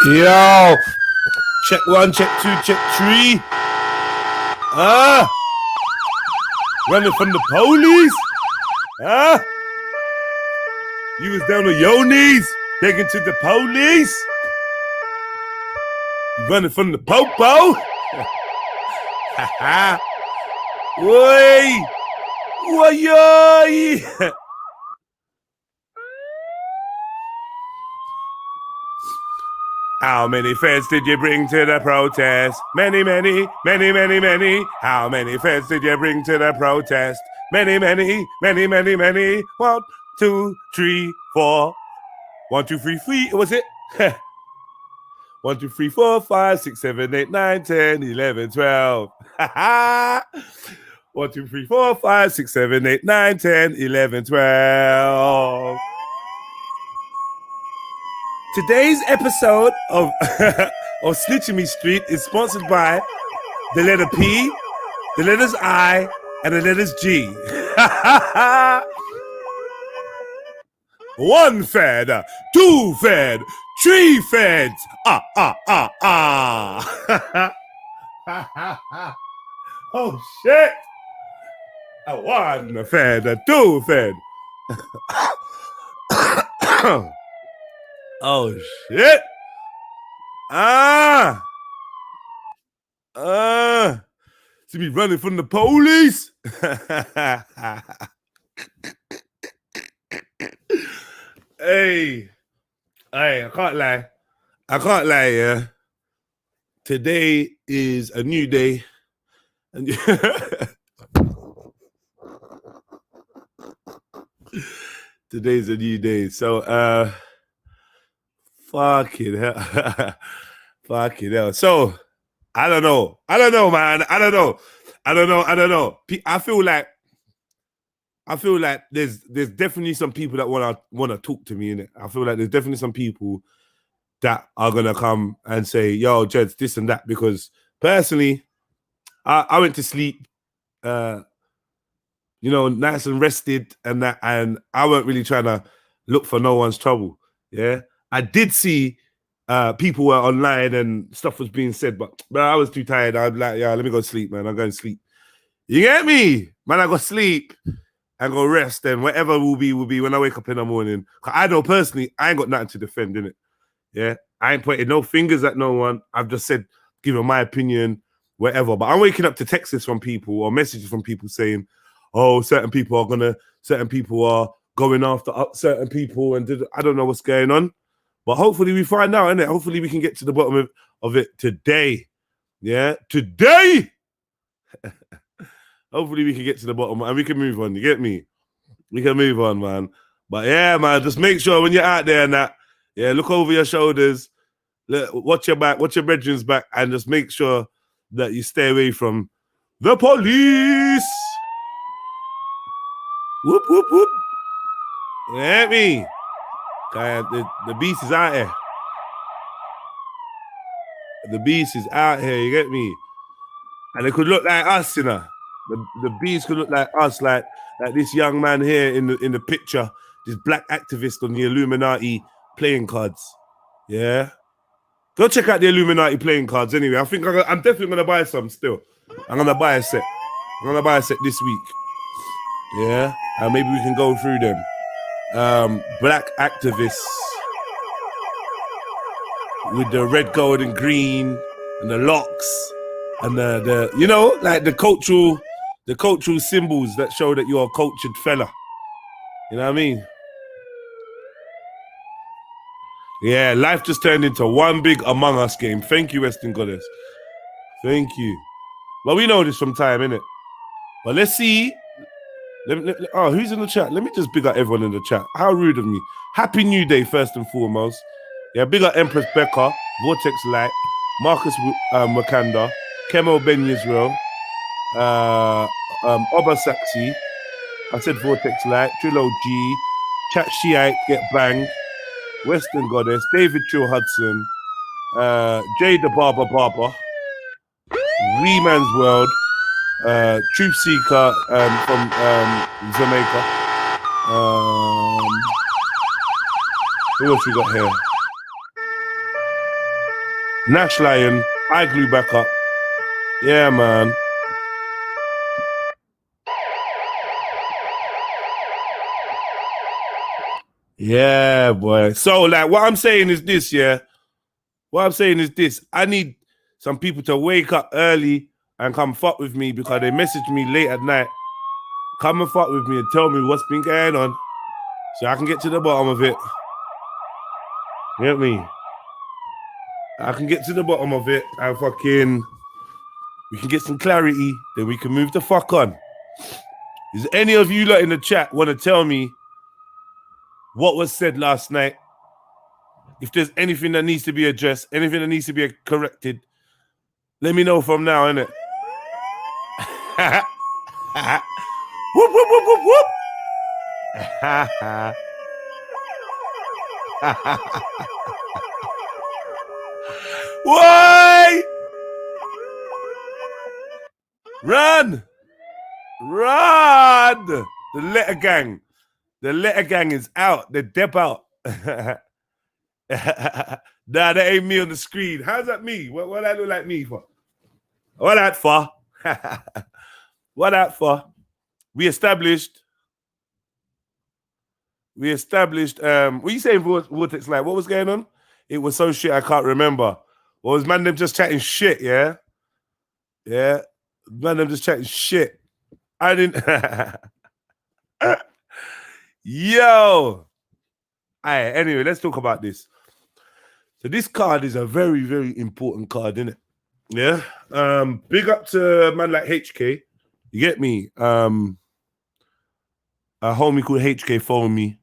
Yo, check one, check two, check three. Running from the police. You was down on your knees, begging to the police. You running from the popo. Oi, oi. How many feds did you bring to the protest? Many, many, many, many, many. How many feds did you bring to the protest? Many, many, many, many, many. 1, 2, 3, 4. 1, 2, 3, 4. Was it? 1, 2, 3, 4, 5, 6, 7, 8, 9, 10, 11, 12. 1, 2, 3, 4, 5, 6, 7, 8, 9, 10, 11, 12. Today's episode of Snitching Me Street is sponsored by the letter P, the letters I, and the letters G. 1 fed, 2 fed, 3 feds. Oh shit! 1 fed, 2 fed. Oh shit! See me running from the police. Hey, I can't lie. Yeah. Today is a new day, and today's a new day. So, fucking hell. Fucking hell. So, I don't know, man. I don't know. I feel like there's definitely some people that wanna talk to me, innit? I feel like there's definitely some people that are gonna come and say, yo, Jeds, this and that, because personally, I went to sleep nice and rested and that, and I weren't really trying to look for no one's trouble. Yeah. I did see people were online and stuff was being said, but I was too tired. I was like, yeah, let me go sleep, man. I'm going to sleep. You get me? Man, I go sleep and go rest, and whatever will be when I wake up in the morning. I know personally, I ain't got nothing to defend, innit? Yeah? I ain't pointing no fingers at no one. I've just said, giving my opinion, whatever. But I'm waking up to texts from people or messages from people saying, oh, certain people are going after certain people, and I don't know what's going on. But hopefully we find out, innit? Hopefully we can get to the bottom of it today. Yeah? Today! Hopefully we can get to the bottom and we can move on. You get me? We can move on, man. But yeah, man, just make sure when you're out there and that, yeah, look over your shoulders, watch your back, watch your brethren's back, and just make sure that you stay away from the police. Whoop, whoop, whoop. You get me? The beast is out here. The beast is out here, you get me? And it could look like us, you know. The beast could look like us, like this young man here in the picture, this black activist on the Illuminati playing cards. Yeah. Go check out the Illuminati playing cards anyway. I think I'm definitely going to buy some still. I'm going to buy a set. I'm going to buy a set this week. Yeah. And maybe we can go through them. Black activists with the red, gold, and green, and the locks, and the you know, like the cultural symbols that show that you're a cultured fella. You know what I mean? Yeah, life just turned into one big Among Us game. Thank you, Western Goddess. Thank you. Well, we know this from time, innit? But let's see. Oh, who's in the chat? Let me just big up everyone in the chat. How rude of me. Happy New Day, first and foremost. Yeah, big up Empress Becca, Vortex Light, Marcus Wakanda, Kemo Ben Israel, Oba Saxi. I said Vortex Light, Trillo G, Chat Shiite, Get Banged, Western Goddess, David Trill Hudson, Jay the Barber, Wee Man's World, Truth Seeker from Jamaica. Who else we got here? Nash Lion, I glue back up. Yeah, man. Yeah, boy. So, like, what I'm saying is this, yeah? What I'm saying is this. I need some people to wake up early and come fuck with me because they message me late at night. Come and fuck with me and tell me what's been going on so I can get to the bottom of it. You get me? I can get to the bottom of it and fucking... We can get some clarity, then we can move the fuck on. Is any of you lot in the chat want to tell me what was said last night? If there's anything that needs to be addressed, anything that needs to be corrected, let me know from now, innit? Whoop, whoop, whoop, whoop, whoop. Why? Run! Run! The letter gang. The letter gang is out. They're dep out. Nah, that ain't me on the screen. How's that me? What that look like me for? What that for? What that for? We established. What you saying, Vortex? Like, what was going on? It was so shit I can't remember. Or was man them just chatting shit, yeah? Yeah. Man them just chatting shit. I didn't. Yo. All right, anyway, let's talk about this. So this card is a very, very important card, isn't it? Yeah. Big up to a man like HK. You get me? A homie called HK phoned me.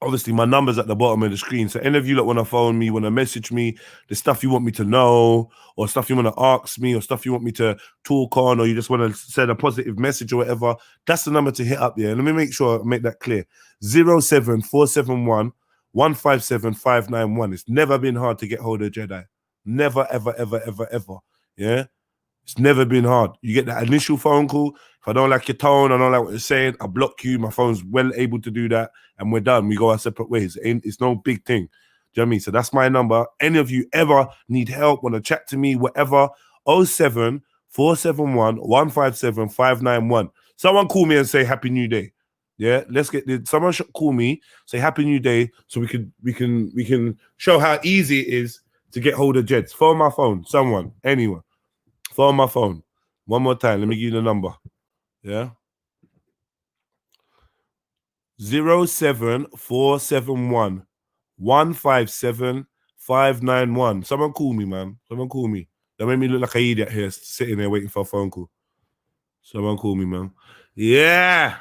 Obviously, my number's at the bottom of the screen. So any of you that want to phone me, want to message me, the stuff you want me to know, or stuff you want to ask me, or stuff you want me to talk on, or you just want to send a positive message or whatever, that's the number to hit up. Yeah, let me make sure I make that clear. 07471 157 591. It's never been hard to get hold of Jedi. Never, ever, ever, ever, ever. Yeah. It's never been hard. You get that initial phone call. If I don't like your tone, I don't like what you're saying, I block you. My phone's well able to do that, and we're done. We go our separate ways. It's no big thing. Do you know what I mean? So that's my number. Any of you ever need help, want to chat to me, whatever, 07 471 157 591. Someone call me and say Happy New Day. Yeah, let's get this. Someone should call me, say Happy New Day, so we can show how easy it is to get hold of Jeds. Phone my phone, someone, anyone. Phone my phone. One more time. Let me give you the number. Yeah. 07471 157 591. Someone call me, man. Someone call me. Don't make me look like an idiot here, sitting there waiting for a phone call. Someone call me, man. Yeah.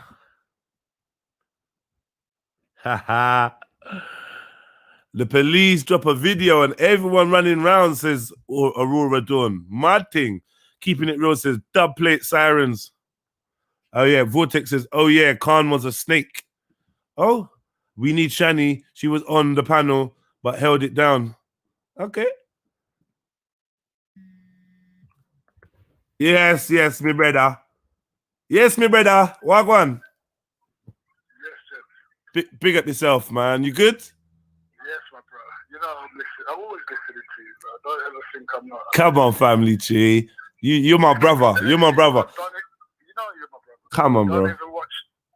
Haha. The police drop a video and everyone running around says Aurora Dawn. Mad thing. Keeping it real says dub plate sirens. Oh yeah, Vortex says, oh yeah, Khan was a snake. Oh, we need Shani. She was on the panel, but held it down. Okay. Yes, me brother. Yes, me brother. Wagwan. Yes, big up yourself, man. You good? Yes, my brother. You know, I'm always listening to you, bro. Don't ever think I'm not. Come on, family Chi. You're my brother. You're my brother. You know you're my brother. Come on, bro. Don't even watch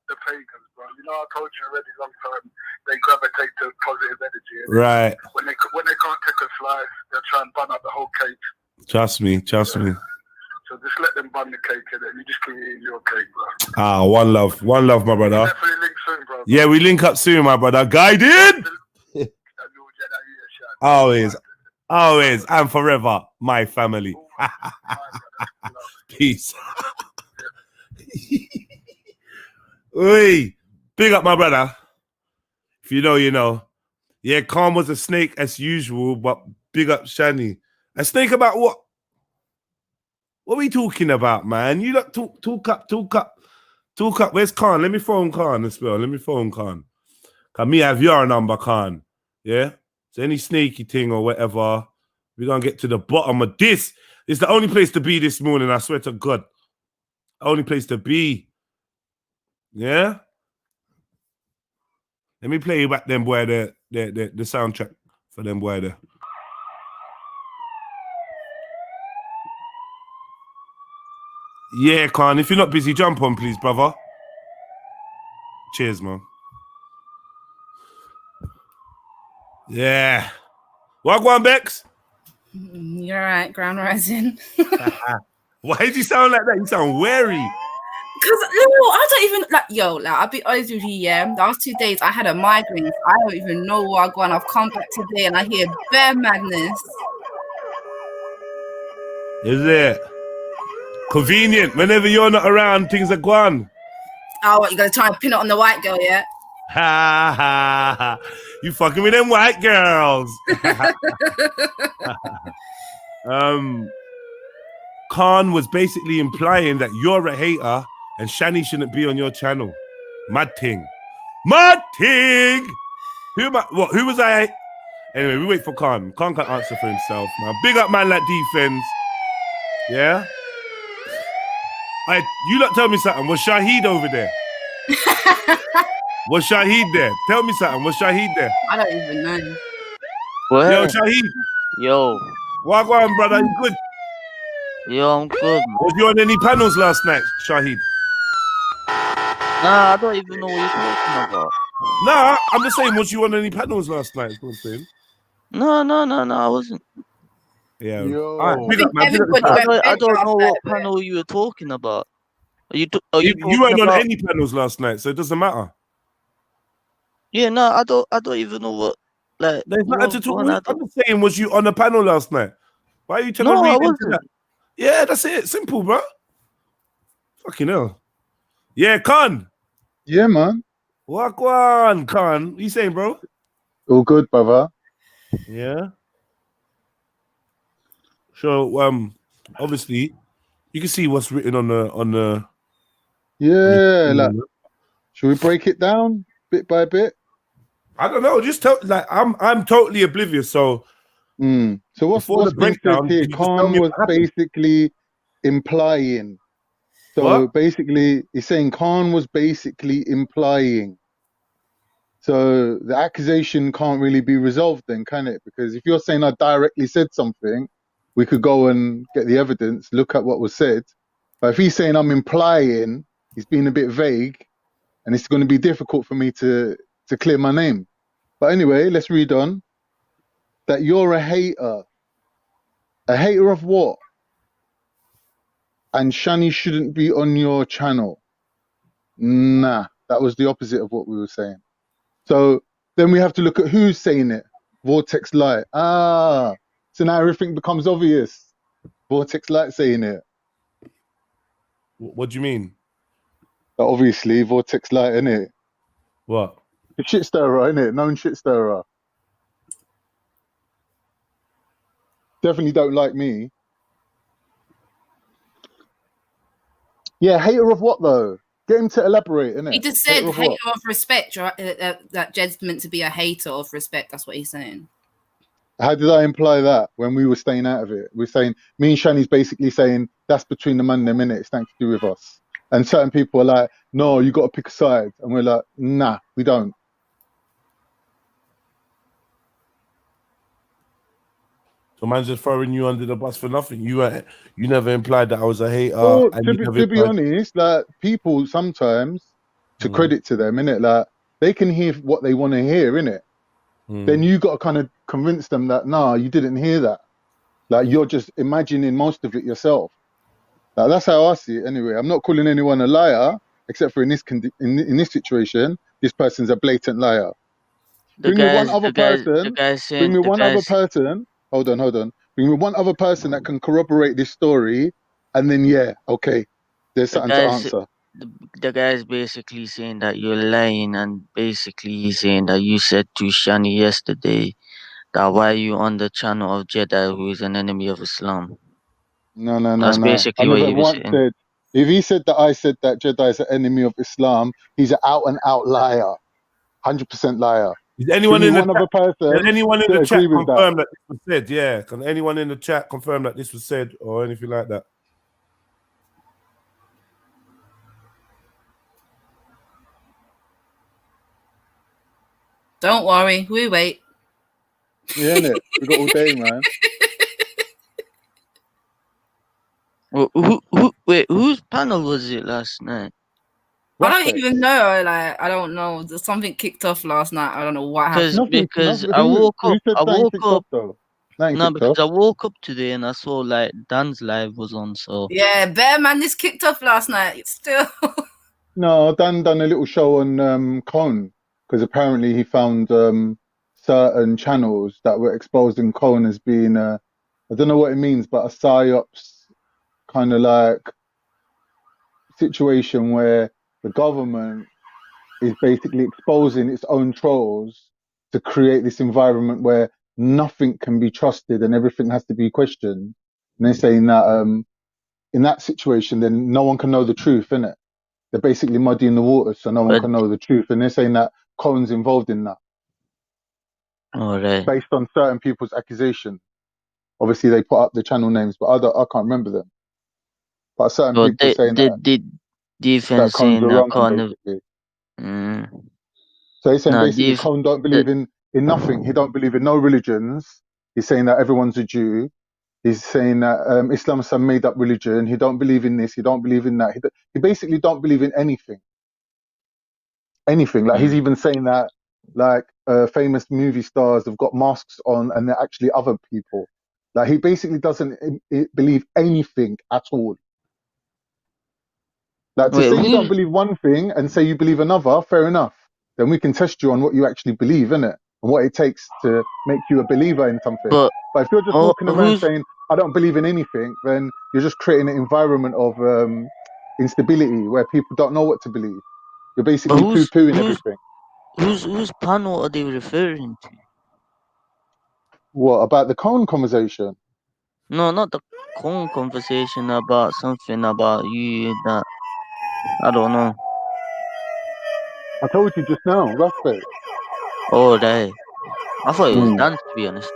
the pagans, bro. You know, I told you already long time. They gravitate to positive energy. Right. When they can't take a slice, they'll try and bun up the whole cake. Trust me. So just let them bun the cake and then you just keep eating your cake, bro. Ah, one love, my brother. We'll definitely link soon, bro. Yeah, we link up soon, my brother. Guided. Always, and forever, my family. Peace. Oi, big up, my brother. If you know, you know. Yeah, Khan was a snake as usual, but big up Shani. A snake about what? What are we talking about, man? You look talk up. Where's Khan? Let me phone Khan as well. Let me phone Khan. Can me have your number, Khan? Yeah. So any sneaky thing or whatever, we're gonna get to the bottom of this. It's the only place to be this morning. I swear to God. Only place to be. Yeah. Let me play you back them boy the soundtrack for them boy there. Yeah, Khan. If you're not busy, jump on, please, brother. Cheers, man. Yeah. What go on, Bex? You're right, ground rising. Why did you sound like that? You sound wary. Because I don't even I'll be honest with you, yeah. The last 2 days I had a migraine. I don't even know where I go, and I've come back today and I hear bare madness. Is it convenient? Whenever you're not around, things are gone. Oh, what, you gonna try and pin it on the white girl, yeah? Ha ha ha! You fucking with them white girls. Khan was basically implying that you're a hater and Shani shouldn't be on your channel. Mad ting. Mad ting! Who was I? Anyway, we wait for Khan. Khan can answer for himself, man. Big up man like defense. Yeah? You lot tell me something. Was Shahid over there? Was Shahid there? Tell me something. Was Shahid there? I don't even know. What? Yo, Shahid. Yo. What on, brother? You good? Yo, I'm good. Was you on any panels last night, Shahid? Nah, I don't even know what you're talking about. Nah, I'm just saying, was you on any panels last night? Is what I'm saying. No, I wasn't. Yeah. Yo. All right, big up, man. I don't know what panel you were talking about. You weren't on any panels last night, so it doesn't matter. Yeah, no, I don't even know what. Like, There's nothing to talk about. I'm just saying, was you on a panel last night? Why are you trying to read into that? Yeah, that's it. Simple, bro. Fucking hell. Yeah, Khan. Yeah, man. What on, Khan? What you saying, bro? All good, brother. Yeah. So, obviously, you can see what's written on the. Yeah, like, should we break it down bit by bit? I don't know. Just tell. Like, I'm totally oblivious. So. So what's being said here? Khan was basically implying. So basically, he's saying Khan was basically implying. So the accusation can't really be resolved then, can it? Because if you're saying I directly said something, we could go and get the evidence, look at what was said. But if he's saying I'm implying, he's being a bit vague, and it's going to be difficult for me to clear my name. But anyway, let's read on. That you're a hater. A hater of what? And Shani shouldn't be on your channel. Nah, that was the opposite of what we were saying. So then we have to look at who's saying it. Vortex Light. So now everything becomes obvious. Vortex Light saying it. What do you mean? Obviously, Vortex Light, innit? What? The shit stirrer, innit? Known shit stirrer. Definitely don't like me. Yeah, hater of what though? Get him to elaborate, innit? He just said hater of respect, right? That Jed's meant to be a hater of respect. That's what he's saying. How did I imply that when we were staying out of it? We're saying, me and Shani's basically saying, that's between the man and them, innit? It's nothing to do with us. And certain people are like, no, you got to pick a side. And we're like, nah, we don't. So man's just throwing you under the bus for nothing. You never implied that I was a hater. Well, to be honest, like people sometimes, to credit to them, innit? Like they can hear what they want to hear, innit? Then you got to kind of convince them that, nah, you didn't hear that. Like you're just imagining most of it yourself. Like, that's how I see it anyway. I'm not calling anyone a liar, except for in this situation, this person's a blatant liar. Bring me one other person. Hold on. Bring me one other person that can corroborate this story, and then yeah, okay, there's something to answer. The guy's basically saying that you're lying, and basically he's saying that you said to Shani yesterday that why are you on the channel of Jedi who is an enemy of Islam? No. That's basically what he was saying. If he said that I said that Jedi is an enemy of Islam, he's an out and out liar, 100% liar. Is anyone in the chat? Can anyone in the chat confirm that this was said? Yeah. Can anyone in the chat confirm that this was said or anything like that? Don't worry, we wait. Yeah, innit? We got all day, man. Wait, whose panel was it last night? I don't even know. Like, I don't know. Something kicked off last night. I don't know what happened. Because I woke up. No, because I woke up today and I saw like Dan's live was on. So yeah, Bear Man, this kicked off last night. Still. No, Dan done a little show on Cone because apparently he found certain channels that were exposing Cone as being I don't know what it means, but a psyops kind of like situation where the government is basically exposing its own trolls to create this environment where nothing can be trusted and everything has to be questioned. And they're saying that in that situation, then no one can know the truth, innit? They're basically muddying the waters so no one can know the truth. And they're saying that Cohen's involved in that. All right. Based on certain people's accusations. Obviously, they put up the channel names, but I can't remember them. But certain people saying that defense Cohen's saying wrong, kind basically. So he's saying basically Cohen don't believe in nothing. He don't believe in no religions. He's saying that everyone's a Jew. He's saying that Islam's a made-up religion. He don't believe in this. He don't believe in that. He basically don't believe in anything. Anything. Like he's even saying that like famous movie stars have got masks on and they're actually other people. Like he basically doesn't believe anything at all. Like to say you don't believe one thing and say you believe another, fair enough. Then we can test you on what you actually believe, innit? And what it takes to make you a believer in something. But if you're just walking around saying, I don't believe in anything, then you're just creating an environment of instability where people don't know what to believe. You're basically poo-pooing everything. Whose panel are they referring to? What, about the Cohen conversation? No, not the Cohen conversation, about something about you that, I don't know. I told you just now, Raspberry. Oh, right. I thought it was Dan, to be honest.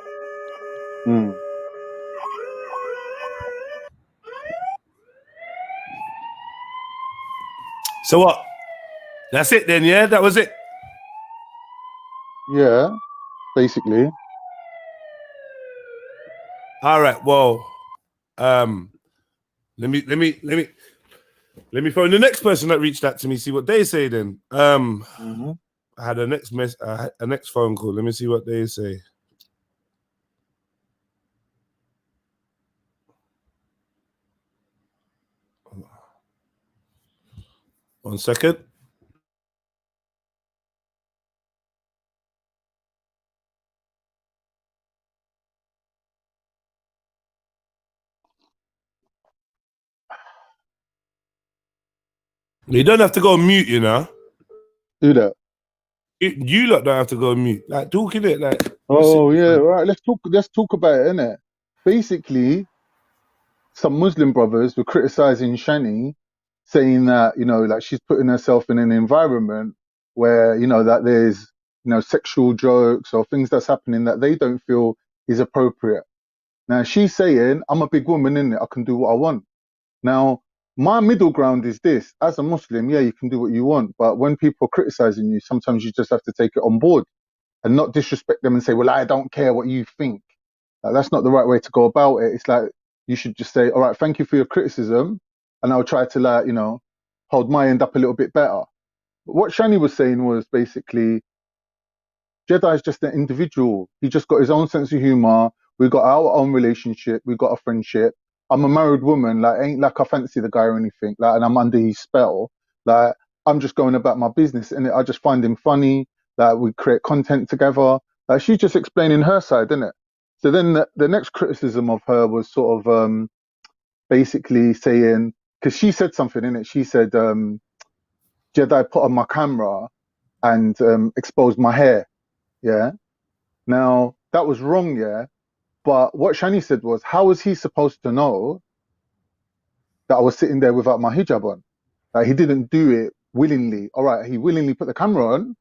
So what? That's it then, yeah? That was it? Yeah, basically. All right, well, let me phone the next person that reached out to me, see what they say then. I had a next phone call. Let me see what they say. One second. You don't have to go on mute, you know. Do that. You lot don't have to go on mute. Like talking it, like. Oh yeah, right. Let's talk about it, innit? Basically, some Muslim brothers were criticizing Shani, saying that like she's putting herself in an environment where that there's sexual jokes or things that's happening that they don't feel is appropriate. Now she's saying, I'm a big woman, innit? I can do what I want. Now my middle ground is this: as a Muslim, yeah, you can do what you want, but when people are criticizing you, sometimes you just have to take it on board and not disrespect them and say, well, I don't care what you think. Like, that's not the right way to go about it. It's like you should just say, all right, thank you for your criticism, and I'll try to hold my end up a little bit better. But what Shani was saying was basically, Jedi is just an individual. He just got his own sense of humor. We got our own relationship. We got a friendship. I'm a married woman. Like, ain't like I fancy the guy or anything. Like, and I'm under his spell. Like, I'm just going about my business, and I just find him funny. Like, we create content together. Like, she's just explaining her side, isn't it? So then the next criticism of her was sort of basically saying, because she said something in it. She said, Jedi put on my camera and exposed my hair. Yeah. Now that was wrong. Yeah. But what Shani said was, how was he supposed to know that I was sitting there without my hijab on? Like, he didn't do it willingly. All right. He willingly put the camera on,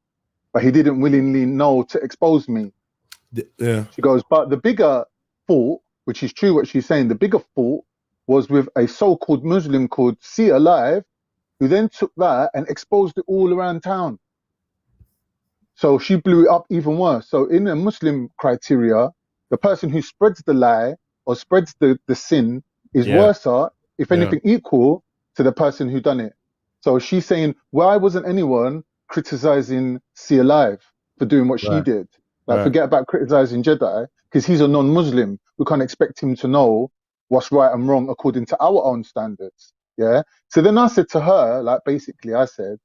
but he didn't willingly know to expose me. Yeah. She goes, but the bigger fault, which is true what she's saying, the bigger fault was with a so-called Muslim called See Alive, who then took that and exposed it all around town. So she blew it up even worse. So in a Muslim criteria, the person who spreads the lie or spreads the sin is worse if anything, equal to the person who done it. So she's saying, why wasn't anyone criticizing See Alive for doing what she did? Like, forget about criticizing Jedi, because he's a non-Muslim. We can't expect him to know what's right and wrong according to our own standards. Yeah. So then I said to her, like, basically, I said,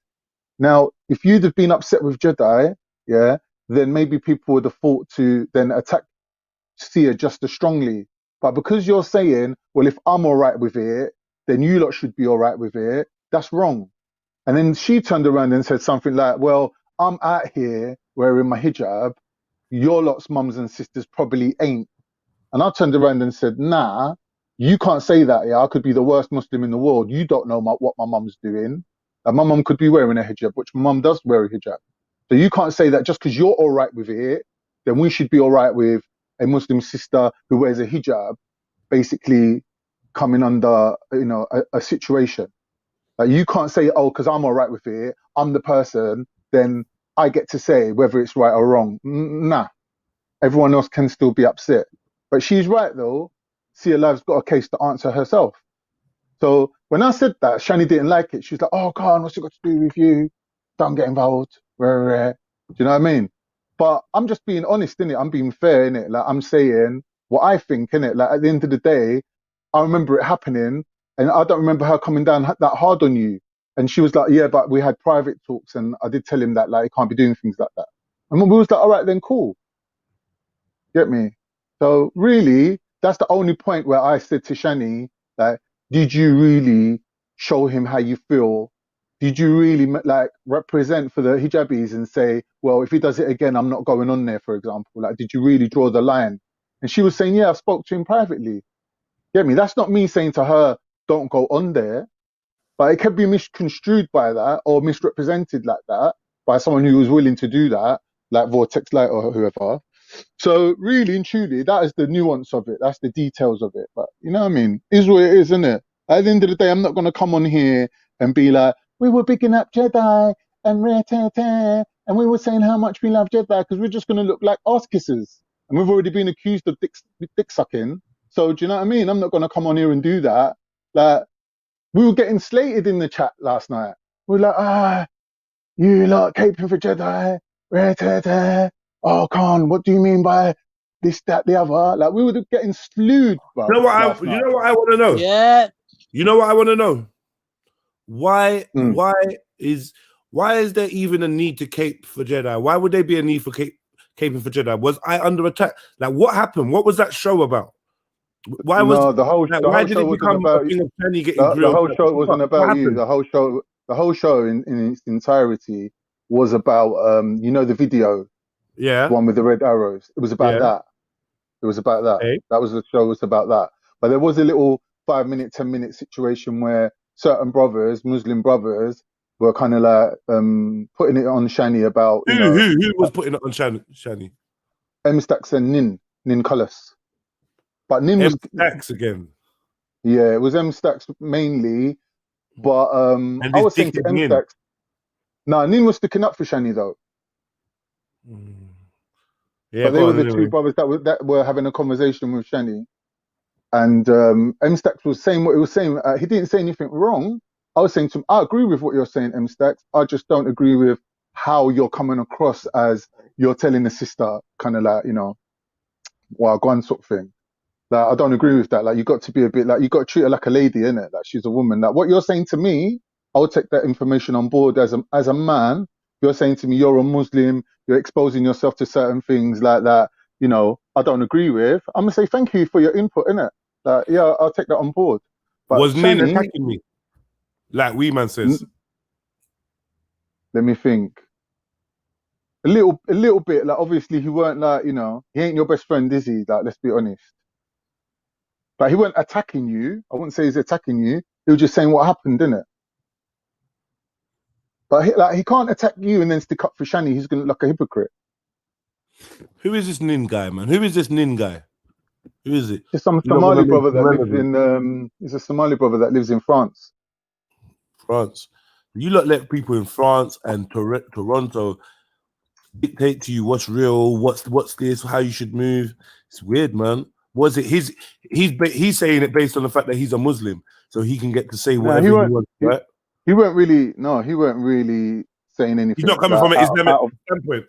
now, if you'd have been upset with Jedi, yeah, then maybe people would have thought to then attack Sia just as strongly. But because you're saying, well, if I'm all right with it, then you lot should be all right with it, that's wrong. And then she turned around and said something like, well, I'm out here wearing my hijab, your lot's mums and sisters probably ain't. And I turned around and said, nah, you can't say that. Yeah, I could be the worst Muslim in the world. You don't know what my mum's doing. My mum could be wearing a hijab, which my mum does wear a hijab. So you can't say that just because you're all right with it, then we should be all right with a Muslim sister who wears a hijab, basically coming under, you know, a situation. Like, you can't say, oh, because I'm all right with it, I'm the person, then I get to say whether it's right or wrong. Nah, everyone else can still be upset. But she's right, though. See Alive's got a case to answer herself. So when I said that, Shani didn't like it. She was like, oh, Khan, what's it got to do with you? Don't get involved. Do you know what I mean? But I'm just being honest, innit? I'm being fair, innit? Like, I'm saying what I think, innit? Like, at the end of the day, I remember it happening, and I don't remember her coming down that hard on you. And she was like, yeah, but we had private talks, and I did tell him that, like, he can't be doing things like that. And we was like, all right, then cool. Get me? So really, that's the only point where I said to Shani, like, did you really show him how you feel? Did you really, like, represent for the hijabis and say, well, if he does it again, I'm not going on there, for example? Like, did you really draw the line? And she was saying, yeah, I spoke to him privately. Get me? That's not me saying to her, don't go on there. But it can be misconstrued by that or misrepresented like that by someone who was willing to do that, like Vortex Light or whoever. So really and truly, that is the nuance of it. That's the details of it. But you know what I mean? Is what it is, isn't it? At the end of the day, I'm not going to come on here and be like, we were bigging up Jedi and and we were saying how much we love Jedi, because we're just going to look like arse kissers. And we've already been accused of dick sucking. So do you know what I mean? I'm not going to come on here and do that. Like, we were getting slated in the chat last night. We were like, you lot caping for Jedi. Oh, Khan, what do you mean by this, that, the other? Like, we were getting slewed, bro. You know what I want to know? Yeah. You know what I want to know? Why is there even a need to cape for Jedi? Why would there be a need for caping for Jedi? Was I under attack? Like, what happened? What was that show about? Why was the whole show wasn't about you. The whole show wasn't about you. The whole show in its entirety was about you know, the video, the one with the red arrows. It was about that. It was about that. Okay. That was the show. Was about that. But there was a little 5-minute, 10-minute situation where certain brothers, Muslim brothers, were kind of like putting it on Shani about who was putting it on Shani? M-Stacks and Nin Cullis. But Nin was M-Stacks again. Yeah, it was M-Stacks mainly. But I was saying to M-Stacks, Nin was sticking up for Shani though. Yeah, but they were the two brothers that were having a conversation with Shani. And M-Stacks was saying what he was saying. He didn't say anything wrong. I was saying to him, I agree with what you're saying, M-Stacks. I just don't agree with how you're coming across as you're telling a sister, kind of like, you know, well, go on sort of thing. Like, I don't agree with that. Like, you got to be a bit like, you got to treat her like a lady, innit? Like, she's a woman. Like, what you're saying to me, I'll take that information on board as a man. You're saying to me, you're a Muslim, you're exposing yourself to certain things like that, you know, I don't agree with. I'm going to say thank you for your input, innit? Like, yeah, I'll take that on board. But was Nin attacking me? Like Wee Man says. Let me think. A little bit. Like, obviously, he weren't like, you know, he ain't your best friend, is he? Like, let's be honest. But he weren't attacking you. I wouldn't say he's attacking you. He was just saying what happened, didn't it? But he can't attack you and then stick up for Shani. He's going to look like a hypocrite. Who is this Nin guy, man? Who is this Nin guy? Who is it? It's some Somali brother that lives in. He's a Somali brother that lives in France. France. You lot let people in France and Toronto dictate to you what's real, what's this, how you should move. It's weird, man. Was it he's saying it based on the fact that he's a Muslim. so he can get to say No, whatever he wants, right? He weren't really. No, he weren't really saying anything. He's not coming from an Islamic standpoint.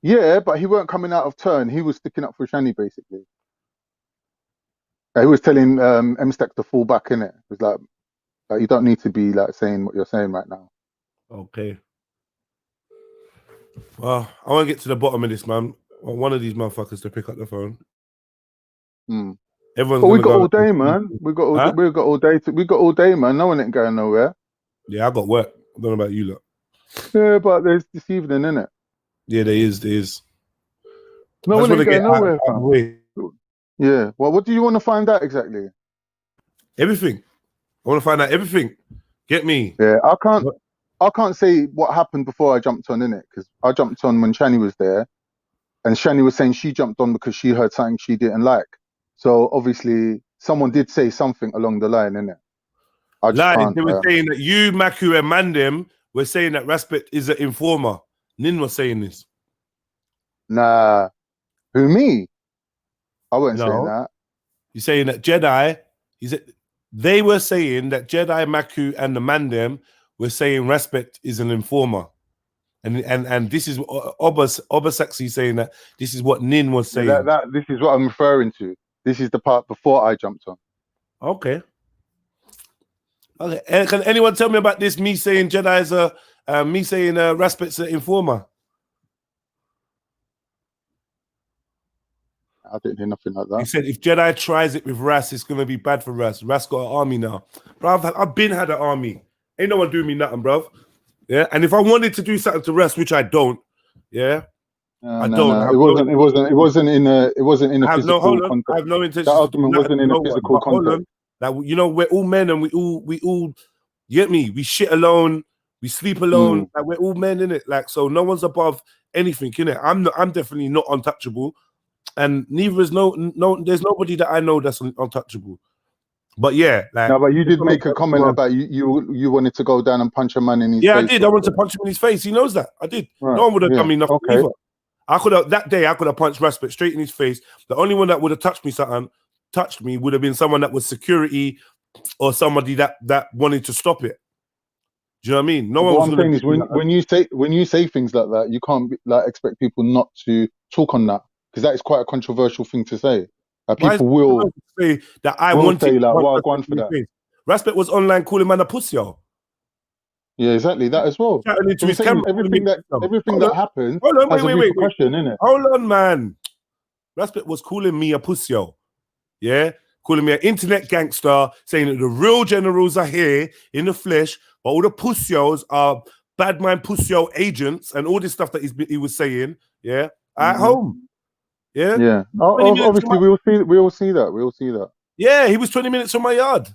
Yeah, but he weren't coming out of turn. He was sticking up for Shani, basically. He was telling M-Stack to fall back, innit? It was like you don't need to be like saying what you're saying right now. Okay. Well, I want to get to the bottom of this, man. I want one of these motherfuckers to pick up the phone. Everyone's but we got all day, man. We got all day. We got all day, man. No one ain't going nowhere. Yeah, I got work. I don't know about you, look. Yeah, but there's this evening, innit? Yeah, there is. No one ain't going nowhere, fam. Yeah. Well, what do you want to find out exactly? Everything. I want to find out everything. Get me. Yeah, I can't say what happened before I jumped on, innit? Because I jumped on when Shani was there, and Shani was saying she jumped on because she heard something she didn't like. So obviously someone did say something along the line, innit? I just can't. They were saying that you, Maku, and Mandem were saying that Respect is an informer. Nin was saying this. Nah. Who, me? I wasn't saying that. You're saying that Jedi, they were saying that Jedi, Maku, and the Mandem were saying Respect is an informer. And this is Obasaxi saying that this is what Nin was saying. This is what I'm referring to. This is the part before I jumped on. Okay. And can anyone tell me about this? Me saying Jedi is me saying Respect's an informer. I didn't hear nothing like that. He said if Jedi tries it with Ras, it's gonna be bad for Ras. Ras got an army now, bro. I've been had an army. Ain't no one doing me nothing, bro. Yeah, and if I wanted to do something to Ras, which I don't, yeah, I don't. It wasn't in a physical context. I have no intention. That argument wasn't in a physical context. Like, you know, we're all men and we all get me. We shit alone. We sleep alone. Like, we're all men in it. Like, so no one's above anything in it. I'm definitely not untouchable, and neither is there's nobody that I know that's untouchable. But yeah, like, no, but you did make a comment about you wanted to go down and punch a man in his face. Yeah, I did. I wanted to punch him in his face. He knows that. I did. Right. No one would have done me nothing either. I could have that day. I could have punched Respect straight in his face. The only one that would have touched me would have been someone that was security or somebody that wanted to stop it. Do you know what I mean? No one. What I'm saying is when you say things like that, you can't expect people not to talk on that, because that is quite a controversial thing to say. People will say that I want to say like, "Well, go on for that." Respect was online calling man a pussy, yo. Yeah, exactly that as well. Everything that happened has a repercussion, innit? Hold on, man. Respect was calling me a pussy, yo. Yeah, calling me an internet gangster, saying that the real generals are here in the flesh, but all the pussios are bad mind pussyo agents and all this stuff that he was saying. Yeah, at home. Yeah, yeah. Obviously, we all see that. Yeah, he was 20 minutes from my yard.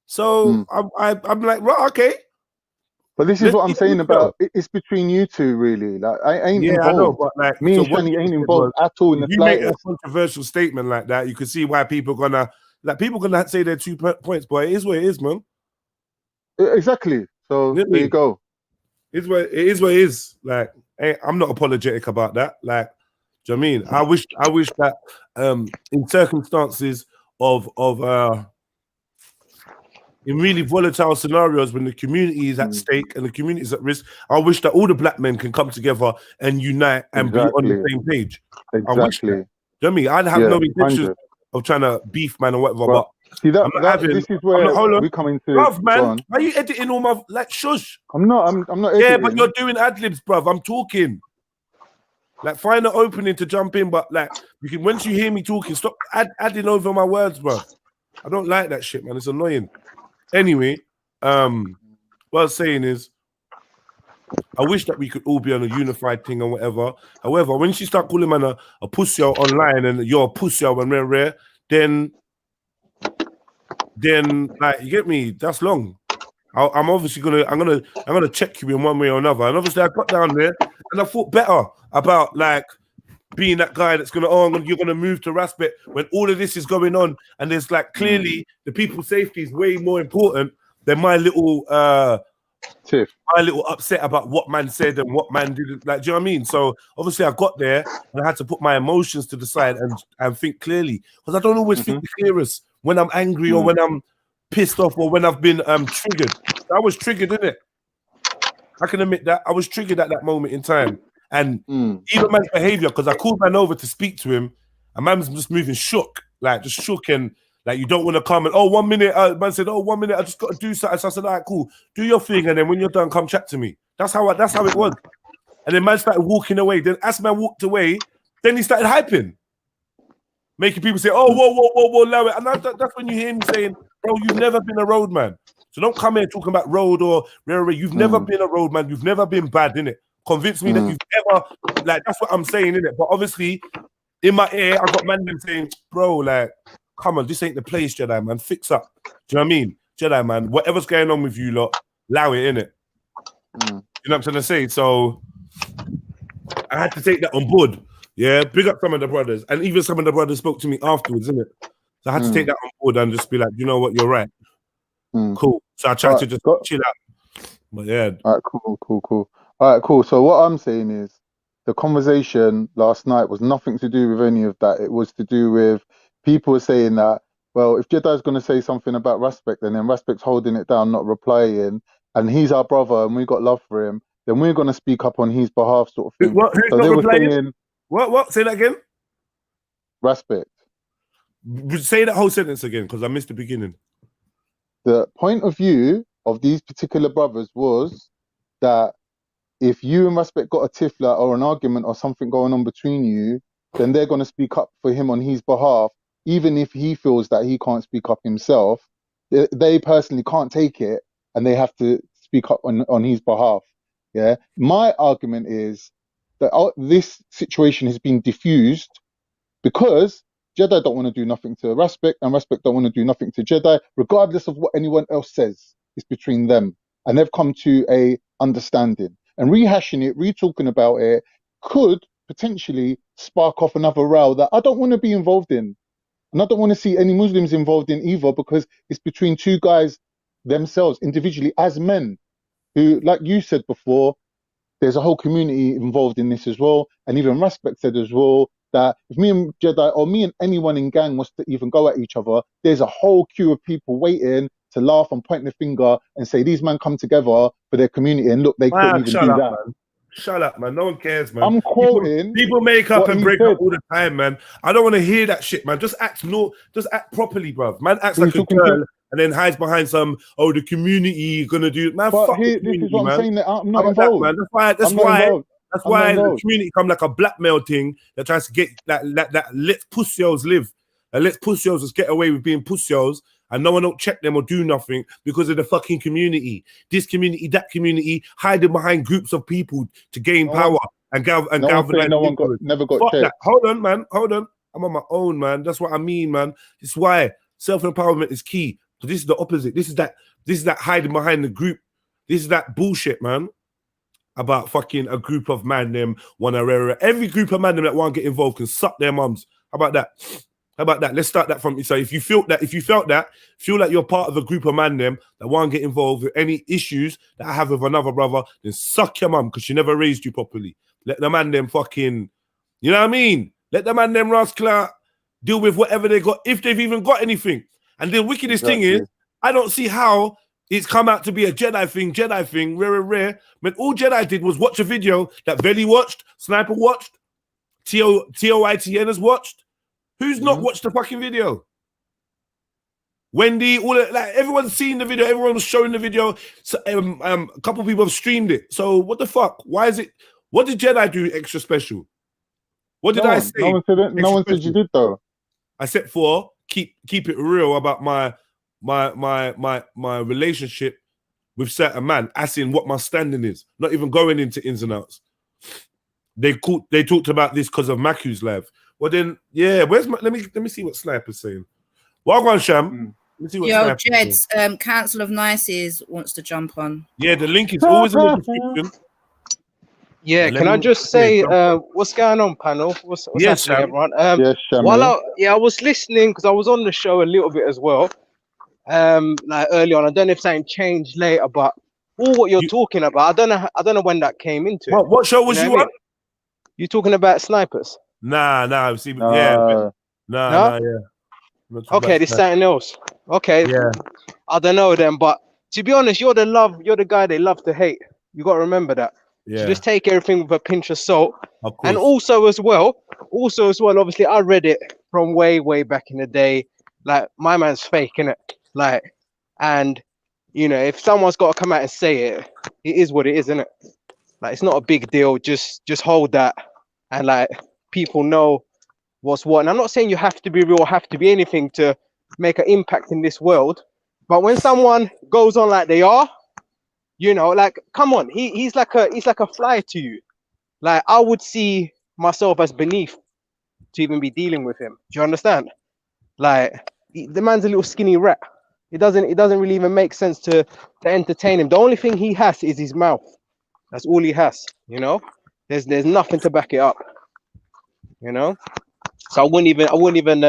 So I'm like, right, okay. But this is what I'm saying about it's between you two, really. Like, I ain't involved. I know, but like, me and Shani ain't involved at all in the slightest. You make a controversial statement like that, you can see why people gonna say their 2 points, but it is what it is, man. Exactly. So there you go. It is what it is. Like, I'm not apologetic about that. Like, do you know what I mean? I wish that in circumstances of in really volatile scenarios when the community is at stake and the community is at risk, I wish that all the black men can come together and unite and be on the same page. Exactly. I wish that. Do you know what I mean? I'd have no intention of trying to beef man or whatever, but see this is where we come into. Bruv, man, why are you editing all my shush? I'm not editing. Yeah, but you're doing ad-libs, bruv. I'm talking. Like, find an opening to jump in, but like, you can, once you hear me talking, stop adding over my words, bruv. I don't like that shit, man. It's annoying. Anyway, what I was saying is, I wish that we could all be on a unified thing or whatever. However, when she start calling man a pussy online and you're a pussy and rare, then like, you get me, that's long. I'm obviously gonna check you in one way or another. And obviously I got down there and I thought better about like being that guy that's you're gonna move to Respect when all of this is going on, and there's like clearly the people's safety is way more important than my little upset about what man said and what man didn't. Like, do you know what I mean? So obviously I got there and I had to put my emotions to the side and think clearly, because I don't always think the clearest when I'm angry or when I'm pissed off or when I've been triggered. I was triggered, innit? I can admit that. I was triggered at that moment in time. And even man's behavior, because I called man over to speak to him, and man's just moving shook, like just shook, and like you don't want to come and 1 minute. Man said, 1 minute, I just got to do something. So I said, all right, cool, do your thing, and then when you're done, come chat to me. That's how it was. And then man started walking away. Then as man walked away, then he started hyping, making people say, "Oh, whoa, allow it." And that's when you hear him saying, "Bro, you've never been a road man, so don't come here talking about road or rare. You've never been a road man. You've never been bad, innit? Convince me that you've ever like." That's what I'm saying, innit? But obviously, in my ear, I got man saying, "Bro, like, come on, this ain't the place, Jedi man. Fix up." Do you know what I mean, Jedi man? Whatever's going on with you lot, allow it, innit? You know what I'm trying to say? So I had to take that on board. Yeah, big up some of the brothers, and even some of the brothers spoke to me afterwards, isn't it? So I had to take that on board and just be like, you know what, you're right. Cool. So I tried to just chill out. But yeah. All right, cool. All right, cool. So what I'm saying is the conversation last night was nothing to do with any of that. It was to do with people saying that, well, if Jedi's going to say something about Respect, and then Respect's holding it down, not replying, and he's our brother and we got love for him, then we're going to speak up on his behalf, sort of thing. Who's so not they were replying? saying, what? Say that again. Respect. Say that whole sentence again, because I missed the beginning. The point of view of these particular brothers was that if you and Respect got a tiffler or an argument or something going on between you, then they're going to speak up for him on his behalf, even if he feels that he can't speak up himself. They personally can't take it, and they have to speak up on his behalf. Yeah. My argument is that this situation has been diffused because Jedi don't want to do nothing to Respect, and Respect don't want to do nothing to Jedi, regardless of what anyone else says. It's between them, and they've come to a understanding. And rehashing it, re-talking about it, could potentially spark off another row that I don't want to be involved in, and I don't want to see any Muslims involved in either, because it's between two guys themselves, individually, as men, who, like you said before, there's a whole community involved in this as well, and even Respect said as well, that if me and Jedi or me and anyone in gang was to even go at each other, there's a whole queue of people waiting to laugh and point the finger and say these men come together for their community, and look, they couldn't even do that. Man. Shut up, man. No one cares, man. I'm quoting. People make up and break up all the time, man. I don't want to hear that shit, man. Just act properly, bruv. Man acts like a girl and then hides behind some, the community gonna do, man. But fuck here, the community, this is what man. I'm saying, that I'm not involved. Man. That's why the community come like a blackmail thing that tries to get that let's pussios live. Let's pussios just get away with being pussios, and no one don't check them or do nothing because of the fucking community. This community, that community, hiding behind groups of people to gain power and galvanize. Never got checked. That. Hold on, man. Hold on. I'm on my own, man. That's what I mean, man. This is why self-empowerment is key. So this is the opposite. This is that hiding behind the group. This is that bullshit, man. About fucking a group of man them wanna every group of man them that want to get involved can suck their mums. How about that? Let's start that from you. So if you felt that, feel like you're part of a group of man them that want to get involved with any issues that I have with another brother, then suck your mum because she never raised you properly. Let the man them fucking, you know what I mean? Let the man them rascal deal with whatever they got, if they've even got anything. And the wickedest thing is, I don't see how it's come out to be a Jedi thing, rare. When all Jedi did was watch a video that Veli watched, Sniper watched, TOITN has watched. Who's not watched the fucking video? Wendy, everyone's seen the video, everyone was showing the video. So, a couple of people have streamed it. So what the fuck? Why is it? What did Jedi do extra special? What did I say? No one said you did though. I said keep it real about my relationship with certain man, as in what my standing is, not even going into ins and outs. They talked about this because of Maku's live. Well then, yeah, let me see what Sniper's saying. Well on, Sham. Let me see what Jed's Council of Nices wants to jump on. Yeah, the link is always in the description. Yeah, can I just say what's going on, panel? What's happening, everyone? I was listening because I was on the show a little bit as well. Like early on, I don't know if something changed later, but all what you're talking about, I don't know when that came into it. What show was you on? You talking about snipers? Nah. See, Okay, there's something else. Okay, yeah, I don't know then, but to be honest, you're the guy they love to hate. You got to remember that. yeah. So just take everything with a pinch of salt. Of course. And also as well, obviously I read it from way back in the day. Like, my man's fake, innit? Like, and you know, if someone's got to come out and say it, it is what it is, innit? Like, it's not a big deal. Just hold that, and like, people know what's what. And I'm not saying you have to be real, have to be anything to make an impact in this world. But when someone goes on like they are, you know, like, come on, he's like a fly to you. Like, I would see myself as beneath to even be dealing with him. Do you understand? Like, the man's a little skinny rat. It doesn't really even make sense to entertain him. The only thing he has is his mouth. That's all he has. You know, there's nothing to back it up. You know, so I wouldn't even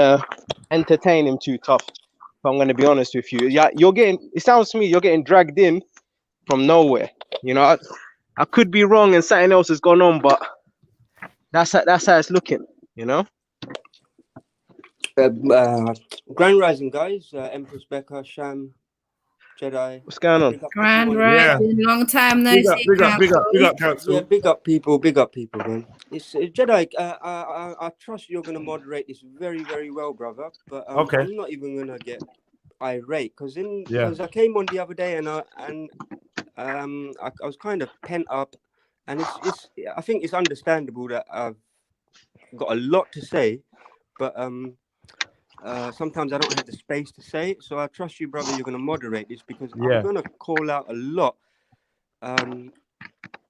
entertain him too tough. If I'm gonna be honest with you, yeah, it sounds to me you're getting dragged in from nowhere. You know, I could be wrong and something else has gone on, but that's how it's looking. You know. Grand Rising, guys. Empress Becca, Sham, Jedi. What's going on? Grand Rising, long time no see. Big up, Council. Yeah, big up people, man. It's Jedi. I trust you're gonna moderate this very well, brother. But Okay. I'm not even gonna get irate because I came on the other day and I was kind of pent up, and I think it's understandable that I've got a lot to say, but sometimes I don't have the space to say it. So I trust you, brother. You're going to moderate this because I'm going to call out a lot. I'm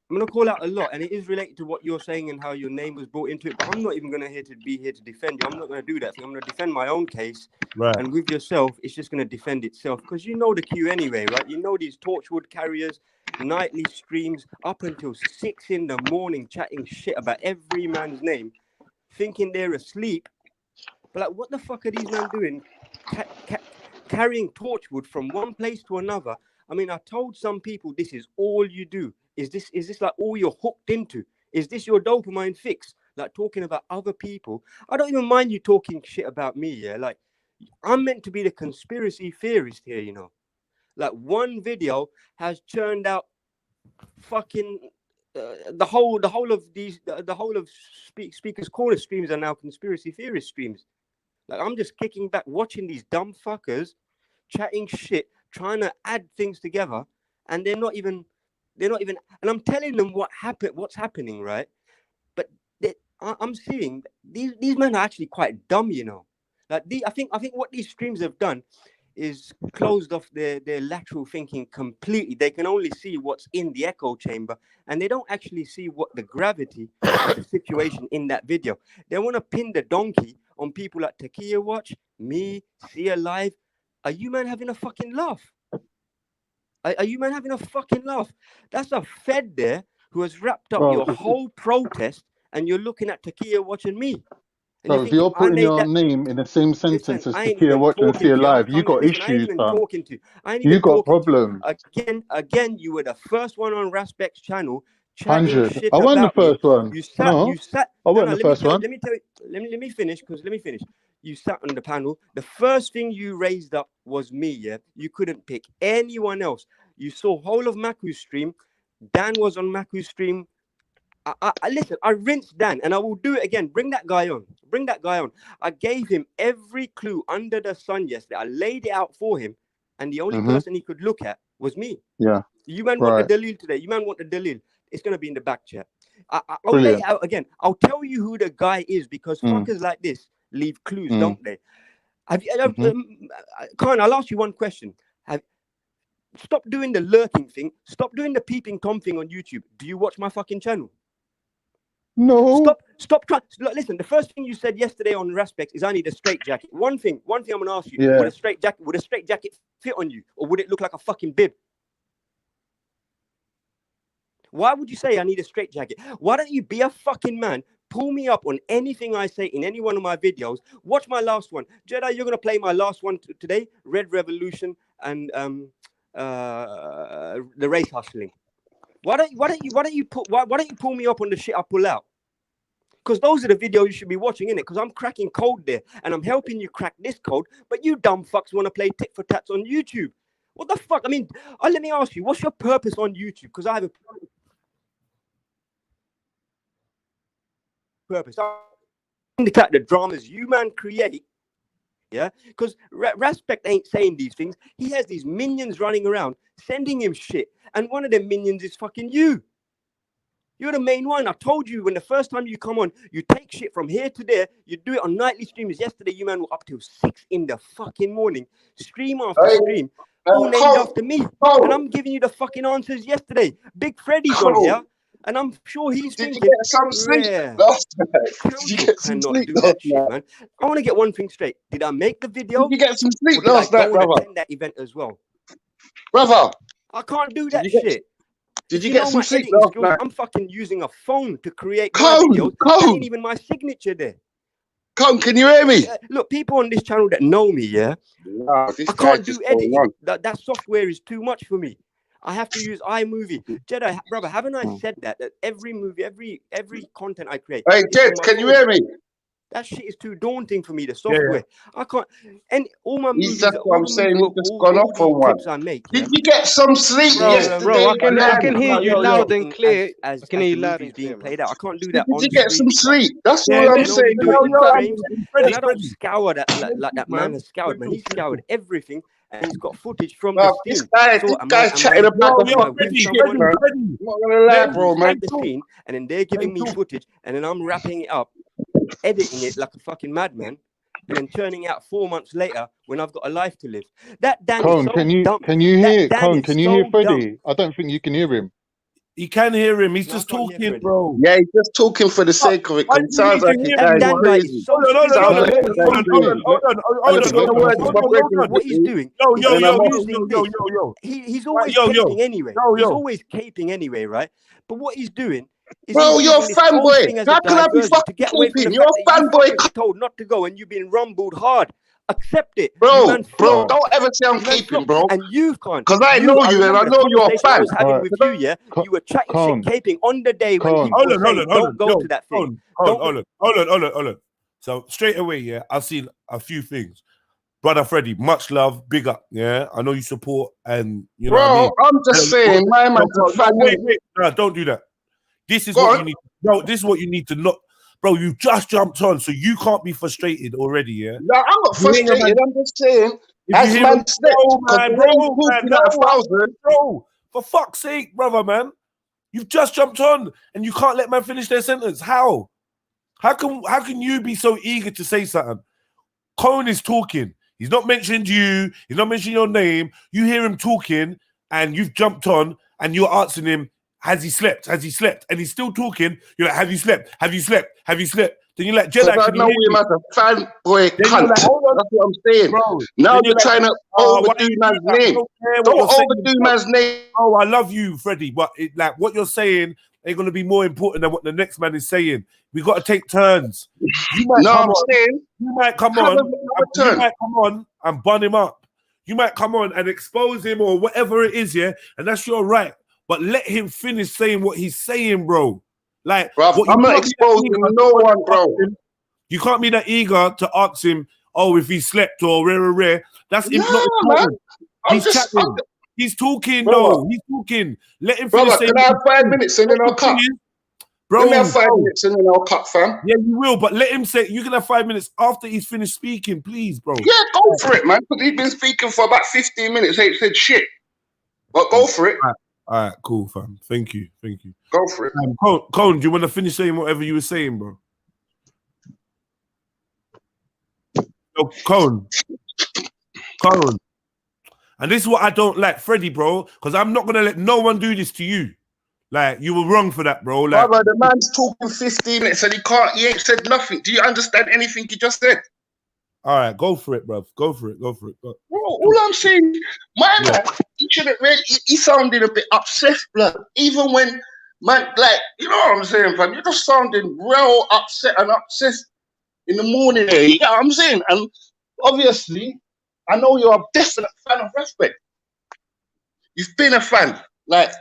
going to call out a lot, and it is related to what you're saying and how your name was brought into it. But I'm not even going to be here to defend you. I'm not going to do that thing. I'm going to defend my own case. Right. And with yourself, it's just going to defend itself because you know the queue anyway, right? You know these torchwood carriers, nightly streams up until 6 a.m, chatting shit about every man's name, thinking they're asleep. But like, what the fuck are these men doing? Carrying torchwood from one place to another. I mean, I told some people this is all you do. Is this like all you're hooked into? Is this your dopamine fix? Like talking about other people. I don't even mind you talking shit about me, yeah? Like, I'm meant to be the conspiracy theorist here, you know? Like, one video has churned out fucking the whole of Speaker's Corner streams are now conspiracy theorist streams. Like, I'm just kicking back, watching these dumb fuckers chatting shit, trying to add things together, and they're not even. And I'm telling them what's happening, right? But I'm seeing these men are actually quite dumb, you know. Like, I think what these streams have done is closed off their lateral thinking completely. They can only see what's in the echo chamber, and they don't actually see what the gravity of the situation in that video. They want to pin the donkey on people like Takia Watch, me, See Alive. Are you man having a fucking laugh? Are you man having a fucking laugh? That's a Fed there who has wrapped up your whole protest, and you're looking at Takia Watch and me. So if you're putting your name in the same sentence as Takia Watch and See Alive, you got issues, fam. You got problems. Again, you were the first one on Raspec's channel. 100. I won the first one. You sat. I won the first one. Let me tell you. Let me finish. You sat on the panel. The first thing you raised up was me. Yeah, you couldn't pick anyone else. You saw whole of Maku's stream. Dan was on Maku's stream. Listen, I rinsed Dan, and I will do it again. Bring that guy on. I gave him every clue under the sun yesterday. I laid it out for him, and the only person he could look at was me. Yeah. You man want the Dalil today. You man want the Dalil. It's going to be in the back chat. I'll lay it out again. I'll tell you who the guy is because fuckers like this leave clues, don't they? Khan, I'll ask you one question. Stop doing the lurking thing. Stop doing the peeping Tom thing on YouTube. Do you watch my fucking channel? No. Stop trying. Listen, the first thing you said yesterday on Raspecs is I need a straight jacket. One thing I'm going to ask you. Yeah. Would a straight jacket fit on you? Or would it look like a fucking bib? Why would you say I need a straight jacket? Why don't you be a fucking man? Pull me up on anything I say in any one of my videos. Watch my last one. Jedi, you're going to play my last one today. Red Revolution and the race hustling. Why don't you pull me up on the shit I pull out? Because those are the videos you should be watching, innit? Because I'm cracking code there and I'm helping you crack this code, but you dumb fucks want to play tit for tats on YouTube. What the fuck? I mean, let me ask you, what's your purpose on YouTube? Because I have a purpose. I indicate the dramas you man create. Yeah, because Respect ain't saying these things. He has these minions running around sending him shit, and one of them minions is fucking you. You're the main one. I told you when the first time you come on, you take shit from here to there. You do it on nightly streams. Yesterday, you man were up till 6 in the fucking morning, stream after stream, all named after me. And I'm giving you the fucking answers yesterday. Big Freddy's on here, and I'm sure he's thinking, Did you get some sleep last night? Did you get some sleep last night? Man. I want to get one thing straight. Did I make the video? Did you get some sleep last night, brother? Attend that event as well, brother. I can't do that shit. Did you get some sleep last night? I'm fucking using a phone to create videos. That ain't even my signature there. Cone, can you hear me? Look, people on this channel that know me, yeah, nah, I can't do editing. That software is too much for me. I have to use iMovie. Jedi, brother, haven't I said that every movie, every content I create? Hey, Jed, can you hear me? That shit is too daunting for me, the software. Yeah. I can't. And all my movies, that's what I'm saying. He's just gone off on one. Did you get some sleep yesterday? Bro, I can hear you loud and clear. I can hear you loud and clear. Played out. I can't do that. Did you get some sleep? That's what I'm saying. I don't scour that like that man has scoured, man. He's scoured everything. And he's got footage from the scene. This guy's chatting about the fucking shit, man. I'm not gonna lie, bro, man. The scene, and then they're giving me footage, and then I'm wrapping it up, editing it like a fucking madman, and then turning out 4 months later when I've got a life to live. That Dan Con, is so can you dumb. can you hear Con? Can you hear Freddie? Dumb. I don't think you can hear him. You can hear him. He's just talking, bro. Yeah, he's just talking for the sake of it. It sounds like he's crazy. Hold on. What he's doing? He's always caping anyway. He's always caping anyway, right? But what he's doing is, bro, you're a fanboy. How can I be fucking caping? You're a fanboy. Told not to go, and you've been rumbled hard. Accept it, bro. Don't ever say I'm keeping, bro. And you can't, because I know you, and I know you're a fan. With you, yeah, you were chatting shit, caping on the day when people don't go to that thing. Hold on. So straight away, yeah, I've seen a few things. Brother Freddie, much love, big up. Yeah, I know you support, and you know. Bro, what I mean? I'm just saying, my man's a fan. Wait, no, don't do that. This is what you need. No, this is what you need to not. Bro, you just jumped on, so you can't be frustrated already, yeah? No, I'm not frustrated. I'm just saying, as man slept, bro, for fuck's sake, brother, man. You've just jumped on, and you can't let man finish their sentence. How? How can you be so eager to say something? Cone is talking. He's not mentioned you. He's not mentioning your name. You hear him talking, and you've jumped on, and you're asking him, has he slept? Has he slept? And he's still talking. You're like, have you slept? Have you slept? Have you slept? Then you're like, Jedi, I know him as a fanboy cunt. That's what I'm saying. Bro, now you're trying to overdo man's name. Don't overdo man's name. Oh, I love you, Freddie. But like what you're saying ain't going to be more important than what the next man is saying. We got to take turns. You might come on and bun him up. You might come on and expose him or whatever it is, yeah? And that's your right. But let him finish saying what he's saying, bro. Like, bro, I'm not exposing no one, bro. You can't be that eager to ask him, oh, if he slept or rare. That's not important. He's chatting. He's talking, though. He's talking. Let him finish. Brother, can I have 5 minutes and then I'll cut? Bro, let me have 5 minutes and then I'll cut, fam. Yeah, you will, but let him say, you can have 5 minutes after he's finished speaking, please, bro. Yeah, go for it, man. Because he's been speaking for about 15 minutes. Ain't said shit. But go for it. All right, cool, fam. Thank you. Go for it. Cone, do you want to finish saying whatever you were saying, bro? No, Cone. And this is what I don't like, Freddie, bro, because I'm not going to let no one do this to you. Like, you were wrong for that, bro. Like, the man's talking 15 minutes and he ain't said nothing. Do you understand anything he just said? All right, go for it, bro. Go for it. Go. Bro, all I'm saying, man, he shouldn't really, he sounded a bit upset, blood. Even when, man, like, you know what I'm saying, fam? You're just sounding real upset and obsessed in the morning here. You know what I'm saying? And obviously, I know you're a definite fan of Respect. You've been a fan. Like,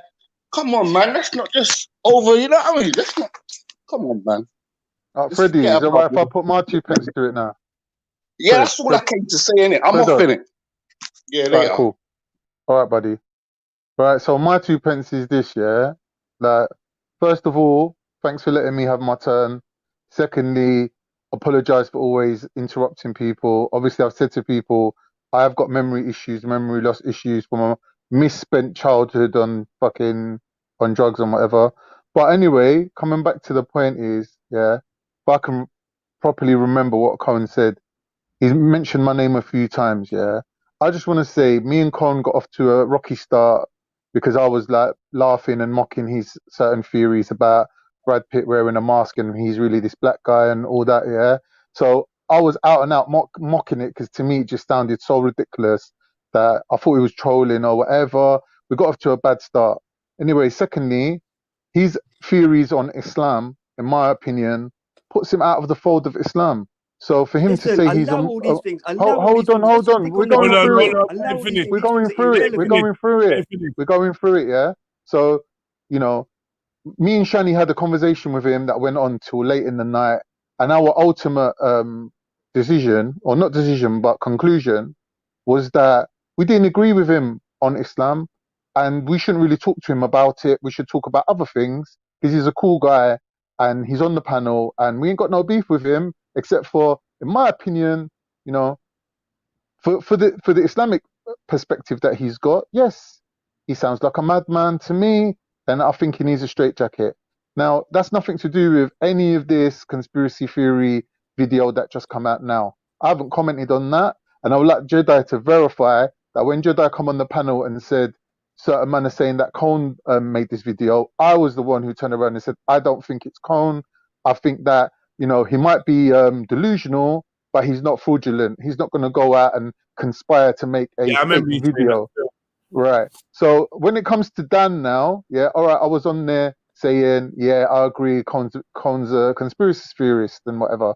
come on, man. Let's not just you know what I mean? Let's not, come on, man. Freddie, is it right if I put my 2 pence to it now? Yeah, that's all I came to say, innit? I'm off in it. Yeah, right, cool. All right, buddy. Right, so my 2 pence is this, yeah? Like, first of all, thanks for letting me have my turn. Secondly, apologize for always interrupting people. Obviously, I've said to people, I have got memory issues, memory loss issues from a misspent childhood on drugs and whatever. But anyway, coming back to the point is, yeah, if I can properly remember what Cohen said, he's mentioned my name a few times, yeah. I just want to say, me and Con got off to a rocky start because I was like laughing and mocking his certain theories about Brad Pitt wearing a mask and he's really this black guy and all that, yeah. So I was out and out mocking it because to me it just sounded so ridiculous that I thought he was trolling or whatever. We got off to a bad start. Anyway, secondly, his theories on Islam, in my opinion, puts him out of the fold of Islam. So for him to say he's a all these things. hold on, we're going through it. We're going through it, yeah. So, you know, me and Shani had a conversation with him that went on till late in the night, and our ultimate decision, or not decision, but conclusion, was that we didn't agree with him on Islam, and we shouldn't really talk to him about it. We should talk about other things because he's a cool guy and he's on the panel, and we ain't got no beef with him. Except for, in my opinion, you know, for the Islamic perspective that he's got, yes, he sounds like a madman to me, and I think he needs a straitjacket. Now, that's nothing to do with any of this conspiracy theory video that just come out now. I haven't commented on that, and I would like Jedi to verify that when Jedi come on the panel and said certain man are saying that Cone made this video, I was the one who turned around and said, I don't think it's Cone. I think that, you know, he might be delusional, but he's not fraudulent. He's not going to go out and conspire to make a fake video. Right. So when it comes to Dan now, yeah, all right, I was on there saying, yeah, I agree, Con's a conspiracy theorist and whatever.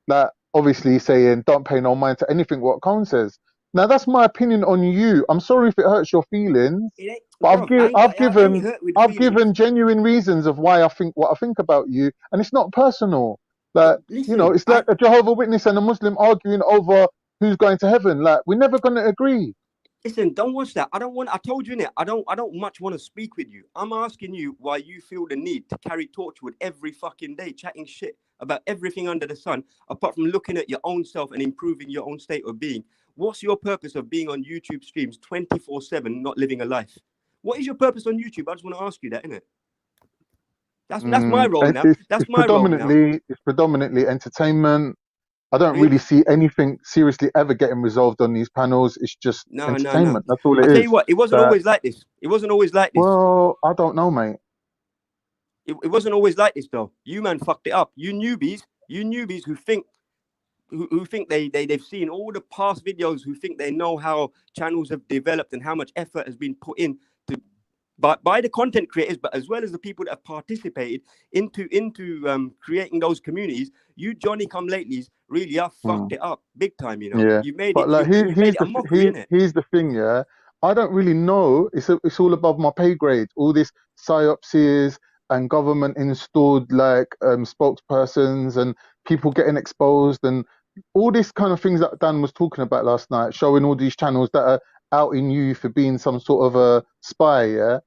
Like, obviously saying, don't pay no mind to anything what Con says. Now, that's my opinion on you. I'm sorry if it hurts your feelings, but I've given genuine reasons of why I think what I think about you, and it's not personal. Like, listen, you know, it's like a Jehovah's Witness and a Muslim arguing over who's going to heaven. Like, we're never going to agree. Listen, don't watch that. I told you, innit? I don't much want to speak with you. I'm asking you why you feel the need to carry Torchwood every fucking day, chatting shit about everything under the sun, apart from looking at your own self and improving your own state of being. What's your purpose of being on YouTube streams 24/7, not living a life? What is your purpose on YouTube? I just want to ask you that, innit? That's my role now. That's my role now. It's predominantly entertainment. I don't really see anything seriously ever getting resolved on these panels. It's just entertainment. That's all it is. I tell you what, it wasn't always like this. It wasn't always like this. Well, I don't know, mate. It wasn't always like this, though. You man fucked it up. You newbies who think they've seen all the past videos, who think they know how channels have developed and how much effort has been put in to by the content creators, but as well as the people that have participated into creating those communities. You Johnny come latelys really have fucked it up big time, you know. Yeah. You made but it. Like, you made it a mockery, innit? Here's the thing, yeah. I don't really know. It's all above my pay grade. All this psyops and government installed like spokespersons and people getting exposed and all this kind of things that Dan was talking about last night, showing all these channels that are outing you for being some sort of a spy, yeah.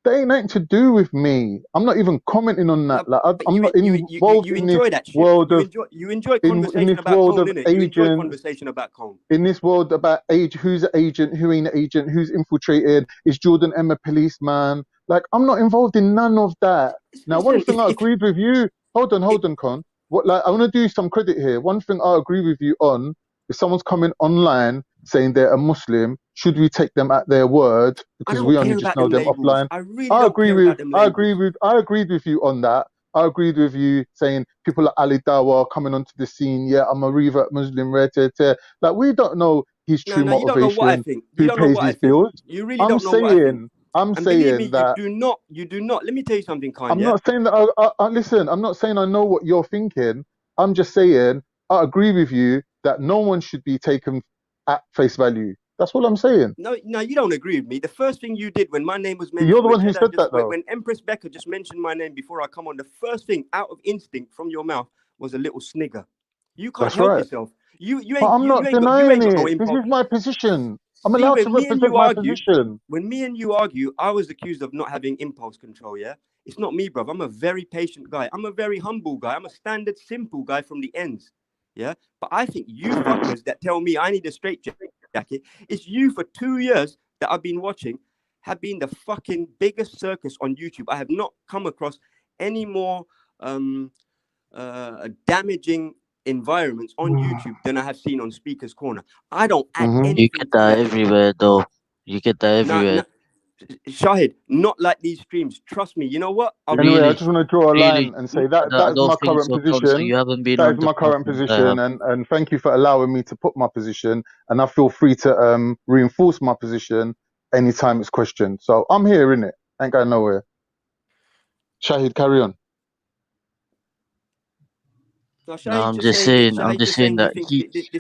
They ain't nothing to do with me. I'm not even commenting on that. Like, I'm not involved in this world of. You enjoy conversation about Cone, innit? You enjoy conversation about Cone. In this world about who's an agent, who ain't an agent, who's infiltrated, is Jordan M a policeman? Like, I'm not involved in none of that. Now, one thing I agreed with you. Hold on, Con. What? Like, I want to do some credit here. One thing I agree with you on. If someone's coming online saying they're a Muslim, should we take them at their word because we only just know them offline? I agreed with you on that. I agreed with you saying people like Ali Dawa coming onto the scene. Yeah, I'm a revert Muslim. Like, we don't know his true motivation. Who pays his bills? You really don't know what I think. I'm saying that you do not. Let me tell you something, Kanye. I'm not saying that. Listen, I'm not saying I know what you're thinking. I'm just saying I agree with you that no one should be taken at face value. That's all I'm saying. No, you don't agree with me. The first thing you did when my name was mentioned, you're the one who said that, though. When Empress Becca just mentioned my name before I come on, the first thing out of instinct from your mouth was a little snigger. You can't That's help right. yourself. You But I'm not denying got no it. This impulse. is my position. I'm See, allowed to when me and represent you my argue, position. when me and you argue, I was accused of not having impulse control. Yeah, it's not me, bruv. I'm a very patient guy. I'm a very humble guy. I'm a standard, simple guy from the ends. Yeah, but I think you fuckers that tell me I need a straight jacket, it's you for 2 years that I've been watching, have been the fucking biggest circus on YouTube. I have not come across any more damaging environments on YouTube than I have seen on Speaker's Corner. I don't add anything. You get that everywhere, though. You get that everywhere. Shahid, not like these streams. Trust me. You know what? Anyway, I just want to draw a line and say that is my current position. You haven't been that is my current position, and thank you for allowing me to put my position. And I feel free to reinforce my position anytime it's questioned. So I'm here, innit? Ain't going nowhere. Shahid, carry on. No, I'm just saying that this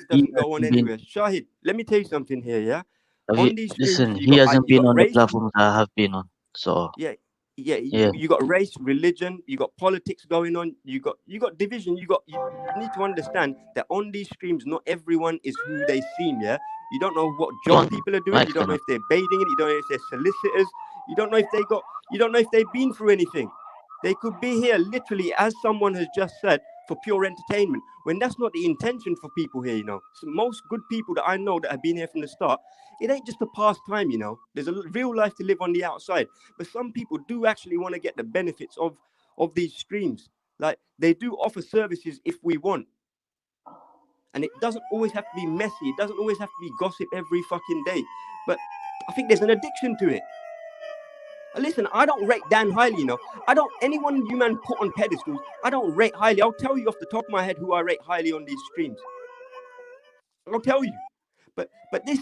doesn't go on anywhere. Shahid, let me tell you something here, yeah? Listen, he hasn't been on the platform that I have been on. So you got race, religion, you got politics going on, you got division, you need to understand that on these streams, not everyone is who they seem, yeah? You don't know what job people are doing, you don't know if they're baiting it, you don't know if they're solicitors, you don't know if they've been through anything. They could be here literally, as someone has just said, for pure entertainment, when that's not the intention for people here, you know. So most good people that I know that have been here from the start, it ain't just a pastime, you know. There's a real life to live on the outside. But some people do actually want to get the benefits of these streams. Like, they do offer services if we want. And it doesn't always have to be messy. It doesn't always have to be gossip every fucking day. But I think there's an addiction to it. Listen, I don't rate Dan highly, you know. Anyone you man put on pedestals, I don't rate highly. I'll tell you off the top of my head who I rate highly on these streams. I'll tell you. But this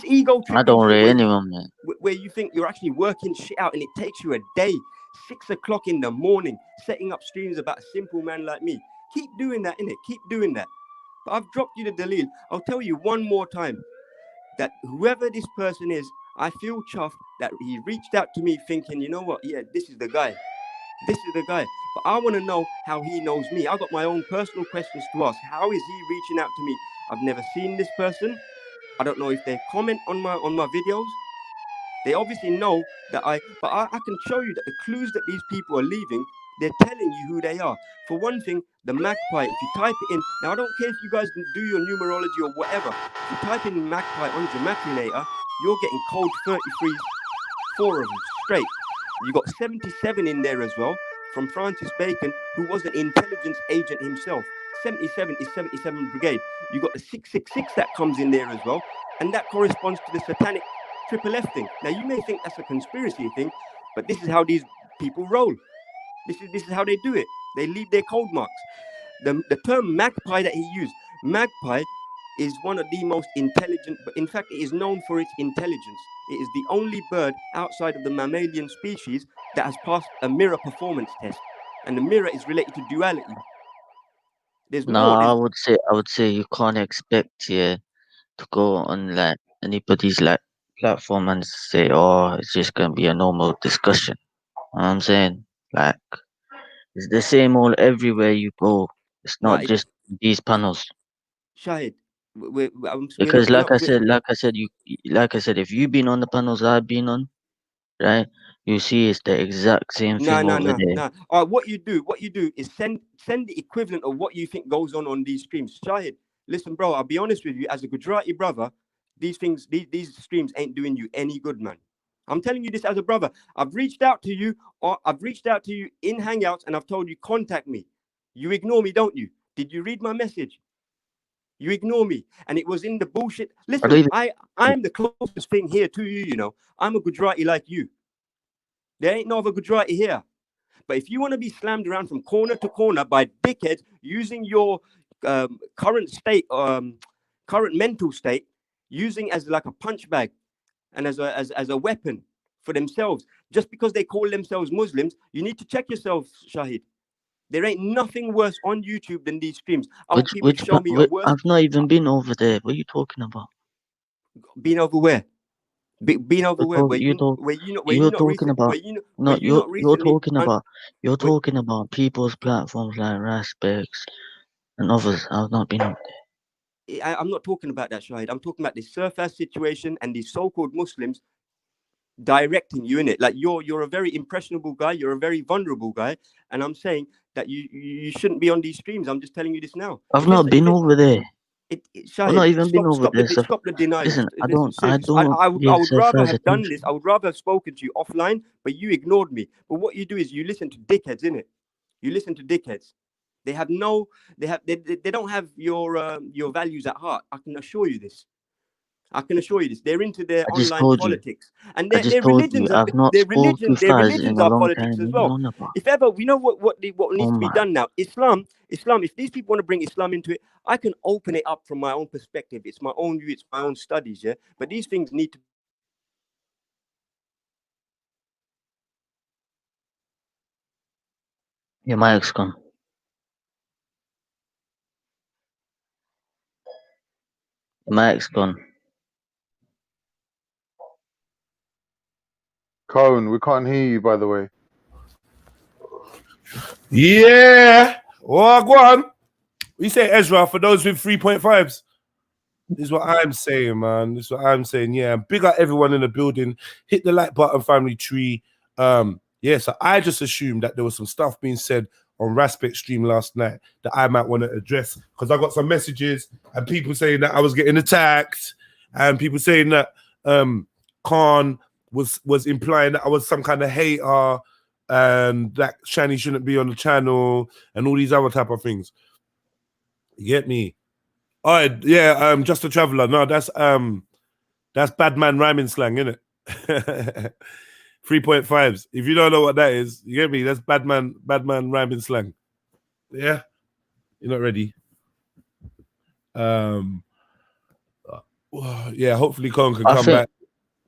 ego trip. I don't rate anyone, man. Where you think you're actually working shit out and it takes you a day, 6 o'clock in the morning, setting up streams about a simple man like me. Keep doing that, innit? Keep doing that. But I've dropped you the dalil. I'll tell you one more time that whoever this person is, I feel chuffed that he reached out to me thinking, you know what? Yeah, this is the guy. This is the guy. But I want to know how he knows me. I got my own personal questions to ask. How is he reaching out to me? I've never seen this person. I don't know if they comment on my videos. They obviously know that I can show you that the clues that these people are leaving, they're telling you who they are. For one thing, the Magpie, if you type it in, now I don't care if you guys do your numerology or whatever. If you type in Magpie on Gematulator, you're getting code 33, 4 of them straight. You got 77 in there as well from Francis Bacon, who was an intelligence agent himself. 77 is 77 Brigade. You got the 666 that comes in there as well, and that corresponds to the satanic triple F thing. Now you may think that's a conspiracy thing, but this is how these people roll. This is how they do it. They leave their code marks. The term magpie that he used, magpie is one of the most intelligent, but in fact it is known for its intelligence. It is the only bird outside of the mammalian species that has passed a mirror performance test, and the mirror is related to duality. I would say you can't expect to go on like anybody's like platform and say, oh, it's just gonna be a normal discussion. You know what I'm saying? Like, it's the same all everywhere you go. It's not just these panels. Shahid, because like I said, if you've been on the panels I've been on, right, you see it's the exact same thing over there. What you do is send the equivalent of what you think goes on these streams. Shahid, listen, bro, I'll be honest with you, as a Gujarati brother, these streams ain't doing you any good, man. I'm telling you this as a brother. I've reached out to you in Hangouts and I've told you contact me. You ignore me, don't you? Did you read my message? You ignore me, and it was in the bullshit. Listen, I'm the closest thing here to you, you know. I'm a Gujarati like you. There ain't no other Gujarati here. But if you want to be slammed around from corner to corner by dickheads using your current mental state, using as like a punch bag and as a weapon for themselves, just because they call themselves Muslims, you need to check yourself, Shahid. There ain't nothing worse on YouTube than these streams. I've not even been over there. What are you talking about? Been over where? Being over where you you're talking about people's platforms like Raspecs and others. I've not been up there. I'm not talking about that, Shahid. I'm talking about the surface situation and these so-called Muslims directing you in it. Like you're a very impressionable guy. You're a very vulnerable guy, and I'm saying that you shouldn't be on these streams. I'm just telling you this now. I've not been over there. Shahid, I've not even been over there. Stop the denial. Listen, I would rather have done this. I would rather have spoken to you offline, but you ignored me. But what you do is you listen to dickheads, innit? You listen to dickheads. They don't have your values at heart. I can assure you this. They're into their online politics, and their religions are politics as well. If ever, we know what needs to be done now. Islam. If these people want to bring Islam into it, I can open it up from my own perspective. It's my own view. It's my own studies. Yeah, but these things need to. Your mic's gone. Your mic's gone. Cone, we can't hear you, by the way. Yeah. Oh, go on. We say Ezra for those with 3.5s. This is what I'm saying, man. This is what I'm saying. Yeah, big up everyone in the building. Hit the like button, family tree. Yeah, so I just assumed that there was some stuff being said on Raspect stream last night that I might want to address, because I got some messages and people saying that I was getting attacked, and people saying that Khan was implying that I was some kind of hater and that Shani shouldn't be on the channel and all these other type of things. You get me? All right, yeah, just a traveler. No, that's bad man rhyming slang, isn't it? 3.5s. If you don't know what that is, you get me? That's bad man rhyming slang. Yeah? You're not ready. Yeah, hopefully Khan can come back.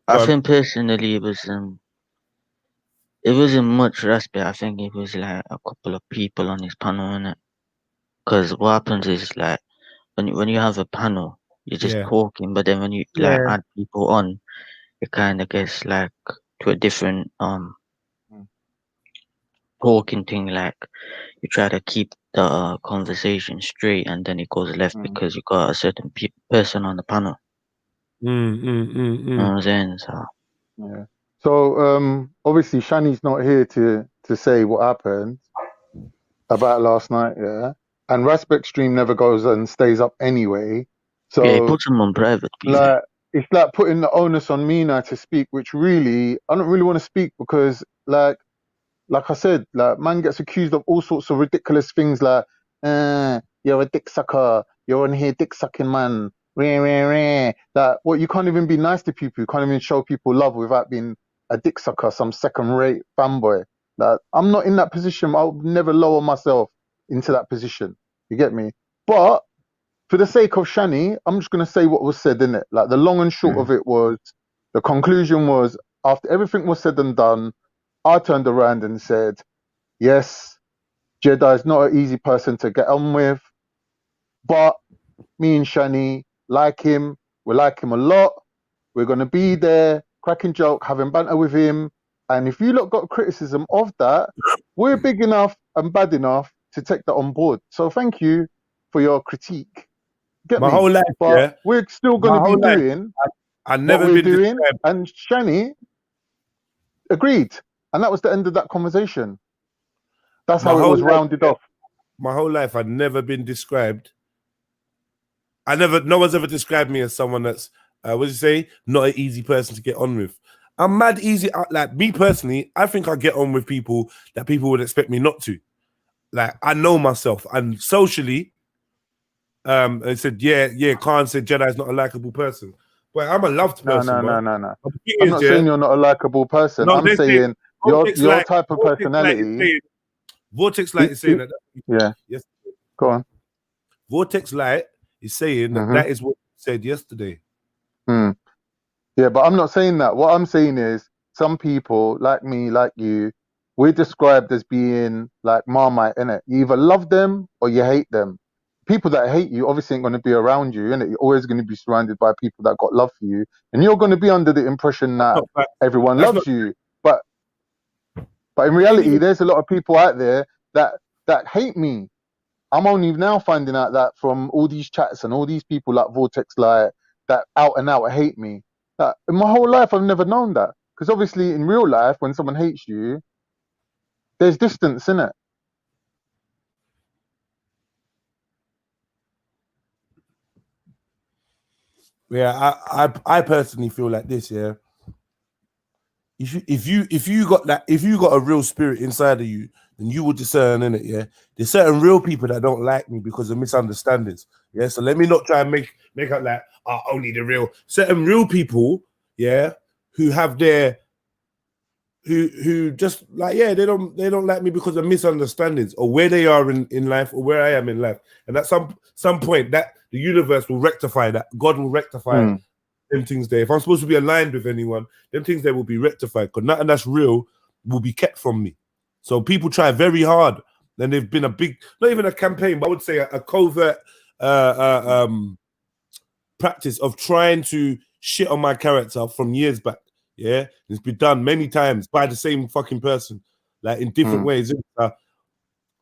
I think personally it wasn't much respect. I think it was like a couple of people on his panel, innit? Because what happens is like when you have a panel, you're just talking, but then when you like add people on, it kind of gets like to a different talking thing. Like you try to keep the conversation straight, and then it goes left because you got a certain person on the panel. You know what I'm saying? So yeah. So obviously Shani's not here to say what happened about last night, yeah. And Raspect stream never goes and stays up anyway. So yeah, he puts them on private. Like it's like putting the onus on me now to speak, which really I don't really want to speak, because like I said, like man gets accused of all sorts of ridiculous things, like you're a dick sucker, you're on here dick sucking man. That what, you can't even be nice to people, you can't even show people love without being a dick sucker, some second-rate fanboy. Like I'm not in that position. I'll never lower myself into that position. You get me? But for the sake of Shani, I'm just gonna say what was said in it. Like the long and short of it was, the conclusion was, after everything was said and done, I turned around and said, yes, Jedi is not an easy person to get on with, but me and Shani like him. We like him a lot. We're going to be there, cracking joke, having banter with him. And if you lot got criticism of that, we're big enough and bad enough to take that on board. So thank you for your critique. Get my me? whole life, but we're still going to be doing I never what we're been doing. And Shani agreed. And that was the end of that conversation. That's how it was rounded off. My whole life, I've never been described. No one's ever described me as someone that's, what do you say, not an easy person to get on with. I'm mad easy. Like me personally, I think I get on with people that people would expect me not to. Like I know myself, and socially, they said, Khan said Jedi's not a likable person. But I'm a loved person. No. I'm not saying you're not a likable person. I'm saying your type of personality. Vortex Light is saying that. Yeah. Yes. Go on. Vortex Light is saying that is what he said yesterday. Yeah, but I'm not saying that. What I'm saying is some people, like me, like you, we're described as being like Marmite, innit? You either love them or you hate them. people that hate you obviously ain't going to be around you, and you're always going to be surrounded by people that got love for you, and you're going to be under the impression that everyone loves you. But in reality, there's a lot of people out there that hate me. I'm only now finding out that from all these chats and all these people like Vortex, like that out and out hate me. That in my whole life, I've never known that, because obviously in real life, when someone hates you, there's distance in it. Yeah, I personally feel like this. Yeah, if you got a real spirit inside of you, then you will discern in it. Yeah, there's certain real people that don't like me because of misunderstandings. Yeah, so let me not try and make up like only the real. Certain real people, yeah, who have their who just like, yeah, they don't like me because of misunderstandings or where they are in life or where I am in life, and at some point that the universe will rectify that. God will rectify them things there. If I'm supposed to be aligned with anyone, them things there will be rectified, because nothing that's real will be kept from me. So people try very hard, and they've been a big, not even a campaign, but I would say a covert practice of trying to shit on my character from years back. Yeah, it's been done many times by the same fucking person, like in different ways.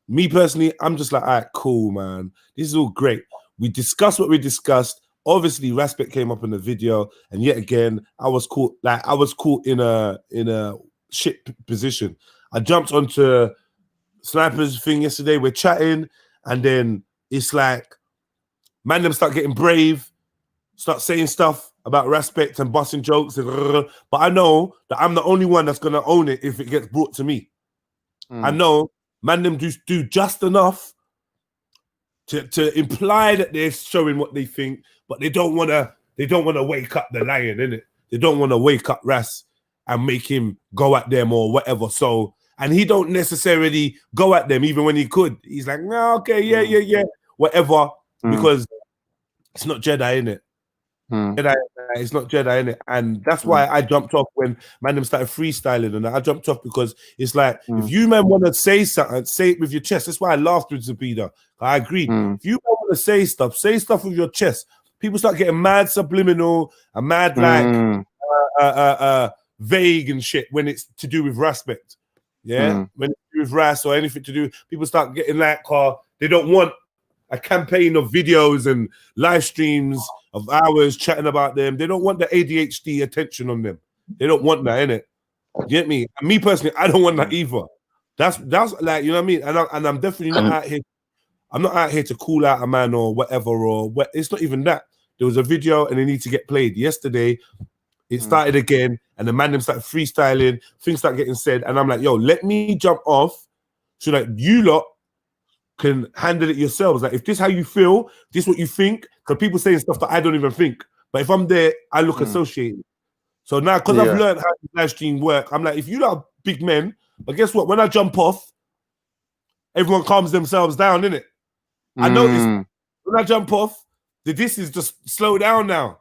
Me personally, I'm just like, all right, cool, man. This is all great. We discussed what we discussed. Obviously, Respect came up in the video, and yet again, I was caught in a shit position. I jumped onto Sniper's thing yesterday. We're chatting, and then it's like, man, them start getting brave, start saying stuff about Respect and busting jokes, but I know that I'm the only one that's gonna own it if it gets brought to me. I know, man, them do just enough to imply that they're showing what they think, but they don't wanna wake up the lion, innit? They don't want to wake up Ras and make him go at them or whatever. So, and he don't necessarily go at them even when he could. He's like, no, okay, yeah, whatever, because it's not Jedi, innit? It's not Jedi, innit? And that's why I jumped off when man started freestyling, and I jumped off because it's like, if you man want to say something, say it with your chest. That's why I laughed with Zabida. I agree. If you want to say stuff with your chest. People start getting mad subliminal and mad like vague and shit when it's to do with Respect. Yeah, when it's to do with Ras or anything to do, people start getting like they don't want a campaign of videos and live streams of hours chatting about them. They don't want the ADHD attention on them. They don't want that, innit? You get me? And me personally, I don't want that either. That's like, you know what I mean? And I'm definitely not out here. I'm not out here to call out a man or whatever, or what. It's not even that. There was a video and it needs to get played. Yesterday, it started again, and the man them started freestyling, things start getting said, and I'm like, yo, let me jump off so that you lot can handle it yourselves. Like, if this is how you feel, this is what you think, because people saying stuff that I don't even think. But if I'm there, I look associated. So now, because I've learned how the live stream work, I'm like, if you lot are big men, but guess what? When I jump off, everyone calms themselves down, innit? I noticed when I jump off, the disses just slow down now.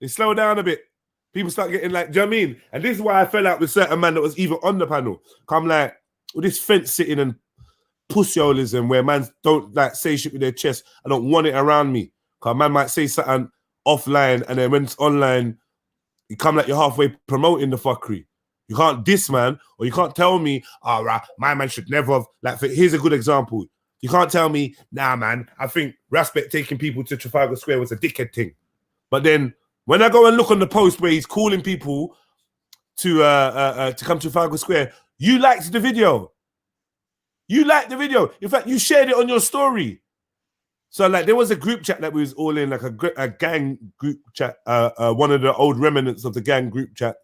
They slow down a bit. People start getting like, do you know what I mean? And this is why I fell out with certain man that was even on the panel. I'm like, well, this fence sitting and pussyholism where man don't like say shit with their chest. I don't want it around me. Because man might say something offline, and then when it's online, you come like you're halfway promoting the fuckery. You can't diss, man, or you can't tell me, all right, my man should never have, like, here's a good example. You can't tell me, nah, man, I think Respect taking people to Trafalgar Square was a dickhead thing. But then when I go and look on the post where he's calling people to come to Trafalgar Square, you liked the video. You liked the video. In fact, you shared it on your story. So, like, there was a group chat that we was all in, like a gang group chat, one of the old remnants of the gang group chat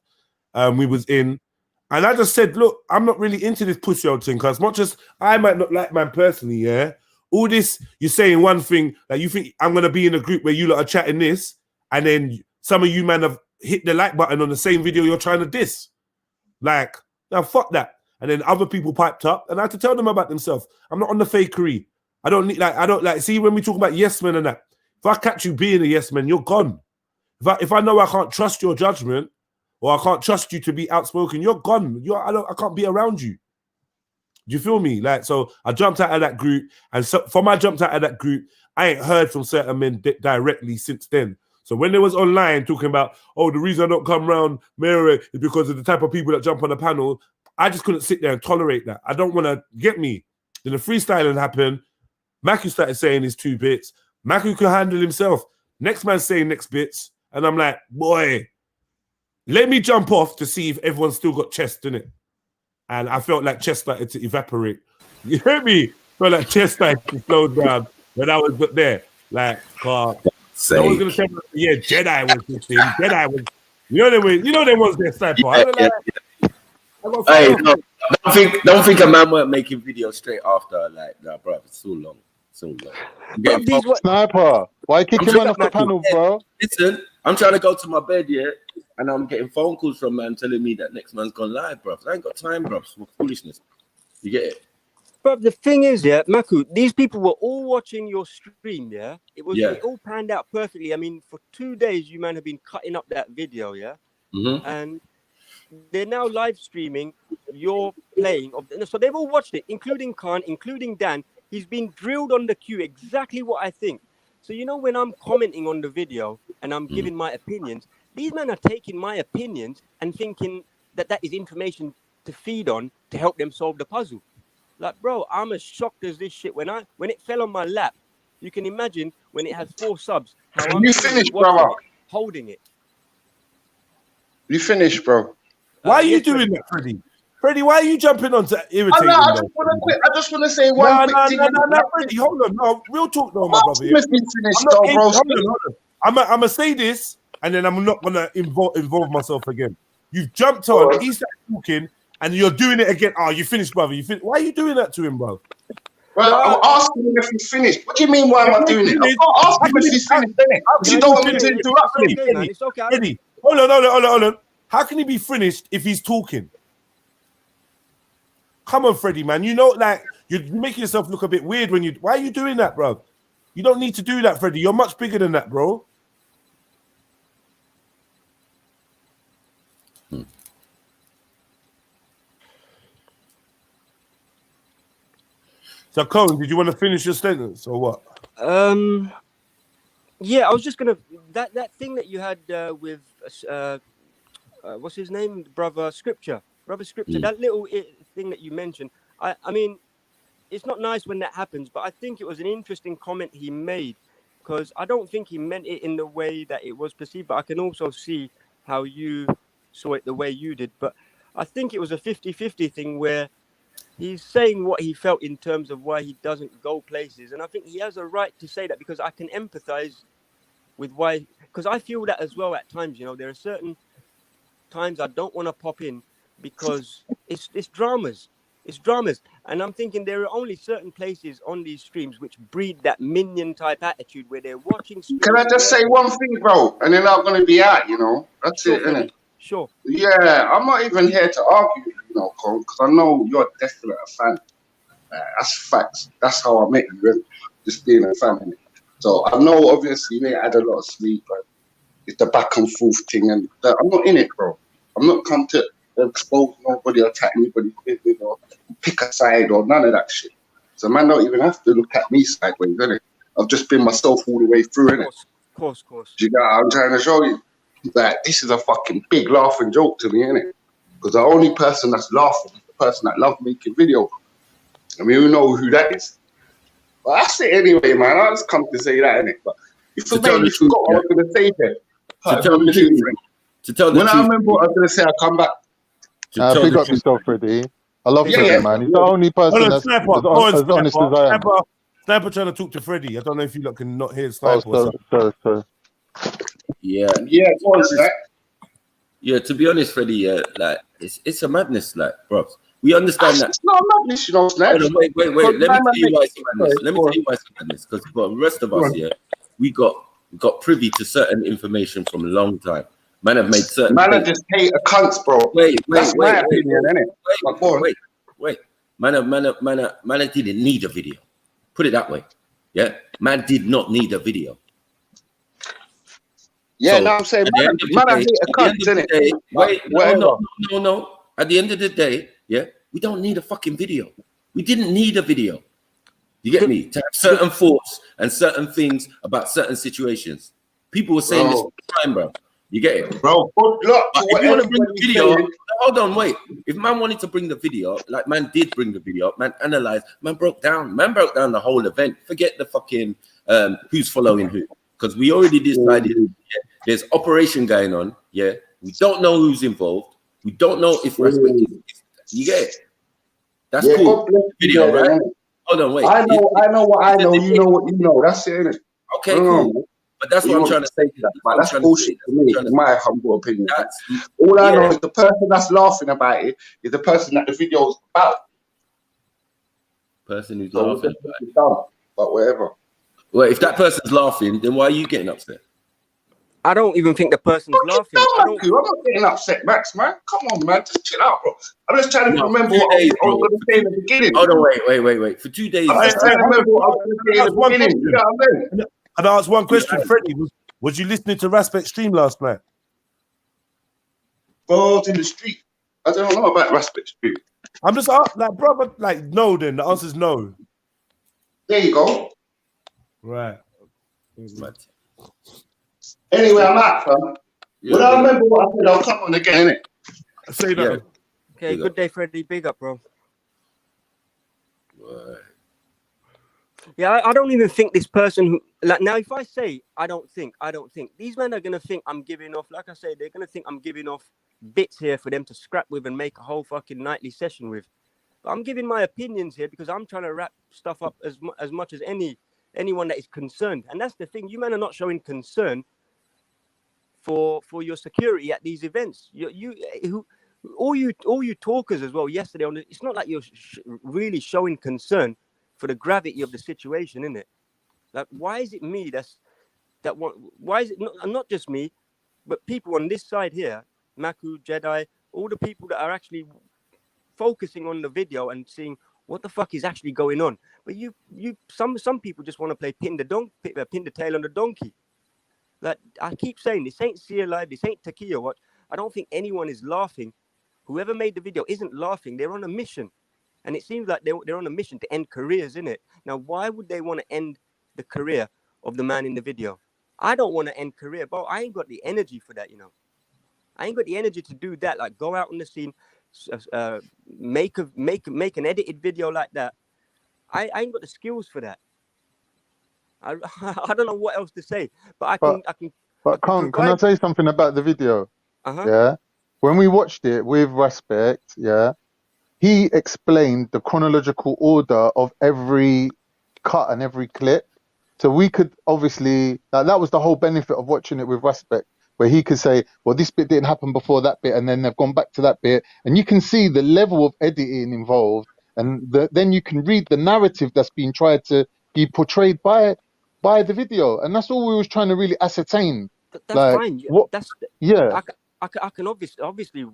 we was in. And I just said, look, I'm not really into this pussy old thing, because as much as I might not like man personally, yeah, all this, you're saying one thing, like you think I'm going to be in a group where you lot are chatting this, and then some of you man have hit the like button on the same video you're trying to diss. Like, now fuck that. And then other people piped up, and I had to tell them about themselves. I'm not on the fakery. I don't like, see, when we talk about yes men and that, if I catch you being a yes man, you're gone. If I know I can't trust your judgment, or I can't trust you to be outspoken, you're gone. I can't be around you. Do you feel me? Like, so I jumped out of that group, and so from I jumped out of that group, I ain't heard from certain men directly since then. So when they was online talking about, oh, the reason I don't come round Mary is because of the type of people that jump on the panel, I just couldn't sit there and tolerate that. I don't want to get me. Then the freestyling happened. Matthew started saying his 2 bits. Matthew could handle himself. Next man saying next bits. And I'm like, boy, let me jump off to see if everyone's still got chest in it. And I felt like chest started to evaporate. You hear me? Felt like chest started to slow down when I was there. Like, no one's gonna say, yeah, Jedi was this thing. Jedi was, you know they was their sniper. Hey, don't think a man weren't making videos straight after. Like, nah, bro, it's so long. Sniper, why kick him off the panel, bro? Listen, I'm trying to go to my bed, yeah, and I'm getting phone calls from man telling me that next man's gone live, bro. I ain't got time, bro. It's foolishness. You get it? But the thing is, yeah, Maku, these people were all watching your stream, yeah? It all panned out perfectly. I mean, for 2 days, you man have been cutting up that video, yeah? And they're now live streaming your playing of so they've all watched it, including Khan, including Dan. He's been drilled on the queue exactly what I think. So you know, when I'm commenting on the video and I'm giving my opinions, these men are taking my opinions and thinking that that is information to feed on to help them solve the puzzle. Like, bro, I'm as shocked as this shit when it fell on my lap. You can imagine when it has 4 subs. How I'm finished, brother. Holding it. You finished, bro. Why are you doing that, Freddie? Freddie, why are you jumping on to irritate I just want to say one quick thing. No, Freddie, hold on. No, real talk, though, my brother. I'm going to say this, and then I'm not going to involve myself again. You've jumped on, he started talking, and you're doing it again. Oh, you finished, brother. Why are you doing that to him, bro? Well, I'm asking him if he's finished. What do you mean, why am I doing it? I'm not asking him if he's finished, innit? You don't want me to interrupt him. It's okay. Eddie, hold on. How can he be finished if he's talking? Come on, Freddie, man. You know, like, you're making yourself look a bit weird when you... Why are you doing that, bro? You don't need to do that, Freddie. You're much bigger than that, bro. So, Colin, did you want to finish your sentence or what? Yeah, I was just gonna that thing that you had with what's his name, brother Scripture. That little thing that you mentioned. I mean, it's not nice when that happens, but I think it was an interesting comment he made, because I don't think he meant it in the way that it was perceived. But I can also see how you saw it the way you did. But I think it was a 50-50 thing where he's saying what he felt in terms of why he doesn't go places. And I think he has a right to say that, because I can empathize with why, because I feel that as well at times. You know, there are certain times I don't want to pop in because it's dramas. It's dramas. And I'm thinking there are only certain places on these streams which breed that minion type attitude where they're watching streams. Can I just say one thing, bro? And then I'm going to be out, you know? That's it, innit? Sure. Yeah, I'm not even here to argue, you know, Cole, because I know you're definitely a fan. That's facts. That's how I met you, just being a fan, innit? So I know, obviously, you ain't had a lot of sleep, but it's the back and forth thing, and I'm not in it, bro. I'm not come to expose nobody, attack anybody, or pick a side or none of that shit. So man don't even have to look at me sideways, innit? I've just been myself all the way through, innit? Of course. Do you know what I'm trying to show you? That this is a fucking big laughing joke to me, innit? Because the only person that's laughing is the person that loves making videos. And we all know who that is. But that's it anyway, man. I just come to say that, innit? But if you forgot what I was going to say there. To tell the truth. When I remember what I was going to say, I'll come back. Pick up yourself, Freddie. I love Freddie, man. He's the only person that's as honest as I am. Sniper trying to talk to Freddie. I don't know if you lot can not hear Sniper. Sorry. Yeah. Yeah, to be honest, Freddie, like it's a madness, like, bro. We understand that. It's not a madness, you know, Sniper. Wait. Let me tell you why it's a madness. Because for the rest of us here, we got privy to certain information from a long time. Man have made certain. Man just hate a cunts, bro. That's my opinion, innit? Wait. Man didn't need a video. Put it that way. Yeah, man did not need a video. Yeah, so, no, I'm saying man hate a cunt, innit? No. At the end of the day, yeah, we don't need a fucking video. We didn't need a video. You get me? To have certain thoughts and certain things about certain situations. People were saying this all the time, bro. You get it? Bro, good luck. If you want to bring the video, hold on, wait. If man wanted to bring the video, like man did bring the video, man analyzed, man broke down the whole event. Forget the fucking who's following who. Because we already decided there's operation going on. Yeah. We don't know who's involved. We don't know if respect is. You get it? That's cool. Video, right? Hold on, wait. I know what I know. You know what you know. That's it, innit? Okay, cool. But that's what I'm trying to say. That's bullshit to me, in my humble opinion. All I know is the person that's laughing about it is the person that the video is about. Person who's laughing about it. But whatever. Well, if that person's laughing, then why are you getting upset? I don't even think the person's laughing. I'm not getting upset, Max, man. Come on, man. Just chill out, bro. I'm just trying to remember what I was going to say in the beginning. Hold on, wait. For 2 days. I'm trying to remember what I was going to say in the beginning. You know what I mean? And I asked one question, Freddie. Was you listening to Raspect stream last night? Balls in the street. I don't know about Raspect stream. I'm just like, brother, like, no, then. The answer's no. There you go. Right. Anyway, I'm out, fam. When I remember what I said, I'll come on again, innit? Say that. Yeah. Okay, good day, Freddie. Big up, bro. Right. Yeah, I don't even think this person who, like, now if I say I don't think, these men are gonna think I'm giving off, like I say, they're gonna think I'm giving off bits here for them to scrap with and make a whole fucking nightly session with. But I'm giving my opinions here because I'm trying to wrap stuff up as much as anyone that is concerned. And that's the thing, you men are not showing concern for your security at these events. All you talkers as well yesterday on it's not like you're really showing concern for the gravity of the situation, isn't it? Like, why is it me why is it not just me, but people on this side here, Maku, Jedi, all the people that are actually focusing on the video and seeing what the fuck is actually going on. But some people just want to play pin the tail on the donkey. Like I keep saying, this ain't See Alive, this ain't Takia Watch. I don't think anyone is laughing. Whoever made the video isn't laughing. They're on a mission. And it seems like they're on a mission to end careers, innit? Now, why would they want to end the career of the man in the video? I don't want to end career, bro. I ain't got the energy for that, you know. I ain't got the energy to do that. Like, go out on the scene, make an edited video like that. I ain't got the skills for that. I don't know what else to say, but I can. But can I say something about the video? Yeah. When we watched it with Respect, yeah. He explained the chronological order of every cut and every clip. So we could obviously, that was the whole benefit of watching it with Respect, where he could say, well, this bit didn't happen before that bit, and then they've gone back to that bit. And you can see the level of editing involved. And then you can read the narrative that's being tried to be portrayed by the video. And that's all we was trying to really ascertain. That's like, fine. I can obviously,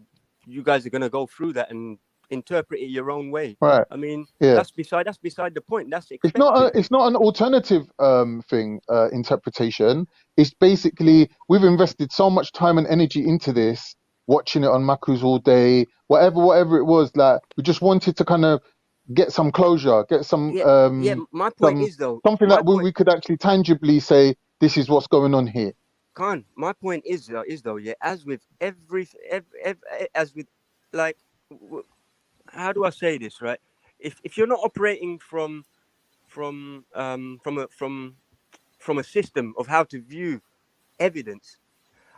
you guys are going to go through that and interpret it your own way, right? I mean, that's beside the point. That's expected. It's not an alternative interpretation. It's basically we've invested so much time and energy into this, watching it on Maku's all day, whatever it was. Like we just wanted to kind of get some closure, get some my point is though something that we could actually tangibly say this is what's going on here. Khan, my point is though, as with like, how do I say this, right? If you're not operating from a system of how to view evidence,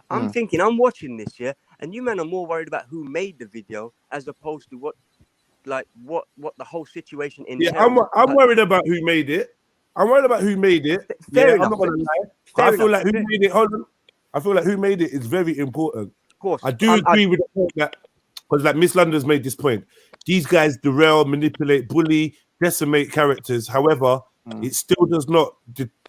I'm thinking I'm watching this, and you men are more worried about who made the video as opposed to what the whole situation entails. Yeah, I'm worried about who made it. I'm worried about who made it. Fair enough. I'm not gonna lie. I feel like who made it. Hold on. I feel like who made it is very important. Of course, I do agree with the point that, because like Miss London's made this point. These guys derail, manipulate, bully, decimate characters. However, it still does not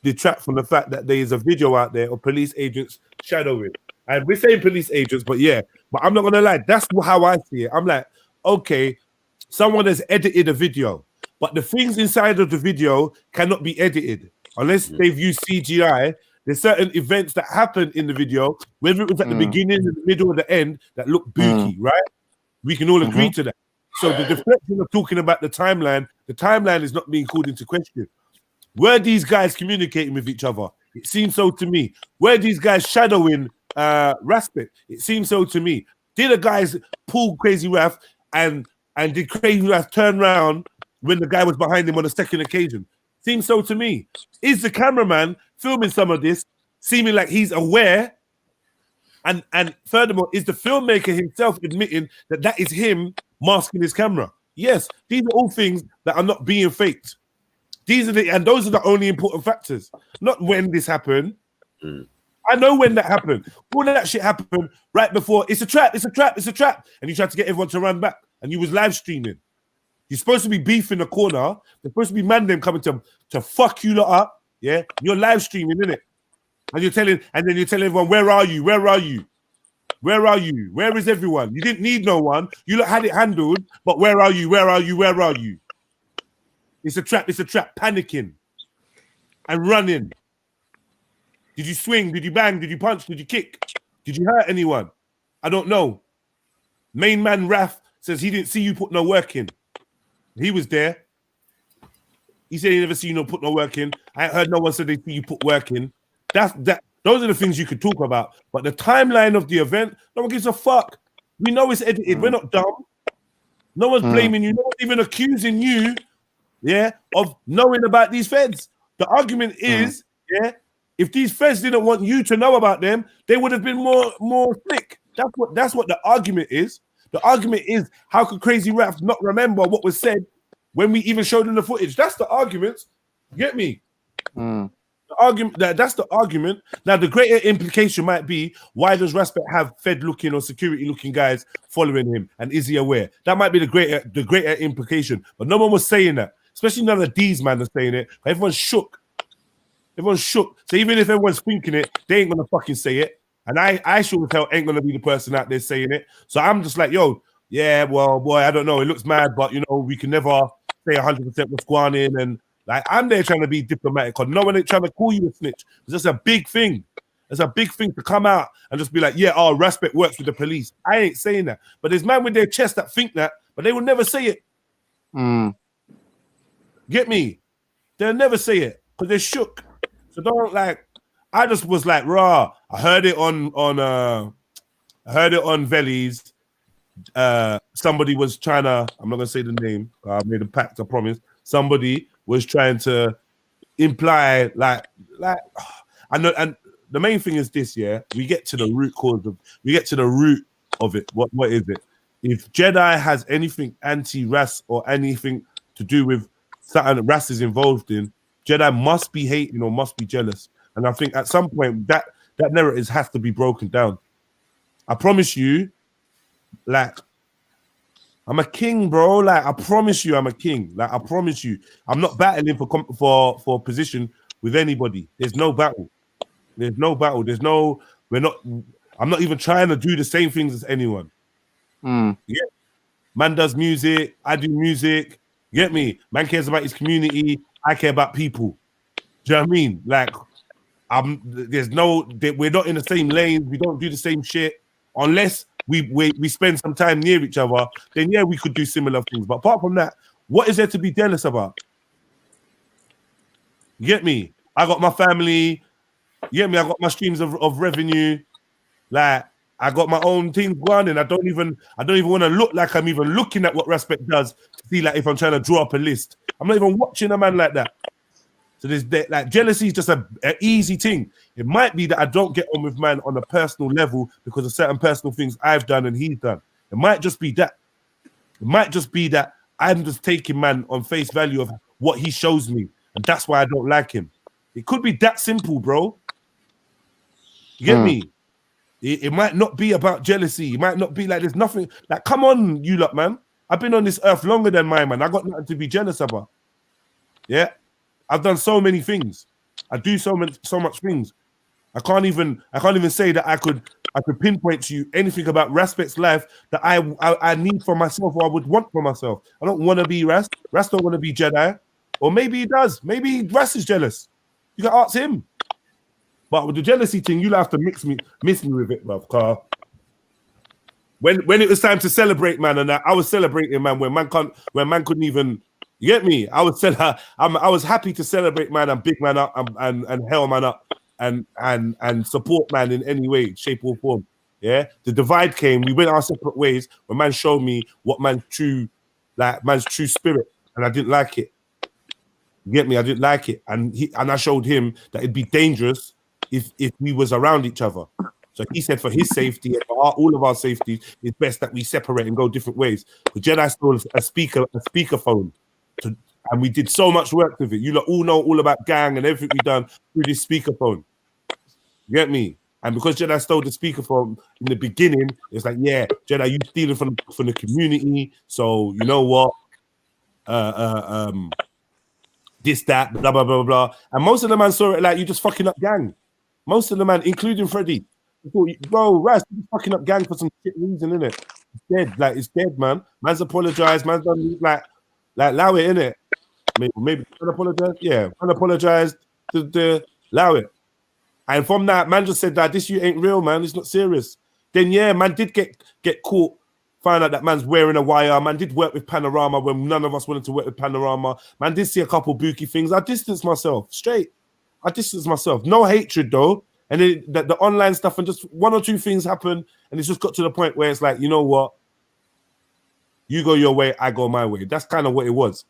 detract from the fact that there is a video out there of police agents shadowing. And we're saying police agents, but I'm not gonna lie. That's how I see it. I'm like, okay, someone has edited a video, but the things inside of the video cannot be edited unless they've used CGI. There's certain events that happen in the video, whether it was at the beginning, the middle, or the end, that look booky, right? We can all agree to that. So the deflection of talking about the timeline is not being called into question. Were these guys communicating with each other? It seems so to me. Were these guys shadowing Raspet? It seems so to me. Did the guys pull Crazy Raf and did Crazy Raf turn around when the guy was behind him on the second occasion? Seems so to me. Is the cameraman filming some of this seeming like he's aware? And furthermore, is the filmmaker himself admitting that that is him masking his camera? Yes, these are all things that are not being faked. Those are the only important factors, not when this happened. I know when that happened. All of that shit happened right before. It's a trap, it's a trap, it's a trap. And you tried to get everyone to run back. And you was live streaming. You're supposed to be beef in the corner. There's supposed to be man them coming to fuck you lot up. Yeah, you're live streaming, innit? And you're telling everyone, where are you? Where are you? Where are you? Where is everyone? You didn't need no one. You lot had it handled, but where are you? Where are you? Where are you? It's a trap, panicking and running. Did you swing? Did you bang? Did you punch? Did you kick? Did you hurt anyone? I don't know. Main man Raf says he didn't see you put no work in. He was there. He said he never see you put no work in. I heard no one said they see you put work in. Those are the things you could talk about. But the timeline of the event, no one gives a fuck. We know it's edited. We're not dumb. No one's blaming you. No one's even accusing you, of knowing about these feds. The argument is, if these feds didn't want you to know about them, they would have been more slick. That's what the argument is. The argument is, how could Crazy Raf not remember what was said when we even showed him the footage? That's the argument. Get me? The argument that's the argument. Now, the greater implication might be, why does Raspet have Fed-looking or security-looking guys following him, and is he aware? That might be the greater implication. But no one was saying that, especially none of these man are saying it. Everyone's shook. Everyone's shook. So even if everyone's thinking it, they ain't gonna fucking say it. And I sure as hell ain't gonna be the person out there saying it. So I'm just like, yo, yeah, well, boy, I don't know. It looks mad, but we can never say 100% what's going in. And like, I'm there trying to be diplomatic, because no one ain't trying to call you a snitch. It's just a big thing. It's a big thing to come out and just be like, yeah, Raspet works with the police. I ain't saying that. But there's men with their chest that think that, but they will never say it. Get me? They'll never say it because they're shook. So don't I just was like, raw. I heard it on Veli's. Somebody was trying to, I'm not gonna say the name, I made a pact, I promise. Somebody was trying to imply I know, and the main thing is this, we get to the root cause of it. What is it? If Jedi has anything anti-Ras or anything to do with something that Ras is involved in, Jedi must be hating or must be jealous. And I think at some point that narrative has to be broken down. I promise you, I'm a king, bro. I promise you, I'm a king. I promise you, I'm not battling for position with anybody. There's no battle. There's no battle. I'm not even trying to do the same things as anyone. Yeah, man does music. I do music. Get me? Man cares about his community. I care about people. Do you know what I mean? We're not in the same lanes. We don't do the same shit unless we spend some time near each other. Then we could do similar things. But apart from that, what is there to be jealous about? You get me? I got my family. You get me? I got my streams of revenue. I got my own things going, and I don't even want to look like I'm even looking at what Raspet does to see if I'm trying to draw up a list. I'm not even watching a man like that. So there's jealousy is just an easy thing. It might be that I don't get on with man on a personal level because of certain personal things I've done and he's done. It might just be that. It might just be that I'm just taking man on face value of what he shows me, and that's why I don't like him. It could be that simple, bro. You get me? It might not be about jealousy. It might not be there's nothing. Come on, you lot, man. I've been on this earth longer than my man. I got nothing to be jealous about. Yeah, I've done so many things. I do so much things. I can't even say that I could pinpoint to you anything about Raspet's life that I need for myself or I would want for myself. I don't want to be Ras. Ras don't want to be Jedi, or maybe he does. Maybe Ras is jealous. You can ask him. But with the jealousy thing, you'll have to miss me with it, bruv. Car. When it was time to celebrate, man, and I was celebrating, man, when man couldn't even You get me? I was I was happy to celebrate man and big man up and hell man up and support man in any way, shape or form. Yeah, the divide came. We went our separate ways. When man showed me what man's true spirit, and I didn't like it. You get me? I didn't like it, and I showed him that it'd be dangerous if we was around each other. So he said for his safety and for all of our safety, it's best that we separate and go different ways. The Jedi stole a speakerphone, and we did so much work with it. You lot all know all about gang and everything we done through this speakerphone. You get me? And because Jedi stole the speakerphone in the beginning, it's like, yeah, Jedi, you stealing from the community. So you know what? This, that, blah, blah, blah, blah. And most of the man saw it like you just fucking up gang. Most of the man, including Freddie. Bro, Raz, you fucking up gang for some shit reason, innit? It's dead, like it's dead, man. Man's apologized, man's done like allow it, innit? Maybe apologize, yeah. Man apologized to allow it. And from that, man just said that this you ain't real, man. It's not serious. Then yeah, man did get caught. Find out that man's wearing a wire. Man did work with Panorama when none of us wanted to work with Panorama. Man did see a couple bookie things. I distanced myself straight. I distanced myself. No hatred though. And then the online stuff and just one or two things happen, and it's just got to the point where it's like, you know what? You go your way, I go my way. That's kind of what it was.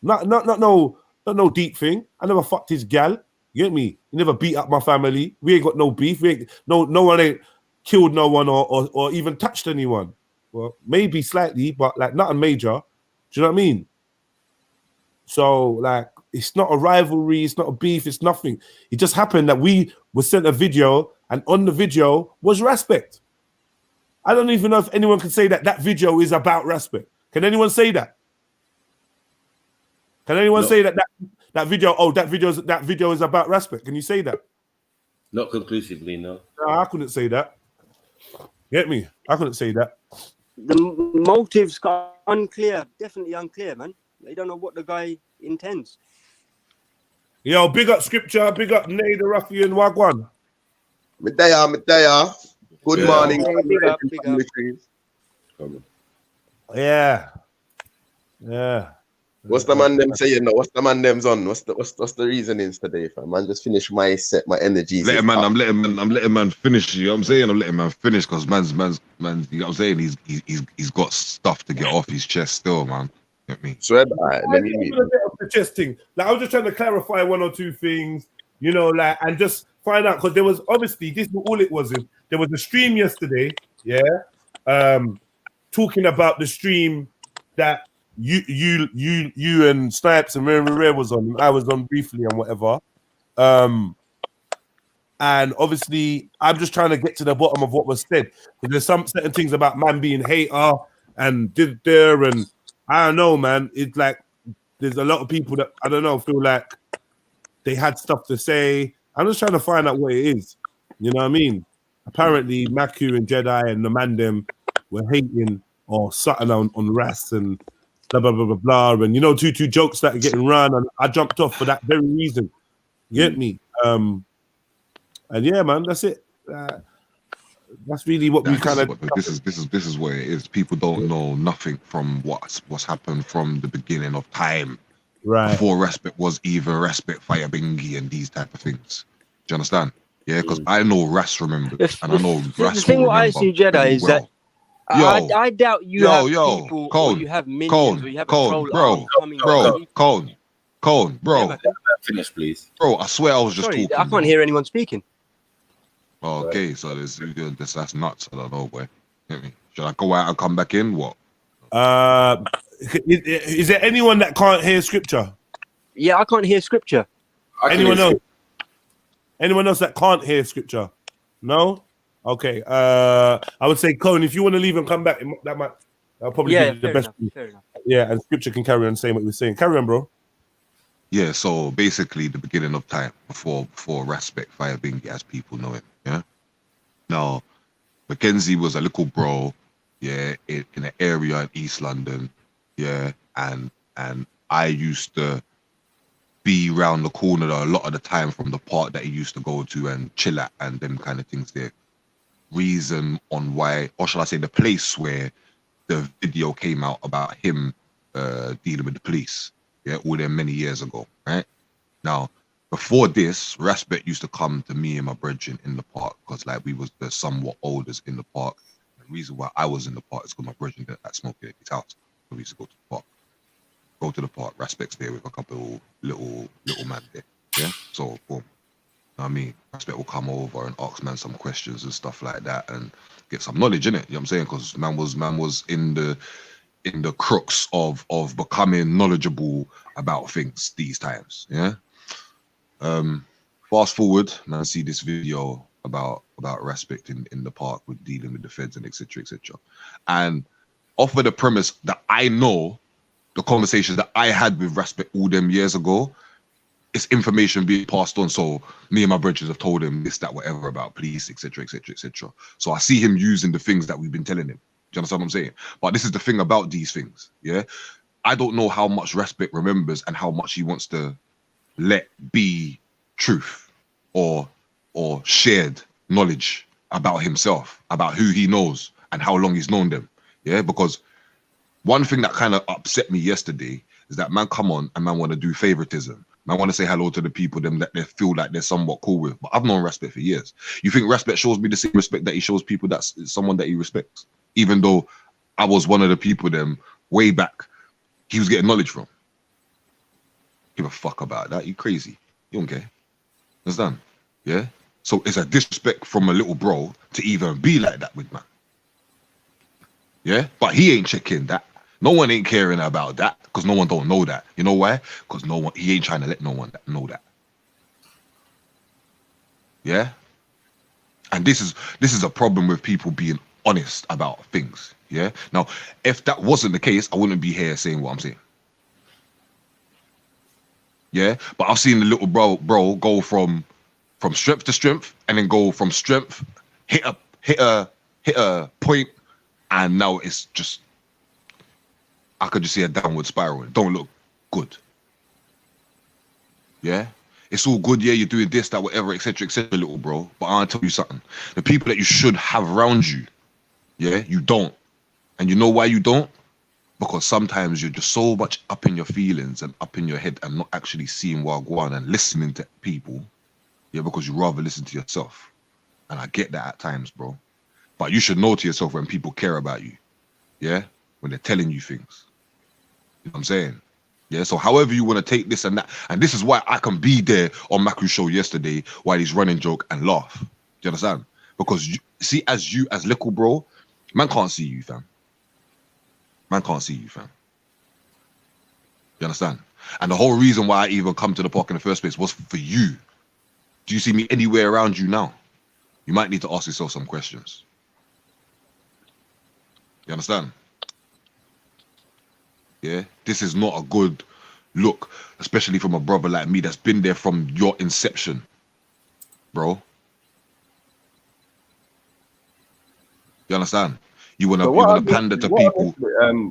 Not no deep thing. I never fucked his gal. You get me? He never beat up my family. We ain't got no beef. No one ain't killed no one or even touched anyone. Well, maybe slightly, but like nothing major. Do you know what I mean? So like, it's not a rivalry. It's not a beef. It's nothing. It just happened that we were sent a video, and on the video was respect. I don't even know if anyone can say that video is about respect. Can anyone say that? Can anyone say that video? Oh, that video is about respect. Can you say that? Not conclusively, no. No, I couldn't say that. Get me? I couldn't say that. The motives are unclear, definitely unclear, man. They don't know what the guy intends. Yo, big up Scripture, big up Nay the Ruffian, Wagwan. Medea. Good morning. Yeah. Yeah. What's the man them saying? No, what's the man them's on? What's the reasonings today, fam? Man, just finish my set, my energy. I'm letting man finish. You know what I'm saying? I'm letting man finish because man's you know what I'm saying? He's got stuff to get off his chest still, man. You know what I mean? So let me meet the chest thing. Like I was just trying to clarify one or two things, you know, like and just find out because there was obviously this is all it was. There was a stream yesterday, yeah, talking about the stream that you and Snipes and Rare was on. I was on briefly and whatever. And obviously, I'm just trying to get to the bottom of what was said. There's some certain things about man being hater and did there, and I don't know, man. It's like there's a lot of people that I don't know feel like they had stuff to say. I'm just trying to find out what it is. You know what I mean? Apparently, Maku and Jedi and the man them were hating or something on Ras and blah blah blah blah blah. And you know, two jokes started getting run, and I jumped off for that very reason. You get me? And yeah, man, that's it. That's really what we kind of. This is what it is. People don't know nothing from what's happened from the beginning of time, right? Before respect was even respect, fire bingy, and these type of things. Do you understand? Yeah, because I know Ras remembers, and I know Ras. The thing what I see, Jedi, is that I doubt you have people, Cone, or you have minions, or you have a troll bro, coming. Cone, bro. Yeah, finish, please. Bro, I swear I was just talking. I can't hear anyone speaking. Oh, okay, so that's nuts. I don't know, boy. Get me? Should I go out and come back in? What? Is there anyone that can't hear scripture? Yeah, I can't hear scripture. Anyone else? Anyone else that can't hear scripture? No? Okay. I would say, Cone, if you want to leave and come back, that'll probably be the best. Fair enough. Yeah, and scripture can carry on saying what you're saying. Carry on, bro. Yeah, so basically the beginning of time before respect, fire bingy, as people know it. Yeah. Now, Mackenzie was a little bro, yeah, in an area in East London, yeah, and I used to be around the corner a lot of the time from the park that he used to go to and chill at and them kind of things there. Reason on why, or shall I say the place where the video came out about him dealing with the police. Yeah, all them many years ago, right? Now, before this, Respect used to come to me and my brethren in the park because like we was the somewhat oldest in the park. The reason why I was in the park is because my brethren didn't like smoking at his house. So we used to go to the park. Go to the park, Respect's there with a couple little man there. Yeah, so boom. I mean, Respect will come over and ask man some questions and stuff like that and get some knowledge in it. You know what I'm saying? Because man was in the crux of becoming knowledgeable about things these times. Yeah. Fast forward, man, see this video about Respect in the park with dealing with the feds and etc. And off of the premise that I know the conversations that I had with Respect all them years ago, it's information being passed on. So me and my brothers have told him this, that, whatever about police, etc. So I see him using the things that we've been telling him. Do you understand what I'm saying? But this is the thing about these things. Yeah, I don't know how much Respect remembers and how much he wants to let be truth or shared knowledge about himself, about who he knows and how long he's known them. Yeah, because one thing that kind of upset me yesterday is that man come on and man want to do favoritism. Man want to say hello to the people them that they feel like they're somewhat cool with. But I've known Respect for years. You think Respect shows me the same respect that he shows people that's someone that he respects? Even though I was one of the people them way back he was getting knowledge from. Give a fuck about that. You crazy. You don't care. Understand? Yeah? So it's a disrespect from a little bro to even be like that with man. Yeah? But he ain't checking that. No one ain't caring about that because no one don't know that. You know why? Because he ain't trying to let no one know that. Yeah? And this is a problem with people being honest about things. Yeah? Now, if that wasn't the case, I wouldn't be here saying what I'm saying. Yeah? But I've seen the little bro go from strength to strength and then go from strength, hit a point, and now it's just, I could just see a downward spiral. It don't look good. Yeah? It's all good, yeah, you're doing this, that, whatever, etc., little bro. But I'll tell you something. The people that you should have around you, yeah, you don't. And you know why you don't? Because sometimes you're just so much up in your feelings and up in your head and not actually seeing what go on and listening to people. Yeah, because you rather listen to yourself. And I get that at times, bro. But you should know to yourself when people care about you. Yeah? When they're telling you things. You know what I'm saying? Yeah, so however you want to take this and that. And this is why I can be there on Maku's show yesterday while he's running joke and laugh. Do you understand? Because you see, as little bro, man can't see you, fam. Man can't see you, fam. You understand? And the whole reason why I even come to the park in the first place was for you. Do you see me anywhere around you now? You might need to ask yourself some questions. You understand? Yeah, this is not a good look, especially from a brother like me that's been there from your inception, bro. You understand? You wanna pander to people.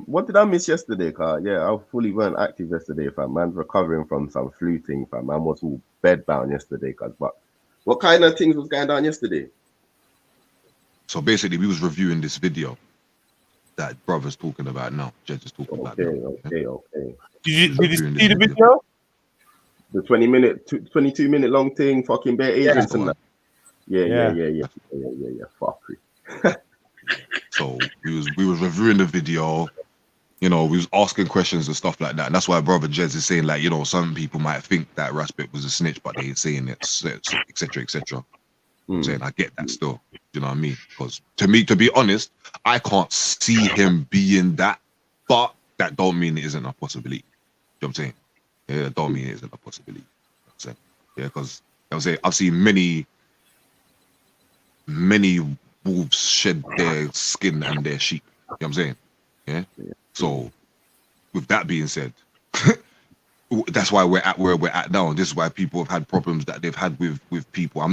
What did I miss yesterday, car? Yeah, I fully weren't active yesterday, fam. Man's recovering from some flu thing, fam. Man was all bedbound yesterday, cuz. But what kind of things was going on yesterday? So basically, we was reviewing this video that brother's talking about now. Judge is talking about now. Okay. Did you see the video? The 22-minute long thing, fucking bare agents and that. Yeah. Fuck it. So we was reviewing the video. You know, we was asking questions and stuff like that. And that's why brother Jez is saying, like, you know, some people might think that Respect was a snitch, but they ain't saying it, etc. I'm saying I get that still. You know what I mean? Because to me, to be honest, I can't see him being that, but that don't mean it isn't a possibility. You know what I'm saying? Yeah, that don't mean it isn't a possibility. You know what I'm saying? Yeah, because I'm saying I've seen many wolves shed their skin and their sheep. You know what I'm saying? Yeah. So with that being said, that's why we're at where we're at now. This is why people have had problems that they've had with people.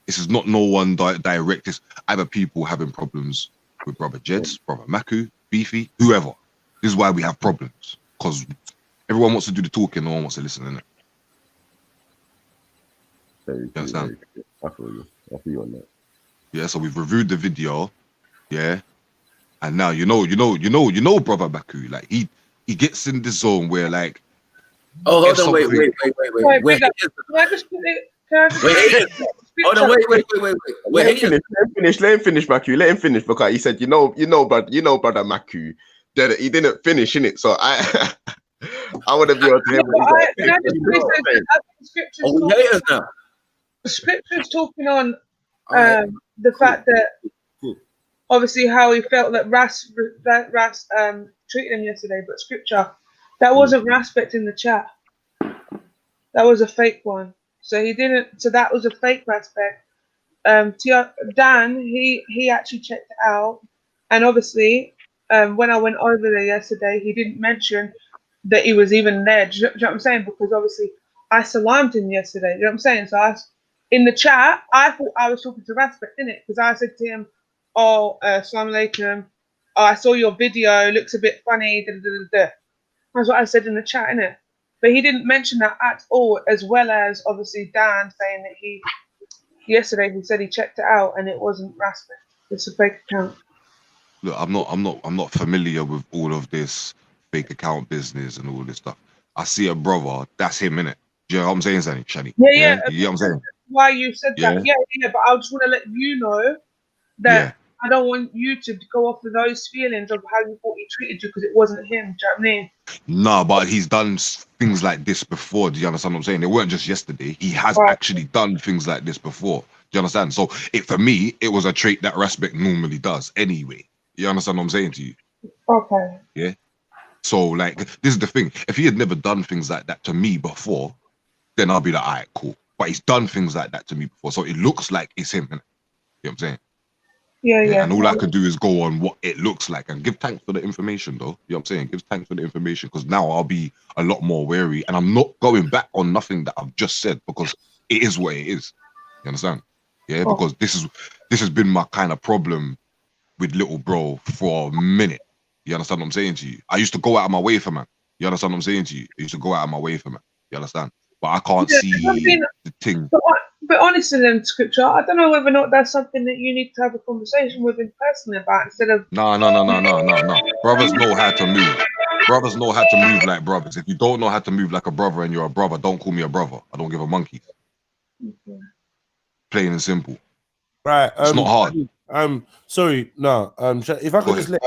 This is not no one direct. It's either people having problems with brother Jeds, brother Maku, Beefy, whoever. This is why we have problems, because everyone wants to do the talking, no one wants to listen, innit? You understand? I feel you on that. Yeah, so we've reviewed the video, yeah, and now you know, brother Maku, like he gets in the zone where like, oh, hold on, wait. We're haters. Hold on, wait. Let him finish, Macu. Let him finish because he said, you know, brother Macu, that he didn't finish in it. So I want to be able to hear what he's we haters now. The scripture's talking on the fact that obviously how he felt that Ras treated him yesterday, but scripture, that wasn't Raspect in the chat. That was a fake one. So he didn't. So that was a fake Raspect. Dan, he actually checked it out, and obviously, when I went over there yesterday, he didn't mention that he was even there. Do you know what I'm saying? Because obviously, I salamed him yesterday. You know what I'm saying? So in the chat, I thought I was talking to Raspect, didn't it? Because I said to him, "Oh, Assalamu alaikum. Oh, I saw your video. Looks a bit funny." Da, da, da, da. That's what I said in the chat, innit? But he didn't mention that at all, as well as obviously Dan saying that yesterday he said he checked it out and it wasn't Raspect. It's a fake account. Look, I'm not familiar with all of this fake account business and all this stuff. I see a brother, that's him, innit? Do you know what I'm saying, Shani? Yeah. You know what I'm saying? Why you said that? Yeah. But I just want to let you know that I don't want you to go off with those feelings of how you thought he treated you because it wasn't him. Do you know what I mean? No, but he's done things like this before. Do you understand what I'm saying? It weren't just yesterday. He has actually done things like this before. Do you understand? So for me, it was a trait that Raspect normally does anyway. You understand what I'm saying to you? Okay. Yeah. So like, this is the thing. If he had never done things like that to me before, then I'll be like, all right, cool. But he's done things like that to me before. So it looks like it's him. You know what I'm saying? Yeah. And all I can do is go on what it looks like and give thanks for the information, though. You know what I'm saying? Give thanks for the information because now I'll be a lot more wary and I'm not going back on nothing that I've just said because it is what it is. You understand? Yeah, because this has been my kind of problem with little bro for a minute. You understand what I'm saying to you? I used to go out of my way for man. You understand what I'm saying to you? I used to go out of my way for man. You understand? But I can't see the thing. But honestly, then scripture, I don't know whether or not that's something that you need to have a conversation with him personally about instead of. No. Brothers know how to move. Brothers know how to move like brothers. If you don't know how to move like a brother and you're a brother, don't call me a brother. I don't give a monkey. Okay. Plain and simple. Right. It's not hard. Sorry. No. If I could just let.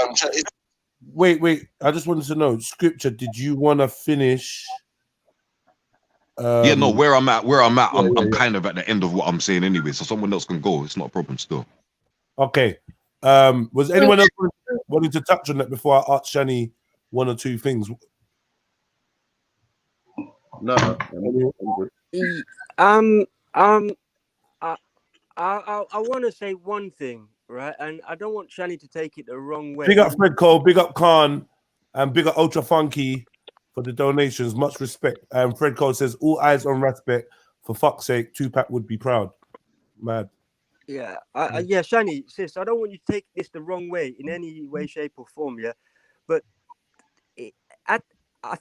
Wait. I just wanted to know, scripture. Did you want to finish? Yeah, no. Where I'm at, I'm kind of at the end of what I'm saying anyway. So someone else can go. It's not a problem still. Okay. Was anyone else wanting to touch on that before I ask Shani one or two things? No. I want to say one thing, right? And I don't want Shani to take it the wrong way. Big up Fred Cole, big up Khan, and big up Ultra Funky for the donations. Much respect. Fred Cole says, all eyes on Raspect. For fuck's sake, Tupac would be proud. Mad. Yeah, Shani, sis, I don't want you to take this the wrong way in any way, shape, or form, yeah? But I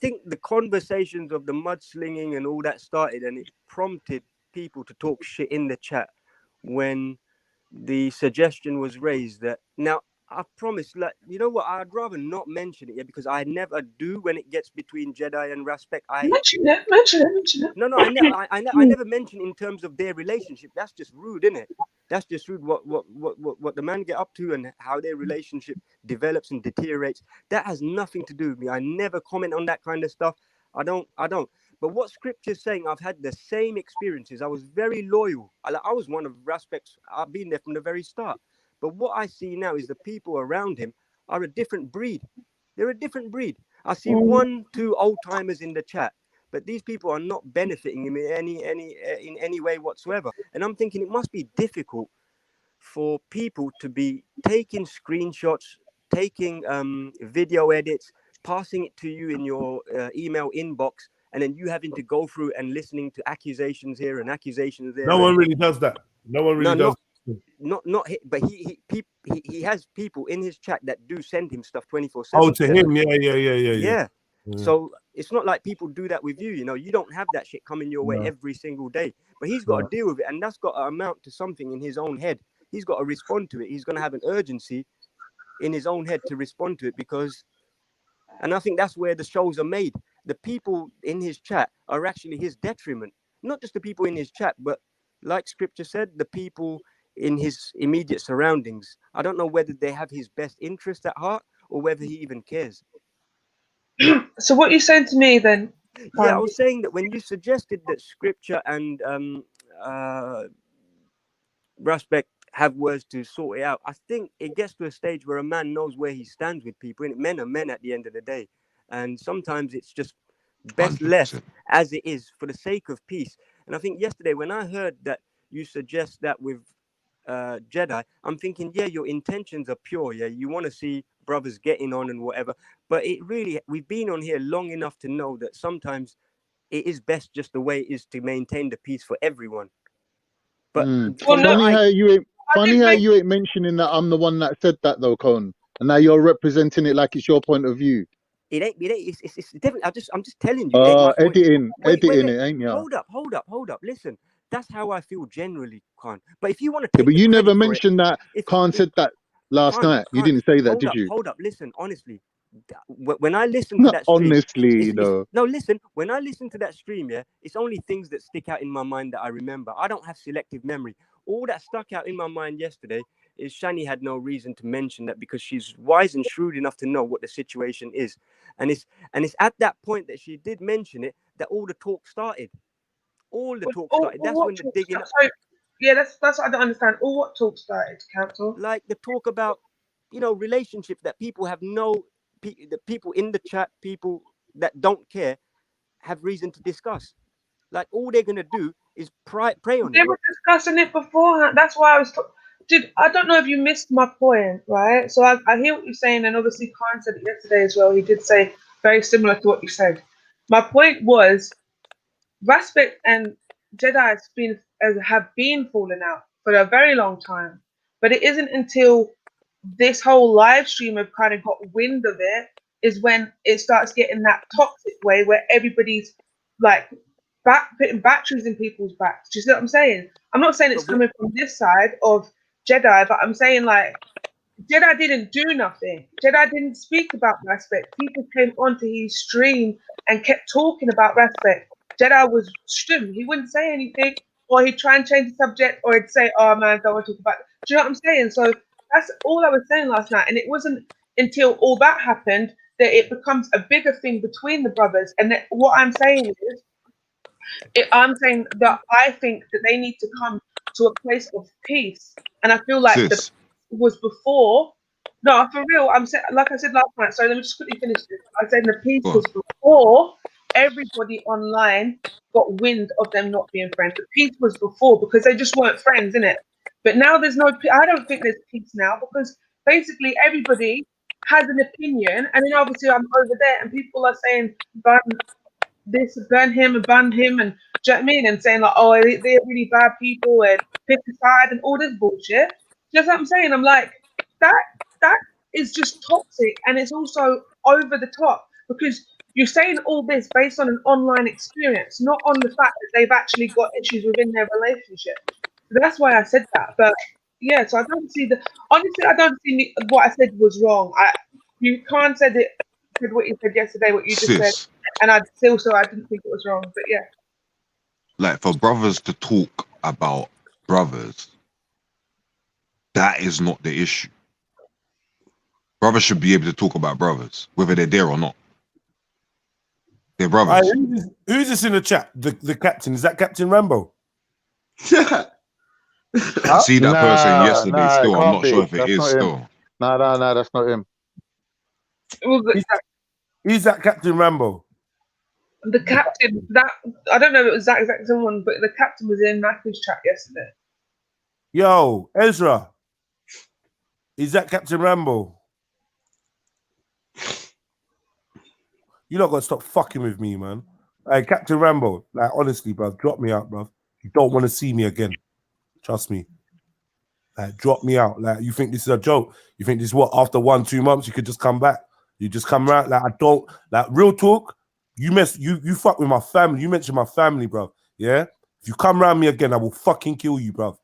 think the conversations of the mudslinging and all that started, and it prompted people to talk shit in the chat when the suggestion was raised that now I promise, like, you know what, I'd rather not mention it, because I never do when it gets between Jedi and Raspect. Mention it. No, I never mention in terms of their relationship. That's just rude, isn't it? That's just rude. What the man get up to and how their relationship develops and deteriorates. That has nothing to do with me. I never comment on that kind of stuff. I don't. But what scripture's saying, I've had the same experiences. I was very loyal. I was one of Raspect's. I've been there from the very start. But what I see now is the people around him are a different breed. They're a different breed. I see 1-2 old timers in the chat, but these people are not benefiting him in any way whatsoever. And I'm thinking it must be difficult for people to be taking screenshots, taking video edits, passing it to you in your email inbox, and then you having to go through and listening to accusations here and accusations there. No one really does that. No one really does. But he has people in his chat that do send him stuff 24/7. Oh, to him, yeah. So it's not like people do that with you. You know, you don't have that shit coming your way every single day. But he's got to deal with it, and that's got to amount to something in his own head. He's got to respond to it. He's going to have an urgency in his own head to respond to it, because And I think that's where the shows are made. The people in his chat are actually his detriment. Not just the people in his chat, but like scripture said, the people in his immediate surroundings. I don't know whether they have his best interest at heart or whether he even cares. So what you're saying to me then? Yeah, I was saying that when you suggested that scripture and respect have words to sort it out, I think it gets to a stage where a man knows where he stands with people, and men are men at the end of the day. And sometimes it's just best 100%. left as it is for the sake of peace. And I think yesterday when I heard that you suggest that with Jedi, I'm thinking, yeah, your intentions are pure. Yeah, you want to see brothers getting on and whatever. But it really, we've been on here long enough to know that sometimes it is best just the way it is to maintain the peace for everyone. But funny how you ain't mentioning that I'm the one that said that though, Con, and now you're representing it like it's your point of view. It ain't. It's definitely. I'm just telling you. It ain't my point. Editing Wait. it, ain't ya? Hold up. Listen, that's how I feel generally, Khan. But if you want to Yeah, take, but you never it, mentioned that Khan said that last night. You didn't say that, did you? Hold up. Listen, honestly, when I listen to that stream, honestly, though. No, listen. When I listen to that stream, yeah, it's only things that stick out in my mind that I remember. I don't have selective memory. All that stuck out in my mind yesterday is Shani had no reason to mention that because she's wise and shrewd enough to know what the situation is. And it's at that point that she did mention it that all the talk started. All the talk started. That's when the digging up. Yeah, that's what I don't understand. All what talk started, Council? Like the talk about, relationships that people have the people in the chat, people that don't care, have reason to discuss. Like all they're gonna do is pray on it. They were discussing it beforehand. That's why I was. Dude, I don't know if you missed my point, right? So I hear what you're saying, and obviously Khan said it yesterday as well. He did say very similar to what you said. My point was, Respect and Jedi have been falling out for a very long time, but it isn't until this whole live stream have kind of got wind of it is when it starts getting that toxic way where everybody's like putting batteries in people's backs. Do you see what I'm saying? I'm not saying it's coming from this side of Jedi, but I'm saying like Jedi didn't do nothing. Jedi didn't speak about respect. People came onto his stream and kept talking about respect. Jedi was stum. He wouldn't say anything, or he'd try and change the subject, or he'd say, "Oh man, don't want to talk about it." Do you know what I'm saying? So that's all I was saying last night, and it wasn't until all that happened that it becomes a bigger thing between the brothers. And that what I'm saying is, I'm saying that I think that they need to come to a place of peace, and I feel like the was before. No, for real. Like I said last night. So let me just quickly finish this. I said the peace was before everybody online got wind of them not being friends. The peace was before because they just weren't friends, innit? But now there's no. I don't think there's peace now because basically everybody has an opinion, and then obviously I'm over there, and people are saying burn this, burn him, and do you know what I mean? And saying like, oh, they're really bad people and pick a side and all this bullshit. Just what I'm saying. I'm like, that is just toxic, and it's also over the top because you're saying all this based on an online experience, not on the fact that they've actually got issues within their relationship. So that's why I said that. But yeah, so I don't see honestly, I don't see what I said was wrong. You can't said what you said yesterday, what you just said, and I didn't think it was wrong. But yeah, like for brothers to talk about brothers, that is not the issue. Brothers should be able to talk about brothers, whether they're there or not. They're brothers. Who's this in the chat? The captain, is that Captain Rambo? I see that person yesterday still. I'm not sure if it is still. No, that's not him. He's that Captain Rambo. The captain, I don't know if it was that exact someone, but the captain was in Magpies chat yesterday. Yo, Ezra. Is that Captain Rambo? You not gonna stop fucking with me, man. Hey, Captain Rambo, like honestly, bro, drop me out, bro. You don't want to see me again. Trust me. Like, drop me out. Like, you think this is a joke? You think this is what? After 1-2 months, you could just come back. You just come around. Like, I don't. Like, real talk. You fuck with my family. You mentioned my family, bro. Yeah. If you come around me again, I will fucking kill you, bro.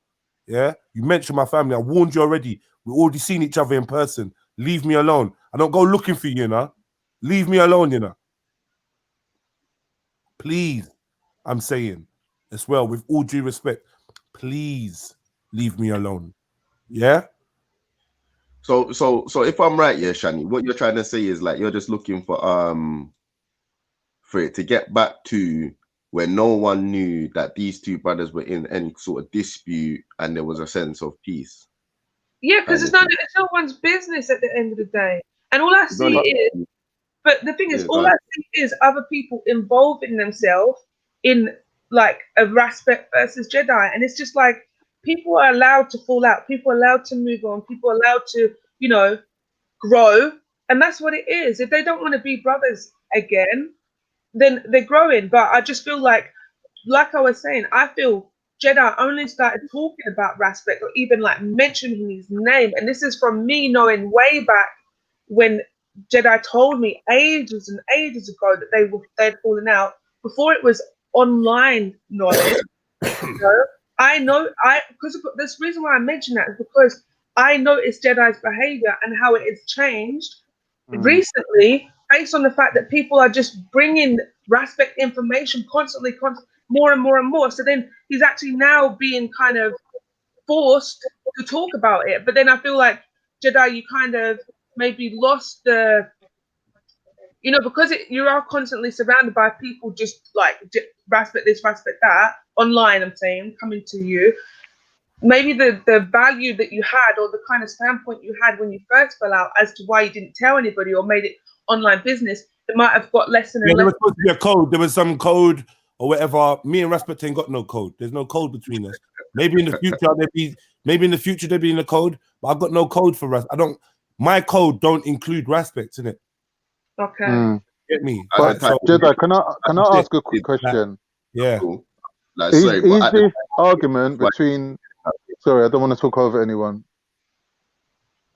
Yeah. You mentioned my family. I warned you already. We already seen each other in person. Leave me alone. I don't go looking for you, you know. leave me alone, you know. Please, I'm saying as well, with all due respect, please leave me alone. Yeah. So if I'm right, yeah, Shani, what you're trying to say is like you're just looking for it to get back to where no one knew that these two brothers were in any sort of dispute and there was a sense of peace. Yeah, because it's no one's business at the end of the day. And all I see is, but the thing is, all I see is other people involving themselves in like a Raspet versus Jedi. And it's just like people are allowed to fall out, people are allowed to move on, people are allowed to, you know, grow. And that's what it is. If they don't want to be brothers again, then they're growing. But I just feel like I was saying, I feel Jedi only started talking about Raspet or even like mentioning his name. And this is from me knowing way back when Jedi told me ages and ages ago that they'd fallen out before it was online knowledge. You know? Because this reason why I mention that is because I noticed Jedi's behavior and how it has changed recently based on the fact that people are just bringing Raspet information constantly, more and more and more. So then he's actually now being kind of forced to talk about it. But then I feel like Jedi, you kind of maybe lost the, you know, because you are constantly surrounded by people just like Raspet this, Raspet that, online, I'm saying, coming to you. Maybe the value that you had or the kind of standpoint you had when you first fell out as to why you didn't tell anybody or made it online business, it might have got less and less. There was supposed to be a code. There was some code or whatever. Me and Raspet ain't got no code. There's no code between us. Maybe in the future there'd be in the code, but I've got no code for Raspet. My code don't include Raspet in it. Okay. Get me? But, Jedi, can I ask a quick question? Yeah. Is this argument between? Sorry, I don't want to talk over anyone.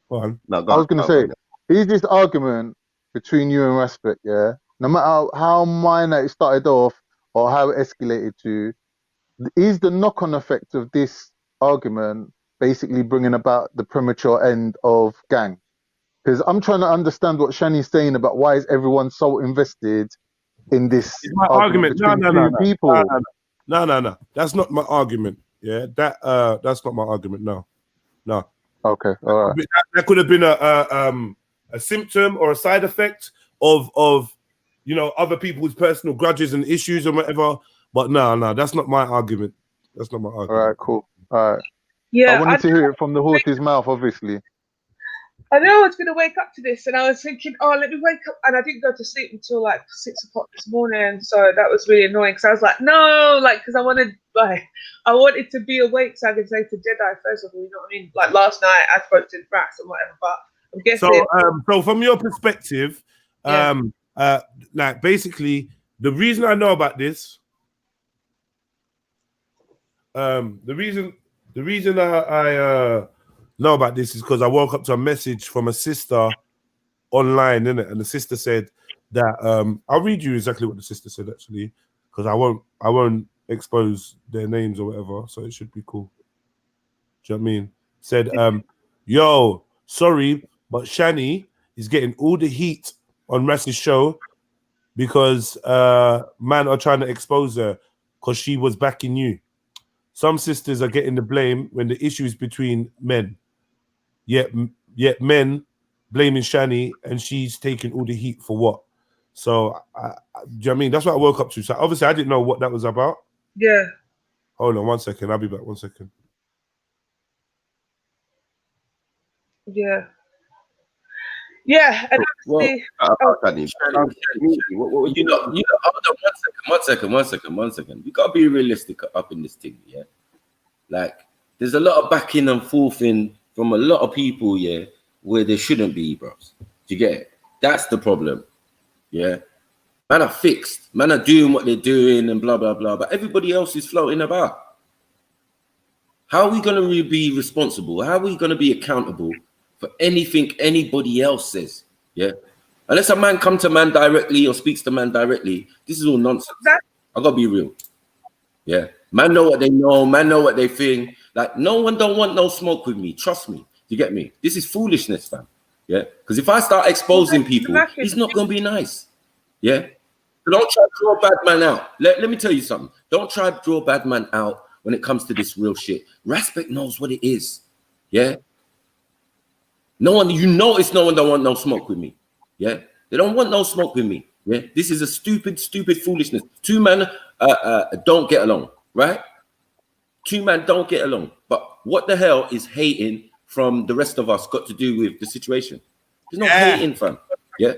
Go on. I was going to say, is this argument between you and Raspet, yeah? No matter how minor it started off or how it escalated to, is the knock-on effect of this argument basically bringing about the premature end of gang? Because I'm trying to understand what Shani's saying about why is everyone so invested in this argument between two people. No. That's not my argument. Yeah, that's not my argument. No. Okay, all right. That could have been a symptom or a side effect of other people's personal grudges and issues and whatever. But no, that's not my argument. That's not my argument. All right, cool. All right. Yeah, I wanted to hear it from the horse's mouth, obviously. I know I was going to wake up to this, and I was thinking, oh, let me wake up. And I didn't go to sleep until like 6 o'clock this morning. So that was really annoying because I was like, no, because I wanted to be awake so I could say to Jedi, first of all, you know what I mean? Like last night, I spoke to Brass and whatever, but I'm guessing. So from your perspective, like basically, the reason I know about this, the reason I know about this is because I woke up to a message from a sister online, innit? And the sister said that I'll read you exactly what the sister said actually, because I won't expose their names or whatever, so it should be cool. Do you know what I mean? Said, yo, sorry, but Shani is getting all the heat on Rass's show because man are trying to expose her because she was backing you. Some sisters are getting the blame when the issue is between men. Yet men blaming Shani and she's taking all the heat for what? So, do you know what I mean? That's what I woke up to. So obviously I didn't know what that was about. Yeah. Hold on 1 second. I'll be back 1 second. Yeah. Yeah. And Shani, one second. We gotta be realistic up in this thing, yeah. Like, there's a lot of backing and forthing from a lot of people, yeah, where there shouldn't be, bros. Do you get it? That's the problem, yeah. Man are fixed, man are doing what they're doing and blah blah blah, but everybody else is floating about. How are we gonna be responsible? How are we gonna be accountable for anything anybody else says? Yeah, unless a man come to man directly or speaks to man directly, this is all nonsense. I gotta be real. Yeah, man know what they know, man know what they think. Like, no one don't want no smoke with me. Trust me. You get me? This is foolishness, fam. Yeah, because if I start exposing people, it's not going to be nice. Yeah, so don't try to draw a bad man out. Let me tell you something. Don't try to draw a bad man out when it comes to this real shit. Respect knows what it is. Yeah. No one, you notice no one don't want no smoke with me. Yeah, they don't want no smoke with me. Yeah, this is a stupid foolishness. Two men don't get along, right? Two men don't get along. But what the hell is hating from the rest of us got to do with the situation? There's no hating, fam. Yeah,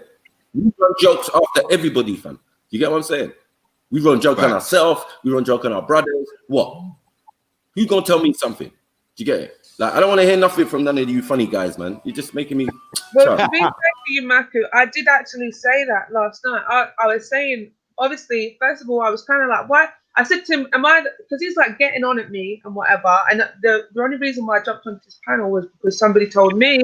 we run jokes after everybody, fam. You get what I'm saying? We run jokes on ourselves. We run jokes on our brothers. What? Who gonna tell me something? Do you get it? Like, I don't want to hear nothing from none of you funny guys, man. You're just making me. Well, to be fair to you, Maku, I did actually say that last night. I was saying, obviously, first of all, I was kind of like, why? I said to him, am I, because he's like getting on at me and whatever. And the only reason why I jumped onto this panel was because somebody told me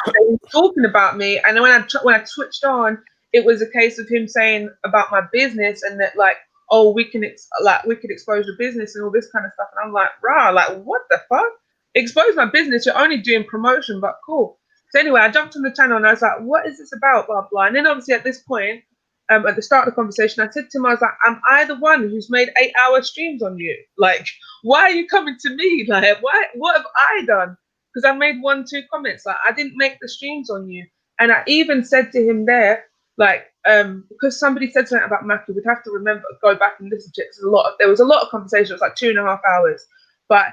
that he was talking about me. And then when I switched on, it was a case of him saying about my business and that, like, oh, we could expose the business and all this kind of stuff. And I'm like, rah, like, what the fuck? Expose my business, you're only doing promotion, but cool. So anyway, I jumped on the channel and I was like, what is this about, blah, blah. And then obviously at this point, at the start of the conversation, I said to him, I was like, am I the one who's made 8-hour streams on you? Like, why are you coming to me? Like, what have I done? Because I made 1-2 comments. Like, I didn't make the streams on you. And I even said to him there, like, because somebody said something about Matthew, we'd have to go back and listen to it. There was a lot of conversation. It was like 2.5 hours. But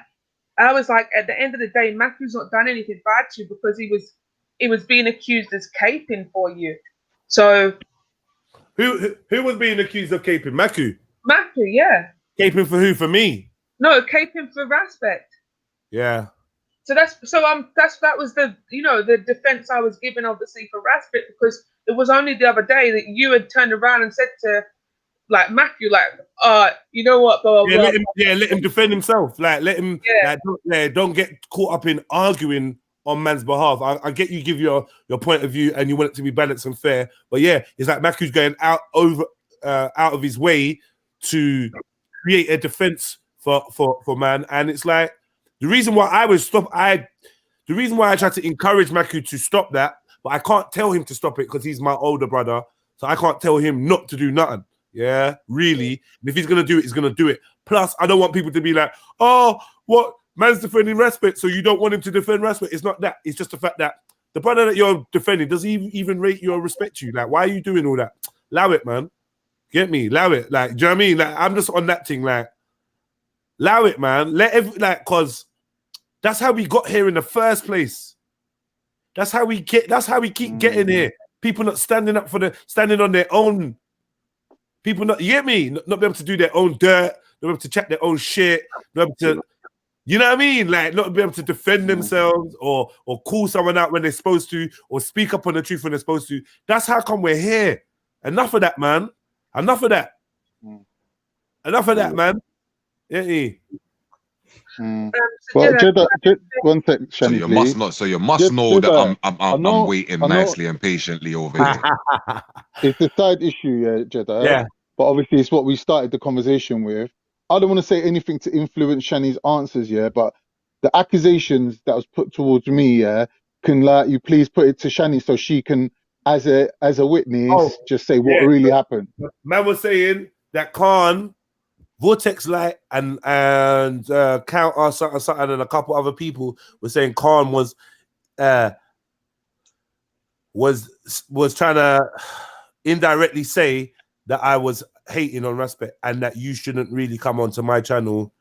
I was like, at the end of the day, Maku's not done anything bad to you because he was being accused as caping for you. So who was being accused of caping? Maku? Maku, yeah. Caping for who? For me? No, caping for Respect. Yeah. So that was the defense I was given, obviously, for Respect, because it was only the other day that you had turned around and said to, like, Matthew, like, you know what, blah, blah, let him defend himself. Like, let him, don't get caught up in arguing on man's behalf. I get you give your point of view and you want it to be balanced and fair, but yeah, it's like Matthew's going out of his way to create a defense for man, and it's like the reason why I tried to encourage Matthew to stop that, but I can't tell him to stop it because he's my older brother, so I can't tell him not to do nothing. Yeah, really. And if he's gonna do it, he's gonna do it. Plus, I don't want people to be like, "Oh, what man's defending Respect, so you don't want him to defend Respect." It's not that. It's just the fact that the brother that you're defending doesn't even rate you or respect you. Like, why are you doing all that? Allow it, man. Get me? Allow it. Like, do you know what I mean? Like, I'm just on that thing. Like, allow it, man. Cause that's how we got here in the first place. That's how we keep getting here. People not standing on their own. People not, you get me? Not be able to do their own dirt, not be able to check their own shit, not be able to, you know what I mean? Like, not be able to defend themselves or call someone out when they're supposed to or speak up on the truth when they're supposed to. That's how come we're here. Enough of that, man. Enough of that. Enough of that, man. Yeah. Well, Jeddah, one sec, Shani, so you must know that I'm waiting nicely and patiently over here. It's a side issue, yeah, Jeddah. Yeah. But obviously, it's what we started the conversation with. I don't want to say anything to influence Shani's answers, yeah. But the accusations that was put towards me, yeah, can you please put it to Shani so she can, as a witness, just say what really happened. Man was saying that Khan, Vortex Light and Count or something, and a couple other people were saying Khan was trying to indirectly say that I was hating on Respect and that you shouldn't really come onto my channel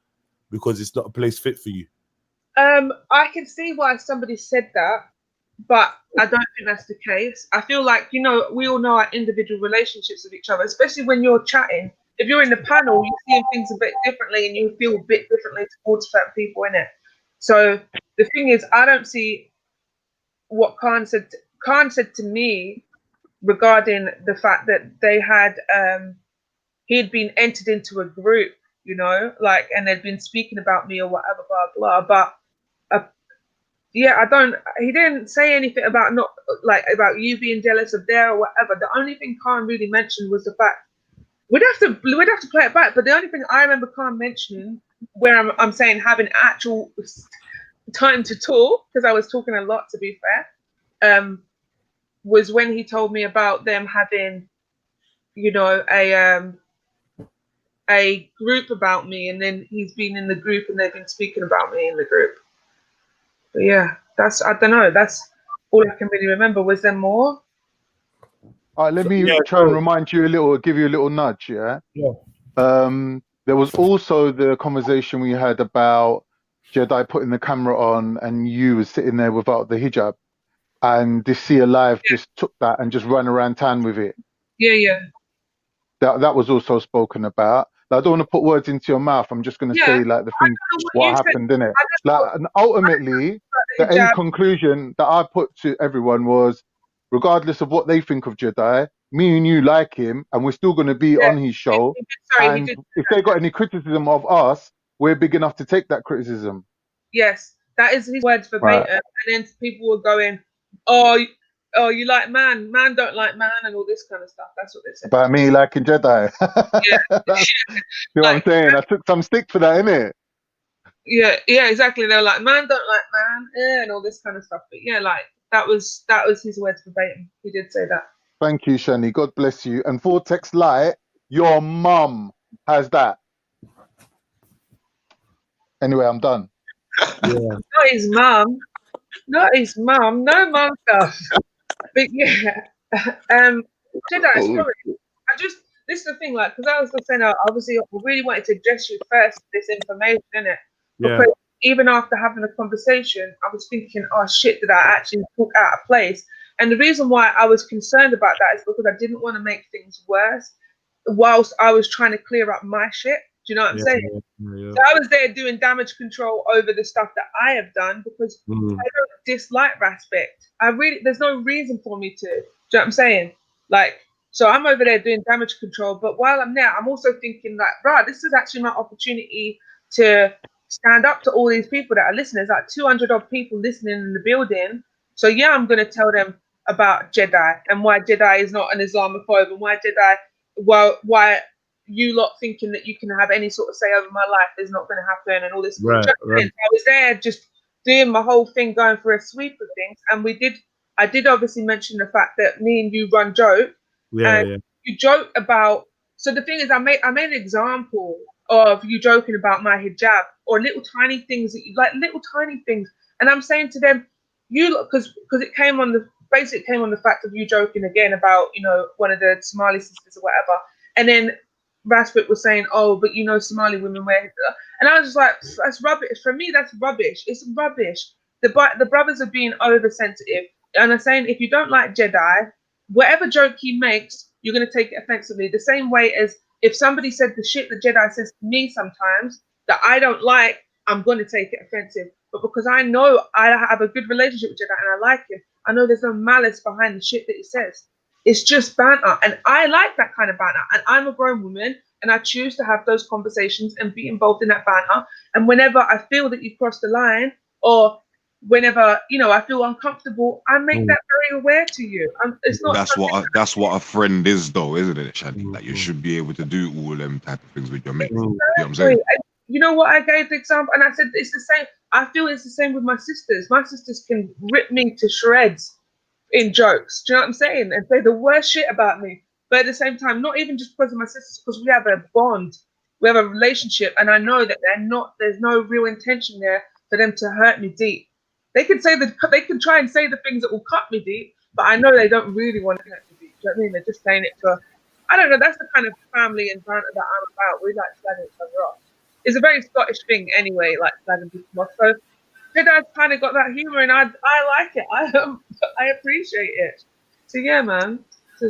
because it's not a place fit for you. I can see why somebody said that, but I don't think that's the case. I feel like, we all know our individual relationships with each other, especially when you're chatting. If you're in the panel, you're seeing things a bit differently and you feel a bit differently towards certain people in it. So the thing is, I don't see what Khan said. Khan said to me regarding the fact that they had, he'd been entered into a group, and they'd been speaking about me or whatever, blah, blah. But he didn't say anything about about you being jealous of there or whatever. The only thing Khan really mentioned was the fact, we'd have to play it back, but the only thing I remember Khan mentioning, where I'm saying having actual time to talk, because I was talking a lot, to be fair, was when he told me about them having, you know, a group about me, and then he's been in the group and they've been speaking about me in the group. But yeah, I don't know. That's all I can really remember. Was there more? All right, let me try and remind you a little, give you a little nudge, yeah? There was also the conversation we had about Jedi putting the camera on and you was sitting there without the hijab, and this See Alive just took that and just ran around town with it. Yeah. That was also spoken about. Like, I don't want to put words into your mouth. I'm just going to say like the thing, what happened, innit? Like, and ultimately, the end conclusion that I put to everyone was, regardless of what they think of Jedi, me and you like him, and we're still going to be on his show. And if they got any criticism of us, we're big enough to take that criticism. Yes, that is his words verbatim. And then people were going, "Oh, you like man don't like man," and all this kind of stuff. That's what they said. About me liking Jedi. You know what I'm saying? I took some stick for that, innit? Yeah, exactly. They were like, "Man don't like man," and all this kind of stuff. But yeah, like that was his words verbatim. He did say that. Thank you, Shani. God bless you. And Vortex Light, your mum has that. Anyway, I'm done. Not his mum. Not his mum. No mum stuff. But yeah, Jedi, sorry. This is the thing, like, because I was just saying, obviously, I really wanted to address you first, this information, innit? Because even after having a conversation, I was thinking, oh shit, did I actually talk out of place? And the reason why I was concerned about that is because I didn't want to make things worse whilst I was trying to clear up my shit. Do you know what I'm saying? So I was there doing damage control over the stuff that I have done because I don't dislike Respect. There's no reason for me to. Do you know what I'm saying? Like, so I'm over there doing damage control, but while I'm there, I'm also thinking like, right, this is actually my opportunity to stand up to all these people that are listening. There's like 200 odd people listening in the building. So yeah, I'm going to tell them about Jedi and why Jedi is not an Islamophobe and why Jedi, why you lot thinking that you can have any sort of say over my life is not going to happen and all this. Right. I was there just doing my whole thing, going for a sweep of things. And I did obviously mention the fact that me and you run joke. You joke about, so the thing is I made an example of you joking about my hijab or little tiny things that you like, little tiny things. And I'm saying to them, because it came on the fact of you joking again about, you know, one of the Somali sisters or whatever. And then Rasput was saying, oh, but you know, Somali women wear hijab. And I was just like, that's rubbish. For me, that's rubbish. It's rubbish. The brothers are being oversensitive. And I'm saying, if you don't like Jedi, whatever joke he makes, you're going to take it offensively. The same way as if somebody said the shit that Jedi says to me sometimes that I don't like, I'm going to take it offensive. But because I know I have a good relationship with Jedi and I like him, I know there's no malice behind the shit that he says. It's just banter. And I like that kind of banter. And I'm a grown woman and I choose to have those conversations and be involved in that banter. And whenever I feel that you've crossed the line or whenever, you know, I feel uncomfortable, I make that very aware to you. It's not. That's what a friend is, though, isn't it, Shani? Like, you should be able to do all them type of things with your mates. You know what I'm saying? You know what? I gave the example, and I said it's the same. I feel it's the same with my sisters. My sisters can rip me to shreds in jokes. Do you know what I'm saying? And say the worst shit about me. But at the same time, not even just because of my sisters, because we have a bond, we have a relationship, and I know that there's no real intention there for them to hurt me deep. They can try and say the things that will cut me deep, but I know they don't really want to hurt me deep. Do you know what I mean? They're just saying it for, I don't know, that's the kind of family and banter that I'm about. We like slagging each other off. It's a very Scottish thing anyway, like slagging people off. So Jedi's kind of got that humour and I like it. I appreciate it. So yeah, man. So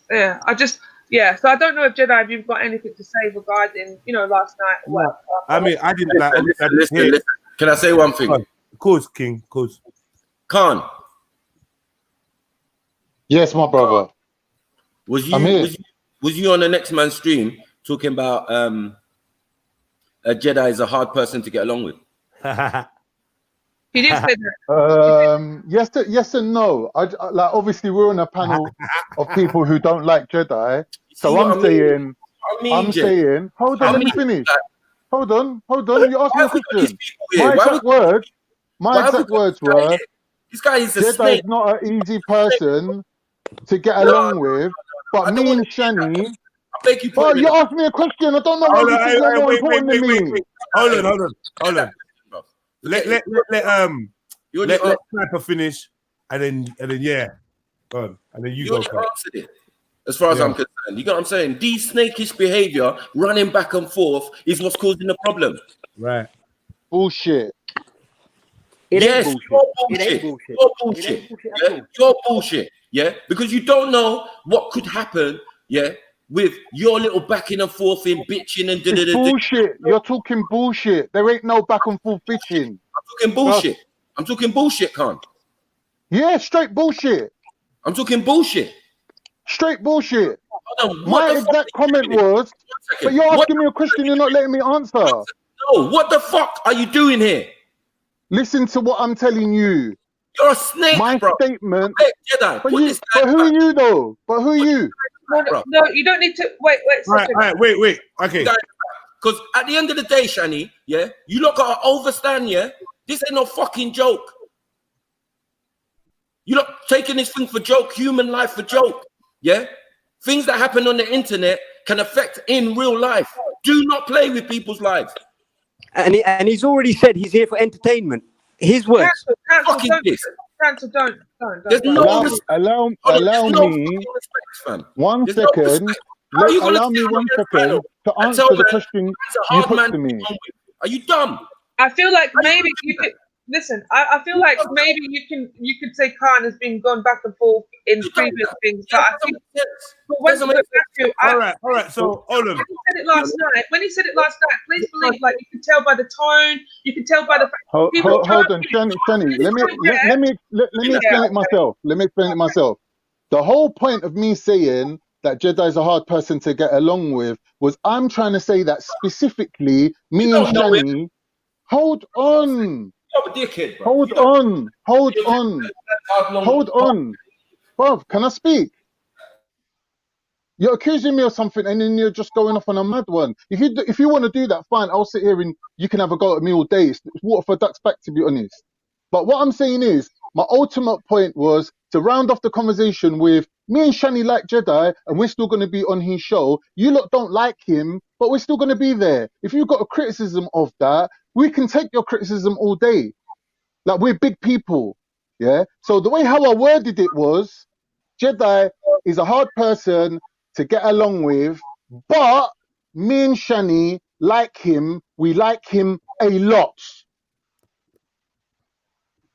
I don't know if Jedi, if you've got anything to say regarding, you know, last night or whatever. I mean, I didn't like. Listen. Can I say one thing? Of course, King. Of course. Khan. Yes, my brother. Was you on the next man's stream talking about a Jedi is a hard person to get along with? He did say that. Yes and no. Like, obviously we're on a panel of people who don't like Jedi. So I'm saying, hold on, let me finish. Hold on. You asked me a question. My exact words were, This guy is a Jedi snake. is not an easy person to get along with. But me and Shani. Oh, you asked me a question. I don't know why this is more important than me. Hold on. Let Sniper finish, and then yeah, go on, and then you go. Answered it. As far as I'm concerned, you get what I'm saying? These snakish behavior, running back and forth, is what's causing the problem. Right. Bullshit. Yes, you're bullshit. You're bullshit. Yeah? You're bullshit. Yeah, because you don't know what could happen. Yeah, with your little backing and forth in bitching and it's bullshit. You're talking bullshit. There ain't no back and forth bitching. I'm talking bullshit. I'm talking bullshit, Khan. Yeah, straight bullshit. I'm talking bullshit. Straight bullshit. My exact comment was, but you're asking me a question, you're not letting me answer. No, what the fuck are you doing here? Listen to what I'm telling you. You're a snake, my bro. Statement. Hey, Jedi, but who are you, though? But who are you? No, you don't need to. Wait. Wait. Okay. Because at the end of the day, Shani, yeah, you lot got to overstand, yeah? This ain't no fucking joke. You're not taking this thing for joke, human life for joke. Yeah, things that happen on the internet can affect in real life. Do not play with people's lives. And he's already said he's here for entertainment. His words. Cancel, don't. There's no allow me 1 second. Allow me 1 second to answer the question you put to me. Are you dumb? I feel like maybe you could. Listen, I feel like maybe you could say Khan has been gone back and forth in previous things, but I think all right. So hold on. When he said it last night, please believe, like you can tell by the tone, you can tell by the fact. Hold on, Shani. Let me explain it myself. Let me explain it myself. The whole point of me saying that Jedi is a hard person to get along with was I'm trying to say that specifically me and Shani. Hold on. Dickhead, bro. Hold on. Bruv, can I speak? You're accusing me of something and then you're just going off on a mad one. If you want to do that, fine. I'll sit here and you can have a go at me all day. It's water for ducks back, to be honest. But what I'm saying is, my ultimate point was to round off the conversation with me and Shani like Jedi and we're still going to be on his show. You lot don't like him, but we're still going to be there. If you've got a criticism of that, we can take your criticism all day. Like, we're big people, yeah? So the way how I worded it was, Jedi is a hard person to get along with, but me and Shani like him. We like him a lot.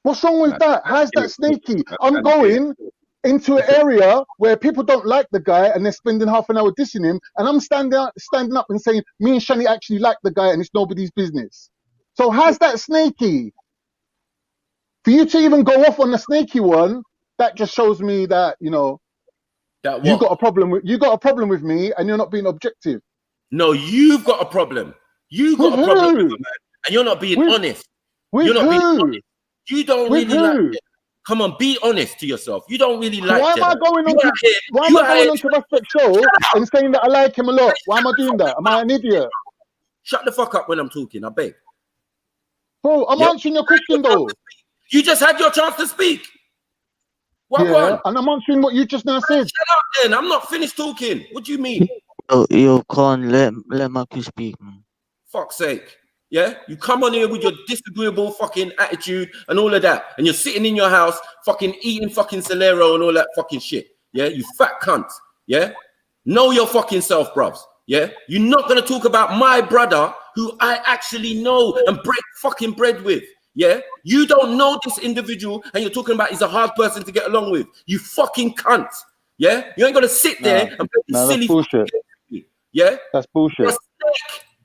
What's wrong with that? How's that snaky? I'm going into an area where people don't like the guy and they're spending half an hour dissing him, and I'm standing up and saying, me and Shani actually like the guy and it's nobody's business. So how's that snaky? For you to even go off on the snaky one, that just shows me that, you know, you got a problem with me and you're not being objective. No, you've got a problem. You've got a problem with him, man, and you're not being honest. You're not being honest. You don't really like it. Come on, be honest to yourself. You don't really like Why am I going on to Respect Show and saying that I like him a lot? Why am I doing that? Am I an idiot? Shut the fuck up when I'm talking, I beg. Bro, I'm answering your question though. You just had your chance to speak. And I'm answering what you just now said. Shut up then. I'm not finished talking. What do you mean? Yo, Khan, let Marcus speak, man. Fuck's sake. Yeah? You come on here with your disagreeable fucking attitude and all of that. And you're sitting in your house fucking eating fucking Solero and all that fucking shit. Yeah? You fat cunt. Yeah? Know your fucking self, bruvs. Yeah? You're not going to talk about my brother who I actually know and break fucking bread with. Yeah? You don't know this individual and you're talking about he's a hard person to get along with. You fucking cunt. Yeah? You ain't going to sit there and play silly bullshit. Yeah? That's bullshit.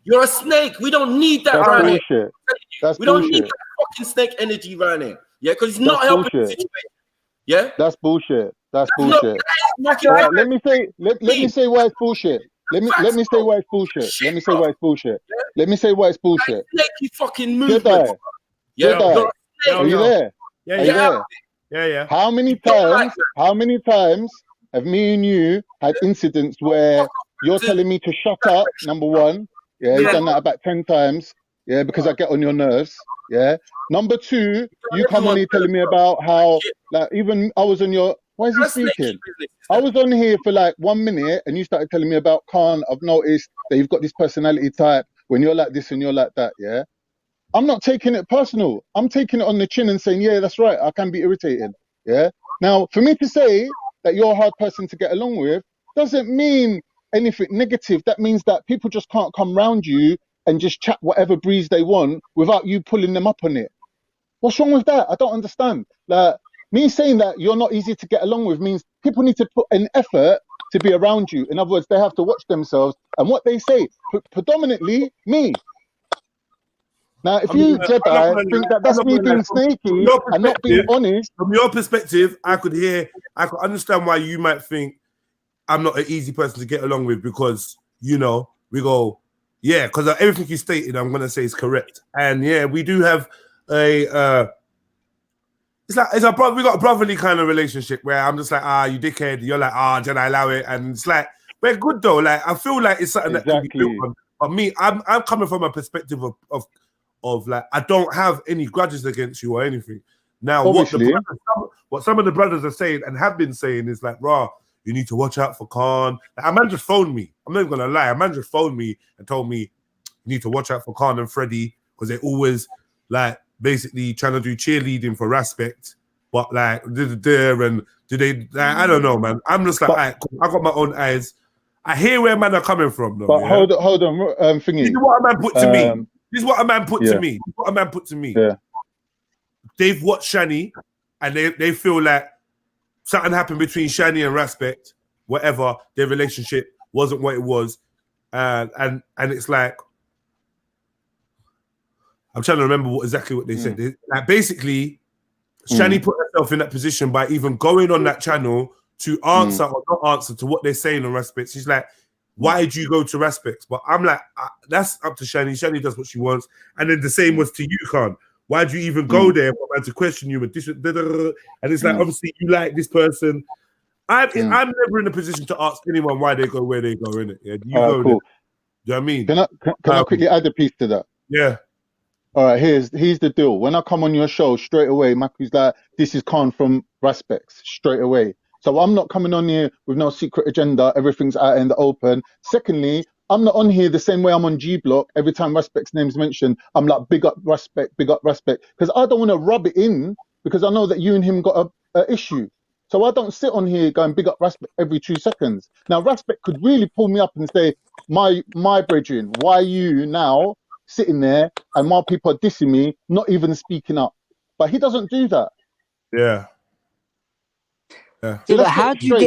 You're a snake. We don't need that around here. We don't need that fucking snake energy around here. Yeah? Because it's not helping the situation. Yeah? That's bullshit. That's bullshit. Right, let me say why it's bullshit. Let me say why it's bullshit. Let me say why it's bullshit. Let me say why it's bullshit. Snaky fucking movement. Jedi, are you there? Yeah, are you there? Yeah. How many times have me and you had incidents where you're telling me to shut up, number one? Yeah, you've done that about 10 times. yeah, because I get on your nerves, yeah. Number two, you come on here telling me about how, like, even I was on your, why is he speaking? I was on here for like 1 minute and you started telling me about Khan. I've noticed that you've got this personality type when you're like this and you're like that, yeah. I'm not taking it personal. I'm taking it on the chin and saying, yeah, that's right. I can be irritated, yeah. Now, for me to say that you're a hard person to get along with doesn't mean anything negative. That means that people just can't come round you and just chat whatever breeze they want without you pulling them up on it. What's wrong with that? I don't understand. Like, me saying that you're not easy to get along with means people need to put an effort to be around you. In other words, they have to watch themselves and what they say. Predominantly me. Now, if you Jedi think that that's me being snaky and not being honest. From your perspective, I could understand why you might think I'm not an easy person to get along with because, you know, we go, yeah, because everything you stated, I'm going to say is correct. And yeah, we do have we got a brotherly kind of relationship where I'm just like, you dickhead. You're like, Jedi, allow it. And it's like, we're good though. Like, I feel like it's something that can be built on. But me, I'm coming from a perspective of like, I don't have any grudges against you or anything. Now, what some of the brothers are saying and have been saying is like, you need to watch out for Khan. Like, a man just phoned me. I'm not even gonna lie. A man just phoned me and told me you need to watch out for Khan and Freddie because they're always like basically trying to do cheerleading for respect. But like, I don't know, man. I'm just like, all right, cool. I got my own eyes. I hear where men are coming from, though. But hold on, thingy. This is what a man put to me. This is what a man put to me. This is what a man put to me. Yeah. They've watched Shani and they feel like something happened between Shani and Respect, whatever, their relationship wasn't what it was. And it's like, I'm trying to remember exactly what they said. Like basically, Shani put herself in that position by even going on that channel to answer or not answer to what they're saying on Respect. She's like, why did you go to Respect? But I'm like, that's up to Shani. Shani does what she wants. And then the same was to you, Khan. Why do you even go there for man to question you? And it's like, obviously, you like this person. I'm never in a position to ask anyone why they go where they go, innit? Yeah, you go there. Do you know what I mean? Can I quickly add a piece to that? Yeah. All right, here's the deal. When I come on your show, straight away, Maku's like, this is Khan from Respects, straight away. So I'm not coming on here with no secret agenda. Everything's out in the open. Secondly, I'm not on here the same way I'm on G Block. Every time Respect's name's mentioned, I'm like, big up Respect. Because I don't want to rub it in because I know that you and him got a issue. So I don't sit on here going big up Respect every 2 seconds. Now, Respect could really pull me up and say, my brethren, why you now sitting there and while people are dissing me, not even speaking up? But he doesn't do that. Yeah. So how do you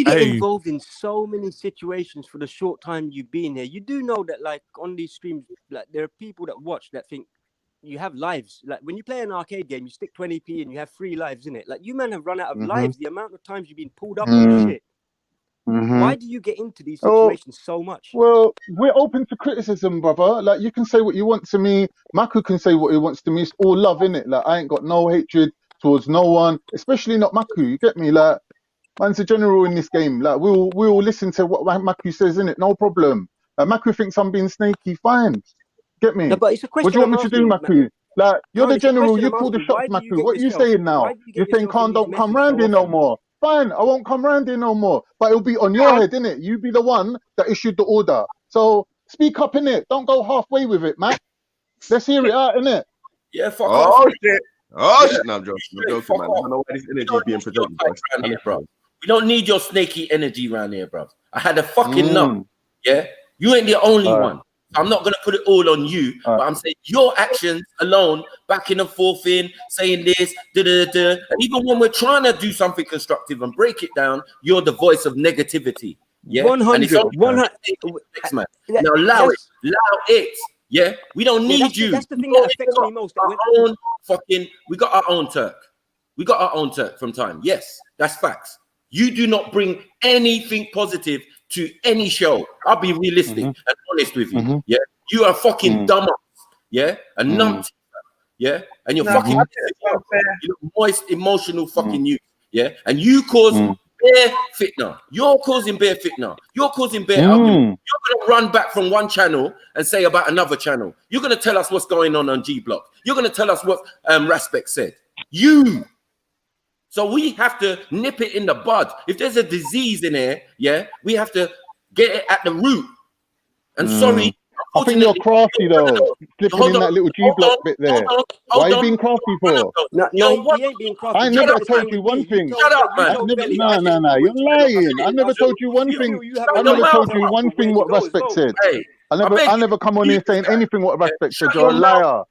get involved in so many situations for the short time you've been here? You do know that, like, on these streams, like, there are people that watch that think you have lives. Like, when you play an arcade game, you stick 20p and you have 3 lives in it. Like, you man have run out of lives. The amount of times you've been pulled up on shit. Why do you get into these situations so much? Well, we're open to criticism, brother. Like, you can say what you want to me. Maku can say what he wants to me. It's all love, innit? Like, I ain't got no hatred towards no one, especially not Maku. You get me? Like, man's a general in this game. Like, we'll listen to what Maku says, innit? No problem. Maku thinks I'm being snaky. Fine. Get me? No, but it's a question. What do you want me to do, Maku? Like, you're the general. You call the shots, Maku. What are you saying now? You're saying Khan don't come round here no more. Fine, I won't come round here no more. But it'll be on your head, innit? You be the one that issued the order. So speak up, innit? Don't go halfway with it, man. Let's hear it out, innit? Yeah, fuck off. Shit. Shit. No, I'm joking, man. I don't know why this energy is being presented, bro. We don't need your snaky energy around here, bro. I had a fucking nut. Yeah? You ain't the only one. I'm not going to put it all on you, but I'm saying your actions alone, back and forth in, saying this, and even when we're trying to do something constructive and break it down, you're the voice of negativity. Yeah, 100. 100. Man. Now allow it. Yeah, we don't need you. That's the thing that affects me most. We got our own Turk. We got our own Turk from time. Yes, that's facts. You do not bring anything positive to any show. I'll be realistic and honest with you. Yeah, you are fucking dumb. Yeah, and numpty. Yeah, and you're fucking you're moist, emotional fucking you. Yeah, and you cause bare fitna. You're causing bare fitna. You're causing bare argument. You're going to run back from one channel and say about another channel. You're going to tell us what's going on G Block. You're going to tell us what Raspek said. So we have to nip it in the bud. If there's a disease in here, yeah, we have to get it at the root. And sorry, I think you're crafty though, slipping in that little G Block bit there. Why are you being crafty for? No, he ain't being crafty. I never told you one thing. Shut up, man. No, you're lying. I never told you one thing. I never told you one thing what Raspek said. I never come on here saying anything what Raspek said. You're a liar.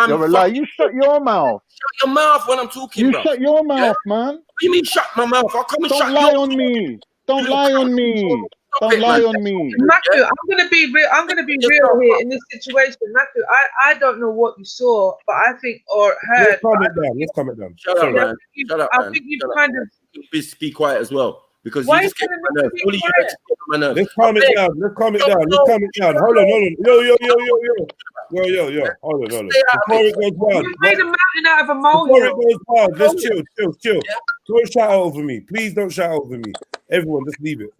You're a liar. You shut your mouth. Shut your mouth when I'm talking, You shut your mouth, man. What do you mean shut my mouth? I'll come and Don't shut lie your on me. Don't lie on me. Don't lie on me. Matthew, I'm gonna be real. I'm gonna be real here in this situation, Matthew. I don't know what you saw, but I think or heard. Let's calm it down. Let's calm it down. Shut up, man. Shut up, man. I think you kind of. Be quiet as well. Because Why you just get my nerves. Only you get my nerves. Let's calm it down. Let's calm it down. Let's calm it down. Hold on. Yo. Hold on. Before it goes wild. You made a mountain out of a molehill. Before it goes wild, let's chill. Don't shout over me. Please don't shout over me. Everyone, just leave it.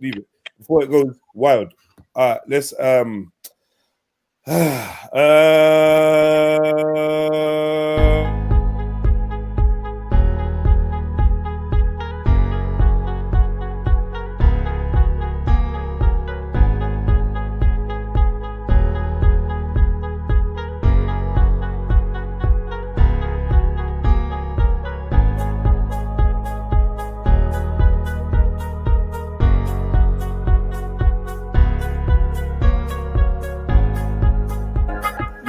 Before it goes wild. Let's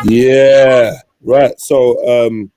yeah, right. So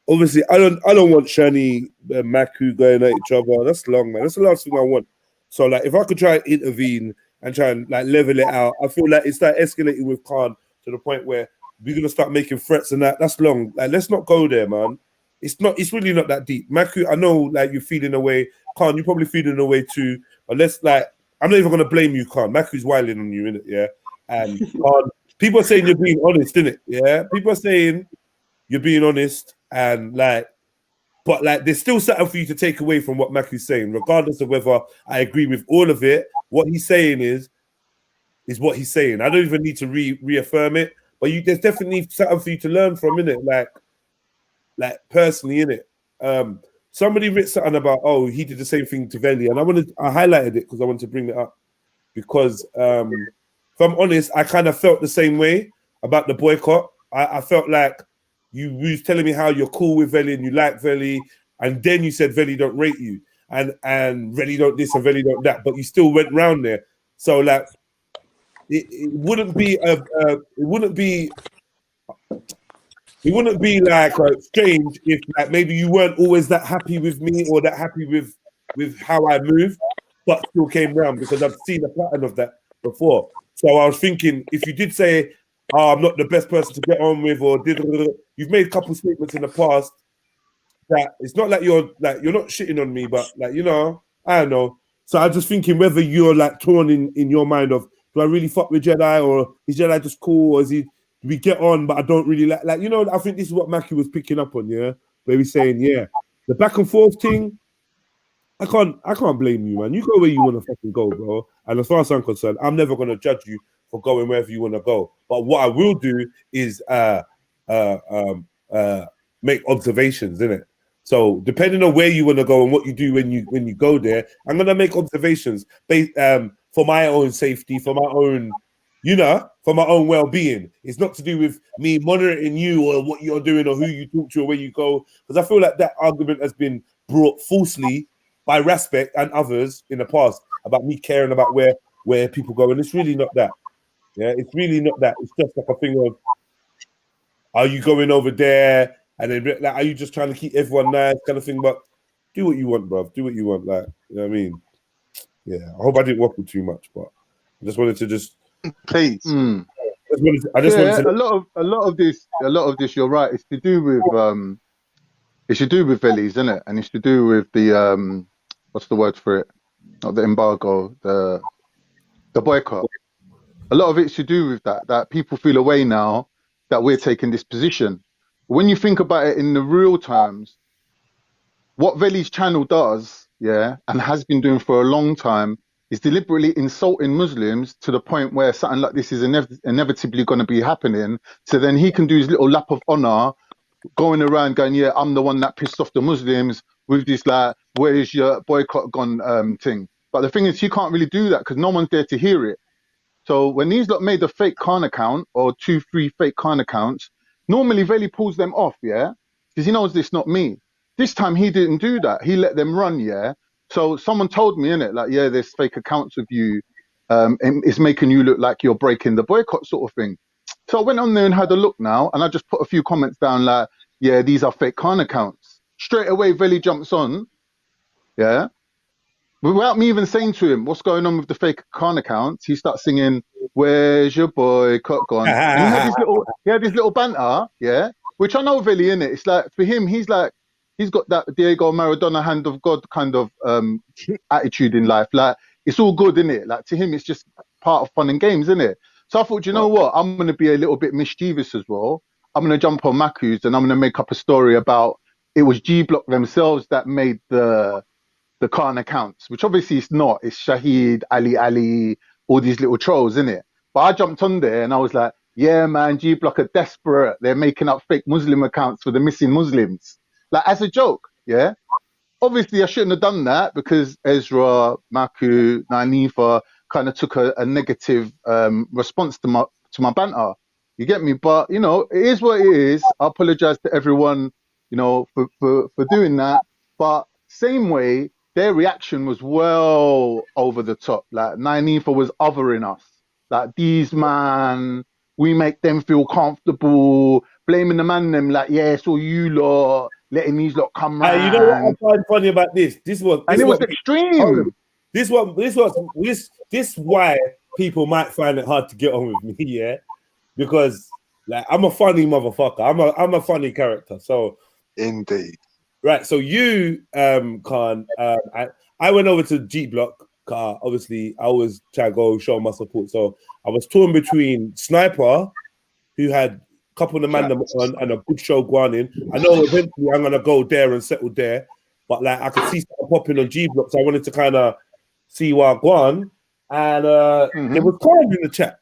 obviously I don't want Shani and Maku going at each other. That's long, man. That's the last thing I want. So like if I could try and intervene and try and like level it out, I feel like it's like escalating with Khan to the point where we're gonna start making threats and that's long. Like let's not go there, man. It's really not that deep. Maku, I know like you're feeling away. Khan, you're probably feeling away too. But let's like I'm not even gonna blame you, Khan. Maku's wilding on you, innit? Yeah. And Khan, people are saying you're being honest, innit? Yeah. People are saying you're being honest and like, but like there's still something for you to take away from what Maku's saying, regardless of whether I agree with all of it. What he's saying is what he's saying. I don't even need to reaffirm it, but there's definitely something for you to learn from, innit? Like personally, innit? Somebody wrote something about, oh, he did the same thing to Veli, and I highlighted it because I wanted to bring it up because if I'm honest, I kind of felt the same way about the boycott. I felt like you was telling me how you're cool with Veli and you like Veli, and then you said Veli don't rate you, and Veli don't this and Veli don't that, but you still went round there. So like, it wouldn't be like strange if like maybe you weren't always that happy with me or that happy with how I move, but still came round because I've seen a pattern of that before. So I was thinking, if you did say, "Oh, I'm not the best person to get on with," or you've made a couple statements in the past that it's not like you're not shitting on me, but like I don't know. So I'm just thinking whether you're like torn in your mind of, do I really fuck with Jedi, or is Jedi just cool, or do we get on, but I don't really like I think this is what Mackie was picking up on, yeah, where he's saying, yeah, the back and forth thing. I can't blame you, man. You go where you want to fucking go, bro. And as far as I'm concerned, I'm never gonna judge you for going wherever you want to go. But what I will do is make observations, innit? So depending on where you want to go and what you do when you go there, I'm gonna make observations based for my own safety, for my own, for my own well-being. It's not to do with me monitoring you or what you're doing or who you talk to or where you go, because I feel like that argument has been brought falsely by Raspek and others in the past about me caring about where people go, and it's really not that. Yeah, it's really not that. It's just like a thing of, are you going over there, and then like, are you just trying to keep everyone nice, kind of thing? But do what you want, bruv. Do what you want, like, you know what I mean? Yeah, I hope I didn't waffle too much, but I just wanted to just please. I just wanted to. A lot of this. You're right. It's to do with It's to do with Velis, isn't it? And it's to do with the what's the word for it? Not the embargo, the boycott. A lot of it's to do with that people feel away now that we're taking this position. When you think about it in the real terms, what Veli's channel does yeah, and has been doing for a long time, is deliberately insulting Muslims to the point where something like this is inevitably going to be happening. So then he can do his little lap of honor, going around going, yeah, I'm the one that pissed off the Muslims with this like, where's your boycott gone thing. But the thing is, he can't really do that because no one's there to hear it. So when these lot made a fake Khan account or 2-3 fake Khan accounts, normally Veli pulls them off, yeah, because he knows this not me. This time he didn't do that. He let them run, yeah. So someone told me, innit, like, yeah, there's fake accounts of you, and it's making you look like you're breaking the boycott sort of thing. So I went on there and had a look now, and I just put a few comments down like, yeah, these are fake Khan accounts. Straight away, Veli jumps on, yeah. Without me even saying to him, what's going on with the fake Khan accounts, he starts singing, where's your boycott gone? And he had this little banter, yeah, which I know Veli, innit. It's like, for him, he's got that Diego Maradona hand of God kind of attitude in life. Like, it's all good, innit? Like, to him, it's just part of fun and games, innit? So I thought, you know what? I'm going to be a little bit mischievous as well. I'm going to jump on Magpies and I'm going to make up a story about it was G Block themselves that made the Khan accounts, which obviously it's not. It's Shahid, Ali, all these little trolls, innit? But I jumped on there and I was like, yeah, man, G Block are desperate. They're making up fake Muslim accounts for the missing Muslims. Like, as a joke, yeah? Obviously, I shouldn't have done that because Ezra, Maku, Nanifa kind of took a negative response to my banter. You get me? But, you know, it is what it is. I apologize to everyone, you know, for doing that. But same way, their reaction was well over the top. Like, Nanifa was othering us. Like, these man, we make them feel comfortable, blaming the man them like, yeah, it's all you lot, letting these lot come round. You know what I find funny about this? This was extreme. This why people might find it hard to get on with me, yeah? Because like I'm a funny motherfucker. I'm a funny character. So indeed. Right. So you Khan, I went over to G Block. Obviously, I always try to go show my support. So I was torn between Sniper, who had a couple of the man and a good show going in. I know eventually I'm gonna go there and settle there, but like I could see something popping on G Block, so I wanted to kind of see what I go on. And it was calm in the chat.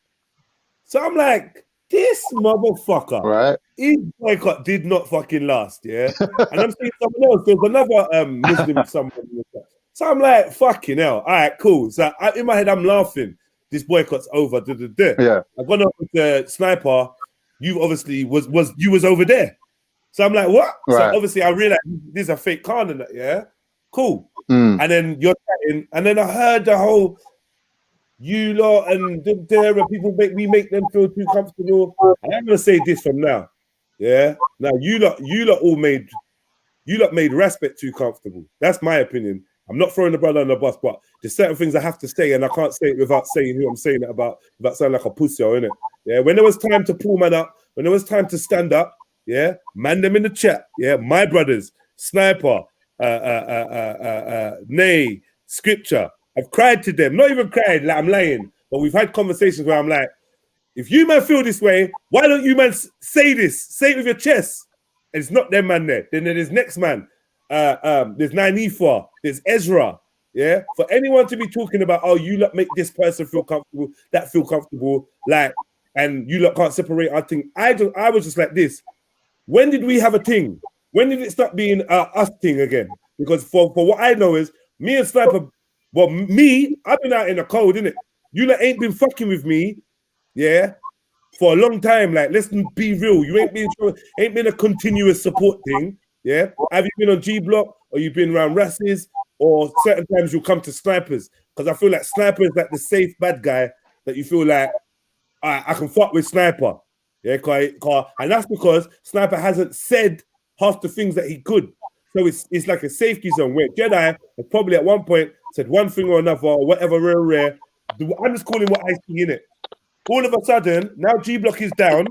So I'm like, this motherfucker, right? His boycott did not fucking last, yeah. And I'm seeing someone else. There's another Muslim someone in the chat. So I'm like, fucking hell. All right, cool. So in my head, I'm laughing. This boycott's over. Yeah. I got up with the Sniper. You obviously was over there. So I'm like, what? Right. So obviously I realized this is a fake Khan and that, yeah? Cool. And then you're chatting, and then I heard the whole you lot and there people make them feel too comfortable. And I'm gonna say this from now. Yeah. Now you lot made respect too comfortable. That's my opinion. I'm not throwing the brother on the bus, but there's certain things I have to say, and I can't say it without saying who I'm saying it about, without sounding like a pussy, innit? Yeah, when there was time to pull man up, when there was time to stand up, yeah, man them in the chat, yeah, my brothers, Sniper, Nay, Scripture, I've cried to them, not even cried, like I'm lying, but we've had conversations where I'm like, if you man feel this way, why don't you man say this? Say it with your chest. And it's not them man there. Then there's next man. There's Nanifa, there's Ezra, yeah. For anyone to be talking about, oh, you lot make this person feel comfortable, that feel comfortable, like, and you lot can't separate our thing. I was just like this. When did we have a thing? When did it start being us thing again? Because for what I know is me and Sniper, well, me, I've been out in the cold, innit? You lot ain't been fucking with me, yeah, for a long time. Like, let's be real. You ain't been a continuous support thing. Yeah, have you been on G Block or you've been around Rasses, or certain times you'll come to Snipers? Because I feel like Sniper is like the safe bad guy that you feel like I can fuck with Sniper. Yeah, and that's because Sniper hasn't said half the things that he could. So it's like a safety zone where Jedi has probably at one point said one thing or another or whatever rare. I'm just calling what I see in it. All of a sudden, now G Block is down.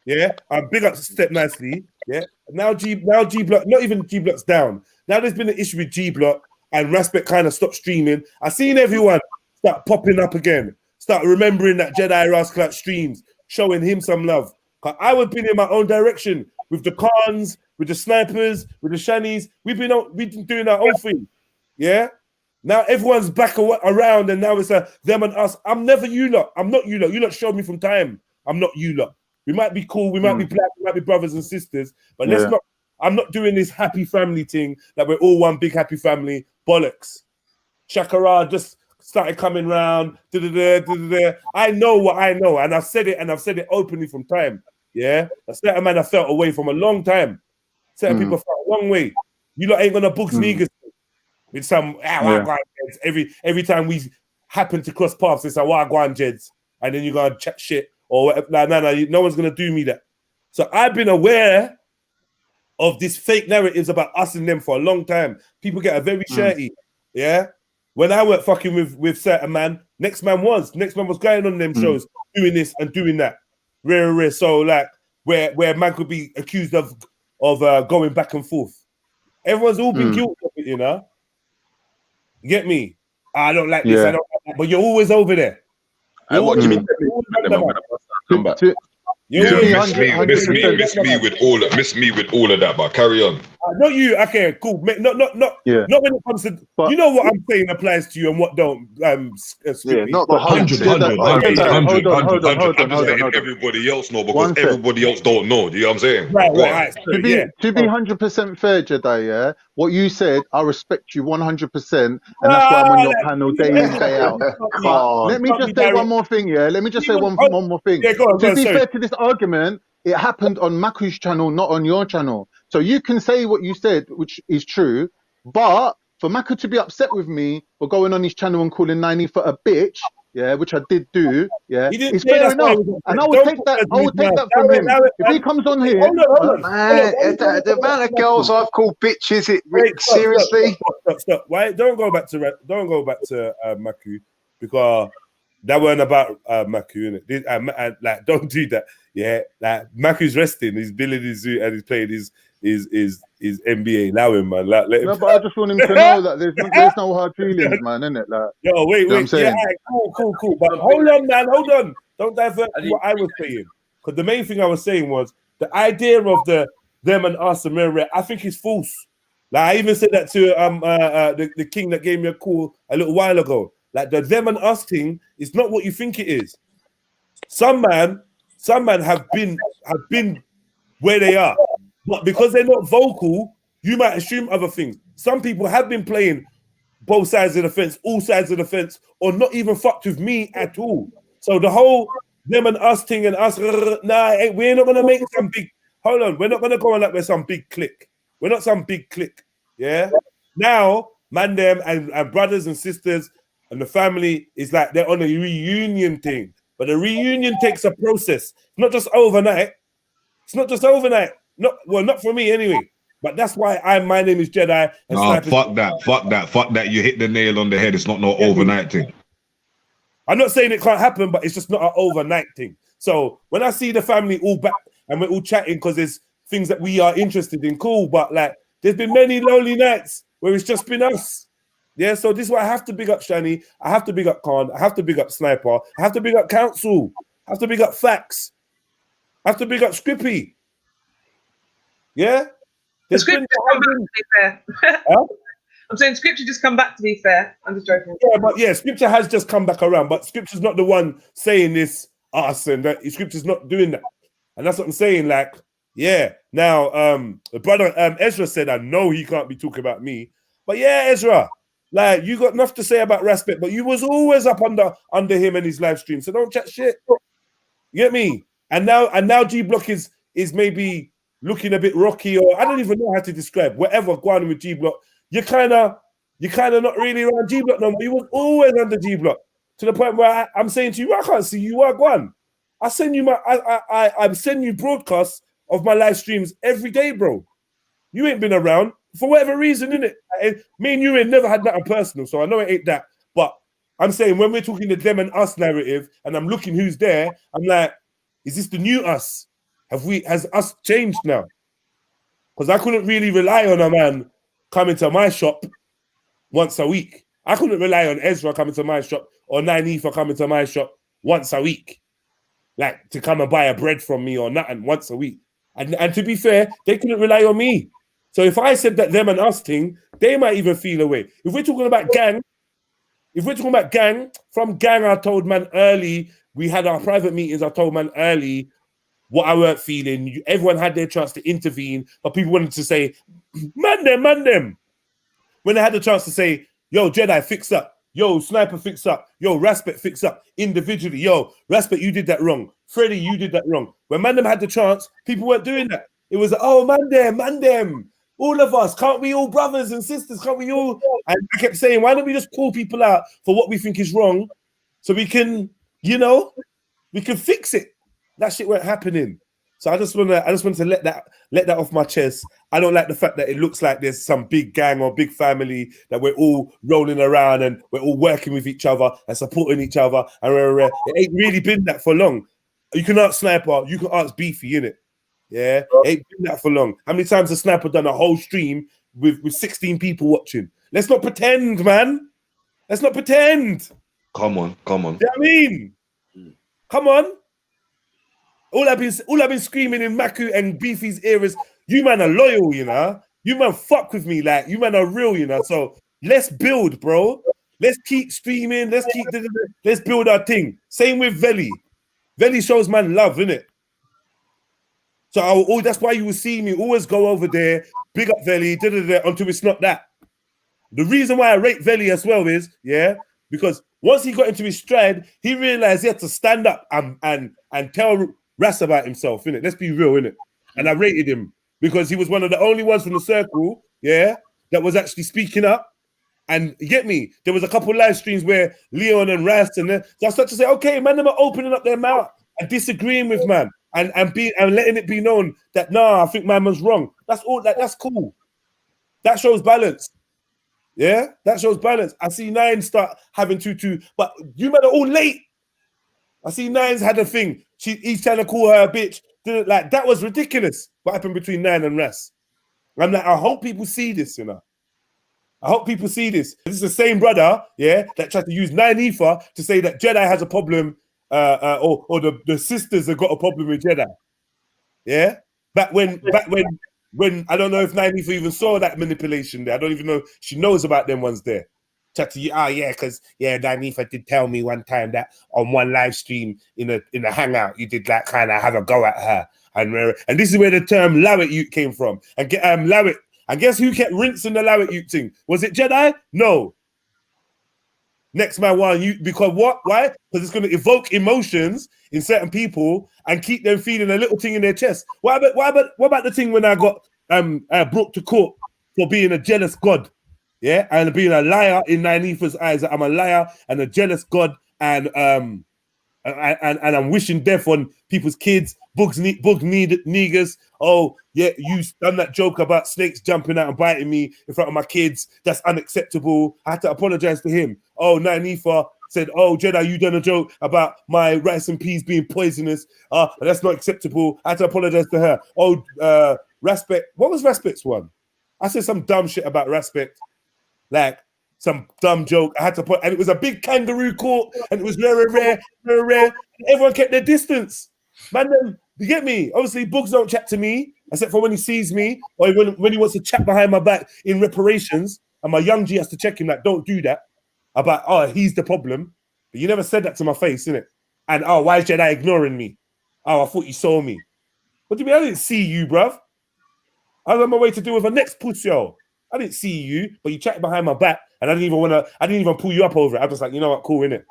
Yeah, I'm big up Step Nicely. Yeah, now G Block, not even G Block's down. Now there's been an issue with G Block, and Respect kind of stopped streaming. I've seen everyone start popping up again, start remembering that Jedi Rascal streams, showing him some love. I would be in my own direction with the Khans with the snipers, with the shannies. We've been doing our own thing. Yeah. Now everyone's back around, and now it's them and us. I'm never you lot. I'm not you lot. You lot showed me from time. I'm not you lot. We might be cool. We might be black. We might be brothers and sisters. But let's not. I'm not doing this happy family thing that we're all one big happy family. Bollocks. Shakara just started coming round. I know what I know, and I've said it openly from time. Yeah, a certain man I felt away from a long time. Certain people felt a long way. You lot ain't gonna book niggas with some every time we happen to cross paths. It's a wagwan jeds, and then you gotta chat shit or whatever. No one's gonna do me that. So I've been aware of this fake narratives about us and them for a long time. People get a very shirty. Yeah. When I weren't fucking with certain man, next man was going on them shows, doing this and doing that. Rare. So like where man could be accused of going back and forth. Everyone's all been guilty of it, you know. You get me? I don't like this, I don't like that, but you're always over there. What do you mean? Miss me with all of that, but carry on. Not you. Okay, cool. Not when it comes to you know what I'm saying applies to you and what don't. Not the 100. I'm just letting everybody else know because everybody else don't know. Do you know what I'm saying? Right. To be 100% fair, Jedi. Yeah, what you said, I respect you 100%, and that's why I'm on your panel day in day out. But let me just say one more thing. Yeah, let me just say one more thing. To be fair to this argument, it happened on Maku's channel, not on your channel. So you can say what you said, which is true, but for Maku to be upset with me for going on his channel and calling 90 for a bitch, yeah, which I did do, yeah, it's fair enough. And I will take that from him. If he comes on here, man, the amount of girls I've called bitches, seriously. Stop. Why? Don't go back to Maku, because that weren't about Maku, innit? Like, don't do that. Yeah, like Maku's resting, he's building his suit and he's playing his NBA. Allow him, man. Like, let him. No, but I just want him to know that there's no hard feelings, man, innit? Like, yo, wait. Yeah, cool. But hold on, man. Hold on. Don't divert what I was saying. Because the main thing I was saying was the idea of the them and us and mirror. I think is false. Like I even said that to the king that gave me a call a little while ago. Like the them and us thing is not what you think it is. Some man have been where they are, but because they're not vocal, you might assume other things. Some people have been playing both sides of the fence, all sides of the fence, or not even fucked with me at all. So the whole them and us thing and us, we're not gonna make some big. Hold on, we're not gonna go on like we're some big clique. We're not some big clique. Yeah. Now, man, them and brothers and sisters and the family is like they're on a reunion thing. But the reunion takes a process. Not just overnight. It's not just overnight. Not for me anyway. But that's why my name is Jedi. And fuck that. You hit the nail on the head. It's not no overnight thing. I'm not saying it can't happen, but it's just not an overnight thing. So when I see the family all back and we're all chatting because there's things that we are interested in, cool. But like, there's been many lonely nights where it's just been us. Yeah, so this is why I have to big up Shani, I have to big up Khan, I have to big up Sniper, I have to big up Council, I have to big up Facts, I have to big up Scrippy. Yeah? The scripture come back to be fair. Huh? I'm saying scripture just come back to be fair. I'm just joking. Yeah, but yeah, scripture has just come back around, but scripture's not the one saying this us and that scripture's not doing that. And that's what I'm saying, like, yeah. Now, the brother Ezra said, I know he can't be talking about me, but yeah, Ezra. Like, you got enough to say about respect, but you was always up under him and his live stream. So don't chat shit. You get me? And now G Block is maybe looking a bit rocky, or I don't even know how to describe whatever going on with G Block. You're kind of not really around G Block no more. You was always under G Block to the point where I'm saying to you, I can't see you. Wagwan. I send you broadcasts of my live streams every day, bro. You ain't been around. For whatever reason, innit? Me and you ain't never had that personal, so I know it ain't that. But I'm saying when we're talking the them and us narrative, and I'm looking who's there, I'm like, is this the new us? Has us changed now? Because I couldn't really rely on a man coming to my shop once a week. I couldn't rely on Ezra coming to my shop or Nainefa coming to my shop once a week. Like to come and buy a bread from me or nothing once a week. And to be fair, they couldn't rely on me. So if I said that them and us thing, they might even feel away. If we're talking about gang, from gang, I told man early, we had our private meetings, I told man early what I weren't feeling. Everyone had their chance to intervene, but people wanted to say, man them. When they had the chance to say, yo, Jedi, fix up. Yo, Sniper, fix up. Yo, Raspet, fix up. Individually. Yo, Raspet, you did that wrong. Freddy, you did that wrong. When man them had the chance, people weren't doing that. It was, oh, man them. All of us. Can't we all brothers and sisters? Can't we all? And I kept saying, why don't we just call people out for what we think is wrong so we can, we can fix it. That shit weren't happening. So I just want to let that off my chest. I don't like the fact that it looks like there's some big gang or big family that we're all rolling around and we're all working with each other and supporting each other. And it ain't really been that for long. You can ask Sniper, you can ask Beefy, innit? Yeah, it ain't been that for long. How many times has Sniper done a whole stream with 16 people watching? Let's not pretend, man. Let's not pretend. Come on. You know what I mean? Come on. All I've been screaming in Maku and Beefy's ear is, you man are loyal, You man fuck with me, like, you man are real, So let's build, bro. Let's keep streaming. Let's build our thing. Same with Veli. Veli shows man love, innit? So that's why you will see me always go over there, big up Veli, until it's not that. The reason why I rate Veli as well is, because once he got into his stride, he realized he had to stand up and tell Ras about himself, innit? Let's be real, innit? And I rated him because he was one of the only ones from the circle, that was actually speaking up. And you get me? There was a couple of live streams where Leon and Ras so I started to say, okay, man, them are opening up their mouth and disagreeing with man and letting it be known that I think man was wrong. That's all. That's cool. That shows balance. Yeah, that shows balance. I see Nine start having tutu, but you men are all late. I see Nine's had a thing. He's trying to call her a bitch. Like, that was ridiculous. What happened between Nine and Ras? I'm like, I hope people see this, I hope people see this. This is the same brother, that tried to use 9 Ether to say that Jedi has a problem, or the sisters have got a problem with Jedi. Yeah? Back when I don't know if 9 Ether even saw that manipulation there. I don't even know if she knows about them ones there. Because 9 Ether did tell me one time that on one live stream in a hangout, you did like kind of have a go at her. And this is where the term Lawit Ute came from. And Lawit, and guess who kept rinsing the Lawit Ute thing? Was it Jedi? No. Next man one, because what? Why? Because it's going to evoke emotions in certain people and keep them feeling a little thing in their chest. What about the thing when I got brought to court for being a jealous god? Yeah, and being a liar in 9 Ether's eyes. I'm a liar and a jealous god, and I'm wishing death on people's kids, niggers. Oh, yeah, you done that joke about snakes jumping out and biting me in front of my kids. That's unacceptable. I had to apologize to him. Oh, 9 Ether said, oh, Jedi, you done a joke about my rice and peas being poisonous. That's not acceptable. I had to apologize to her. Oh, Raspet. What was Raspet's one? I said some dumb shit about Raspet. Like some dumb joke. I had to put, and it was a big kangaroo court, and it was rare. Everyone kept their distance. Man, you get me? Obviously, Bugs don't chat to me, except for when he sees me, or when he wants to chat behind my back in reparations, and my young G has to check him, like, don't do that. About, he's the problem. But you never said that to my face, innit? And, why is Jedi ignoring me? I thought you saw me. What do you mean? I didn't see you, bruv. I was on my way to deal with a next pussy, yo. I didn't see you, but you chatted behind my back, and I didn't even pull you up over it. I was like, you know what, cool, innit?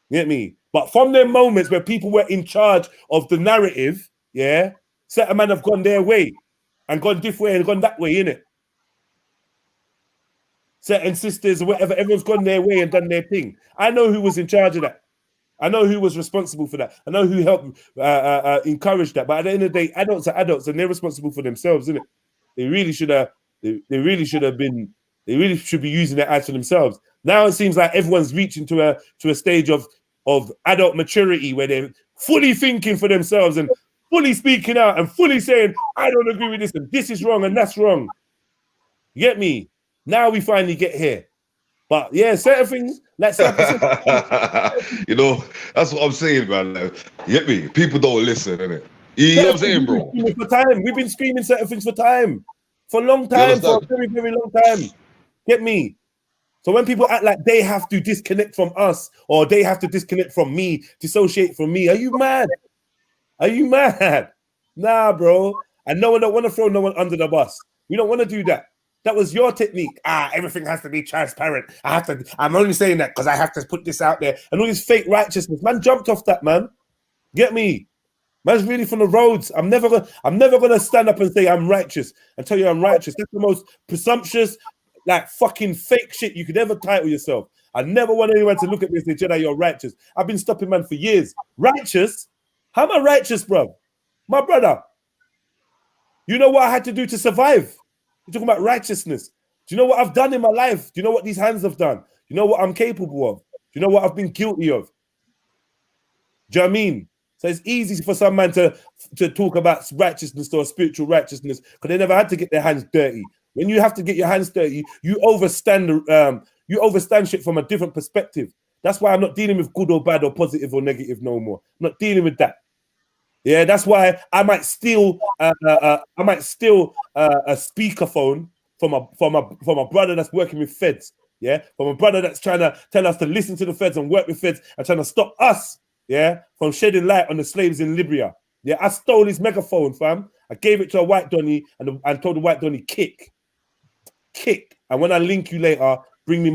You get me? But from them moments where people were in charge of the narrative, certain men have gone their way and gone this way and gone that way, innit? Certain sisters or whatever, everyone's gone their way and done their thing. I know who was in charge of that. I know who was responsible for that. I know who helped encourage that. But at the end of the day, adults are adults, and they're responsible for themselves, innit? They really should have. They really should be using their eyes for themselves. Now it seems like everyone's reaching to a stage of adult maturity where they're fully thinking for themselves and fully speaking out and fully saying, I don't agree with this and this is wrong and that's wrong. You get me? Now we finally get here. But yeah, certain things, like you know, that's what I'm saying, man. Like, you get me? People don't listen, innit? You know what I'm saying, bro? For time. We've been screaming certain things for time. For a long time, for a very, very long time. Get me? So when people act like they have to disconnect from us or they have to disconnect from me, dissociate from me, are you mad? Are you mad? Nah, bro. And no one don't want to throw no one under the bus. We don't want to do that. That was your technique. Everything has to be transparent. I'm only saying that because I have to put this out there. And all this fake righteousness. Man jumped off that, man. Get me? Man's really from the roads. I'm never gonna stand up and say I'm righteous and tell you I'm righteous. That's the most presumptuous, like fucking fake shit you could ever title yourself. I never want anyone to look at me and say, Jedi, you're righteous. I've been stopping man for years. Righteous? How am I righteous, bro? My brother. You know what I had to do to survive? You're talking about righteousness. Do you know what I've done in my life? Do you know what these hands have done? Do you know what I'm capable of? Do you know what I've been guilty of? Do you know what I mean? So it's easy for some man to talk about righteousness or spiritual righteousness because they never had to get their hands dirty. When you have to get your hands dirty, you overstand shit from a different perspective. That's why I'm not dealing with good or bad or positive or negative no more. I'm not dealing with that. Yeah, that's why I might steal a speakerphone from a brother that's working with feds. Yeah, from a brother that's trying to tell us to listen to the feds and work with feds and trying to stop us. Yeah, from shedding light on the slaves in Libya. Yeah, I stole his megaphone, fam. I gave it to a white donny and told the white donny kick. And when I link you later, bring me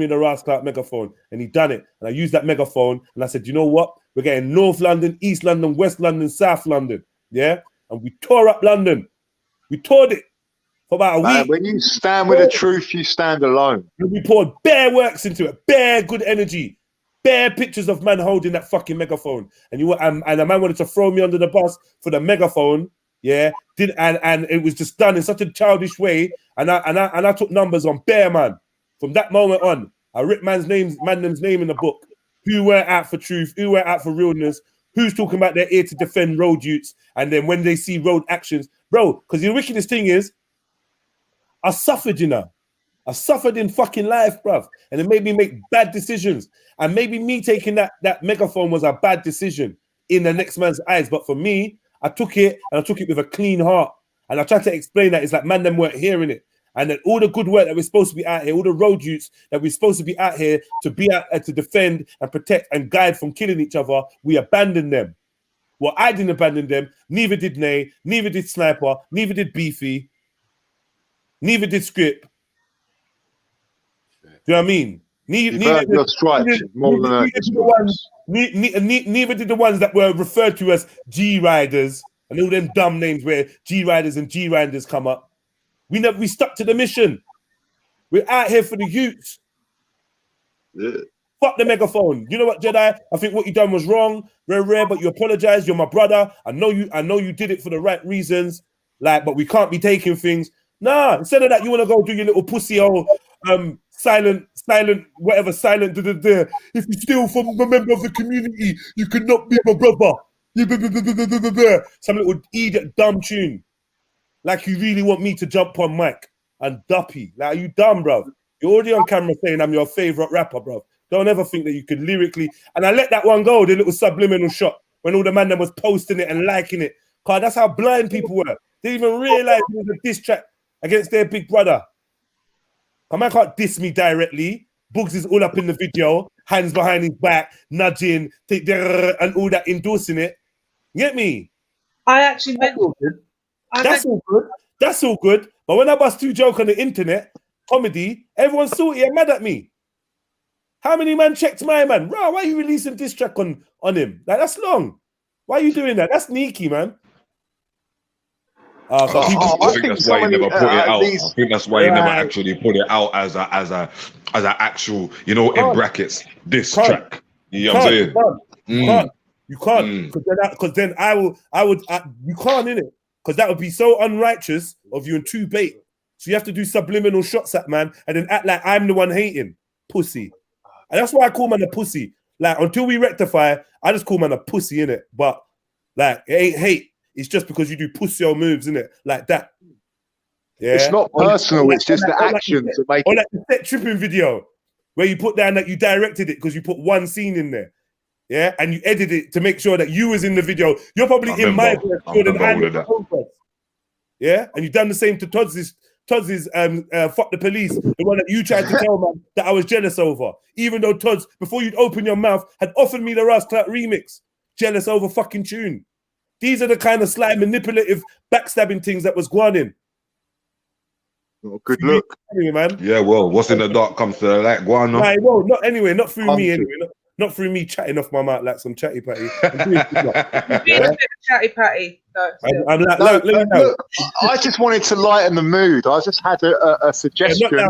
the rascal megaphone. And he done it. And I used that megaphone and I said, you know what? We're getting North London, East London, West London, South London. Yeah, and we tore up London. We toured it for about a week. When you stand with the truth, you stand alone. And we poured bare works into it, bare good energy. Bare pictures of man holding that fucking megaphone, and the man wanted to throw me under the bus for the megaphone. Yeah, and it was just done in such a childish way. And I took numbers on bare man. From that moment on, I ripped man's name in the book. Who went out for truth? Who went out for realness? Who's talking about their ear to defend road youths? And then when they see road actions, bro, because the wickedest thing is, I suffered, you know. I suffered in fucking life, bruv. And it made me make bad decisions. And maybe me taking that megaphone was a bad decision in the next man's eyes. But for me, I took it and I took it with a clean heart. And I tried to explain that it's like, man, them weren't hearing it. And that all the good work that we're supposed to be out here, all the road youths that we're supposed to be out here to be out to defend and protect and guide from killing each other, we abandoned them. Well, I didn't abandon them. Neither did Nay. Neither did Sniper. Neither did Beefy. Neither did Script. Do you know what I mean? Neither did the ones that were referred to as G-Riders and all them dumb names where G-Riders and G-Riders come up. We stuck to the mission. We're out here for the youths. Yeah. Fuck the megaphone. You know what, Jedi? I think what you done was wrong, rare, but you apologize. You're my brother. I know you did it for the right reasons. But we can't be taking things. Nah, instead of that, you want to go do your little pussy old silent, whatever, silent. If you steal from a member of the community, you could not be my brother. Some little idiot dumb tune. Like you really want me to jump on mic and duppy. Like, are you dumb, bro? You're already on camera saying I'm your favorite rapper, bro. Don't ever think that you could lyrically. And I let that one go, the little subliminal shot, when all the man that was posting it and liking it. Cause that's how blind people were. They didn't even realize it was a diss track against their big brother. A man can't diss me directly. Bugs is all up in the video, hands behind his back, nudging, and all that, endorsing it. You get me? I actually meant That's all good. That's all good. But when I bust two joke on the internet, comedy, everyone's salty and mad at me. How many man checked my man? Bro, why are you releasing this track on him? Like, that's long. Why are you doing that? That's sneaky, man. I think that's why he never put it out. I think that's why he never actually put it out as an actual, you know, in brackets, this track. You know what I'm saying? You can't. Because then you can't, innit? Because that would be so unrighteous of you and too bait. So you have to do subliminal shots at man and then act like I'm the one hating. Pussy. And that's why I call man a pussy. Like, until we rectify, I just call man a pussy, innit? But, like, it ain't hate. It's just because you do pussy moves, innit? Like that. Yeah. It's not personal, it's just the actions that make it. Or like the set tripping video where you put down that you directed it because you put one scene in there. yeah, and you edit it to make sure that you was in the video, you're probably in my voice more than I'm in my own voice. Yeah, and you've done the same to Todd's fuck the police, the one that you tried to tell man that I was jealous over. Even though Todd's, before you'd open your mouth, had offered me the Ras Clark remix. Jealous over fucking tune. These are the kind of slight manipulative backstabbing things that was going in. Oh, good look. Anyway, man. Yeah, well, what's in the dark comes to the light. Go on, no? Nah, well, not anyway, not through me anyway. Not through me chatting off my mouth like some chatty patty. Chatty patty. I'm like, look, I just wanted to lighten the mood. I just had a suggestion. Yeah,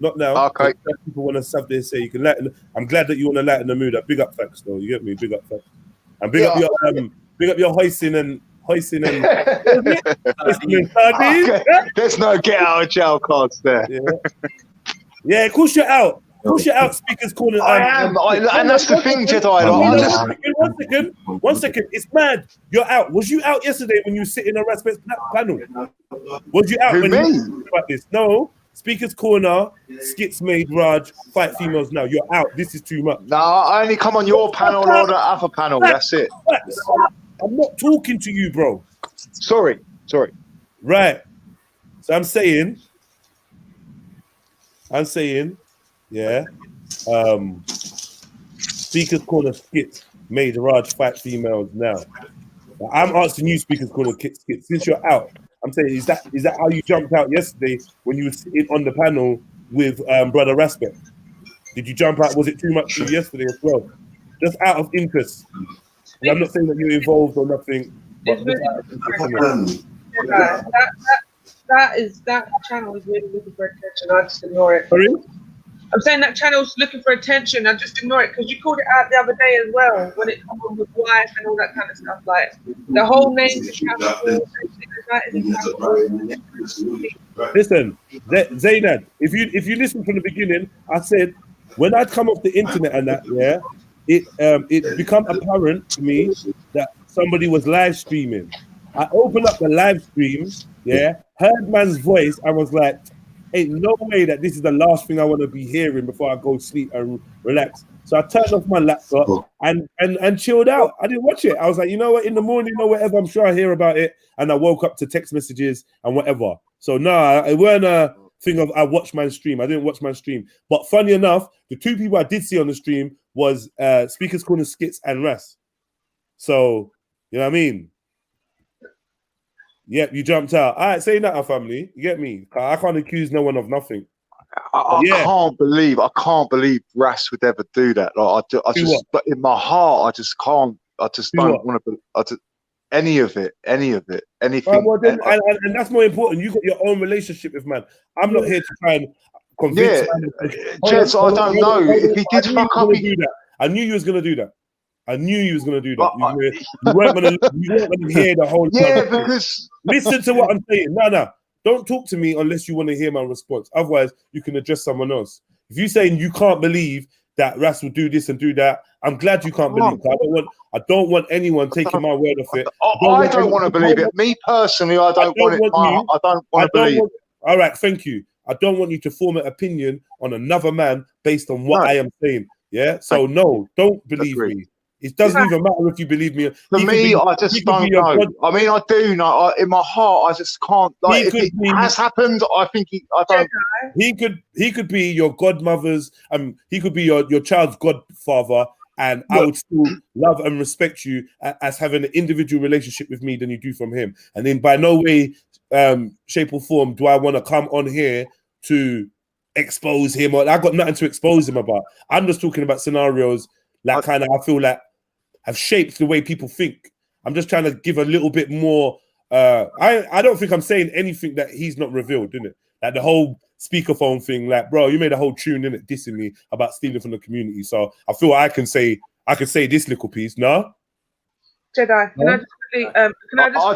not now. Okay. People want to sub this, say you can lighten. I'm glad that you want to lighten the mood. Big up facts, though. You get me? Big up facts. And big up your hoisting and hoisting and okay. There's no get out of jail cards there. Yeah, of course you're out. Push it out, Speaker's Corner. I am, and that's the thing, Jedi. One second. It's mad. You're out. Was you out yesterday when you sit in a respect panel? Was you out when you about this? No. Speaker's Corner, skits made, Raj, fight females now. You're out. This is too much. No, I only come on your panel or the other panel. That's it. I'm not talking to you, bro. Sorry. Right. So I'm saying, yeah. Speaker's Corner skits made Raj fight females now. I'm asking you, Speaker's Corner skits, since you're out. I'm saying, is that how you jumped out yesterday when you were sitting on the panel with Brother Respect? Did you jump out? Was it too much for you yesterday as well? Just out of interest. I'm not saying that you're involved or nothing. But that channel is really looking for attention. I just ignore it. Sorry? I'm saying that channel's looking for attention. I just ignore it because you called it out the other day as well when it comes with wife and all that kind of stuff. Like the whole name is Listen, Zainad, if you listen from the beginning, I said when I come off the internet and that, yeah, it become apparent to me that somebody was live streaming. I opened up the live stream, yeah, heard man's voice, and was like, ain't no way that this is the last thing I want to be hearing before I go sleep and relax. So I turned off my laptop and chilled out. I didn't watch it. I was like, you know what, in the morning or whatever, I'm sure I hear about it. And I woke up to text messages and whatever. So no, it weren't a thing of I watched my stream. I didn't watch my stream. But funny enough, the two people I did see on the stream was Speaker's Corner Skits and Ras. So, you know what I mean? Yep, you jumped out. All right, say that, our family. You get me? I can't accuse no one of nothing. I can't believe Ras would ever do that. Like, I just, but in my heart, I just can't. I just don't want to. Any of it, anything. Well, then, and that's more important. You got your own relationship with man. I'm not here to try and convince. Jess, I don't know if he did fuck up. I knew you was gonna do that. I knew you was gonna do that. You weren't gonna hear the whole time. Yeah, because listen to what I'm saying. No. Don't talk to me unless you want to hear my response. Otherwise, you can address someone else. If you're saying you can't believe that Ras will do this and do that, I'm glad you can't believe it. I don't want anyone taking my word off it. I don't want to believe it. Me personally, I don't want it. I don't want to believe it. All right, thank you. I don't want you to form an opinion on another man based on what I am saying. Yeah. So no, don't believe me. It doesn't even matter if you believe me. For me, I just don't know. I mean, I do know. In my heart, I just can't. Like, if it has happened, I think I don't. He could be your godmother's. He could be your child's godfather, and I would still love and respect you as having an individual relationship with me than you do from him. And then by no way, shape or form do I want to come on here to expose him. Or I got nothing to expose him about. I'm just talking about scenarios that kind of I feel like have shaped the way people think. I'm just trying to give a little bit more. I don't think I'm saying anything that he's not revealed, didn't it? Like the whole speakerphone thing, like, bro, you made a whole tune in it dissing me about stealing from the community. So I feel I can say this little piece. No, Jedi, I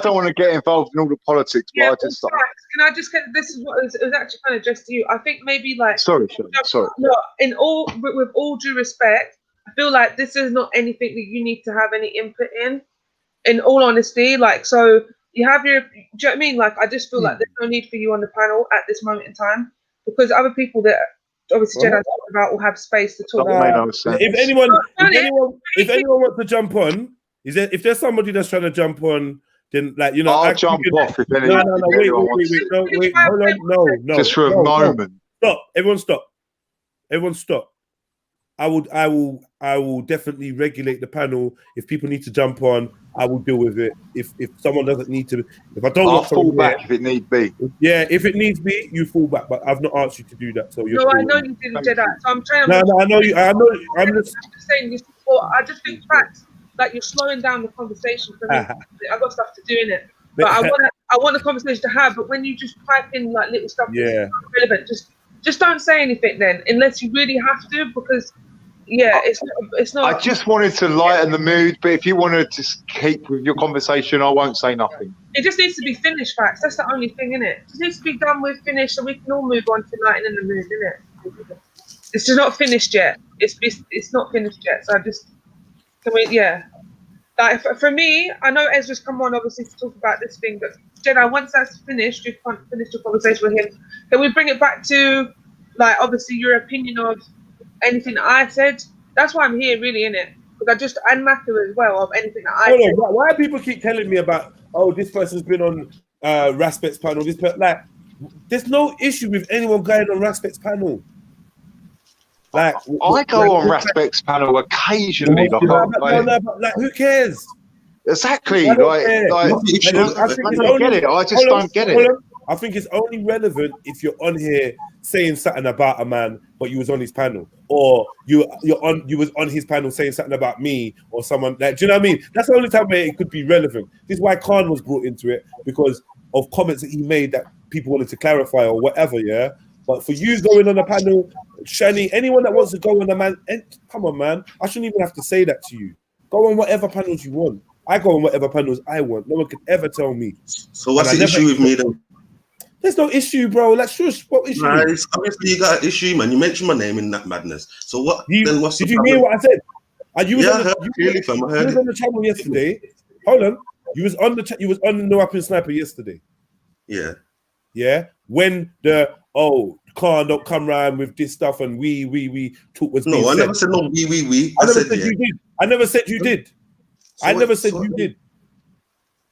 don't want to get involved in all the politics, but I just. Can I just get this? Is what it was actually kind of addressed to you. I think maybe like. Sorry. No, with all due respect, I feel like this is not anything that you need to have any input in. In all honesty, like, so you have your. Do you know what I mean? Like, I just feel like there's no need for you on the panel at this moment in time because other people that obviously Jedi talking about will have space to talk. If anyone wants to jump on, if there's somebody that's trying to jump on, then like I'll jump off if anyone. Wait, hold on, no, just for a moment. Stop, everyone stop. I will definitely regulate the panel. If people need to jump on, I will deal with it. If someone doesn't need to, if I don't, I'll fall back if it need be. Yeah, if it needs be, you fall back. But I've not asked you to do that, so you're. No, I know you didn't do that. So I'm trying. No, I know you. I'm just saying you support. I just think facts. Like you're slowing down the conversation for me. I've got stuff to do in it, but I want the conversation to have. But when you just type in like little stuff that's not relevant, just don't say anything then, unless you really have to, because it's not. I just wanted to lighten the mood, but if you want to just keep with your conversation, I won't say nothing. It just needs to be finished, facts. That's the only thing, innit? It just needs to be done with, finished, so we can all move on to lightening the mood, innit? It's just not finished yet. It's not finished yet. So Like for me, I know Ezra's come on obviously to talk about this thing, but Jedi, once that's finished, you've finished your conversation with him. Can we bring it back to like obviously your opinion of anything that I said? That's why I'm here, really, innit? Because and Matthew as well of anything that I said. Why do people keep telling me about this person's been on Raspet's panel? There's no issue with anyone going on Raspet's panel. Like I go on Raspet's panel occasionally. But who cares? Exactly. I don't get it. I just don't get it. I think it's only relevant if you're on here saying something about a man, but you was on his panel, or you was on his panel saying something about me or someone. Like, do you know what I mean? That's the only time where it could be relevant. This is why Khan was brought into it, because of comments that he made that people wanted to clarify or whatever. Yeah. But for you going on a panel, Shani, anyone that wants to go on a man, come on, man. I shouldn't even have to say that to you. Go on whatever panels you want. I go on whatever panels I want. No one can ever tell me. So what's the issue with me then? There's no issue, bro. Like, shush. What issue? Nah, obviously you got an issue, man. You mentioned my name in that madness. So what? Then what's did you hear what I said? You was on the channel yesterday. Hold on. You was on the You was on the No Up in Sniper yesterday. Yeah. Yeah. When the Khan don't come round with this stuff and we talk was no. I never said no. We. I never said you did. I never said you did. I never said you did.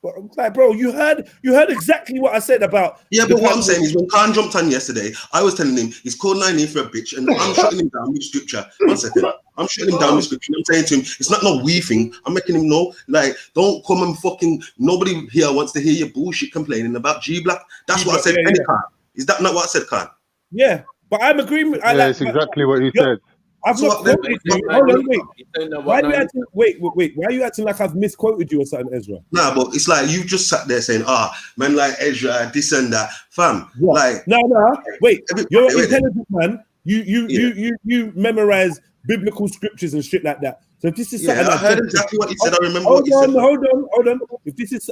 But I'm like, bro, you heard exactly what I said about. Yeah, but what I'm saying is when Khan jumped on yesterday, I was telling him he's called 9 for a bitch, and I'm shutting him down with scripture. 1 second. I'm shutting him down with scripture. I'm saying to him, it's not no we thing. I'm making him know, like, don't come and fucking, nobody here wants to hear your bullshit complaining about G Black. That's what I said. Khan. Is that not what I said, Khan? Yeah, but I'm agreeing with. It's exactly what you said. I've not quoted you. Hold on, wait. Why are you acting like I've misquoted you or something, Ezra? Nah, but it's like you just sat there saying, man, like Ezra, this and that, fam. What? Like, no. Wait, you're an intelligent man. You memorize biblical scriptures and shit like that. So if this is something, I heard exactly what you said. I remember. Hold on. If this is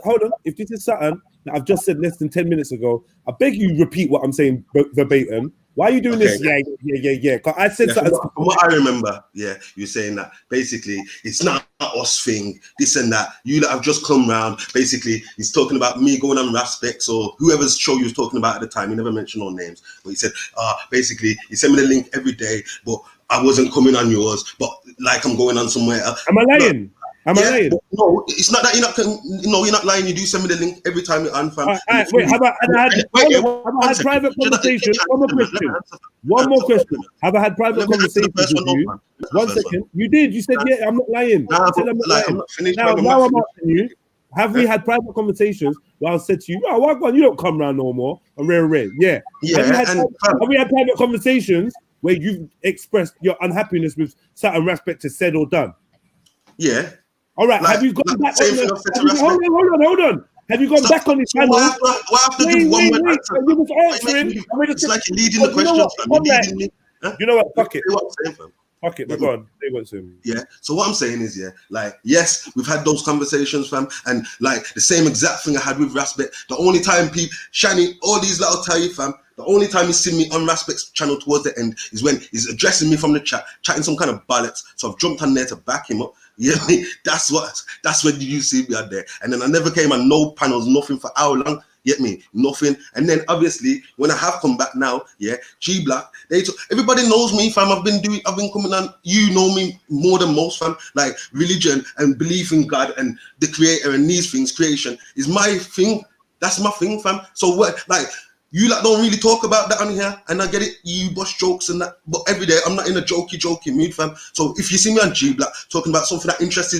something that I've just said less than 10 minutes ago, I beg you repeat what I'm saying verbatim. Why are you doing this? Yeah. Because I said something. From what I remember, you're saying that basically it's not us thing, this and that. You that have just come round. Basically, he's talking about me going on Raspects or whoever's show you was talking about at the time. He never mentioned no names, but he said, basically, he sent me the link every day, but I wasn't coming on yours, but like I'm going on somewhere else. Am I lying? Am I lying? No, it's not that you're not lying. You do send me the link every time you're on, fam. Wait, have I had private conversations? One more question. Have I had private conversations with you? 1 second. You did. You said, yeah, I'm not lying. I said I'm not lying. Now I'm asking you, have we had private conversations where I said to you, you don't come round no more? I'm rare. Yeah. Have we had private conversations where you've expressed your unhappiness with certain aspects has said or done? Yeah. All right. Have you gone back on hold on. Have you gone back on this panel? Why have to do one word answer? You was answering. It's like you're leading the questions. You know what? Fuck it. Fuck it, go on. They won't say me. Yeah. So what I'm saying is, like, yes, we've had those conversations, fam, and like the same exact thing I had with Raspet. The only time Shani, all these little tell you, fam, the only time you see me on Raspet's channel towards the end is when he's addressing me from the chat, chatting some kind of bollocks. So I've jumped on there to back him up. Yeah, that's when you see me out there. And then I never came on no panels, nothing for how long. Get me? Nothing. And then obviously when I have come back now, yeah, G Black, everybody knows me, fam. I've been coming on, you know me more than most, fam. Like religion and belief in God and the creator and these things, creation is my thing. That's my thing, fam. So what, like, you like don't really talk about that on here, and I get it. You bust jokes and that, but every day I'm not in a jokey mood, fam. So if you see me on G Black talking about something that interests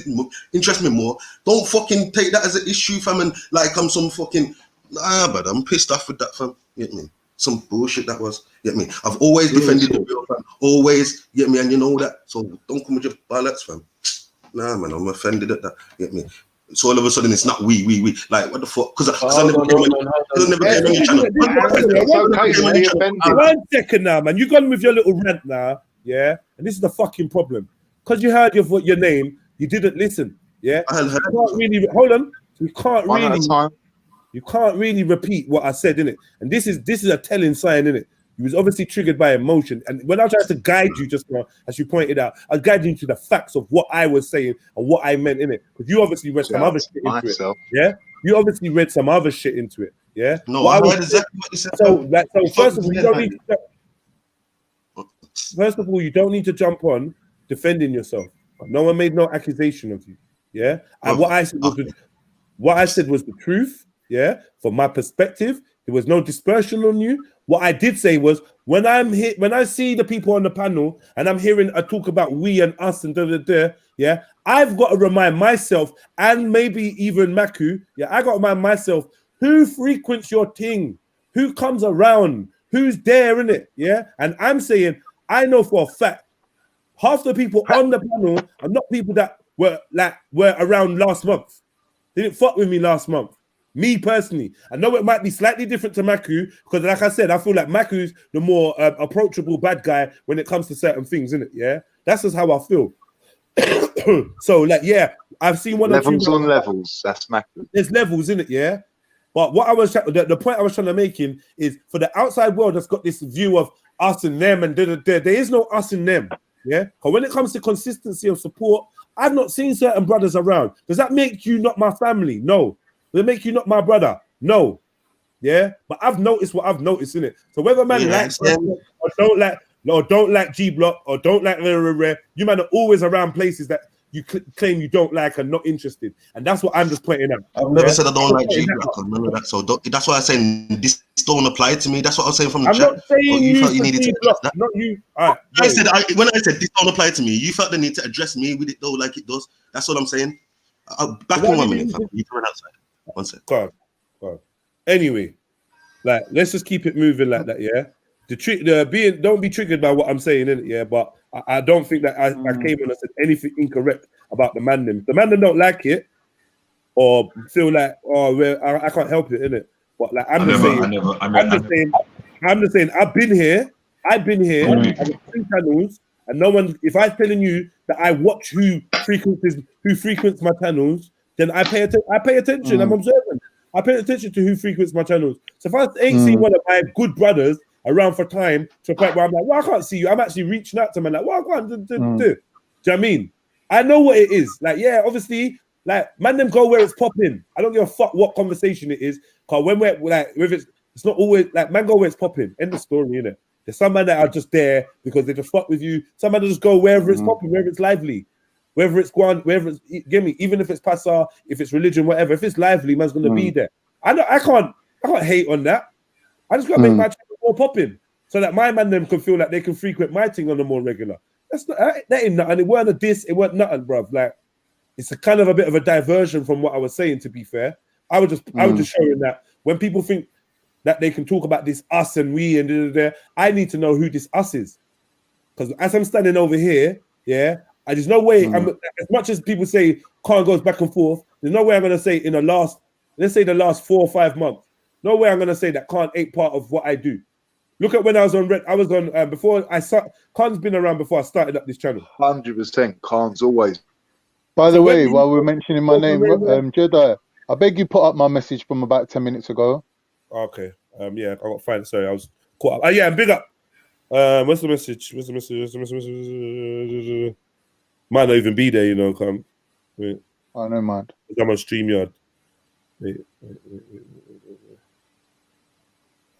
me more, don't fucking take that as an issue, fam. And like I'm some fucking but I'm pissed off with that, fam. Get me? Some bullshit that was. Get me? I've always defended the real, fam. Always, get me? And you know that. So don't come with your bollocks, fam. Nah, man, I'm offended at that. Get me? So all of a sudden it's not we. Like what the fuck? Because I never came on your channel. 1 second now, man. You gone with your little rant now, yeah? And this is the fucking problem. Because you heard your name, you didn't listen, yeah? You can't really hold on. You can't really repeat what I said, innit? And this is a telling sign, innit? You was obviously triggered by emotion. And when I tried to guide you just now, as you pointed out, I guided you to the facts of what I was saying and what I meant in it. Because you obviously read some other shit into it. Yeah? You obviously read some other shit into it. Yeah? No, I heard exactly what you said. So first of all, you don't need to jump on defending yourself. No one made no accusation of you. Yeah? And what I said was the truth. Yeah, from my perspective, there was no dispersion on you. What I did say was when I see the people on the panel and I'm hearing a talk about we and us and yeah, I've got to remind myself and maybe even Maku, yeah, I got to remind myself who frequents your thing, who comes around, who's there in it, yeah. And I'm saying I know for a fact half the people on the panel are not people that were around last month. They didn't fuck with me last month. Me personally, I know it might be slightly different to Maku because, like I said, I feel like Maku's the more approachable bad guy when it comes to certain things, isn't it? Yeah, that's just how I feel. So, like, yeah, I've seen one levels on levels. That's Maku. There's levels in it, yeah. But what I was the point I was trying to make is for the outside world that's got this view of us and them and there is no us and them, yeah. Because when it comes to consistency of support, I've not seen certain brothers around. Does that make you not my family? No. Will it make you not my brother? No. Yeah? But I've noticed what I've noticed in it. So whether man likes them or don't like G Block or don't like you man are always around places that you claim you don't like and not interested. And that's what I'm just pointing out. I've never said I don't like G Block. Remember that. So that's why I'm saying this don't apply to me. That's what I was saying from the chat. I'm not saying you felt you needed to address that. Not you. All right. When I said this don't apply to me, you felt the need to address me with it though, like it does. That's what I'm saying. Back in 1 minute, you can run outside. 1 second. God. Anyway, like let's just keep it moving like that, yeah. Don't be triggered by what I'm saying, innit? Yeah, but I don't think that I came on and said anything incorrect about the man them. The man them don't like it or feel like I can't help it, innit? But like I'm just saying I've been here. I've got 2 channels, and no one. If I'm telling you that I watch who frequents my channels, then I pay attention. I'm observant. I pay attention to who frequents my channels. So if I ain't seen one of my good brothers around for time to a point where I'm like, well, I can't see you. I'm actually reaching out to them like, what I can't do. Do you know what I mean? I know what it is. Like, yeah, obviously, like, man, them go where it's popping. I don't give a fuck what conversation it is. Because when we're like, it's not always like, man, go where it's popping. End of story, innit? There's some men that are just there because they just fuck with you. Some men just go wherever it's popping, wherever it's lively. Whether it's Guan, whether it's even if it's Pasa, if it's religion, whatever, if it's lively, man's gonna be there. I can't hate on that. I just gotta make my channel more popping so that my man them can feel like they can frequent my thing on a more regular. That ain't nothing. It weren't a diss, it weren't nothing, bruv. Like it's a kind of a bit of a diversion from what I was saying, to be fair. I was just showing that when people think that they can talk about this us and we and I need to know who this us is. Because as I'm standing over here, yeah. And there's no way, as much as people say Khan goes back and forth, there's no way I'm going to say in the last 4 or 5 months, no way I'm going to say that Khan ain't part of what I do. Look at when I was on before I started, Khan's been around before I started up this channel. 100%, Khan's always. By the way, while we're mentioning my name, Jedi, I beg you put up my message from about 10 minutes ago. Okay, yeah, I got fine, sorry, I was caught up. Yeah, and big up. What's the message? Might not even be there, you know. Come, I know, man. I'm on StreamYard. Wait.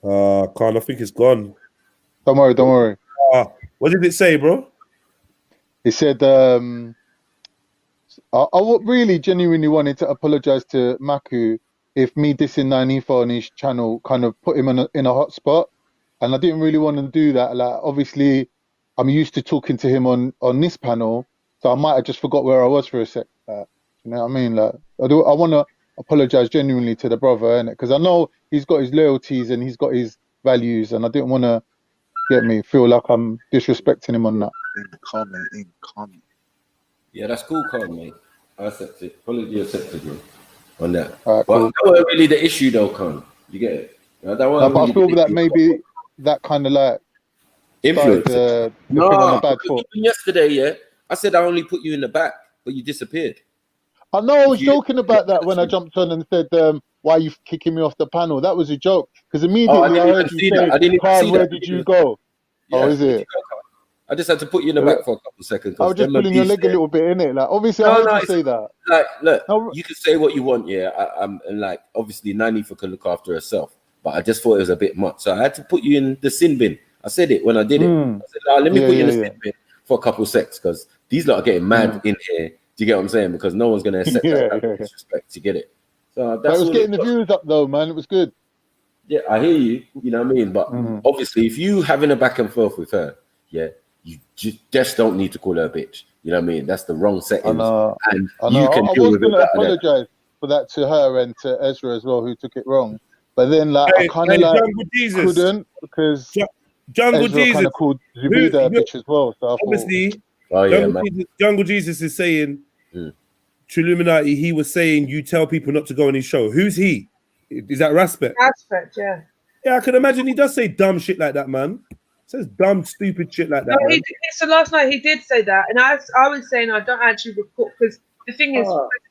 Carl, I think it's gone. Don't worry. What did it say, bro? It said, I really genuinely wanted to apologize to Maku if me dissing Nanifa on his channel kind of put him in a hot spot. And I didn't really want to do that. Like, obviously, I'm used to talking to him on this panel, so I might have just forgot where I was for a sec. You know what I mean? Like, I want to apologize genuinely to the brother, innit? Because I know he's got his loyalties and he's got his values, and I didn't want to feel like I'm disrespecting him on that. Comment. Yeah, that's cool, Carl, mate. I accept it. Apology accepted, bro, on that. Right, but cool. that wasn't really the issue, though, Con. You get it? That But I feel that maybe that kind of like influence. The thing on the bad foot. Yesterday, yeah, I said I only put you in the back, but you disappeared. I know I was joking about that when I jumped on and said, why are you kicking me off the panel? That was a joke. Because immediately I heard you say, Khan, where did you go? Yeah, is it? I just had to put you in the back for a couple of seconds. I was just pulling your leg a little bit, innit? Like, obviously, I heard you say that. Like, look, you can say what you want, yeah. I'm like, obviously, Nanifa can look after herself, but I just thought it was a bit much. So I had to put you in the sin bin. I said it when I did it. I said, no, let me put you in the sin bin for a couple of secs because these lot are getting mad in here. Do you get what I'm saying? Because no one's going to accept that disrespect. You get it? So that's it was getting the views up, though, man. It was good. Yeah, I hear you. You know what I mean? But obviously, if you having a back and forth with her, yeah, you just don't need to call her a bitch. You know what I mean? That's the wrong settings. And you can deal with it. I was going to apologize for that to her and to Ezra as well, who took it wrong. But then, like, I kind of like couldn't because Jungle Ezra Jesus kind of called Zubida a bitch as well. So obviously, Jungle Jesus is saying Trilluminati. He was saying you tell people not to go on his show. Who's he? Is that Respect? Respect, yeah. Yeah, I can imagine he does say dumb shit like that, man. Says dumb, stupid shit like that. No, so last night he did say that, and I was saying I don't actually recall because the thing is,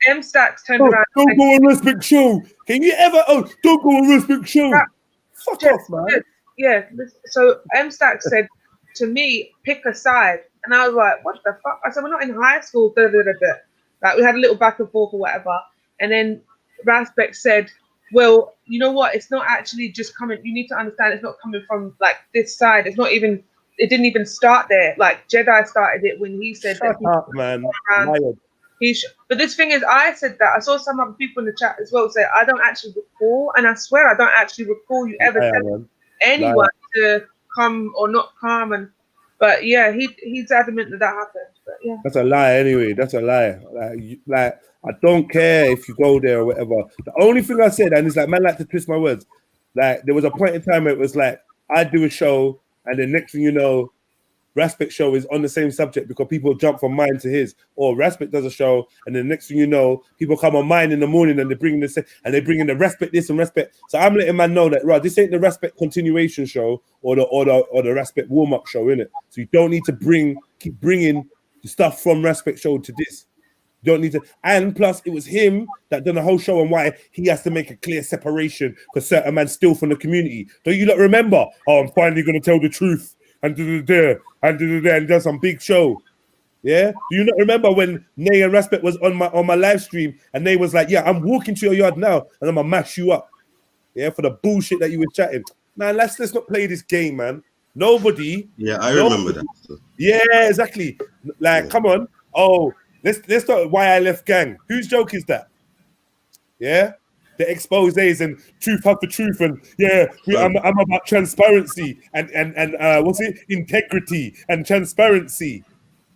M Stacks turned around. Don't go on Respect show. Can you ever? Don't go on Respect show. Fuck off, man. Yeah. So M Stacks said to me, pick a side, and I was like, what the fuck? I said, we're not in high school. Like we had a little back and forth or whatever, and then Respect said, well, you know what? It's not actually just coming. You need to understand it's not coming from like this side. It's not even. It didn't even start there. Like Jedi started it when he said Shut that. Up, man. But this thing is, I said that. I saw some other people in the chat as well say I don't actually recall, and I swear I don't actually recall you ever telling anyone to come or not come. But yeah, he's adamant that happened. But yeah, that's a lie. Anyway, that's a lie. Like I don't care if you go there or whatever. The only thing I said, and it's like, man, like to twist my words. Like, there was a point in time where it was like, I'd do a show, and the next thing you know, Respect show is on the same subject because people jump from mine to his. Or Respect does a show, and the next thing you know, people come on mine in the morning and they bring in the Respect this and Respect. So I'm letting man know that, right, this ain't the Respect continuation show or the Respect warm-up show, innit? So you don't need to keep bringing the stuff from Respect show to this. Don't need to, and plus it was him that done the whole show on why he has to make a clear separation because certain man steal from the community. Don't you not remember? Oh, I'm finally gonna tell the truth and and done some big show. Yeah, do you not remember when Nay and Respect was on my live stream and Nay was like, yeah, I'm walking to your yard now and I'm gonna mash you up. Yeah, for the bullshit that you were chatting. Man, let's not play this game, man. Nobody. Yeah, I remember that. Yeah, exactly. Like, come on. Oh. Let's start why I left gang. Whose joke is that? Yeah, the exposés and truth after truth and I'm about transparency and what's it? Integrity and transparency.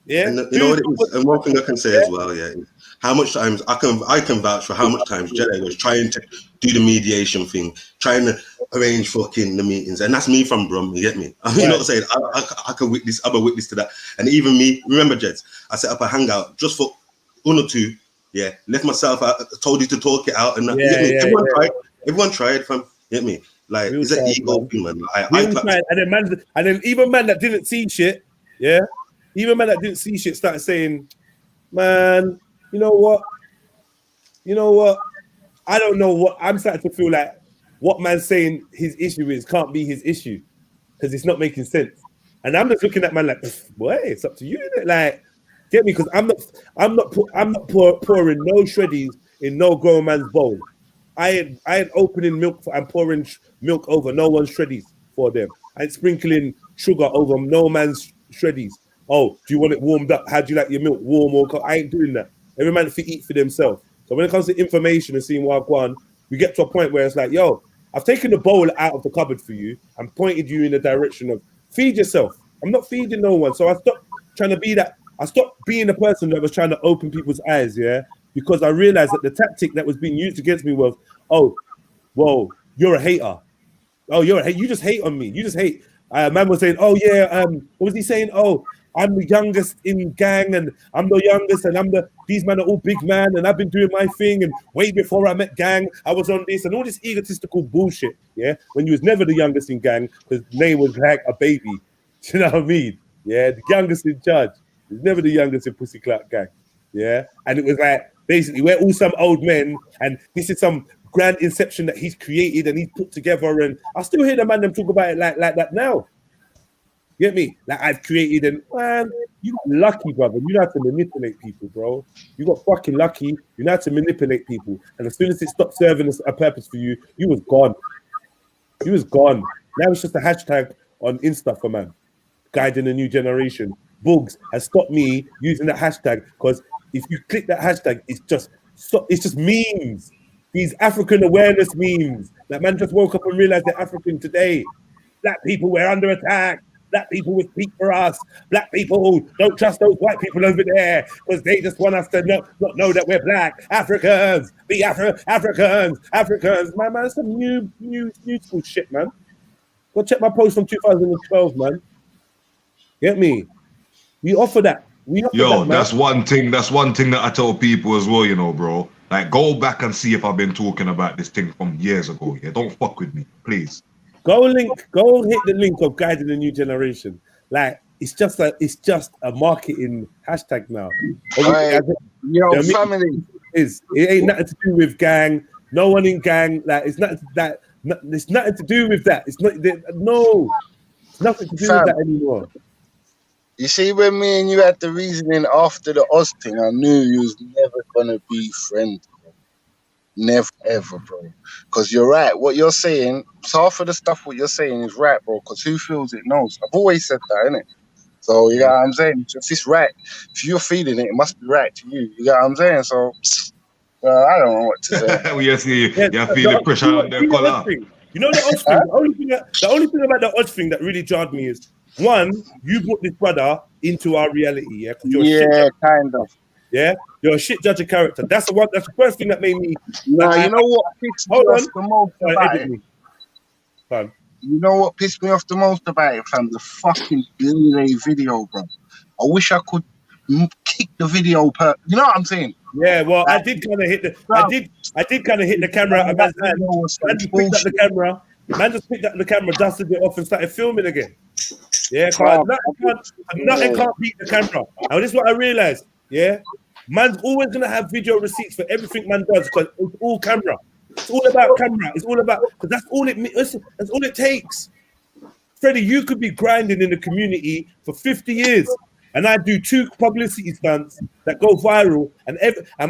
Yeah, and you know what it is. And one thing I can say as well, is how much times I can vouch for how much times Jedi was trying to do the mediation thing, trying to arrange fucking the meetings, and that's me from Brum. You get me? I mean, not saying I can witness. I'm a witness to that. And even me, remember, Jeds, I set up a hangout just for 1 or 2. Yeah, left myself out. Told you to talk it out, and everyone tried. Fam, get me? Like, it's an ego thing, man. And then even man that didn't see shit, even man that didn't see shit started saying, man, you know what? I don't know what I'm starting to feel like. What man's saying his issue is can't be his issue because it's not making sense. And I'm just looking at man like, boy, it's up to you, isn't it? Like, get me? Because I'm not pouring no shreddies in no grown man's bowl. I ain't opening milk and pouring milk over no one's shreddies for them. I ain't sprinkling sugar over no man's shreddies. Oh, do you want it warmed up? How do you like your milk, warm or cold? I ain't doing that. Every man eat for themselves. So when it comes to information and seeing what I've gone, we get to a point where it's like, yo, I've taken the bowl out of the cupboard for you and pointed you in the direction of feed yourself. I'm not feeding no one. So I stopped trying to be that. I stopped being the person that was trying to open people's eyes, yeah? Because I realized that the tactic that was being used against me was, oh, whoa, you're a hater. Oh, you just hate on me. You just hate. Man was saying, oh, yeah, what was he saying? Oh, I'm the youngest in gang and I'm the youngest and these men are all big man and I've been doing my thing and way before I met gang, I was on this and all this egotistical bullshit, yeah? When you was never the youngest in gang because Nay was like a baby. Do you know what I mean? Yeah, the youngest in charge. He was never the youngest in Pussy Clout gang, yeah? And it was like, basically, we're all some old men and this is some grand inception that he's created and he's put together and I still hear the man them talk about it like that now. Get me? Like I've created and man, you got lucky, brother. You know how to manipulate people, bro. You got fucking lucky. You know how to manipulate people. And as soon as it stopped serving a purpose for you, you was gone. You was gone. Now it's just a hashtag on Insta for man. Guiding a new generation. Bugs has stopped me using that hashtag because if you click that hashtag, it's just memes. These African awareness memes. That man just woke up and realized they're African today. Black people, we're under attack. Black people will speak for us. Black people don't trust those white people over there because they just want us to not know that we're black. Africans, be Africans. Man, some new school shit, man. Go check my post from 2012, man. Get me? We offer that. That's one thing that I tell people as well, you know, bro. Like, go back and see if I've been talking about this thing from years ago. Yeah, don't fuck with me, please. Go hit the link of Guiding the New Generation. Like, it's just a marketing hashtag now. Family. It ain't nothing to do with gang. No one in gang. Like, it's nothing to do with that. It's nothing to do with that anymore. You see, when me and you had the reasoning after the Oz thing, I knew you was never gonna be friends. Never ever, bro. Because you're right. What you're saying, half of the stuff what you're saying is right, bro. Because who feels it knows. I've always said that, innit? So you know what I'm saying. If it's right, if you're feeling it, it must be right to you. You know what I'm saying. So I don't know what to say. You feel the pressure on their collar. You know the Oz thing. The only thing about the Oz thing that really jarred me is one, you brought this brother into our reality, yeah. Kind of. Yeah, you're a shit judge of character. That's the first thing that made me. Nah, you know what pissed me off the most about it? You know what pissed me off the most about it, fam? The fucking delay video, bro. I wish I could kick the video you know what I'm saying? Yeah, well, I did kind of hit the camera out of man's hand. Man just picked up the camera. Man just picked up the camera, dusted it off, and started filming again. Yeah, nothing can't beat the camera. And this is what I realized. Yeah, man's always gonna have video receipts for everything man does because it's all camera. It's all about camera. It's all about because that's all it takes. Freddie, you could be grinding in the community for 50 years, and I do 2 publicity stunts that go viral, and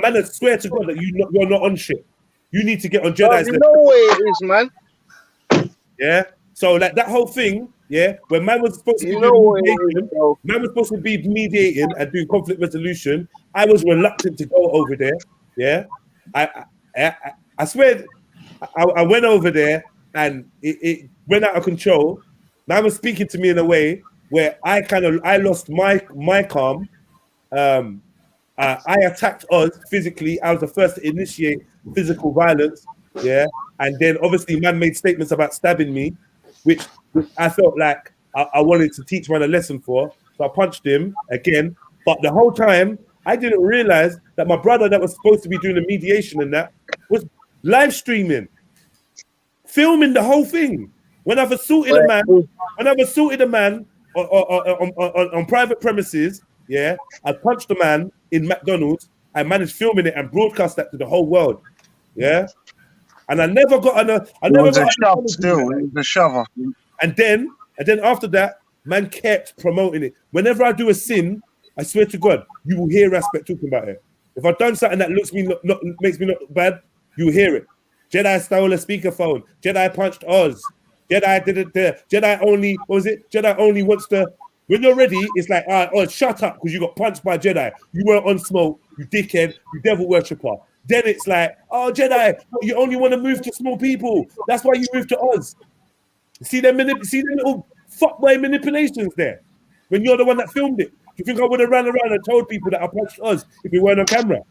man, I swear to God that you're not on shit. You need to get on Jedi's. You know where it is, man. Yeah. So like that whole thing. Yeah, when man was supposed to be mediating and doing conflict resolution, I was reluctant to go over there. Yeah, I swear, I went over there and it went out of control. Man was speaking to me in a way where I lost my calm. I attacked Oz physically. I was the first to initiate physical violence. Yeah, and then obviously man made statements about stabbing me, which I felt like I wanted to teach man a lesson for. So I punched him again. But the whole time, I didn't realize that my brother that was supposed to be doing the mediation and that was live streaming, filming the whole thing. When I've assaulted a man on private premises, yeah, I punched a man in McDonald's. I managed filming it and broadcast that to the whole world. Yeah. And I never got a shover. And then after that, man kept promoting it. Whenever I do a sin, I swear to God, you will hear Aspect talking about it. If I've done something that makes me not bad, you will hear it. Jedi stole a speakerphone. Jedi punched Oz. Jedi did it there. Jedi only, what was it? Jedi only wants to, when you're ready, it's like, oh, shut up because you got punched by Jedi. You weren't on smoke, you dickhead, you devil worshipper. Then it's like, oh, Jedi, you only want to move to small people. That's why you moved to Oz. See them little fuckboy manipulations there. When you're the one that filmed it. Do you think I would have ran around and told people that I punched Oz if we weren't on camera?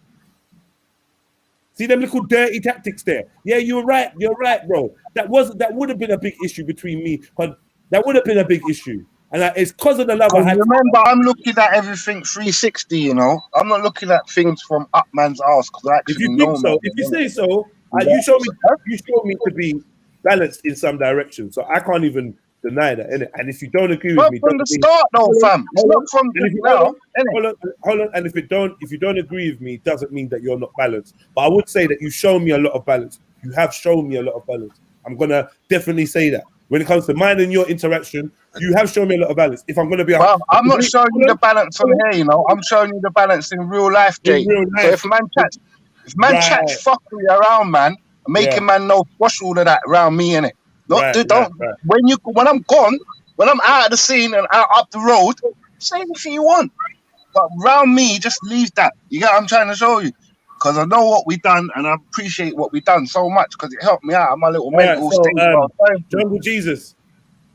See them little dirty tactics there. Yeah, you're right, bro. That would have been a big issue between me. But that would have been a big issue. And it's because of the love I had. Remember, I'm looking at everything 360, you know. I'm not looking at things from up man's ass because I actually know. If you say so, you show me to be balanced in some direction. So I can't even deny that, innit? And if you don't agree with me, from the start, though, fam. It's not from now. Hold on. And if you don't agree with me, it doesn't mean that you're not balanced. But I would say that you show me a lot of balance. You have shown me a lot of balance. I'm gonna definitely say that. When it comes to mine and your interaction, you have shown me a lot of balance. If I'm going to be... Well, I'm not showing you the balance on here, you know. I'm showing you the balance in real life, Jay. So if man chats fuckery around, man, making man know squash all of that around me, innit? When I'm gone, when I'm out of the scene and out up the road, say anything you want. But around me, just leave that. You get what I'm trying to show you? Because I know what we done and I appreciate what we done so much because it helped me out of my little mental state. Jungle Jesus.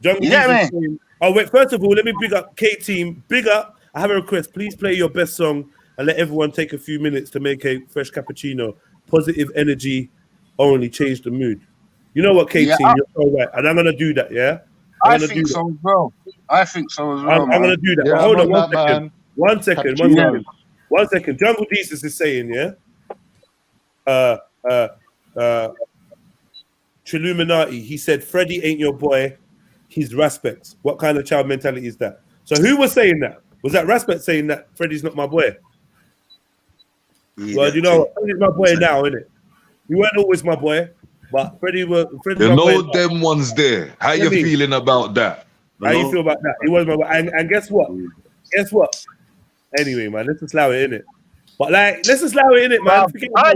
Oh, wait, first of all, let me big up K-Team. Big up. I have a request. Please play your best song and let everyone take a few minutes to make a fresh cappuccino. Positive energy only change the mood. You know what, K-Team? You're so right. And I'm going to do that, yeah? I think so as well. I'm going to do that. Yeah, hold on one second. One second. Jungle Jesus is saying, yeah? Trilluminati, he said, Freddie ain't your boy, he's Raspect. What kind of child mentality is that? So who was saying that? Was that Raspect saying that Freddie's not my boy? Well, you know, Freddie's my boy now, innit? You weren't always my boy, but Freddie was. You know them ones there. How you feeling about that? How you feel about that? He was my boy. And guess what? Anyway, man, let's just allow it, innit? But like, let's just allow it in it, man. I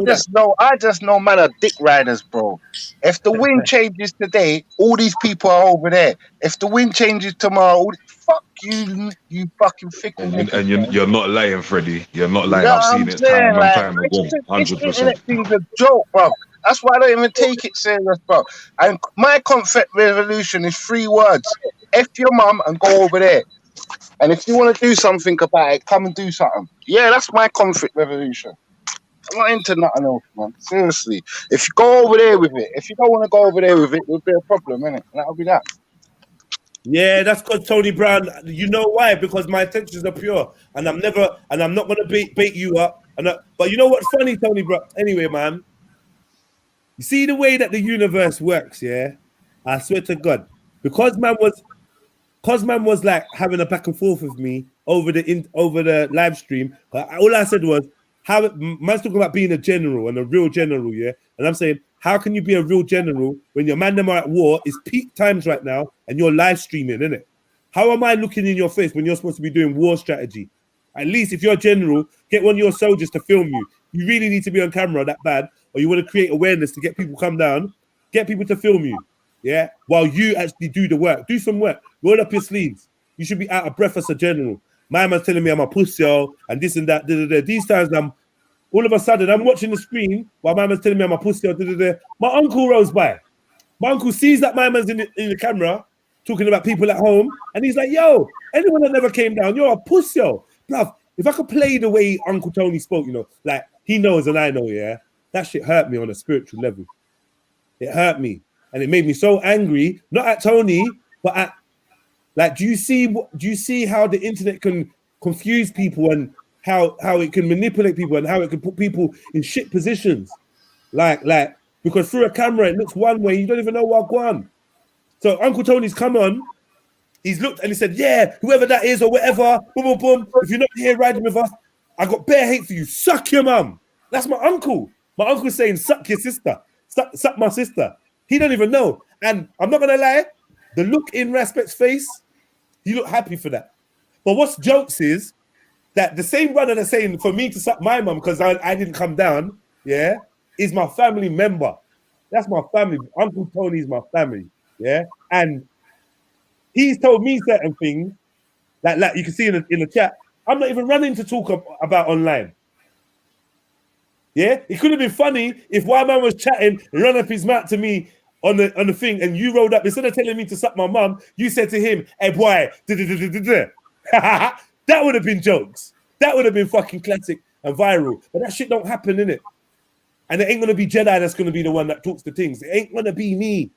just know, man, are dick riders, bro. If the wind changes today, all these people are over there. If the wind changes tomorrow, fuck you, you fucking fickle. And you're not lying, Freddie. You're not lying. I've seen it time and time again. 100%. It's a joke, bro. That's why I don't even take it serious, bro. And my conflict resolution is 3 words: F your mum and go over there. And if you want to do something about it, come and do something. Yeah, that's my conflict revolution. I'm not into nothing else, man. Seriously. If you go over there with it, if you don't want to go over there with it, there'll be a problem, innit? And that'll be that. Yeah, that's because Tony Brown, you know why? Because my intentions are pure. And I'm not going to bait you up. But you know what's funny, Tony Brown? Anyway, man, you see the way that the universe works, yeah? I swear to God. Because man was like having a back and forth with me over the live stream. All I said was, man's talking about being a general and a real general, yeah? And I'm saying, how can you be a real general when your man them are at war? It's peak times right now and you're live streaming, innit? How am I looking in your face when you're supposed to be doing war strategy? At least if you're a general, get one of your soldiers to film you. You really need to be on camera that bad, or you want to create awareness to get people come down, get people to film you. Yeah, while you actually do the work. Do some work. Roll up your sleeves. You should be out of breath as a general. My man's telling me I'm a pussy, and this and that. These times, all of a sudden, I'm watching the screen while my man's telling me I'm a pussy. My uncle rolls by. My uncle sees that my man's in the camera talking about people at home, and he's like, yo, anyone that never came down, you're a pussy. Bruv, if I could play the way Uncle Tony spoke, you know, like he knows and I know, yeah, that shit hurt me on a spiritual level. It hurt me. And it made me so angry, not at Tony, but at, like, do you see how the internet can confuse people and how it can manipulate people and how it can put people in shit positions? Like, because through a camera, it looks one way, you don't even know what going. So Uncle Tony's come on, he's looked and he said, yeah, whoever that is or whatever, boom, boom, boom, if you're not here riding with us, I got bare hate for you, suck your mum. That's my uncle. My uncle's saying, suck your sister, suck my sister. He don't even know. And I'm not going to lie, the look in Raspect's face, he looked happy for that. But what's jokes is that the same brother that's saying for me to suck my mum because I didn't come down, yeah, is my family member. That's my family. Uncle Tony's my family. Yeah, and he's told me certain things like you can see in the chat. I'm not even running to talk about online. Yeah, it could have been funny if one man was chatting and run up his mouth to me on the thing, and you rolled up instead of telling me to suck my mum. You said to him, "Hey boy," that would have been jokes. That would have been fucking classic and viral. But that shit don't happen, innit? And it ain't gonna be Jedi that's gonna be the one that talks to things. It ain't gonna be me.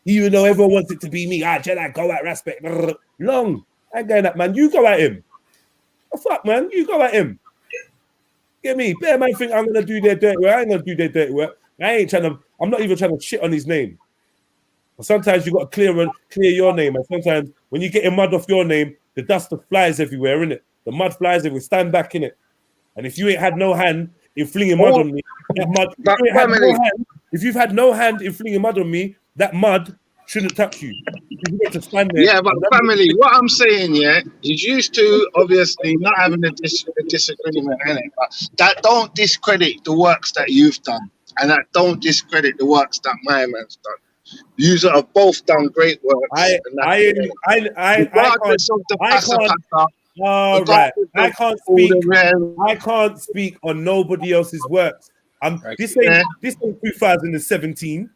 Even though everyone wants it to be me. Jedi, go at respect. Long. I ain't going at man. You go at him. Oh, fuck, man. You go at him. Get me? Bear man think I'm gonna do their dirty work. I ain't gonna do their dirty work. I'm not even trying to shit on his name. But sometimes you got to clear your name. And sometimes when you get mud off your name, the dust flies everywhere, innit? The mud flies everywhere. Stand back, innit? And if you ain't had no hand in flinging mud on me, that mud, if you've had no hand in flinging mud on me, that mud shouldn't touch you. You get to stand there. Yeah, but family, what I'm saying, yeah, is used to obviously not having a disagreement in it, but that don't discredit the works that you've done, and that don't discredit the works that my man's done. You have both done great work. I can't speak on nobody else's works. This ain't 2017.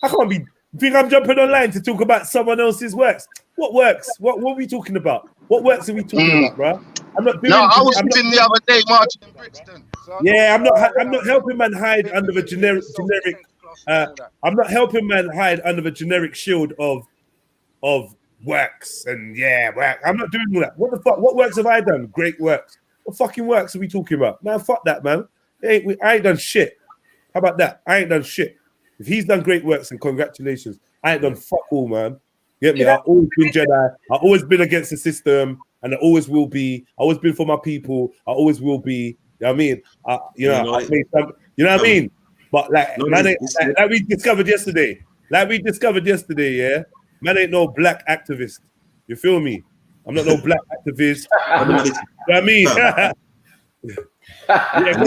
I can't be. Think I'm jumping online to talk about someone else's works? What works? What are we talking about? What works are we talking about, bro? I'm not doing. No, I was in the other day marching in Brixton. So yeah, I'm not helping man hide under the generic. I'm not helping man hide under the generic shield of works and work. I'm not doing all that. What the fuck? What works have I done? Great works. What fucking works are we talking about? Man, fuck that, man. I ain't done shit. How about that? I ain't done shit. If he's done great works, and congratulations. I ain't done fuck all, man. Get me? I've always been Jedi. I've always been against the system, and I always will be. I've always been for my people. I always will be. You know what I mean? You know what I mean? But like we discovered yesterday. Yeah? Man ain't no black activist. You feel me? I'm not no black activist. You know what I mean? This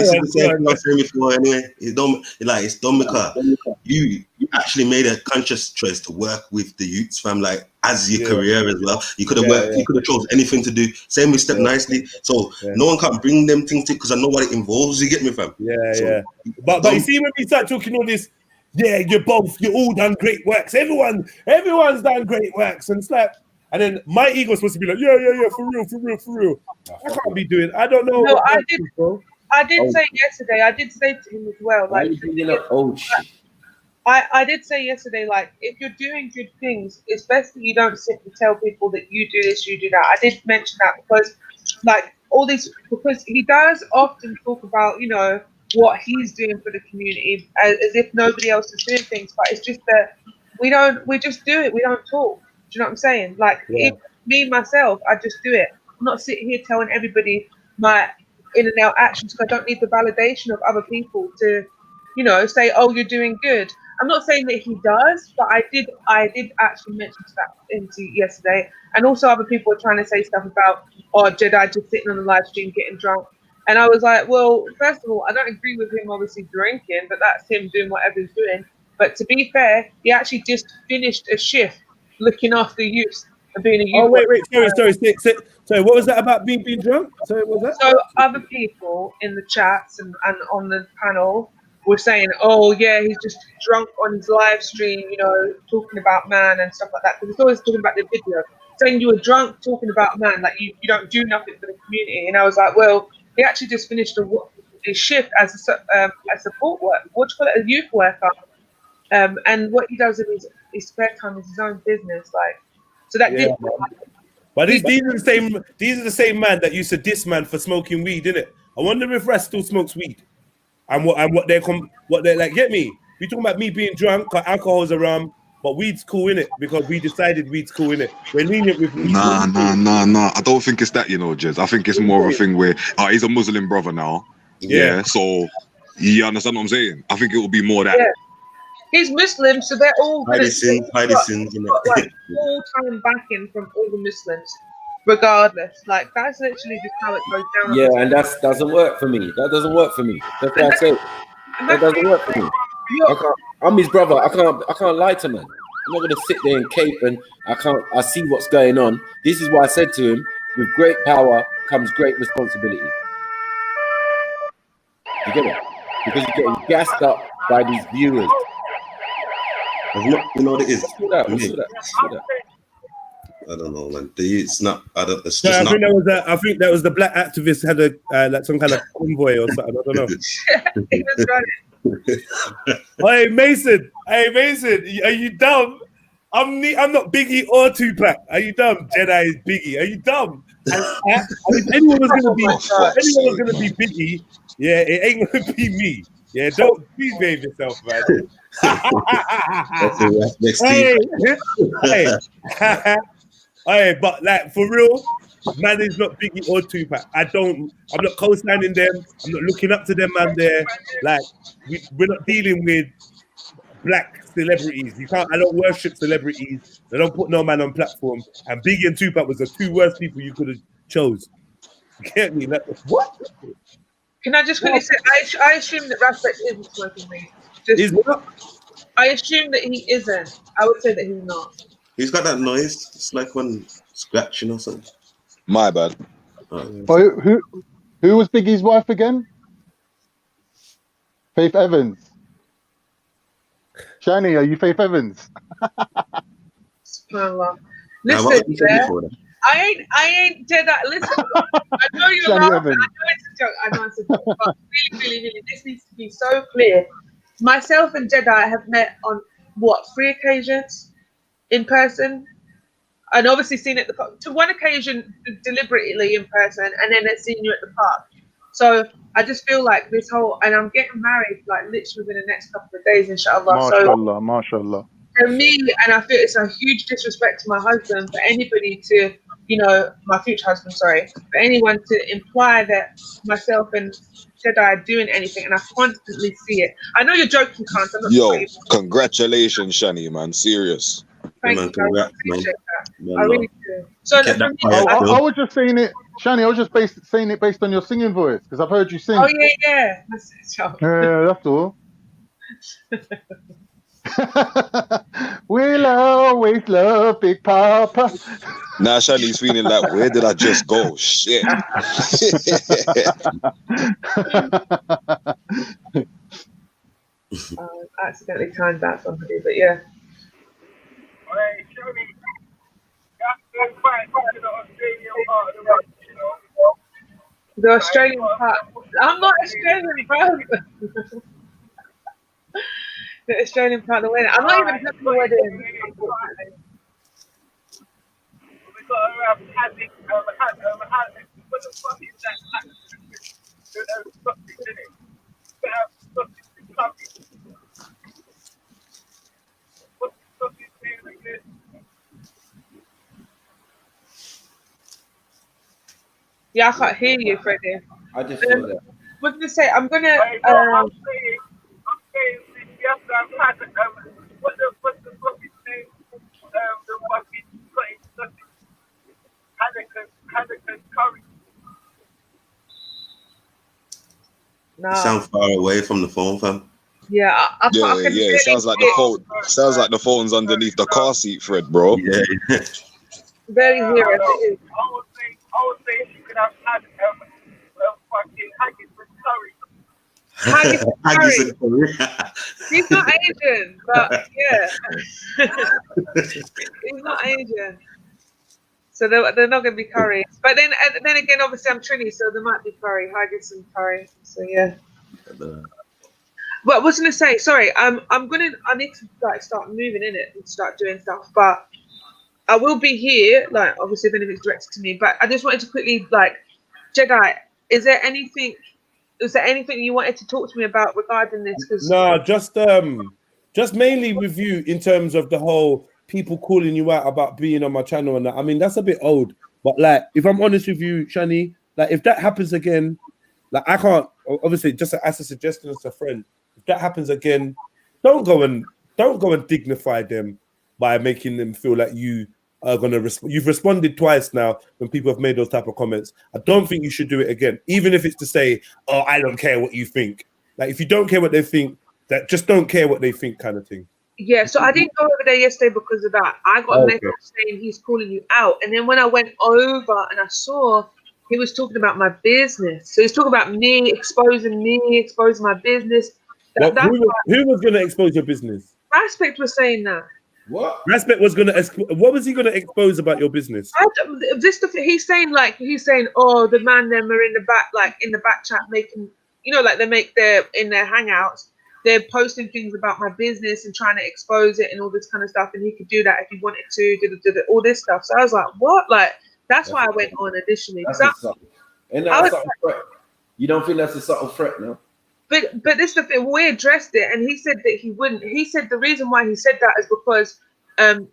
is the same thing I was saying before anyway. It's dumb because you actually made a conscious choice to work with the youths, fam, like as your career as well. You could have worked, you could have chose anything to do. Same with Step Nicely. So no one can bring them things to because I know what it involves, you get me, fam? But you see when we start talking all this, you're all done great works. Everyone's done great works. And it's like, and then my ego is supposed to be like, for real. I can't be doing. I don't know. No, I did say yesterday. I did say to him as well. Like, I did say yesterday, like, if you're doing good things, it's best that you don't simply tell people that you do this, you do that. I did mention that because, like, because he does often talk about, you know, what he's doing for the community as if nobody else is doing things. But it's just that we just do it. We don't talk. Do you know what I'm saying? Like, if me, myself, I just do it. I'm not sitting here telling everybody my in and out actions because I don't need the validation of other people to, you know, say, oh, you're doing good. I'm not saying that he does, but I did actually mention that into yesterday. And also other people were trying to say stuff about, oh, Jedi just sitting on the live stream getting drunk. And I was like, well, first of all, I don't agree with him obviously drinking, but that's him doing whatever he's doing. But to be fair, he actually just finished a shift looking after youth and being a youth. Oh, wait, sorry. What was that about being drunk? Sorry, what was that? So other people in the chats and on the panel were saying, oh, yeah, he's just drunk on his live stream, you know, talking about man and stuff like that. Because he's always talking about the video, saying you were drunk talking about man, like you don't do nothing for the community. And I was like, well, he actually just finished a shift as a support worker, what do you call it, a youth worker. And what he does in his spare time is his own business, like. So that did. But these are the same man that used to diss man for smoking weed, innit? I wonder if Ras still smokes weed, and what they're like. Get me? We talking about me being drunk, cause alcohol's around, but weed's cool, innit? Because we decided weed's cool, innit? We're lenient with weed. Nah. I don't think it's that, you know, Jez. I think it's more of a thing where he's a Muslim brother now. Yeah. So you understand what I'm saying? I think it will be more that. Yeah. He's Muslim, so they're all hide his sins, you know. Like, all-time backing from all the Muslims, regardless. Like, that's literally just how it goes down. Yeah, and that doesn't work for me. That doesn't work for me. That's what I say. That doesn't work for me. I'm his brother. I can't lie to man. I'm not gonna sit there and cape and I see what's going on. This is what I said to him. With great power comes great responsibility. You get it? Because you're getting gassed up by these viewers. You know what it is? What's that? I don't know, man. It's not. I don't. It's No, just not. I think that was the black activist had a like some kind of convoy or something. I don't know. Hey Mason, are you dumb? I'm not Biggie or Tupac. Are you dumb? Jedi is Biggie. Are you dumb? And if anyone was gonna be Biggie, yeah, it ain't gonna be me. Yeah, don't please behave yourself, man. Hey, but like for real, man is not Biggie or Tupac. I'm not co-signing them. I'm not looking up to them, man. There, like we're not dealing with black celebrities. I don't worship celebrities. I don't put no man on platform. And Biggie and Tupac was the two worst people you could have chose. Get me? Like, what? Can I just quickly say, I assume that Raspberry isn't smoking weed. I assume that he isn't. I would say that he's not. He's got that noise. It's like one scratching or something. My bad. Who was Biggie's wife again? Faith Evans. Shani, are you Faith Evans? Listen, I ain't dead. Listen, I know you're laughing. I know it's a joke. I know it's a joke. But really, this needs to be so clear. Myself and Jedi have met on 3 occasions in person, and obviously seen at to one occasion deliberately in person, and then seen you at the park. So I just feel like this whole, and I'm getting married like literally within the next couple of days, inshallah. Mashallah. For me, and I feel it's a huge disrespect to my husband, for anybody to, my future husband, sorry, for anyone to imply that myself and Jedi are doing anything, and I constantly see it. I know you're joking, Kant. Congratulations, Shani, man. Serious. Thank you, congrats, man. I really do. So I was just saying it, Shani. I was just saying it based on your singing voice, because I've heard you sing. Oh yeah. That's all. We'll always love Big Papa. Now Shani's feeling like, where did I just go? Shit. I accidentally timed that somebody, but yeah. The Australian part. I'm not Australian, bro. The Australian part of the wedding. I'm not even at the wedding. What the fuck is that? Yeah, I can't hear you, Freddie. I just saw that. What did I say? I'm gonna. I'm saying, yes, I've had what the fuck is name? The fucking Hanneken curry. No. You sound far away from the phone, fam. Yeah, I yeah. Sounds like the phone. Sounds like the phone's underneath the car seat, Fred, bro. Yeah. Very here as it is. I would say you could have had fucking haggis with curry. He's not Asian, but yeah. He's not Asian. So they're not going to be curry. But then again, obviously I'm Trini, so there might be curry, haggis and curry. So yeah. But I was going to say, sorry, I need to like start moving in it and start doing stuff. But I will be here, like obviously if anything's directed to me. But I just wanted to quickly, like, Jedi, is there anything you wanted to talk to me about regarding this? No, just mainly with you in terms of the whole people calling you out about being on my channel and that. I mean, that's a bit old. But like, if I'm honest with you, Shani, like if that happens again, like I can't, obviously just as a suggestion as a friend, if that happens again, don't go and dignify them by making them feel like you are going to respond. You've responded twice now when people have made those type of comments. I don't think you should do it again, even if it's to say, oh, I don't care what you think. Like if you don't care what they think, that just don't care what they think, kind of thing. Yeah, so I didn't go over there yesterday because of that. I got a message saying he's calling you out, and then when I went over and I saw he was talking about my business, so he's talking about me, exposing my business. Who was going to expose your business? Aspect was saying that. What? Aspect was going to. What was he going to expose about your business? He's saying, oh, the man them are in the back, like in the back chat, making, you know, like they make in their hangouts. They're posting things about my business and trying to expose it and all this kind of stuff. And he could do that if he wanted to, all this stuff. So I was like, what? Like, that's why I went on additionally. You don't think that's a subtle threat, no? But this is the thing, we addressed it and he said that he wouldn't. He said the reason why he said that is because,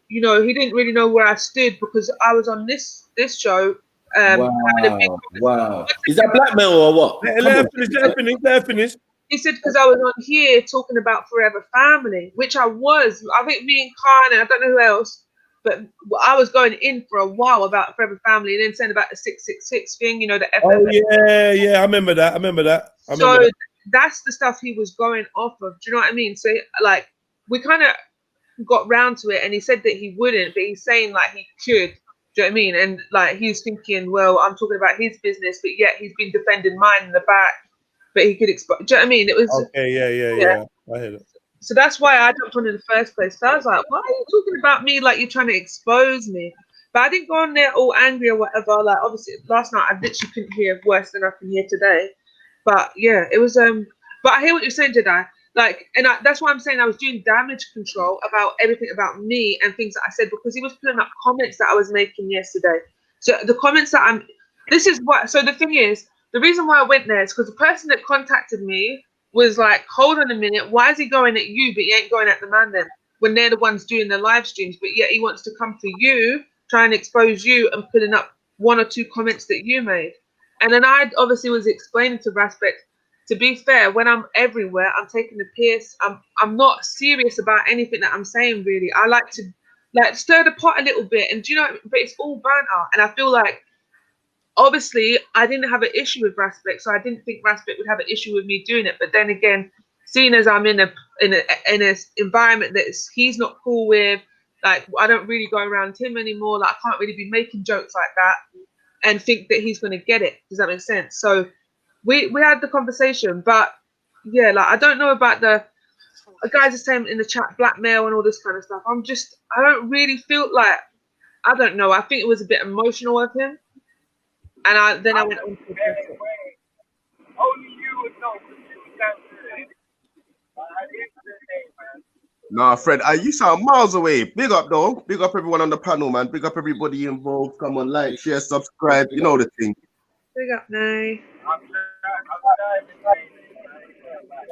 you know, he didn't really know where I stood because I was on this show. Wow. Is that blackmail or what? Let her finish. He said because I was on here talking about Forever Family, which I was. I think me and Khan and I don't know who else, but I was going in for a while about Forever Family and then saying about the 666 thing, you know, the FFF. Oh, yeah, I remember that. So that's the stuff he was going off of. Do you know what I mean? So, like, we kind of got round to it and he said that he wouldn't, but he's saying, like, he could. Do you know what I mean? And, like, he's thinking, well, I'm talking about his business, but yet he's been defending mine in the back. But he could expose. Do you know what I mean? It was okay. Yeah. I hear it. So that's why I jumped on in the first place. So I was like, why are you talking about me like you're trying to expose me? But I didn't go on there all angry or whatever. Like obviously last night I literally couldn't hear worse than I can hear today. But yeah, it was but I hear what you're saying, Jedi. Like, that's why I'm saying I was doing damage control about everything about me and things that I said because he was pulling up comments that I was making yesterday. So the comments that so the thing is, the reason why I went there is because the person that contacted me was like, hold on a minute, why is he going at you, but he ain't going at the man then? When they're the ones doing the live streams, but yet he wants to come for you, try and expose you and putting up one or two comments that you made. And then I obviously was explaining to Raspect, to be fair, when I'm everywhere, I'm taking the piss. I'm not serious about anything that I'm saying, really. I like to stir the pot a little bit, and do you know, but it's all banter. And I feel like, obviously, I didn't have an issue with Raspect, so I didn't think Raspect would have an issue with me doing it. But then again, seeing as I'm in a environment that he's not cool with, like I don't really go around him anymore. Like I can't really be making jokes like that and think that he's going to get it. Does that make sense? So we had the conversation, but yeah, like I don't know about the guys are saying in the chat blackmail and all this kind of stuff. I don't really feel like, I don't know. I think it was a bit emotional of him. And I went on to the person. Only you would know because you was that good. Nah, Fred, you sound miles away. Big up, though. Big up everyone on the panel, man. Big up everybody involved. Come on, like, share, subscribe. You know the thing. Big up, Nay.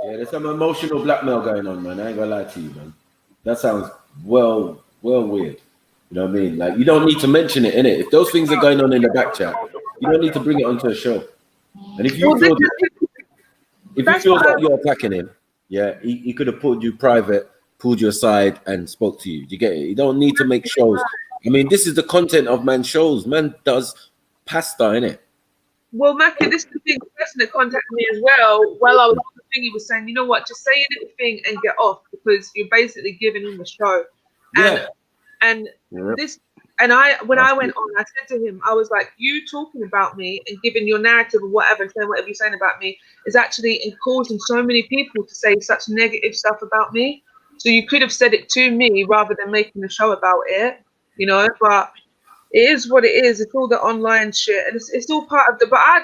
Yeah, there's some emotional blackmail going on, man. I ain't gonna lie to you, man. That sounds well weird. You know what I mean? Like, you don't need to mention it, innit? If those things are going on in the back chat, you don't need to bring it onto a show. And if you feel that you're attacking him, yeah, he could have pulled you private, pulled you aside, and spoke to you. You get it? You don't need to make shows. I mean, this is the content of man's shows. Man does pasta, innit? Well, Mackie, this is the thing. The person that contacted me as well, while I was on the thing, he was saying, you know what, just say a little thing and get off because you're basically giving him the show. And this. And when I went on, I said to him, I was like, you talking about me and giving your narrative or whatever, and saying whatever you're saying about me is actually causing so many people to say such negative stuff about me. So you could have said it to me rather than making a show about it, you know, but it is what it is. It's all the online shit and it's all part of but I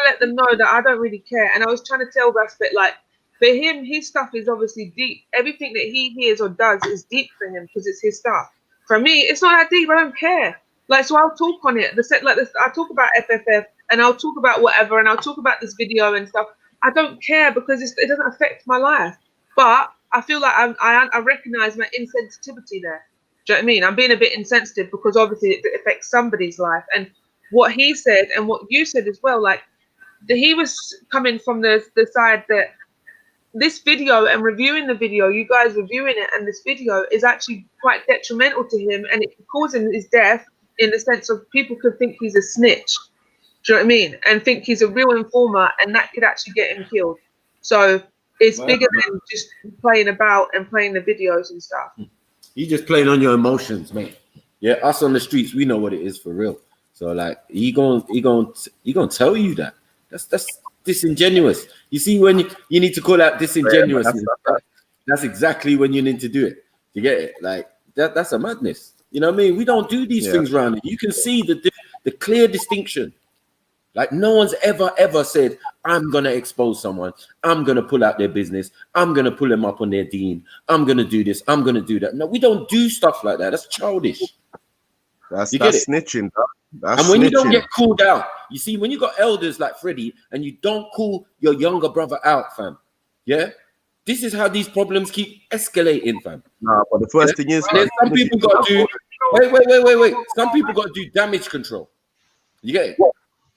let them know that I don't really care. And I was trying to tell Raspect, like, for him, his stuff is obviously deep. Everything that he hears or does is deep for him because it's his stuff. For me, it's not that deep. I don't care. Like, so I'll talk on it. I talk about FFF and I'll talk about whatever and I'll talk about this video and stuff. I don't care because it doesn't affect my life. But I feel like I recognize my insensitivity there. Do you know what I mean? I'm being a bit insensitive because obviously it affects somebody's life. And what he said and what you said as well, like he was coming from the side that this video and reviewing the video, you guys reviewing it, and this video is actually quite detrimental to him, and it could cause him his death in the sense of people could think he's a snitch. Do you know what I mean? And think he's a real informer, and that could actually get him killed. So It's bigger than just playing about and playing the videos and stuff. You just playing on your emotions, mate. Yeah, us on the streets, we know what it is for real. So like, he gonna tell you that. That's disingenuous. You see, when you need to call out disingenuous, that's exactly when you need to do it. You get it? Like that's a madness. You know what I mean? We don't do these things around here. You can see the clear distinction. Like no one's ever said, I'm gonna expose someone, I'm gonna pull out their business, I'm gonna pull them up on their dean, I'm gonna do this, I'm gonna do that. No, we don't do stuff like that. That's childish. That's snitching. And when you don't get called out, you see, when you got elders like Freddie and you don't call your younger brother out, fam. Yeah. This is how these problems keep escalating, fam. Nah, but the first thing is, some people got to do. Wait. Some people got to do damage control. You get it?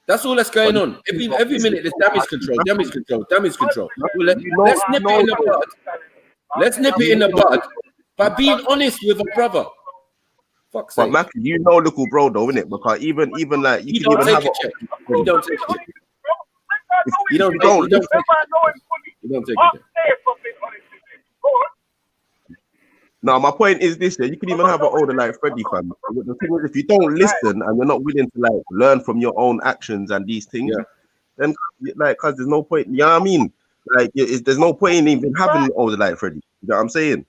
That's all that's going on. Every minute there's damage control. Well, let's nip it in the bud. Let's nip it in the bud by being honest with a brother. Fuck's sake. But Mackie, you know, little bro, though, innit? Because even like you can even have a check. You don't take a check. You don't take a check. No, my point is this: you can even have an older like Freddie, fam. The thing is, if you don't listen and you're not willing to like learn from your own actions and these things, then like, cause there's no point. You know what I mean? Like, there's no point in even having an older like Freddie. You know what I'm saying?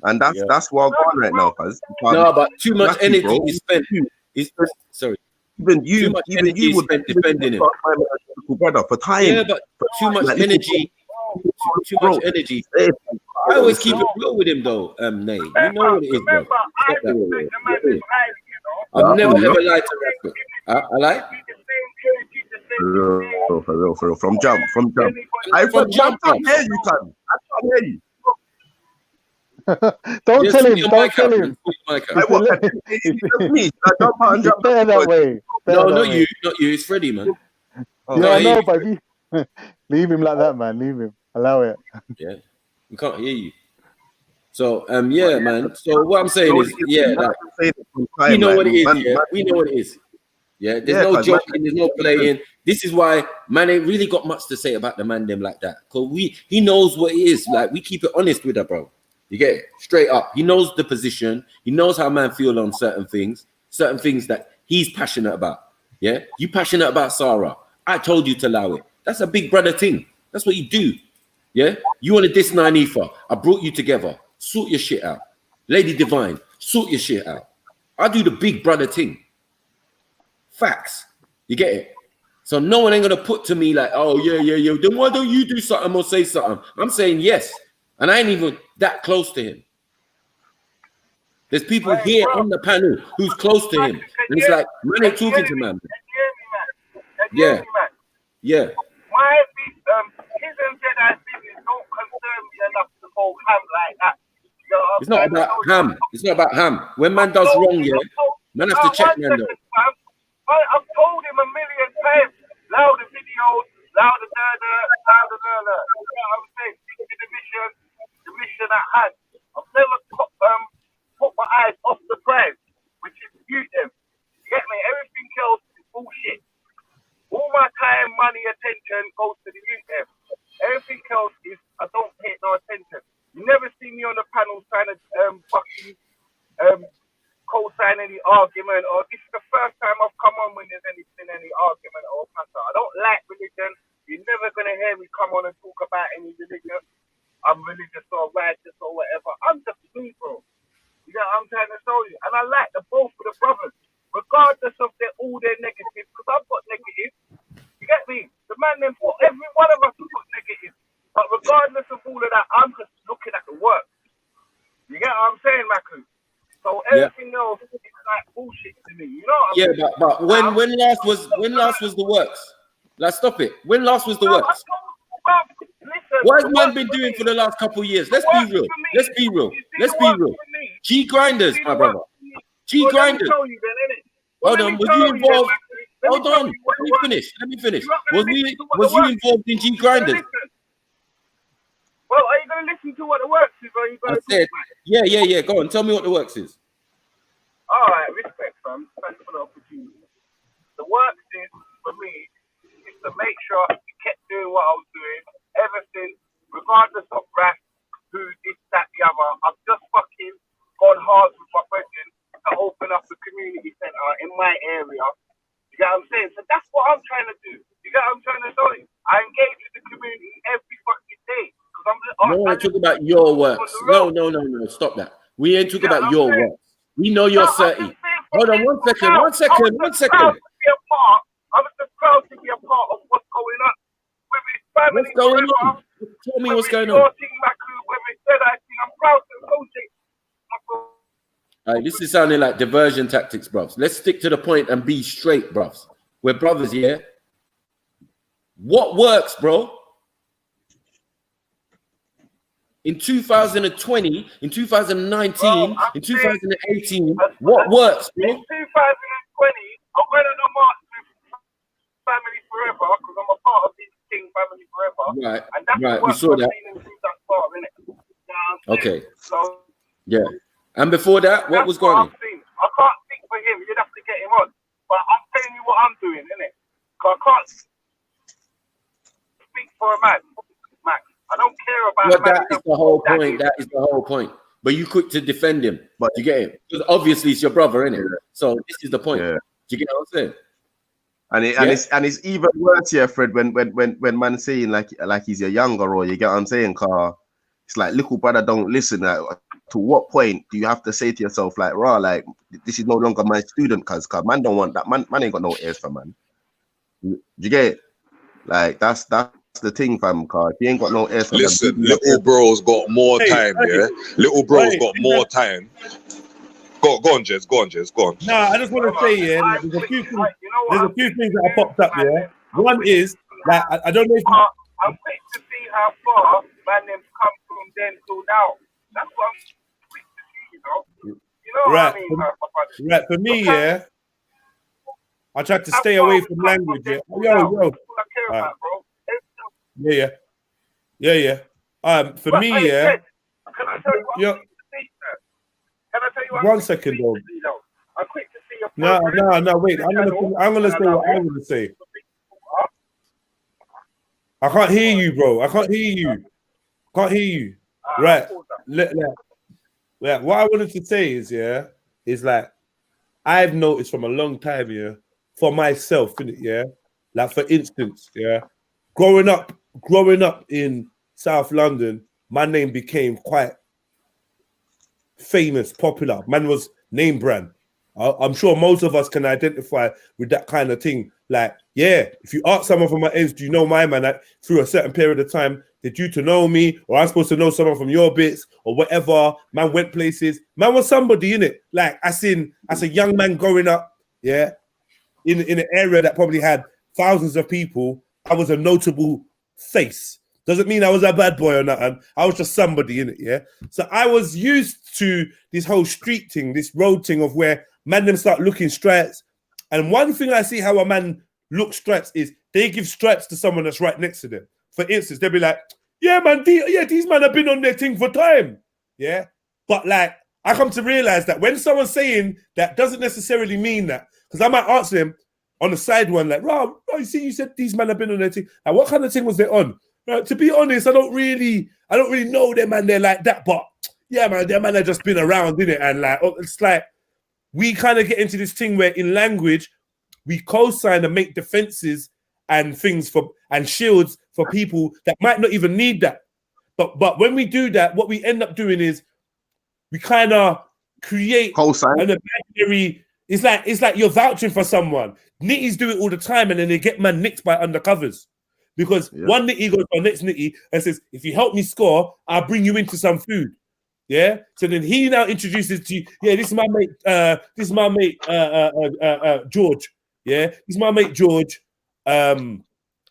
And that's what I'm going right now, cause no, but too much energy is spent. Sorry. Even you would spend defending him, brother, for time. Yeah, but too much energy. Too much energy. I always keep it real with him, though, Nate. You know what it is, bro. I've never ever lied to Rashford. I lie? For real. From jump. I from jump. I can't hear you, son. I can't hear you. Don't tell him. That way. No, not you. It's Freddie, man. Yeah, I know, but leave him like that, man. Leave him. Allow it. Yeah, we can't hear you. So, yeah, man. So what I'm saying is, we know what it is. Yeah, we know what it is. Yeah, there's no joking, there's no playing. This is why man ain't really got much to say about the man them like that. Cause he knows what it is. Like we keep it honest with her, bro. You get it? Straight up. He knows the position. He knows how man feel on certain things that he's passionate about. Yeah, you passionate about Sarah. I told you to allow it. That's a big brother thing. That's what you do. Yeah, you want to diss Nanifa. I brought you together. Sort your shit out. Lady Divine, sort your shit out. I do the big brother thing. Facts. You get it? So no one ain't gonna put to me like, oh yeah. Then why don't you do something or say something? I'm saying yes, and I ain't even that close to him. There's people here on the panel who's close to him, and it's like man ain't talking to man. Yeah. My his and Jedi's business don't concern me enough to go ham like that. It's not about ham. It's not about ham. When man does wrong, man has to check man though. I've told him a million times, louder videos, louder. You know what I'm saying? The mission at hand. I've never put my eyes off the prize, which is you them. You get me? Everything else is bullshit. All my time, money, attention goes to the youth them. Everything else is I don't pay no attention. You never see me on the panel trying to co-sign any argument, or this is the first time I've come on when there's any argument or matter. I don't like religion. You're never gonna hear me come on and talk about any religion. I'm religious or righteous or whatever. I'm just me, bro. You know what I'm trying to show you? And I like the both of the brothers, regardless of all their negatives, because I've got negative. You get me? The man then put every one of us has got negative. But regardless of all of that, I'm just looking at the work. You get what I'm saying, Maku? So everything else is like bullshit to me. You know what I mean? But when last was the works? Like stop it. When last was the works? What has man been doing for the last couple of years? Let's be real. G grinders, my brother. G grinders. Hold on, was you involved? Hold on, let me finish. Was you involved in G grinders? Well, are you going to listen to what the works is? Or are you going yeah. Go on, tell me what the works is. All right, respect, fam. Thanks for the opportunity. The works is, for me, is to make sure I kept doing what I was doing ever since regardless of race, who, this, that, the other. I've just fucking gone hard with my brethren to open up a community centre in my area. You get what I'm saying? So that's what I'm trying to do. You get what I'm trying to do? I engage with the community every fucking day. No, I'm talking about your works. No, stop that. We ain't talking about your works. We know you're 30. Hold on, one second. I'm just proud to be a part of what's going on. What's going on? Tell me what's going on. I'm proud to associate. All right, this is sounding like diversion tactics, bruv. Let's stick to the point and be straight, bruv. We're brothers here. What works, bro? In 2020, in 2019, in 2018, what works, bro? In 2020, I went on a march with Family Forever because I'm a part of this thing, Family Forever. Right, and that's right, we saw that. Okay. So, yeah. And before that, what was going on? I can't speak for him. You'd have to get him on. But I'm telling you what I'm doing, innit? Because I can't speak for a man. Max. I don't care about that is the whole point. That is the whole point. But you quick to defend him. But you get him. Because obviously it's your brother, innit? Yeah. So this is the point. Yeah. Do you get what I'm saying? And it's even worse here, Fred, when man saying like he's your younger, or you get what I'm saying, car. It's like little brother don't listen. Like, to what point do you have to say to yourself, like, rah, like this is no longer my student, cause man don't want that. Man ain't got no ears for man. You get it? Like that's the thing, fam, car. If you ain't got no ears for listen, little bro's got more time, yeah. Little bro's got more time. Go on, Jez. Go on. Nah, I just want to say, yeah, there's a few things that have popped up, yeah. One is like I don't know if I'm quick to see how far man them come from then till now. That's what I'm quick to see, you know. You know right, what I mean? Right, for me, yeah. I tried to stay away from language, yeah. Yo. Right. Yeah. For me, yeah. Can I tell you what one second, though. I'm quick to see your No, wait. I'm gonna say what I'm gonna say. I can't hear you, bro. I can't hear you. Right. What I wanted to say is like I've noticed from a long time, yeah, for myself, yeah. Like for instance, yeah, growing up in South London, my name became quite famous, popular. Man was name brand. I'm sure most of us can identify with that kind of thing. Like, yeah, if you ask someone from my age, do you know my man? Like, through a certain period of time, did you to know me, or I'm supposed to know someone from your bits, or whatever? Man went places. Man was somebody, innit? Like, as a young man growing up, yeah, in an area that probably had thousands of people, I was a notable face. Doesn't mean I was a bad boy or nothing. I was just somebody in it, yeah? So I was used to this whole street thing, this road thing of where man them start looking stripes. And one thing I see how a man looks stripes is they give stripes to someone that's right next to them. For instance, they'll be like, yeah, man, these men have been on their thing for time. Yeah? But like, I come to realize that when someone's saying that doesn't necessarily mean that. Because I might ask them on the side one, like, Rob, you see, you said these men have been on their thing. Like, what kind of thing was they on? To be honest, I don't really know them, man. They're like that, but yeah, man, them man have just been around, innit? And like, it's like we kind of get into this thing where in language we co-sign and make defenses and things and shields for people that might not even need that. But when we do that, what we end up doing is we kind of create an imaginary. It's like you're vouching for someone. Nitties do it all the time, and then they get man nicked by undercovers. Because one nitty goes to the next nitty and says, if you help me score, I'll bring you into some food. Yeah. So then he now introduces to you, yeah, this is my mate, George. Yeah, he's my mate George. And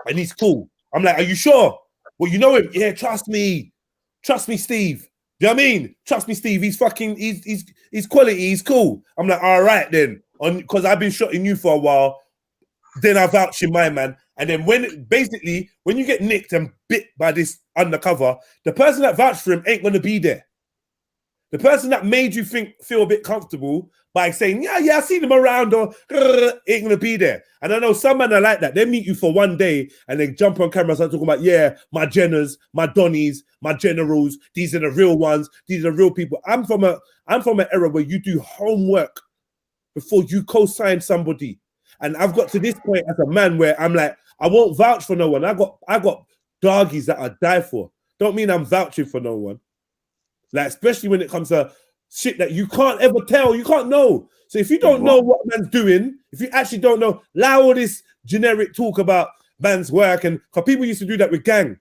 he's cool. I'm like, are you sure? Well, you know him. Yeah, trust me, Steve. Do you know what I mean? Trust me, Steve. He's fucking, he's quality, he's cool. I'm like, all right then. Because I've been shotting you for a while. Then I vouch in my man. And then when you get nicked and bit by this undercover, the person that vouched for him ain't going to be there. The person that made you feel a bit comfortable by saying, yeah, I see them around or ain't gonna be there. And I know some men are like that. They meet you for one day and they jump on camera and start talking about, yeah, my Jenners, my Donnies, my generals, these are the real ones, these are the real people. I'm from an era where you do homework before you co-sign somebody. And I've got to this point as a man where I'm like, I won't vouch for no one. I got doggies that I die for. Don't mean I'm vouching for no one. Like, especially when it comes to shit that you can't ever tell, you can't know. So if you don't know what man's doing, if you actually don't know, allow all this generic talk about man's work, and because people used to do that with gang.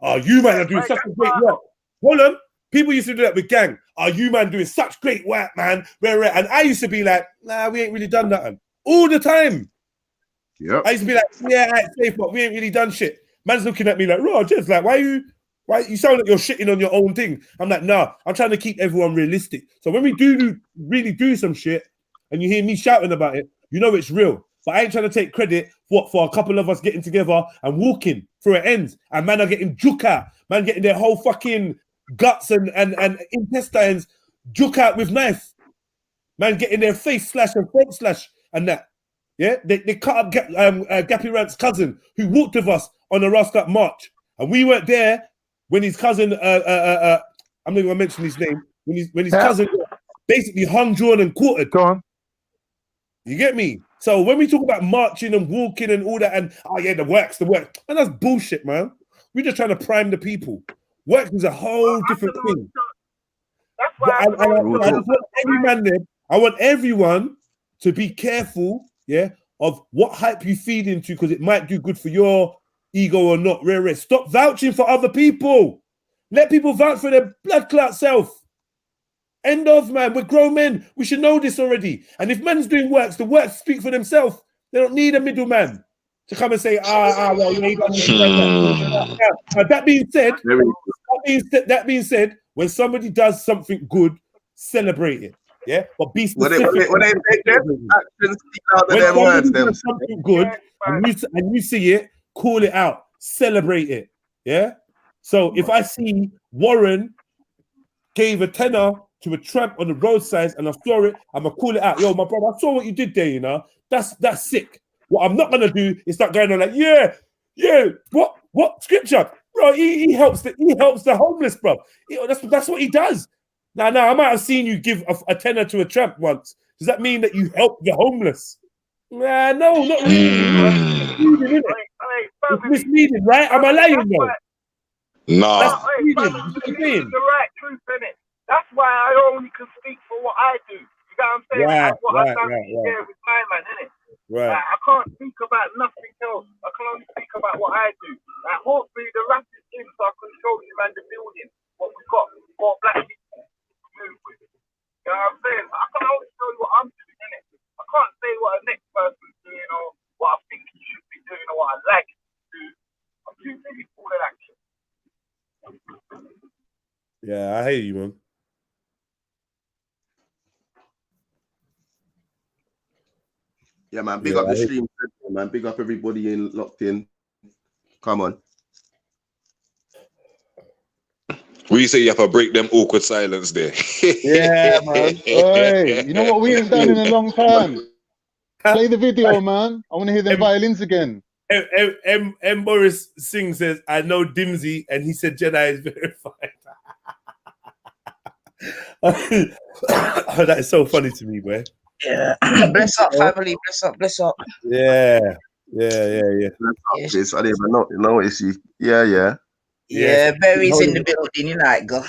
Oh, you man are doing such a great work. Hold on. People used to do that with gang. Oh, you man doing such great work, man. And I used to be like, nah, we ain't really done nothing. All the time. Yeah. I used to be like, yeah, safe, but we ain't really done shit. Man's looking at me like, Rogers, like, why you sound like you're shitting on your own thing? I'm like, nah, I'm trying to keep everyone realistic. So when we really do some shit and you hear me shouting about it, you know it's real. But I ain't trying to take credit for a couple of us getting together and walking through it ends. And man are getting juke out. Man getting their whole fucking guts and intestines juke out with knife. Man getting their face slash and throat slash and that. Yeah, they cut up Gappy Rant's cousin who walked with us on the Rust Up March. And we weren't there when his cousin, I'm not going to mention his name, when his cousin basically hung, drawn, and quartered. Go on. You get me? So when we talk about marching and walking and all that, and the work, and that's bullshit, man. We're just trying to prime the people. Work is a whole different thing. That's why I just want every man there. I want everyone to be careful, of what hype you feed into, because it might do good for your ego or not. Stop vouching for other people. Let people vouch for their blood clot self. End of, man. We're grown men. We should know this already. And if men's doing works, the works speak for themselves. They don't need a middleman to come and say, well, you ain't done that. That being said, when somebody does something good, celebrate it. Yeah, but be specific. When they actions speak louder than words, them something good, and you see it, call it out, celebrate it. Yeah. So if I see Warren gave a tenner to a tramp on the roadside and I saw it, I'm gonna call it out. Yo, my brother, I saw what you did there. You know, that's sick. What I'm not gonna do is start going on like, yeah. What scripture, bro? He helps the homeless, bro. That's what he does. Now, I might have seen you give a tenner to a tramp once. Does that mean that you help the homeless? Nah, no, not really. It's misleading, right? Am I lying, though? No. That's misleading. The right truth, innit? That's why I only can speak for what I do. You know what I'm saying? Right, That's what I've done here with my man, innit? Right. Like, I can't speak about nothing else. I can only speak about what I do. Like, hopefully the rap is in so I can show you man the building, what we've got for black people. You know what I'm saying? I can only tell you what I'm doing, innit? I can't say what a next person's doing or what I think he should be doing or what I like him to do. I'm too busy for all of that shit. Yeah, I hear you, man. Yeah, man. Big up the stream, man. Big up everybody locked in. Come on. We say you have to break them awkward silence there. Yeah, man. Oi, you know what we ain't done in a long time? Play the video, man. I want to hear them violins again. M. Morris Singh says, I know Dimsy, and he said Jedi is verified. That is so funny to me, boy. Yeah. Bless up, family. Bless up. Yeah. Yes, I didn't even know it's you. Yeah. Yeah, Barry's in the building, you know, go.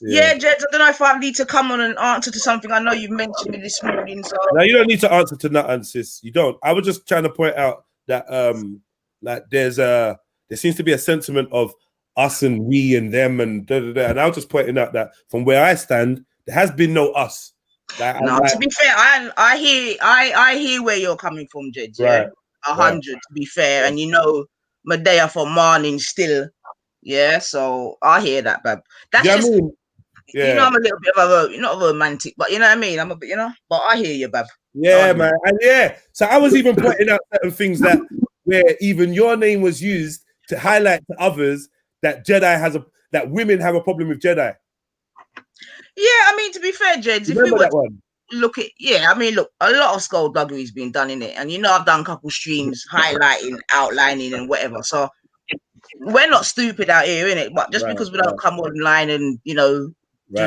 Yeah, Jed, I don't know if I need to come on and answer to something. I know you mentioned me this morning. So no, you don't need to answer to nothing, sis. You don't. I was just trying to point out that like there seems to be a sentiment of us and we and them and and I was just pointing out that from where I stand, there has been no us. Like, no, to be fair, I hear where you're coming from, Jed. Yeah, right. 100 to be fair, and you know, Medea for morning still. Yeah, so I hear that, bab. That's just. Yeah. You know, I'm a little bit of not romantic, but you know what I mean? I'm a bit, but I hear you, bab. Yeah, man. And so I was even pointing out certain things where even your name was used to highlight to others that Jedi has that women have a problem with Jedi. Yeah, I mean, to be fair, Jeds, if we Remember were that one? look at, yeah, I mean, look, a lot of skullduggery's been done in it, and you know, I've done a couple streams highlighting, outlining, and whatever. So we're not stupid out here, innit? But just because we don't come online and you know do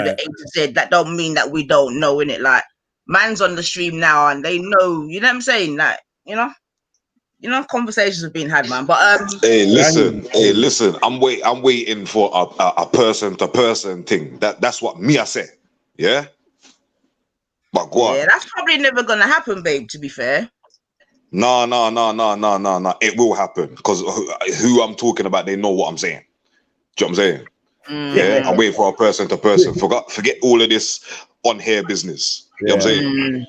the A to Z, that don't mean that we don't know, innit? Like, man's on the stream now, and they know, you know what I'm saying? Like, you know, conversations have been had, man. But hey, listen. I'm waiting for a person to person thing. That's what me I say. Yeah. But go on. That's probably never gonna happen, babe. To be fair. No. It will happen because who I'm talking about, they know what I'm saying. Do you know what I'm saying? Yeah. I'm waiting for a person to person. Forget all of this on here business. You know what I'm saying?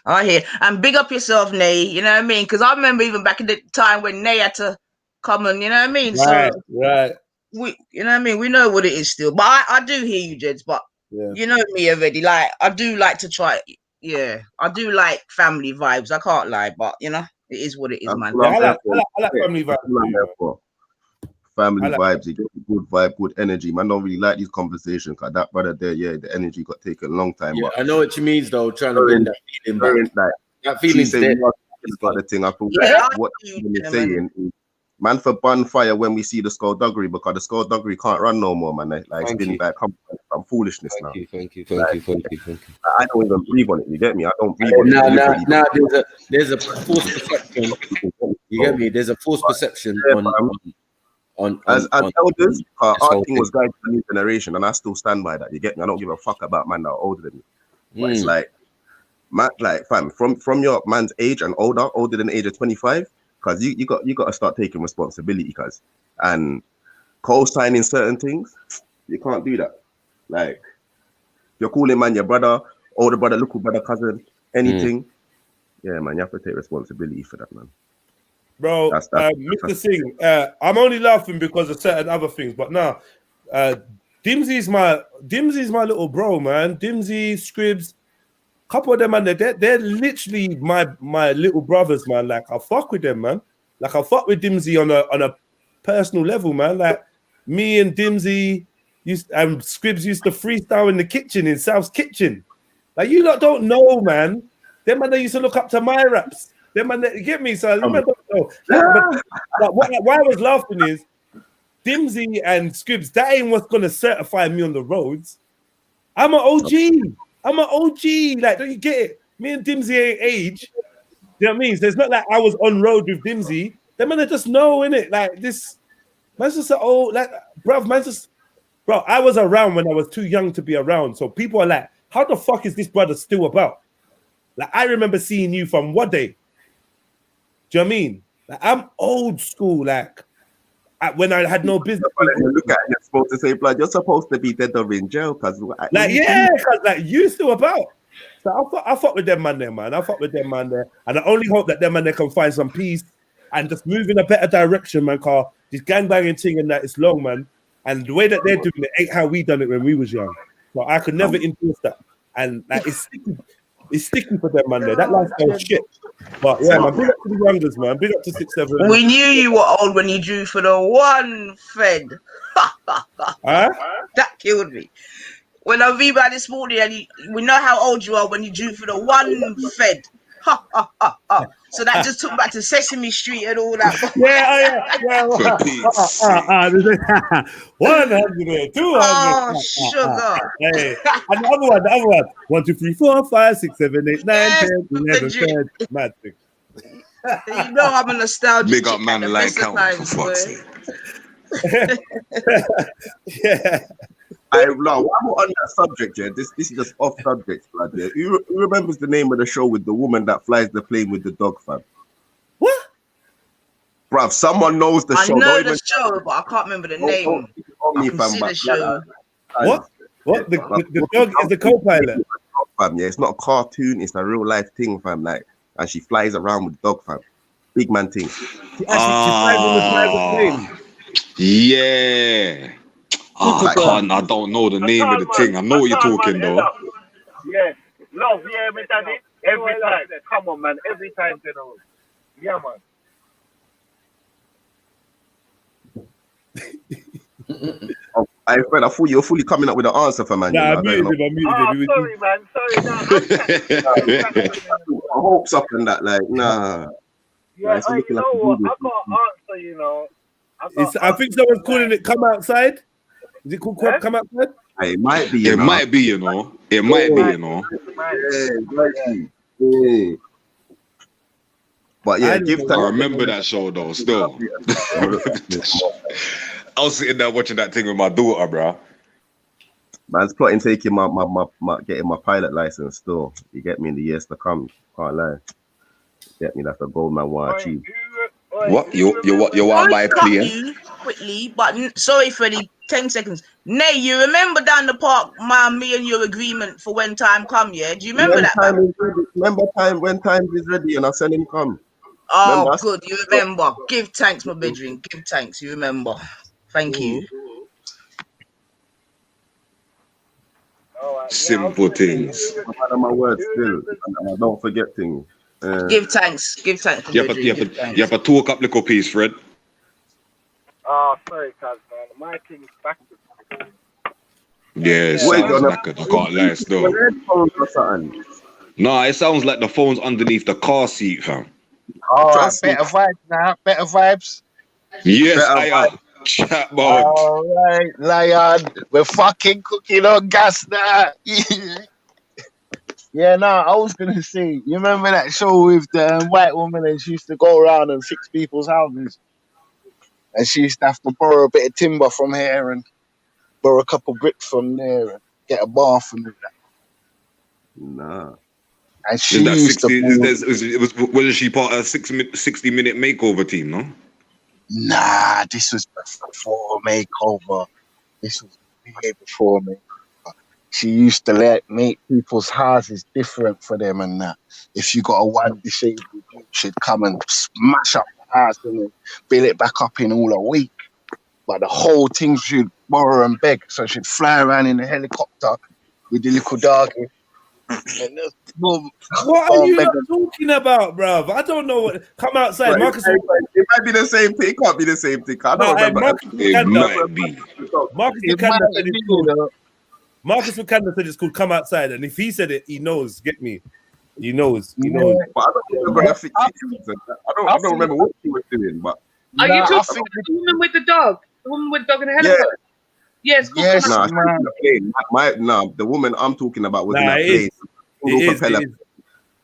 I hear. And big up yourself, Nay. You know what I mean? Because I remember even back in the time when Nay had to come and, you know what I mean? Right. We, you know what I mean? We know what it is still. But I do hear you, Jeds. But you know me already. Like, I do like to try. Yeah, I do like family vibes. I can't lie. But, you know, it is what it is, man. Yeah, I like family vibes. Family vibes, you get a good vibe, good energy. Man, don't really like these conversations because that brother there, the energy got taken a long time. Yeah, but I know what you mean, though. Trying to bring that feeling back. That feeling's there. Got the thing. I thought what you're saying is, man, for bonfire when we see the skullduggery, because the skullduggery can't run no more, man. Like it's been like some foolishness now. Thank you. I don't even breathe on it. You get me? I don't breathe on it. Now there's a false perception. You get me? There's a false perception as elders, our thing was guiding the new generation, and I still stand by that. You get me? I don't give a fuck about man that are older than me. But it's like, man, like fam, from your man's age and older than the age of 25, because you got to start taking responsibility, cause and co-signing certain things, you can't do that. Like, you're calling man your brother, older brother, little brother, cousin, anything. Yeah, man, you have to take responsibility for that, man. Bro, Mr. Singh, I'm only laughing because of certain other things, but now, Dimsy's my little bro, man. Dimsy, Scribs, couple of them, man. They're literally my little brothers, man. Like, I fuck with them, man. Like, I fuck with Dimsy on a personal level, man. Like, me and Dimsy and Scribs used to freestyle in the kitchen, in South's kitchen. Like, you lot don't know, man. Them man, they used to look up to my raps. Them man, you get me? So I don't know. But why I was laughing is Dimsy and Scribs, that ain't what's gonna certify me on the roads. I'm an OG. Like, don't you get it? Me and Dimsy ain't age. You know what I mean? So it's not like I was on road with Dimsy. Them man, they just know, innit? Like, this man's just an old, like, bruv, man's just, bro, I was around when I was too young to be around. So people are like, how the fuck is this brother still about? Like, I remember seeing you from what day? Do you know what I mean? Like, I'm old school, like, when I had no business. Look at it, you're supposed to say, blood, you're supposed to be dead or in jail, because like, yeah, because like you still about. So I fuck with them man there, man. I fuck with them man there. And I only hope that them man there can find some peace and just move in a better direction, man, because this gangbanging thing and that is long, man. And the way that they're doing it ain't how we done it when we was young. So I could never endorse that. And like, it's sticky for them, man. There, that lifestyle shit. But yeah, man, big up to the youngers, man. Big up to 6'7". We knew you were old when you drew for the one Fed. That killed me. When I read about this morning, and we know how old you are when you drew for the one Fed. So that just took back to Sesame Street and all that. Yeah. 100, 200. Oh, sugar. Hey. And the other one. 1, 2, 3, 4, 5, 6, 7, 8, 9, 10, 11, 12. Mad thing. You know I'm a nostalgic. Big up man like count, for fuck's sake. Yeah. I'm on that subject, yeah. This is just off subject, blood. Yeah. Who remembers the name of the show with the woman that flies the plane with the dog, fam? What? Bruv, someone knows the show. I know the show, but I can't remember the name. I can see the show. What? The dog is the co-pilot? Fam, yeah, it's not a cartoon. It's a real life thing, fam. Like, and she flies around with the dog, fam. Big man thing. She flies on the plane. Yeah. I don't know the name of the thing. I know what you're talking though. Yeah, love, yeah, me daddy. Every time, come on, man. Every time, General. Yeah, man. Oh, I thought you're fully coming up with an answer for man. Nah, I muted him. Sorry, man. Sorry, I hopes up and that, like, nah. Yeah, you know what? I got an answer, you know. I think someone's calling it "Come Outside." Is it called "Come Outside"? It might be. It might be, you know. It might be, you know. Yeah. But yeah, I remember that show though. Still, I was sitting there watching that thing with my daughter, bro. Man's plotting taking my getting my pilot license. Still, you get me in the years to come. Can't lie. Get me, that's a goal man want to achieve. What you want by plane? Quickly, but sorry, Freddie. 10 seconds. Nay, you remember down the park, me and your agreement for when time come, yeah? Do you remember When time is ready and I send him come. Oh, remember? Good, you remember. Give thanks, my bedroom. Give thanks, you remember. Thank you. Simple things. My words still, and I don't forget things. Give thanks. Give thanks. You have to talk up little piece, Fred. Oh, sorry, cuz, man. My thing's back. Yeah, it sounds like I can't lie still. No, it sounds like the phone's underneath the car seat, fam. Oh, better vibes now. Better vibes. Yes, I am. Chat mode. All right, Lion. We're fucking cooking on gas now. Yeah, I was going to say, you remember that show with the white woman and she used to go around and fix people's houses? And she used to have to borrow a bit of timber from here and borrow a couple bricks from there and get a bath and all that. Nah. And she used to... Was she part of a 60-minute makeover team, no? Nah, this was before makeover. This was way before makeover. She used to make people's houses different for them and that. If you got a one disabled group, she'd come and smash up the house and build it back up in all a week. But the whole thing she'd borrow and beg. So she'd fly around in a helicopter with the little doggy. What are you talking about, bruv? I don't know what. Come outside, right, Marcus. It might be the same thing. It can't be the same thing. I don't remember. It might be. Marcus Wakanda said it's called "Come Outside," and if he said it, he knows. Get me? He knows. He knows. But I don't remember. I don't remember what he was doing. But are you talking about the woman with the dog? The woman with the dog in the helicopter? Yes. The woman I'm talking about was in a plane.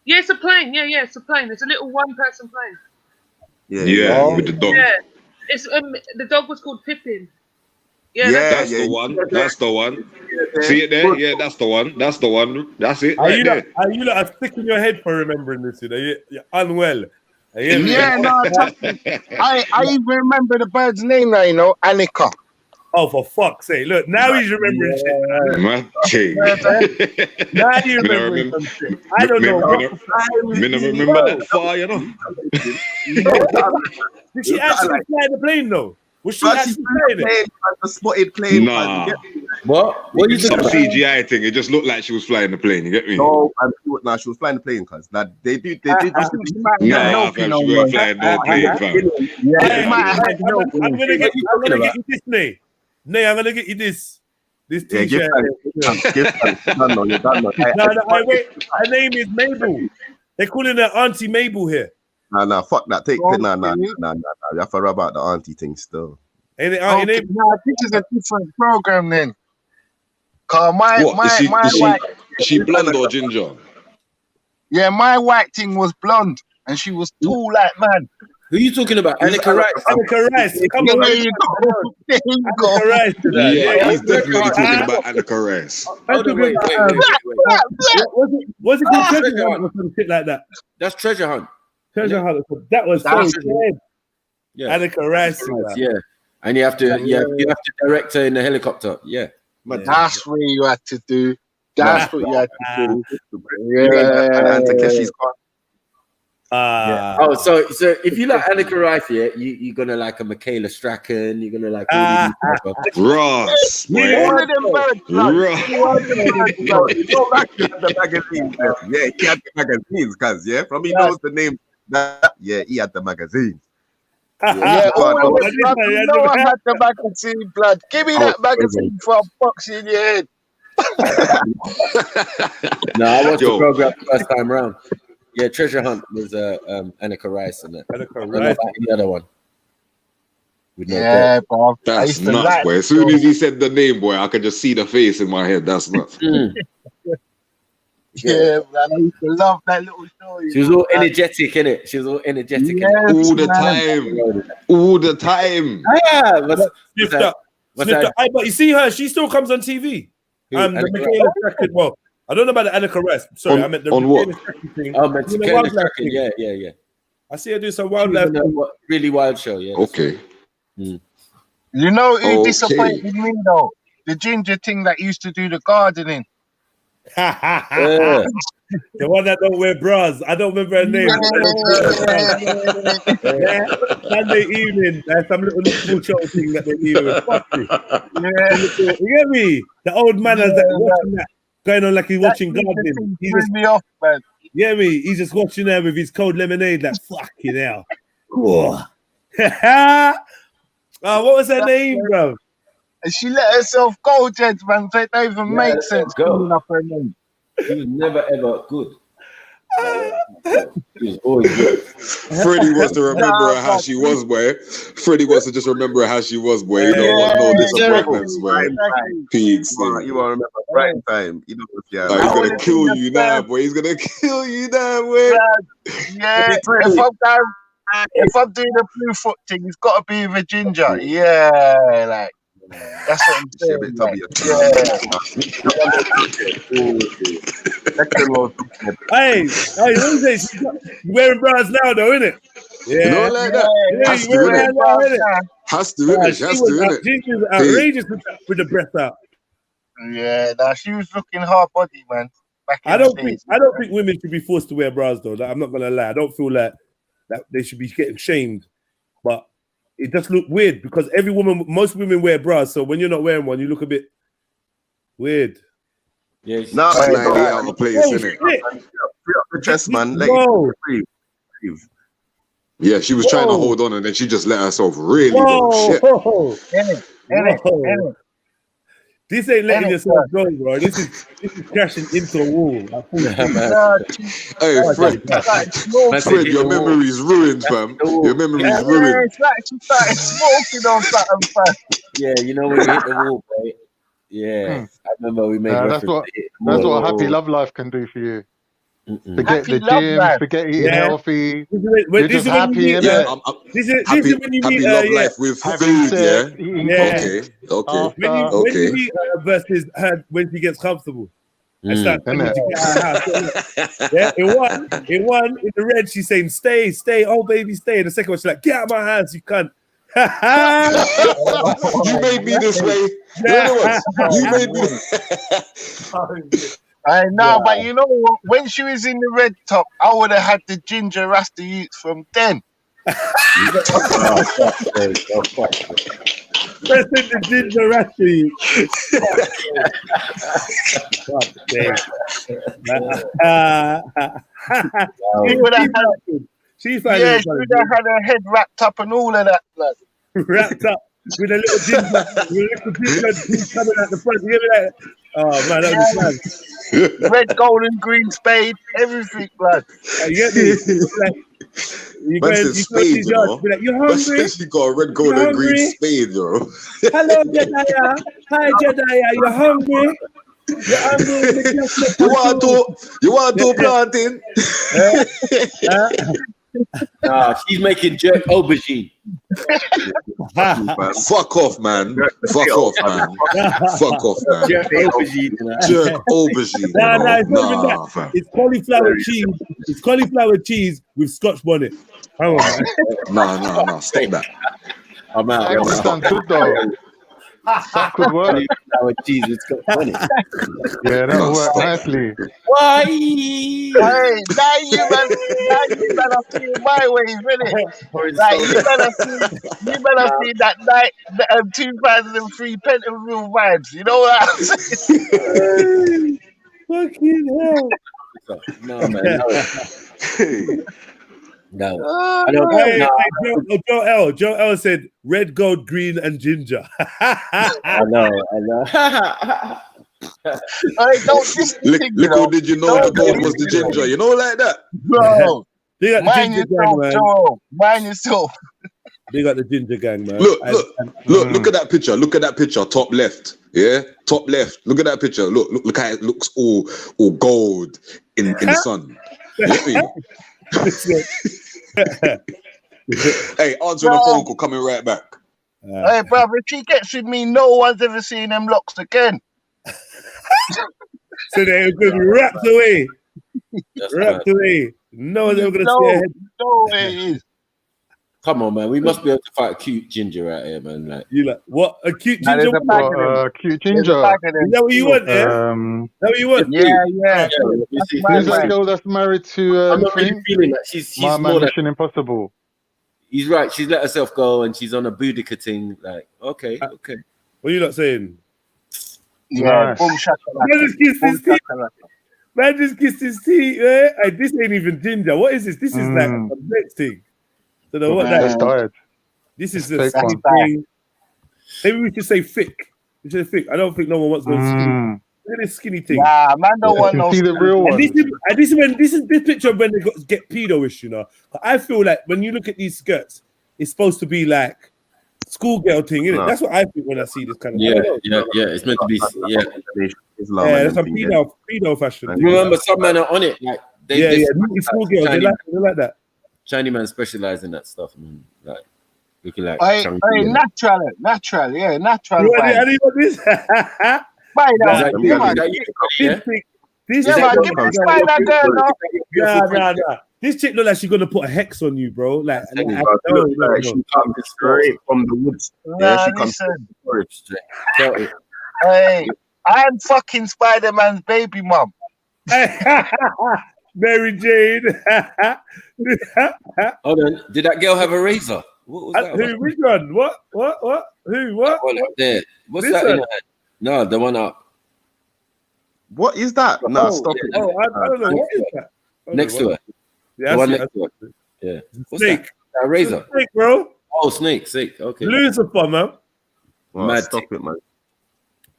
Yeah, it's a plane. Yeah, it's a plane. It's a little one-person plane. Yeah, with the dog. Yeah, it's the dog was called Pippin. That's the one. That's the one. See it there? Yeah, that's the one. That's the one. That's it. Are you like sick in your head for remembering this? You're unwell. I even remember the bird's name now. You know, Annika. Oh, for fuck's sake! Look, now he's remembering shit. Now you remembering some shit. I don't know. Remember that far, you know. Did she actually fly the plane though? Was she actually flying it? The spotted plane. Nah. What you some CGI thing? It just looked like she was flying the plane. You get me? No, she was flying the plane, cuz they did. Nah, fam, she wasn't flying no plane, fam. I'm gonna get you this, Nay. Nay, I'm gonna get you this t-shirt. No, wait. Her name is Mabel. They're calling her Auntie Mabel here. Nah, fuck that. You have to rub out the auntie thing still. This is a different program then. Cause is she blonde or ginger? Yeah, my white thing was blonde and she was tall like man. Who are you talking about? Annika Rice. Annika Rice. Come on. There you go. Annika Rice. Yeah, he's definitely talking about Annika Rice. Wait. Was it called Treasure Hunt or some shit like that? That's Treasure Hunt. Treasure Hunt. That was so good. Yeah. Annika Rice. Yeah. And you have to direct her in the helicopter. Yeah. That's what you had to do. That's what you had to do. And Takeshi's car. So if you like Annika Rice, you're gonna like a Michaela Strachan, you're gonna like all these Ross. All of them birds. The magazines. Yeah, he had the magazines, cuz from he knows the name. He had the magazines. Yeah, always, bruv. You know I had the magazine, blood. Give me that magazine for a box in your head. No, I watched the program first time round. Yeah, Treasure Hunt was Annika Rice and that. I don't know about any other one. Yeah, bro. That's nuts, boy. As soon as he said the name, boy, I could just see the face in my head. That's nuts. Yeah, man. I used to love that little show. She was all energetic, innit? She was all energetic. Yes, all the time. All the time. Yeah, but you see her, she still comes on TV. The Michaela Jackson, well, I don't know about the Annika Rice. Sorry, I meant the Michaela Jackson thing. Oh, Michaela Jackson, yeah. I see her do some wildlife. Really wild show, yeah. Okay. You know who disappointed me though? The ginger thing that used to do the gardening. The one that don't wear bras. I don't remember her name. Sunday evening, there's some little show thing that they do. You get me? The old man has that watching that going on like he's watching gardening. He just me off, man. Yeah, me. He's just watching there with his cold lemonade. Like fucking hell. What was her name, bro? And she let herself go, Jed, man. It don't even make sense calling up her name. She was never ever good. She was always good. Freddie wants to remember her how she was, boy. Freddie wants to just remember how she was, boy. You don't want no disappointments, boy. Pigs. You want to remember right time. You know, he's gonna kill you now, boy. He's gonna kill you now, boy. Yeah, if I'm doing the blue foot thing, it's got to be with a ginger. Yeah, like. That's what I'm saying. Hey, what is it? She's wearing bras now, though, isn't it? Yeah, you know, like that. Has to, innit? Has to, innit? She's outrageous with the breath out. Yeah, nah, she was looking hard body, man. I don't think women should be forced to wear bras, though. Like, I'm not gonna lie. I don't feel like that they should be getting shamed, but it just look weird because most women wear bras. So when you're not wearing one, you look a bit weird. Yeah, no, slightly out of place, isn't it? Free up the chest, man. Let breathe. Yeah, she was trying to hold on, and then she just let herself really go. Shit. This ain't letting yourself go, bro. This is crashing into a wall. Hey, Fred, your memory's ruined, fam. Your memory's ruined. It's like she started smoking on something, fam. Yeah, you know when you hit the wall, right? Yeah, I remember we made that's what a happy love life can do for you. Forget the gym, forget eating healthy. You're just happy, innit? This is when you meet love life with food, When you meet versus her when she gets comfortable. And start to get out of her house. Yeah, in the red, she's saying, stay, oh baby, stay. And the second one, she's like, get out of my house, you cunt. You made me this way. You made me. But you know what? When she was in the red top, I would have had the ginger Rasta youths from then. That's in the ginger Rasta youths. She would have had her head wrapped up and all of that, blood. Wrapped up with a little ginger coming out the front. You hear that? Oh man, that was mad. Red, gold, and green spade, everything, blood. You get me? You go to spade, you know? Be like, you hungry? Especially got a red, gold, and green spade, yo. Hello, Jedediah. Hi, Jedediah. You hungry? You hungry? You want to do planting? Nah, she's making jerk aubergine. Fuck off, man. Fuck off, man. Jerk aubergine. Jerk aubergine. Nah, it's not even that. It's cauliflower cheese. It's cauliflower cheese with Scotch bonnet. Hang on, man. No. Stop that. I'm out. That sounds good, though. That could work. Cauliflower cheese with Scotch bonnet. Yeah, that would work nicely. Why? Hey, now you better see my ways, really. Like, you better see that night, 2003 Pentonville vibes. You know what I'm saying? Fucking hell. No, man. No. No. Joe L said red, gold, green, and ginger. I know. Little did you know the gold was the ginger, you know, like that. Bro, mind yourself, Joe. Mind yourself. They got the ginger gang, man. Look at that picture. Look at that picture, top left. Yeah, top left. Look at that picture. Look how it looks all gold in the sun. Hey, answering a phone call, coming right back. Hey, brother, if she gets with me, no one's ever seen them locks again. So they're going to be wrapped away. Away. No one's ever going to see her head. No, it is. Come on, man. We must be able to fight a cute ginger out here, man. Like you like what? A cute ginger? Cute ginger. Is that what you want? Yeah. Is that what you want? Yeah. Who's that girl that's married to? I'm not really feeling that. She's my more man, Mission Impossible. He's right. She's let herself go, and she's on a boudica thing. Like, okay. What are you not saying? Yeah. Boom shakalaka. Man just kissed his teeth. Hey, this ain't even ginger. What is this? This is like a next thing. So what that? This is the skinny thing. Maybe we should say thick. We should say thick. I don't think no one wants those. Look at this skinny thing. Nah, man, don't want no. See the real one. This is this picture of when they get pedo-ish, you know. I feel like when you look at these skirts, it's supposed to be like schoolgirl thing, isn't it? That's what I think when I see this kind of. Yeah. It's meant to be. Yeah, that's some pedo fashion. You remember some men are on it, like schoolgirl. They like that. Chinese man specialize in that stuff, man. Like looking like natural, yeah, natural. You want this? This chick look like she's gonna put a hex on you, bro. Like, she comes straight from the woods. She comes. Hey, I'm fucking Spider-Man's baby mum. Mary Jane. Hold on. Did that girl have a razor? What was that? Who? Which one? What? Who? What? One up there. What's this that in her head? No, the one up. What is that? No, stop it. Oh, I don't know. What is that? Next to her. Yeah, the one next to her. Yeah. What's snake. That? A razor. Snake, bro. Oh, snake. Okay. Lucifer, man. Mad. Stop it, man.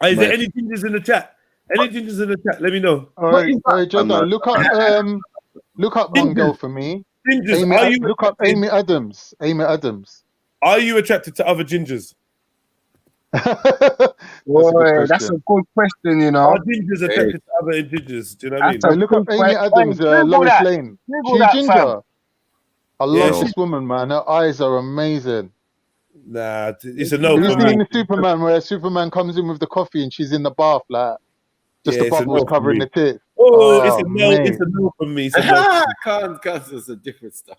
Is there any gingers in the chat? Any gingers in the chat? Let me know. All right, Jordan, look up one girl for me. Gingers, look up Amy Adams. Are you attracted to other gingers? Boy, that's a good question, you know. Are gingers attracted to other gingers? Do you know what I mean? Look up Amy Adams, Lois Lane. She's ginger. I love this woman, man. Her eyes are amazing. Nah, it's a no. Have you seen the Superman where Superman comes in with the coffee and she's in the bath, like just the bubbles covering the tits? Oh, it's a no. It's a no from me. Can't. It's a different stuff.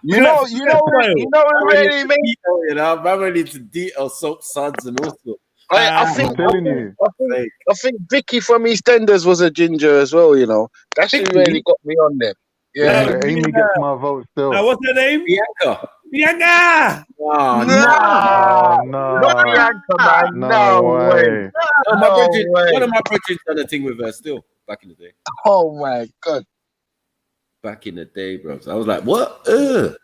You know, really makes. You know, I'm ready to detail soap suds and all sorts. I think Vicky from EastEnders was a ginger as well. You know, that she really got me on them. Yeah, Amy gets my vote still. Now, what's her name? Bianca. Oh, no, not Bianca, man. No way. One of my brethren done a thing with her still back in the day. Oh my god. Back in the day, bro. So I was like, what? Good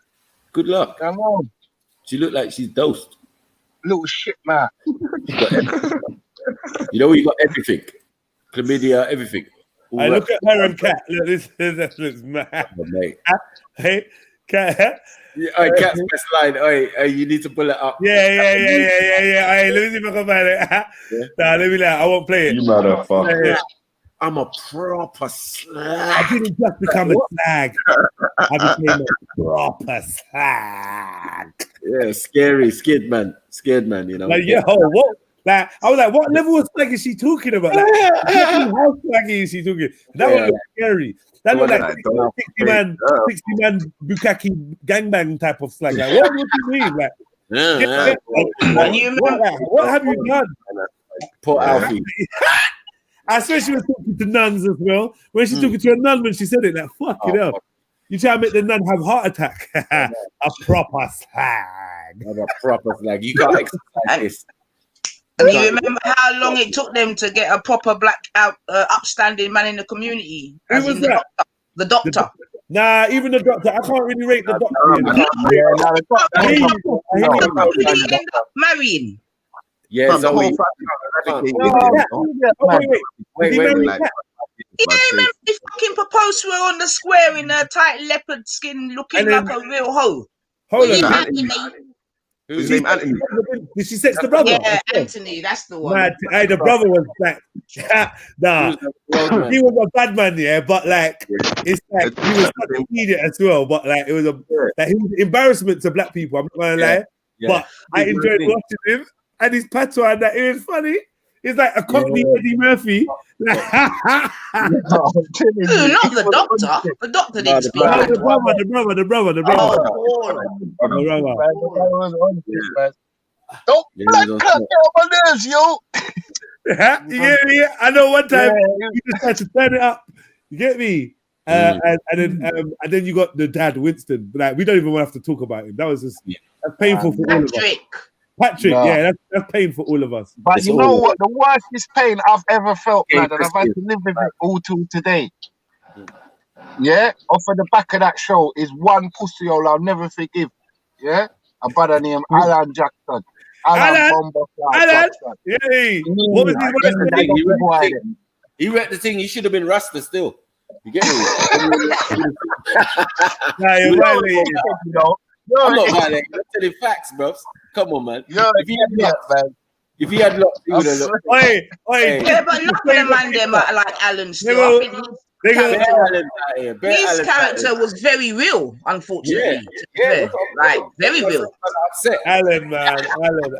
luck. Come on. She looked like she's dosed. Little shit, man. You know, you got everything. Chlamydia, everything. I look at her and Cat. Look, this looks mad. Oh, mate. Hey, Cat. Cat's best line. You need to pull it up. Yeah. Hey, let me see if I can find it. Nah, let me I won't play it. You motherfucker. I'm a proper slag. I didn't just become a slag. I became a proper slag. Yeah, scared man, you know. Like, yo, what? Like, I was like, what level of slag is she talking about? Like, how slaggy is she talking? That one looked scary. That looked like 60 man Bukkake gangbang type of slag. Like, what do you mean? Like, what have you done? Poor Alfie. I swear she was talking to nuns as well. When she's talking to a nun, when she said it, like, fuck it up. You try to make the nun have heart attack. A proper slag. A proper slag. You can't exercise this. And you remember how long it took them to get a proper black upstanding man in the community? Who was that? The doctor. Nah, even the doctor. I can't really rate the doctor. He end up marrying. Yeah, From the Zoe. Wait. Yeah, remember he fucking proposed to her on the square in a tight leopard skin, looking like a real hoe. Hold on. His name Anthony. Did she sex the brother? Yeah, Anthony, that's the one. Nah, the brother was like, nah, he was a bad man, yeah, but like, it's like he was such an idiot as well. But like, it was he was an embarrassment to black people. I'm not gonna lie, but I enjoyed watching him and his patois and that. It was funny. It's like a Cockney Eddie Murphy. Not the doctor. The doctor didn't speak. The brother. Don't black cut my nerves, yo. You get me? I know one time you just had to turn it up. You get me? And then you got the dad Winston. Like, we don't even have to talk about him. That was just that's painful for all of us. Patrick, yeah, that's pain for all of us. But it's you know what? The worst pain I've ever felt, man, and I've had to live with it all till today. Yeah, off of the back of that show is one pussy hole I'll never forgive. Yeah, a brother named Alan Jackson. Alan. Yeah, what was he read the thing. He should have been Rasta still. You get me? I'm not violating. I'm telling facts, bro. Come on, man. If he had locks, he would have looked. Yeah, but none of the man them are like Alan still. His character was very real, unfortunately. Yeah, like very real. Alan, man,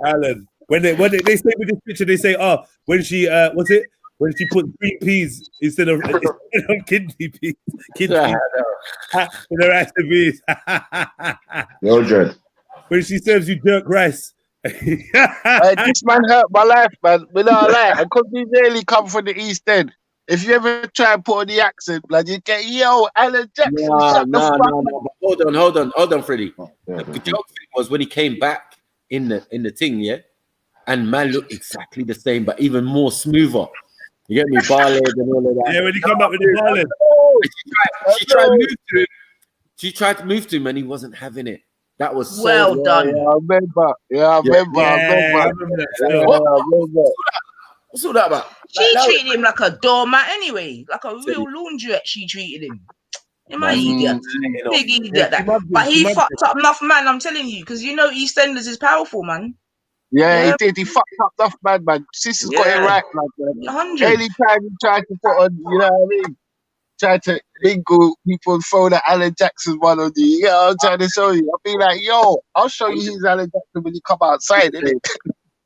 Alan. When they say with this picture, they say, oh, when she what's it? When she put green peas instead of kidney peas, in her recipes. No dread. When she serves you jerk rice. This man hurt my life, man. Without lie, because he really come from the East End. If you ever try and put on the accent, blood, you get Alan Jackson. No. Hold on, Freddie. The joke thing was when he came back in the thing, yeah, and man looked exactly the same, but even more smoother. You get me, Barley and all of that. Yeah, when he come back with the Barley. She tried to move to him, and he wasn't having it. That was so well done. Yeah, I remember. What's all that about? She treated him like a doormat anyway, like a real laundrette. She treated him. Am I idiot? Big idiot. But he fucked up enough, man. I'm telling you, because you know EastEnders is powerful, man. Yeah, he did. He fucked up enough, man. Sister's got it right, man. Anytime he tried to put on, you know what I mean? Try to mingle people and throw that Alan Jackson one on you. Yeah, I'm trying to show you. I'll be like, yo, I'll show you his Alan Jackson when you come outside, innit?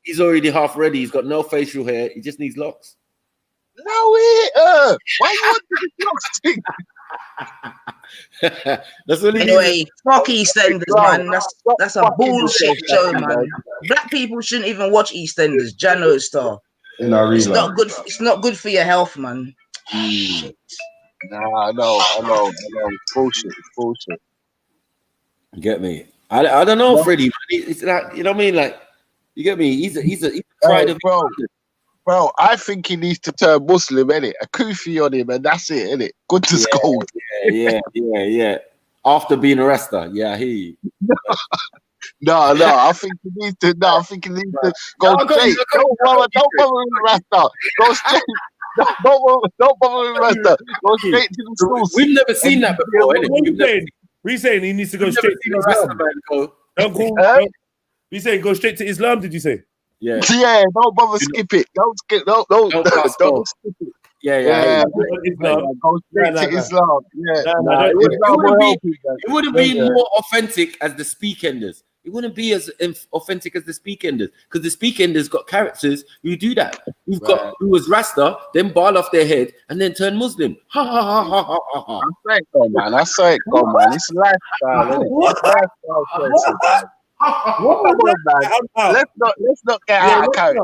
He's already half ready. He's got no facial hair. He just needs locks. No, why you want this locks thing? That's what anyway, fuck EastEnders, man. That's a bullshit show, man. Black people shouldn't even watch EastEnders. Jano Star. It's not good. It's not good for your health, man. Shit. Nah, I know. It's bullshit. You get me? I don't know, Freddie. It's like, you know what I mean? Like, you get me? He's a pride of bro. I think he needs to turn Muslim, innit? A kufi on him, and that's it, innit? Good to scold. Yeah. After being a Rasta, yeah, I hear you. No, I think he needs to. No, I think he needs to go straight. Don't bother with the Rasta. Go straight. Don't bother with Rasta. Go straight to the schools. We've never seen that before. We saying he needs to go straight to Islam. We saying go straight to Islam. Did you say? Yeah. Don't bother skip it. Don't skip it. Don't skip it. Yeah. Go straight to Islam. Yeah. It wouldn't be more authentic as the Speakenders. It wouldn't be as authentic as the Speakenders, because the Speakenders got characters who do that. Who was Rasta, then ball off their head, and then turn Muslim. Ha ha ha ha ha ha. I saw it go, man. It's lifestyle, isn't it? Let's not get out of character.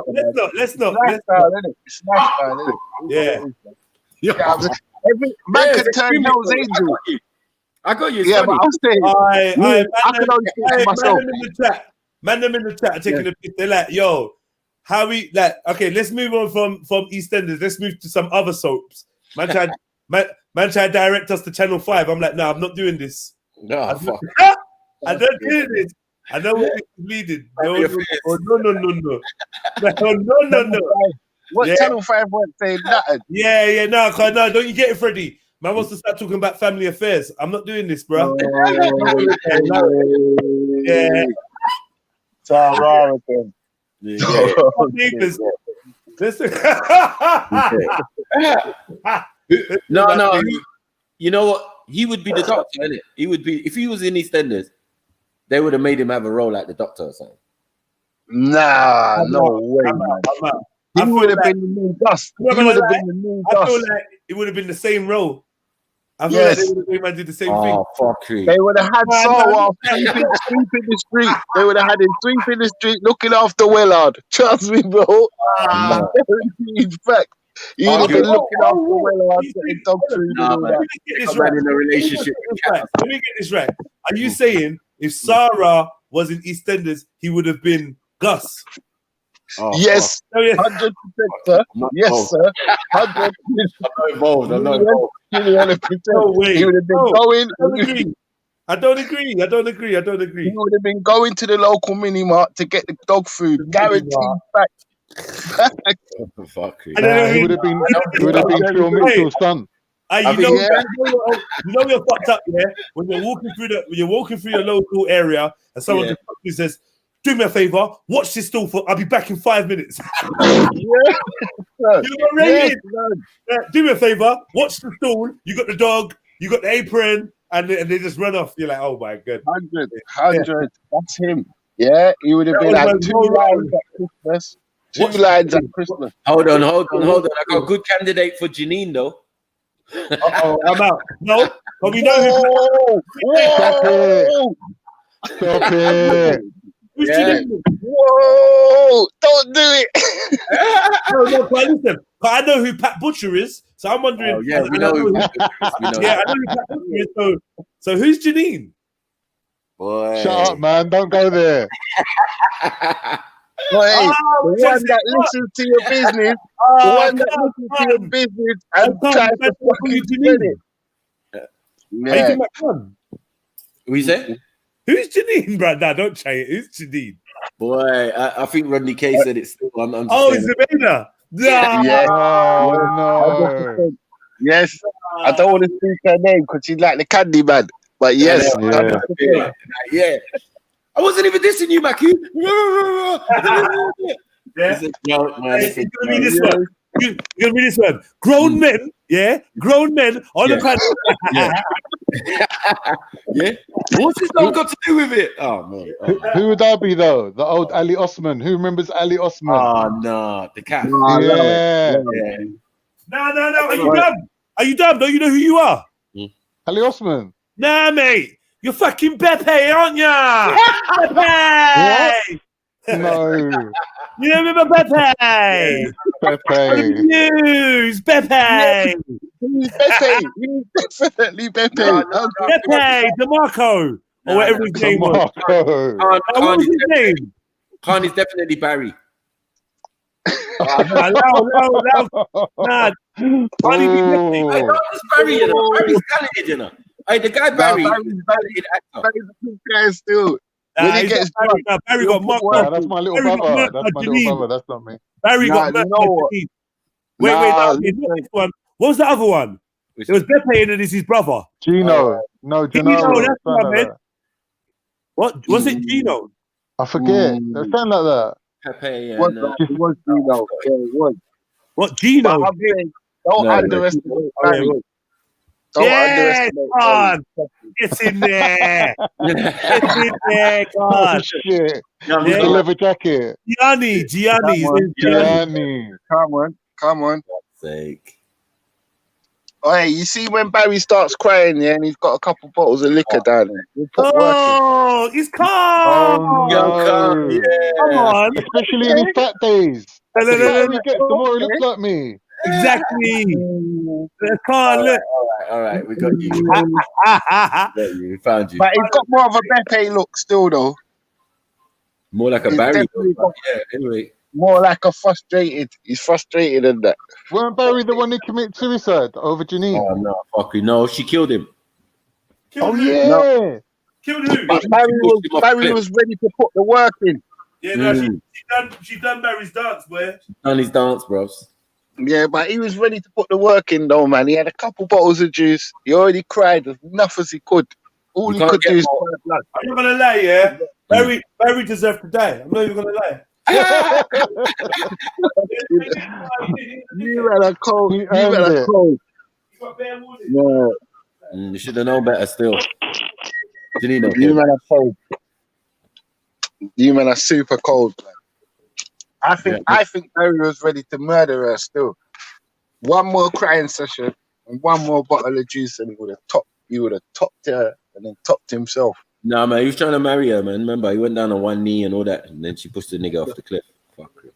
Let's not. It's lifestyle, isn't it? Yeah. Every man can turn Hell's Angel. I got you. Yeah, but I'm saying, I can only speak for myself. Man, them in the chat are taking a pic. They're like, yo, how we like? Okay, let's move on from EastEnders. Let's move to some other soaps. Man Man tried to direct us to Channel 5. I'm like, no, I'm not doing this. No, fuck. I don't do this. I know what is bleeding. No. What Yeah. Channel 5 weren't saying that? Yeah, no, don't you get it, Freddie? Man wants to start talking about family affairs. I'm not doing this, bro. Yeah. Sarah again. No. You know what? He would be the doctor, innit? He would be, if he was in EastEnders, they would have made him have a role like the doctor or something. Nah, no way, man. He would have been the new Gus. He would have been the new Gus. I feel like it would have been the same role. I feel like they would have did the same thing. Fuck you. They would have had Sarwar sweeping the street. They would have had him sweeping the street, looking after Willard. Trust me, bro. In fact, he would have been looking after Willard, getting dog food and all that. Let me get this right. In a relationship. Let me get this right. Are you saying if Sarah was in EastEnders, he would have been Gus? Yes, 100%, sir. Yes, sir. 100%. I'm not involved. No way. He would have been going. I don't agree. He would have been going to the local mini mart to get the dog food. Guaranteed fact. Fuck you. He would have been Phil Mitchell's son. You know you're fucked up, yeah. When you're walking through your local area and someone just says, "Do me a favor, watch this stall for. I'll be back in 5 minutes." Do me a favor, watch the stall. You got the dog, you got the apron, and they just run off. You're like, oh my god, 100. That's him. Yeah, he would have been like 2 lines at Christmas. 2 lines at Christmas. Hold on. I got a good candidate for Janine though. I'm out. No, but we know who. Stop it. Who's Janine? Whoa! Don't do it. No, but listen. But I know who Pat Butcher is, so I'm wondering. We know who Pat Butcher is. I know who Pat Butcher is. So who's Janine? Boy. Shut up, man! Don't go there. The one that listens to your business, the one that listens to your business and tries to fucking spin it. Yeah. What you say? Who's Janine, bro? Nah, don't try it. Who's Janine? Boy, I think Rodney K said it still. It's Zavena. Yeah. No. Yes. I don't want to speak her name because she's like the candy man. But yes. Yeah. I wasn't even dissing you, Maki. It's gonna be this one. You're gonna be this one. Grown men, on the planet. Yeah. What's this all got to do with it? Oh man. Who would that be though? The old Ali Osman. Who remembers Ali Osman? Oh no, the cat. Yeah. No. Are you dumb? Don't you know who you are? Ali Osman. Nah, mate. You're fucking Beppe, aren't ya? Beppe! No. You remember Beppe? Beppe. News, Beppe. He's definitely Beppe. Beppe, DeMarco. Or whatever his name was. What was his name? Khan is definitely Barry. Nah. Barry, you know. Barry's talented, you know. Hey, the guy Barry, Barry's a good guy still. When he gets Barry got mocked. That's my little brother. That's my little brother. That's not me. Barry got mocked. Wait. What was the other one? It was Beppe and then it's his brother. Gino. No, Gino. That's what I meant. What was it, Gino? I forget. There's something like that. Pepe and was Gino. Yeah, it was. What Gino? Don't underestimate Barry. God. It's in there. It's in there, God. Oh, shit. With the leather jacket. Gianni. Come on. Sake. Oh, hey, you see when Barry starts crying, and he's got a couple bottles of liquor down there. He's calm. Oh, no. Yeah. Come on. Especially in his fat days. The more he looks like me. Exactly. Look. All right. We got you. We found you. But he's got more of a Beppe look still, though. More like a Barry. Yeah, anyway. more like a frustrated. He's frustrated in that. Weren't Barry the one who committed suicide over Janine? Oh no, fucking no, she killed him. Oh yeah. No. Killed who? But Barry was ready to put the work in. Yeah, no, she done Barry's dance, boy. She done his dance, bros. Yeah, but he was ready to put the work in, though, man. He had a couple bottles of juice. He already cried as enough as he could. All he could do is cry blood. I'm not gonna lie, yeah. Barry deserved to die. I'm not even gonna lie. You had a cold. You had a cold. Yeah. You should have known better still. You man are cold. You man are super cold, man. I think Barry was ready to murder her still. One more crying session and one more bottle of juice, and he would have topped her and then topped himself. Nah, man, he was trying to marry her, man. Remember, he went down on one knee and all that, and then she pushed the nigga off the cliff. Fuck it.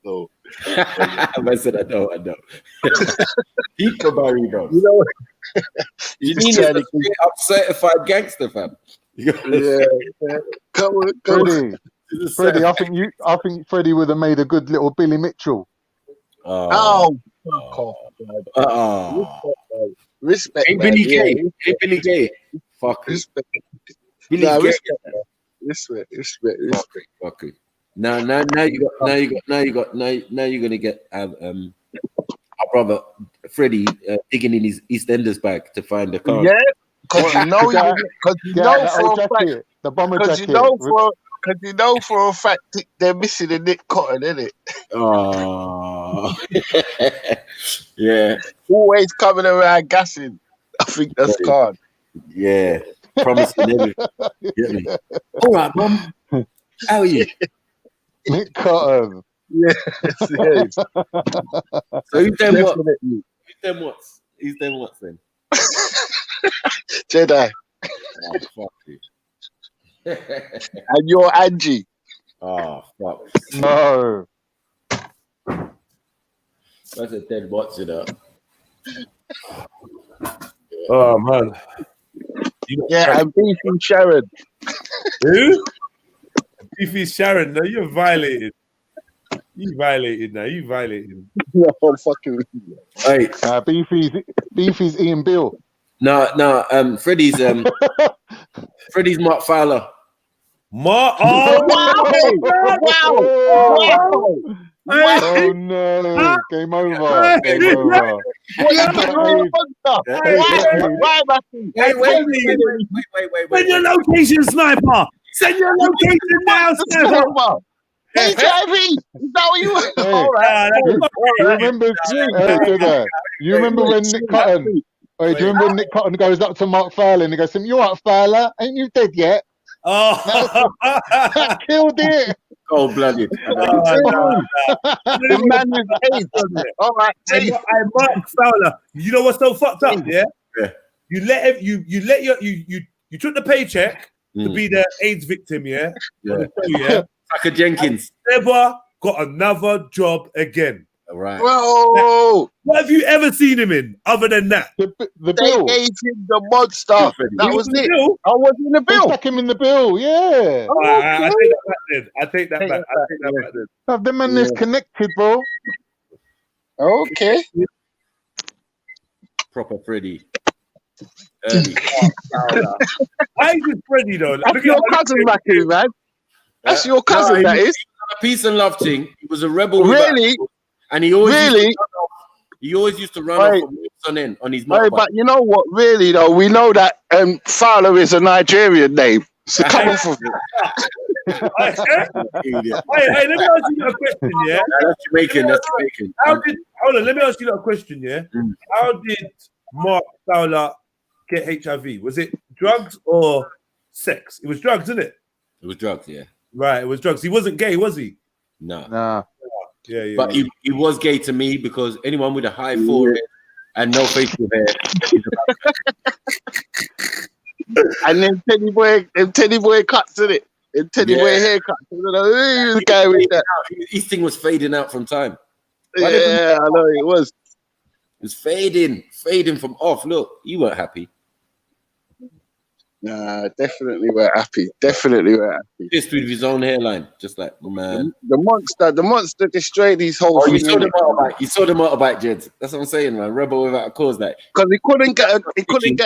No. I said, I know. Peak for Barry, bro. You know, you need a certified gangster, fam. Yeah. Come on. Freddie, I think Freddie would have made a good little Billy Mitchell. Oh, fuck off. Respect. Ain't Billy Gay. Ain't Billy Gay. Fuck. Respect. Respect. Fuck it. Now you're gonna get our brother Freddie digging in his EastEnders bag to find the car. Yeah, because you know for a fact the bomber jacket. Because you know for a fact they're missing a Nick Cotton, innit? Oh, yeah. Always coming around gassing. I think that's card. Yeah, promising everything. Get me? All right, Mum. How are you? Nick Cotton. Yes. So who's them what? Who's them what's then? Jedi. Oh, fuck you. And you're Angie. Oh, fuck. No. That's a dead what's it up. Oh, man. Yeah, and Beefy Sharon. Who? Beefy Sharon. No, you're violated. You violated now. You violated. No, I'm fucking with you. Hey. Beefy's Ian Bill. No, Freddie's Mark Fowler. Mark. Oh no! Game over. Game over. Wait. Send your location, sniper. Send your location now, sniper. HIV. Is that what you want? All right. You remember when Nick Cotton? Do you remember when Nick Cotton goes up to Mark Fowler and he goes, "You all right, Fowler? Ain't you dead yet?" Oh, that killed it. Cold-blooded. The man with AIDS. All right, Mark Fowler. You know what's so fucked up? Yeah. You let him. You took the paycheck to be the AIDS victim. Yeah. Tucker Jenkins never got another job again. Right. Whoa! What have you ever seen him in other than that? The they bill. gave him the monster. That was it. Bill? I was in the bill. They stuck him in the bill. Yeah. I take that back. The man is connected, bro. Okay. Proper Freddie. Why is it Freddie though? That's your cousin, Matthew, man. That's your cousin. That is a peace and love thing. He was a rebel. Really? And he always used to run off from on end on his motorbike. But you know what? Really though, we know that Fowler is a Nigerian name. So come off of it. Hey, let me ask you a question, yeah? That's Jamaican. Hold on, let me ask you a question, yeah? How did Mark Fowler get HIV? Was it drugs or sex? It was drugs, isn't it? It was drugs, yeah. Right, it was drugs. He wasn't gay, was he? No. Nah. Yeah. But he was gay to me because anyone with a high forehead and no facial hair. And then Teddy Boy cuts in it. And Teddy Boy haircuts. The guy with that. His thing was fading out from time. Yeah, I know it was. It was fading from off. Look, you weren't happy. Nah, definitely we're happy. Definitely we're happy. Just with his own hairline, just like man. The monster destroyed his whole thing. You saw the motorbike. You saw the motorbike, Jed. That's what I'm saying, man. Rebel without a cause, like. Because he couldn't get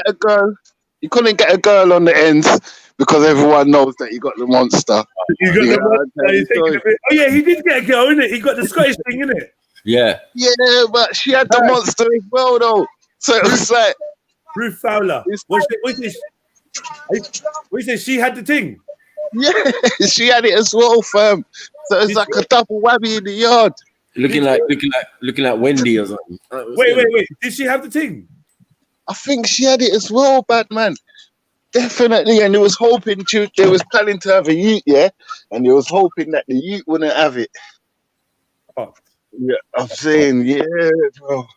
a girl. He couldn't get a girl on the ends because everyone knows that he got the monster. You got the monster. Oh yeah, he did get a girl, innit? He got the Scottish thing, innit? Yeah. Yeah, but she had the monster as well, though. So it was like Ruth Fowler. What said? She had the thing. Yeah, she had it as well, fam. So it's like a double whammy in the yard. Looking like Wendy or something. Wait. Did she have the thing? I think she had it as well, Batman. Definitely, and they was hoping they was planning to have a youth, yeah, and they was hoping that the youth wouldn't have it. Oh. Yeah, I'm saying, yeah, bro.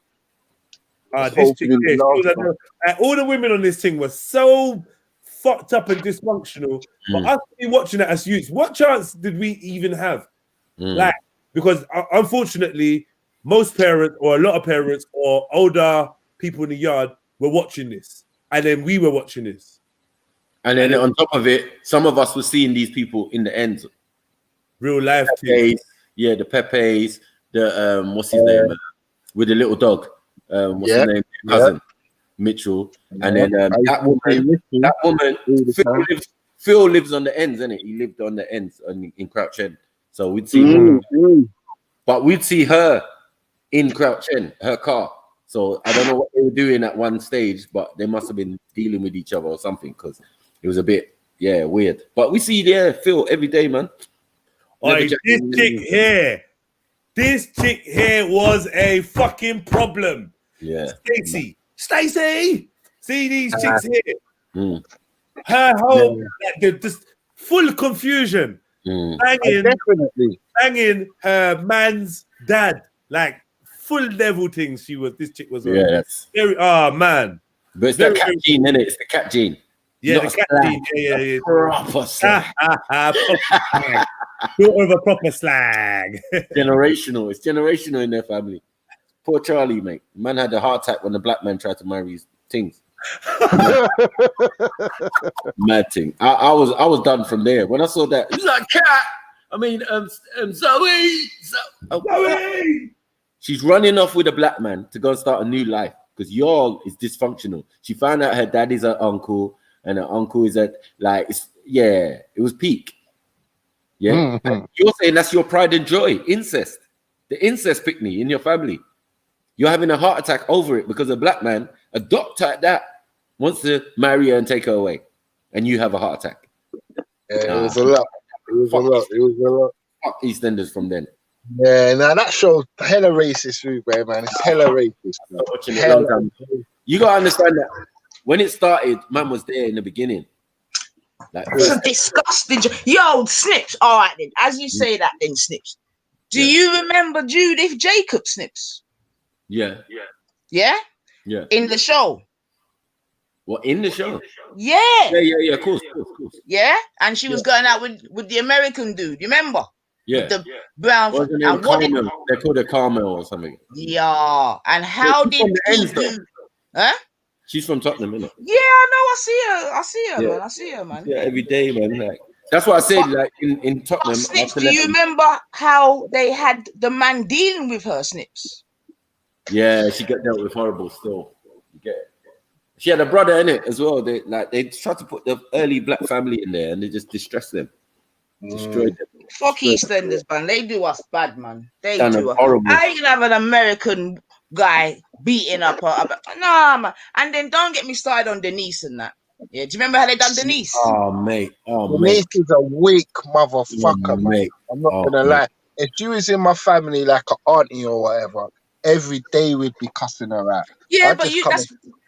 This chick here, all the women on this thing were so fucked up and dysfunctional. But us watching it as youths, what chance did we even have? Like, because unfortunately, most parents or a lot of parents or older people in the yard were watching this, and then we were watching this. And then on top of it, some of us were seeing these people in the end. Real life Pepes, yeah, the Pepes, the what's his name? With the little dog. What's his name? Cousin Mitchell. And then that woman, Phil lives on the ends, isn't it? He lived on the ends in Crouch End. So we'd see but we'd see her in Crouch End, her car. So I don't know what they were doing at one stage, but they must have been dealing with each other or something, because it was a bit, weird. But we see Phil every day, man. This chick here was a fucking problem. Yeah. Stacy, see these chicks here. Her whole just full confusion. Banging her man's dad, like full level things. This chick was on. Yes. Man. But it's the cat gene, innit? It's the cat gene. Yeah, the cat gene. Yeah. Proper slang. Built over proper slang. Generational. It's generational in their family. Poor Charlie, mate. Man had a heart attack when the black man tried to marry his things. Mad thing. I was done from there. When I saw that, it's like cat. I mean, Zoe. She's running off with a black man to go and start a new life because y'all is dysfunctional. She found out her dad is her uncle and her uncle is it was peak. Yeah. You're saying that's your pride and joy, incest. The incest picnic in your family. You're having a heart attack over it because a black man, a doctor at that, wants to marry her and take her away. And you have a heart attack. Yeah, it was a lot. It was a lot. Fuck EastEnders from then. Yeah, now that shows hella racist, man. It's hella racist. You gotta understand that when it started, man was there in the beginning. Like, it's disgusting. Yo, Snips. All right, then. As you say that, then Snips. Do you remember Judith Jacob Snips? Yeah. In the show. What, in the show? Yeah. Of course. Yeah, and she was going out with the American dude. You remember? Yeah. The brown. And Carmel. They called her Carmel or something. Yeah. And how did he do? Huh? She's from Tottenham, isn't it? Yeah, I know. I see her, man. I see her, man. Yeah, every day, man. Like, that's what I said. Like in Tottenham. Snips, do you remember how they had the man dealing with her, Snips? Yeah, she got dealt with horrible still. You get it. She had a brother in it as well. They tried to put the early black family in there, and they just distressed them, destroyed them. Fuck EastEnders, man. They do us bad, man. They do us horrible. I ain't have an American guy beating up her. Nah, man. And then don't get me started on Denise and that. Yeah, do you remember how they done Denise? Mate. Denise is a weak motherfucker, mate. I'm not gonna lie. If she was in my family like an auntie or whatever, every day we'd be cussing her out. Yeah, but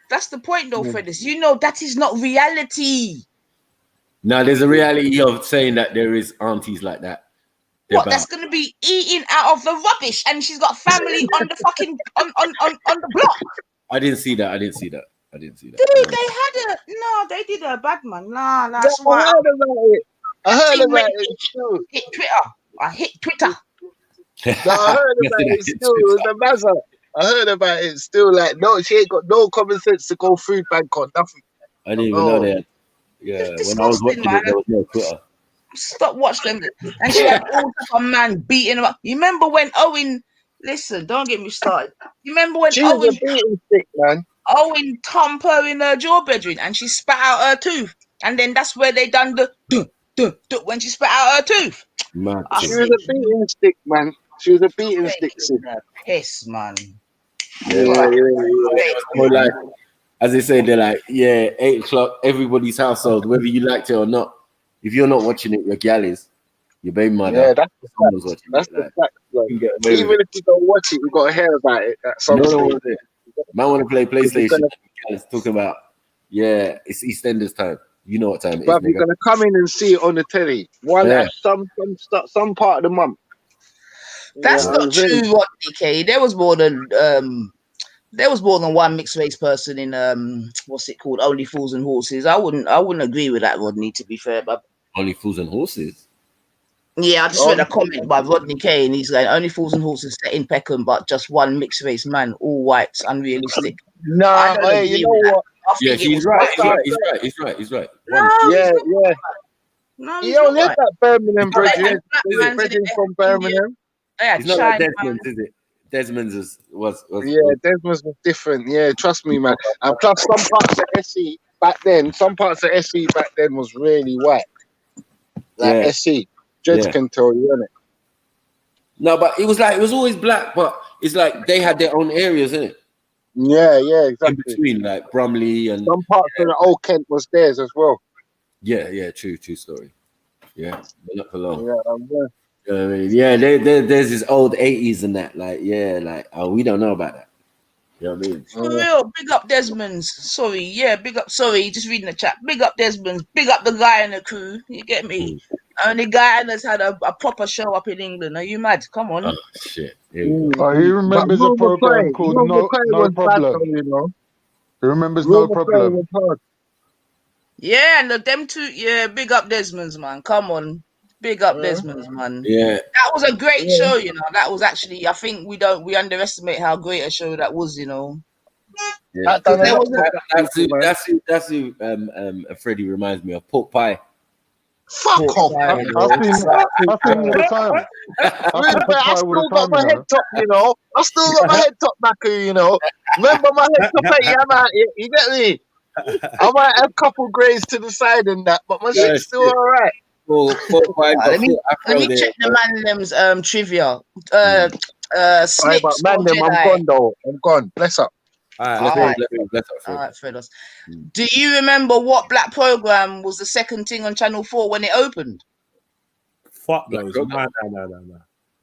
that's the point though, Fredis. You know that is not reality. No, there's a reality of saying that there is aunties like that. What? That's gonna be eating out of the rubbish, and she's got family on the fucking on the block. I didn't see that. Dude, they had a they did a bad man. Nah, that's why I heard about it too. Hit Twitter. I hit Twitter. No, I heard about it still. It was a mazza. I heard about it still. Like, no, she ain't got no common sense to go food bank or nothing. I didn't even know that. Yeah, It's when I was disgusting, watching man. it, there was no Twitter. Stop watching them. And she had all type of man beating him up. You remember when Owen? Listen, don't get me started. You remember when She was a beating stick, man. Owen thumped her in her jaw, bedroom, and she spat out her tooth, and then that's where they done the when she spat out her tooth. Mad She was a beating stick, man. She was a beating stick. Piss, man. Yeah. More like, as they say, they're like, 8 o'clock, everybody's household, whether you liked it or not. If you're not watching it, your gal is, your baby mother. Yeah, that's the someone's fact. watching That's it. the Like, fact. Like, you can get away even with if you don't watch it, you got to hear about it at some No, stage. Man want to play PlayStation. Gonna, It's talking about, it's EastEnders time. You know what time it is, bruv, you're nigga. gonna come in and see it on the telly. One at some part of the month. That's not true, Rodney K. There was more than one mixed race person in what's it called? Only Fools and Horses. I wouldn't agree with that, Rodney, to be fair, but Only Fools and Horses. yeah, I just read a comment by Rodney K, and he's like, Only Fools and Horses set in Peckham, but just one mixed race man, all whites, unrealistic. Nah, hey, you know what? Yeah, he's right. He's right. No, yeah. No, he only had that Birmingham brethren. Brethren From Birmingham. It's not like Desmond's, is it? Desmond's was Desmond's was different. Yeah, trust me, man. And plus, some parts of SE back then was really white. Like SE, Judge can tell you, innit? No, but it was always black, but it's like they had their own areas, innit? Yeah, exactly. In between, like Bromley and some parts of the old Kent was theirs as well. Yeah, true story. Yeah, but not for long. Yeah. You know what I mean? Yeah, there's this old 80s and that, we don't know about that. You know what I mean? For real, big up Desmond's. Sorry, just reading the chat. Big up Desmond's, big up the guy in the crew. You get me? Only guy that's had a proper show up in England. Are you mad? Come on. Oh shit. He remembers a program called No Problem. He remembers No Problem. Yeah, and them two, big up Desmond's, man. Come on. Big up Desmond's, man. Yeah. That was a great show, you know. That was actually, I think we underestimate how great a show that was, you know. Yeah. That's who Freddie reminds me of. Pork pie. Fuck off. I think all the time. I still got my head top, you know. I still got my head top, Maku, you know. Remember my head top at Yama, you get me? I might have a couple grades to the side and that, but my shit's still alright. Let me check the Manlem's trivia. Snips I'm gone though. I'm gone. Bless up. All right, Fredos. Do you remember what black program was the second thing on Channel 4 when it opened? Fuck those. No.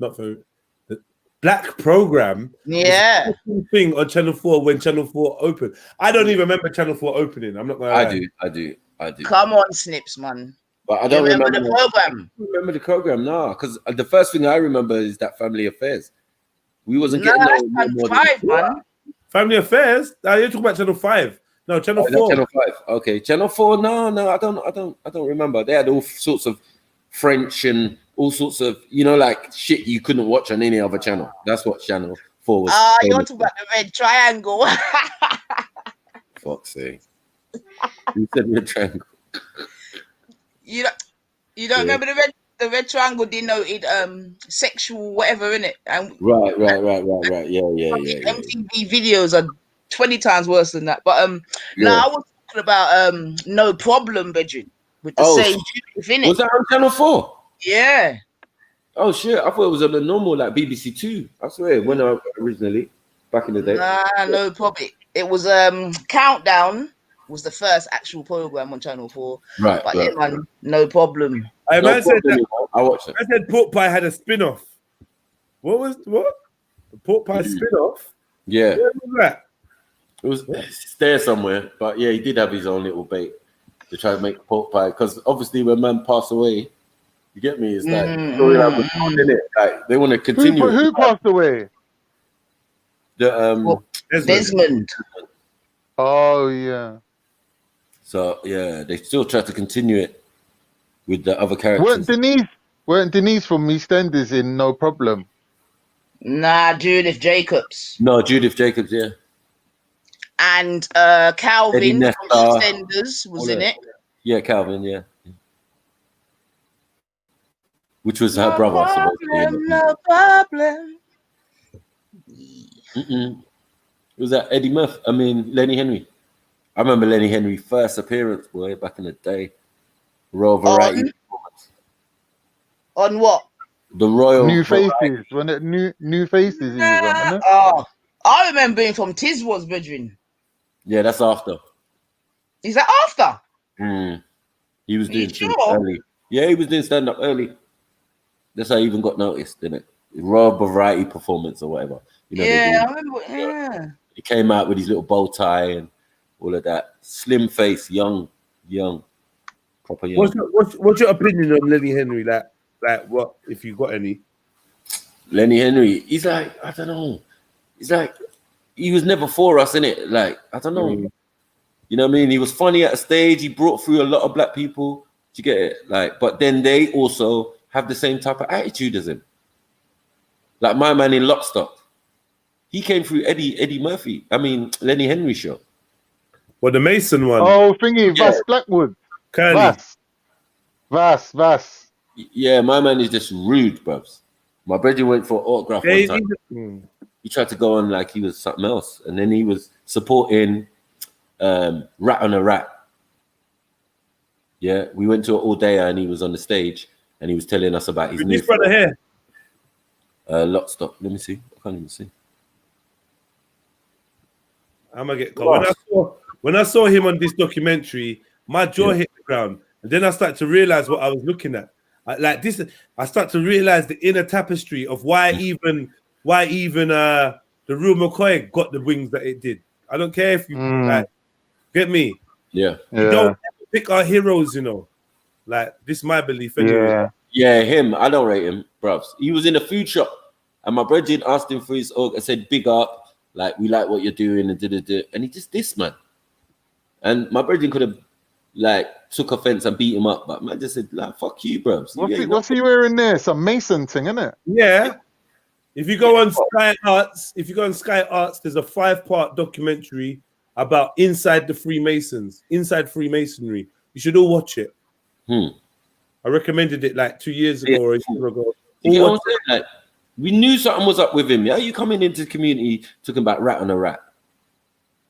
Not for the black program. Yeah. Was the second thing on Channel 4 when Channel 4 opened. I don't even remember Channel 4 opening. I'm not gonna lie. I do. Come on, Snips, man. But I don't remember the program. I don't remember the program, no, because the first thing I remember is that Family Affairs. We wasn't getting no more five, man. Family Affairs? You're talking about Channel 5. No, Channel 4. Channel 5. Okay, Channel 4. No, I don't remember. They had all sorts of French and all sorts of, like shit you couldn't watch on any other channel. That's what Channel 4 was. You're talking about the red triangle. Fuck's sake. You said red triangle. You don't remember the red triangle denoted sexual whatever in it. And right. Yeah. MTV videos are 20 times worse than that. But I was talking about No Problem, bedroom with the same in it. Was that on Channel 4? Yeah. Oh shit! I thought it was on the normal like BBC 2. I swear, when I originally back in the day. Nah, No Problem. It was Countdown. Was the first actual program on Channel 4. Right. But yeah, man, No Problem. I said that. I watched it. I said Pork Pie had a spin-off. What? The Pork Pie spin-off? Yeah. Where was that? It was there somewhere, but yeah, he did have his own little bait to try to make Pork Pie. Because obviously, when man passed away, you get me? It's like storyline was on in it. Like they want to continue. Who passed away? The Desmond. Oh yeah. So yeah, they still try to continue it with the other characters. Weren't Denise from EastEnders in No Problem? Nah, Judith Jacobs. No, Judith Jacobs, yeah. And Calvin from EastEnders was in it. Yeah, Calvin. Yeah. Which was her brother. No problem. It was that Eddie Murphy. I mean, Lenny Henry. I remember Lenny Henry's first appearance, boy, back in the day. Royal Variety. On what? The Royal New Faces. When it New Faces he was on, isn't it? Oh, I remember him from Tiswas, brethren. Yeah, that's after. Is that after? He was doing things early. Yeah, he was doing stand-up early. That's how he even got noticed, didn't it? Royal Variety performance or whatever. You know, yeah, I remember. Yeah. He came out with his little bow tie and all of that. Slim face, young, proper young. What's your opinion on Lenny Henry? Like what, if you got any? Lenny Henry, he's like, I don't know. He's like, he was never for us, innit? Like, I don't know. You know what I mean? He was funny at a stage. He brought through a lot of black people. Do you get it? Like, but then they also have the same type of attitude as him. Like my man in Lockstock. He came through Eddie Murphy. I mean, Lenny Henry show. Well, the Mason one. Oh, thingy, Vass Blackwood. Vass. Yeah, my man is just rude, bruv. My brother went for autograph one time. He tried to go on like he was something else. And then he was supporting Rat on a Rat. Yeah, we went to an all-dayer and he was on the stage and he was telling us about his new this brother here. Lockstock. Let me see. I can't even see. I'm gonna get caught. When I saw him on this documentary, my jaw hit the ground, and then I started to realize what I was looking at. I start to realize the inner tapestry of why even the real McCoy got the wings that it did. I don't care if you like, get me. Yeah. We don't ever pick our heroes, you know. Like this is my belief anyway. Yeah, him. I don't rate him, bruv. He was in a food shop, and my brother asked him for his org. I said, "Big up, like we like what you're doing," and and he just this man. And my brother could have like took offense and beat him up, but man just said, like, "Fuck you, bruv." What's he wearing there? Some Mason thing, isn't it? Yeah. If you go on Sky Arts, there's a 5-part documentary about inside the Freemasons, inside Freemasonry. You should all watch it. I recommended it like 2 years ago or a year ago. Like, we knew something was up with him. Yeah, you coming into the community talking about Rat on a Rat.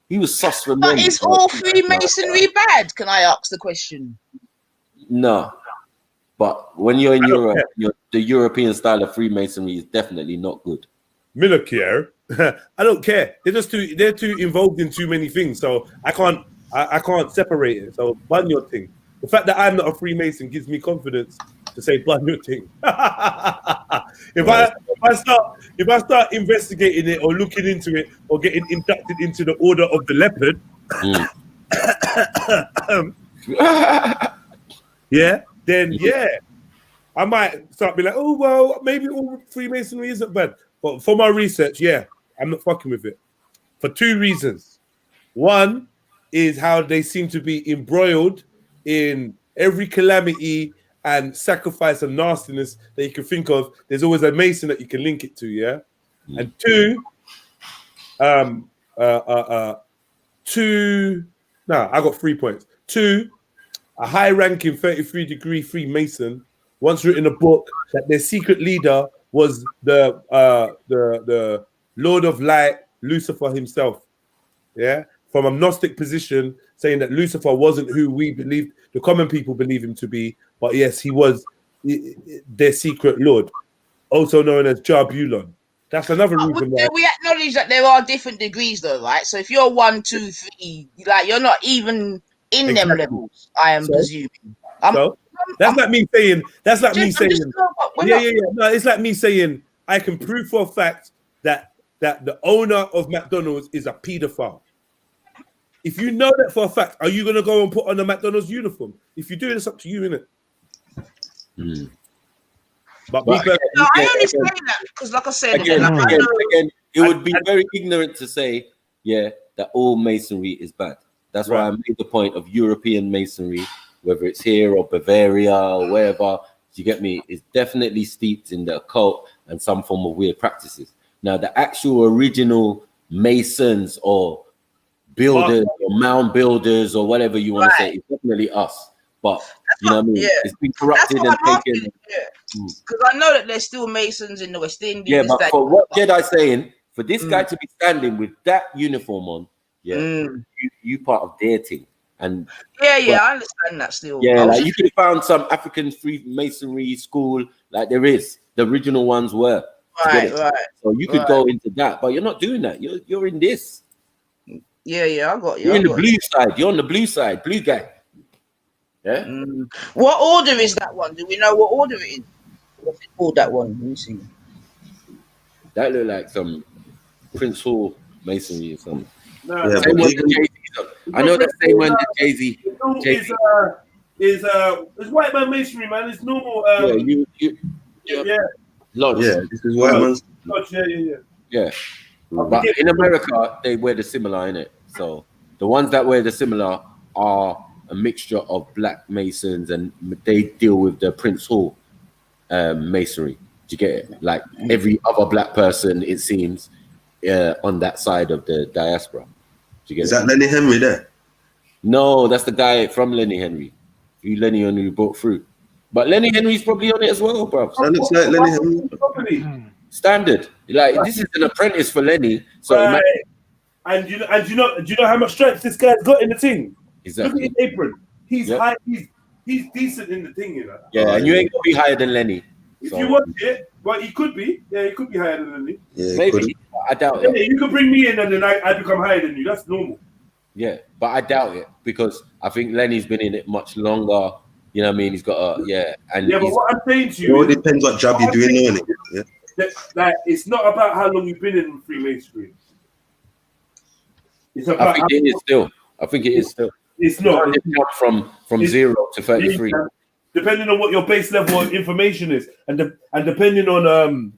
He was sus from But is all Freemasonry bad? Can I ask the question? No. But when you're in Europe, the European style of Freemasonry is definitely not good. Miller care. I don't care. They're too involved in too many things. So I can't separate it. So bun your thing. The fact that I'm not a Freemason gives me confidence to say bun your thing. If I start investigating it or looking into it or getting inducted into the Order of the Leopard, then I might start being like, oh well, maybe all Freemasonry isn't bad. But for my research, I'm not fucking with it for 2 reasons. One is how they seem to be embroiled in every calamity and sacrifice and nastiness that you can think of. There's always a Mason that you can link it to, And 2, I got 3 points. 2, a high-ranking 33-degree Freemason once written a book that their secret leader was the Lord of Light, Lucifer himself. From a Gnostic position, saying that Lucifer wasn't who we believed, the common people believe him to be, but yes, he was their secret lord, also known as Jabulon. That's another reason why. We acknowledge that there are different degrees, though, right? So if you're 1, 2, 3, like you're not even in them levels, I am presuming. That's like me saying. No, it's like me saying I can prove for a fact that the owner of McDonald's is a paedophile. If you know that for a fact, are you going to go and put on a McDonald's uniform? If you do, it's up to you, innit? But I only say that because, like I said, again, it would be very ignorant to say, that all masonry is bad. That's why I made the point of European masonry, whether it's here or Bavaria or wherever. You get me? It's definitely steeped in the occult and some form of weird practices. Now, the actual original masons or builders or mound builders or whatever you want to say, is definitely us. but you know what I mean. Yeah. It's been corrupted That's and what I'm taken. asking. Because I know that there's still Masons in the West Indies. Yeah, but for what Jedi saying, for this guy to be standing with that uniform on, you part of their team. And yeah, I understand that still. Yeah, like you could have found some African Freemasonry school, like there is. The original ones were. Right. So you could go into that, but you're not doing that. You're in this. Yeah, I got you. You're in the blue side. You're on the blue side, blue guy. Yeah. What order is that one? Do we know what order it is? What's it called, that one? Let me see. That look like some Prince Hall masonry or something. No, same one that Jay-Z. I know that same one that Jay-Z. It's white man masonry, man. It's normal. Lodge. Yeah, this is white man's. Lodge, yeah. Yeah. But in America, they wear the similar, innit? So the ones that wear the similar are a mixture of black masons, and they deal with the Prince Hall masonry. Do you get it? Like every other black person, it seems, on that side of the diaspora. Do you get Is that Lenny Henry there? No, that's the guy from Lenny Henry. Who Lenny Henry brought through. But Lenny Henry's probably on it as well, bro. That looks like Lenny Henry. Standard. Like this is an apprentice for Lenny. So right. And do you know how much strength this guy's got in the thing? Exactly. Look at his apron. He's high. He's decent in the thing, you know. Yeah, and you ain't gonna be higher than Lenny. If you want it, well, he could be. Yeah, he could be higher than Lenny. Yeah, maybe. I doubt it. You could bring me in and then I become higher than you. That's normal. Yeah, but I doubt it because I think Lenny's been in it much longer. You know what I mean? He's got and but what I'm saying to you, it depends what job you're doing, isn't it? Yeah. Like it's not about how long you've been in Freemasonry. It's about I think it is still. I think it is still. It's not. It's jump from 0 to 33. Depending on what your base level of information is, and depending on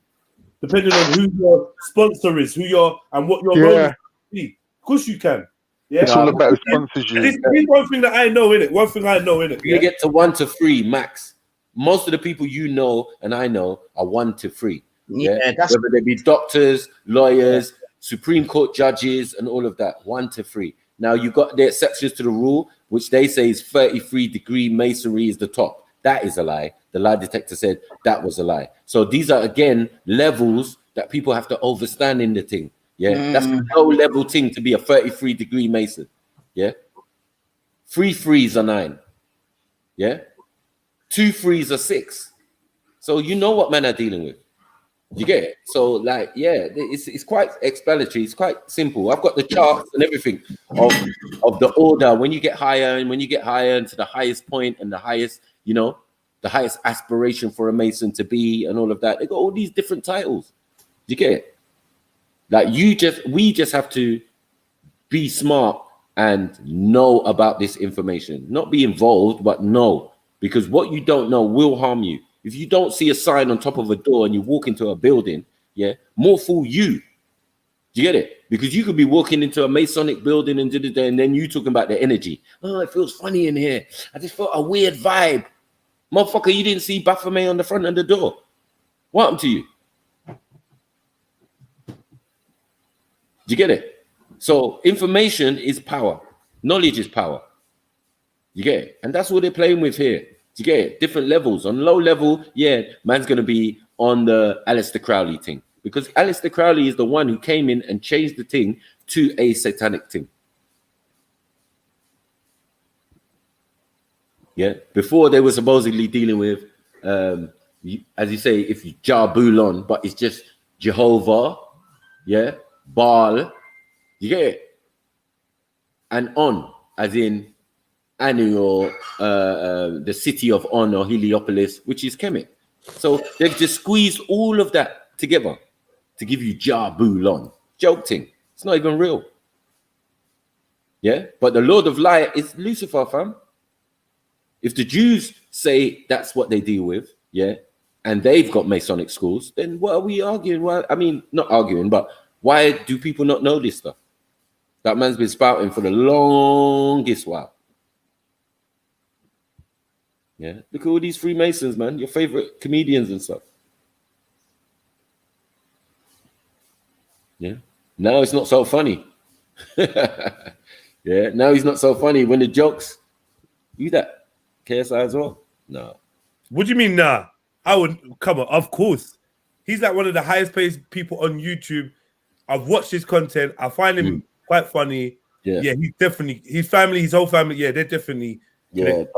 who your sponsor is, and what your role is. Of course you can. Yeah, it's all about sponsors. This one thing that I know, innit? One thing I know, innit? You get to 1 to 3 max. Most of the people you know and I know are 1 to 3. Yeah, whether they be doctors, lawyers, Supreme Court judges, and all of that. 1 to 3. Now you've got the exceptions to the rule, which they say is 33-degree masonry is the top. That is a lie. The lie detector said that was a lie. So these are again levels that people have to understand in the thing. Yeah, that's a low-level thing to be a 33-degree mason. Yeah, 3 threes are 9. Yeah, 2 threes are 6. So you know what men are dealing with. You get it? So like, yeah, it's quite explanatory. It's quite simple. I've got the charts and everything of the order. When you get higher into the highest point and the highest, the highest aspiration for a mason to be and all of that. They got all these different titles. You get it? Like we just have to be smart and know about this information. Not be involved, but know. Because what you don't know will harm you. If you don't see a sign on top of a door and you walk into a building, more fool you. Do you get it? Because you could be walking into a Masonic building and then you talking about the energy. Oh, it feels funny in here. I just felt a weird vibe. Motherfucker, you didn't see Baphomet on the front of the door. What happened to you? Do you get it? So information is power. Knowledge is power. You get it? And that's what they're playing with here. Do you get it? Different levels. On low level, man's going to be on the Aleister Crowley thing. Because Aleister Crowley is the one who came in and changed the thing to a satanic thing. Yeah. Before they were supposedly dealing with, as you say, if you Jabulon, but it's just Jehovah, Baal, you get it? And On, as in Anu or the city of On or Heliopolis, which is Kemet. So they've just squeezed all of that together to give you Jabulon. Joke thing. It's not even real. Yeah? But the Lord of Light is Lucifer, fam. If the Jews say that's what they deal with, and they've got Masonic schools, then what are we arguing? Well, I mean, not arguing, but why do people not know this stuff? That man's been spouting for the longest while. Yeah, look at all these Freemasons, man. Your favorite comedians and stuff. Yeah, now it's not so funny. Now he's not so funny when the jokes. You that. KSI as well? No. What do you mean, nah? I would come on, of course. He's like one of the highest paid people on YouTube. I've watched his content. I find him quite funny. Yeah, he's definitely his family, his whole family. Yeah, they're definitely Nigerian.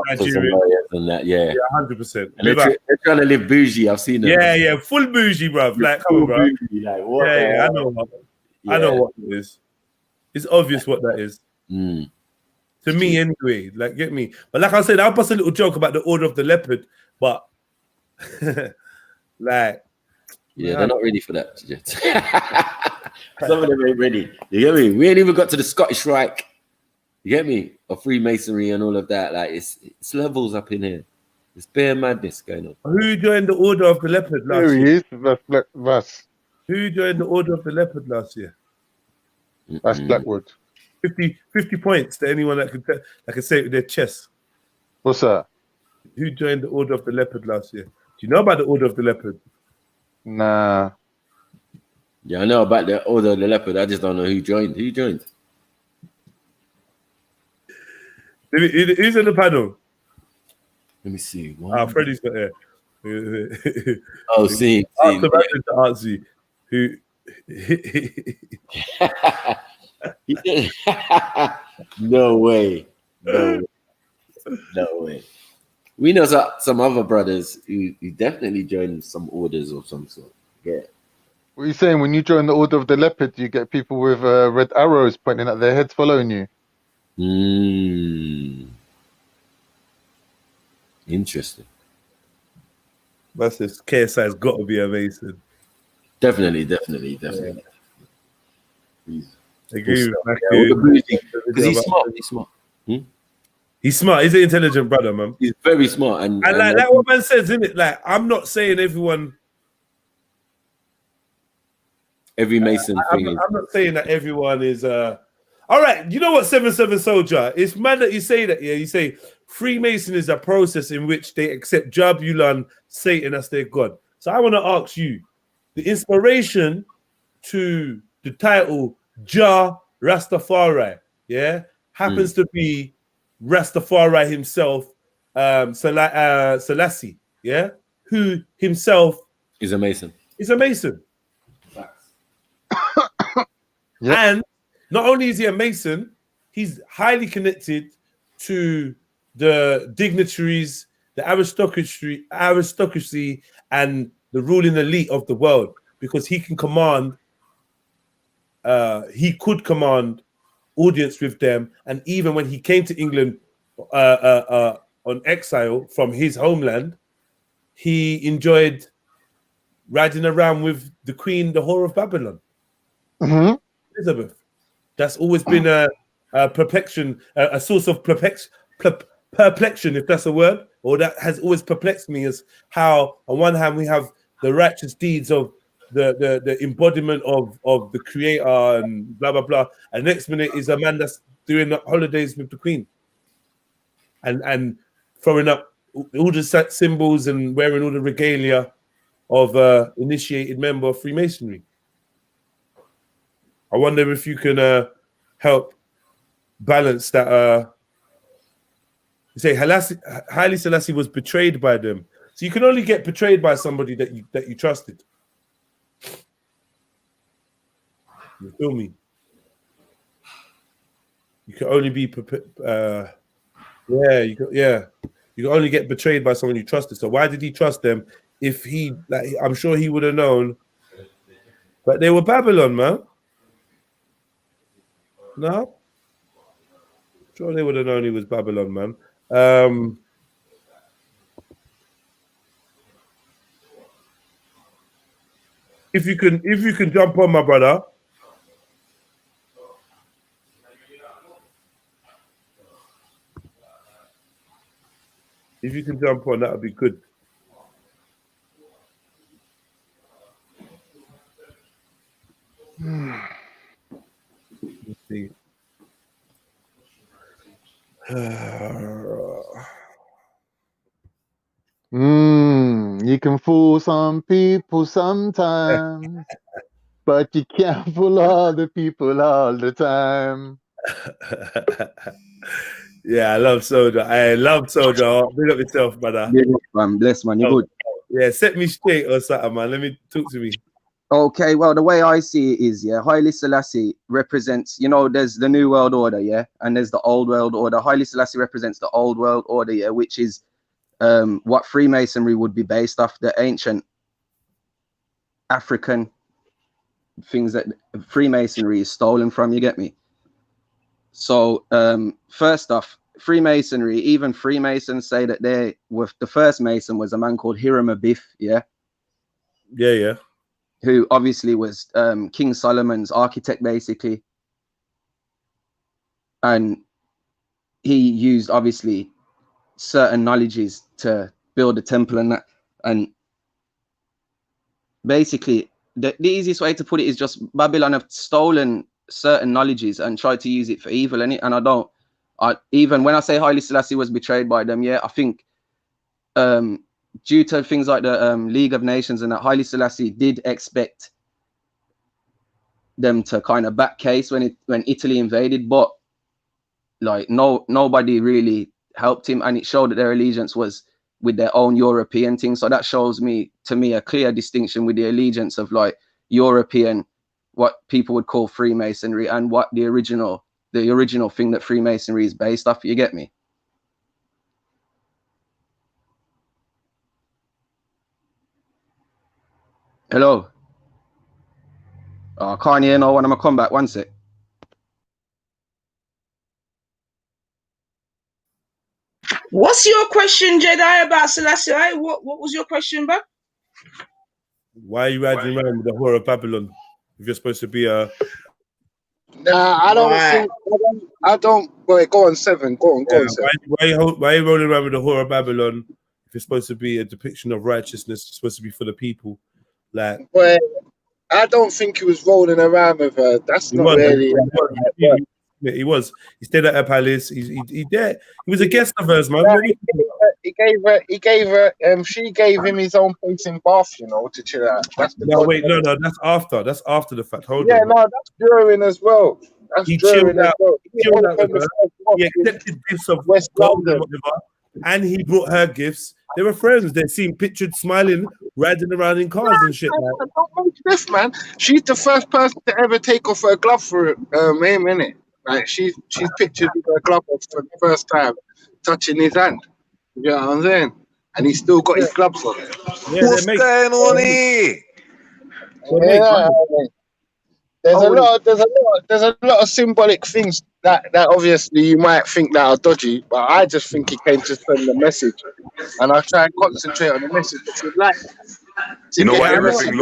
And that, yeah, 100%. They're trying to live bougie. I've seen them. Yeah, full bougie, bro. Like, come on, bro. Bougie, like, what I know. I know what it is. It's obvious what that is. To me, anyway. Like, get me. But like I said, I'll bust a little joke about the Order of the Leopard, but like, they're not ready for that yet. Some of them ain't ready. You get me? We ain't even got to the Scottish Rite. You get me? Or Freemasonry and all of that. Like, it's levels up in here. It's bare madness going on. Who joined the Order of the Leopard last year? Here he is. That's Who joined the Order of the Leopard last year? That's Blackwood. 50 points to anyone that can say it with their chest. What's that? Who joined the Order of the Leopard last year? Do you know about the Order of the Leopard? Nah. Yeah, I know about the Order of the Leopard. I just don't know who joined. Who joined? Who's in the panel? Let me see. Freddie's got there. Oh, see. Artsy, who? No way. We know some other brothers who definitely joined some orders of some sort. Yeah. What are you saying? When you join the Order of the Leopard, you get people with red arrows pointing at their heads following you. Interesting. That's this KSI's got to be amazing. Definitely. I agree with because he's smart. He's smart. He's an intelligent brother, man. He's very smart, and like what man says, isn't it? Like, I'm not saying every Mason thing. I'm not saying that everyone is. All right, you know what, 7-7 Soldier? It's mad that you say that. Yeah, you say Freemason is a process in which they accept Jabulon, Satan as their god. So I want to ask you, the inspiration to the title Jah Rastafari, happens to be Rastafari himself, Selassie, who himself is a Mason. And not only is he a Mason, he's highly connected to the dignitaries, the aristocracy, and the ruling elite of the world, because he can command. He could command audience with them, and even when he came to England on exile from his homeland, he enjoyed riding around with the Queen, the whore of Babylon, Elizabeth. That's always been a perplexion, a source of perplexion, if that's a word, or that has always perplexed me, is how on one hand we have the righteous deeds of the embodiment of the creator and blah blah blah, and next minute is a man that's doing holidays with the Queen and throwing up all the symbols and wearing all the regalia of initiated member of Freemasonry. I wonder if you can help balance that. You say Haile Selassie was betrayed by them, so you can only get betrayed by somebody that you trusted. You feel me? You can only be you can only get betrayed by someone you trusted. So why did he trust them? If he, I'm sure he would have known, but they were Babylon, man. No, sure they would have known he was Babylon, man. If you can jump on, my brother. If you can jump on, that would be good. Let's see. You can fool some people sometimes, but you can't fool all the people all the time. Yeah, I love Soldier. I love Soldier. Big up yourself, brother. Big up, man. Bless, man. You good? Yeah, set me straight or something, man. Let me talk to me. Okay, well, the way I see it is, yeah, Haile Selassie represents, you know, there's the New World Order, yeah, and there's the Old World Order. Haile Selassie represents the Old World Order, yeah, which is what Freemasonry would be based off, the ancient African things that Freemasonry is stolen from, you get me? So, first off, Freemasonry, even Freemasons say that the first Mason was a man called Hiram Abiff, yeah? Yeah, yeah. Who obviously was King Solomon's architect, basically. And he used, obviously, certain knowledges to build a temple and that. And basically, the easiest way to put it is just Babylon have stolen certain knowledges and tried to use it for evil. And even when I say Haile Selassie was betrayed by them, yeah, I think due to things like the League of Nations and that, Haile Selassie did expect them to kind of back case when Italy invaded, but like nobody really helped him, and it showed that their allegiance was with their own European thing. So that shows to me a clear distinction with the allegiance of like European, what people would call Freemasonry, and what the original thing that Freemasonry is based off. You get me? Hello. I can't hear no one. I'm gonna come back. One sec. What's your question, Jedi, about Selassie? What was your question, bro? Why are you riding around with the whore of Babylon if you're supposed to be a... Nah, I don't think... I don't... Wait, go on, Seven. Go on, Seven. Why are you rolling around with the whore of Babylon if it's supposed to be a depiction of righteousness? It's supposed to be for the people. Like... Well, I don't think he was rolling around with her. That's not really... He was. He stayed at her palace. He was a guest of hers, man. He gave her. She gave him his own place in Bath, you know, to chill out. That's no. That's after. That's after the fact. Hold on. No, that's during as well. He chilled out. He accepted gifts of West London, and he brought her gifts. They were friends. They seemed pictured smiling, riding around in cars and shit. Don't mention this, man. She's the first person to ever take off her glove for him, innit? Like she's pictured with her glove off for the first time, touching his hand. You know what I'm saying? And he's still got his gloves on. Yeah, what's going on here? Yeah, there's a lot of symbolic things that obviously you might think that are dodgy, but I just think he came to send a message, and I try and concentrate on the message. You know what everything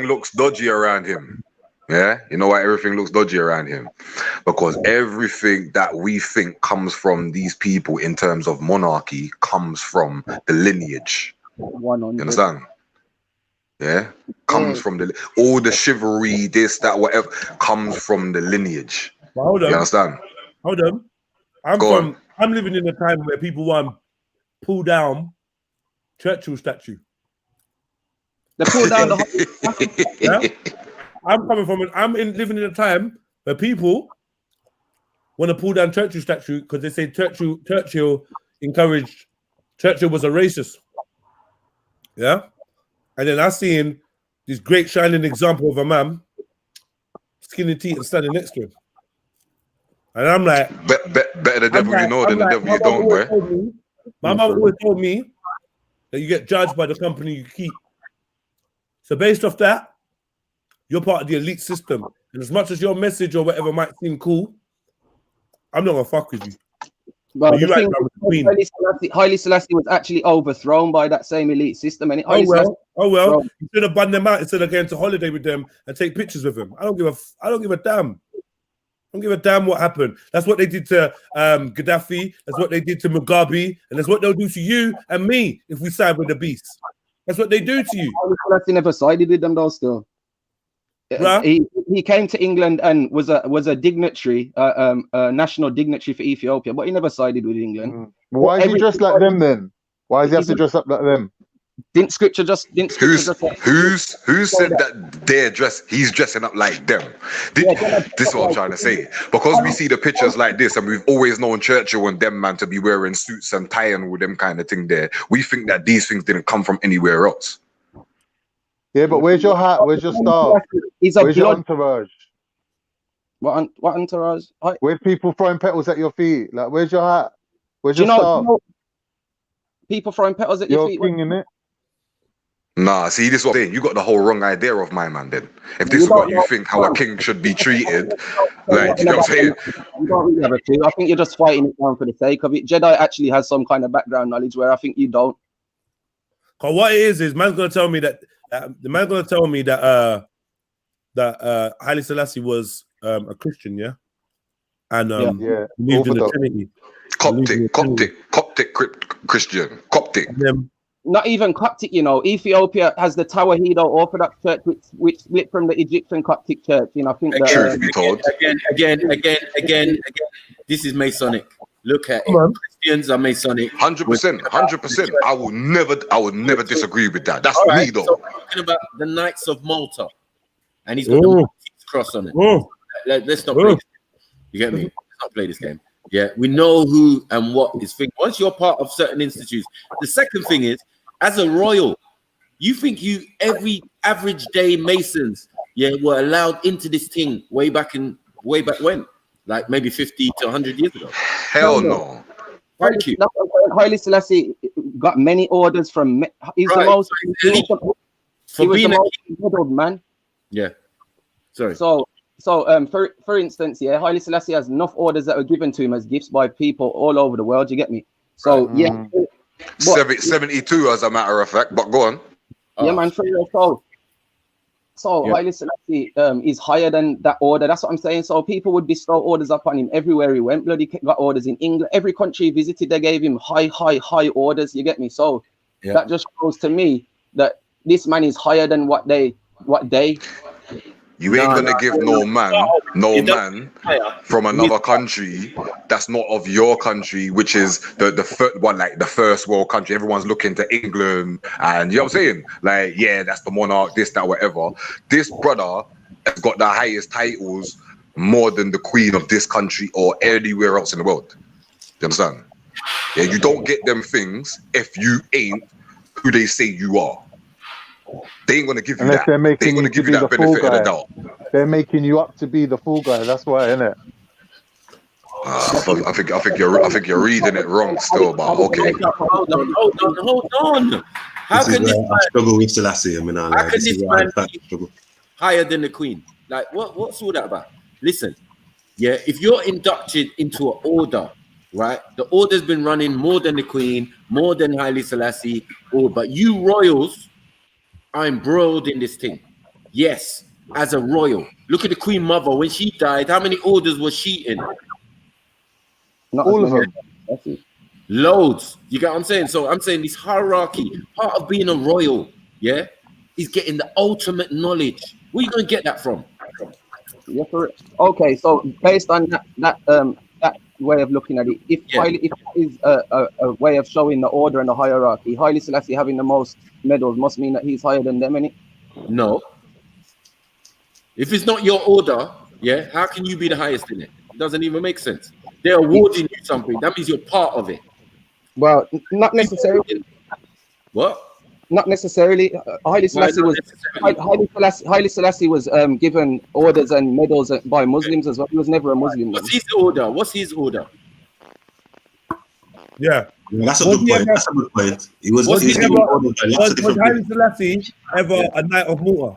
looks dodgy around him. Yeah, you know why everything looks dodgy around him? Because everything that we think comes from these people in terms of monarchy comes from the lineage. You understand? Yeah, comes from all the chivalry, this, that, whatever, comes from the lineage. But hold on. You understand? Hold on. I'm living in a time where people want to pull down Churchill statue. They pull down the yeah? Living in a time where people want to pull down Churchill statue because they say Churchill was a racist. Yeah? And then I seen this great shining example of a man, skinny teeth and standing next to him. And I'm like... Better the devil you know than the devil you don't, boy. My mom always told me that you get judged by the company you keep. So based off that, you're part of the elite system. And as much as your message or whatever might seem cool, I'm not going to fuck with you. Well, Haile Selassie was actually overthrown by that same elite system. And you should have banned them out instead of going to holiday with them and take pictures with them. I don't give a damn. I don't give a damn what happened. That's what they did to Gaddafi. That's what they did to Mugabe. And that's what they'll do to you and me if we side with the beast. That's what they do to you. Haile Selassie never sided with them though still. He came to England and was a dignitary, a national dignitary for Ethiopia, but he never sided with England. Why is he dressed like them then? Why does he have to dress up like them? Didn't scripture just Who said that he's dressing up like them? This is what I'm trying to say. Because we see the pictures like this, and we've always known Churchill and them man to be wearing suits and tie and with them kind of thing there. We think that these things didn't come from anywhere else. Yeah, but where's your hat? Where's your staff? Where's your entourage? What entourage? Where's people throwing petals at your feet? Like, where's your hat? Where's your staff? People throwing petals at your feet. You're king in it. Nah, see, this is what I'm saying. You got the whole wrong idea of my man then. If this is what you think how a king should be treated, like, you know what I'm saying? You don't really have a clue. I think you're just fighting it down for the sake of it. Jedi actually has some kind of background knowledge where I think you don't. Cause what it is man's gonna tell me that the man's gonna tell me that Haile Selassie was a Christian, yeah, and believed in the Trinity. Coptic Christian, Coptic. Not even Coptic, you know. Ethiopia has the Tawahedo Orthodox Church, which split from the Egyptian Coptic Church. You know, I think again, this is Masonic. Look at it. Christians are Masonic. 100%. I will never disagree with that. That's me though. So I'm talking about the Knights of Malta, and he's got the Maltese cross on it. Let's not play this game. You get me? Let's not play this game. Yeah, we know who and what is thing. Once you're part of certain institutes, the second thing is, as a royal, you think every average day Masons, were allowed into this thing way back when, like maybe 50 to 100 years ago. Hell no. Thank you. Haile Selassie got many orders from. He's the most. He was the most modelled man. Yeah. Sorry. So, for instance, Haile Selassie has enough orders that were given to him as gifts by people all over the world. You get me? So, 72 as a matter of fact, but go on. Yeah, man, for real. So Haile Selassie is higher than that order. That's what I'm saying. So people would bestow orders upon him everywhere he went. Bloody got orders in England. Every country he visited, they gave him high orders. You get me? So that just shows to me that this man is higher than what they. You ain't gonna give no man from another country that's not of your country, which is the first world country. Everyone's looking to England, and you know what I'm saying? Like, yeah, that's the monarch, this, that, whatever. This brother has got the highest titles more than the queen of this country or anywhere else in the world. You understand? Yeah, you don't get them things if you ain't who they say you are. They ain't gonna give you that. They're gonna give you that benefit of the doubt. They're making you up to be the fool guy. That's why, isn't it? I think you're reading it wrong still, but okay. Hold on. How can this man struggle with Selassie? I mean, how can this man be higher than the Queen? Like, what's all that about? Listen, if you're inducted into an order, right? The order's been running more than the Queen, more than Haile Selassie, but you royals are embroiled in this thing. Yes, as a royal. Look at the Queen Mother. When she died, how many orders was she in? Not all of them. Loads. You get what I'm saying? So I'm saying this hierarchy, part of being a royal, is getting the ultimate knowledge. Where are you going to get that from? Yeah, okay, so based on that way of looking at it, if it is a way of showing the order and the hierarchy, Haile Selassie having the most medals must mean that he's higher than them, innit? No. If it's not your order, how can you be the highest in it? It doesn't even make sense. They're awarding you something. That means you're part of it. Well, not necessarily. What? Not necessarily. Haile Selassie was given orders and medals by Muslims as well. He was never a Muslim. What's his order? Yeah. That's a good point. That's a good point. Was Haile Selassie ever a Knight of Malta?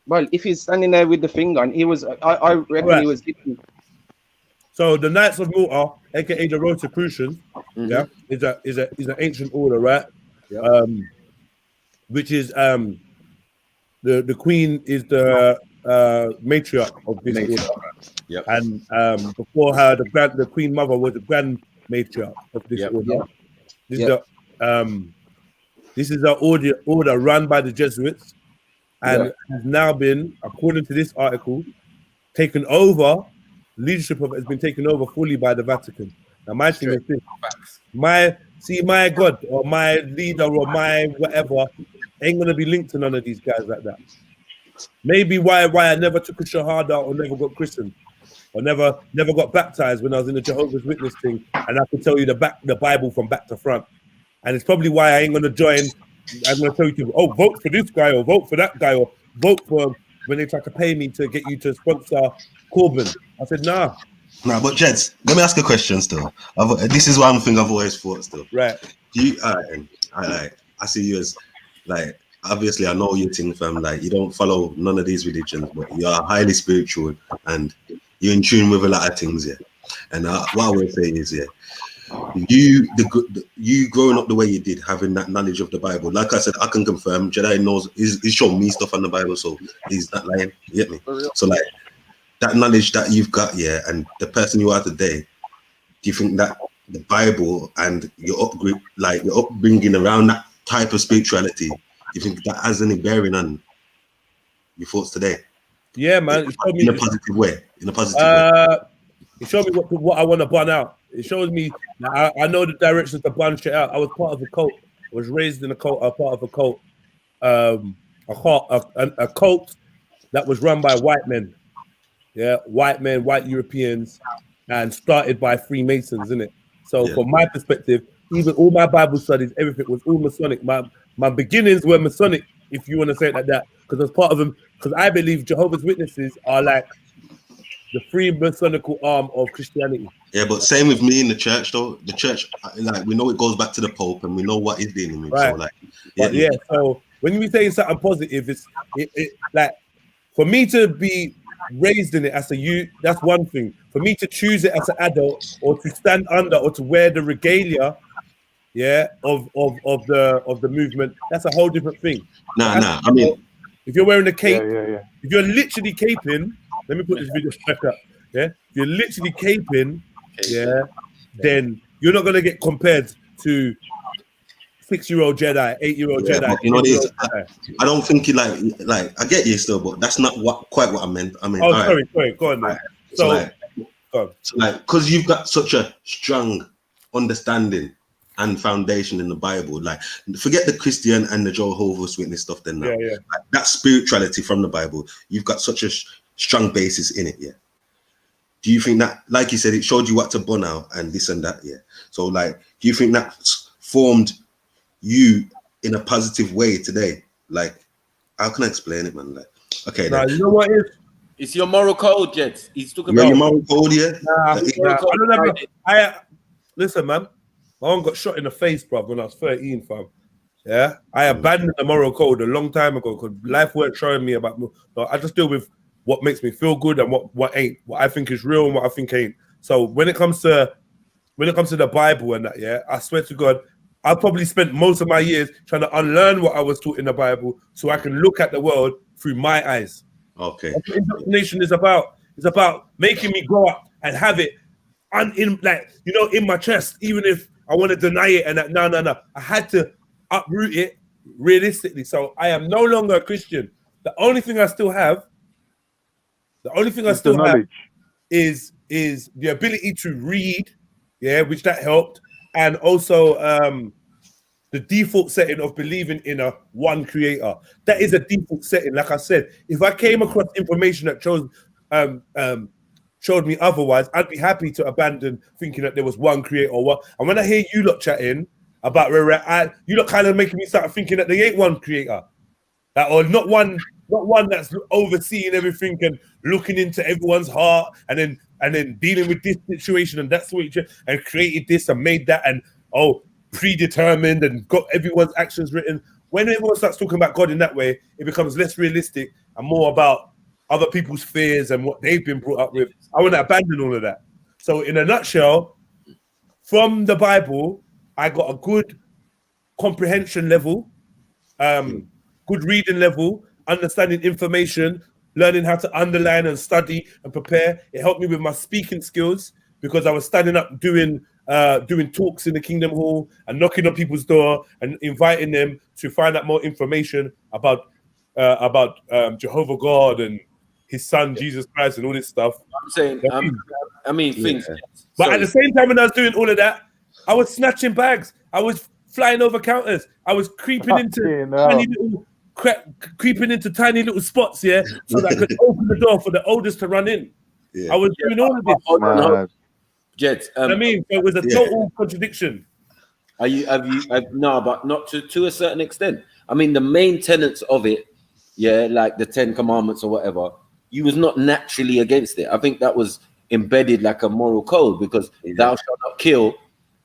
Well, if he's standing there with the finger, and he was, I reckon he was. So the Knights of Malta, aka the Rosicrucians, is an ancient order, right? Yeah. Which is the Queen is the matriarch of this order. Yep. And before her, the Queen Mother was the grand matriarch of this order. This is an order run by the Jesuits, and has now been, according to this article, taken over. Leadership of it has been taken over fully by the Vatican. Now my thing is this: my God or my leader or my whatever ain't gonna be linked to none of these guys like that. Maybe why I never took a shahada or never got christened or never got baptized when I was in the Jehovah's Witness thing, and I could tell you the Bible from back to front. And it's probably why I ain't gonna join. I'm gonna tell you to vote for this guy or vote for that guy or vote for when they try to pay me to get you to sponsor Corbyn. I said nah. Nah, but Jeds, let me ask a question still. This is one thing I've always thought still. Right. I see you as like, obviously I know your thing, fam. Like, you don't follow none of these religions, but you're highly spiritual and you're in tune with a lot of things, yeah. And what I will say is, yeah, you growing up the way you did, having that knowledge of the Bible, like I said, I can confirm Jedi knows, he's shown me stuff on the Bible, so he's not lying. You get me? So like that knowledge that you've got, yeah, and the person you are today, do you think that the Bible and your upbringing around that type of spirituality, do you think that has any bearing on your thoughts today? Yeah, man. In a positive way. Way. It showed me what I want to burn out. It shows me I know the directions to burn shit out. I was part of a cult. I was raised in a cult. Part of a cult. A cult that was run by white men. Yeah, white men, white Europeans, and started by Freemasons, isn't it? So from my perspective, even all my Bible studies, everything was all Masonic. My beginnings were Masonic, if you want to say it like that, because as part of them, because I believe Jehovah's Witnesses are like the free Masonical arm of Christianity. Yeah, but same with me in the church, though. The church, like, we know it goes back to the Pope, and we know what he's dealing with. Right. So, like, so when we say something positive, it's like for me to be raised in it as a youth, that's one thing. For me to choose it as an adult, or to stand under, or to wear the regalia, of the movement, that's a whole different thing. Nah. I mean, if you're wearing a cape, if you're literally caping, let me put this video back up. Yeah, if you're literally caping, then you're not gonna get compared to 6-year-old Jedi, 8-year-old Jedi. You know what it is? I don't think you like I get you still, but that's not quite what I meant. I mean, sorry, go on, man. So because you've got such a strong understanding and foundation in the Bible, like, forget the Christian and the Jehovah's Witness stuff. Then now, like, that spirituality from the Bible, you've got such a strong basis in it. Yeah. Do you think that, like you said, it showed you what to burn out and this and that? Yeah. So, like, do you think that formed you in a positive way today? Like, how can I explain it, man? Like, okay, now you know what it is? It's your moral code, Jets. He's talking about your moral code, yeah. Listen, man. My mom got shot in the face, bro, when I was 13, fam. Yeah, I abandoned the moral code a long time ago because life weren't showing me about. So I just deal with what makes me feel good and what ain't, what I think is real and what I think ain't. So when it comes to the Bible and that, I swear to God, I probably spent most of my years trying to unlearn what I was taught in the Bible so I can look at the world through my eyes. Okay. That's what indoctrination is about. It's about making me grow up and have it in my chest, even if I want to deny it and that. No. I had to uproot it realistically. So I am no longer a Christian. The only thing I still have is the ability to read, which that helped, and also the default setting of believing in a one creator. That is a default setting. Like I said, if I came across information that showed me otherwise, I'd be happy to abandon thinking that there was one creator or what. And when I hear you lot chatting about you lot kind of making me start thinking that there ain't one creator, or not one that's overseeing everything and looking into everyone's heart and then dealing with this situation and that situation and created this and made that and predetermined and got everyone's actions written. When everyone starts talking about God in that way, it becomes less realistic and more about other people's fears and what they've been brought up with. I want to abandon all of that. So in a nutshell, from the Bible, I got a good comprehension level, good reading level, understanding information, learning how to underline and study and prepare. It helped me with my speaking skills because I was standing up doing talks in the Kingdom Hall and knocking on people's door and inviting them to find out more information about Jehovah God and his son Jesus Christ and all this stuff. I'm saying, things. But at the same time, when I was doing all of that, I was snatching bags. I was flying over counters. I was creeping into creeping into tiny little spots, so that I could open the door for the oldest to run in. I was doing all of this. Jed, I mean, it was a total contradiction. No, but not to a certain extent. I mean, the main tenets of it, like the 10 Commandments or whatever, you was not naturally against it. I think that was embedded like a moral code, because thou shalt not kill,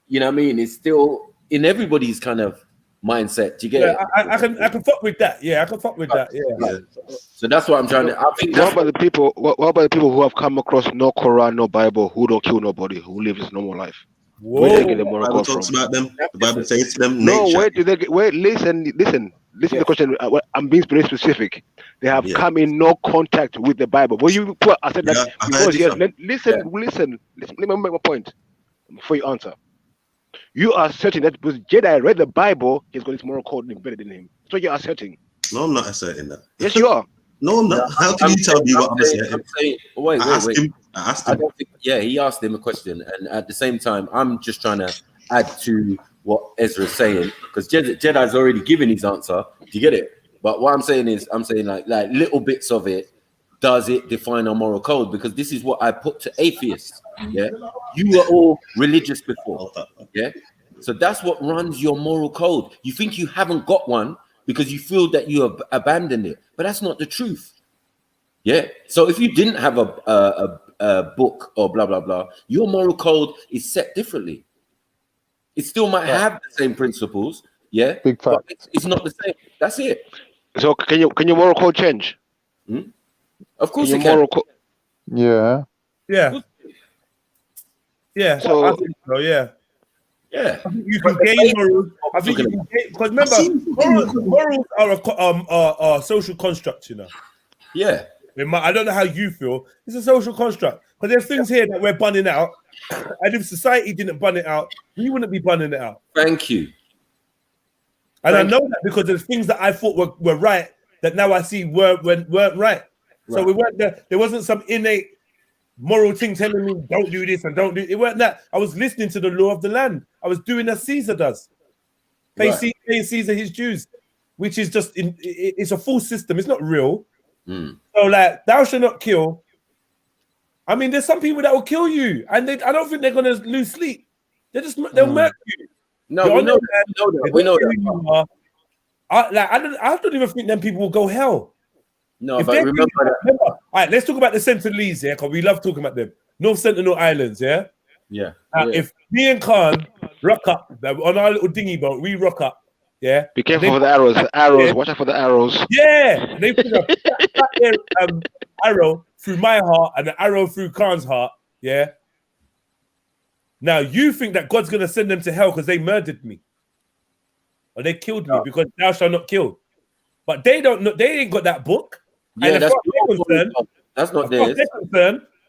you know what I mean? It's still in everybody's kind of mindset. Do you get it? I can fuck with that. Yeah, I can fuck with that. Yeah. So that's what I'm trying to. I think. What about the people? What about the people who have come across no Quran, no Bible, who don't kill nobody, who live his normal life? Where do they get the moral code from? About them. The Bible says to them. No, nature. where do they get? Wait, listen to the question. I'm being very specific. They have come in no contact with the Bible. Well, you put. I said that because listen. Let me make my point before you answer. You are asserting that because Jedi read the Bible, he's got his moral code embedded in him. So you're asserting. No, I'm not asserting that. Yes, you are. No, I'm not. How can you tell me what I'm asserting? Wait. I asked him. I don't think, he asked him a question, and at the same time, I'm just trying to add to what Ezra's saying, because Jedi's already given his answer. Do you get it? But what I'm saying is, like little bits of it. Does it define our moral code? Because this is what I put to atheists. Yeah, you were all religious before. Yeah, so that's what runs your moral code. You think you haven't got one because you feel that you have abandoned it, but that's not the truth. Yeah. So if you didn't have a book or blah blah blah, your moral code is set differently. It still might have the same principles. Yeah, but it's not the same. That's it. So can your moral code change? Of course it can. Yeah. So, I think so. Yeah. I think you can gain morals. I think you can gain, because remember, morals are a social construct, you know. Yeah. I don't know how you feel. It's a social construct, because there's things here that we're bunning out, and if society didn't bun it out, we wouldn't be bunning it out. Thank you. And I know that because there's things that I thought were right that now I see weren't right. So we weren't there. There wasn't some innate moral thing telling me don't do this and don't do it. It weren't that. I was listening to the law of the land. I was doing as Caesar does. Pay Caesar his dues, which is just it's a false system. It's not real. So like, thou shalt not kill. I mean, there's some people that will kill you, and I don't think they're gonna lose sleep. They'll murk you. No, we know that. We know that. I don't even think them people will go hell. No, but remember, all right, let's talk about the Sentinelese, because we love talking about them. North Sentinel Islands, yeah. If me and Khan rock up on our little dinghy boat, we rock up, yeah. Be careful for the arrows. Watch out for the arrows. Yeah, they put a arrow through my heart and an arrow through Khan's heart, yeah. Now you think that God's gonna send them to hell because they murdered me, or they killed me because thou shalt not kill, but they don't know. They ain't got that book. Yeah, and that's not theirs.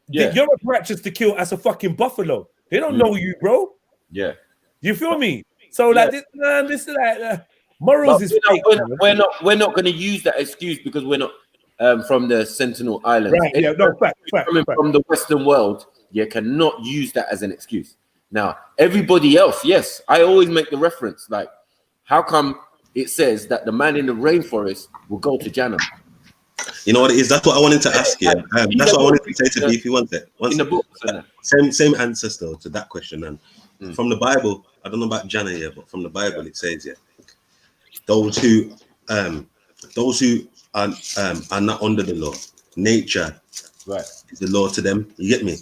Yeah, you're as righteous to kill as a fucking buffalo. They don't know you, bro. Yeah, you feel me? So like this is like morals is fake. We're not going to use that excuse because we're not from the Sentinel Islands. Right? Yeah, no, fact. From the Western world, you cannot use that as an excuse. Now, everybody else, yes, I always make the reference. Like, how come it says that the man in the rainforest will go to Jannah? You know what it is? That's what I wanted to ask you. That's what I wanted to say to Beefy one second. In the book, same ancestor to that question. And from the Bible, I don't know about Jannah here, but from the Bible it says, those who are not under the law, nature is the law to them. You get me?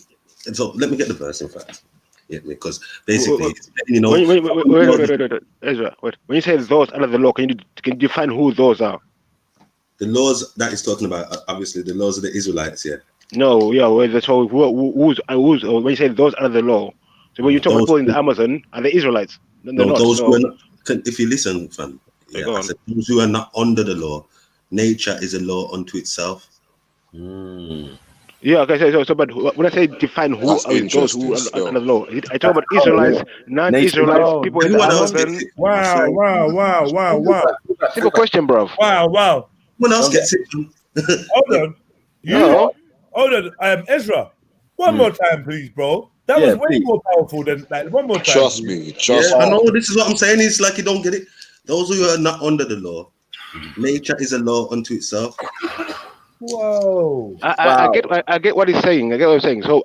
And so let me get the verse in fact. Yeah, because basically, you know. Wait, Ezra. Wait. When you say those under the law, can you define who those are? The laws that he's talking about, obviously, the laws of the Israelites, yeah. No, yeah. So who's when you say those under the law, so when you talk about people in the Amazon, are the Israelites? Those who are not. If you listen, fam, I said those who are not under the law, nature is a law unto itself. Yeah, okay. So, but when I say define who are those who are under the law, I talk about Israelites, non-Israelites, people in the Amazon. Wow. Simple question, bro. Wow. When else gets it? Hold on. Hold on, Ezra. One more time, please, bro. That was way more powerful than like one more time. Trust me. Trust me. I know this is what I'm saying. It's like you don't get it. Those who are not under the law, nature is a law unto itself. Whoa. I get what he's saying. I get what he's saying. So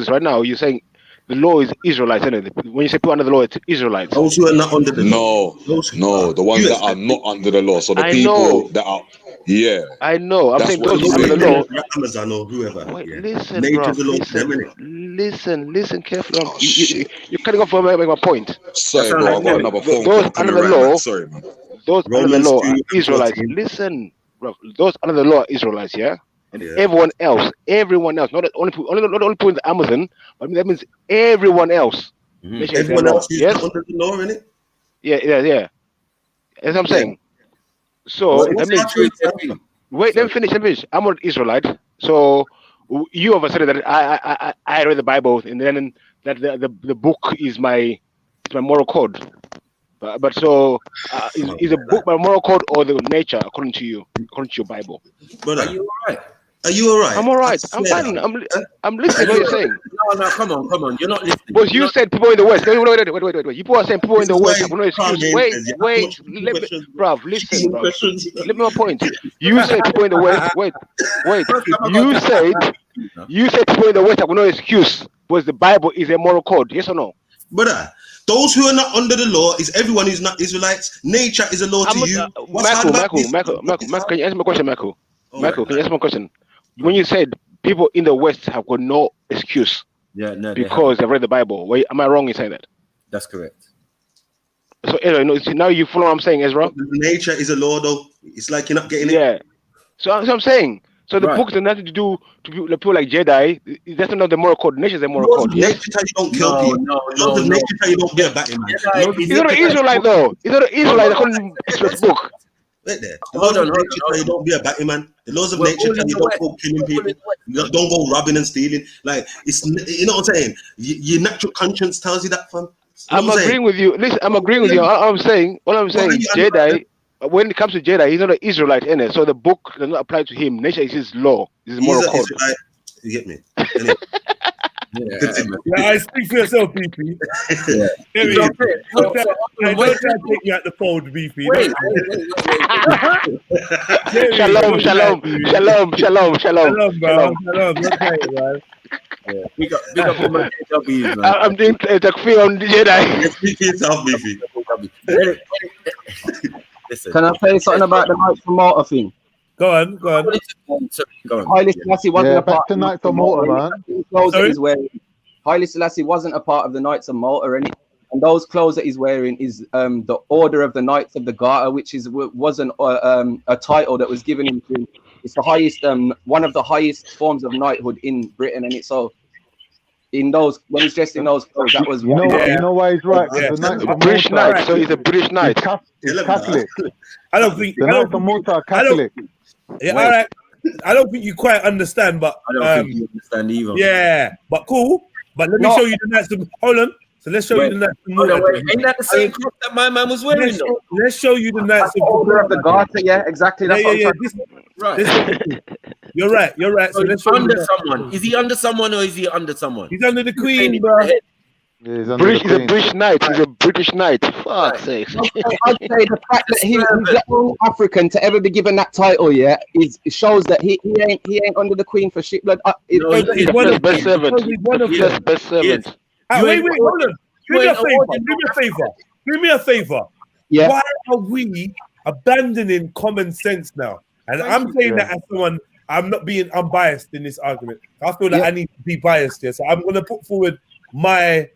right now you're saying the law is Israelites, isn't it? When you say people under the law, it's Israelites. Those who are not under the law. No, the ones that are not under the law. So the people that are, I know. I'm saying those under the law. Amazon or whoever. Wait, listen, bro. Listen carefully. You're cutting off my point. Sorry, bro. I've got another phone Those under the law. Sorry, man. Those under the law are Israelites. Listen, bro. Those under the law are Israelites, yeah? And everyone else, not the only people in the Amazon, but that means everyone else. Everyone else is under the law, innit? Yeah. That's what I'm saying. So that means, wait, let me finish. I'm an Israelite. So you have said that I read the Bible, and then that the book is my moral code. But so is a book my moral code or the nature according to you, according to your Bible? Brother, are you all right? Are you all right? I'm all right. I'm fine. I'm listening to what you're saying. No, come on. You're not listening. But you said people in the West. Wait. You people are saying people in the West have no excuse. Wait. Let me, bruv, listen, bruv. Let me my point. You said people in the West. Wait. You said people in the West have no excuse. Was the Bible is a moral code? Yes or no? Brother, those who are not under the law is everyone who's not Israelites. Nature is a law to you. Michael, can you answer my question, Michael? Michael, can you answer my question? When you said people in the West have got no excuse because they've read the Bible, am I wrong in saying that? That's correct. So Ezra, now you follow what I'm saying, Ezra? Nature is a law, though. It's like you're not getting it. Yeah. So I'm saying. So the books have nothing to do to people like Jedi. That's not the moral code. Nature is the moral code. Nature tell you don't kill people. Nature tell you don't get back in. He's not an Israelite, though. He's not an Israelite according to this book. Right there. The laws of nature tell you don't be a batty man. The laws of nature tell you don't go killing people. Don't go robbing and stealing. Like it's, you know what I'm saying. Your natural conscience tells you that, fam. I'm agreeing with you. Listen, I'm agreeing with you. All I'm saying, Jedi. When it comes to Jedi, he's not an Israelite, innit? So the book does not apply to him. Nature is his law. His moral code. You get me? I speak for yourself, BP. Don't try to take me at the fold, BP. Shalom, bro. Shalom. Big up on my W's, man. I'm doing takfir on Jedi. Speak for yourself, BP. Listen. Can I say something about the Knights of Malta thing? Go on. Haile Selassie wasn't a part of the Knights of Malta, man. Haile Selassie wasn't a part of the Knights of Malta, and those clothes that he's wearing is the Order of the Knights of the Garter, which wasn't a title that was given him. It's the highest, one of the highest forms of knighthood in Britain, and it's so. In those, when he's dressed in those clothes, that was you know why he's right. The British knight, so he's a British knight. He's Catholic. I don't think the Knights of Malta are Catholic. Yeah, all right. I don't think you quite understand, but I don't think you understand either. Yeah, but cool. But let me show you the Knights of. Hold on. So let's show you the Knights of Malta. Ain't that the same cloth that my man was wearing? Let's show you the Knights of Order of the Garter. Yeah, exactly. That's right. You're right. So he's under someone. Is he under someone or is he under someone? He's under the Queen, bro. He's a British knight. He's a British knight. Fuck's sake. I'd say the fact that he's the only African to ever be given that title, it shows that he ain't under the Queen for shit. Blood. He's one of best servants. He's one of the best servants. Wait, hold on. Do me a favor. Yeah. Why are we abandoning common sense now? And I'm saying that as someone, I'm not being unbiased in this argument. I feel that I need to be biased here. So I'm going to put forward my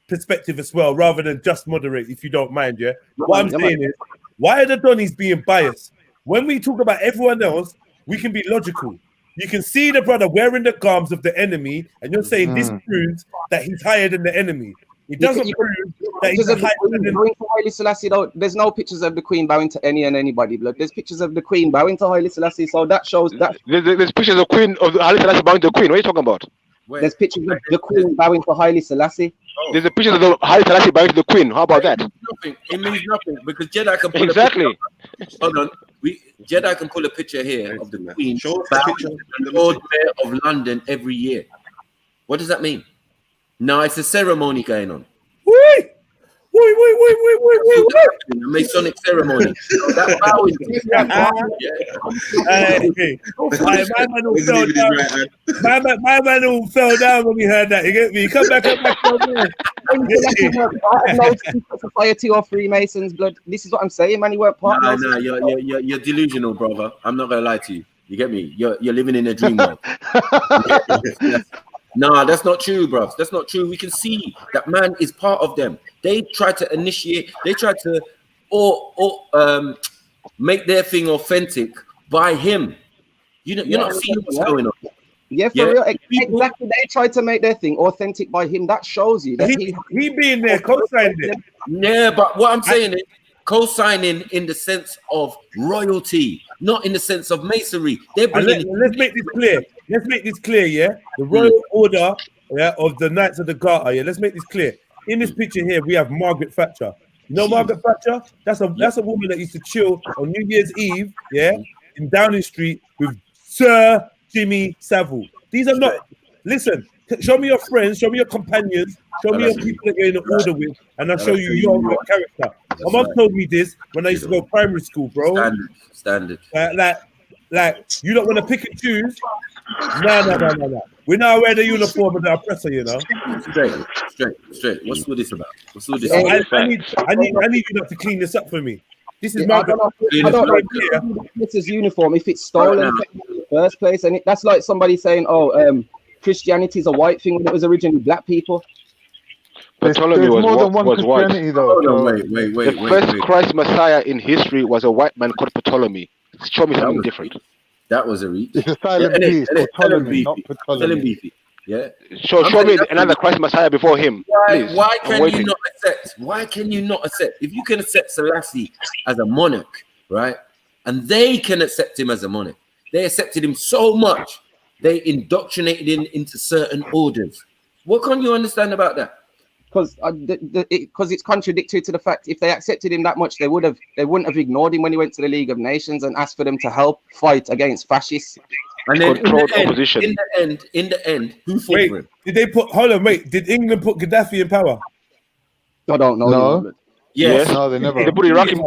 perspective as well, rather than just moderate, if you don't mind, yeah? What I'm saying is, why are the Donnies being biased? When we talk about everyone else, we can be logical. You can see the brother wearing the garments of the enemy, and you're saying this proves that he's higher than the enemy. It doesn't prove that he's higher than Haile Selassie, though. There's no pictures of the Queen bowing to anybody. Look, there's pictures of the Queen bowing to Haile Selassie, so that shows that there's pictures of Haile Selassie bowing to the Queen. What are you talking about? There's pictures of the Queen bowing to Haile Selassie. There's a picture of the Haile Selassie bowing to the Queen. How about that? It means nothing because Jedi can pull exactly. Hold on. Jedi can pull a picture here of the Queen Show us the picture. the Lord Mayor of London every year. What does that mean? No, it's a ceremony going on. Wait. A Masonic ceremony. That bowing. My man all fell down when he heard that. You get me? Come back. Society or Freemasons, blood. This is what I'm saying, man. You weren't part of. No, you're delusional, brother. I'm not gonna lie to you. You get me? You're living in a dream world. No, that's not true, bro. That's not true. We can see that man is part of them. They try to initiate, they try to make their thing authentic by him. You're not seeing what's going on. Yeah, for real. Exactly. They tried to make their thing authentic by him. That shows you that he being there, co-signed it. Yeah, but what I'm saying is co-signing in the sense of royalty, not in the sense of masonry. They're bringing. Let's make this clear. Let's make this clear, yeah. The royal order, yeah, of the Knights of the Garter. Yeah, let's make this clear. In this picture here, we have Margaret Thatcher. You know Margaret Thatcher? That's a woman that used to chill on New Year's Eve, yeah, in Downing Street with Sir Jimmy Savile. These are not. Listen, show me your friends, show me your companions, show me your people that you're in order with, and I'll show you your character. My mom told me this when I used to go to primary school, bro. Standard. Like you don't want to pick and choose. No. We're not wearing the uniform of the oppressor, you know. Straight. What's all this about? I need you not to clean this up for me. This is I don't know this is uniform if it's stolen in the first place, and that's like somebody saying, Christianity is a white thing when it was originally black people. Ptolemy was more than one white. Christianity, though. Wait. The first Christ Messiah in history was a white man called Ptolemy. Show me something different. That was a reach. It's a silent piece. Ptolemy, not Ptolemy. Yeah. Show me another Christ Messiah before him. Why can you not accept? Why can you not accept? If you can accept Selassie as a monarch, right, and they can accept him as a monarch, they accepted him so much, they indoctrinated him into certain orders. What can you understand about that? Because it's contradictory to the fact if they accepted him that much, they wouldn't have ignored him when he went to the League of Nations and asked for them to help fight against fascists. And then in the end, who fought for him? Did England put Gaddafi in power? I don't know. No. Yes. No, they never. They put Iraqi.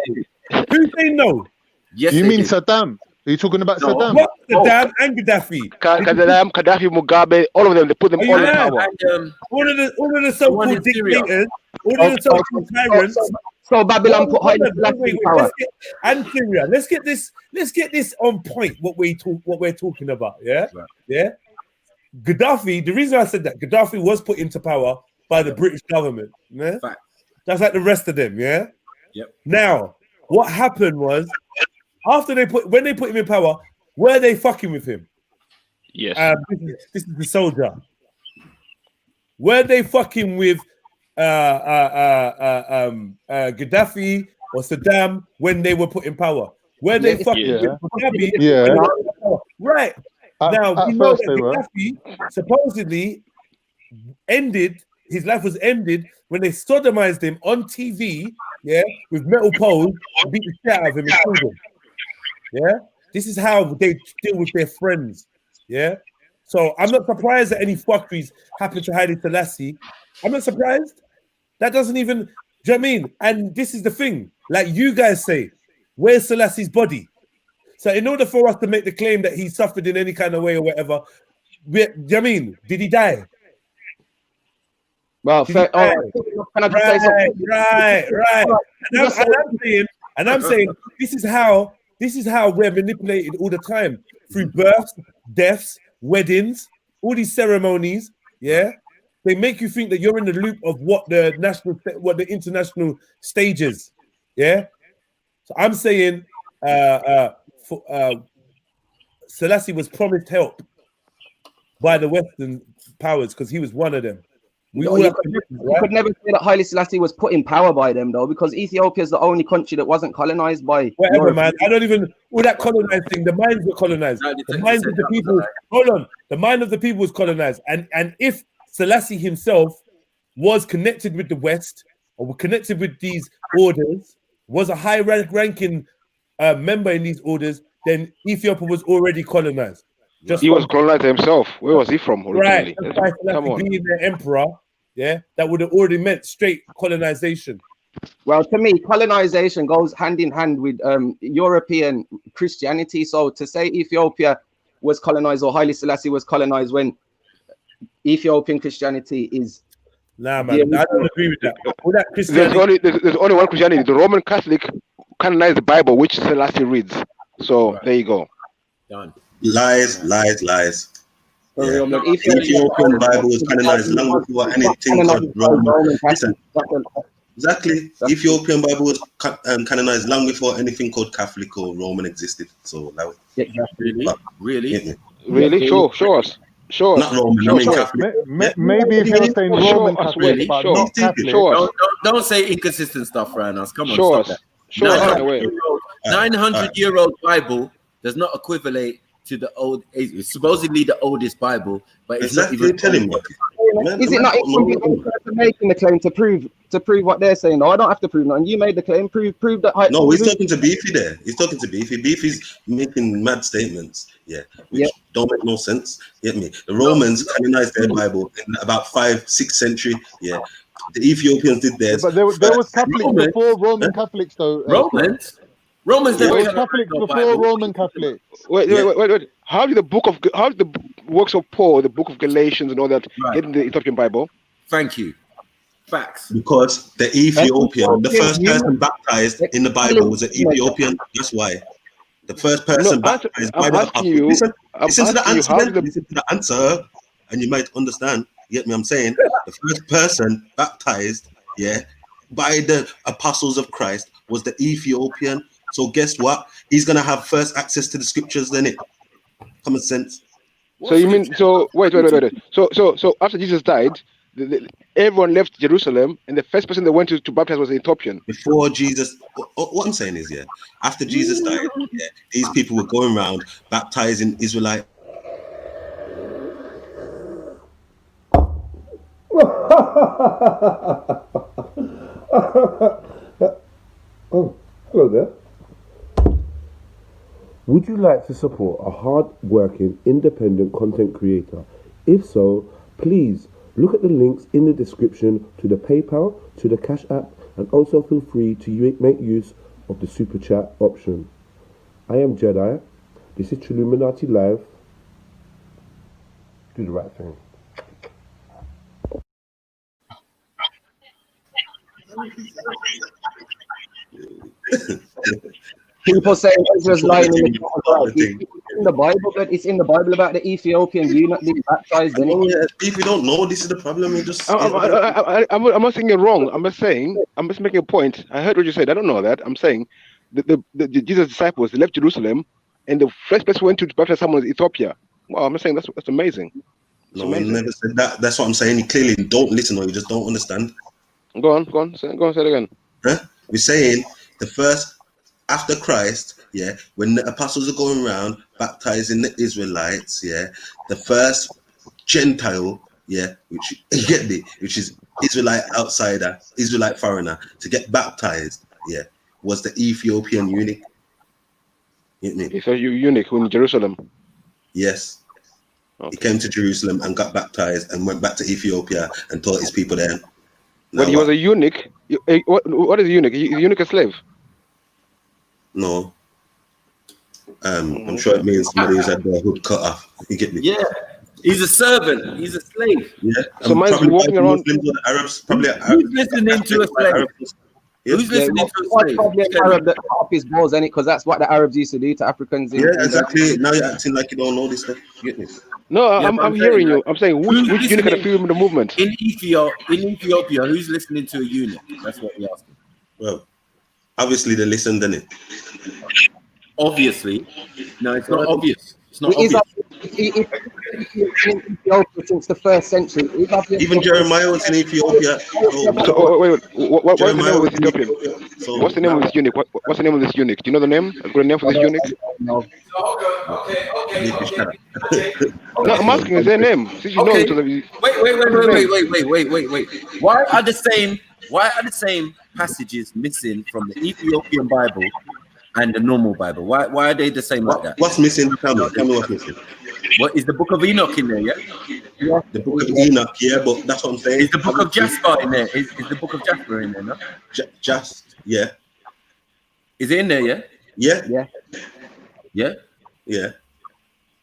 Who say no? Yes. You mean Saddam? Are you talking about Saddam? What? Saddam and Gaddafi. Saddam, Gaddafi, Mugabe, all of them. They put them all in power. And, all of the so-called dictators, all of the so-called tyrants. So Babylon put Haile Selassie in power. And Syria. Let's get this on point. What we're talking about. Yeah, right. Yeah. Gaddafi. The reason I said that Gaddafi was put into power by the British government. Yeah, fact. That's like the rest of them. Yeah. Yep. Now, what happened was when they put him in power, were they fucking with him? Yes. This is the soldier. Were they fucking with Gaddafi or Saddam when they were put in power? Were they fucking with Gaddafi? Yeah. Right. Now we know that Gaddafi supposedly his life was ended when they sodomized him on TV, yeah, with metal poles and beat the shit out of him and killed him. Yeah, this is how they deal with their friends. Yeah, so I'm not surprised that any fuckeries happen to Haile Selassie. I'm not surprised. That doesn't even. Do you know what I mean? And this is the thing, like you guys say, where's Selassie's body? So in order for us to make the claim that he suffered in any kind of way or whatever, do you know what I mean? Did he die? Well, Right. And I'm saying this is how we're manipulated all the time through births, deaths, weddings, all these ceremonies. Yeah, they make you think that you're in the loop of what the international stage is. Yeah, so I'm saying Selassie was promised help by the Western powers because he was one of them. You could never say that Haile Selassie was put in power by them, though, because Ethiopia is the only country that wasn't colonized by. Whatever, man. I don't even all that colonized thing. The minds were colonized. The minds of the people. Hold on. The mind of the people was colonized. And if Selassie himself was connected with the West or were connected with these orders, was a high ranking member in these orders, then Ethiopia was already colonized. He was colonized himself. Where was he from originally? Right. Come on. Being the emperor, yeah, that would have already meant straight colonization. Well, to me, colonization goes hand in hand with European Christianity. So to say Ethiopia was colonized or Haile Selassie was colonized when Ethiopian Christianity is... Nah, man, I don't agree with that. All that Christianity... There's only one Christianity. The Roman Catholic canonized the Bible, which Selassie reads. So there you go. Done. Lies. Yeah. Ethiopian Bible was canonized long before anything called Roman. Listen, exactly. Ethiopian Bible was canonized long before anything called Catholic or Roman existed. So that was really? Show us. Sure. Not Roman. I mean Catholic. Maybe if you're saying Roman Catholic, but not Catholic. Don't say inconsistent stuff, Rhinos. Come on, stop that. 900-year-old Bible does not equivalent to the old, supposedly the oldest Bible, but it's not even telling me. Is it not making the claim to prove what they're saying? No, I don't have to prove nothing. You made the claim. Prove that. No, he's talking to Beefy there. He's talking to Beefy. Beefy's making mad statements. Which don't make no sense. Get me? The Romans canonized their Bible in about 5th-6th century. Yeah. The Ethiopians did theirs. But there was Catholics before Roman Catholics, though. Romans there was Catholics before Roman Catholics. Wait. How did the works of Paul, the book of Galatians and all that get in the Ethiopian Bible? Thank you. Facts. Because the Ethiopian, the first person baptized in the Bible was an Ethiopian. That's why. The first person baptized by the apostle. Listen to the answer, and you might understand. You get me? I'm saying the first person baptized, by the apostles of Christ was the Ethiopian. So guess what? He's gonna have first access to the scriptures, then it. Common sense. So you mean wait. So after Jesus died, everyone left Jerusalem, and the first person they went to baptize was an Ethiopian. Before Jesus, what I'm saying is, after Jesus died, these people were going around baptizing Israelite. Oh, hello there. Would you like to support a hard-working, independent content creator? If so, please look at the links in the description to the PayPal, to the Cash App, and also feel free to make use of the Super Chat option. I am Jedi. This is Trilluminati Live. Do the right thing. People say Ezra's lying in the Bible, but it's in the Bible about the Ethiopian eunuch being baptized. If you don't know, this is the problem. You just I'm not saying it wrong. I'm just making a point. I heard what you said. I don't know that. I'm saying the Jesus' disciples, they left Jerusalem, and the first place went to baptize someone was Ethiopia. Well, I'm saying that's amazing. No, I never said that. That's what I'm saying. You clearly don't listen, or you just don't understand. Go on, say it again. We're saying the first after Christ, when the apostles are going around baptizing the Israelites, the first Gentile, which you get me, which is Israelite outsider, Israelite foreigner, to get baptized, was the Ethiopian eunuch. You get me? So you eunuch in Jerusalem? Yes. Okay. He came to Jerusalem and got baptized and went back to Ethiopia and taught his people there. But he was a eunuch. What is a eunuch? Is a eunuch a slave? No. I'm sure it means somebody who's had their hood cut off. You get me? Yeah. He's a servant. He's a slave. Yeah. So man's walking around. Muslims or the Arabs, probably. Who's listening to a slave? Who's listening to a slave? Probably an Arab that cut off his balls, ain't it? Because that's what the Arabs used to do to Africans. Yeah, exactly. Now you're acting like you don't know this stuff. You get me? No, I'm hearing you. I'm saying which eunuch had a feel in the movement? In Ethiopia, who's listening to a eunuch? That's what we're asking. Well, obviously they listened, didn't it? Obviously. No, it's not obvious. It's not obvious. Since the 1st century. Even Jeremiah was in Ethiopia. What's the name of this Ethiopian? What's the name of this eunuch? What's the name of this eunuch? Do you know the name? A good name for this eunuch? No. No, I'm asking, is their name? Since you know each other. Wait. Why are the same passages missing from the Ethiopian Bible and the normal Bible? Why are they the same like that? What's missing? Tell me what's missing. What is the Book of Enoch in there? Yeah. The Book of Enoch, yeah, but that's what I'm saying. Is the Book of Jasper in there? Is the Book of Jasper in there? No. Yeah. Is it in there? Yeah. Yeah.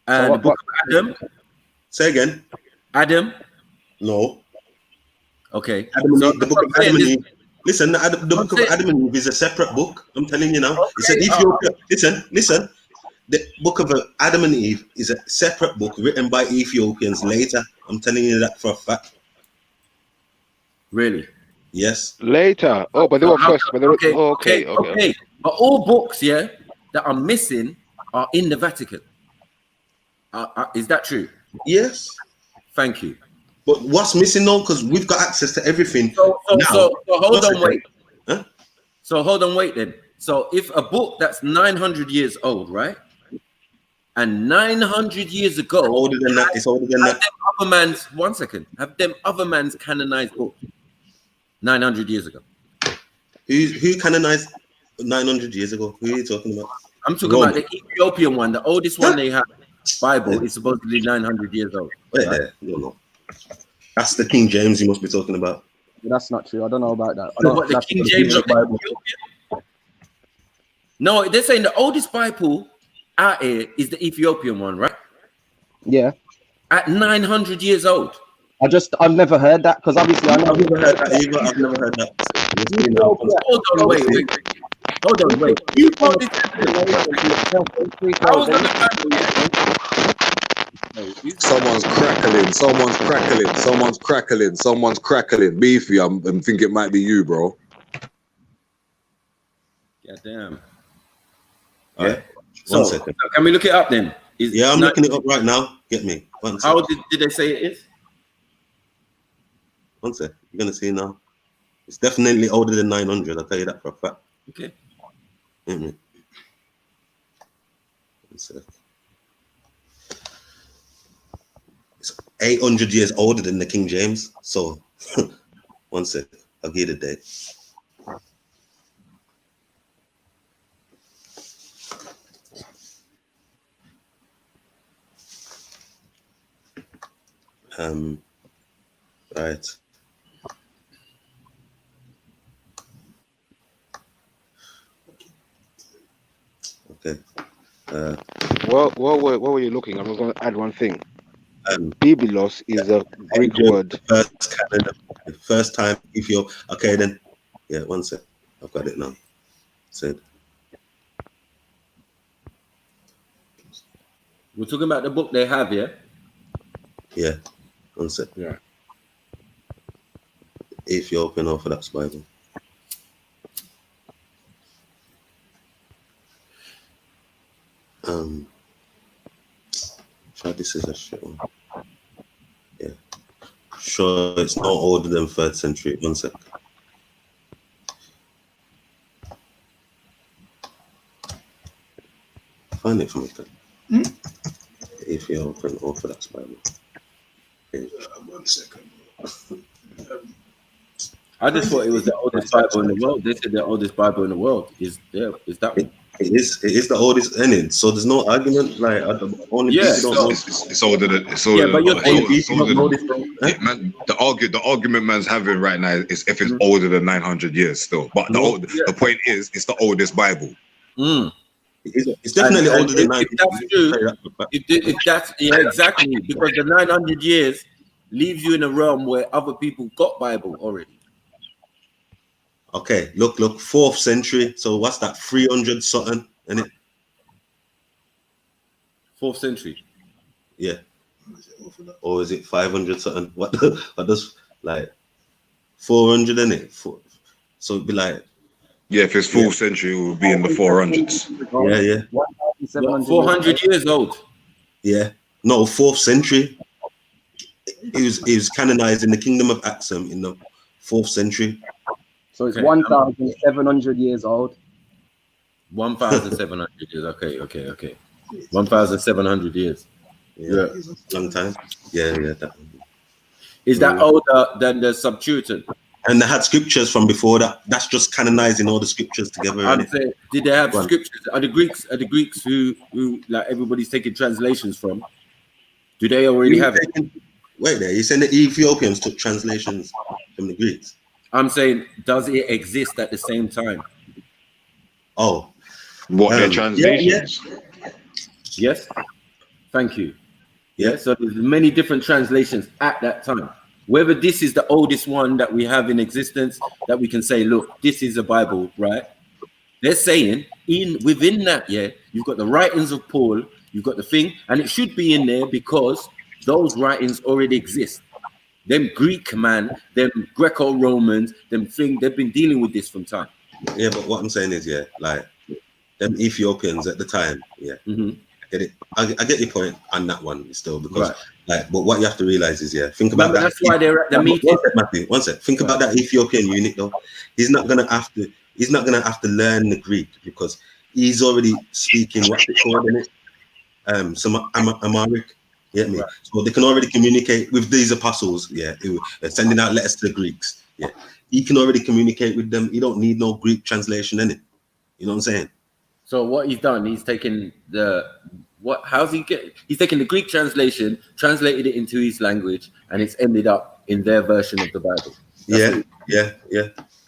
And the Book of Adam. Say again. Adam. No. Okay. The Book of Adam and Eve. Listen, the Book of Adam and Eve is a separate book. I'm telling you now. It's an Ethiopia. Listen. The Book of Adam and Eve is a separate book written by Ethiopians later. I'm telling you that for a fact. Really? Yes. Later. Oh, but they were first. But they were, okay. But all books, that are missing are in the Vatican. Is that true? Yes. Thank you. But what's missing though? Because we've got access to everything. So hold on, wait. Huh? So hold on, wait then. So if a book that's 900 years old, right? And 900 years ago, older than that. It's older than that. Have them other man's canonized book 900 years ago. Who canonized 900 years ago? Who are you talking about? I'm talking about the Ethiopian one, the oldest one they have. Bible is supposed to be 900 years old. Right? No. That's the King James you must be talking about. That's not true. I don't know about that. The King James Bible. No, they're saying the oldest Bible out here is the Ethiopian one, right? Yeah. At 900 years old. I've never heard that because obviously I've never heard that either. I've never heard that. Hold on, wait. You got this. Someone's crackling. Beefy, I'm thinking it might be you, bro. Yeah, damn. All right. One second. Can we look it up then? I'm looking it up right now. Get me. How did they say it is? One sec. You're gonna see now. It's definitely older than 900. I'll tell you that for a fact. Okay. One sec. It's 800 years older than the King James. So, one sec. I'll give you the date. Right. Okay. What were you looking? I'm going to add one thing. Biblos is a Greek word. The first time Ethiopia. Okay, then. Yeah, one sec. I've got it now. Said. We're talking about the book they have, yeah? Yeah. One sec. Yeah. Ethiopian Orthodox Bible. This is a shit one. Yeah. Sure, it's not older than 3rd century. One sec. Find it for me, then. Ethiopian Orthodox Bible. Okay. 1 second. I just thought it was the oldest Bible in the world. They said the oldest Bible in the world is that one. It is the oldest ending, so there's no argument. Like only people don't know. It's older than but you're man. The argument man's having right now is if it's older than 900 years still. But the point is, it's the oldest Bible. It's definitely older than 900. If that's true, if that's exactly, because the 900 years leaves you in a realm where other people got Bible already. Okay, look, 4th century. So what's that? 300 something, isn't it? 4th century. Yeah. Or is it 500 something? What does like 400 in it? So it'd be like. Yeah, if it's 4th century, it would be in the 400s. Yeah. 400 years old. Yeah. No, 4th century. He was canonized in the Kingdom of Axum in the 4th century. So it's 1,700 years old. 1,700 years. Okay. 1,700 years. Yeah. Long time. Yeah. Is that older than the Septuagint? And they had scriptures from before that. That's just canonizing all the scriptures together. I'm saying, did they have scriptures? Are the Greeks who like everybody's taking translations from? Do they already have it? Wait there, you saying the Ethiopians took translations from the Greeks? I'm saying, does it exist at the same time? Oh, what their translations? Yes. Thank you. Yeah. So there's many different translations at that time. Whether this is the oldest one that we have in existence, that we can say, look, this is a Bible, right? They're saying within that, you've got the writings of Paul, you've got the thing, and it should be in there because those writings already exist. Them Greek man, them Greco-Romans, them thing, they've been dealing with this from time. Yeah, but what I'm saying is, like them Ethiopians at the time, I get it. I get your point on that one still, because like, but what you have to realize is, think about that. That's why they're at the meeting. One sec. Think about that Ethiopian eunuch though. He's not gonna have to learn the Greek because he's already speaking what's it called in it, some Amharic. You get me? So they can already communicate with these apostles. Who are sending out letters to the Greeks. He can already communicate with them. He don't need no Greek translation in it. You know what I'm saying? So what he's done, he's taken he's taken the Greek translation, translated it into his language, and it's ended up in their version of the Bible. Yeah.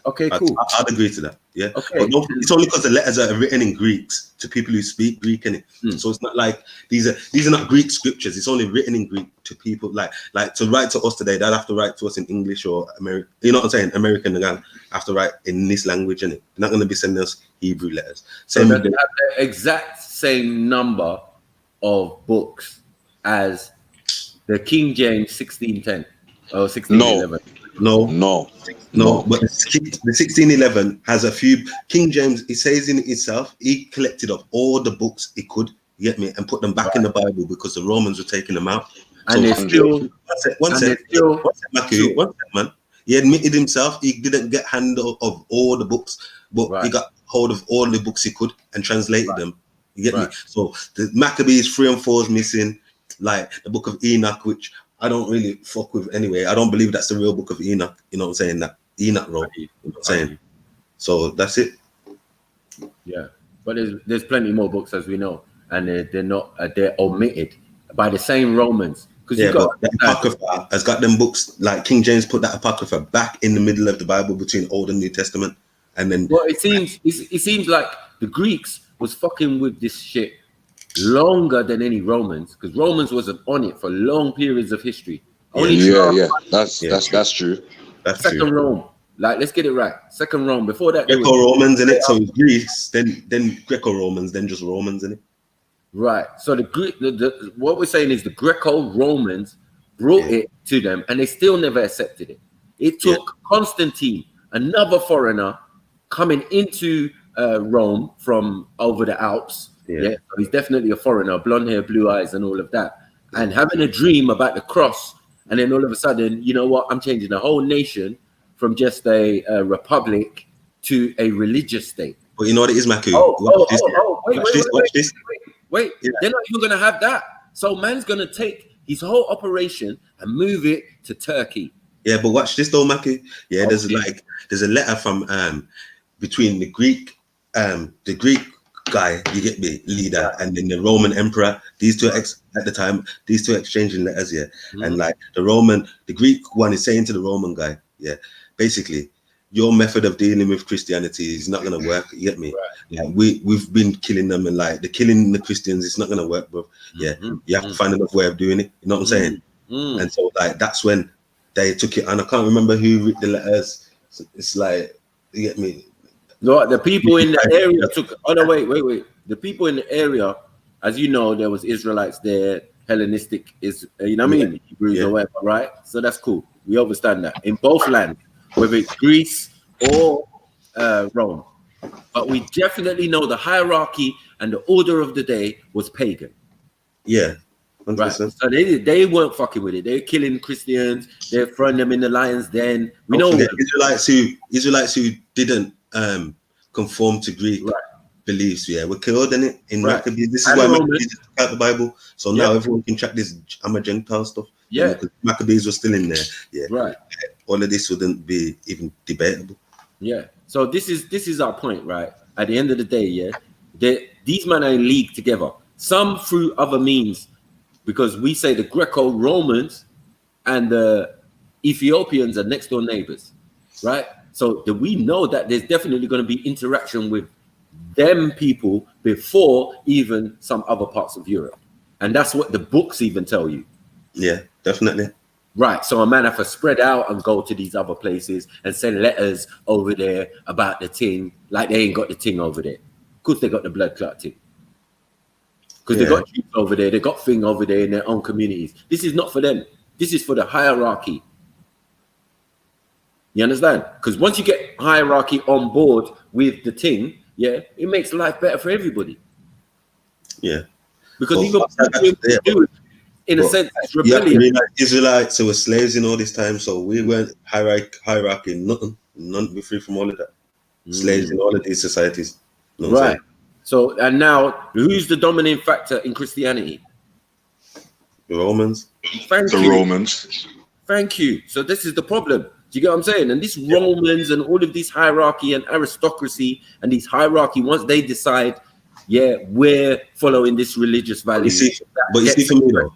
Okay, cool. I'd agree to that. Yeah. Okay. But no, it's only because the letters are written in Greeks to people who speak Greek, in it. So it's not like these are not Greek scriptures. It's only written in Greek to people like to write to us today. They'll have to write to us in English or American. You know what I'm saying? American, they're gonna have to write in this language, in it. They're not going to be sending us Hebrew letters. Same. So they have the exact same number of books as the King James 1610 or 1611. No, but the 1611 has a few. King James, it says in itself, he collected up all the books he could, you get me, and put them back in the Bible because the Romans were taking them out. And So, they're still, one sec, man. He admitted himself he didn't get hand of all the books, but he got hold of all the books he could and translated them. You get me? So the Maccabees 3 and 4 is missing, like the book of Enoch, which I don't really fuck with anyway. I don't believe that's the real book of Enoch. You know what I'm saying? That Enoch wrote. You know what I'm saying? So that's it. Yeah, but there's plenty more books, as we know, and they're omitted by the same Romans. But the Apocrypha has got them books, like King James put that Apocrypha back in the middle of the Bible between Old and New Testament, and then. Well, it seems like the Greeks was fucking with this shit longer than any Romans, because Romans wasn't on it for long periods of history. That's true. That's Second true. Rome, like, let's get it right. Second Rome. Before that, Greco-Romans in it, so Greece, then Greco-Romans, then just Romans in it. Right. So the Greek, what we're saying is the Greco-Romans brought it to them, and they still never accepted it. It took Constantine, another foreigner, coming into Rome from over the Alps. So he's definitely a foreigner, blonde hair, blue eyes, and all of that. And having a dream about the cross, and then all of a sudden, you know what? I'm changing the whole nation from just a republic to a religious state. But you know what it is, Maku? Watch this. Wait, they're not even going to have that. So man's going to take his whole operation and move it to Turkey. Yeah, but watch this though, Maku. Yeah, there's a letter from between the Greek guy, you get me, leader, and then the Roman emperor. These two these two exchanging letters, and like the Greek one is saying to the Roman guy, basically, your method of dealing with Christianity is not gonna work. You get me? Like we've been killing them, and like the killing the Christians, it's not gonna work, bro. You have to find another way of doing it. You know what I'm saying? And so like that's when they took it, and I can't remember who wrote the letters. It's like, you get me? No, the people in the area took. Oh no, wait. The people in the area, as you know, there was Israelites there, Hellenistic is, you know what I mean, Hebrews or whatever, right? So that's cool. We understand that in both lands, whether it's Greece or Rome. But we definitely know the hierarchy and the order of the day was pagan. Yeah. 100%. Right. So they weren't fucking with it. They're killing Christians. They're throwing them in the lion's den. We know Israelites who didn't conform to Greek beliefs. Were killed in it in Maccabees. This is why Maccabees took out the Bible. So now everyone can track this I'm a Gentile stuff. Because Maccabees were still in there. all of this wouldn't be even debatable. Yeah. So this is our point, right? At the end of the day, yeah, these men are in league together. Some through other means, because we say the Greco-Romans and the Ethiopians are next door neighbors, right? So we know that there's definitely going to be interaction with them people before even some other parts of Europe. And that's what the books even tell you. Yeah, definitely. Right. So a man have to spread out and go to these other places and send letters over there about the thing, like they ain't got the thing over there. Because they got the blood clot thing. Because they got chiefs over there, they got thing over there in their own communities. This is not for them. This is for the hierarchy. You understand? Because once you get hierarchy on board with the thing, yeah, it makes life better for everybody. Yeah. Because even do it in a sense, it's rebellion. Yeah, Israelites who were slaves in all this time, so we weren't hierarchy, nothing. We're free from all of that. Slaves in all of these societies. You know what I'm saying? So, and now, who's the dominant factor in Christianity? The Romans. Thank the you. Romans. Thank you. So this is the problem. Do you get what I'm saying? And these Romans and all of this hierarchy and aristocracy and these hierarchy, once they decide, yeah, we're following this religious value. But you see, for me though,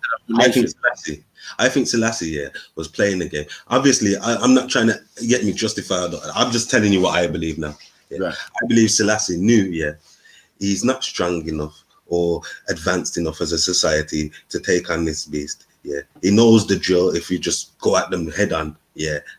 I think Selassie, was playing the game. Obviously, I'm not trying to get me justified. I'm just telling you what I believe now. Yeah. Right. I believe Selassie knew, he's not strong enough or advanced enough as a society to take on this beast. Yeah, he knows the drill. If you just go at them head on,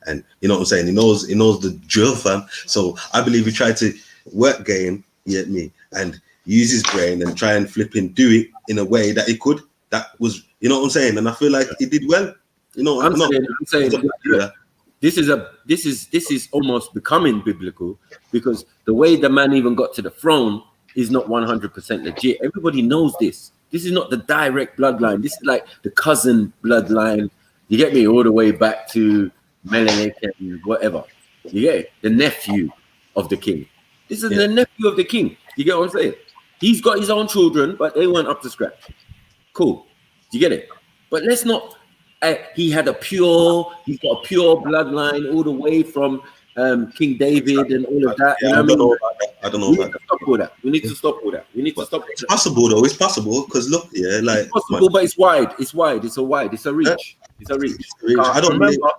and you know what I'm saying. He knows the drill, fam. So I believe he tried to work game, and use his brain and try and do it in a way that he could. That was, you know what I'm saying. And I feel like he did well. You know, I'm saying this is almost becoming biblical, because the way the man even got to the throne is not 100% legit. Everybody knows this. This is not the direct bloodline. This is like the cousin bloodline. You get me? All the way back to Menelik and whatever. You get it? The nephew of the king. This is the nephew of the king. You get what I'm saying? He's got his own children, but they weren't up to scratch. Cool. You get it? But let's not. He's got a pure bloodline all the way from King David and all of that. I don't know about that. We need to stop all that. We need to stop. It's possible though. It's possible because look, like it's possible, but it's wide. It's wide. It's a reach. It's a reach. I don't remember.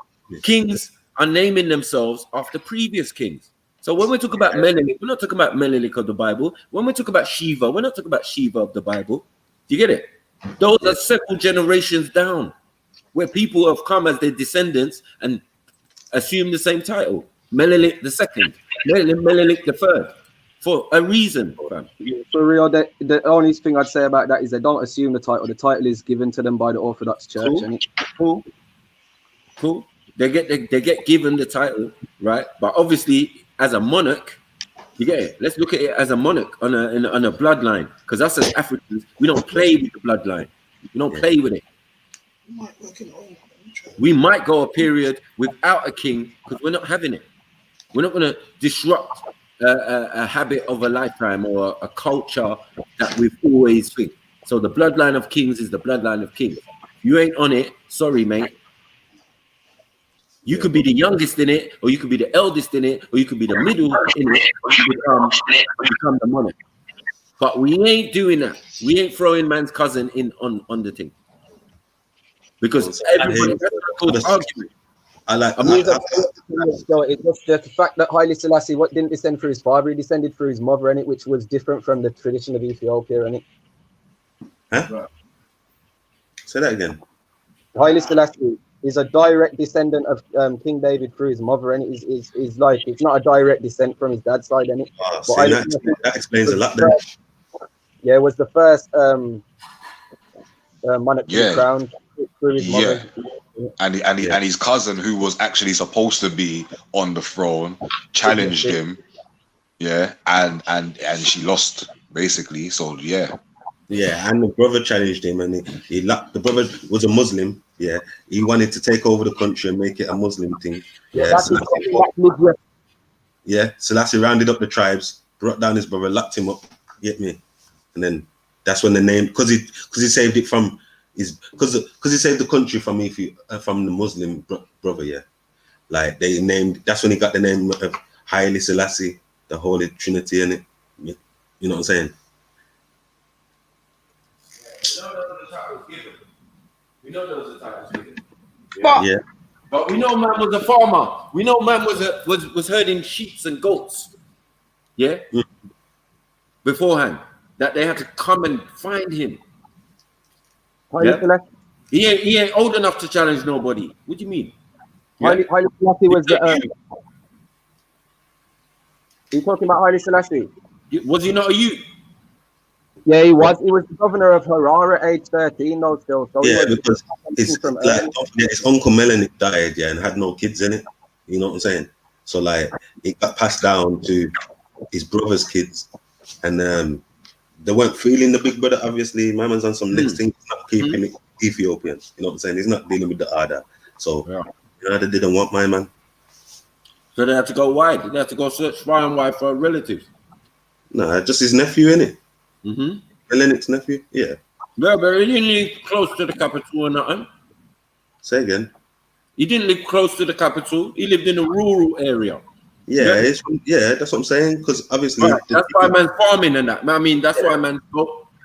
Kings are naming themselves after previous kings. So when we talk about Menelik, we're not talking about Menelik of the Bible. When we talk about Shiva, we're not talking about Shiva of the Bible. Do you get it? Those are several generations down, where people have come as their descendants and assume the same title. Menelik the second, Menelik the third, for a reason. For real, the only thing I'd say about that is they don't assume the title. The title is given to them by the Orthodox Church. Cool. They get given the title, right? But obviously, as a monarch, you get it. Let's look at it as a monarch on a bloodline, because us as Africans, we don't play with the bloodline. We don't play with it. We might go a period without a king because we're not having it. We're not going to disrupt a habit of a lifetime or a culture that we've always think. So the bloodline of kings is the bloodline of kings. You ain't on it, sorry, mate. You could be the youngest in it, or you could be the eldest in it, or you could be the middle in it, or you become the monarch. But we ain't doing that. We ain't throwing man's cousin in on the thing. Because everybody has argument. It was the fact that Haile Selassie didn't descend through his father, he descended through his mother, and which was different from the tradition of Ethiopia, and Huh? Say that again. Haile Selassie is a direct descendant of King David through his mother, and is like, it's not a direct descent from his dad's side, and that explains a lot then. Yeah, it was the first monarchy crowned through his mother. And his cousin, who was actually supposed to be on the throne, challenged him. Yeah, and she lost basically. So yeah. Yeah, and the brother challenged him, and the brother was a Muslim. Yeah, he wanted to take over the country and make it a Muslim thing. Yeah, Selassie rounded up the tribes, brought down his brother, locked him up. Get me? And then that's when the name, because he saved it from because he saved the country from the Muslim brother. Yeah, Like they named, that's when he got the name of Haile Selassie, the Holy Trinity in it. You know what I'm saying? We know there was a title given. Yeah. But we know man was a farmer. We know man was herding sheep and goats. Yeah. Beforehand, that they had to come and find him. Yeah? He ain't old enough to challenge nobody. What do you mean? Haile Selassie was the. You talking about Haile Selassie? Was he not a youth? Yeah, he was. He was the governor of Harar at age 13, though, still. So Yeah, because it's like, don't forget, his uncle Melanie died, yeah, and had no kids in it. You know what I'm saying? So like, it got passed down to his brother's kids, and they weren't feeling the big brother. Obviously, my man's on some next thing, not keeping it Ethiopian. You know what I'm saying? He's not dealing with the other. So you know, they didn't want my man. So they had to go wide. They had to go search far and wide for relatives. Nah, just his nephew, innit? Melanic's nephew, yeah. Yeah, but he didn't live close to the capital or nothing. Say again. He didn't live close to the capital. He lived in a rural area. Yeah, that's what I'm saying. Because obviously, that's why man's farming and that. I mean, that's why man's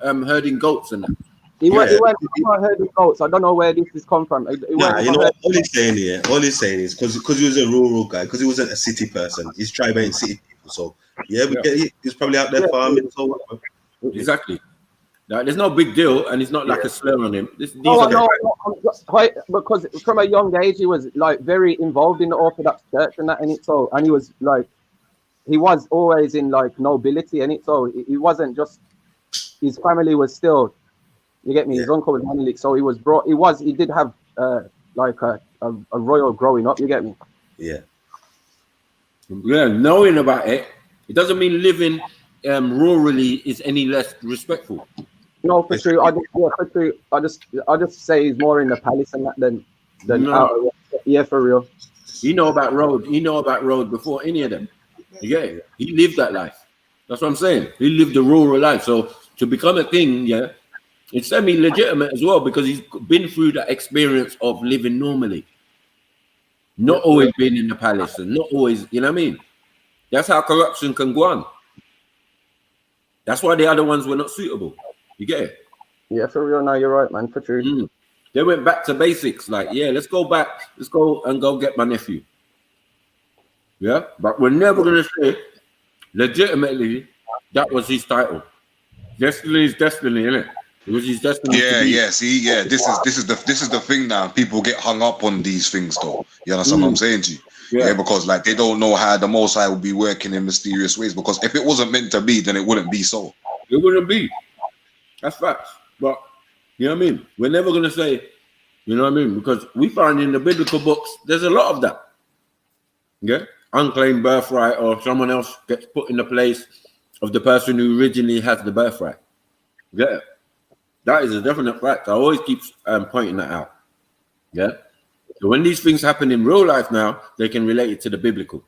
herding goats and that. He went herding goats. I don't know where this has come from. Nah, you know what? All he's saying here, is because he was a rural guy, because he wasn't a city person. His tribe ain't city people. So yeah, we get it. He's probably out there farming. So whatever. Exactly. Now, there's no big deal, and it's not like a slur on him. Because from a young age he was like very involved in the Orthodox Church and that, and he was like, he was always in like nobility, and he wasn't just, his family was still, you get me, his uncle was Menelik, so he did have like a royal growing up, you get me? Yeah, knowing about it doesn't mean living rurally is any less respectful. No, for true. I just say he's more in the palace and that than out. Yeah, for real. He know about road before any of them. Yeah, he lived that life. That's what I'm saying. He lived the rural life. So to become a king, yeah, it's semi-legitimate as well, because he's been through that experience of living normally. Not always being in the palace and not always, you know what I mean? That's how corruption can go on. That's why the other ones were not suitable. You get it? Yeah, for real. No, you're right, man. For true. They went back to basics. Like, yeah, let's go back. Let's go and go get my nephew. Yeah, but we're never gonna say legitimately that was his title. Destiny is destiny, isn't it? It was his destiny. See, this is the thing now. People get hung up on these things, though. You understand what I'm saying to you? Yeah, because like they don't know how the Most High will be working in mysterious ways. Because if it wasn't meant to be, then it wouldn't be so. It wouldn't be. That's facts. But you know what I mean? We're never gonna say, you know what I mean? Because we find in the biblical books, there's a lot of that. Yeah, unclaimed birthright, or someone else gets put in the place of the person who originally has the birthright. Yeah, that is a definite fact. I always keep pointing that out. Yeah. So when these things happen in real life now, they can relate it to the biblical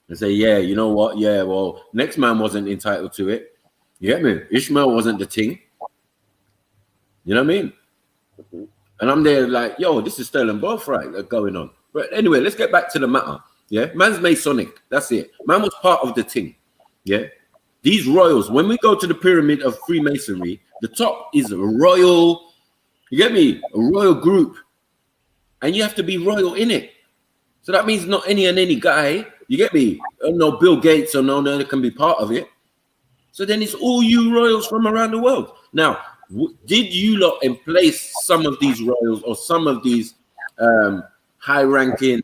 and say, yeah, you know what? Yeah, well, next man wasn't entitled to it. You get me? Ishmael wasn't the thing. You know what I mean? And I'm there like, yo, this is stolen birthright going on. But anyway, let's get back to the matter. Yeah, man's Masonic. That's it. Man was part of the thing. Yeah. These royals, when we go to the pyramid of Freemasonry, the top is a royal, you get me? A royal group. And you have to be royal in it. So that means not any guy, you get me? No Bill Gates or no that can be part of it. So then it's all you royals from around the world. Now, did you lot in place some of these royals or some of these high-ranking,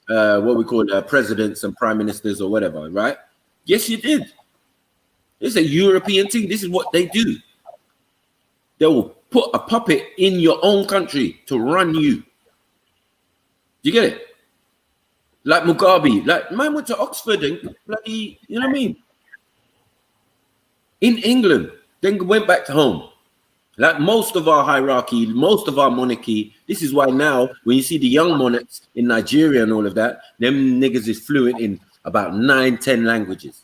what we call presidents and prime ministers or whatever, right? Yes, you did. It's a European thing. This is what they do. They will put a puppet in your own country to run you. You get it? Like Mugabe, like man went to Oxford and bloody, you know what I mean? In England, then went back to home. Like most of our hierarchy, most of our monarchy, this is why now when you see the young monarchs in Nigeria and all of that, them niggas is fluent in about 9-10 languages.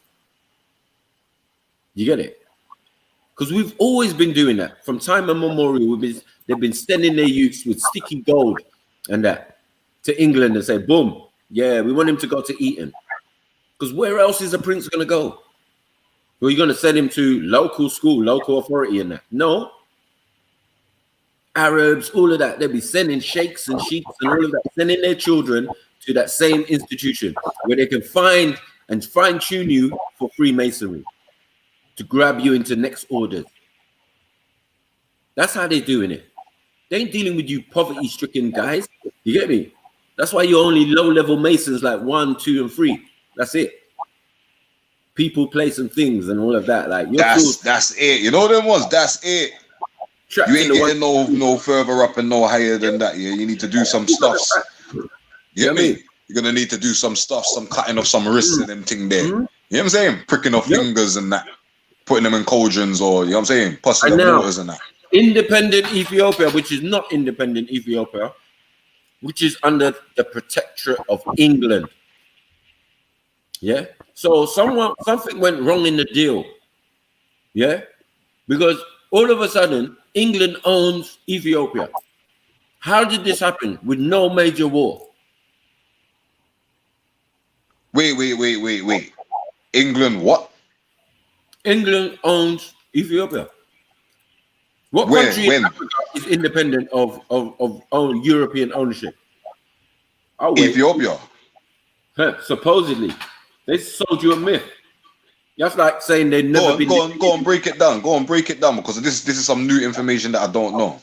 You get it? Because we've always been doing that. From time immemorial, they've been sending their youths with sticky gold and that to England and say, boom, Yeah, we want him to go to Eton. Because where else is a prince going to go? Well, you're going to send him to local school, local authority and that? No. Arabs, all of that. They'll be sending sheikhs and sheiks and all of that, sending their children to that same institution where they can find and fine-tune you for Freemasonry, to grab you into next orders. That's how they're doing it. They ain't dealing with you poverty-stricken guys. You get me? That's why you're only low-level Masons like 1, 2, and 3. That's it. People, place, and things, and all of that. Like that's it. You know them ones. That's it. You ain't getting no further up and no higher than that. Yeah, you need to do some stuffs. You get me? You're gonna need to do some stuff, some cutting off some wrists and them thing there. You know what I'm saying? Pricking off fingers and that, putting them in cauldrons, or you know what I'm saying, pussing up waters and that. Independent Ethiopia, which is not independent Ethiopia, which is under the protectorate of England. Yeah. So something went wrong in the deal. Yeah. Because all of a sudden, England owns Ethiopia. How did this happen with no major war? Wait. England what? England owns Ethiopia. What country in Africa is independent of European ownership? Ethiopia. Supposedly. They sold you a myth. That's like saying they've never been... Go on, break it down. Go on, break it down, because this is some new information that I don't know.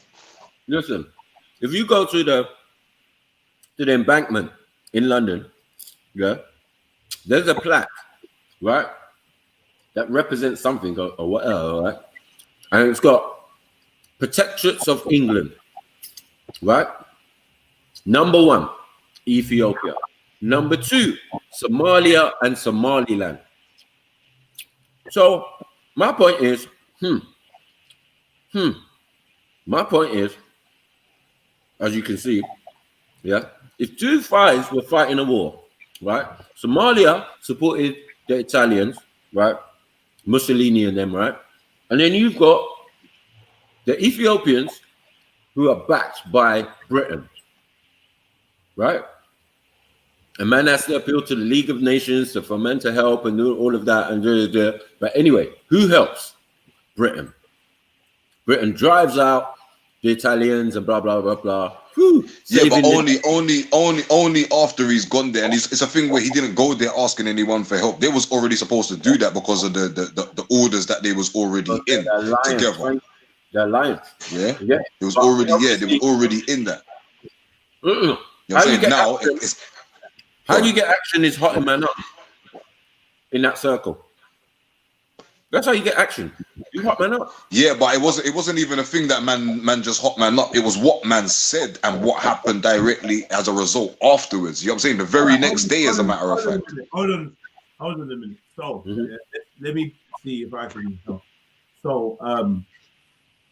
Listen, if you go to the embankment in London, yeah, there's a plaque, right, that represents something or whatever, right? And it's got protectorates of England, right? Number 1, Ethiopia. Number 2, Somalia and Somaliland. So my point is, my point is, as you can see, yeah, if two sides were fighting a war, right? Somalia supported the Italians, right? Mussolini and them, right? And then you've got the Ethiopians who are backed by Britain, right? A man has to appeal to the League of Nations for men to help and do all of that. But anyway, who helps? Britain. Britain drives out the Italians and blah, blah, blah, blah. Whew, yeah, but only after he's gone there. And it's a thing where he didn't go there asking anyone for help. They was already supposed to do that because of the orders that they was already in together. The alliance. Yeah. It was already, they were already in that. You know what I'm saying? Now, how do you get action is hotting man up in that circle? That's how you get action. You hot man up. Yeah, but it wasn't even a thing that man just hot man up. It was what man said and what happened directly as a result afterwards. You know what I'm saying? The very next day, as a matter of fact. Hold on a minute. So let me see if I can help. So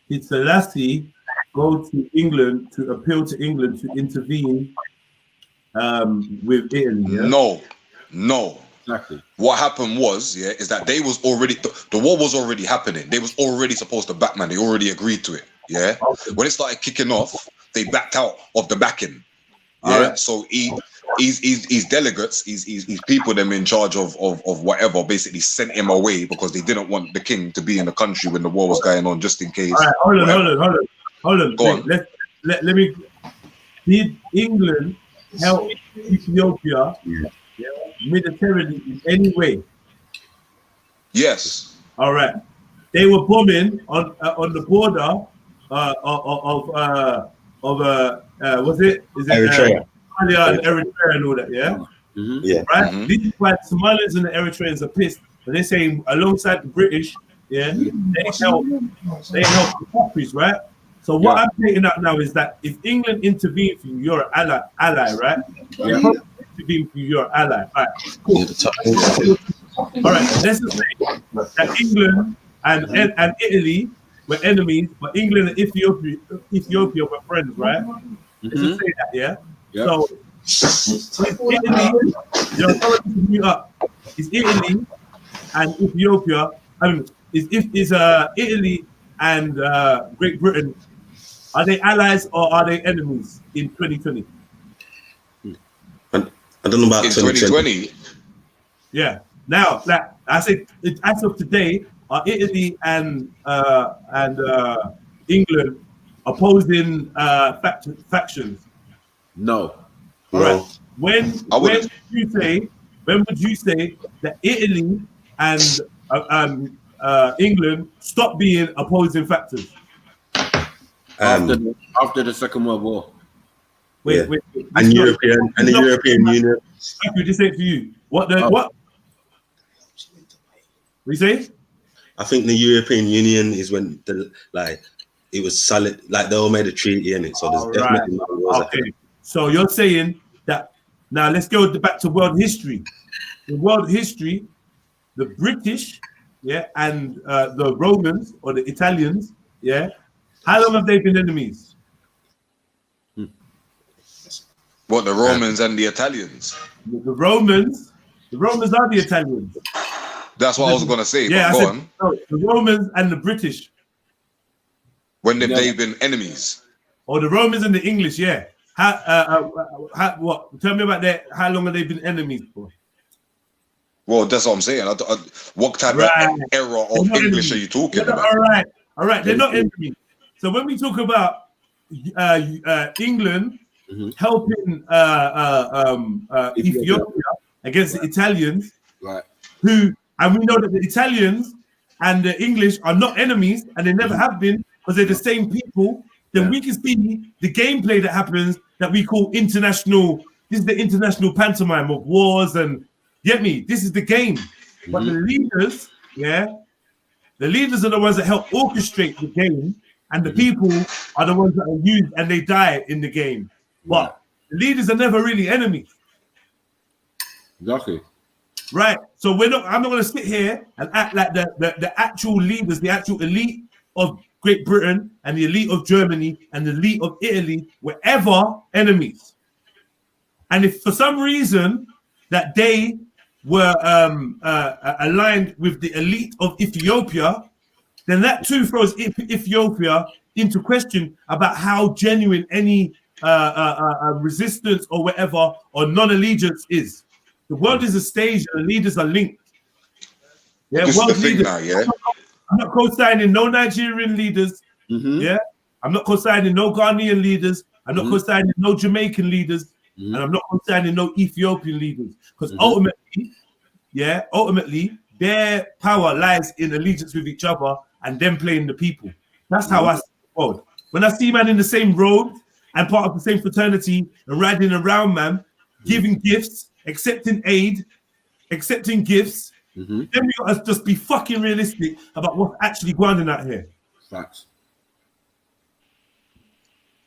did Selassie go to England to appeal to England to intervene with Italy? Yeah? No. Exactly. What happened was, is that they was already the war was already happening. They was already supposed to back, man. They already agreed to it. Yeah. Okay. When it started kicking off, they backed out of the backing. Yeah. Right. So he's delegates, he's people them in charge of whatever, basically sent him away because they didn't want the king to be in the country when the war was going on, just in case. All right, hold on. Go on. Let me. Did England help Ethiopia militarily in any way? Yes. All right. They were bombing on the border was it? Is it Eritrea? Somalia and Eritrea and all that, yeah? Yeah. Right? This is why the Somalians and the Eritreans are pissed. But they're saying alongside the British, they help the countries, right? So what I'm taking up now is that if England intervenes for you, you're an ally, right? Yeah. Intervene for you, you're an ally. All right, cool. All right, let's just say that England and Italy were enemies, but England and Ethiopia were friends, right? Let's just say that, yeah? So if Italy, is Italy and Ethiopia, is Italy and Great Britain, are they allies or are they enemies in 2020? I don't know about in 2020. Yeah. Now, like I said, as of today, are Italy and England opposing factions? No. All right. When would you say that Italy and England stop being opposing factors? After the Second World War. Wait. And the European Union. I could just say it for you. What? What you say? I think the European Union is when it was solid, like they all made a treaty in it. So there's definitely no wars. Okay. So you're saying that now let's go back to world history. In world history, the British, and the Romans or the Italians, how long have they been enemies? What, the Romans and the Italians? The Romans are the Italians. That's what I was gonna say. Yeah, go on. No, the Romans and the British. When they've been enemies. Or the Romans and the English, yeah. What? Tell me about that. How long have they been enemies for? Well, that's what I'm saying. What type of era of English are you talking about? All right. They're not enemies. So when we talk about England helping Ethiopia against the Italians, right? And we know that the Italians and the English are not enemies, and they never have been, because they're the same people. Then we can see the gameplay that happens that we call international. This is the international pantomime of wars, and get me. This is the game. But the leaders, the leaders are the ones that help orchestrate the game, and the people are the ones that are used and they die in the game. But the leaders are never really enemies. Exactly. Right. So I'm not going to sit here and act like the actual leaders, the actual elite of Great Britain and the elite of Germany and the elite of Italy were ever enemies. And if for some reason that they were aligned with the elite of Ethiopia, then that too throws Ethiopia into question about how genuine any resistance or whatever or non-allegiance is. The world is a stage and the leaders are linked. Yeah, this world is the thing leaders. now, I'm not co-signing no Nigerian leaders. Yeah, I'm not co-signing no Ghanaian leaders. I'm not co-signing no Jamaican leaders, and I'm not co-signing no Ethiopian leaders. Because ultimately, their power lies in allegiance with each other and them playing the people. That's how I see the world. When I see man in the same road and part of the same fraternity and riding around, man, giving gifts, accepting aid, accepting gifts, then we gotta just be fucking realistic about what's actually going on out here. Facts.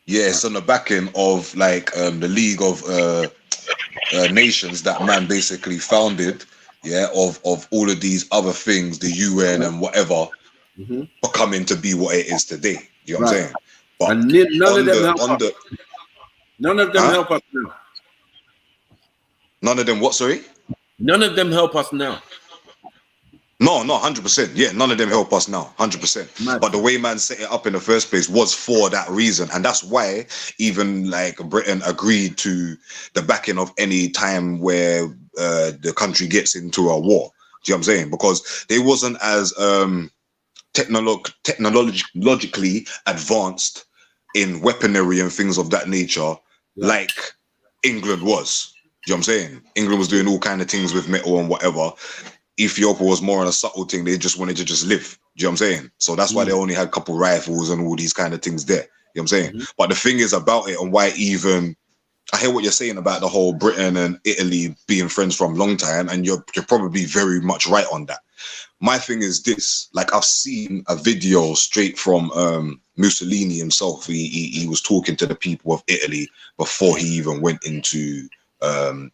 Yeah, it's on the back end of the League of Nations that man basically founded, of all of these other things, the UN and whatever, becoming to be what it is today. You know what I'm saying? But and none of them help us. None of them help us now. None of them what, sorry? None of them help us now. No, 100%. Yeah, none of them help us now, 100%. But the way man set it up in the first place was for that reason. And that's why even Britain agreed to the backing of any time where the country gets into a war. Do you know what I'm saying? Because they wasn't as technologically advanced in weaponry and things of that nature like England was. Do you know what I'm saying? England was doing all kind of things with metal and whatever. Ethiopia was more on a subtle thing. They just wanted to just live. Do you know what I'm saying? So that's why they only had a couple rifles and all these kind of things there. You know what I'm saying? But the thing is about it and why even I hear what you're saying about the whole Britain and Italy being friends from a long time, and you're probably very much right on that. My thing is this, I've seen a video straight from Mussolini himself. He was talking to the people of Italy before he even went into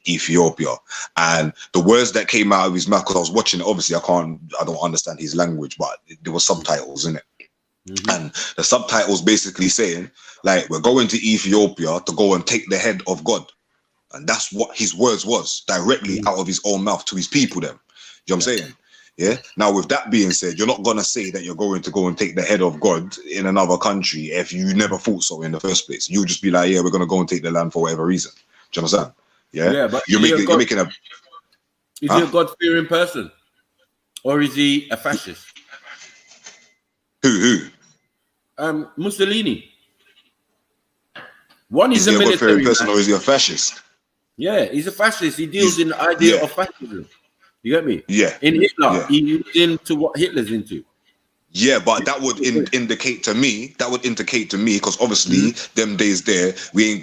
Ethiopia, and the words that came out of his mouth, because I was watching it, obviously I don't understand his language, but there were subtitles in it. And the subtitles basically saying we're going to Ethiopia to go and take the head of God, and that's what his words was directly out of his own mouth to his people them. You know what I'm saying? Yeah. Now with that being said, you're not gonna say that you're going to go and take the head of God in another country if you never thought so in the first place. You'll just be like, yeah, we're gonna go and take the land for whatever reason. Do you understand? Yeah, but you're making a. Is he a God-fearing person, or is he a fascist? Who? Mussolini. One is a he a military God-fearing person, man. or is he a fascist? Yeah, he's a fascist. He deals in the idea of fascism. You get me? Yeah. In Hitler, Yeah. he's into what Hitler's into. Yeah, but that would indicate to me, because obviously them days there, we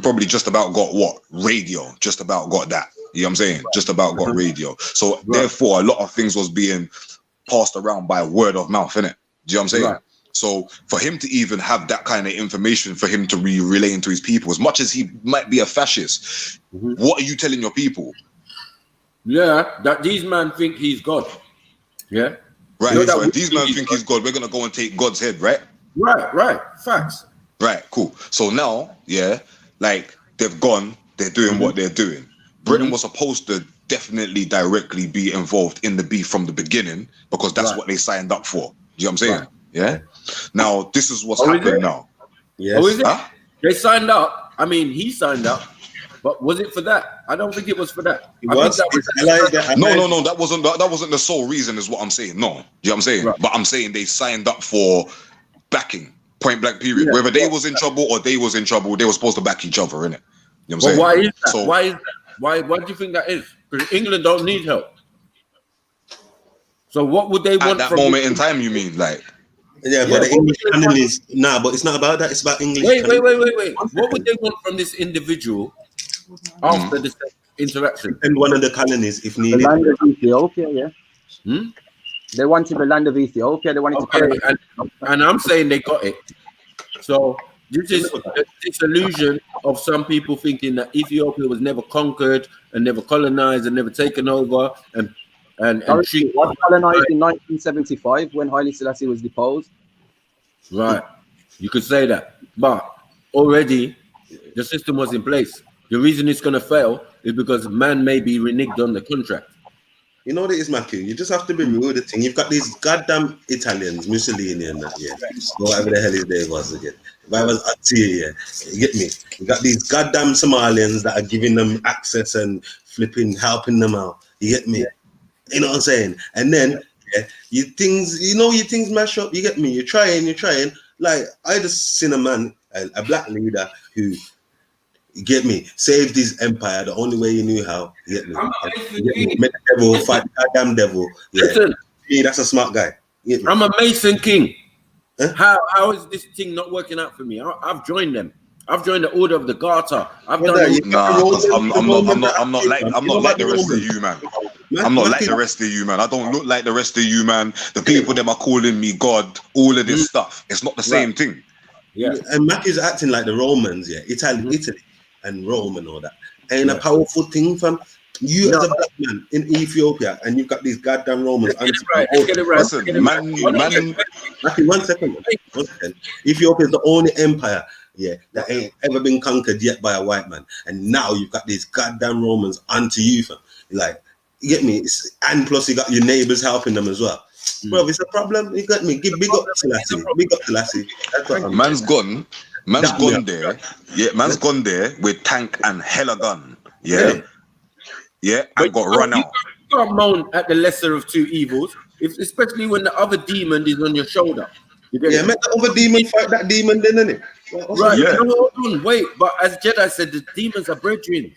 probably just about got what? Radio, just about got that. You know what I'm saying? Just about got radio. So therefore, a lot of things was being passed around by word of mouth, innit? Do you know what I'm saying? Right. So for him to even have that kind of information, for him to be relaying to his people, as much as he might be a fascist, what are you telling your people? Yeah, that these men think he's God. Yeah. Right, so if these men think he's God, we're gonna go and take God's head, right? Right, facts. Right, cool. So now, like they've gone, they're doing what they're doing. Britain was supposed to definitely directly be involved in the beef from the beginning because that's what they signed up for. Do you know what I'm saying? Right. Yeah. Now this is what's happened now. Yes. Oh, is it? Huh? They signed up. I mean, he signed up. But was it for that? I don't think it was for that. No, that wasn't the sole reason, is what I'm saying. No, you know what I'm saying? Right. But I'm saying they signed up for backing, point blank period. Whether they was in trouble or they was in trouble, they were supposed to back each other, innit? You know what I'm saying? Why is that? Why is that? Why do you think that is? Because England don't need help. So what would they want at that moment in time? You mean like? Yeah, but the English colonies. Nah, but it's not about that. It's about English. Wait. What would they want from this individual after this interaction? And one of the colonies, if needed. The land of Ethiopia, They wanted the land of Ethiopia. They wanted to colonize. And I'm saying they got it. So this is this illusion of some people thinking that Ethiopia was never conquered and never colonized and never taken over and it was colonized in 1975 when Haile Selassie was deposed. Right, you could say that, but already the system was in place. The reason it's going to fail is because man may be reneged on the contract. You know what it is, Matthew? You just have to be real with the thing. You've got these goddamn Italians, Mussolini and that, or whatever the hell his name was again. If I was at you get me? You got these goddamn Somalians that are giving them access and flipping, helping them out. You get me? You know what I'm saying? And then your things mash up. You get me? You're trying. Like I just seen a man, a black leader who, you get me, saved his empire the only way he knew how. You get me? Make the devil fight the goddamn devil. Yeah. Listen, that's a smart guy. I'm a Mason King. Huh? How is this thing not working out for me? I've joined them. I've joined the Order of the Garter. I've done. I'm not like the rest of you, man. I'm not like the rest of you, man. I don't look like the rest of you, man. The people them are calling me God. All of this stuff. It's not the same thing. Yeah. And Mac is acting like the Romans. Yeah, Italy, and Rome and all that. Ain't a powerful thing, fam. You as a black man in Ethiopia, and you've got these goddamn Romans. Get it right. Listen, man. Matthew, 1 second. Ethiopia is the only empire. That ain't ever been conquered yet by a white man. And now you've got these goddamn Romans onto you, fam. Like, you get me? And plus you got your neighbors helping them as well. Bro, it's a problem. You got me? Big up Selassie. Big up Selassie. Man's gone there. Yeah, man's gone there with tank and hella gun. Yeah, and got run out. You can't moan at the lesser of two evils, especially when the other demon is on your shoulder. Make the other demon fight that demon then, innit? Right, hold on, wait. But as Jedi said, the demons are brethren.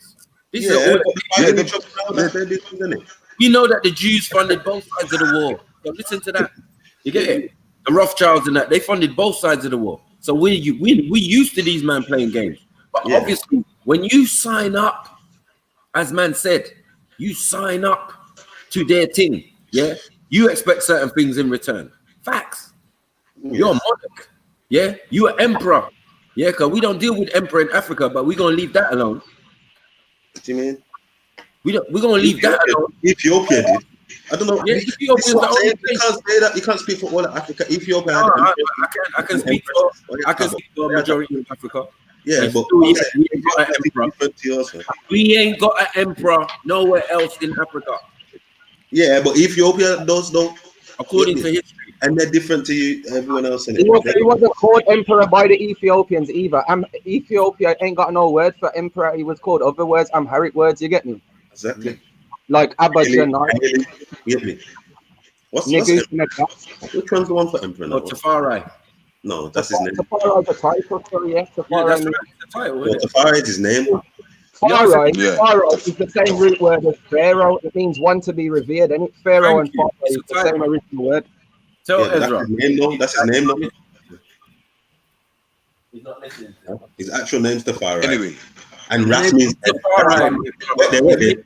You know that the Jews funded both sides of the war. So listen to that. You get it? The Rothschilds and that, they funded both sides of the war. So we used to these men playing games. But obviously, when you sign up, as man said, you sign up to their thing. Yeah, you expect certain things in return. Facts. You're a monarch. Yeah, you're an emperor. Yeah, because we don't deal with emperor in Africa, but we're gonna leave that alone. What do you mean? We're gonna leave that alone. Ethiopia did. I don't know. Yeah, Ethiopia is the only place. You can't say that. You can't speak for all of Africa. Ethiopia. I can speak for a majority of Africa. Yeah, but we ain't got an emperor nowhere else in Africa. Yeah, but Ethiopia does though. According to history. and they're different to you, everyone else. In He wasn't called emperor by the Ethiopians either. Ethiopia ain't got no word for emperor. He was called other words, Amharic words. You get me? Exactly. Like Abba Janai. You get me? Which one's the one for emperor now? Tafari. No, that's his name. Tafari is a title, sorry, yeah. That's the title. Tafari is his name. Pharaoh is the same root word as Pharaoh. It means one to be revered, and Pharaoh and Pharaoh is the same original word. Tell Ezra. That's his name, though. He's not listening. His actual name's Tafari. Anyway. And Ras means head. Wait.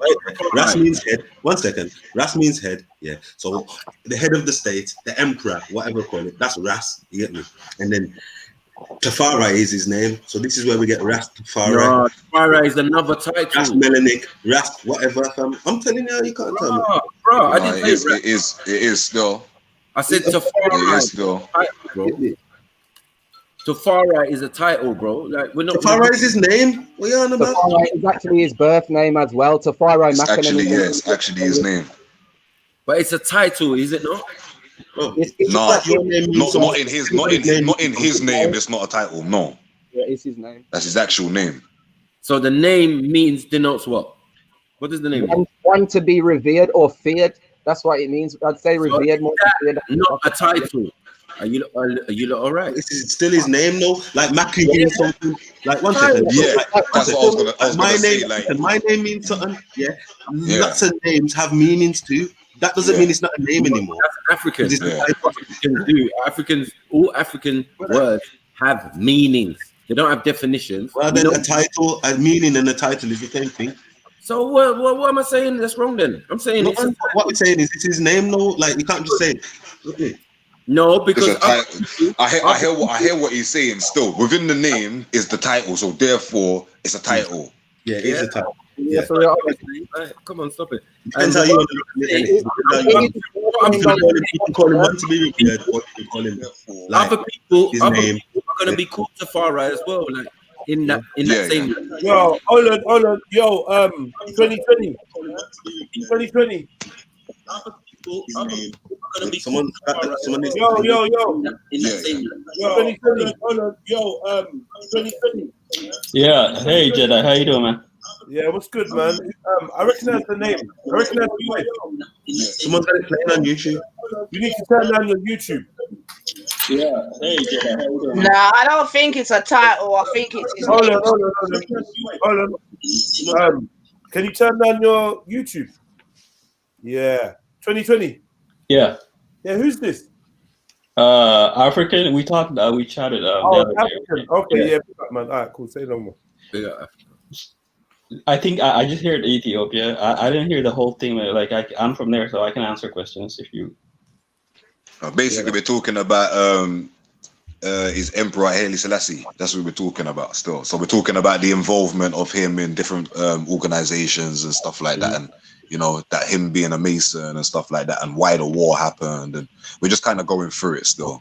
Ras means head. 1 second. Ras means head. Yeah. So the head of the state, the emperor, whatever you call it, that's Ras. You get me? And then Tafari is his name. So this is where we get Ras Tafari. No, Tafari is another title. Ras Melanik, Ras whatever. I'm telling you can't tell me. Bro, I No, didn't say it is still. I said Tafari. It is still. Tafari is a title, bro. Like we're not. Tafari is his name. What are you on about? Tafari is actually his birth name as well. Tafari It's actually his name. But it's a title, is it not? No, not in his name. It's not a title. No. Yeah, it's his name. That's his actual name. So the name denotes what? What does the name mean? One to be revered or feared. That's what it means. I'd say revered more than feared. Not a title. Are you all right? It's still his name, though. Like Maku means something. Like 1 second. Yeah, that's what I was gonna say. Like, my name means something. Yeah. Lots of names have meanings too. That doesn't mean it's not a name anymore. That's African. All African words have meanings. They don't have definitions. Well, then a title, a meaning, and a title is the same thing. So what am I saying that's wrong then? I'm saying what we're saying is it's his name, though. Like you can't just say it. No, because I hear what he's saying. Still, within the name is the title, so therefore it's a title. Yeah, it is a title. Yeah, so come on, stop it. Depends how you want to look at it. You can call him one to be revered, or you can call him other people are going to be called Tafari as well, like in that same. Yo, hold on. Yo, 2020. Someone is yo. Yo, 2020. Hold on. Yo, 2020. Yeah. Hey, Jedi. How you doing, man? Yeah, what's good, man? I recognize the name. I recognize the voice. Someone's got it playing on YouTube. You need to turn down your YouTube. Yeah. Hey, Jedi. How you doing, man? Nah, I don't think it's a title. I think it's his Hold name. on. Can you turn down your YouTube? Yeah. 2020. Yeah. Yeah, who's this? African. We chatted. African. Okay, yeah, man. All right, cool. Say no more. Yeah. I think I just heard Ethiopia. I didn't hear the whole thing. Like I'm from there, so I can answer questions if you. Basically, we're talking about is Emperor Haile Selassie. That's what we're talking about still. So we're talking about the involvement of him in different organizations and stuff like that, and that him being a Mason and stuff like that, and why the war happened, and we're just kind of going through it still.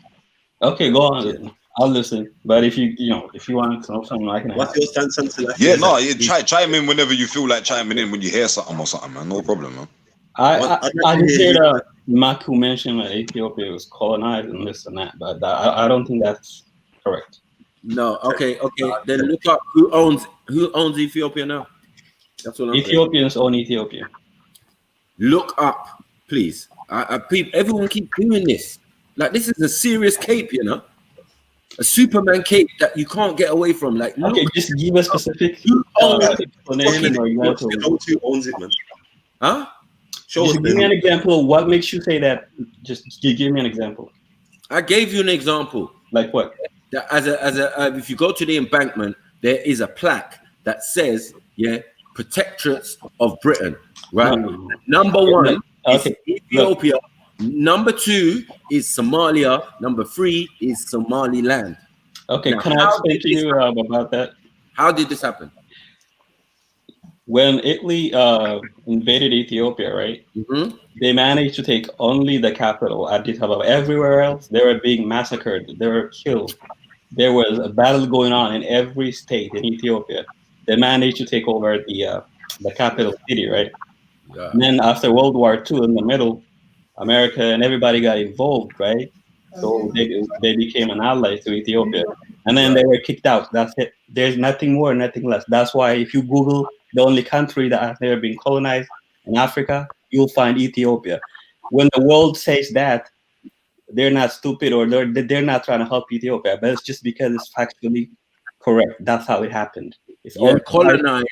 Okay, go on. I'll listen. But if you want to know something, I can. What's your stance on Selassie? Yeah, no, chime in whenever you feel like chiming in when you hear something or something, man. No problem, man. I just heard Maku mention that Ethiopia was colonized and this and that, but I don't think that's correct. No. Okay. Then look up who owns Ethiopia now. That's what Ethiopians own Ethiopia. Look up, please. Everyone keep doing this. Like this is a serious cape, a Superman cape that you can't get away from. Like, okay, just give a specific explanation. Who owns it, man? Huh? Just give me an example of what makes you say that. Just give me an example. I gave you an example. Like what? If you go to the embankment, there is a plaque that says, Protectorates of Britain, right? Number one is Ethiopia. Number 2 is Somalia. Number 3 is Somaliland. Okay, now, can I explain to you about that? How did this happen? When Italy invaded Ethiopia, right? Mm-hmm. They managed to take only the capital, Addis Ababa. Everywhere else, they were being massacred. They were killed. There was a battle going on in every state in Ethiopia. They managed to take over the capital city, right? Yeah. And then after World War II, in the middle, America and everybody got involved, right? So they became an ally to Ethiopia. And then they were kicked out. That's it. There's nothing more, nothing less. That's why if you Google the only country that has never been colonized in Africa, you'll find Ethiopia. When the world says that, they're not stupid or they're not trying to help Ethiopia, but it's just because it's factually correct. That's how it happened. It's all colonized.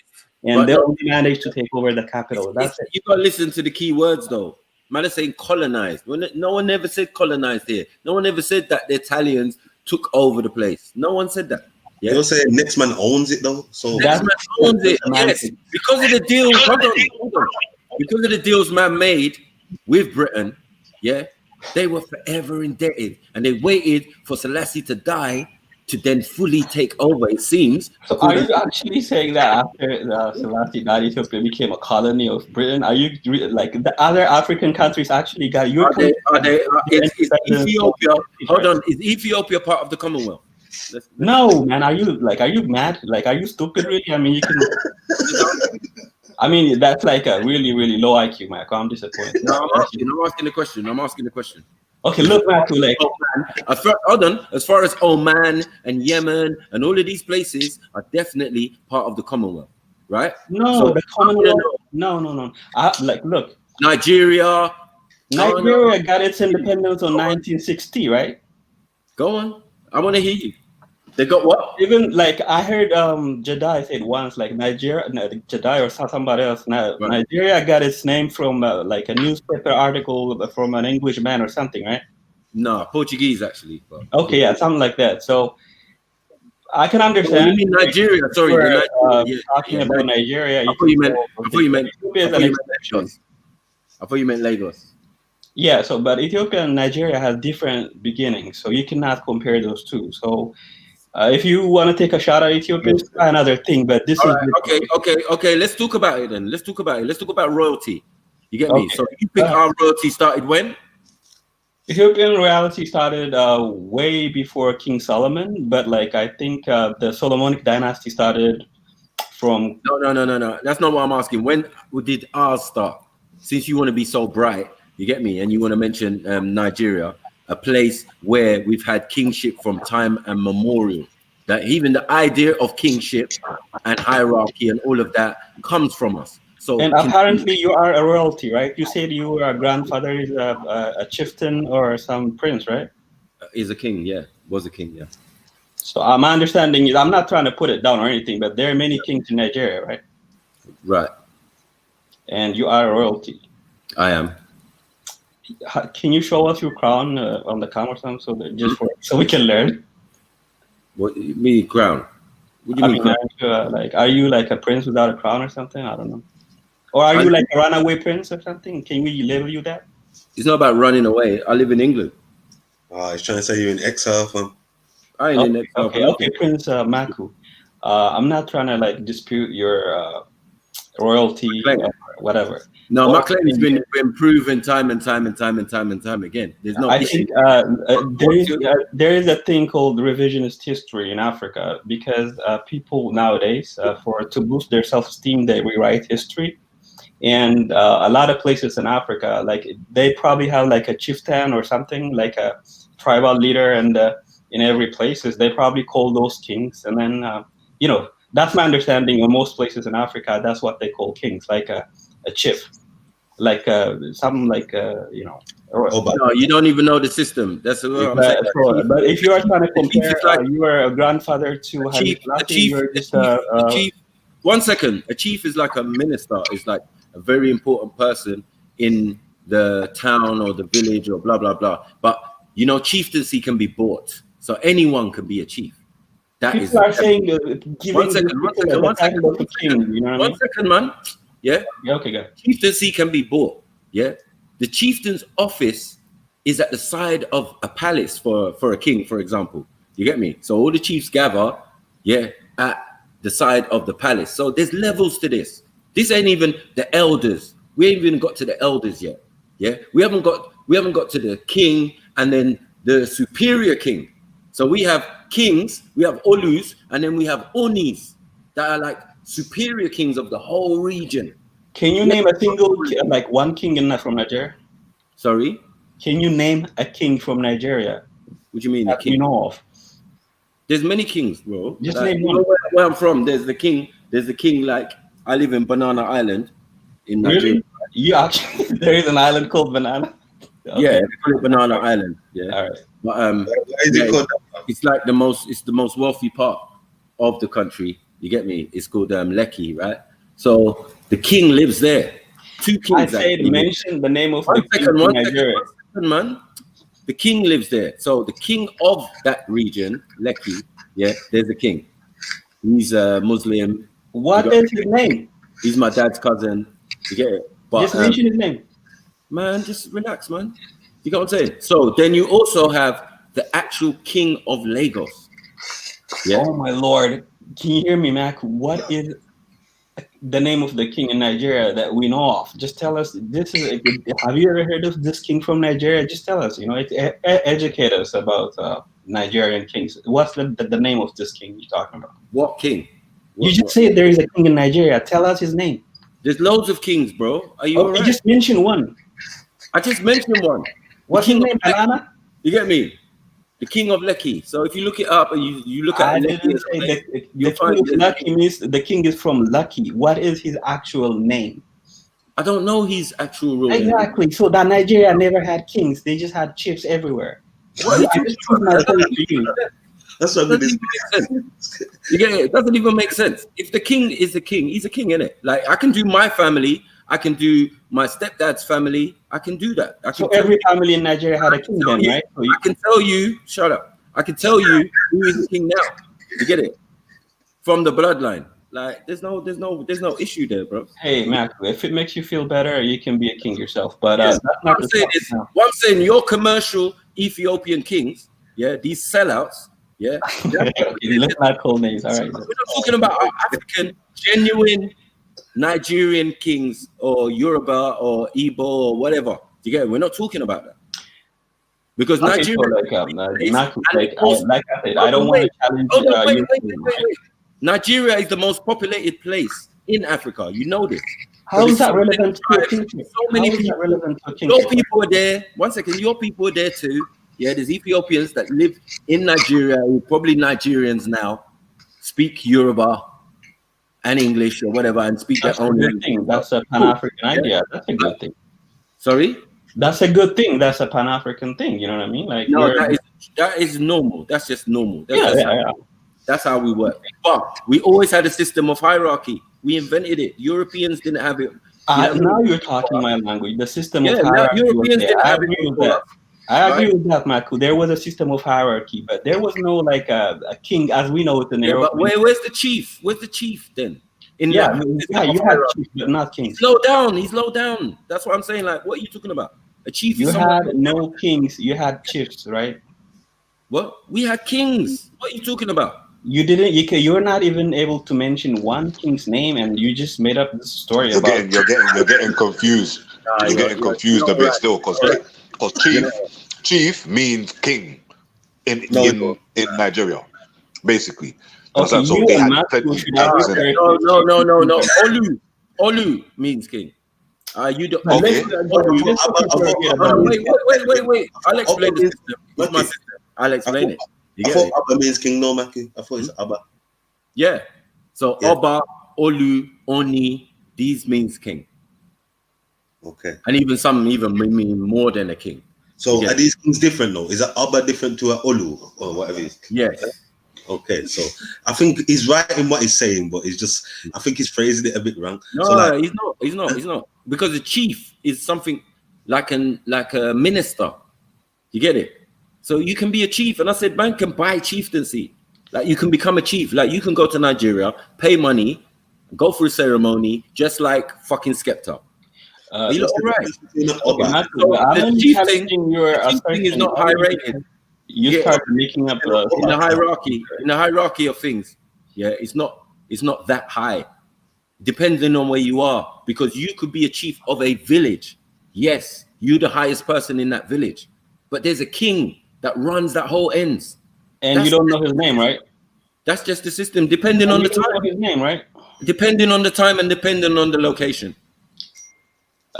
And they only managed to take over the capital. That's it. You got to listen to the key words, though. Man is saying colonized. No one ever said colonized here. No one ever said that the Italians took over the place. No one said that. Yeah. You're saying next man owns it, though? So next man owns it, yes. Because of the deal, hold on. Because of the deals man made with Britain, yeah, they were forever indebted. And they waited for Selassie to die to then fully take over, it seems. So are you actually saying that after Selassie died, Ethiopia became a colony of Britain? Are you like the other African countries actually got your? Is Ethiopia? Hold on, is Ethiopia part of the Commonwealth? No, man. Are you mad? Like, are you stupid? Really? I mean, you can. I mean, that's like a really, really low IQ, Mark. I'm disappointed. No, I'm asking the question. Okay, look, Mark, like, hold on. As far as Oman and Yemen and all of these places are definitely part of the Commonwealth, right? No, so, the Commonwealth. No. Like, look, Nigeria got its independence in 1960, right? Go on. I want to hear you. They got what? Even like I heard Jedi said once, like Jedi or somebody else. Nigeria got its name from like a newspaper article from an English man or something, right? No, Portuguese actually. But okay, yeah, something like that. So I can understand. You mean Nigeria? Sorry, talking about Nigeria. I thought you meant Lagos. Yeah, so but Ethiopia and Nigeria have different beginnings, so you cannot compare those two. So if you want to take a shot at Ethiopia, it's another thing. But this is okay. Let's talk about it then. Let's talk about royalty. You get me? So you think our royalty started when? Ethiopian royalty started way before King Solomon, but like I think the Solomonic dynasty started from. No. That's not what I'm asking. When did ours start? Since you want to be so bright. You get me? And you want to mention Nigeria, a place where we've had kingship from time immemorial. That even the idea of kingship and hierarchy and all of that comes from us. So, and apparently you are a royalty, right? You said your grandfather is a chieftain or some prince, right? Is a king, yeah. Was a king, yeah. So my understanding is, I'm not trying to put it down or anything, but there are many kings in Nigeria, right? Right. And you are a royalty. I am. Can you show us your crown on the cam or something, so we can learn? What you mean crown? What do you mean crown? Like, are you like a prince without a crown or something? I don't know. Or are you like a runaway prince or something? Can we label you that? It's not about running away. I live in England. Oh, he's trying to say you're in exile, fam. I ain't in exile. Okay, Prince Maku. I'm not trying to like dispute your royalty or whatever. No, my claim has been proven time and time again. There's no. I think there is a thing called revisionist history in Africa because people nowadays, to boost their self-esteem, they rewrite history, and a lot of places in Africa, like they probably have like a chieftain or something, like a tribal leader, and in every places they probably call those kings, and then that's my understanding. In most places in Africa, that's what they call kings, like a chief. Like something like no, you don't even know the system. That's what I'm saying. But if you are trying to compare, you are a grandfather to a chief. 1 second, a chief is like a minister. Is like a very important person in the town or the village or blah blah blah. But chieftaincy can be bought, so anyone can be a chief. That people are saying one second, man. Yeah. Okay, good. Chieftaincy can be bought. Yeah. The chieftain's office is at the side of a palace for a king, for example. You get me? So all the chiefs gather, at the side of the palace. So there's levels to this. This ain't even the elders. We ain't even got to the elders yet. Yeah. We haven't got to the king and then the superior king. So we have kings, we have Olus, and then we have Onis that are like superior kings of the whole region. Can you name a single, like one king from Nigeria? Sorry? Can you name a king from Nigeria? What do you mean? That you know of? There's many kings, bro. Just like, name you one. know where I'm from. There's the king. There's the king. Like I live in Banana Island in Nigeria. Really? You actually there is an island called Banana. Okay. Yeah, they call it Banana Island. Yeah. All right. But it it's like the most wealthy part of the country. You get me? It's called Lekki, right? So the king lives there. Two kings. I said mention the name of the king One in Nigeria. second, man. The king lives there. So the king of that region, Lekki, yeah, there's the king. He's a Muslim. What is his name? He's my dad's cousin. You get it? But, just mention his name. Man, just relax, man. You got what I'm saying? So then you also have the actual king of Lagos. Yeah. Oh my lord. Can you hear me, Mac? What is the name of the king in Nigeria that we know of? Just tell us. Have you ever heard of this king from Nigeria? Just tell us. You know, educate us about Nigerian kings. What's the name of this king you're talking about? What king? You just said there is a king in Nigeria. Tell us his name. There's loads of kings, bro. Are you alright? Just mention one. I just mentioned one. What's his name? Banana? You get me? The king of Lekki. So if you look it up and you look at the king of Lucky means the king is from Lucky. What is his actual name? I don't know his actual real name. Exactly. So that Nigeria never had kings. They just had chiefs everywhere. I just proved my point to you. That's what it is. You get it? It doesn't even make sense. If the king is the king, he's a king, innit? Like I can do my family, I can do my stepdad's family, I can do that. So every family in Nigeria had a king then, right? So I can tell you, shut up. I can tell you who is the king now. You get it? From the bloodline. Like there's no issue there, bro. Hey, Mac, if it makes you feel better, you can be a king yourself. But what I'm saying, your commercial Ethiopian kings, yeah, these sellouts. Yeah, let's not call names. All right. We're not talking about our African, genuine Nigerian kings or Yoruba or Igbo or whatever. You get it? We're not talking about that because Nigeria. I don't want to challenge. Nigeria is the most populated place in Africa. You know this. How is that relevant to kingship? So many people. Your people are there. One second, your people are there too. Yeah, there's Ethiopians that live in Nigeria, who are probably Nigerians now, speak Yoruba and English or whatever, and speak their own language. That's a Pan-African idea. That's a good thing. Sorry? That's a good thing. That's a Pan-African thing. You know what I mean? Like no, that is normal. That's just normal. That's how we work. But we always had a system of hierarchy. We invented it. Europeans didn't have it. Now you're talking my language. The system of hierarchy. Europeans didn't have it. I agree with that, Maku. There was a system of hierarchy, but there was no like a king as we know it in Europe. But where's the chief? Where's the chief then? You had chief, but not king. Slow down. He's low down. That's what I'm saying. Like, what are you talking about? A chief. You had no kings. You had chiefs, right? What? We had kings. What are you talking about? You didn't. You're not even able to mention one king's name, and you just made up this story You're getting confused. You're getting confused a bit still, because chief means king in Nigeria, basically. Okay, so they had no. Olu means king. You don't. Okay. Wait. I'll explain the system. It's my system. I'll explain it. I thought Abba means king, no, Maki. I thought it's Abba. Yeah. So Oba, Olu, Oni, these means king. Okay. And even some mean more than a king. So are these kings different though? Is an Abba different to an Olu or whatever it is? Yes. Okay, so I think he's right in what he's saying, but I think he's phrasing it a bit wrong. No, so he's not. Because the chief is something like a minister. You get it? So you can be a chief, and I said, man can buy chieftaincy. Like you can become a chief. Like you can go to Nigeria, pay money, go through a ceremony, just like fucking Skepta. You look all right. The chief thing is not high rated. You start making up in the hierarchy of things. Yeah, it's not that high, depending on where you are, because you could be a chief of a village. Yes, you're the highest person in that village, but there's a king that runs that whole ends. And you don't know his name, right? That's just the system, depending on the time. His name, right? Depending on the time and depending on the location.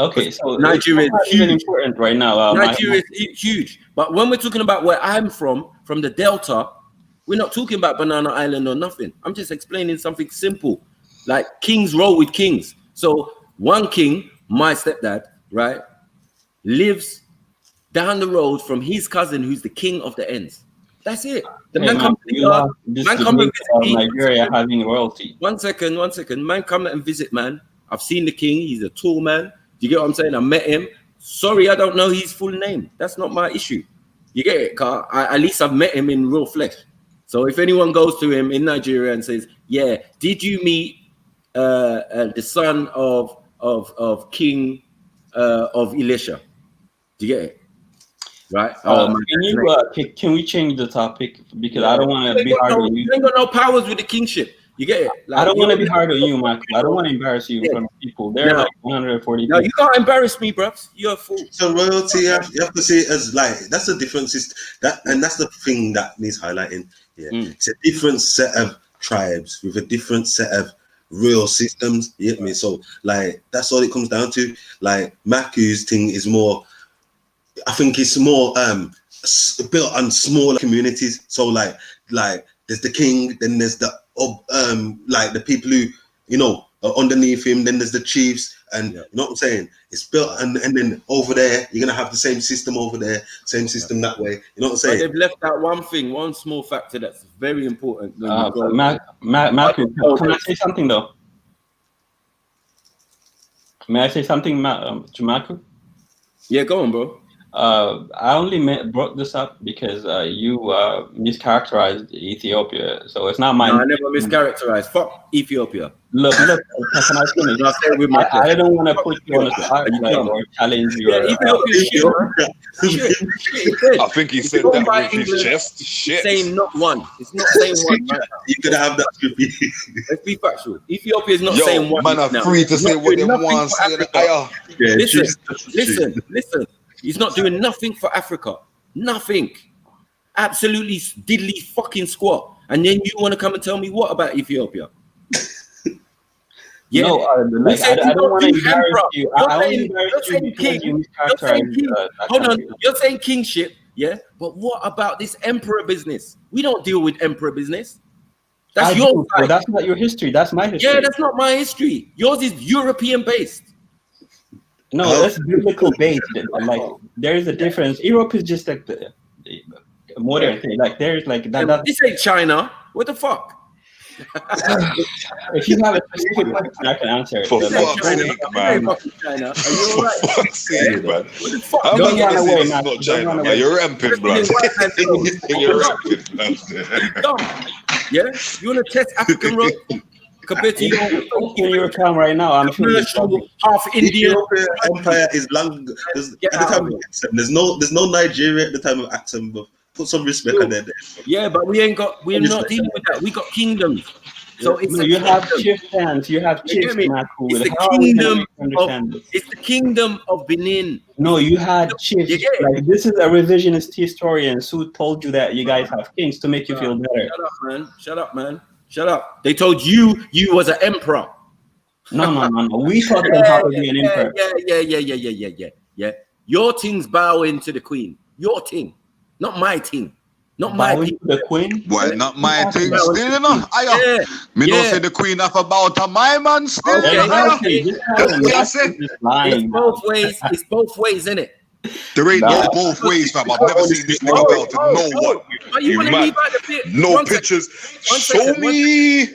Okay, so Nigeria is not even important right now. Nigeria is huge. But when we're talking about where I'm from the Delta, we're not talking about Banana Island or nothing. I'm just explaining something simple. Like kings roll with kings. So one king, my stepdad, right, lives down the road from his cousin who's the king of the ends. That's it. The man comes to Nigeria having royalty. One second. Man come and visit, man. I've seen the king. He's a tall man. Do you get what I'm saying? I met him. Sorry, I don't know his full name. That's not my issue. You get it? At least I've met him in real flesh. So if anyone goes to him in Nigeria and says, yeah, did you meet the son of King of Elisha? Do you get it? Right? Can we change the topic? Because I don't want to be hard on you. You ain't got no powers with the kingship. You get it? Like, I don't want to be hard on you, Michael. I don't want to embarrass you in front of people. There are like 140 people. No, you can't embarrass me, bro. You're a fool. So royalty, you have to see it as like, that's the difference. And that's the thing that needs highlighting. Yeah, it's a different set of tribes with a different set of real systems. You get me? So like, that's all it comes down to. Like Maku's thing is more, I think it's more built on smaller communities. So like there's the king, then there's the like the people who, you know, are underneath him, then there's the chiefs, and you know what I'm saying? It's built, and then over there you're gonna have the same system over there, same system that way. You know what I'm saying? But they've left out one small factor that's very important. Matthew, can I say something though? May I say something, to Matthew? Yeah, go on, bro. I only brought this up because you mischaracterized Ethiopia, so it's not my. No, I never mischaracterized. Fuck Ethiopia. Look, can I finish? I don't want to put you on the spotlight or challenge your. I think he said that with his chest. Shit. Saying not one. It's not saying one. Right? You could have that. Let's be factual. Ethiopia is not saying one. Man are free to say what they want. Listen. He's not doing nothing for Africa. Nothing. Absolutely diddly fucking squat. And then you want to come and tell me what about Ethiopia? Yeah. No, I don't want to embarrass you. I want to embarrass you because you mischaracterized. Hold on. You're saying kingship, yeah? But what about this emperor business? We don't deal with emperor business. That's your side. That's not your history. That's my history. Yeah, that's not my history. Yours is European based. No, that's biblical based. Like there is a difference. Europe is just like the modern thing. Like there's like that. This ain't China. What the fuck? If you have a specific question, I can answer it. For fuck's sake, man. China. Are you all right? For fuck's sake, man. What the fuck? Don't run away, man. Not China, man. You're ramping, blood. You're ramping, blood. Yeah, you want to test African road? Compared to your account right now, I'm sure half India empire is long. There's no Nigeria at the time of Axum, but put some respect on there. Yeah, but we're not dealing with that. We got kingdoms. So it's you have chieftains, you have chiefs. It's the kingdom of Benin. No, you had chiefs. Like, this is a revisionist historian who told you that you guys have kings to make you feel better. Shut up, man. Shut up. They told you was an emperor. No. We taught them how to be an emperor. Yeah. Your things bowing to the queen. Your thing. Not my thing. Not my thing. The queen? Well, not my thing. Still, you know. Me don't say the queen have about a my man still. Okay. It's both ways. It's both ways, isn't it? There ain't no both ways, fam. I've never seen this nigga about it. No one. You want to leave out the bit? No pictures. Show me.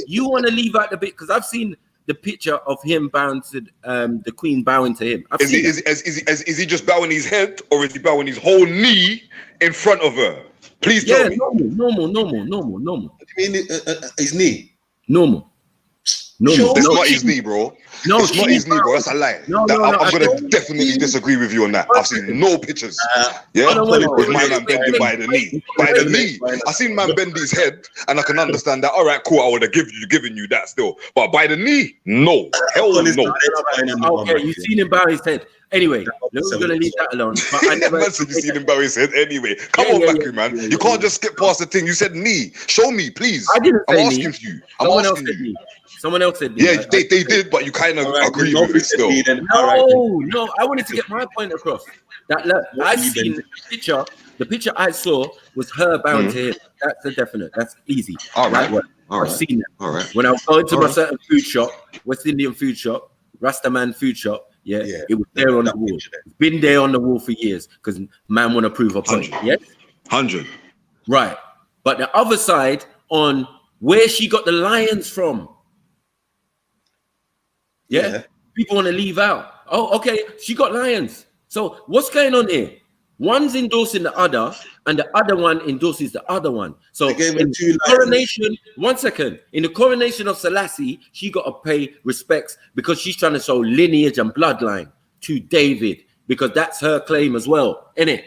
You want to leave out the bit because I've seen the picture of him bowing to the queen bowing to him. Is he just bowing his head or is he bowing his whole knee in front of her? Please tell me. Normal. What do you mean his knee? Normal. That's not his knee, bro. No, it's not his knee, bro. That's a lie. I'm gonna definitely disagree with you on that. I've seen no pictures. With my man bending by the knee. By the knee. I seen man bend his head, and I can understand that. All right, cool. I would have given you that still. But by the knee, no. Hell no. Okay, you've seen him bow his head. Anyway, we're gonna leave that alone. But I never said you seen him bow his head. Anyway, come on, Maku, man. You can't just skip past the thing. You said knee. Show me, please. I didn't say knee. I'm asking you. Someone else said this. Yeah, they did, but you kind of agree with it still. No, I wanted to get my point across. That look, I seen the picture I saw was her bound to him. That's a definite. That's easy. All right. I've seen that. All right. When I was going to my certain food shop, West Indian food shop, Rastaman food shop, it was there on the wall. It's been there on the wall for years because man want to prove a point. Yes? 100. Right. But the other side on where she got the lions from. Yeah. People want to leave out. Oh, okay. She got lions. So what's going on here? One's endorsing the other, and the other one endorses the other one. So in the coronation, 1 second, in the coronation of Selassie, she got to pay respects because she's trying to show lineage and bloodline to David because that's her claim as well, innit?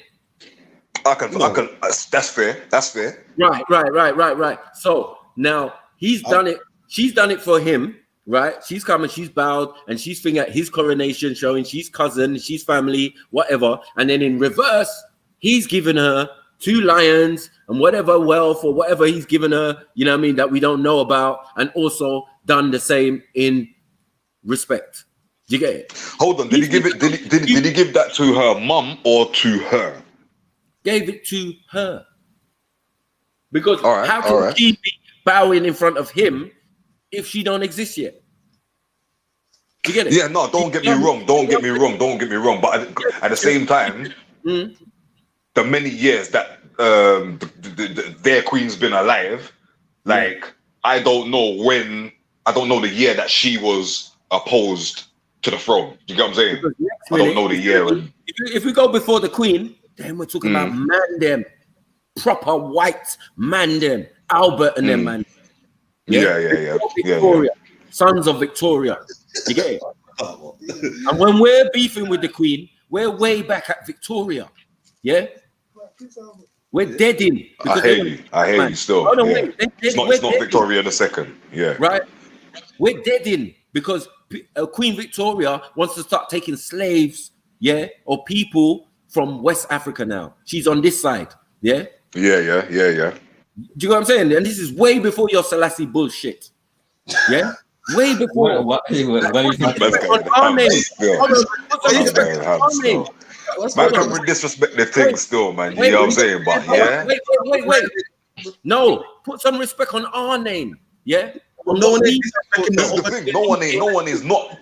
I can. That's fair. That's fair. Right. So now he's done it. She's done it for him. Right, she's coming, she's bowed, and she's thinking at his coronation, showing she's cousin, she's family, whatever. And then in reverse, he's given her 2 lions and whatever wealth or whatever he's given her, you know what I mean, that we don't know about, and also done the same in respect. Do you get it? Hold on, did he give it? Did he give that to her mum or to her? Gave it to her. Because how can she be bowing in front of him if she don't exist yet? Do you get it? Yeah, no, don't get me wrong. But at the same time, the many years that their queen's been alive, like I don't know the year that she was opposed to the throne. Do you get what I'm saying? I don't know the year. If we go before the queen, then we're talking about man them, proper white man them, Albert and them man. Yeah. Victoria, sons of Victoria. You get it? And when we're beefing with the queen, we're way back at Victoria. Yeah? We're dead in. I hear you still. Oh, no, yeah. It's not Victoria II. Yeah. Right? We're dead in because Queen Victoria wants to start taking slaves, or people from West Africa now. She's on this side. Yeah? Yeah. Do you know what I'm saying? And this is way before your Selassie bullshit. Yeah? Way before. What do you think? Man can disrespect the thing still, man. You know what I'm saying? But wait. No, put some respect on our name. Yeah? No one is the thing. No one is not.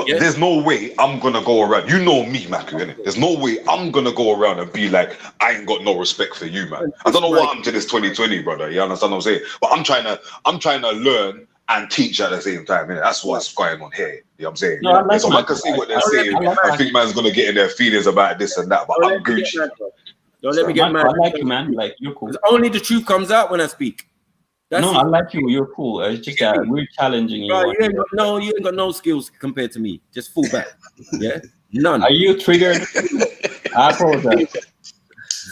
There's no way I'm gonna go around. You know me, Maku, innit? There's no way I'm gonna go around and be like, I ain't got no respect for you, man. I don't know what I'm to this 2020, brother. You understand what I'm saying? But I'm trying to learn and teach at the same time. Innit? That's what's going on here. You know what I'm saying? No, like so I can see what they're saying. I think man's gonna get in their feelings about this and that, but I'm Gucci. Don't let me get mad. I like you, man. Like, you're cool. Only the truth comes out when I speak. I like you. You're cool. It's just that we're challenging you. Bro, you ain't got no skills compared to me. Just fall back. Yeah, none. Are you triggered? I apologize.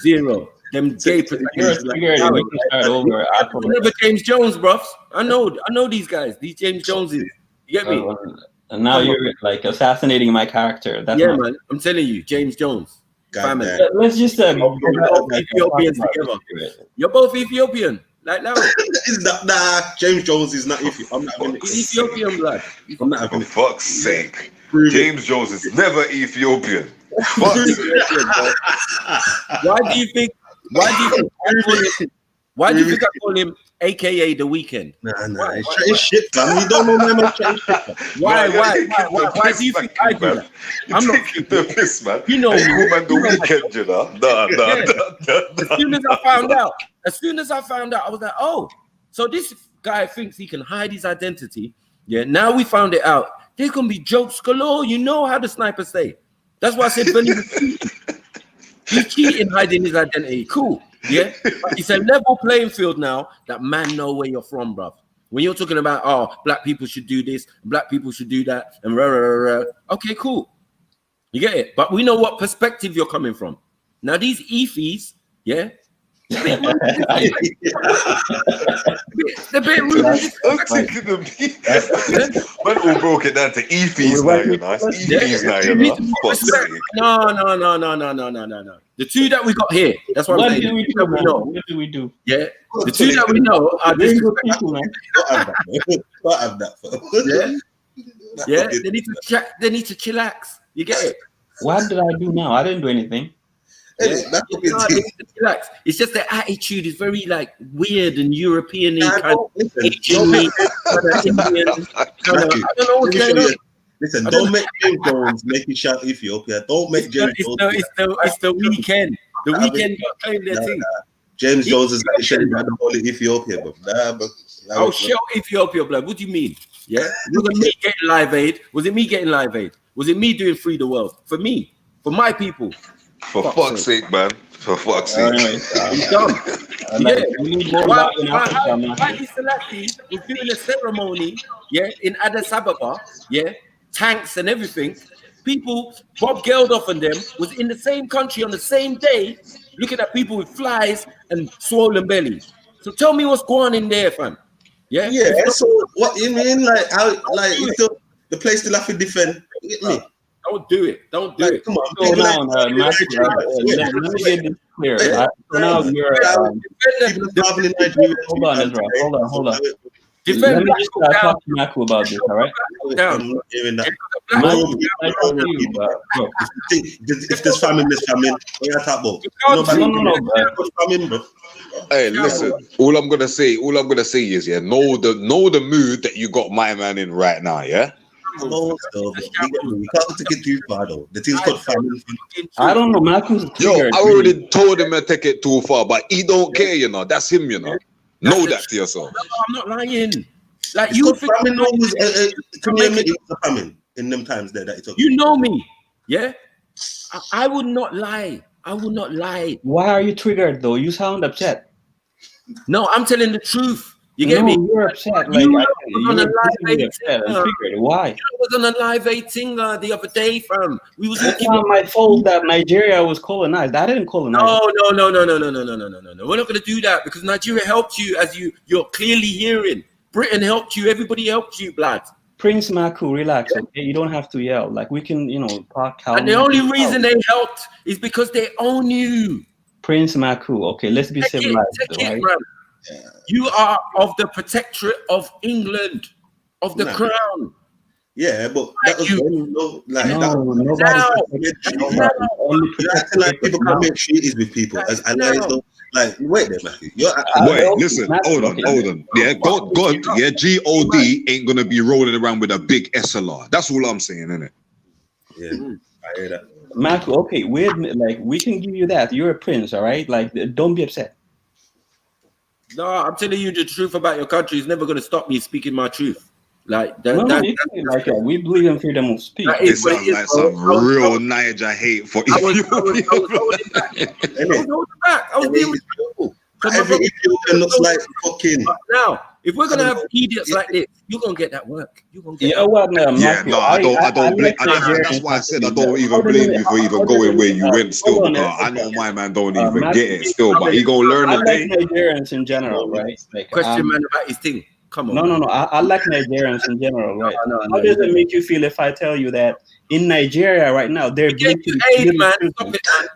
Zero. Them gay. You're triggered. We can start over. I never James Jones, bruv. I know these guys. These James Joneses. You get me? And now you're like assassinating my character. That's man. I'm telling you, James Jones. Family. Let's just Ethiopians together. You're both Ethiopian. Like now, James Jones is not Ethiopian. I'm not having it. He's Ethiopian blood. I'm not having it. For fuck's sake, James Jones is never Ethiopian. Why do you think I call him AKA the Weekend? Nah, he's chatting shit, man. You don't know man chatting shit. Why do you think I do that? I'm not taking the piss, man. You know me. Man, the Weekend, you know. Nah. As soon as I found out, I was like, oh, so this guy thinks he can hide his identity. Yeah, now we found it out. There's gonna be jokes galore. You know how the snipers say. That's why I said Benny was cheating. He's cheating, hiding his identity. Cool. Yeah, but it's a level playing field now that man know where you're from, bruv. When you're talking about, black people should do this, black people should do that, and okay, cool. You get it? But we know what perspective you're coming from. Now these Effies, yeah, they're a bit rude. Man all broke it down to Effies now, you know. It's Effies now, you know. No. The two that we got here. That's what I'm saying. What do we do? Yeah. The two that we know are very good people, man. Don't have that. Yeah. They need to chillax. You get it? What did I do now? I didn't do anything. Yeah. Relax. It's just their attitude is very like weird and European kind of Asian-y, Indian. I don't know what's going on. Listen, don't make James Jones make you shout Ethiopia. Don't make James Jones. It's the weekend. The weekend got claim their thing. James Jones is going to show you the whole Ethiopia, but show Ethiopia, blood. What do you mean? Yeah, was it me getting Live Aid? Was it me getting Live Aid? Was it me doing Free the World? For me, for my people. For fuck's sake, man. For fuck's sake. He's done. We need more Why Selassie was doing a ceremony, in Addis Ababa, tanks and everything. People, Bob Geldof and them was in the same country on the same day, looking at people with flies and swollen bellies. So tell me what's going on in there, fam. Yeah. So what you mean? Like how? Like you still, the place still have to defend. You get me? Don't do it. Don't do it. Come on. Hold on, let me get this clear. So now you're. Hold on, Ezra. Hold on. Let me just talk to Maku about this, all right? I'm not hearing that. If there's famine, there's famine. What are you talking about? Hey, listen. All I'm gonna say is, know the mood that you got my man in right now, yeah. We can't take it too far though. The thing's called famine. I don't know, Maku's I already told him to take it too far, but he don't care, you know. That's him, you know. Know that to yourself. No, I'm not lying. Like you think famine was famine in them times there that it's okay. You know me, yeah. I would not lie. I would not lie. Why are you triggered though? You sound upset. No, I'm telling the truth. You get me? You're upset. Like, you're on a live upset and triggered. Why? I was on a live 18 the other day, fam. We was It's not my fault that Nigeria was colonized. I didn't colonize. No. We're not gonna do that because Nigeria helped you, as you're clearly hearing. Britain helped you. Everybody helped you, blood. Prince Maku, relax, okay? You don't have to yell. Like we can, park. And the only reason they helped is because they own you. Prince Maku, okay? Let's be civilized, right? You are of the protectorate of England, of the crown. Yeah, but that was like people can make treaties with people. Wait there, Matthew. Listen, hold on. Yeah, God, God ain't gonna be rolling around with a big SLR. That's all I'm saying, innit? Yeah, I hear that. Maku, okay, we can give you that. You're a prince, all right? Like, don't be upset. No, I'm telling you the truth about your country. It's never going to stop me speaking my truth. Like that. We believe in freedom of speech. It sounds like some real Niger hate for Ethiopia. I was being respectful. Every Ethiopian looks like fucking. Now, if we're gonna have idiots like this, you're gonna get that work. You're gonna get. I don't blame. That's why I said I don't even blame you for even going where you went. Still, I know my man don't even get it. Still, but he gonna learn the day. I like Nigerians in general, right? Like, question man about his thing. Come on. No. I like Nigerians in general, right? How does it make you feel if I tell you that in Nigeria right now they're bleaching aid, man? Stop it, man.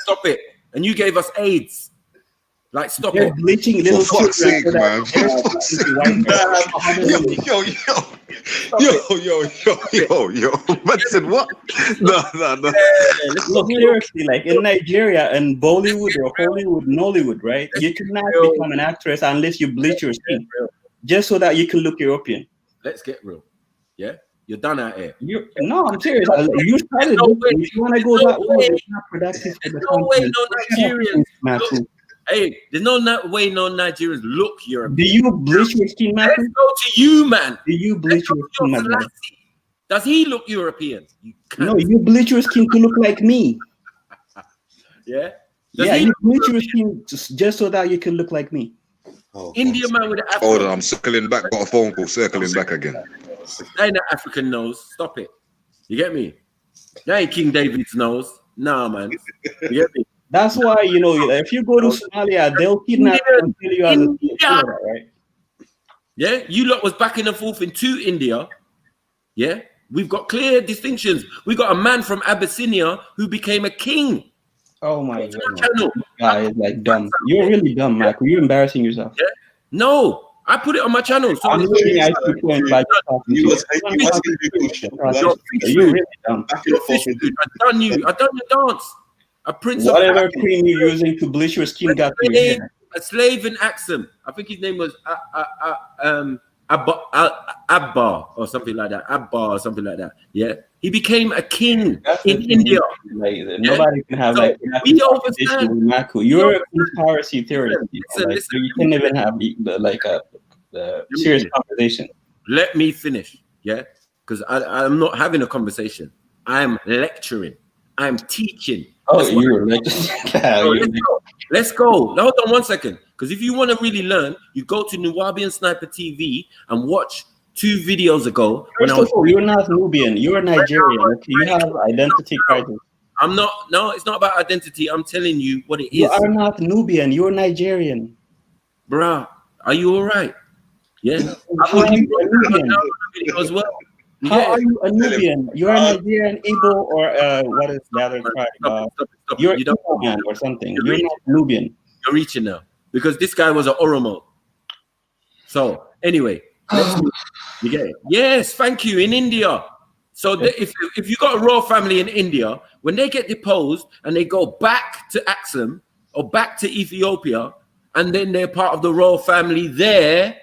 Stop it. And you gave us AIDS. Like, stop they're it. Bleaching little for fuck's sake, man. Yo. Man said what? No. Look, seriously, like in Nigeria and Bollywood or Hollywood, Nollywood, right? You cannot become an actress unless you bleach your skin, just so that you can look European. Let's get real. Yeah? You're done out here. No, I'm serious. You started if you want to go that way, it's not productive for the country. No Nigerians. Hey, there's no way no Nigerians look European. Do you bleach your skin, man? Let's go to you, man. Do you bleach your skin, man? Does he look European? No, you bleach your skin to look like me. Yeah? You bleach your skin just so that you can look like me. India man with the African. Hold on, I'm circling back. Got a phone call. Circling back again. That ain't the African nose. Stop it. You get me? That ain't King David's nose. Nah, man. You get me? That's why, if you go to Somalia, they'll kidnap you and kill you as a right? Yeah, you lot was back and forth into India. Yeah, we've got clear distinctions. We got a man from Abyssinia who became a king. Oh my god, guy is like dumb. You're really dumb, Michael. You're embarrassing yourself. Yeah? No, I put it on my channel. So I'm looking at you point by talking to you. You're really dumb. I done you. I done your dance. A prince Whatever of cream you're using to bleach your skin got to your hair. a slave in Axum. I think his name was Abba or something like that. Abba or something like that. Yeah, he became a king in India. Nobody can have like we understand. with Michael. You're a conspiracy theorist. You can't even have like a serious conversation. Let me finish. Yeah, because I'm not having a conversation. I'm lecturing. I'm teaching. Oh, you're lecturing. Let's go. Now, hold on 1 second. Because if you want to really learn, you go to Nubian Sniper TV and watch 2 videos ago. First of all, you're not Nubian. You're Nigerian. Okay? You have identity crisis. I'm not. No, it's not about identity. I'm telling you what it is. You are not Nubian. You're Nigerian. Bruh, are you all right? Yeah. How are you a Nubian? As well. How are you a Nubian? You're a Nigerian, Igbo, or what is the other tribe? You're an Igbo man or something. You're not Nubian. You're reaching now. Because this guy was an Oromo. So, anyway, you get it? Yes, thank you. In India. So, if you got a royal family in India, when they get deposed and they go back to Axum or back to Ethiopia, and then they're part of the royal family there,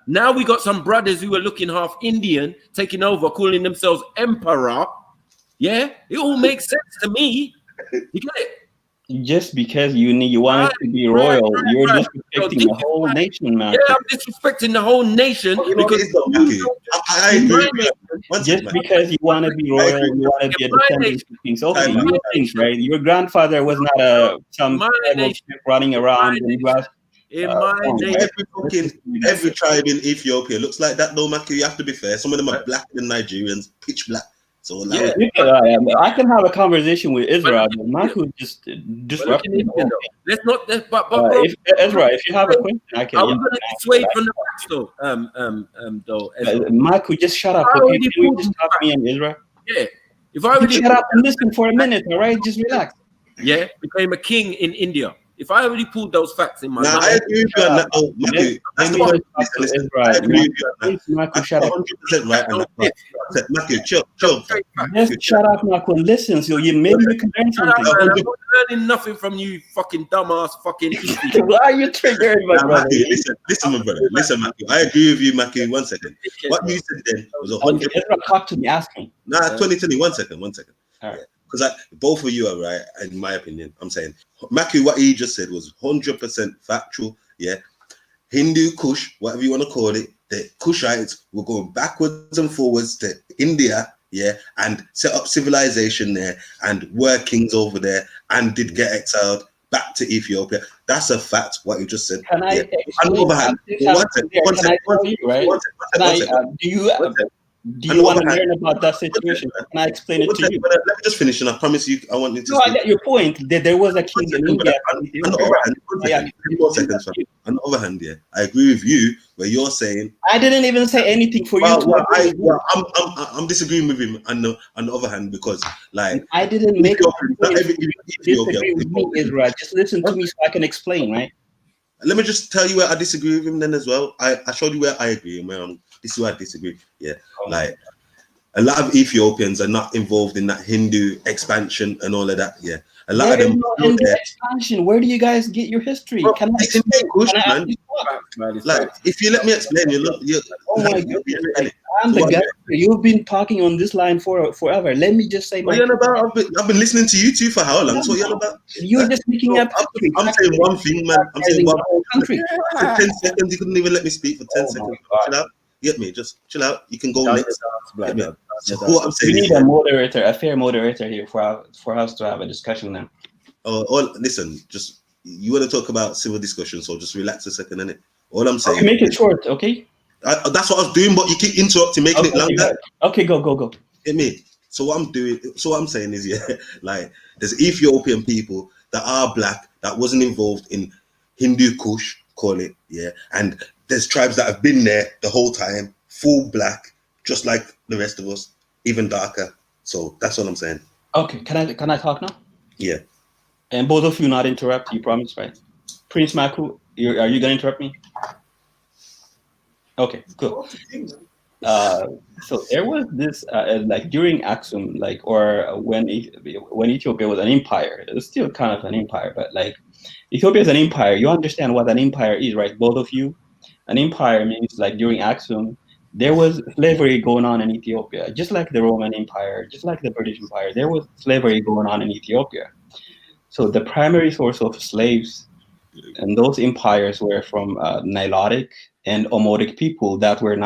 now we got some brothers who are looking half Indian, taking over, calling themselves emperor. Yeah, it all makes sense to me. You get it? Just because you want it to be royal, you're disrespecting the whole nation, man. Yeah, I'm disrespecting the whole nation because just because you want to be royal, you want to be a descendant of kings. Okay, you think, right? Your grandfather was not some tribal running around and you asked. In my nation, every tribe in Ethiopia looks like that, though, Maki. You have to be fair. Some of them are blacker than Nigerians, pitch black. So I can have a conversation with Israel, but Michael just disrupted. Let's not. But if Ezra, if you have a question, I can. I was going to sway from the facts, though. Michael, just shut up. Okay, can you just talk me and Israel? Yeah. If I already shut up and listen for a minute, all right? Just relax. Yeah, became a king in India. If I already pulled those facts in my mind, I agree with you on that. Oh, Matthew, that's the point. I agree with you on that. I'm 100% right on that. Matthew, chill. Just shut up, Michael. Listen, so maybe you can learn something. I'm not learning nothing from you, fucking dumbass, fucking. Why are you triggering, my brother? Matthew, listen, my brother. Listen, Matthew. I agree with you, Matthew. 1 second. What you said then was 100%. Talk to me. Ask me. Nah, 2020. 1 second. All right. Because both of you are right, in my opinion. I'm saying, Maki, what he just said was 100% factual. Yeah, Hindu Kush, whatever you want to call it, the Kushites were going backwards and forwards to India, yeah, and set up civilization there and were kings over there and did get exiled back to Ethiopia. That's a fact. What you just said. Can I? Do you want to learn about that situation? Can I explain it to you? Let me just finish, and I promise you, I want you to. No, I get your point. There was a king in India. On the other hand, yeah, I agree with you where you're saying. I didn't even say anything for you. I'm disagreeing with him on the other hand because, like, I didn't make disagree with me, Israel. Just listen to me so I can explain, right? Let me just tell you where I disagree with him then as well. I showed you where I agree and where this is where I disagree. Yeah, like a lot of Ethiopians are not involved in that Hindu expansion and all of that. Yeah, a lot of them. Expansion. Where do you guys get your history? Bro, can I like, if you let me explain, oh my God. I'm the guy. You've been talking on this line forever. Let me just say. What are you about? I've been listening to you two for how long? So you're about. You're just picking up. I'm saying one thing, man. I'm saying one country. For 10 seconds, you couldn't even let me speak for 10 seconds. Chill out. Get me? Just chill out. You can go next. So what I'm saying. We need a moderator, a fair moderator here for us to have a discussion now. Listen, just you want to talk about civil discussion, so just relax a second, innit? All I'm saying. Okay, make it short, okay? That's what I was doing, but you keep interrupting, making it longer. Okay, go. Get me? So what I'm saying is, yeah, like there's Ethiopian people that are black that wasn't involved in Hindu Kush, call it, yeah, and there's tribes that have been there the whole time, full black, just like the rest of us, even darker. So that's what I'm saying. Okay, can I talk now? Yeah. And both of you not interrupt, you promise, right? Prince Maku, are you gonna interrupt me? Okay, cool. So there was this like during Aksum, like, or when Ethiopia was an empire. It was still kind of an empire, but like Ethiopia is an empire. You understand what an empire is, right? Both of you. An empire means like during Aksum, there was slavery going on in Ethiopia, just like the Roman Empire, just like the British Empire. There was slavery going on in Ethiopia. So the primary source of slaves and those empires were from Nilotic and Omotic people that were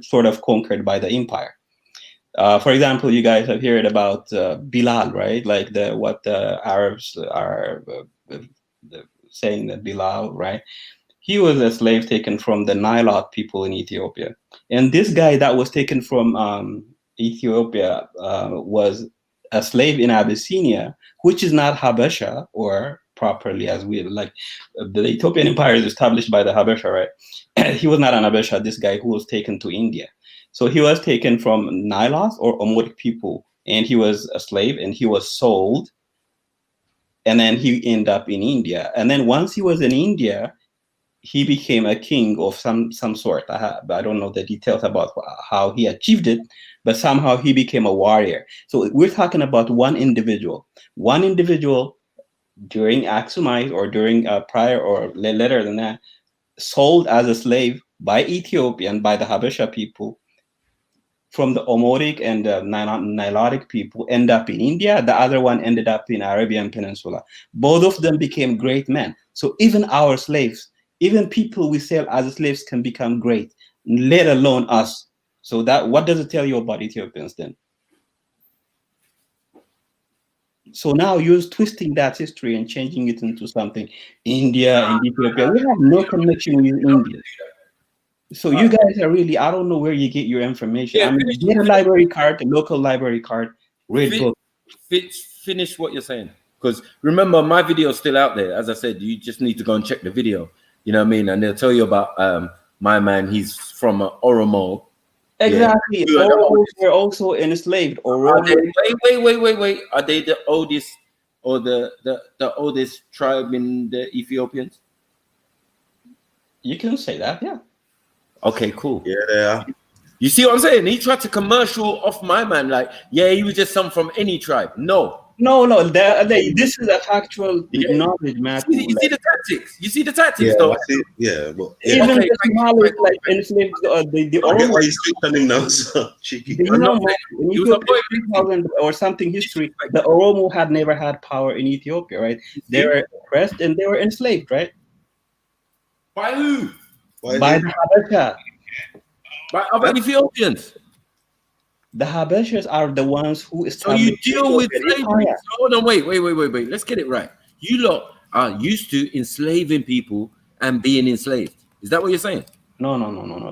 sort of conquered by the empire. For example, you guys have heard about Bilal, right? Like what the Arabs are saying, that Bilal, right? He was a slave taken from the Nilot people in Ethiopia. And this guy that was taken from Ethiopia was a slave in Abyssinia, which is not Habesha, or properly as we like. The Ethiopian empire is established by the Habesha, right? He was not an Habesha, this guy who was taken to India. So he was taken from Nilos or Omotic people, and he was a slave, and he was sold, and then he ended up in India. And then once he was in India, he became a king of some sort. I don't know the details about how he achieved it, but somehow he became a warrior. So we're talking about one individual during Aksumite or during prior or later than that, sold as a slave by Ethiopian, by the Habesha people, from the Omotic and the Nilotic people, end up in India. The other one ended up in Arabian Peninsula. Both of them became great men. So even our slaves, even people we sell as slaves can become great, let alone us. So that, what does it tell you about Ethiopians then? So now you're twisting that history and changing it into something India and Ethiopia. We have no connection with India. So you guys are really, I don't know where you get your information. I mean, get a library card, a local library card, read book. Finish what you're saying. Because remember, my video is still out there. As I said, you just need to go and check the video. You know what I mean? And they'll tell you about my man. He's from Oromo. Exactly. Yeah. Oromos were also enslaved. Wait. Are they the oldest or the oldest tribe in the Ethiopians? You can say that, yeah. Okay, cool. Yeah, they are. You see what I'm saying? He tried to commercial off my man, like, yeah, he was just some from any tribe. No. This is a factual knowledge, man. You see the tactics. You see the tactics, though. Yeah, but even the Somalis, like enslaved the Oromo. Why you speak on him now? So cheeky. You know, in Ethiopia, 2000 or something history, the Oromo had never had power in Ethiopia, right? They were oppressed and they were enslaved, right? By who? By the Habesha. By other Ethiopians. The Habeshas are the ones who established. So you deal with slavery. So hold on, wait. Let's get it right. You lot are used to enslaving people and being enslaved. Is that what you're saying? No.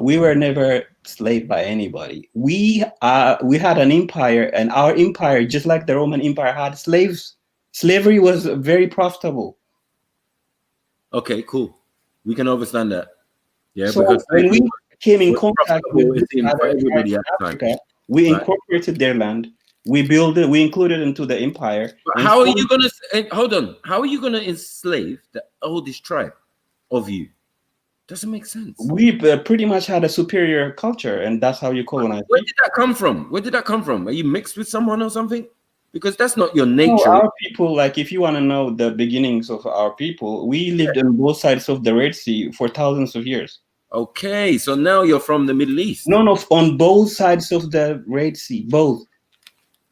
We were never enslaved by anybody. We had an empire, and our empire, just like the Roman Empire, had slaves. Slavery was very profitable. Okay, cool. We can understand that. Yeah, so because when we came in contact with everybody Africa, we incorporated their land. We built it. We included it into the empire. But how are you gonna hold on? How are you gonna enslave the oldest tribe of you? Doesn't make sense. We pretty much had a superior culture, and that's how you colonize. Where did that come from? Where did that come from? Are you mixed with someone or something? Because that's not your nature. No, our people, like, if you want to know the beginnings of our people, we lived on both sides of the Red Sea for thousands of years. Okay, so now you're from the Middle East. No, on both sides of the Red Sea, both.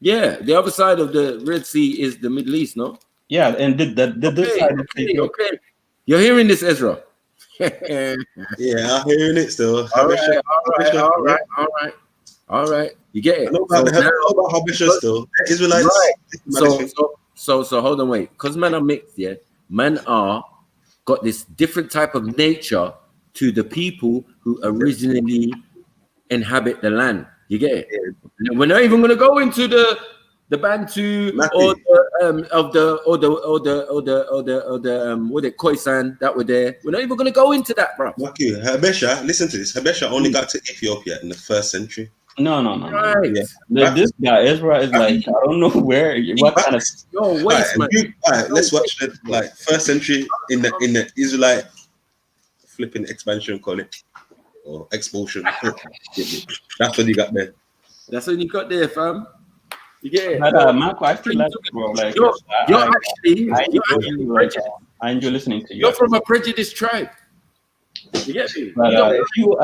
Yeah, the other side of the Red Sea is the Middle East, no? Yeah, and this side. Okay. You're hearing this, Ezra? Yeah, I'm hearing it still. All right. You get it. I know about Habesha still. Israelites. Right. So hold on, wait. Because men are mixed, yeah. Men are got this different type of nature to the people who originally inhabit the land. You get it? Yeah. We're not even going to go into the Bantu or the Khoisan that were there. We're not even going to go into that, bro. Habesha, listen to this. Habesha only got to Ethiopia in the 1st century. No. Right. Yeah. This guy Ezra is like, I don't know what kind of waste, man. Let's watch the like first century in the Israelite flipping expansion, call it, or expulsion. That's what you got there. That's what you got there, fam. You get it. But Marco, I feel like, bro, like I enjoy listening to you. You're from a prejudiced tribe. You get me? But if you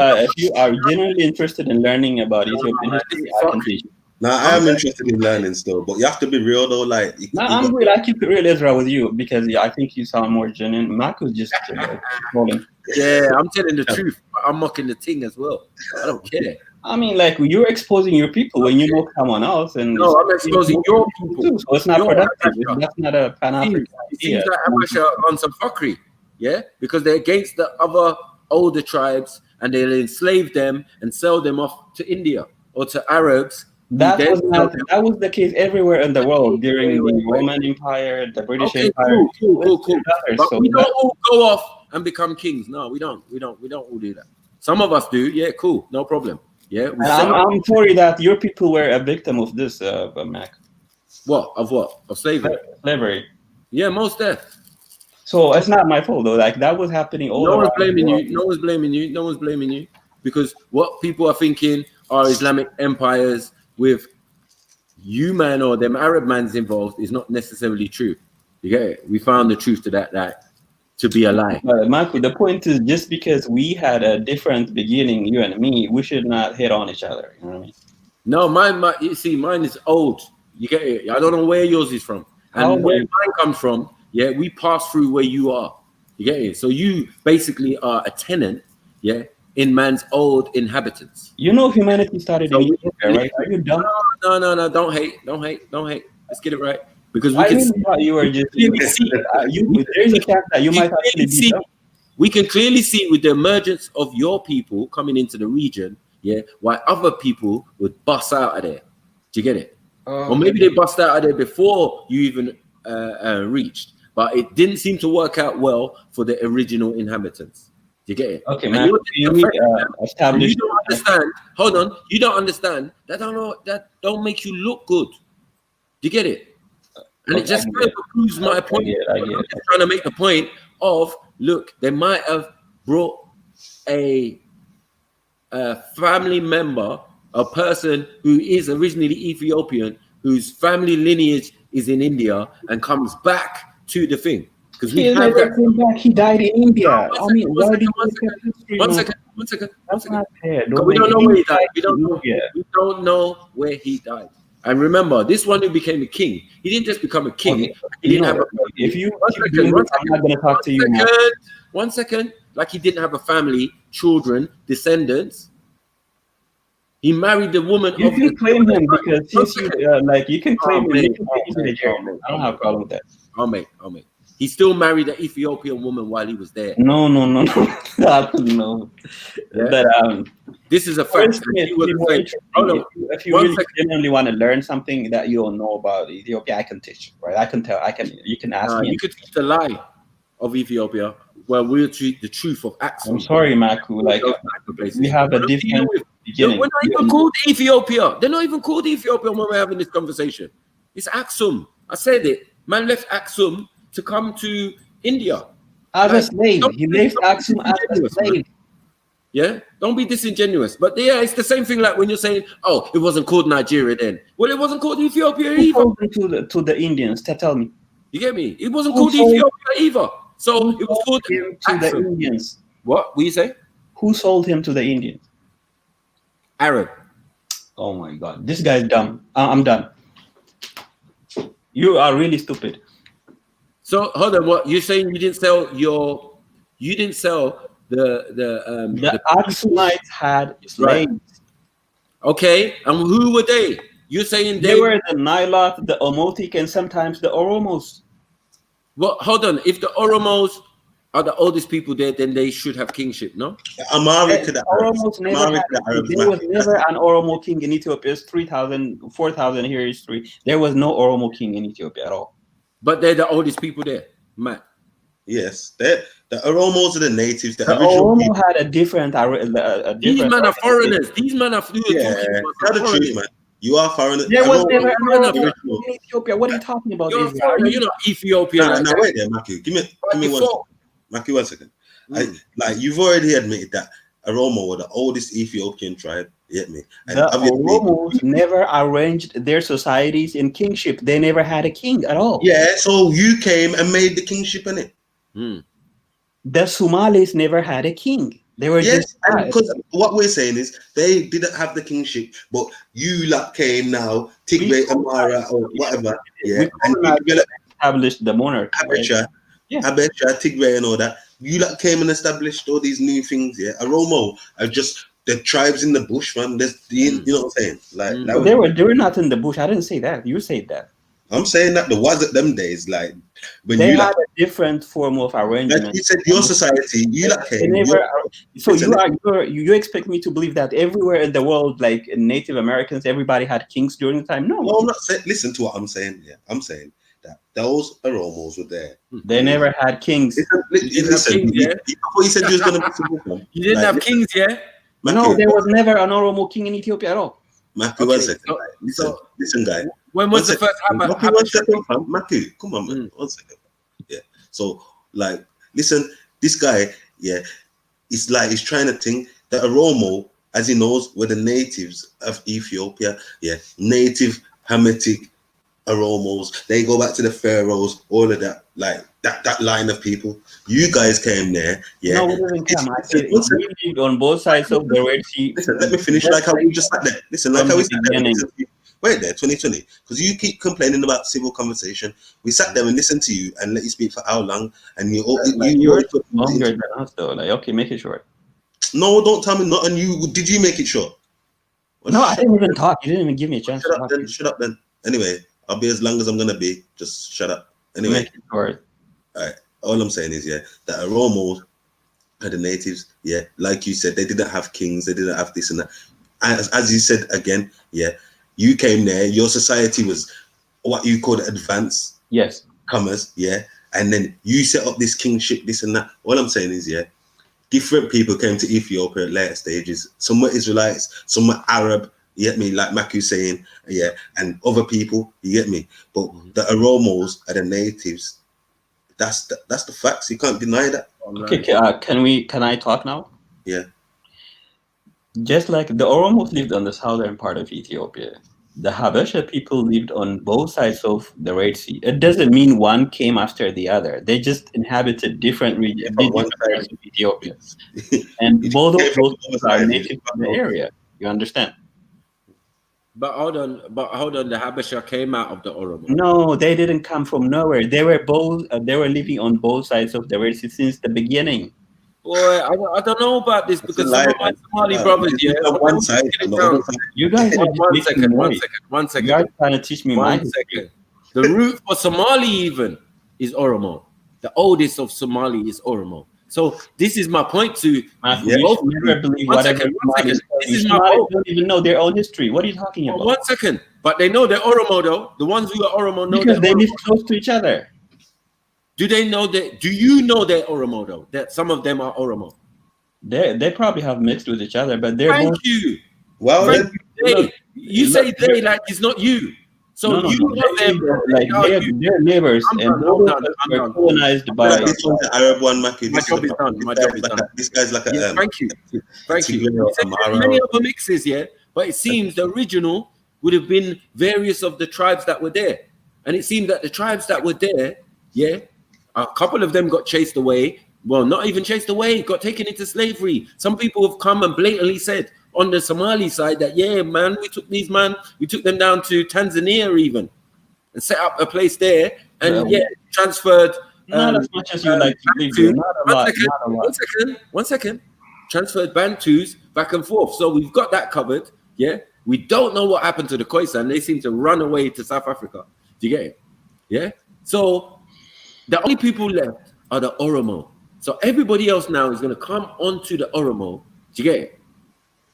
are genuinely interested in learning about Ethiopian history, I can teach you. Now I am interested in learning still, but you have to be real though. Like, I'm real. I keep it real, Ezra, with you because I think you sound more genuine. Marco's just trolling. Yeah, I'm telling the truth. I'm mocking the thing as well. I don't care. I mean, like, you're exposing your people when you know someone else, and no, I'm exposing your people too, so it's not productive. That's not a Pan-African idea. It seems like Abasha on some fuckery, yeah, because they're against the other older tribes and they'll enslave them and sell them off to India or to Arabs. That was the case everywhere in the world during the Roman Empire, the British Empire. Cool. But we don't all go off and become kings. No, we don't all do that. Some of us do. Yeah, cool, no problem. Yeah, I'm sorry that your people were a victim of this, Mac. What? Of slavery? Slavery. Yeah, most death. So it's not my fault though. Like that was happening all around. No one's blaming you because what people are thinking are Islamic empires with you man or them Arab man's involved is not necessarily true. You get it? We found the truth to that to be a lie. Michael, the point is just because we had a different beginning, you and me, we should not hit on each other. You know what I mean? No, you see, mine is old. You get it? I don't know where yours is from. And where mine comes from, yeah, we pass through where you are. You get it? So you basically are a tenant, yeah, in man's old inhabitants. You know humanity started in Ethiopia, right? Are you dumb? No, don't hate. Let's get it right. Because we you were just there's a chance that you might actually be dumb. We can clearly see with the emergence of your people coming into the region, yeah, why other people would bust out of there. Do you get it? Or maybe they bust out of there before you even reached, but it didn't seem to work out well for the original inhabitants. Do you get it? Okay, man. You don't understand. Hold on. You don't understand. That don't make you look good. Do you get it? And it just further proves my point. I'm just trying to make the point of, look, they might have brought a family member, a person who is originally Ethiopian, whose family lineage is in India, and comes back to the thing. Because he never came back. He died in India. One second. We don't know where he died. We don't know where he died. And remember, this one who became a king, he didn't just become a king. He didn't have a family. I'm not going to talk to you now. 1 second. Like he didn't have a family, children, descendants. He married the woman. You can claim him because you can claim him. I don't have a problem with that. I'll make. He still married an Ethiopian woman while he was there. No. No. Yeah. But this is a fact. If you really genuinely want to learn something that you don't know about Ethiopia, I can teach you, right? You can ask me. You could teach the lie of Ethiopia. Well, we'll treat the truth of Axum. I'm sorry, Maku. Like we have a different beginning. We're not even called Ethiopia. They're not even called Ethiopia when we're having this conversation. It's Axum. I said it. Man left Axum to come to India as a slave. He left Axum as a slave. Yeah, don't be disingenuous. But yeah, it's the same thing like when you're saying, "Oh, it wasn't called Nigeria then." Well, it wasn't called Ethiopia either. To the Indians, tell me. You get me? It wasn't called Ethiopia either. So it was called to the Indians. What you say? Who sold him to the Indians? Arab. Oh my God, this guy's dumb. I'm done. You are really stupid. So hold on, what you're saying? You didn't sell the Axumites had slaves. Right. Okay, and who were they? You're saying they were the Nilotes, the Omotic, and sometimes the Oromos. Well, hold on. If the Oromos are the oldest people there, then they should have kingship, no? Oromos never had. There was never an Oromo king in Ethiopia. It's 3,000, 4,000 year history. There was no Oromo king in Ethiopia at all. But they're the oldest people there, Matt. Yes, The Oromos are the natives. The Oromo original had a different. These men are foreigners. These men are talking tell the truth, man. You are foreigners. There was Oromo, never an Oromo original. in Ethiopia. What are you talking about? You're a Israel? foreigner. You're not Ethiopian. Nah, wait there, Maki. Give me 1 second. Maki, 1 second. Like you've already admitted that Oromo were the oldest Ethiopian tribe. You get me? And The Oromos never arranged their societies in kingship. They never had a king at all. Yeah, so you came and made the kingship in it. The Somalis never had a king. They were just because what we're saying is they didn't have the kingship, but you lot came now, Tigray, Amara, or whatever. Yeah, and you established the monarchy. Habesha, Tigray, and all that. You lot came and established all these new things. Yeah, Oromo are just the tribes in the bush, man. You know what I'm saying? Like they were not in the bush. I didn't say that. You said that. I'm saying that there was at them days, like when they you had a different form of arrangement. Like you said, your society, you like came. You expect me to believe that everywhere in the world, like Native Americans, everybody had kings during the time? No, I'm not saying. Listen to what I'm saying. Yeah, I'm saying that those Oromos were there. They never had kings. Listen, before you said you was gonna be simple, you didn't have kings, yeah? No, there was never an Oromo king in Ethiopia at all. Maki, 1 second. Listen, guy. When was the first Maki, 1 second, fam. Maki, come on, man. 1 second. Yeah. So, like, listen, this guy, yeah, it's like he's trying to think that Oromo, as he knows, were the natives of Ethiopia. Yeah, native Hamitic Oromos. They go back to the pharaohs, all of that, like that line of people. You guys came there, yeah. No, we didn't come. I said we lived on both sides of the Red Sea. Listen, let me finish. Like how we just sat there. Listen, like how we sat there. Wait there, 2020, because you keep complaining about civil conversation. We sat there and listened to you and let you speak for how long? And you're longer than us, though. Like, okay, make it short. No, don't tell me not. And did you make it short? Well, no, I didn't even talk. You didn't even give me a chance. Shut up then. Anyway, I'll be as long as I'm gonna be. Just shut up. Anyway, make it short. All right. All I'm saying is, yeah, that Oromos are the natives. Yeah, like you said, they didn't have kings. They didn't have this and that. As you said again, yeah. You came there, your society was what you call advanced. Yes. Comers, yeah. And then you set up this kingship, this and that. All I'm saying is, yeah, different people came to Ethiopia at later stages. Some were Israelites, some were Arab, you get me, like Maku saying, yeah, and other people, you get me. But the Oromos are the natives. That's the facts. You can't deny that. Okay, can I talk now? Yeah. Just like the Oromos lived on the southern part of Ethiopia, the Habesha people lived on both sides of the Red Sea. It doesn't mean one came after the other. They just inhabited different regions, different parts of Ethiopia. And both of those people are native to the area. You understand? But hold on, the Habesha came out of the Oromo. No, they didn't come from nowhere. They were living on both sides of the Red Sea since the beginning. Boy, I don't know about this because some of my Somali brothers, yeah. One side, you guys are one second. You guys trying to teach me my second. The root for Somali even is Oromo. The oldest of Somali is Oromo. So this is my point to never believe whatever. This is my Somalis don't even know their own history. What are you talking about? 1 second. But they know they're Oromo though. The ones who are Oromo know because they live close to each other. Do they know that? Do you know they're Oromo though? That some of them are Oromo. They probably have mixed with each other, but they're. Thank you. Well, you say they like it's not you. So you know them like they're neighbors and they're colonized by. This one's the Arab one, Maki. My job is done. My job is done. This guy's like a. Yeah, thank you. Many other mixes, yeah, but it seems the original would have been various of the tribes that were there, and it seemed that the tribes that were there, yeah. A couple of them got chased away. Well, not even chased away, got taken into slavery. Some people have come and blatantly said on the Somali side that, yeah, man, we took them down to Tanzania even and set up a place there and transferred. Not as much as you like to believe. One second. Transferred Bantus back and forth. So we've got that covered. Yeah. We don't know what happened to the Khoisan. They seem to run away to South Africa. Do you get it? Yeah. So the only people left are the Oromo. So everybody else now is going to come onto the Oromo. Do you get it?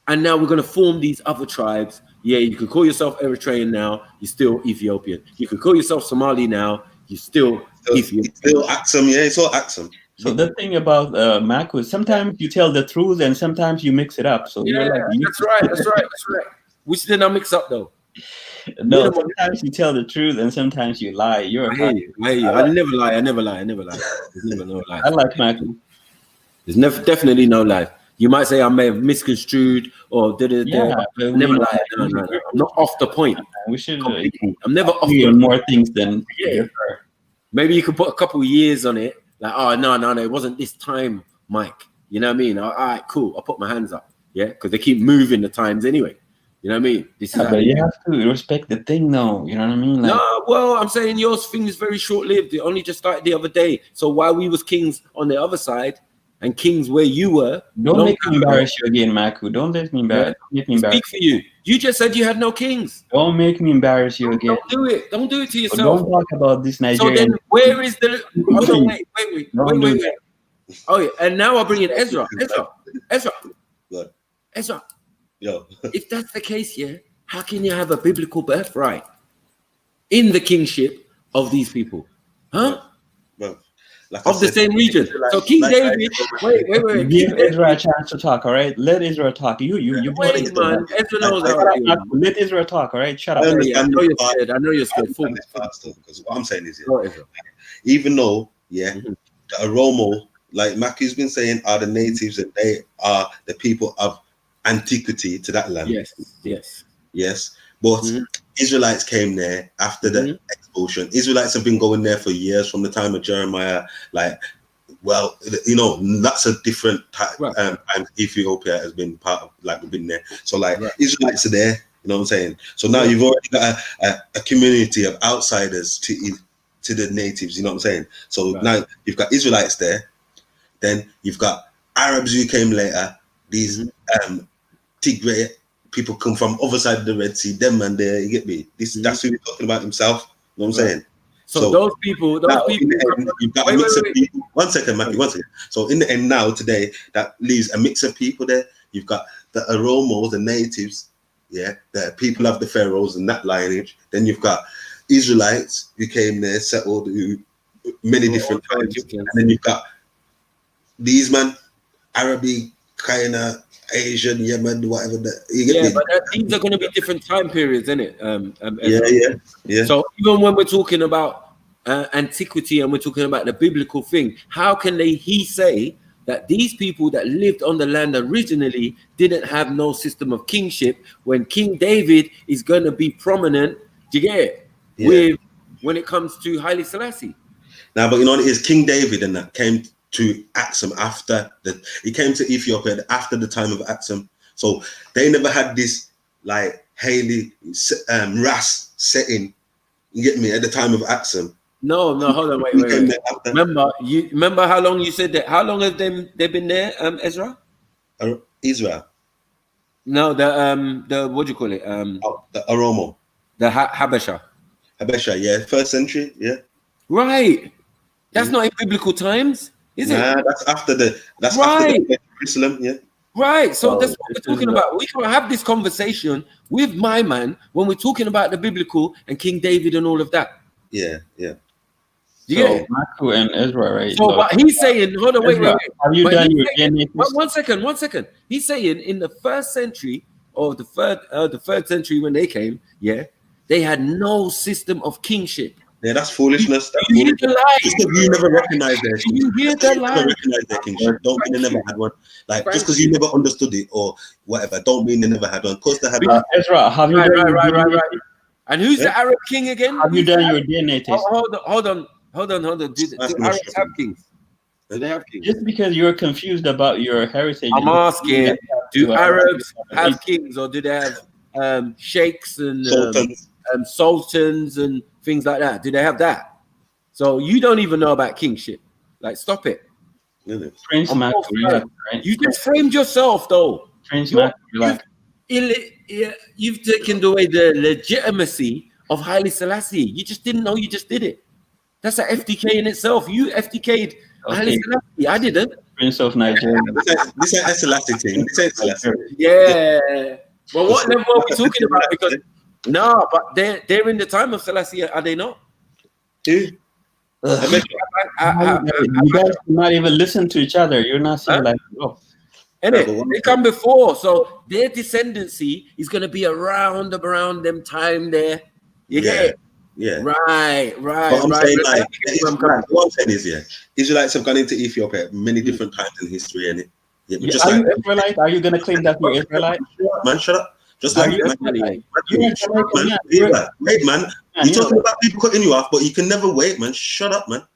And now we're going to form these other tribes. Yeah, you could call yourself Eritrean now. You're still Ethiopian. You could call yourself Somali now. You're still Ethiopian. It's still Axum. Yeah, it's all Axum. So the thing about Maku is sometimes you tell the truth and sometimes you mix it up. So Yeah, you're like, that's right. Which did I mix up though? No, sometimes you tell the truth and sometimes you lie. You're I hear you. I never lie. There's never no lie. I like Maku. There's definitely no lie. You might say I may have misconstrued or did it. Yeah, never lie. No. I'm not off the point. We should. I'm never off the more things than Maybe you could put a couple of years on it. Like, oh no, it wasn't this time, Mike. You know what I mean? All right, cool. I'll put my hands up. Yeah, because they keep moving the times anyway. You know what I mean? But you have to respect the thing, though. You know what I mean? Like, no, well, I'm saying yours thing is very short-lived. It only just started the other day. So while we was kings on the other side and kings where you were, don't make me embarrass you again, Maku. Don't let me embarrass. Make me embarrass. Speak for you. You just said you had no kings. Don't make me embarrass you again. Don't do it. Don't do it to yourself. Don't talk about this Nigerian. So then, where is the? Wait. Oh yeah, and now I'll bring in Ezra. Ezra. Yo. If that's the case, yeah, how can you have a biblical birthright in the kingship of these people? Huh? Well, of the same region. So King David. Wait. Give Ezra a chance to talk, all right? Let Ezra talk. You wait, man. Ezra knows let Ezra talk, all right? Shut up. I know you're scared. Because what I'm saying is, even though, the Oromo, like Maki's been saying, are the natives and they are the people of antiquity to that land. Yes. But Israelites came there after the expulsion. Israelites have been going there for years from the time of Jeremiah. Like, well, you know, that's a different type. Ethiopia has been part of, like, we've been there. So, like, Israelites are there. You know what I'm saying? So now you've already got a community of outsiders to the natives. You know what I'm saying? So now you've got Israelites there. Then you've got Arabs who came later. These Tigray people come from other side of the Red Sea, them and there, you get me? That's who he's talking about himself. You know what I'm saying? So those people you've got a mix of people. One second, Matthew, one second. So in the end now, today, that leaves a mix of people there. You've got the Oromos, the natives, the people of the pharaohs and that lineage. Then you've got Israelites who came there, settled, many different times. And then you've got these Arabic, kind of Asian, Yemen, whatever. But these are going to be different time periods, isn't it? Yeah. So even when we're talking about antiquity and we're talking about the biblical thing, how can he say that these people that lived on the land originally didn't have no system of kingship when King David is going to be prominent? Do you get it? With when it comes to Haile Selassie. Now, but you know what it is? King David and that came to Axum he came to Ethiopia after the time of Axum. So they never had this like Haile Ras setting. You get me? At the time of Axum. No, hold on, wait. Remember how long you said that? How long have they been there, Ezra? Israel. No, the what do you call it? The Oromo. The Habesha. Habesha, yeah, 1st century, Right. That's not in biblical times. Is it? That's after after Jerusalem, Right. So that's what we're talking about. We can have this conversation with my man when we're talking about the biblical and King David and all of that. Yeah. Yeah. Maku and Ezra, right? So what he's saying, hold on, wait. Have you done your DNA? One second. He's saying in the 1st century or the third century when they came, they had no system of kingship. Yeah, that's foolishness. You never recognize their kingship. You hear the lie? Don't mean they never had one. Like just because you never understood it or whatever, don't mean they never had one. Because they had one. Ezra, have you done right. And who's the Arab king again? Have you done your DNA test? Hold on. Do Arabs have kings? Do they have kings? Just because you're confused about your heritage. I'm asking, do Arabs have kings or do they have sheikhs and sultans and things like that? Do they have that? So you don't even know about kingship. Like, stop it. Prince Mac, you just framed yourself, though. Prince Mac, you've taken away the legitimacy of Haile Selassie. You just didn't know you just did it. That's an FDK in itself. You FDK'd Haile Selassie. I didn't. Prince of Nigeria. This ain't Selassie thing. This ain't Selassie. Yeah. Well, what level are we talking about? Because no, but they're in the time of Selassie, are they not? Who? You guys not even listen to each other. You're not civilized. And they come before, so their descendancy is going to be around them time there. You get it? Yeah. Right. But I'm saying, like, what I'm saying is, Israelites have gone into Ethiopia many different times in history, and are you Israelite? Are you going to claim that you're Israelite? Man, shut up. Just Are like you man, You're wait, man. You're talking about people cutting you off, but you can never wait, man. Shut up, man.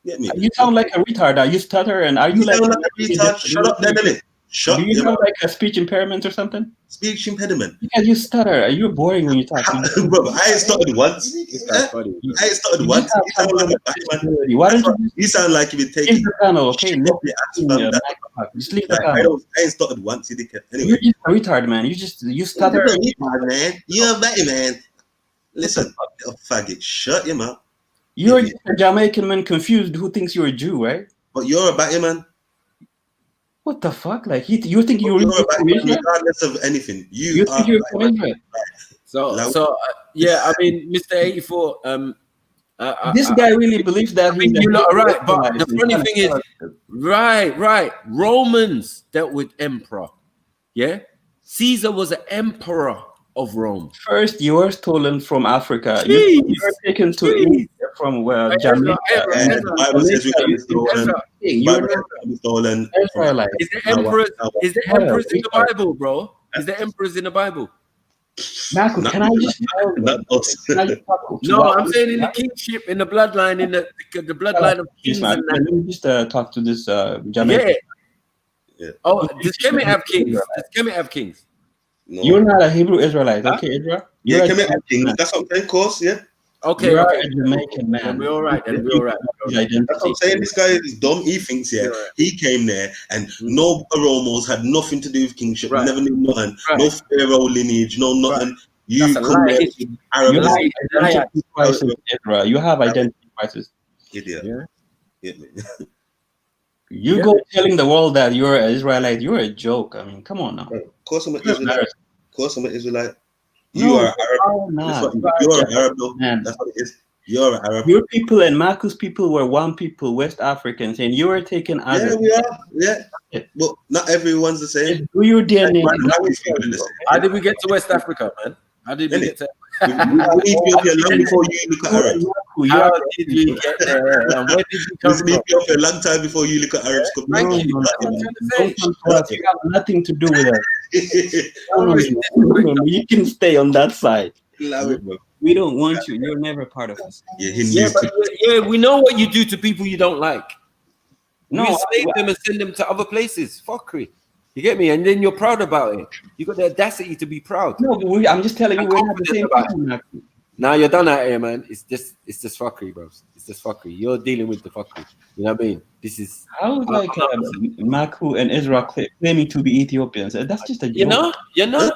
Get me? You sound like a retard. Are you stutter? And are you like sound like a retard? Shut up, Nelly. Shut. Do you have like a speech impairment or something? Speech impediment. Yeah, you stutter. You're boring when you talk. Bro, I ain't stuttered once. I ain't stuttered once. Why don't you sound like you've been taking the panel? Okay, just leave the panel. I ain't stuttered once, you dickhead. Anyway, you're just a retard, man. You stutter. Man. You're a batty man. Listen, faggot. Shut your mouth. You're a Jamaican man confused who thinks you're a Jew, right? But you're a batty man. What the fuck? Like you think you're regardless of anything. You think you're from Israel. So yeah, I mean, Mr. 84. This guy really believes that he's you're not right. But the funny thing is, right. Romans dealt with emperor. Yeah, Caesar was an emperor of Rome. First, you were stolen from Africa. You were taken to India from Jamaica. Stolen. Is the emperors in the Bible, bro? Is the emperors in the Bible? Malcolm, can I just No, I'm saying in the kingship, in the bloodline, in the bloodline of kings. Let me just talk to this Jamaican. Yeah. Oh, does Kemet have kings? Does Kemet have kings? No. You're not a Hebrew Israelite, okay, Israel? Yeah, Kemet have kings. That's what I'm saying, of course, yeah. Okay, you're a Jamaican man. We're all right. Then we're all right. That's what I'm saying. This guy is dumb. He thinks, he came there and no Oromos had nothing to do with kingship. Right. Never knew nothing. Right. No Pharaoh lineage, no nothing. Right. You come there with Arabs. You have identity crisis. Idiot. Yeah. You go telling the world that you're an Israelite. You're a joke. I mean, come on now. Of course I'm an Israelite. Of course I'm an Israelite. You are Arab. You're an Arab, though. That's what it is. You're an Arab. Your people and Marcus people were one people, West Africans, and you were taken out. Yeah, we are. Yeah. But not everyone's the same. Do your DNA. How did we get to West Africa, man? How did we get to Ethiopia long before you look at Arabs? How did we get there? And where did you come from? Ethiopia a long time before you look at Arabs. You have nothing to do with it. You can stay on that side. We don't want you. You're never part of us. Yeah, we know what you do to people you don't like. No, you enslave them and send them to other places. Fuckery. You get me? And then you're proud about it. You got the audacity to be proud. No, but I'm just telling you, we're not the same people. Now you're done out here, man. It's just fuckery, bro. It's just fuckery. You're dealing with the fuckery. You know what I mean? This is how like Maku and Israel claiming to be Ethiopians. That's just a joke. You know.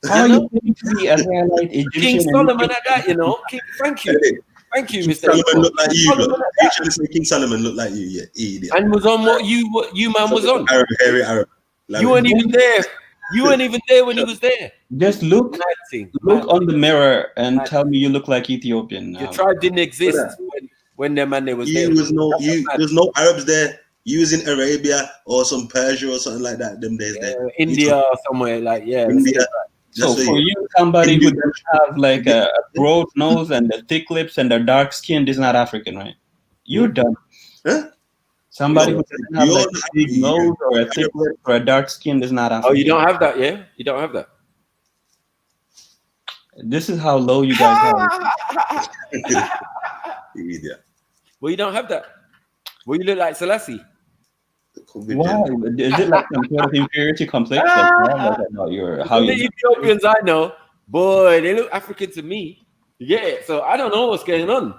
How are you claiming to be Israelite, Egyptian? King Solomon at that, you know. Thank you. Thank you, Mr. Solomon looked like you. Look. You trying to say King Solomon looked like you, idiot. And was on what you man was on. Arab. You weren't even there. You weren't even there when he was there. Just look on the mirror and tell me you look like Ethiopian. Your tribe didn't exist when their man there was there. There's no Arabs there. You was in Arabia or some Persia or something like that them days there. India or somewhere India. So for you, somebody who doesn't have like a broad nose and the thick lips and the dark skin is not African, right? You're dumb. Huh? Somebody who doesn't have like a big nose or a thick lip or a dark skin is not African. Oh, you don't have that, yeah? You don't have that. This is how low you guys are. Well, you don't have that. Well, you look like Selassie. Why? Is it like some sort of inferiority complex? The Ethiopians I know, boy, they look African to me. Yeah, so I don't know what's going on.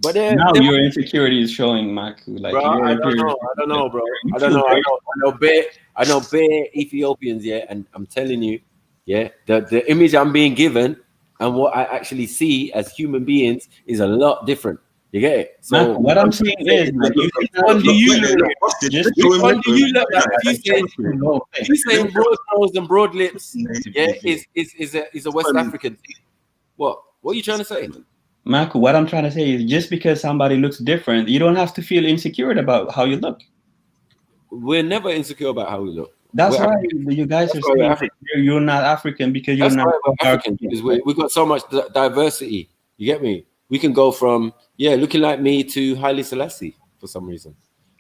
But now your insecurity is showing, Maku. Like, bro, I don't know, bro. I don't know. I know bare Ethiopians, and I'm telling you, the image I'm being given and what I actually see as human beings is a lot different. You get it? So Maku, what I'm saying is, which one do you look like? You saying broad nose and broad lips? Yeah, is a West African thing. What are you trying to say? Marco, what I'm trying to say is just because somebody looks different, you don't have to feel insecure about how you look. We're never insecure about how we look. That's why you guys are saying that you're not African because you're not African. Because we've got so much diversity. You get me? We can go from looking like me to Haile Selassie for some reason.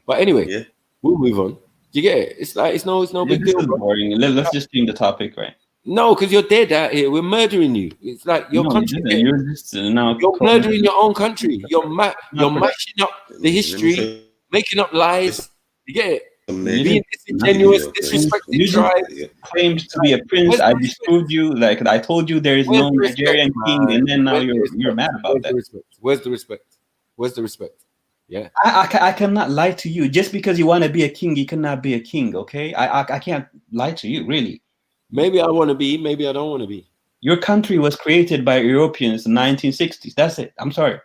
But anyway, we'll move on. You get it? It's like it's no big deal. Boring. Let's just change the topic, right? No, because you're dead out here. We're murdering you. It's like your country. You're just now. You're murdering your own country. You're mashing up the history, making up lies. You get it? Being disingenuous, disrespecting tribes. Claimed to be a prince. I disproved you. Like I told you, there is no Nigerian king, and then now you're mad about that. Where's the respect? Where's the respect? Yeah, I cannot lie to you. Just because you want to be a king, you cannot be a king. Okay, I can't lie to you. Really. Maybe I want to be. Maybe I don't want to be. Your country was created by Europeans in the 1960s. That's it. I'm sorry.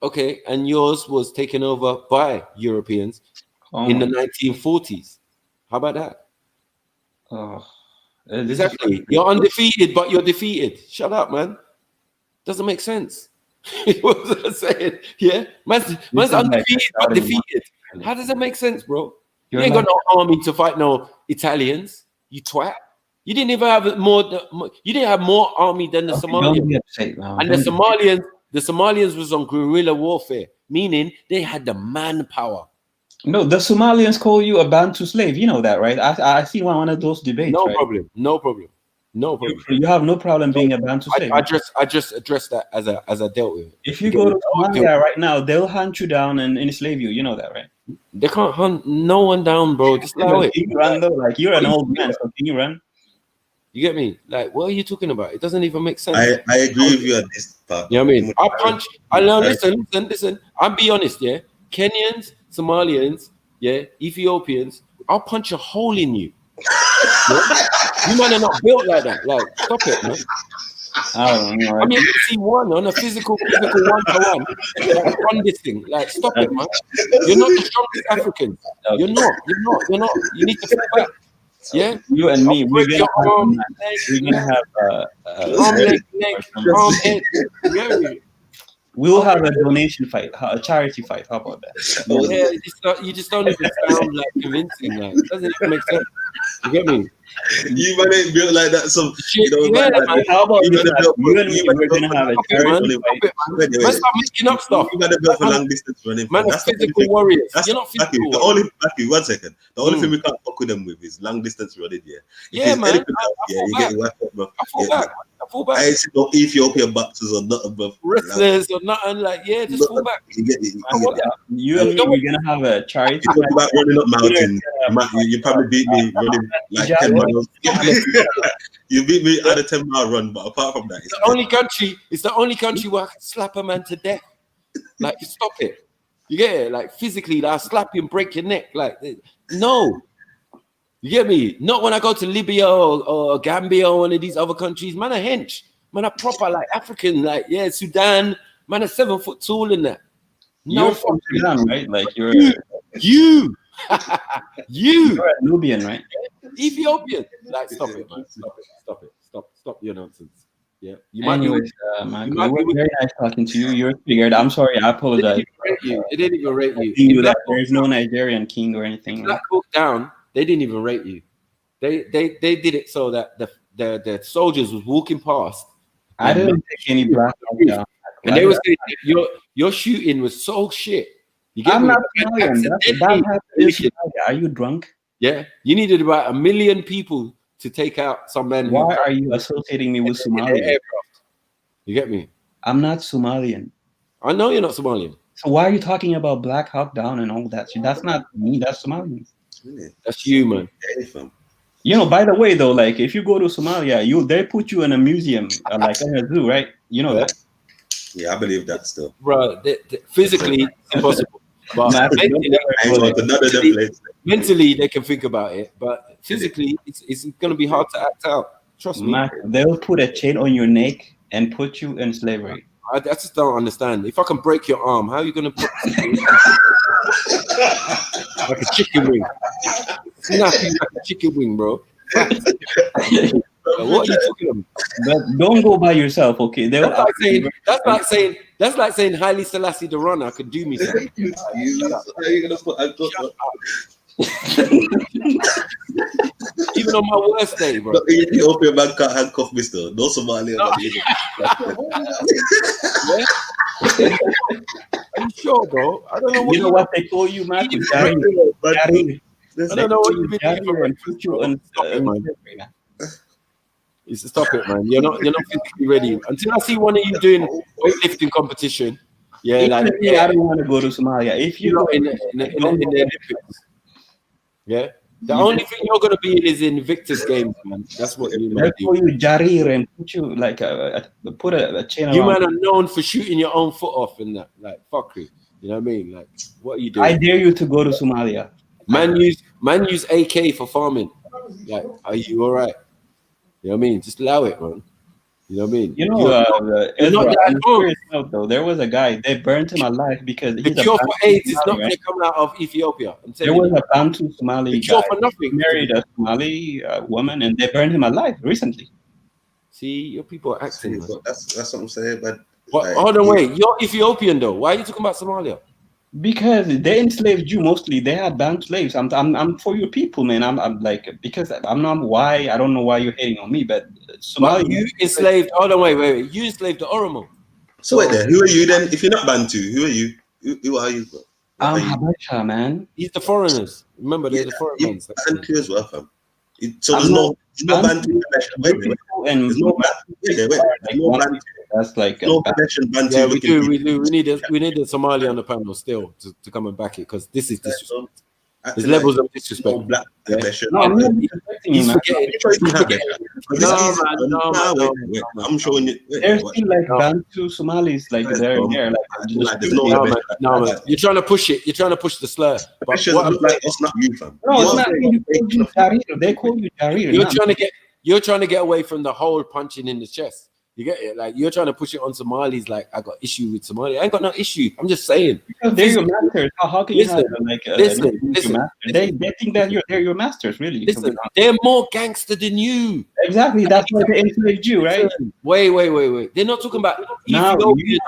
Okay, and yours was taken over by Europeans in the 1940s. How about that? Oh, exactly. You're undefeated, but you're defeated. Shut up, man. Doesn't make sense. What was I saying? Yeah, man's undefeated but defeated. How does that make sense, bro? You ain't got no army to fight no Italians. You twat. You didn't even have more. You didn't have more army than the Somalians. And the Somalians was on guerrilla warfare, meaning they had the manpower. No, the Somalians call you a Bantu slave. You know that, right? I see one of those debates. No problem. No problem. No problem. You have no problem being a Bantu slave. I just addressed that as I dealt with it. If you go to Somalia right now, they'll hunt you down and enslave you. You know that, right? They can't hunt no one down, bro. Just allow it. Can you run though? Like you're an old man, so can you run? You get me? Like, what are you talking about? It doesn't even make sense. I agree with you on this part. You know what I mean? I punch. I know. Listen. I'll be honest. Yeah, Kenyans, Somalians, Ethiopians. I'll punch a hole in you. You man are not built like that. Like, stop it, man. I don't know. I mean, you see one on a physical one-to-one. Run this thing. Like, stop it, man. You're not the strongest African. You're not. You need to fall back. Yeah, you and me, we're gonna have arm, head. We'll have a donation fight, a charity fight. How about that? Yeah, you just don't even sound like convincing. Like, it doesn't even make sense. You get me? You man ain't built like that. So you know, how about you and me? We're gonna have a charity fight. Let's stop making up stuff. You gotta build for long distance running. Man, that's physical warriors. You're not physical. The only 1 second. The only thing we can't fuck with them with is long distance running. Yeah, man. You get your work up, bro. I fall back. I see no Ethiopian boxers or nothing, bro. Wrestlers or nothing. Like, just fall back. You and me, we're gonna have a charity. You talk about running up mountains. You probably beat me running like 10 miles. You beat me at a 10-mile run, but apart from that, it's the only country where I can slap a man to death. Like, stop it. You get it? Like, physically, I'll slap you and break your neck. Like, no. You get me? Not when I go to Libya or Gambia or one of these other countries. Man, a hench. Man, a proper, like, African, like, Sudan. Man, a 7 foot tall in that. No, you're from Sudan, right? Like, you're... You. You're a Nubian, right? Ethiopian. Like, stop it, man. Stop your nonsense. Yeah. Anyways, Marco, it was very nice talking to you. You're figured. I'm sorry. I apologize. It didn't even rate you. There's no Nigerian king or anything. Black Hawk Down, they didn't even rate you. They did it so that the soldiers was walking past. I didn't take any Black Hawk Down. And they were saying your shooting was so shit. I'm not Italian. Are you drunk? Yeah, you needed about 1 million people to take out some men. Why are you associating me with Somalia? You get me? I'm not Somalian. I know you're not Somalian. So why are you talking about Black Hawk Down and all that shit? That's not me. That's Somalians. That's you, man. You know, by the way, though, like if you go to Somalia, they put you in a museum, like in a zoo, right? You know that. Yeah, I believe that still. Bro, physically impossible. But mentally, they can think about it, but physically, it's going to be hard to act out. Trust me. They'll put a chain on your neck and put you in slavery. I just don't understand. If I can break your arm, how are you going to put like a chicken wing? Snapping like a chicken wing, bro. What are you talking about? But don't go by yourself, okay? That's like saying Haile Selassie the runner could do me something. Even on my worst day, bro. Ethiopia man can't handcuff me still. No Somalia. Are you sure, bro? I don't know what you know what they call you, man. I don't know what you've been doing. Stop it, man. You're not physically ready. Until I see one of you doing weightlifting competition. Yeah, I don't want to go to Somalia. If you go in the Olympics. Yeah. The only thing you're gonna be in is in Victor's games, man. That's what you man. They call you Jarir and put you like put a chain around. You man are known for shooting your own foot off in that. Like fuck you. You know what I mean? Like what are you doing? I dare you to go to Somalia. Man use AK for farming. Like, are you all right? You know what I mean? Just allow it, man. You know what I mean? You know, Israel, though, there was a guy, they burned him alive because the cure for AIDS is not going to come out of Ethiopia. There was a Bantu Somali guy who married a Somali woman and they burned him alive recently. See, your people are acting. That's what I'm saying. But hold on, wait. You're Ethiopian, though. Why are you talking about Somalia? Because they enslaved you mostly. They had Bantu slaves. I'm for your people, man. I'm like, because I'm not why. I don't know why you're hating on me, but Somalia. Well, you enslaved. Hold on, wait. You enslaved the Oromo. So wait there. Who are you then? If you're not Bantu, who are you? Who are you? I'm Habasha, man. He's the foreigners. Remember, they're the foreigners. Bantu as well, fam. So there's no Bantu. There's no Bantu. That's like no connection. Bantu. Yeah, we do. We need a Somali on the panel still to come and back it because this is disrespect. There's levels of disrespect. No black connection. No, I'm not disrespecting you, man. No, I'm showing you. There's still like Bantu Somalis like there and there. Like there's no man. You're trying to push it. You're trying to push the slur. But it's not you, fam. No, it's not you. They call you Jarir. You're trying to get away from the whole punching in the chest. You get it? Like you're trying to push it on Somalis. Like I got issue with Somalia. I ain't got no issue. I'm just saying. Because they're your masters. How can you have like listen? They think that they're your masters, really. Listen, they're more gangster than you. Exactly. That's why they enslaved you, right? Wait. They're not talking about Ethiopian.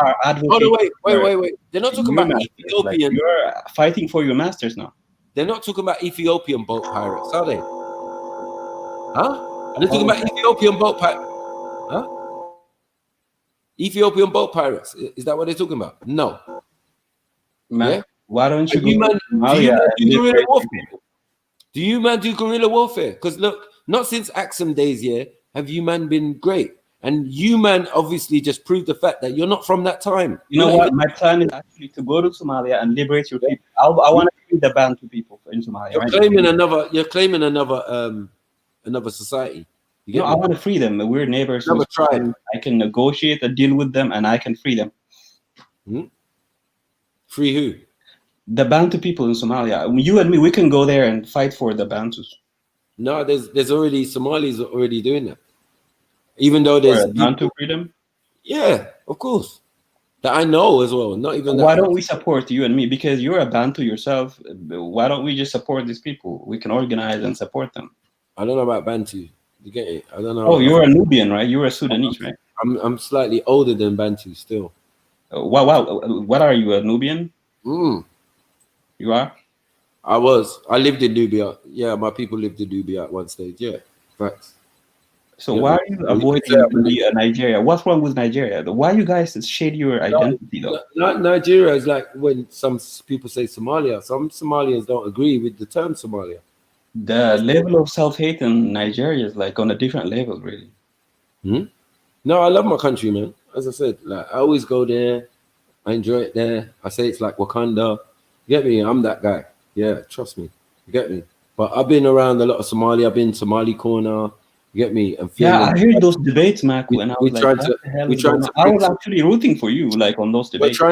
Wait. They're not talking about Ethiopian. You're fighting for your masters now. They're not talking about Ethiopian boat pirates, are they? Huh? They're talking about Ethiopian boat pirates. Huh? Ethiopian boat pirates. Is that what they're talking about? No. Man, yeah? Why don't you do guerrilla warfare? Do you man do guerrilla warfare? Because look, not since Axum days, have you man been great. And you man obviously just proved the fact that you're not from that time. You know what? My plan is actually to go to Somalia and liberate your people. I want to free the Bantu people in Somalia. You're claiming another society. No, I want to free them. We're neighbors. I can negotiate a deal with them, and I can free them. Free who? The Bantu people in Somalia. You and me, we can go there and fight for the Bantus. No, there's already Somalis already doing that. Even though there's Bantu freedom. Yeah, of course. That I know as well. Not even. Why don't we support you and me? Because you're a Bantu yourself. Why don't we just support these people? We can organize and support them. I don't know about Bantu. You get it? I don't know. Oh, you're a Nubian, right? You're a Sudanese, right? I'm slightly older than Bantu still. Wow. What are you, a Nubian? You are? I was. I lived in Nubia. Yeah, my people lived in Nubia at one stage. Yeah, facts. So why are you avoiding Nigeria? What's wrong with Nigeria? Why you guys shade your identity, though? Nigeria is like when some people say Somalia. Some Somalians don't agree with the term Somalia. The level of self-hate in Nigeria is like on a different level, really. No, I love my country, man. As I said, like I always go there. I enjoy it there. I say it's like Wakanda. You get me? I'm that guy. Yeah, trust me. You get me? But I've been around a lot of Somalia. I've been Somali corner. You get me? And I heard those debates, Maku, and I was I was actually rooting for you, like on those debates. We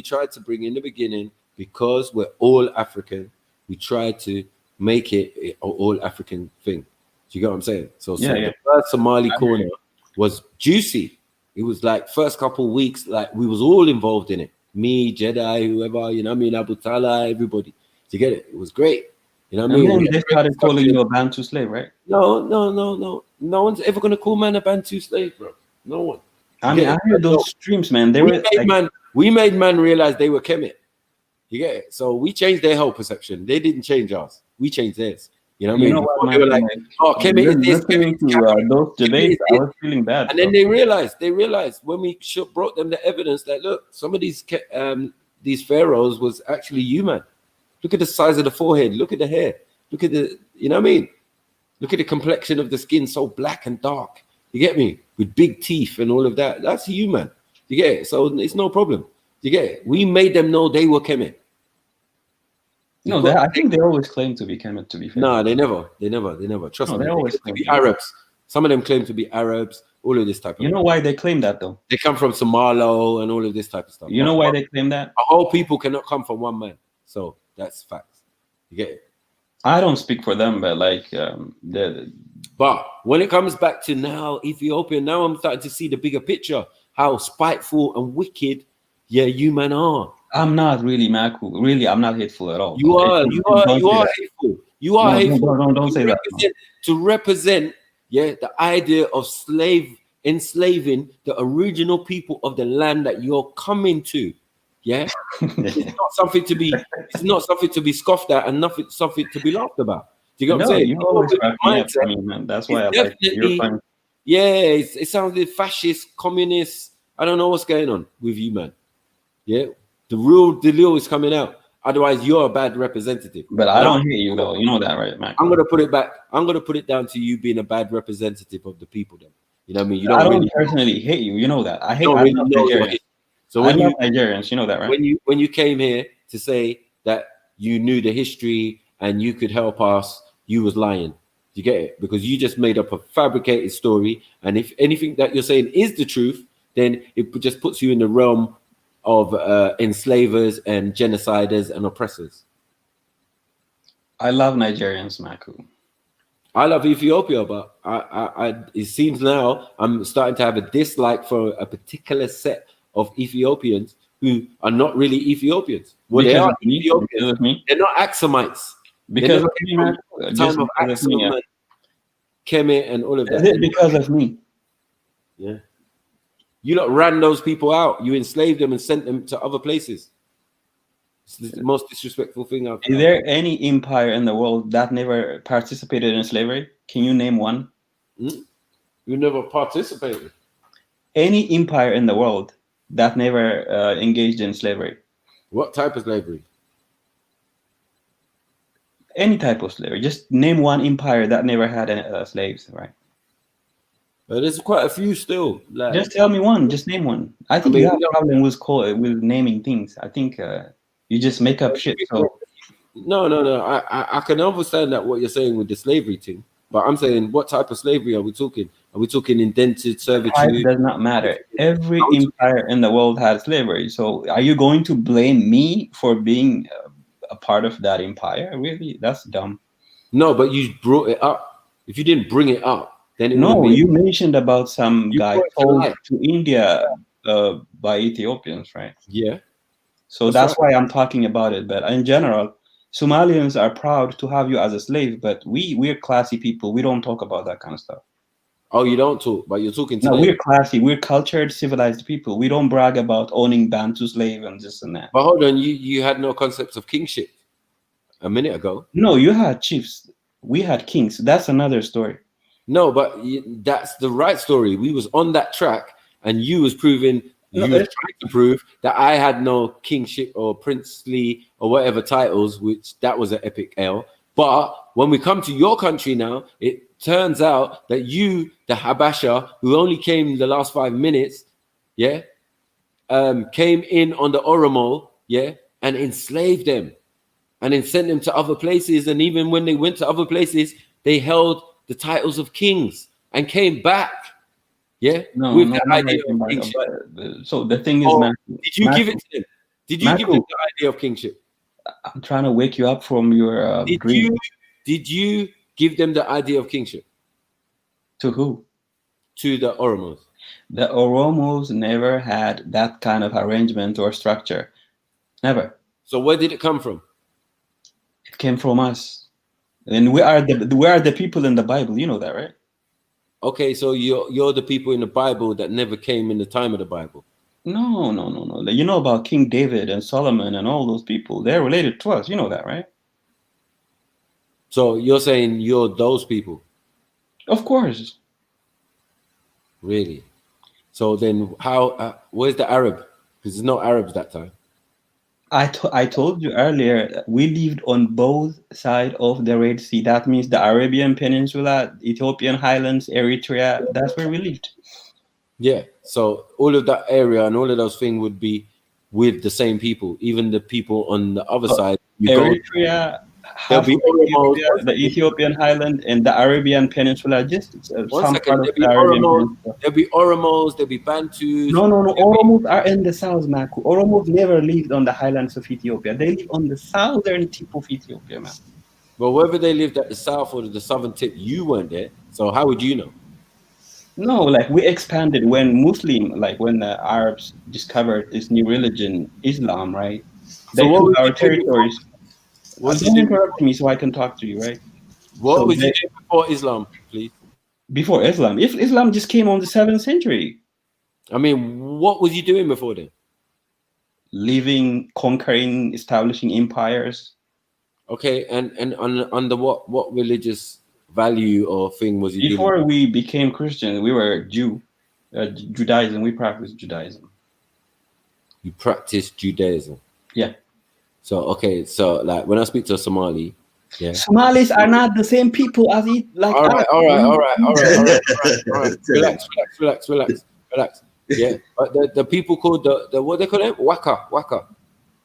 tried to bring in the beginning because we're all African. We tried to make it an all African thing. Do you get what I'm saying? So the first Somali corner was juicy. It was like first couple of weeks, like we was all involved in it. Me, Jedi, whoever, you know what I mean, Abu Talha, everybody. Do you get it? It was great. You know what I mean? And then they started calling you a Bantu slave, right? No. No one's ever gonna call man a Bantu slave, bro. No one. I mean, I heard those streams, man. They were like, we made man realize they were Kemet. You get it? So we changed their whole perception. They didn't change ours. We changed theirs. You know what I mean? What, they were like, oh, Kemet is this. Listening to those debates, I was feeling bad. And then they realized when we brought them the evidence that, look, some of these pharaohs was actually human. Look at the size of the forehead. Look at the hair. Look at the, you know what I mean? Look at the complexion of the skin, so black and dark. You get me? With big teeth and all of that. That's human. You get it? So it's no problem. You get it? We made them know they were Kemet. No, I think they always claim to be Kemet, to be fair. No, they never. Trust me. They always claim to be Arabs. Some of them claim to be Arabs, all of this type of You know why they claim that, though? They come from Somalo and all of this type of stuff. You know why they claim that? A whole people cannot come from one man. So that's facts. You get it? I don't speak for them, but like, but when it comes back to now Ethiopia, now I'm starting to see the bigger picture, how spiteful and wicked, you man are. I'm not really Maku. Really, I'm not hateful at all. You are hateful. You are hateful. Don't say that. To represent, the idea of enslaving the original people of the land that you're coming to. Yeah, it's not something to be. It's not something to be scoffed at, and something to be laughed about. Do you get what I'm saying? You always crack me up, man. That's why I like you're fun. Yeah, it sounded fascist, communist. I don't know what's going on with you, man. Yeah, the real deal is coming out. Otherwise, you're a bad representative. But I don't hate you, though. You know that, right, man? I'm gonna put it back. I'm gonna put it down to you being a bad representative of the people. Then you know what I mean. I don't personally hate you. You know that. I hate Nigerians. So when you Nigerians, you know that, right? When you came here to say that you knew the history and you could help us, you was lying. You get it? Because you just made up a fabricated story. And if anything that you're saying is the truth, then it just puts you in the realm of enslavers and genociders and oppressors. I love Nigerians, Maku. I love Ethiopia, but it seems now I'm starting to have a dislike for a particular set of Ethiopians who are not really Ethiopians. Well, they are Ethiopians. They're not Axumites. Because of me, man. Time of Axum and Kemet and all of that. Is it because of me? Yeah. You lot ran those people out. You enslaved them and sent them to other places. It's the most disrespectful thing I've Is there any empire in the world that never participated in slavery? Can you name one? You never participated. Any empire in the world that never engaged in slavery. What type of slavery? Any type of slavery. Just name one empire that never had any slaves, right? There's quite a few still. Like, just tell me one. Just name one. I think you have a problem with naming things. I think you just make up shit. So no. I can understand that what you're saying with the slavery thing, but I'm saying, what type of slavery are we talking? Are we talking indentured servitude? It does not matter. Every empire in the world had slavery. So are you going to blame me for being a part of that empire? Really? That's dumb. No, but you brought it up. If you didn't bring it up, then it no. You mentioned about some guy sold to India by Ethiopians, right? Yeah. So that's why I'm talking about it. But in general, Somalians are proud to have you as a slave, but we're classy people. We don't talk about that kind of stuff. Oh, you don't talk, but you're talking to No, we're classy. We're cultured, civilized people. We don't brag about owning Bantu slave and this and that. But hold on, you had no concepts of kingship a minute ago. No, you had chiefs. We had kings. That's another story. No, but that's the right story. We was on that track, and you was proving, you was trying to prove that I had no kingship or princely or whatever titles, which that was an epic L. But when we come to your country now, it turns out that you, the Habasha, who only came the last 5 minutes, came in on the Oromo, and enslaved them, and then sent them to other places. And even when they went to other places, they held the titles of kings and came back, with the idea of kingship. So the thing is, did you give it to them? Did you give them the idea of kingship? I'm trying to wake you up from your dream. Did you give them the idea of kingship? To who? To the Oromos. The Oromos never had that kind of arrangement or structure. Never. So where did it come from? It came from us. And we are the people in the Bible. You know that, right? Okay, so you're the people in the Bible that never came in the time of the Bible. No. You know about King David and Solomon and all those people. They're related to us. You know that, right? So you're saying you're those people? Of course. Really? So then how, where's the Arab? Because there's no Arabs that time. I told you earlier, we lived on both sides of the Red Sea. That means the Arabian Peninsula, Ethiopian Highlands, Eritrea. That's where we lived. Yeah. So all of that area and all of those things would be with the same people, even the people on the other side. Eritrea, half of Ethiopia, the Ethiopian Highland, and the Arabian Peninsula. Just some part of the Arabian Peninsula. There'll be Oromos, there'll be Bantus. No. Oromos are in the south, man. Oromos never lived on the highlands of Ethiopia. They live on the southern tip of Ethiopia, man. Well, whether they lived at the south or the southern tip, you weren't there. So how would you know? No, like we expanded when when the Arabs discovered this new religion, Islam, right? They took our territories. Don't interrupt me so I can talk to you, right? What was you doing before Islam, please? Before Islam? If Islam just came on the 7th century. I mean, what was you doing before then? Living, conquering, establishing empires. Okay, and under what religious value or thing was you before we became Christian? We were Judaism. We practiced Judaism. You practiced Judaism? Yeah. So okay, so like when I speak to a Somali, yeah. Somalis are not the same people as all right. Relax. Yeah, but the people called the what they call it, Waka.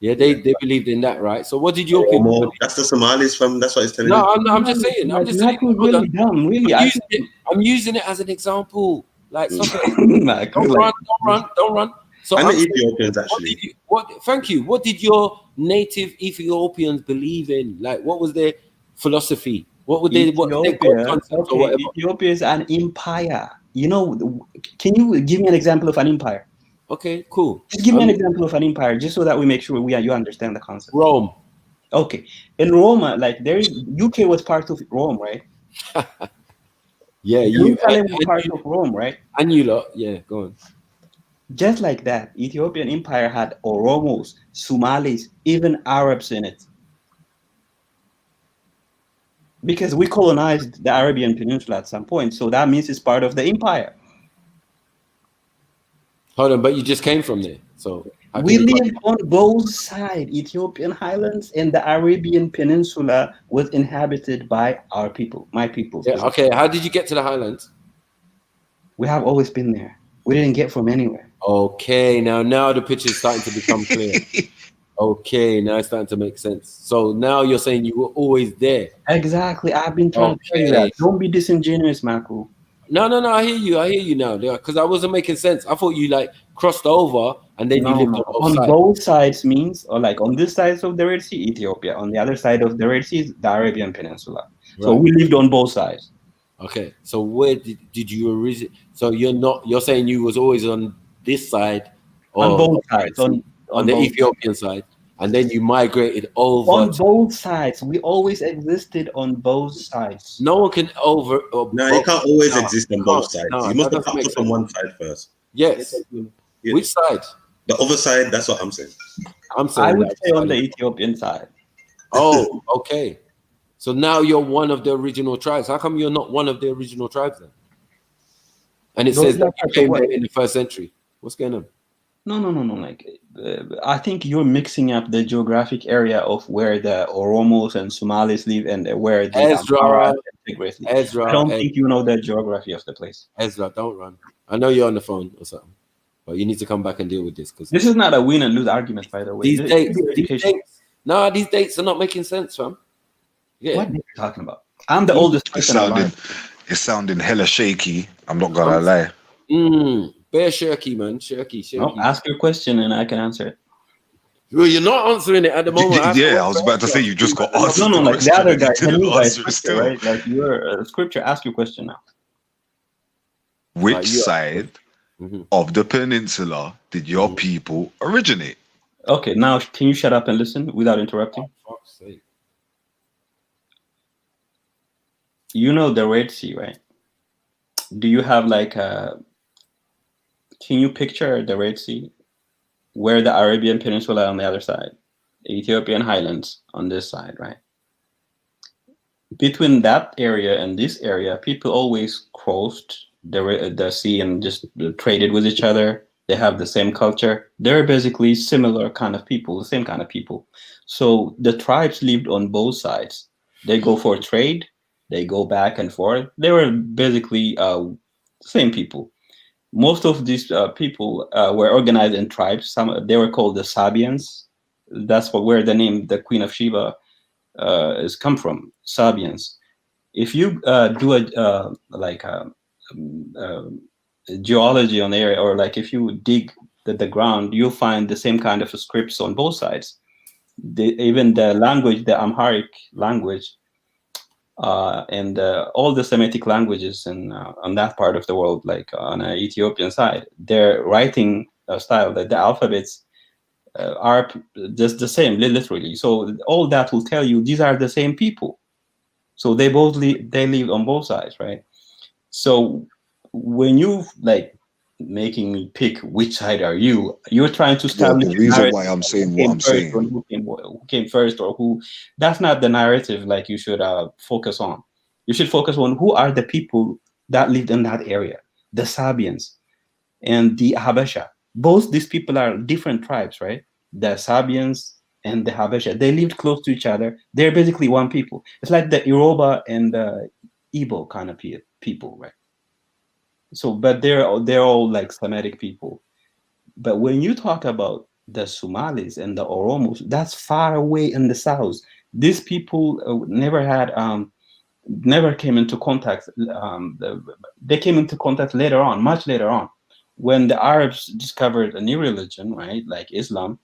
Yeah, they believed in that, right? So what did your people believe? That's the Somalis from. That's what it's telling you. No, I'm just saying. I'm just saying. Really dumb, really. I'm using it as an example. Like, don't run. So and the Ethiopians actually. Thank you. What did your native Ethiopians believe in? Like, what was their philosophy? What would they? Ethiopia is an empire. You know, can you give me an example of an empire? Okay, cool. Just give me an example of an empire, just so that we make sure you understand the concept. Rome. Okay, in Rome, like UK was part of Rome, right? Yeah, Jerusalem was part of Rome, right? And you lot, yeah, go on. Just like that, Ethiopian empire had Oromos, Somalis, even Arabs in it. Because we colonized the Arabian Peninsula at some point, so that means it's part of the empire. Hold on, but you just came from there, so we lived on both sides. Ethiopian Highlands and the Arabian Peninsula was inhabited by our people, my people. Yeah, okay. How did you get to the Highlands? We have always been there. We didn't get from anywhere. Okay, now the picture is starting to become clear. Okay, now it's starting to make sense. So now you're saying you were always there. Exactly. I've been trying to tell you that. Don't be disingenuous, Marco. No, I hear you now. Because I wasn't making sense. I thought you like crossed over and then you lived on both sides means, or like on this side of the Red Sea, Ethiopia. On the other side of the Red Sea is the Arabian Peninsula. Right. So we lived on both sides. Okay. So where did you originally? So you're saying you was always on this side, on both sides, on the Ethiopian side, and then you migrated over on both sides. We always existed on both sides. No one can you can't always exist on both sides. You must have come from one side first. Yes. Which side? The other side. That's what I'm saying. I would say on the Ethiopian side. Oh, okay. So now you're one of the original tribes. How come you're not one of the original tribes then? And it says that you came there in the 1st century. What's going on? No. Like, I think you're mixing up the geographic area of where the Oromos and Somalis live and where the Ezra. I don't think you know the geography of the place. Ezra, don't run. I know you're on the phone or something, but you need to come back and deal with this because this is not a win and lose argument, by the way. These dates are not making sense, fam. Yeah. What are you talking about? I'm the oldest person alive. It's sounding hella shaky. I'm not gonna lie. Bare shaky, man. Shaky. No, ask your question and I can answer it. Well, you're not answering it at the moment. I was about to say you just got answered. No, like the other guy. Can you guys scripture, right? Like your scripture. Ask your question now. Which side of the peninsula did your people originate? Okay, now can you shut up and listen without interrupting? For fuck's sake. You know the Red Sea, right? Do you have like a? Can you picture the Red Sea, where the Arabian Peninsula on the other side, the Ethiopian highlands on this side, right? Between that area and this area, people always crossed the sea and just traded with each other. They have the same culture. They're basically similar kind of people, the same kind of people. So the tribes lived on both sides. They go for trade. They go back and forth. They were basically same people. Most of these people were organized in tribes. Some they were called the Sabians. That's where the name, the Queen of Sheba, is come from. Sabians. If you do a geology on the area, or like if you dig the ground, you'll find the same kind of scripts on both sides. Even the language, the Amharic language, and all the Semitic languages in on that part of the world, like on the Ethiopian side, their writing style, the alphabets are just the same, literally. So all that will tell you these are the same people. So they live on both sides, right? So when you like making me pick which side are you, you're trying to establish the reason why I'm saying what I'm saying, who came first, or who. That's not the narrative like you should focus on. You should focus on who are the people that lived in that area, the Sabians and the Habesha. Both these people are different tribes, right? The Sabians and the Habesha, they lived close to each other. They're basically one people. It's like the Yoruba and the Igbo kind of people, right? So, but they're all like Semitic people. But when you talk about the Somalis and the Oromos, that's far away in the south. These people never came into contact. They came into contact later on, much later on, when the Arabs discovered a new religion, right, like Islam.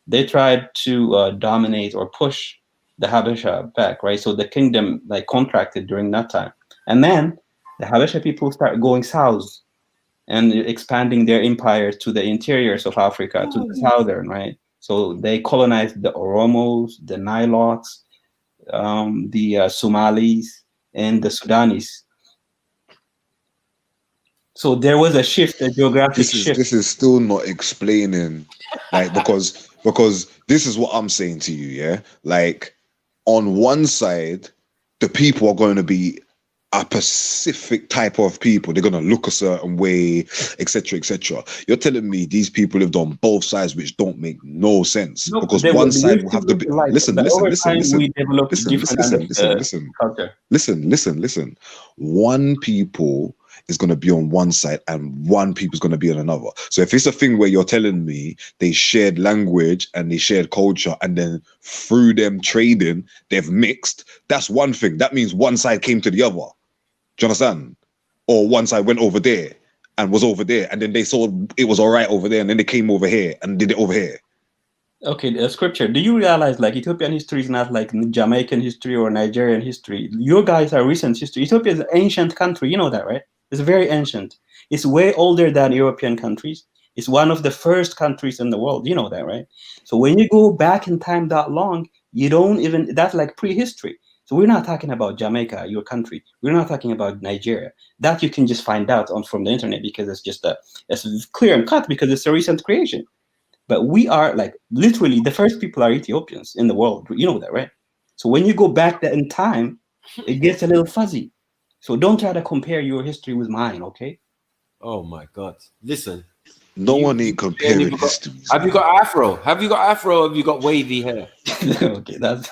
They tried to dominate or push the Habesha back, right? So the kingdom like contracted during that time, and then the Habesha people start going south and expanding their empires to the interiors of Africa, to the southern, right? So they colonized the Oromos, the Nilotes, the Somalis, and the Sudanese. So there was a shift, a geographic shift. This is still not explaining, like, because this is what I'm saying to you, yeah? Like, on one side, the people are going to be a specific type of people. They're going to look a certain way, etc., etc. You're telling me these people lived on both sides, which don't make no sense. No, because one side will have to be... Like, Listen. One people is going to be on one side and one people is going to be on another. So if it's a thing where you're telling me they shared language and they shared culture, and then through them trading they've mixed, that's one thing. That means one side came to the other. Do you understand? Or one side went over there and was over there, and then they saw it was all right over there, and then they came over here and did it over here. Okay, the scripture. Do you realize like Ethiopian history is not like Jamaican history or Nigerian history? Your guys are recent history. Ethiopia is an ancient country. You know that, right? It's very ancient. It's way older than European countries. It's one of the first countries in the world. You know that, right? So when you go back in time that long, you don't even, that's like prehistory. So we're not talking about Jamaica, your country. We're not talking about Nigeria. That you can just find out from the internet, because it's just it's clear and cut, because it's a recent creation. But we are like literally the first people are Ethiopians in the world. You know that, right? So when you go back in time, it gets a little fuzzy. So don't try to compare your history with mine, okay? Oh my God! Listen, no one ain't comparing histories. Have you got afro? Have you got afro? Or have you got wavy hair? Okay, that's.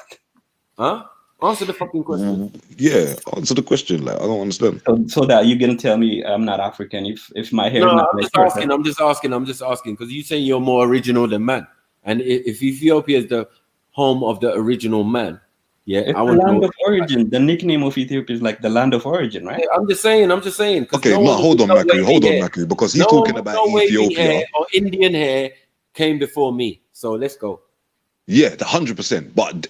Huh? Answer the fucking question. Yeah, answer the question. Like, I don't understand. So that you can tell me I'm not African if my hair. No, is not I'm just asking because you saying you're more original than man, and if Ethiopia is the home of the original man, yeah, it's the land of origin. The nickname of Ethiopia is like the land of origin, right? Yeah, I'm just saying. Okay, no, hold on, Maku, because he's talking about Ethiopia. Or Indian hair came before me. So let's go. Yeah, 100%. But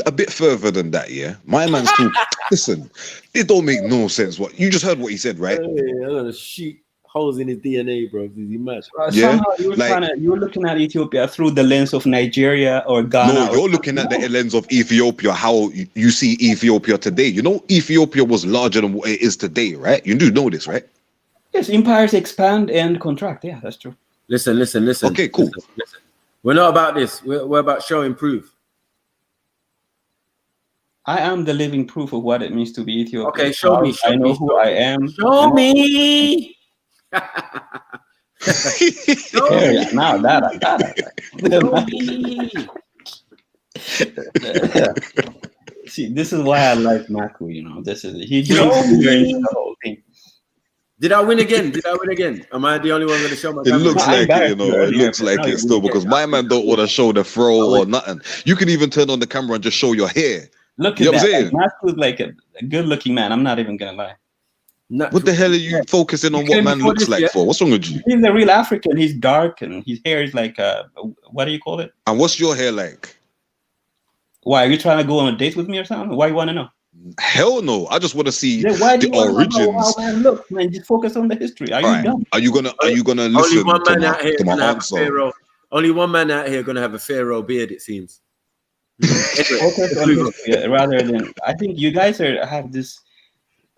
a bit further than that, yeah. My man's talking. Listen, it don't make no sense. What you just heard, what he said, right? Hey, I'm gonna shoot holes in his DNA, bro. Is he mad? Somehow you're looking at Ethiopia through the lens of Nigeria or Ghana. No, you're looking at the lens of Ethiopia, how you see Ethiopia today. You know, Ethiopia was larger than what it is today, right? You do know this, right? Yes, empires expand and contract. Yeah, that's true. Listen. Okay, cool. Listen. We're not about this. We're about showing proof. I am the living proof of what it means to be Ethiopian. Okay, show me. I know who I am. Show me. Now that. See, this is why I like Maku. You know, this is he brings the whole thing. Did I win again? Am I the only one going to show my camera? It looks like it, you know. It looks like it still because my man don't want to show the throw or nothing. You can even turn on the camera and just show your hair. Look at that. Maku's like a good-looking man. I'm not even gonna lie. What the hell are you focusing on? What man looks like for? What's wrong with you? He's a real African. He's dark and his hair is like what do you call it? And what's your hair like? Why are you trying to go on a date with me or something? Why you want to know? Hell no! I just want to see the origins. Man, look, man, just focus on the history. Are you dumb? Are you gonna listen to my answer? Only one man out here gonna have a pharaoh beard. It seems. Focus on history rather than. I think you guys have this.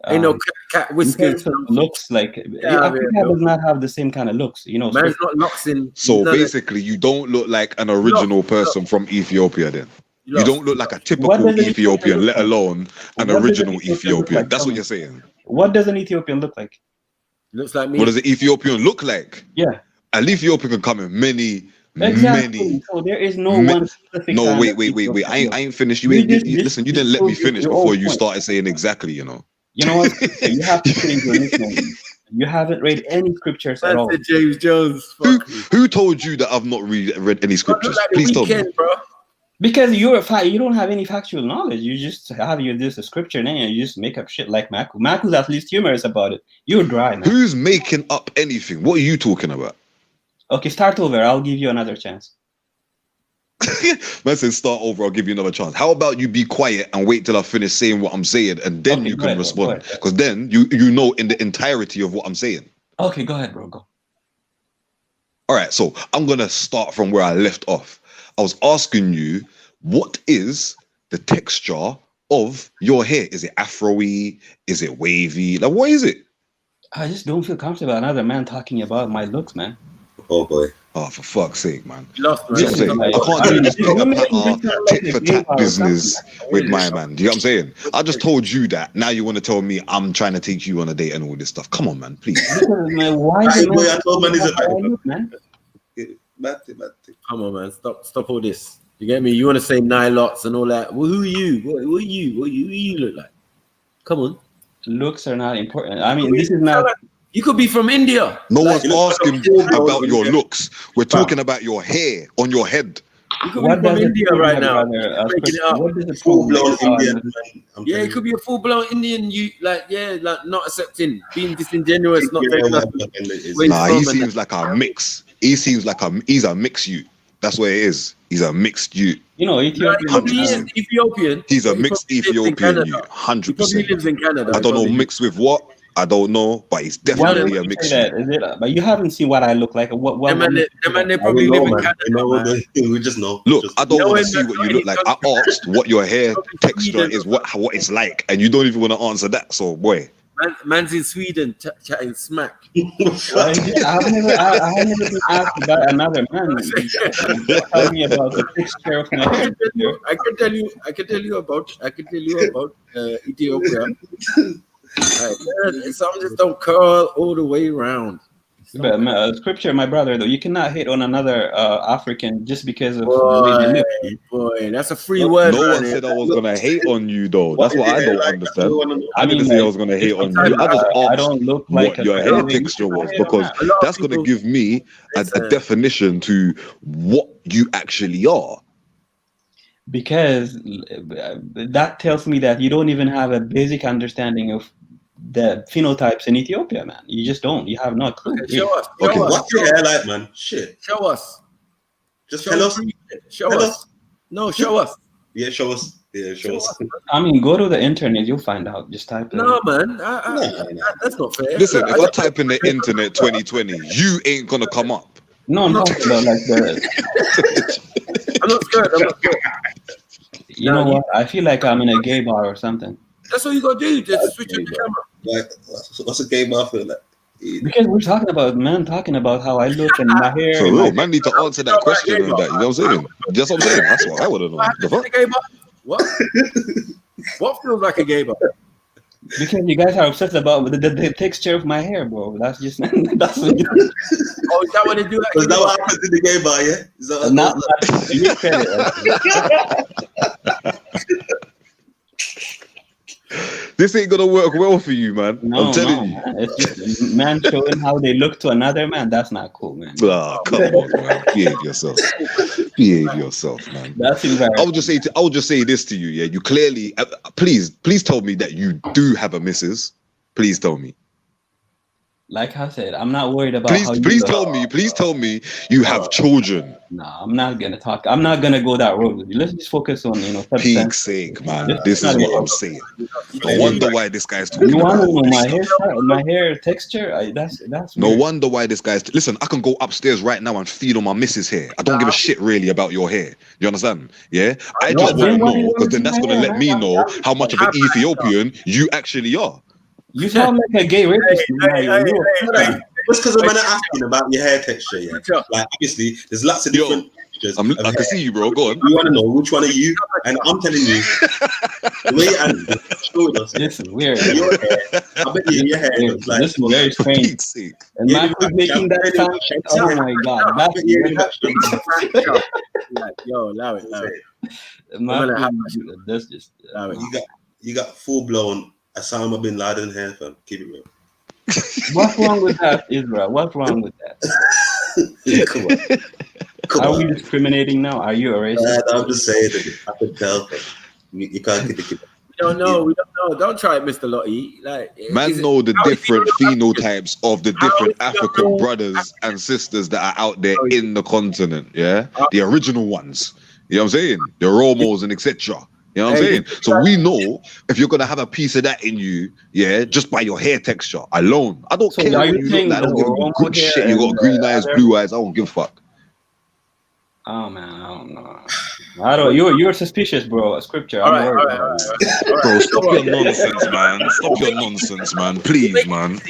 Ain't no cat whiskers. Looks like Africa does not have the same kind of looks. You know, man's not locks in. So basically, you don't look like an original person from Ethiopia. Then you don't look like a typical Ethiopian, let alone an original Ethiopian. That's what you're saying. What does an Ethiopian look like? Looks like me. What does an Ethiopian look like? Yeah, an Ethiopian can come in many. So there is no one specific. No, wait. I ain't finished. Listen. You didn't let me finish before you started saying exactly. You know. You know what? You have to change your nickname. You haven't read any scriptures at all. James Jones. Who told you that I've not read any scriptures? Please tell me. Bro. Because you don't have any factual knowledge. You just have a scripture name and you just make up shit like Maku. Maku's at least humorous about it. You're dry, man. Who's making up anything? What are you talking about? Okay, start over. I'll give you another chance. Man said start over, I'll give you another chance. How about you be quiet and wait till I finish saying what I'm saying and then you can respond. Because then you know in the entirety of what I'm saying. Okay, go ahead, bro. Go. All right, so I'm gonna start from where I left off. I was asking you, what is the texture of your hair? Is it afro-y? Is it wavy? Like, what is it? I just don't feel comfortable another man talking about my looks, man. Oh boy. Oh, for fuck's sake, man. Lost, I can't do this tit for tat business with my man. Do you know what I'm saying? I just told you that. Now you want to tell me I'm trying to take you on a date and all this stuff. Come on, man, please. Come on, man. Stop all this. You get me? You want to say Nilots and all that. Well, who are you? Who are you? Who you look like? Come on. Looks are not important. I mean, this is not... You could be from India. No one's asking about your looks. We're talking about your hair on your head. You could be from India right now. Full-blown Indian. Yeah, it could be a full-blown Indian. You like not accepting, being disingenuous, not very. Nah, he seems like a mix. He seems like he's a mixed youth. That's what it is. He's a mixed youth. You know, Ethiopian. He's a mixed Ethiopian youth. 100%. He lives in Canada. I don't know mixed with what. I don't know, but he's definitely a mixed youth. But you haven't seen what I look like. They probably live in Canada. We just know. Look, I don't want to see what you look like. I asked what your hair texture is, what it's like, and you don't even want to answer that. So, boy. Man's in Sweden chatting smack. I've never been asked about another man. Tell me about the texture of my hair. I can tell you about Ethiopia. Some just don't curl all the way around. But scripture, my brother, though, you cannot hate on another African just because of the way they live. Boy, that's a free word. No one said I was gonna hate on you, though. That's what I don't understand. I didn't say I was gonna hate on you. I just asked I don't look like what your hair texture was because that's gonna give me a definition to what you actually are. Because that tells me that you don't even have a basic understanding of the phenotypes in Ethiopia, man. You just don't. You have no clue. Show us. What's your hair like, man? Shit. Show us. Just tell us. Show us. No, show us. Yeah, show us. Yeah, show us. I mean, go to the internet, you'll find out. Just type it. No, man. That's not fair. Listen, if I type in the internet 2020, you ain't gonna come up. No, I'm talking about like the. I'm not scared. I'm not scared. You know what? I feel like I'm in a gay bar or something. That's all you gotta do. Just switch on the camera. Like, what's a gay bar feel like? Because we're talking about how I look and my hair. For real, man, need to answer that question and that. You know what I'm saying? That's what I'm saying. That's what I would have known. The fuck? What? What feels like a gay bar? Because you guys are obsessed about the texture of my hair, bro. That's just that's. Oh, is that what they do? Is that what happens in the gay bar? Yeah. Is that This ain't gonna work well for you, man. No, I'm telling you. Man. It's just a man showing how they look to another man. That's not cool, man. Oh, come on, man. Behave yourself. Behave yourself, man. That's embarrassing. I would just say this to you. Yeah, you clearly, please tell me that you do have a missus. Please tell me. Like I said, I'm not worried about. Please tell me you have children. No, I'm not gonna talk. I'm not gonna go that road with you. Let's just focus on Peak's sake, man. This is what I'm saying. No wonder why this guy's talking. You want about to know my hair texture? That's no weird. wonder why this guy's. Listen, I can go upstairs right now and feed on my missus' hair. I don't give a shit really about your hair. You understand? Yeah. I just want to know because then that's gonna let me know how much of an Ethiopian you actually are. You sound like a gay rapist. Just because I'm asking about your hair texture, yeah. Like obviously, there's lots of different textures. I can see you, bro. Go on. You want to know which one are you? And I'm telling you, the way this is weird. Your hair, I bet you your hair looks like this is very strange. And Michael's making that sound. Oh my god, that's like, yo, allow it. That's just you got full blown Osama bin Laden hair, fam. Keep it real. What's wrong with that, Israel? What's wrong with that? Come on. Are we discriminating now? Are you a racist? I'm just saying that I can tell. You can't get the kid. We don't know. Don't try it, Mr. Lottie. Like, man, know the different phenotypes of the different African brothers and sisters that are out there in the continent. Yeah, the original ones. You know what I'm saying? The Romos and etc. You know what I'm saying? So we know if you're gonna have a piece of that in you, yeah, just by your hair texture alone. I don't care what you look like. I don't give a good shit. You got green eyes, blue eyes. I don't give a fuck. Oh man, I don't know. I don't. You're suspicious, bro. Scripture. All right. Bro, stop your nonsense, man. Stop your nonsense, man. Please, man.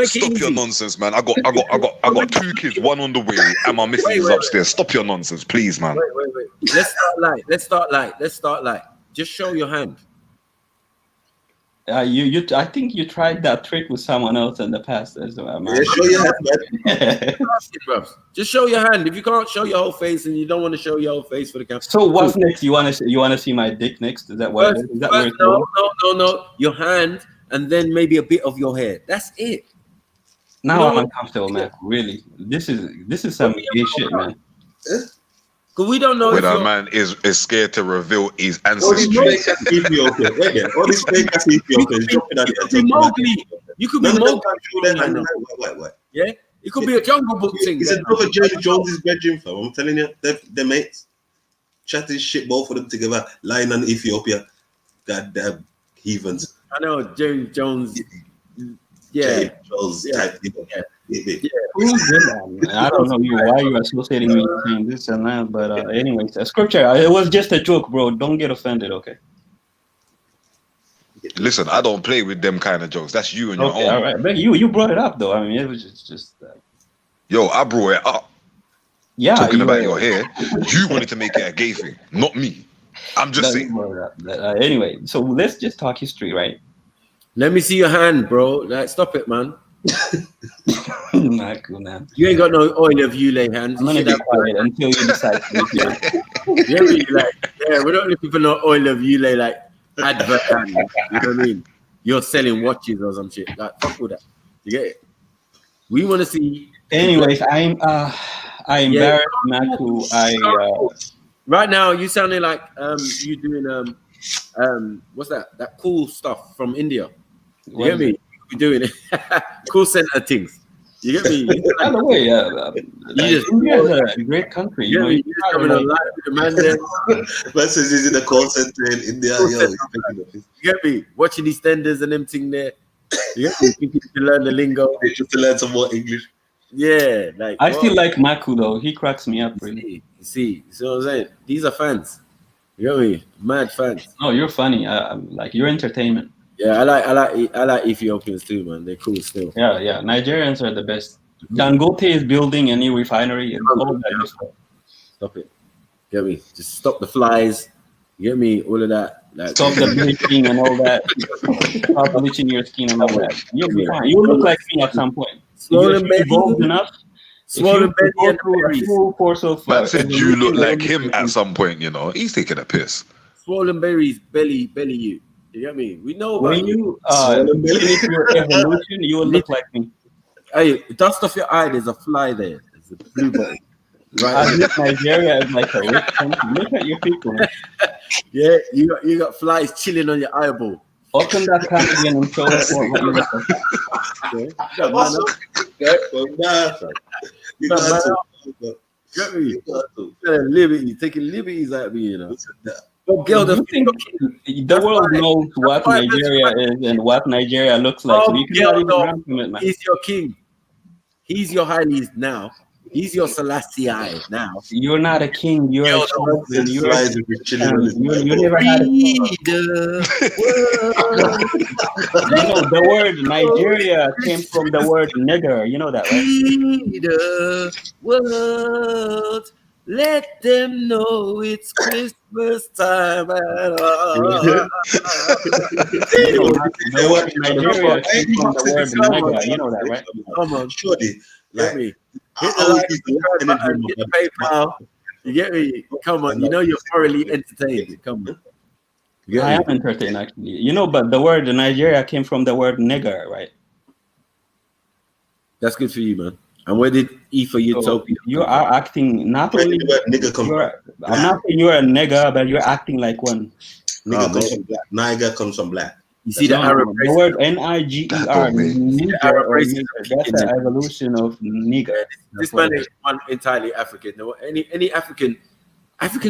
Stop your nonsense, man. I got 2 kids, one on the way, and my missus is upstairs. Stop your nonsense, please, man. Wait. Let's start light. Just show your hand. I think you tried that trick with someone else in the past as well, man. Yeah, show your hand, man. Just show your hand. If you can't show your whole face and you don't want to show your whole face for the camera. So what's next? You want to see my dick next? Is that what? Is that where it's going? No. Your hand and then maybe a bit of your hair. That's it. Now I'm uncomfortable, man. Really, this is some gay shit, man. Because we don't know whether a man is scared to reveal his ancestry. All these fake ass Ethiopians jumping at it. You could be Mowgli. Yeah, it could be a Jungle Book thing. It's another James Jones's bedroom, fam. I'm telling you, they're mates. Chatting shit, both of them together, lying on Ethiopia. Goddamn heathens. I know, James Jones. Yeah. James Jones type people. Yeah. I don't know why you're associating me with saying this and that, but anyways, scripture. It was just a joke, bro. Don't get offended, okay? Listen, I don't play with them kind of jokes. That's you and your own. All right, but you brought it up though. I mean, it was just. Yo, I brought it up. Yeah, talking about your hair. You wanted to make it a gay thing, not me. I'm just saying. Anyway, so let's just talk history, right? Let me see your hand, bro. Like, stop it, man. Not cool, man. You ain't got no oil of Yule hands. I'm gonna be quiet until you decide to we're not looking for no oil of Yule like advert hands. You know what I mean? You're selling watches or some shit. Like, fuck all that. You get it? We want to see. Anyways, I embarrassed Maku. Right now you sounding like you doing what's that? That cool stuff from India. You get me? We're doing it. Cool center things. You get me? By the way, India is a great country. You know, you just coming on live with the man there. Man says he's in the call center in India. Yo, you get me? Watching these tenders and them thing there. You get me? Thinking to learn the lingo. Just to learn some more English. Yeah, like I still like Maku though. He cracks me up really. You see what I'm saying? These are fans. You get me? Mad fans. No, you're funny. Like you're entertainment. Yeah, I like Ethiopians too, man. They're cool still. Yeah. Nigerians are the best. Dangote is building a new refinery and all of that stuff. Stop it. Get me? Just stop the flies. You get me? All of that. Like, stop the bleaching and all that. Stop bleaching your skin and all that. You'll be fine. You'll look like me at some point. Swollen belly. Evolved enough. Swollen belly and full force of. Man said you look like him at some point. You know, he's taking a piss. Swollen berries, belly you. You get me? We know about when you finish your evolution, you will look like me. Hey, dust off your eye. There's a fly there. There's a blue button. Right. Nigeria is like a rich country. Look at your people. Man. Yeah, you got flies chilling on your eyeball. Open that can again and show us what you Get me? Liberty, taking liberties at me, you know. Girl, the world knows what Nigeria is and what Nigeria looks like. So you cannot even run from it, man. He's your king. He's your highness now. He's your Selassie now. You're not a king. You're a champion. You never had a king. You know, the word Nigeria came from the word nigger. You know that, right? The world. Let them know it's Christmas time. The word Nigeria came from the word nigger. You know that, right? Come on, shorty. Let me. Hit the like, hit the PayPal. You get me? Come on, you know you're thoroughly entertained. Come on. I am entertained actually. You know, but the word Nigeria came from the word nigger, right? That's good for you, man. And where did E for Utopia? You are acting not only. I'm not saying you're a nigger, but you're acting like one. Nigger comes from black. Niger comes from black. You see the Arab the word Niger, nigger, that's the evolution of nigger. This man is entirely African. No, any Africans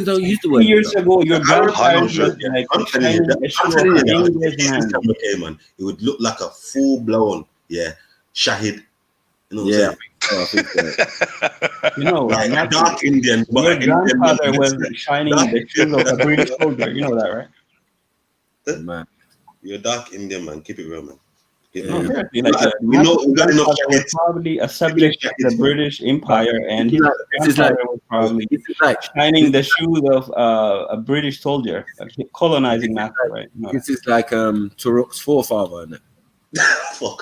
don't use the word. 2 years ago, your grandparents was like I'm telling you, man, it would look like a full-blown, Shahid. You know yeah, I think you know, like dark Indian. Your grandfather was shining the shoes of a British soldier. You know that, right? Man, you're a dark Indian, man. Keep it real, man. Was probably a subject of the British Empire, and his grandfather was probably shining the shoes of a British soldier, colonizing Africa, right? No. This is like Turok's forefather, isn't it? Fuck.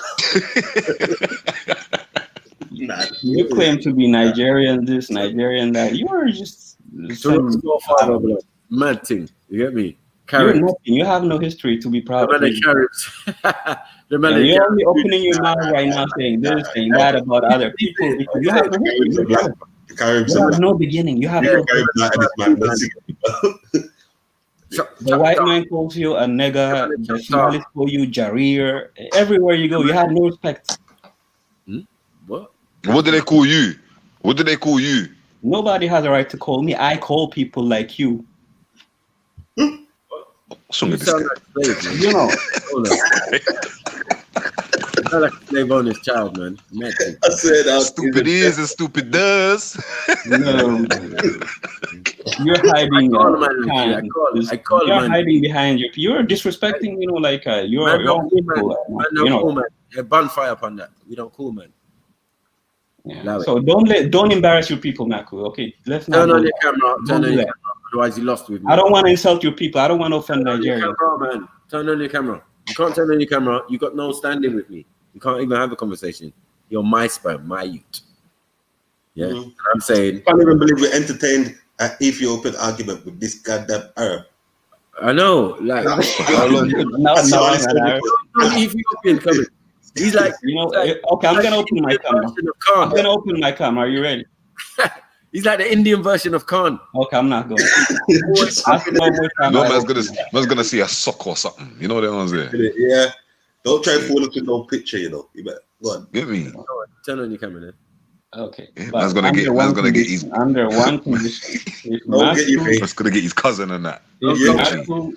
You claim to be Nigerian this, Nigerian that. You are just Turok's forefather, mad thing. You get me? You're nothing. You have no history to be proud of. You're only opening your mouth right now saying this, saying that about other people because you have no history. You have no beginning. You have no The white man calls you a nigger. The Somalis call you Jarir. Everywhere you go, you have no respect. What? What do they call you? What do they call you? Nobody has a right to call me. I call people like you. You sound like a slave, man. You know. You sound like a slave on his child, man. I said stupid is and stupid does. No. You're hiding behind. You're hiding behind you. You're disrespecting, you know, like you're a bonfire upon that. We don't cool, man. Yeah. So don't embarrass your people, Naku. Okay, let's not. Turn on your camera. Turn on your camera. Otherwise, you lost with me. I don't want to insult your people. I don't want to offend Nigeria. Man. Turn on your camera. You can't turn on your camera. You got no standing with me. You can't even have a conversation. You're my sperm, my youth. Yeah, I'm saying. I can't even believe we entertained an Ethiopian argument with this goddamn Arab. I know, like Ethiopian coming. He's like, you know, okay, I'm gonna open my camera. I'm gonna open my camera. Are you ready? He's like the Indian version of Khan. Okay, I'm not going. Man's gonna see a sock or something. You know what I'm saying? Yeah. Don't try to fall into no picture, you know. You better go on. Get me. Turn on your camera then. Okay. Yeah, But man's gonna get his under one condition. If Man's gonna get his cousin and that. If Matthew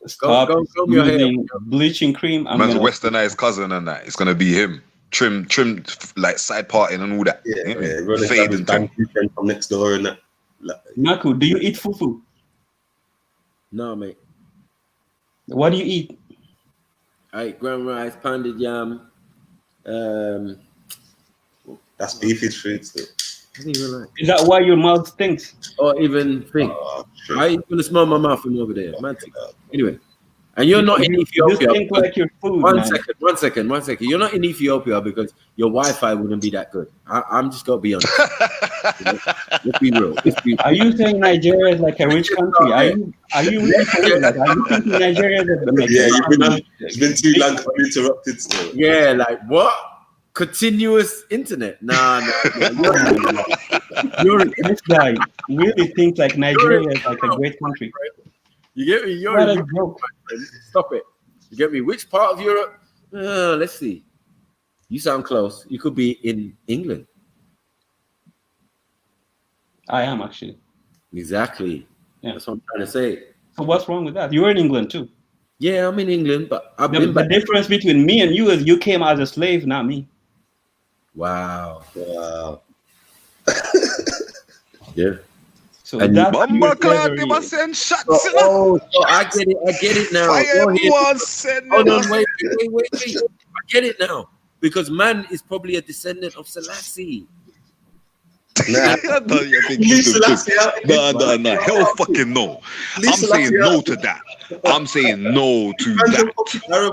stop using bleaching cream, I'm Man's gonna westernized cousin and that. It's gonna be him. Trim, like side parting and all that. Fade into him from next door and that. Naku, do you eat fufu? No, mate. What do you eat? I eat ground rice, pounded yam. That's beefy food still. Is that why your mouth stinks? Or even thing. I gonna smell my mouth from over there, man. Anyway, and you're not in Ethiopia. You stink like your food. One second. You're not in Ethiopia because your Wi-Fi wouldn't be that good. I'm just gonna be honest. Let's be real. Are you saying Nigeria is like a rich country? Are you really saying that? Are you thinking Nigeria is like it's been too long uninterrupted still. Yeah, like what? Continuous internet? Nah. This guy really thinks like Nigeria is like a great country. You get me? You're what a joke. Stop it. You get me? Which part of Europe? Let's see. You sound close. You could be in England. I am actually. Exactly. Yeah. That's what I'm trying to say. So what's wrong with that? You're in England too. Yeah, I'm in England, but the difference between me and you is you came as a slave, not me. Wow. Yeah. So and that's so I get it now. Hold on, wait. I get it now. Because man is probably a descendant of Selassie. Nah. No. Hell fucking no. I'm saying no to that. I'm saying no to that.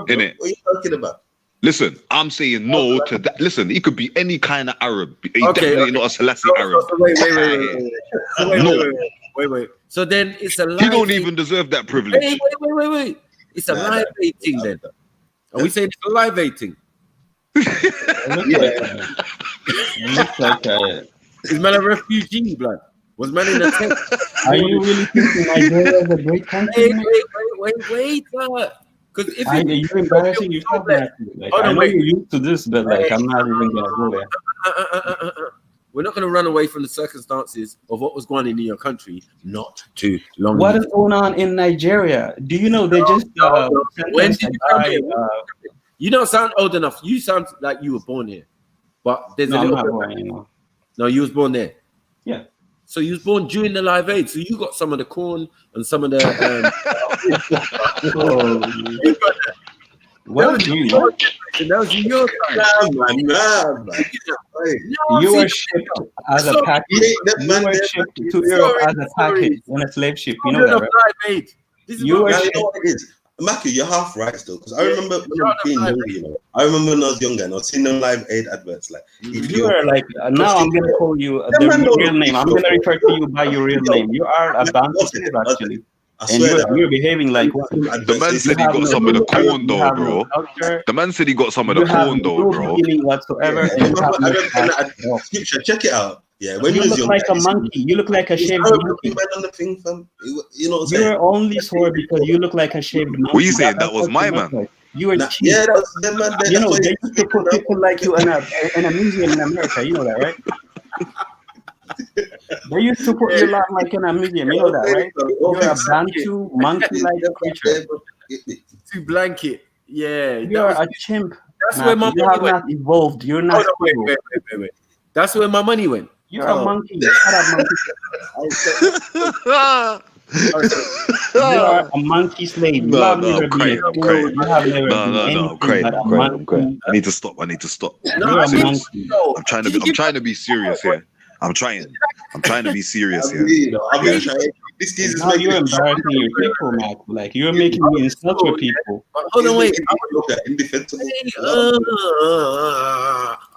Innit? What are you talking about? Listen, I'm saying no to that. Listen, he could be any kind of Arab. He's definitely not a Selassie Arab. Wait. So then it's a live You don't even deserve that privilege. Wait. It's a live dating then. Are we saying it's a live dating? Looks like is man a refugee, blood? Was man in a tent? Are you really thinking Nigeria is a great country? Wait. Because if you're embarrassing yourself, like, I know you're used to this, but like I'm not even gonna go there. We're not gonna run away from the circumstances of what was going on in your country not too long. What is going on in Nigeria? Do you know they just when did you come here? You don't sound old enough. You sound like you were born here, but there's a little bit. No, you was born there. Yeah. So you was born during the Live Aid. So you got some of the corn and some of the. That was your time. You were shipped as a package. You were shipped to Europe as a package in a slave ship. You know that, right? You were shipped. Maki, you're half right still, because I remember when I was being younger, I remember when I was younger and I was seeing them Live Aid adverts like. You are like now. I'm gonna call you the real name. I'm gonna refer to you by your real name. You are a bounty slave actually, and you're behaving like. The man said he got some of the corn though, bro. The man said he got some of the corn though, bro. Whatsoever. Scripture, check it out. Yeah, when you look like a monkey. You look like a shaved monkey. You know, you're only sore because you look like a shaved monkey. What you saying? That was my man. Like. You were cheap. Yeah, that was the man. You know, they used to put people like you in a museum in America. You know that, right? They used to put you like in a museum. You know that, right? You're a bantu monkey-like creature. To blanket. Yeah. You're a chimp. That's where my money went. Not evolved. You're not. Wait. That's where my money went. You're a monkey. You are a monkey slave. I'm crying. I need to stop. I'm trying to be serious here. I'm trying to be serious here. Now you're embarrassing your people, Mac. Like you're making me insult your people. Hold on, wait.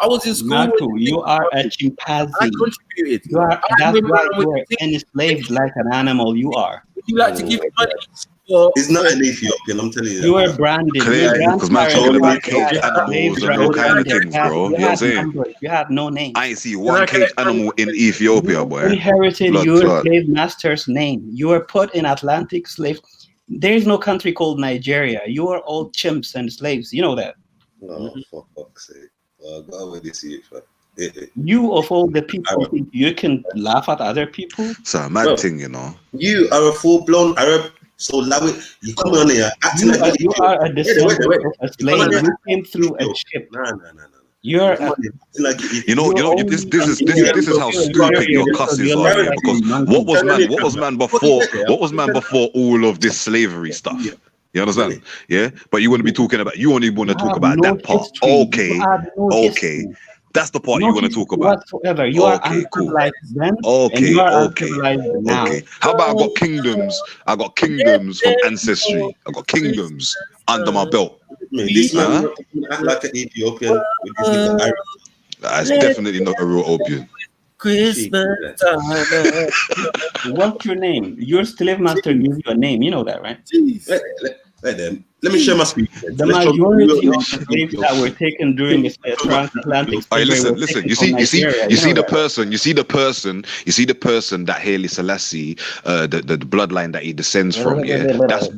I was in school. Matu, you are a chimpanzee. I contributed. That's why you are enslaved like an animal. You are. Would you like to give money? It's not an Ethiopian, I'm telling you. You are branded. Because man talking about caged animals and all kind of things, bro. You know what I'm saying? You had no name. I ain't see one caged animal in Ethiopia, boy. You inherited your slave master's name. You were put in Atlantic slave. There is no country called Nigeria. You are all chimps and slaves. You know that. No, for fuck's sake. Go away this year, You of all the people, think you can laugh at other people. It's a mad thing, you know. You are a full-blown Arab, so you come on here acting like you are a descendant of a slave. You came through a ship. No. You're you know, this is how stupid your cusses are. Yeah? Because what was man before all of this slavery stuff? You understand? Yeah, but you want to be talking about. You only want to talk about that part. Okay. That's the part you want to talk about. Whatsoever. You are uncivilized then, and you are uncivilized now. Okay. How about I got kingdoms? I got kingdoms from ancestry. I got kingdoms under my belt. This man act like an Ethiopian with this little Arab. That's definitely not a real opium. Christmas time. What's your name? Your slave master gives you a name. You know that, right? Let me share my screen. The majority of the slaves that were taken during the transatlantic slavery. Listen. You see the person that Haile Selassie, the bloodline that he descends from. Yeah, that's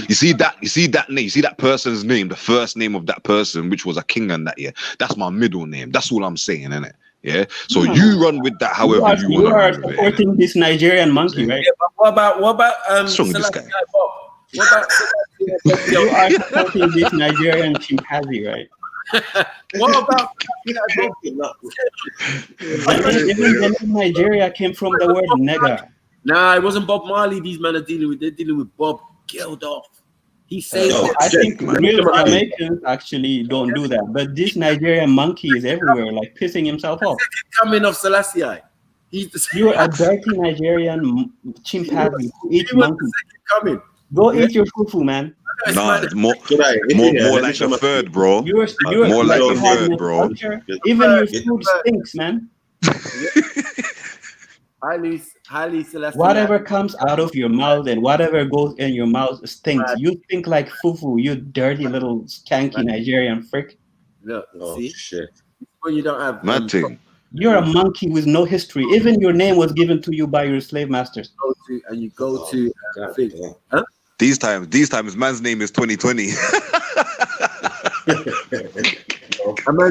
you see that name. You see that person's name, the first name of that person, which was a king and that. Yeah, that's my middle name. That's all I'm saying, innit? Yeah. So you run with that however you want. You are supporting this Nigerian monkey, right? Yeah, but what about what's wrong with this guy? What about you are supporting this Nigerian chimpanzee, right? What about even Nigeria came from the word nigger. Nah, it wasn't Bob Marley. These men are dealing with. They're dealing with Bob Geldof. He says. I think real Jamaicans actually don't do that, but this Nigerian monkey is everywhere, like pissing himself off. Coming off Selassie. You're a dirty Nigerian chimpanzee who eats monkeys. Coming. Go eat your fufu, man. Nah, it's more like the third, bro. More like the third, bro. Even your food stinks, man. Highly Celestial. Whatever comes out of your mouth and whatever goes in your mouth stinks. You stink like fufu, you dirty little skanky Nigerian freak. Look, see? Shit. When you don't have nothing. You're a monkey with no history. Even your name was given to you by your slave masters. You go to huh? These times, man's name is 2020.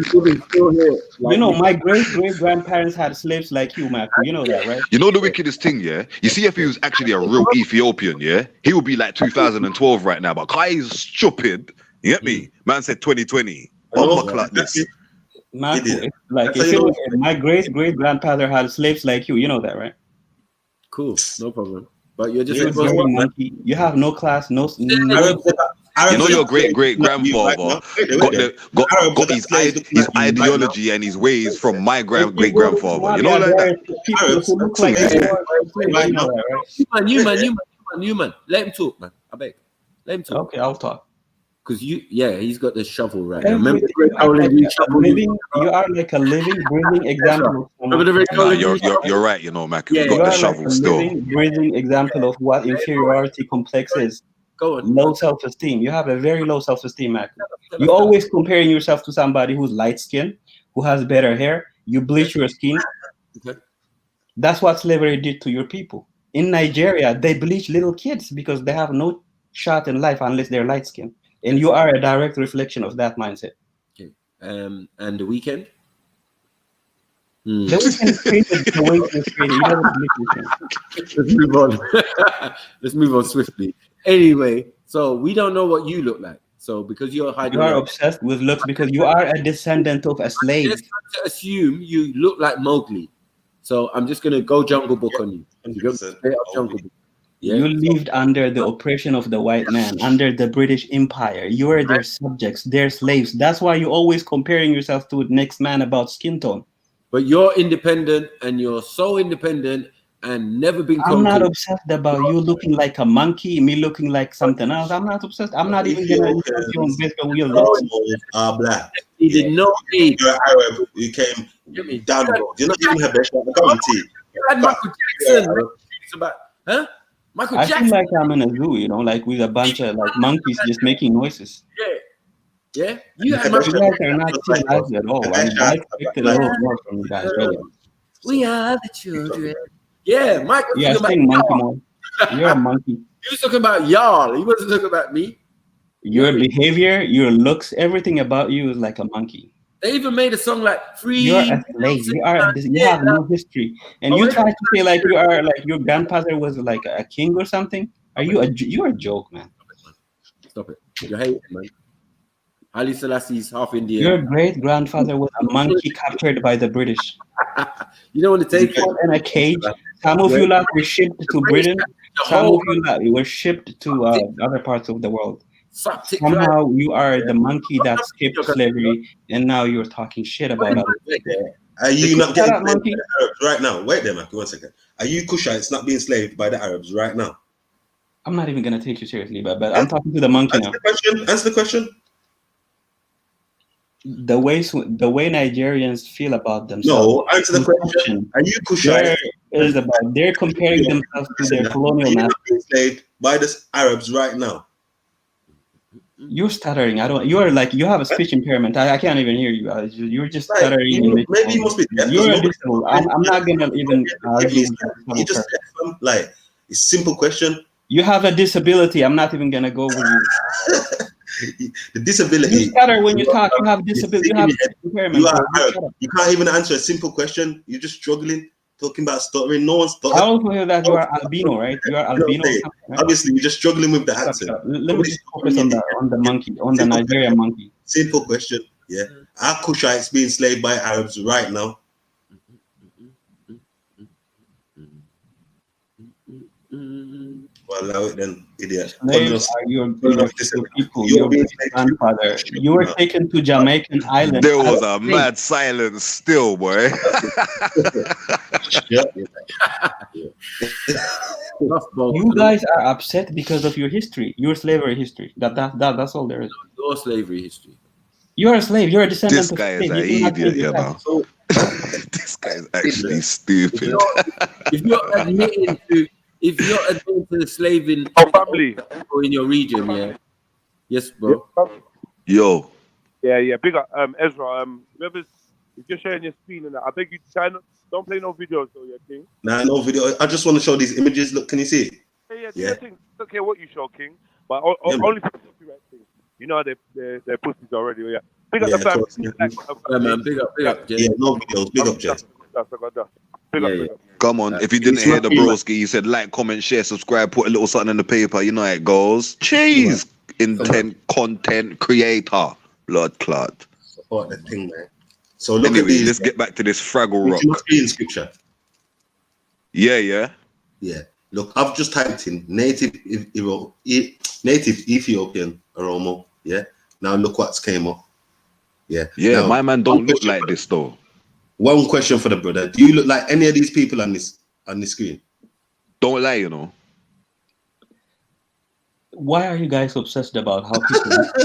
Still here. You know, my great grandparents had slaves like you, Marco. You know that, right? You know the wickedest thing, yeah? You see, if he was actually a real Ethiopian, yeah, he would be like 2012 right now. But Kai is stupid. You get me? Man said 2020. Oh, like this. Marco, like if my great grandfather had slaves like you know that, right? Cool, no problem. But you're just a monkey. You have no class, no. You know your great grandfather got his ideology and his ways from my great grandfather. You know, like that. Newman, let him talk, man. I beg. Let him talk. Okay, I'll talk. Because he's got the shovel right now. Remember you are like a living, breathing example. You're right, you know, Mac. You got the shovel still. Living, breathing example of what inferiority complex is. Go on. Low self-esteem. You have a very low self-esteem, Mac. You're always comparing yourself to somebody who's light skinned, who has better hair. You bleach your skin. Okay. That's what slavery did to your people. In Nigeria, they bleach little kids because they have no shot in life unless they're light skinned. And you are a direct reflection of that mindset. Okay. And the weekend? The weekend created the way to Let's move on. Let's move on swiftly. Anyway, so we don't know what you look like. So because you're hiding, you are obsessed with looks because you are a descendant of a slave. Just to assume you look like Mowgli. So I'm just gonna go Jungle Book on you. And you go straight up Jungle Book. Yeah. You lived under the oppression of the white man, under the British Empire. You are their subjects, their slaves. That's why you're always comparing yourself to the next man about skin tone. But you're independent, and you're so independent and never been conquered. I'm not obsessed about you looking like a monkey, me looking like something else. I'm not obsessed. I'm not even gonna insult you on based on your looks. Black. He did no need. You're Arab. You came down. You're not even Habesh. You had Michael Jackson. It's about, huh? Michael I Jackson. feel like I'm in a zoo, you know, like with a bunch of like monkeys just making noises. Yeah. You had Michael Jackson are not civilized at all. I mean, I expected a little more from you guys, really. We are the children. Yeah, Michael. Yeah, I think monkey more. You're a monkey. He was talking about y'all. He wasn't talking about me. Your behavior, your looks, everything about you is like a monkey. They even made a song like "Free." You're a slave. You have no history, and you try to say like you are like your grandfather was like a king or something. You're a joke, man. Stop it. You're hating, man. Haile Selassie's half Indian. Your great grandfather was a monkey captured by the British. You don't want to take it in a cage. Some of you lot were shipped to Britain. Some of you lot were shipped to other parts of the world. Somehow you are the monkey that skipped slavery, and now you're talking shit about other people. Are you not getting enslaved by the Arabs right now? Wait there, Mackie, 1 second. Are you Kushites not being enslaved by the Arabs right now? I'm not even gonna take you seriously, but I'm talking to the monkey now. Answer the question. The way Nigerians feel about themselves. No, answer the question. Are you Kushites? Is about they're comparing themselves to their colonial masters. Enslaved by the Arabs right now. You're stuttering. You have a speech impairment. I can't even hear you. You're just stuttering. Maybe you must be deaf. You're a disable. I'm not gonna even argue. You just like it's a simple question. You have a disability. I'm not even gonna go with you. The disability. You stutter when you talk. You have disability. You have impairment. You can't even answer a simple question. You're just struggling. Talking about stuttering. No one's stuttering. I also hear that you are albino, right? You are albino. Right? Obviously, you're just struggling with the accent. Let me just focus on the monkey, on the Nigerian monkey. Simple question. Yeah. Are Kushites being enslaved by Arabs right now? Well, allow it then, idiot. Slaves are your people. Your grandfather. You were taken to Jamaican island. There was a mad silence still, boy. You guys are upset because of your history, your slavery history. That's all there is. Your slavery history. You're a slave. You're a descendant This of guy is slave. an idiot, you know. This guy is actually stupid. If you're admitting to the slaving family in your region, yeah. Yes, bro. Yo. Yeah. Big up, Ezra. Whoever's if you're sharing your screen and that, I beg you don't play no videos though, yeah, King. Nah, no video. I just want to show these images. Look, can you see it? Yeah. Don't care what you show, King, but only for copyright things. You know they're pussies already. Yeah. Big up the family. Man, big up, Jay. Yeah, no videos. Big up, Jay. Big up. Come on, if you didn't hear the broski, he said like, comment, share, subscribe, put a little something in the paper. You know how it goes. Cheese, intent, content, creator, blood clot. Support the thing, man. So look anyway, at these. Let's get back to this Fraggle Rock. You must be in scripture. Yeah. Look, I've just typed in native Ethiopian Oromo. Yeah. Now look what's came up. Yeah. Now, my man don't look like this though. One question for the brother: do you look like any of these people on this screen? Don't lie, you know. Why are you guys obsessed about how people look?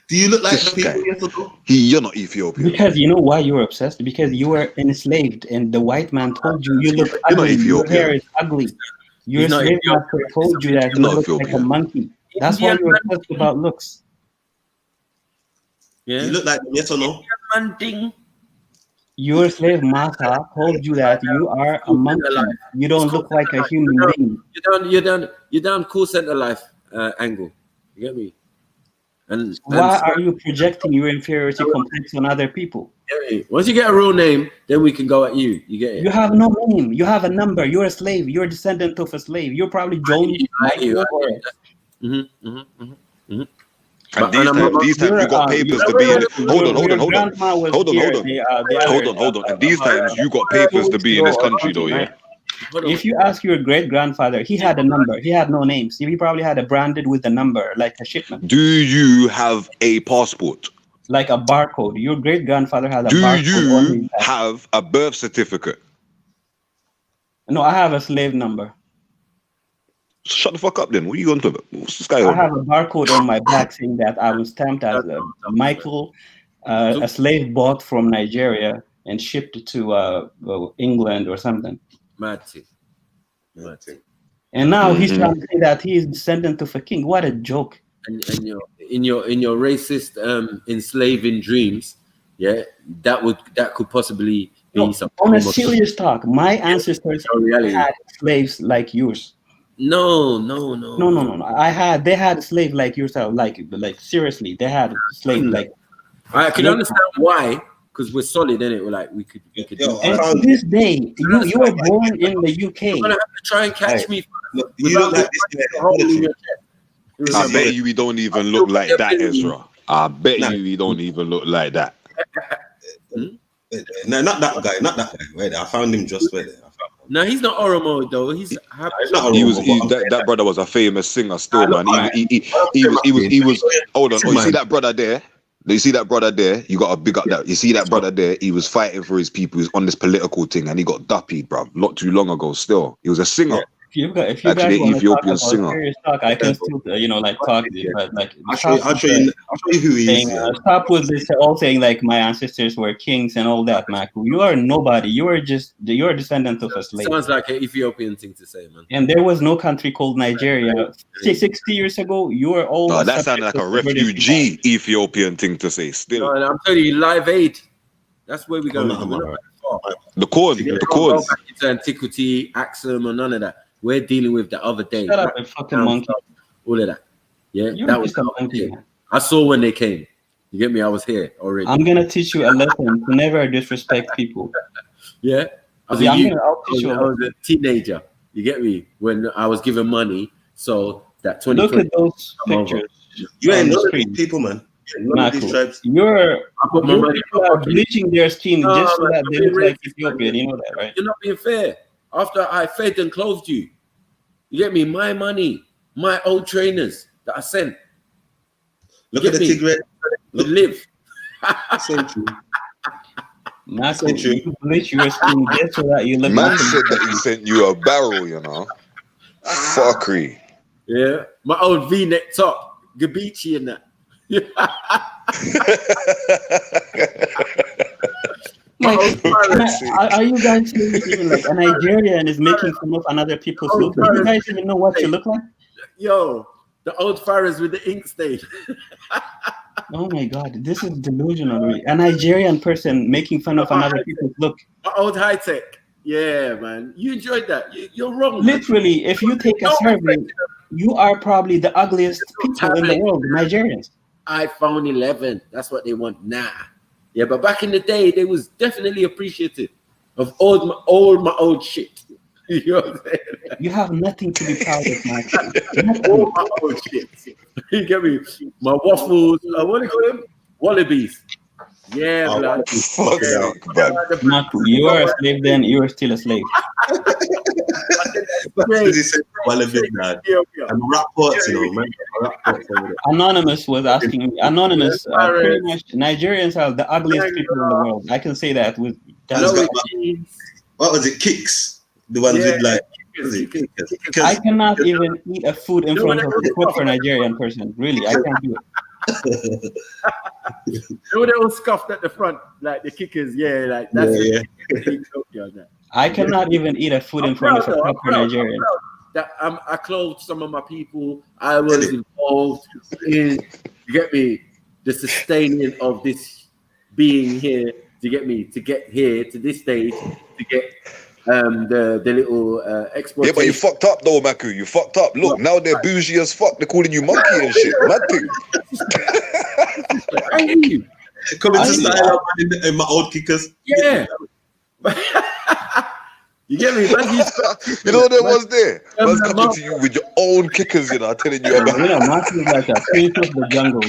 Do you look like the people? You're not Ethiopian. Because you know why you're obsessed? Because you were enslaved, and the white man told you look You're ugly. not Ethiopian. Your hair is ugly. Your slave master told you that you look like a monkey. That's why you're obsessed about looks. Yeah. You look like them, yes or no? Your slave master told you that you are a monkey. You don't look like a human being. You're down call center life angle. You get me? And why are you projecting your inferiority complex on other people? Once you get a real name, then we can go at you. You get it? You have no name. You have a number. You're a slave. You're a descendant of a slave. You're probably Jones. And these times you got papers to be in. Hold on. And these times you got papers to be in this country, though, yeah. If you ask your great grandfather, he had a number. He had no name. So he probably had a branded with a number, like a shipment. Do you have a passport? Like a barcode. Your great grandfather had a Do barcode. you have a birth certificate? No, I have a slave number. Shut the fuck up then. What are you going to do? What's this guy on? I have a barcode on my back saying that I was stamped as Michael, a slave bought from Nigeria and shipped to England or something. Mati. And now he's trying to say that he is descendant of a king. What a joke! And in your racist enslaving dreams, yeah, that could possibly be something. On a serious talk, my ancestors had slaves like yours. No. They had a slave like yourself, like seriously, they had a slave like I can understand why, because we're solid in it. We're like we could and to this day, you were born in the UK. You're gonna have to try and catch me. You look like this. I bet you we don't even look like that, Ezra. I bet you we don't even look like that. No, not that guy. Not that guy. Wait, I found him just wait. No, he's not Oromo though. He's not he was that brother was a famous singer still, man. He was. Hold on. Oh, you see that brother there? You see that brother there? You got to big up that. You see that brother there? He was fighting for his people. He was on this political thing, and he got duppied, bro. Not too long ago. Still, he was a singer. Yeah. If you actually, guys want to talk Ethiopian about singer. serious talk, I can still, like talk. But like, I'll show you who he is. Stop with this all saying like my ancestors were kings and all that, Maku. You are nobody. You're a descendant of a slave. Sounds like an Ethiopian thing to say, man. And there was no country called Nigeria 60 years ago. You were all. No, that sounded like a refugee Ethiopian thing to say. Still, no, I'm telling you, Live Aid. That's where we go. The corn. Back into antiquity, Axum, or none of that. We're dealing with the other day. Shut up, a fucking monkey. All of that. Yeah, You're that was just a monkey. Man. I saw when they came. You get me? I was here already. I'm gonna teach you a lesson to never disrespect people. Yeah, I'll teach you. I was a teenager. You get me? When I was given money, so that 20. Look at those pictures. You ain't none of these people, man. You're bleaching their skin just so that they look like Ethiopian. You know that, right? You're not being fair. After I fed and clothed you, you get me? My money, my old trainers that I sent. Look at the cigarette. You live. You bleach your skin just so that you look. Man said that he sent you a barrel, you know. Fuckery. Yeah, my old V-neck top, Gabici and that. Like, are you guys even like a Nigerian is making fun of another people's look? Do you guys even know what you look like? Yo, the old Pharaohs with the ink stain. Oh my God, this is delusional. A Nigerian person making fun of another people's look. My old high tech. Yeah, man. You enjoyed that. You're wrong. Literally, if you take a survey, you are probably the ugliest people in the world, Nigerians. iPhone 11. That's what they want now. Yeah, but back in the day, they was definitely appreciative of all my old shit. You know what I'm saying? You have nothing to be proud of, Mike. All my old shit. You get me? My waffles. What do you call them? Wallabies. Yeah, blood. Mark, you are a slave then, you are still a slave. Anonymous was asking me. Anonymous, pretty much Nigerians are the ugliest people in the world. I can say that with. What was it? Kicks. The ones with like. I cannot even eat a food in front of the food for a Nigerian person. Really, I can't do it. You know they all scuffed at the front, like the kickers. Yeah, like that's it. I cannot even eat a food in front of a proper Nigerian. That I clothed some of my people. I was involved in, you get me, the sustaining of this being here. To get me to get here to this stage to get the little export. Yeah, but you fucked up though, Maku. You fucked up. Look, now they're bougie as fuck. They're calling you monkey and shit. Mad thing. I hear you. Coming to style up in my old kickers. Yeah. You get me? You know there was there. Man's coming to you with your own kickers, you know, telling you about. Yeah, Maku is like a prince of the jungle.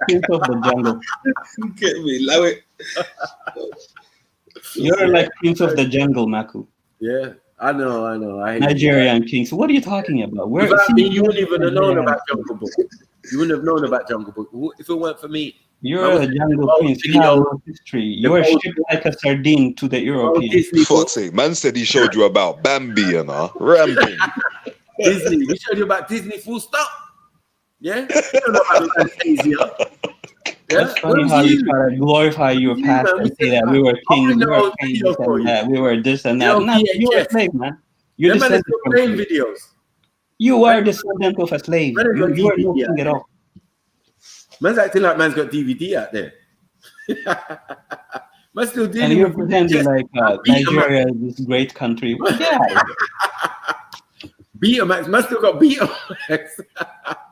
Prince of the jungle. You get me? Love it. You're like prince of the jungle, Maku. Yeah, I know. Nigerian kings. What are you talking about? You wouldn't even have known about Jungle Book. You wouldn't have known about Jungle Book if it weren't for me. You're a jungle prince. You have no history. You are shipped like a sardine to the Europeans. Fuck's sake, man said he showed you about Bambi, you know, ramping. Disney. We showed you about Disney. Full stop. Yeah. You don't know about Fantasia. Yeah? It's funny how you try to glorify your past and say that we were kings, we were kings, and that we were this and that. No, you were a slave, man. You're descendant from videos. You are descendant of a slave. You are no king at all. Man's acting like man's got DVD out there. Man's still dealing. And you're pretending like Nigeria is this great country. Well, yeah. Betamax, man still got Betamax.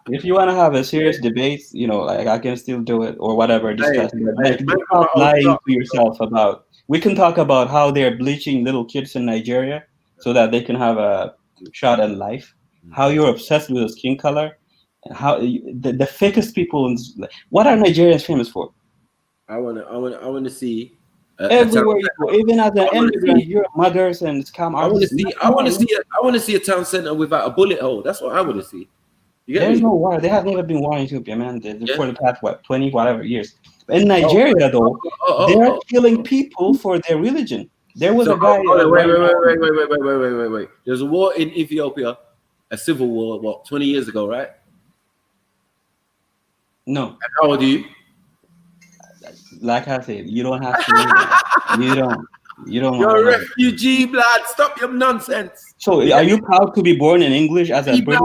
If you want to have a serious debate, like I can still do it or whatever, discuss it. Like, stop lying to yourself about. We can talk about how they're bleaching little kids in Nigeria so that they can have a shot at life. How you're obsessed with the skin color, and how the fakest people. What are Nigerians famous for? I wanna see. Everywhere you go, even as an immigrant, you're muggers and scam artists. I want to see a town center without a bullet hole. That's what I want to see. There's no war. There has never been war in Ethiopia, man. For the past 20 whatever years. In Nigeria, though, they're killing people for their religion. There was a guy. Wait. There's a war in Ethiopia, a civil war. 20 years ago, right? No. And how old are you? Like I said, you don't have to know that. You don't. You're a refugee, blood. Stop your nonsense. So, are you proud to be born in English as a British?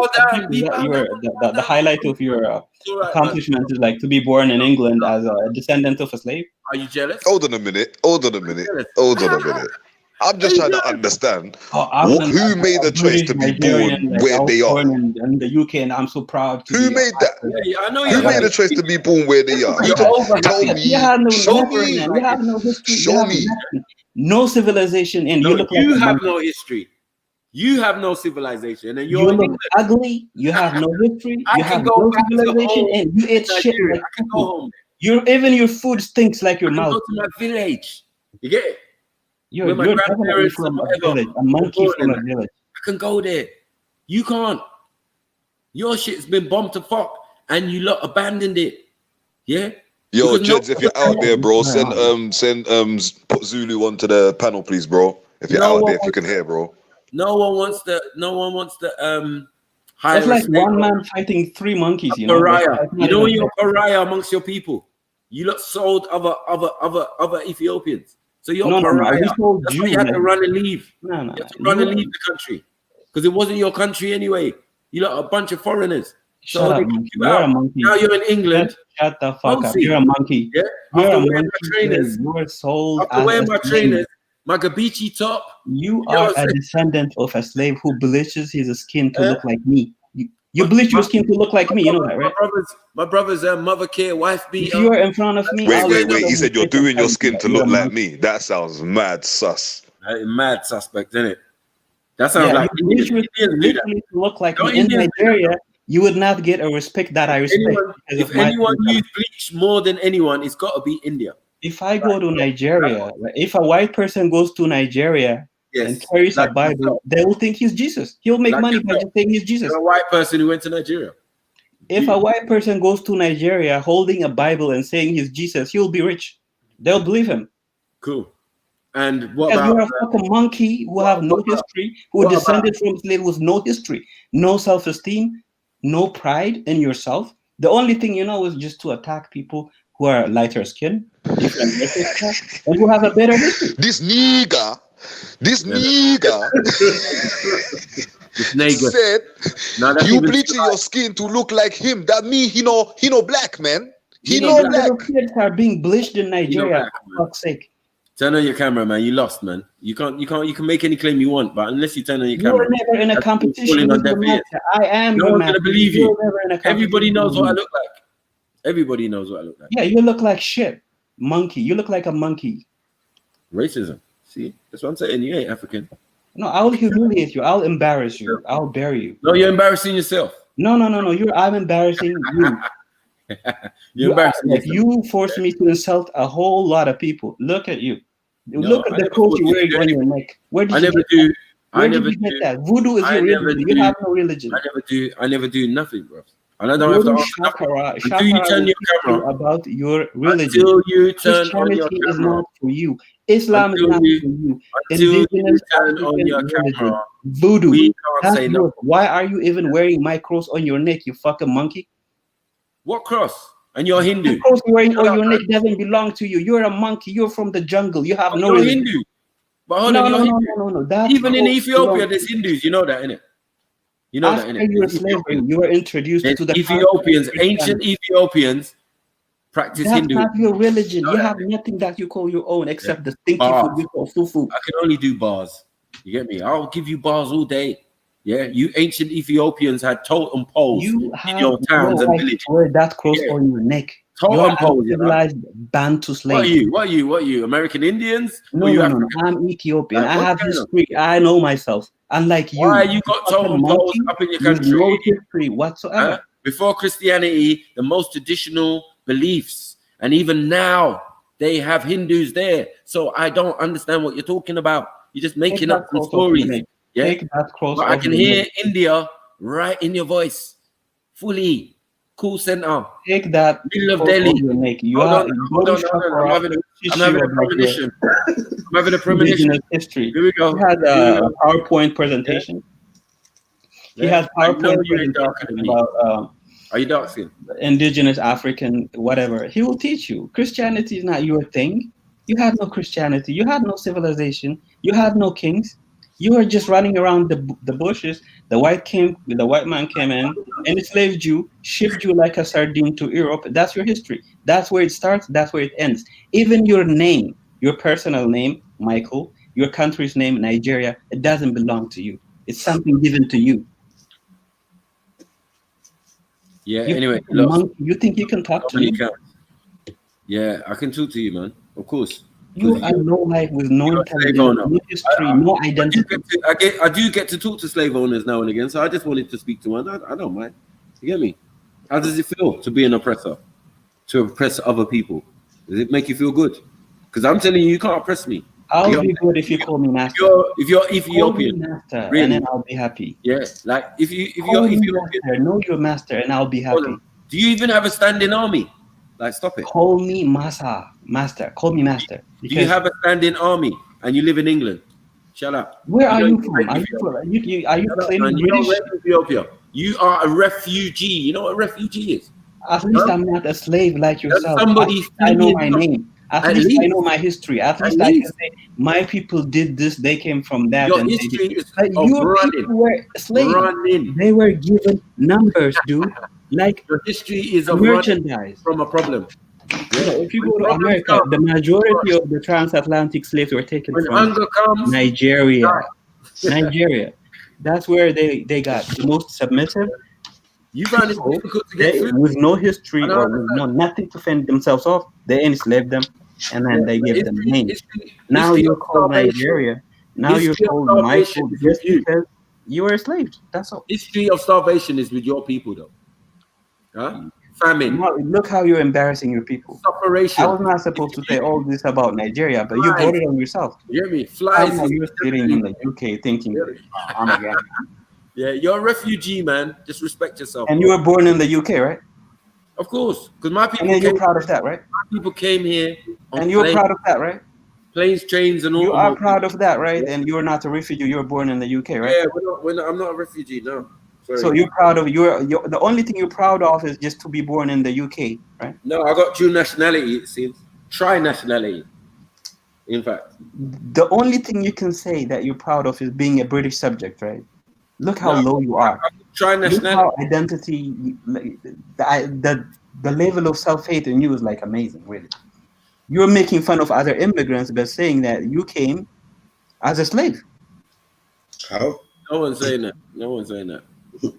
The highlight of your accomplishment is like to be born in England as a descendant of a slave. Are you jealous? Hold on a minute. I'm just trying to understand who made the choice to be born where they are. In the UK, and I'm so proud. Who made that? Who made the choice to be born where they are? Tell me. Show me. You have no history. Show me. No civilization, and you look like you have no history. You have no civilization, and you look ugly. You have no history. You have no civilization, and you eat shit. Like I can go home. Even your food stinks like your mouth. Go to my village. You get it? You're definitely from a village, a monkey from a village. I can go there. You can't. Your shit's been bombed to fuck, and you lot abandoned it. Yeah. Yo, Jeds, if you're out there, bro, put Zulu onto the panel, please, bro. If you're out there, if you can hear, bro. No one wants the. It's like one man fighting 3 monkeys. You know, pariah. You know you're a pariah amongst your people. You lot sold other Ethiopians. So you're pariah. That's why you had to run and leave. You had to run and leave the country because it wasn't your country anyway. You lot are a bunch of foreigners. So they kicked you out. Now you're in England. Shut the fuck up. You're a monkey. Yeah. You're After a wearing monkey. my trainers. You're sold. After wearing my trainers, my Gabichi top. You are a descendant of a slave who bleaches his skin to look like me. You bleach your skin to look like me. You know that, right? My brother's mother care, wife beater. If you are in front of me. Wait. He said you're doing your skin to look like me. That sounds mad sus. Mad suspect, isn't it? That sounds like you literally to look like me in Nigeria. You would not get a respect that I respect. If anyone used bleach more than anyone, it's got to be India. If I go to Nigeria, if a white person goes to Nigeria and carries a Bible, they will think he's Jesus. He'll make money by just saying he's Jesus. You're a white person who went to Nigeria. If a white person goes to Nigeria holding a Bible and saying he's Jesus, he'll be rich. They'll believe him. Cool. And what because about you're a fucking monkey who have no history, who descended from slaves with no history, no self-esteem, no pride in yourself. The only thing you know is just to attack people who are lighter skin, different races, and who have a better history. This nigga said you bleaching your skin to look like him. That mean he no black, man. He no black. Kids are being bleached in Nigeria. For fuck's sake. Turn on your camera, man. You lost, man. You can make any claim you want, but unless you turn on your camera, you're never in a competition with the master. I am. No one's gonna believe you. Everybody knows what I look like. Everybody knows what I look like. Yeah, you look like shit, monkey. You look like a monkey. Racism. See, that's what I'm saying. You ain't African. No, I'll humiliate you. I'll embarrass you. I'll bury you. No, you're embarrassing yourself. No. I'm embarrassing you. You're embarrassing yourself. You forced me to insult a whole lot of people. Look at you. Look at the coat you're wearing on your neck. Where did you get that? Voodoo is your religion. You have no religion. I never do nothing, bro. And I don't have to ask until you turn your camera about your religion. Until you turn on your camera. Is not for you. Islam is not for you. Until you turn on your camera. Voodoo. We can't say no. Why are you even wearing my cross on your neck, you fucking monkey? What cross? And you're Hindu. The cross you're wearing on your neck doesn't belong to you. You're a monkey. You're from the jungle. You have no religion. Hindu. But hold on, no. Even in Ethiopia, there's Hindus. You know that, innit? You know that, innit? You were introduced to the Ethiopians, ancient Ethiopians practice Hindu. That's not your religion. You have nothing that you call your own except the stinky food you call fufu. I can only do bars. You get me? I'll give you bars all day. Yeah, you ancient Ethiopians had totem poles You in have your towns no and right to villages. wear that cross Yeah. on your neck. Totem You're poles, you know. civilized Bantu slave. What are you? What are you? What are you? American Indians? No, or you no, African? no. I'm Ethiopian. I What's have going on? history. I know myself. Unlike you, Why you got fucking totem poles monkey up in your with country? no history whatsoever. Huh? Before Christianity, the most traditional beliefs, and even now they have Hindus there. So I don't understand what you're talking about. You're just making up some stories. Yeah, Take that cross but I off can your hear neck. India right in your voice, fully. Cool center. Take that Middle of cross Delhi. off your neck. You Hold are on, go hold to on, hold on. Shakara, I'm teach having you a about premonition. I'm having a premonition. indigenous history. Here we go. He had Here we a go. PowerPoint presentation. He Yeah. had I know PowerPoint you ain't darker presentation than me. about Are you dark skin? indigenous African whatever. He will teach you. Christianity is not your thing. You had no Christianity. You had no civilization. You had no kings. You were just running around the bushes. The white man came in, enslaved you, shipped you like a sardine to Europe. That's your history. That's where it starts. That's where it ends. Even your name, your personal name, Michael, your country's name, Nigeria, it doesn't belong to you. It's something given to you. Yeah, You anyway, fucking monkey, you think you can talk to me? Yeah, I can talk to you, man. Of course. You are no life with no intelligence, no history, no identity. I do get to talk to slave owners now and again, so I just wanted to speak to one. I don't mind. You get me? How does it feel to be an oppressor? To oppress other people? Does it make you feel good? Because I'm telling you, you can't oppress me. I'll be good if you call me master. If you're Ethiopian, call me master, really? and then I'll be happy. Yeah, like if you're Ethiopian, master, know your master, and I'll be happy. Do you even have a standing army? Like, stop it. Call me master. Call me master. Do you have a standing army and you live in England? Shut up. Where are you from? Are you claiming British? Ethiopia. You are a refugee. You know what a refugee is? At least I'm not a slave like yourself. Somebody I know my name. At least I know my history. At least I can say my people did this. They came from that. Your and history is your people were slaves. They were given numbers, dude. Like your history is a merchandise from a problem. You know, if you go to America, the majority of the transatlantic slaves were taken from Nigeria. Nigeria. That's where they got the most submissive. You found it difficult to get through. With no history or with nothing to fend themselves off, they enslaved them and then they gave them names. Now you're called Nigeria. Now you're called Michael just because you were enslaved. That's all. History of starvation is with your people, though. Huh? Famine. Look how you're embarrassing your people. Separation. I was not supposed to say all this about Nigeria, but you brought it on yourself. You hear me? Flies. You're sitting in the UK thinking, I'm a guy. Yeah, you're a refugee, man. Just respect yourself. And you were born in the UK, right? Of course, because my people. And you're proud of that, right? My people came here. And you're proud of that, right? Planes, trains, and all. You are proud of that, right? And you're not a refugee. You were born in the UK, right? Yeah, I'm not a refugee, no. Sorry. So you're proud of the only thing you're proud of is just to be born in the UK, right? No, I got dual nationality. It seems tri-nationality. In fact, the only thing you can say that you're proud of is being a British subject, right? Look how low you are. Look how identity, the level of self-hate in you is like amazing, really. You're making fun of other immigrants by saying that you came as a slave. How? No one's saying that. No one's saying that.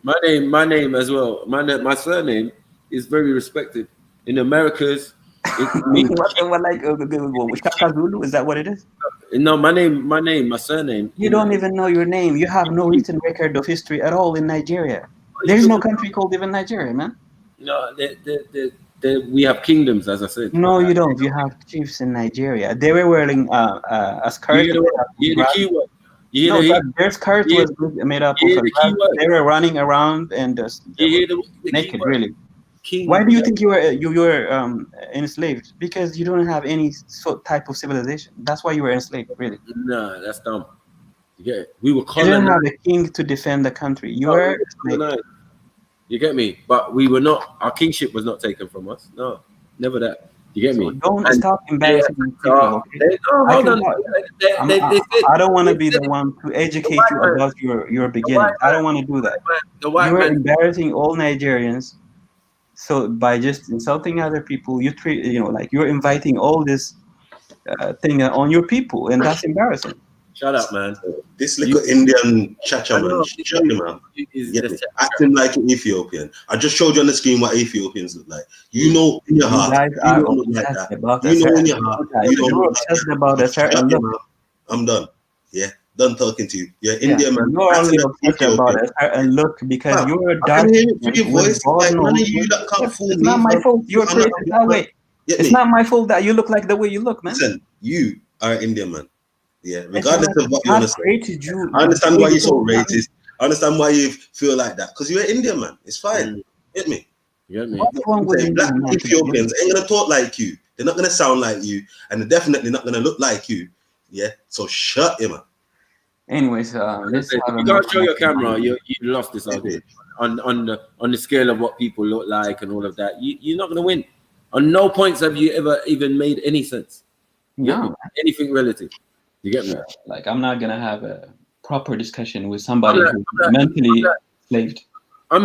My name as well. My surname is very respected in Americas. It means Shaka Zulu? Is that what it is? No, my surname. You don't even know your name. You have no written record of history at all in Nigeria. There's no country called even Nigeria, man. No, we have kingdoms, as I said. No, you don't. You have chiefs in Nigeria. They were wearing a skirt. The keyword. Their skirt was made up of they were running around and naked, really. Why do you think you were enslaved? Because you don't have any type of civilization. That's why you were enslaved, really. No, that's dumb. Yeah, we were colonized. You didn't have a king to defend the country. You were colonized. You get me? But we were not. Our kingship was not taken from us. No, never that. You get me? Don't stop embarrassing people. Okay? Hold on. I don't want to be the one to educate you about your beginning. I don't want to do that. You are embarrassing all Nigerians. So by just insulting other people, you're inviting all this thing on your people, and that's embarrassing. Shut up, man. This little Indian chacha man, shut him up. Acting like an Ethiopian. I just showed you on the screen what Ethiopians look like. You know in your heart, guys you are don't look like obsessed that. about You a know in certain your heart, look. you don't You're look like obsessed that. about a certain Shut him look. up. I'm done. Yeah, done talking to you. Yeah, Yeah, India man. you're only Acting like obsessed about Ethiopian. a certain look because Fam, you're I dark can hear it through your with voice. broad Like none of nose. you that can't fool It's me. not my Fam. fault. You're I'm not created a that black man. way. Get It's me? not my fault that you look like the way you look, man. Listen, you are an Indian man. Yeah, It's regardless not, of what you want God to say. created you. I understand why you're so Not me. racist. I understand why you feel like that. Because you're an Indian man. It's fine. Get me? Get me? What's wrong with Black Indian man? Ethiopians ain't gonna talk like you. They're not gonna sound like you, and they're definitely not gonna look like you. Yeah. So shut him up. Anyways, let's If have you a can't show your camera, you lost this argument. It On the scale of what people look like and all of that, you're not going to win. On no points have you ever even made any sense. You get me? No. Anything relative. You get me? Like, I'm not gonna have a proper discussion with somebody who's mentally enslaved. I've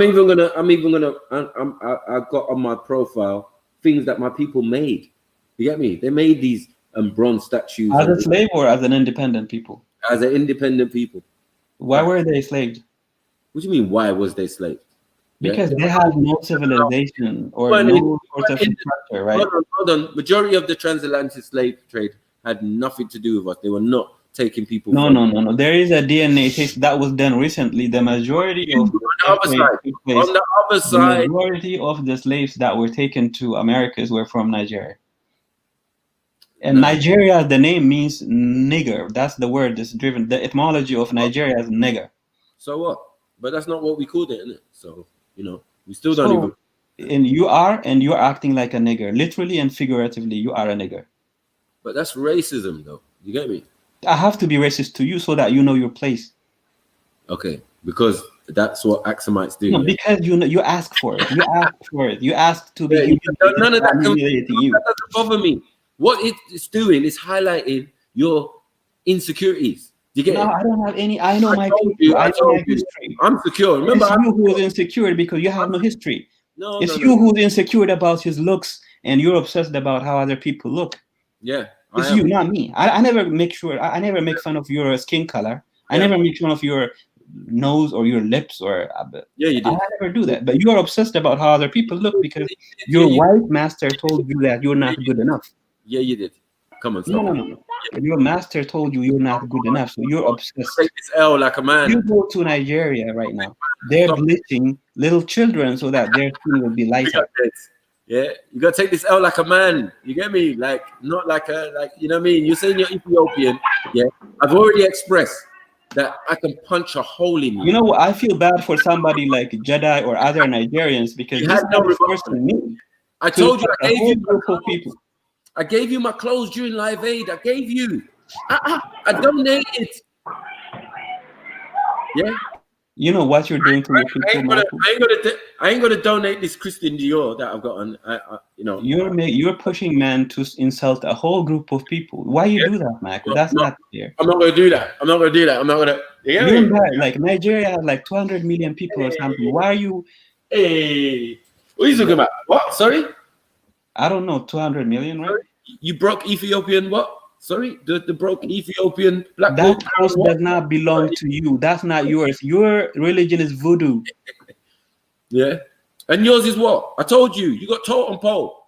got on my profile things that my people made. You get me? They made these bronze statues As a slave or as an independent people? as an independent people. Why were they enslaved? What do you mean? Why was they slaves? Because they had no civilization or Well, no sort of structure, right? Hold on. Majority of the transatlantic slave trade had nothing to do with us. They were not taking people. No. There is a DNA test that was done recently. The majority of the other side, the majority of the slaves that were taken to Americas were from Nigeria. And Nigeria, the name means nigger. That's the word that's driven. The etymology of Nigeria is nigger. So what? But that's not what we called it, innit? So, we still don't even. And you're acting like a nigger. Literally and figuratively, you are a nigger. But that's racism, though. You get me? I have to be racist to you so that you know your place. Okay, because that's what Axomites do. No, yeah? because you ask for it. You ask for it. You ask to be None of that humiliating you. That doesn't bother me. What it's doing is highlighting your insecurities. You get it? I don't have any. I know my people. I know my you. history. I'm secure. Remember, It's you who's insecure because you have no history. No, it's you who's insecure about his looks and you're obsessed about how other people look. Yeah. It's you, not me. I never make sure. I never make fun of your skin color. I never make fun of your nose or your lips or. Yeah, you did. I never do that. But you are obsessed about how other people look because your white master told you that you're not good enough. Yeah, you did. Come on, stop. No. Your master told you you're not good enough, so you're obsessed. Take this L like a man. You go to Nigeria right now. They're bleaching little children so that their skin will be lighter. Yeah, you gotta take this L like a man. You get me? Like not like you know what I mean? You're saying you're Ethiopian. Yeah, I've already expressed that I can punch a hole in you. You know what? I feel bad for somebody like Jedi or other Nigerians because this no is forcing me. I told you I gave you group of people. I gave you my clothes during Live Aid. I gave you. I donated. Yeah. You know what you're doing to your people. I ain't gonna donate this Christian Dior that I've got on. You're pushing man to insult a whole group of people. Why you do that, Mac? That's not fair. I'm not gonna do that. I'm not gonna. You're bad. Like Nigeria has like 200 million people or something. Why are you? Hey, what are you talking about? What? Sorry. I don't know. 200 million, right? You broke Ethiopian what? Sorry, the broke Ethiopian black. That house does not belong to you. That's not yours. Your religion is voodoo. Yeah, and yours is what? I told you. You got totem pole.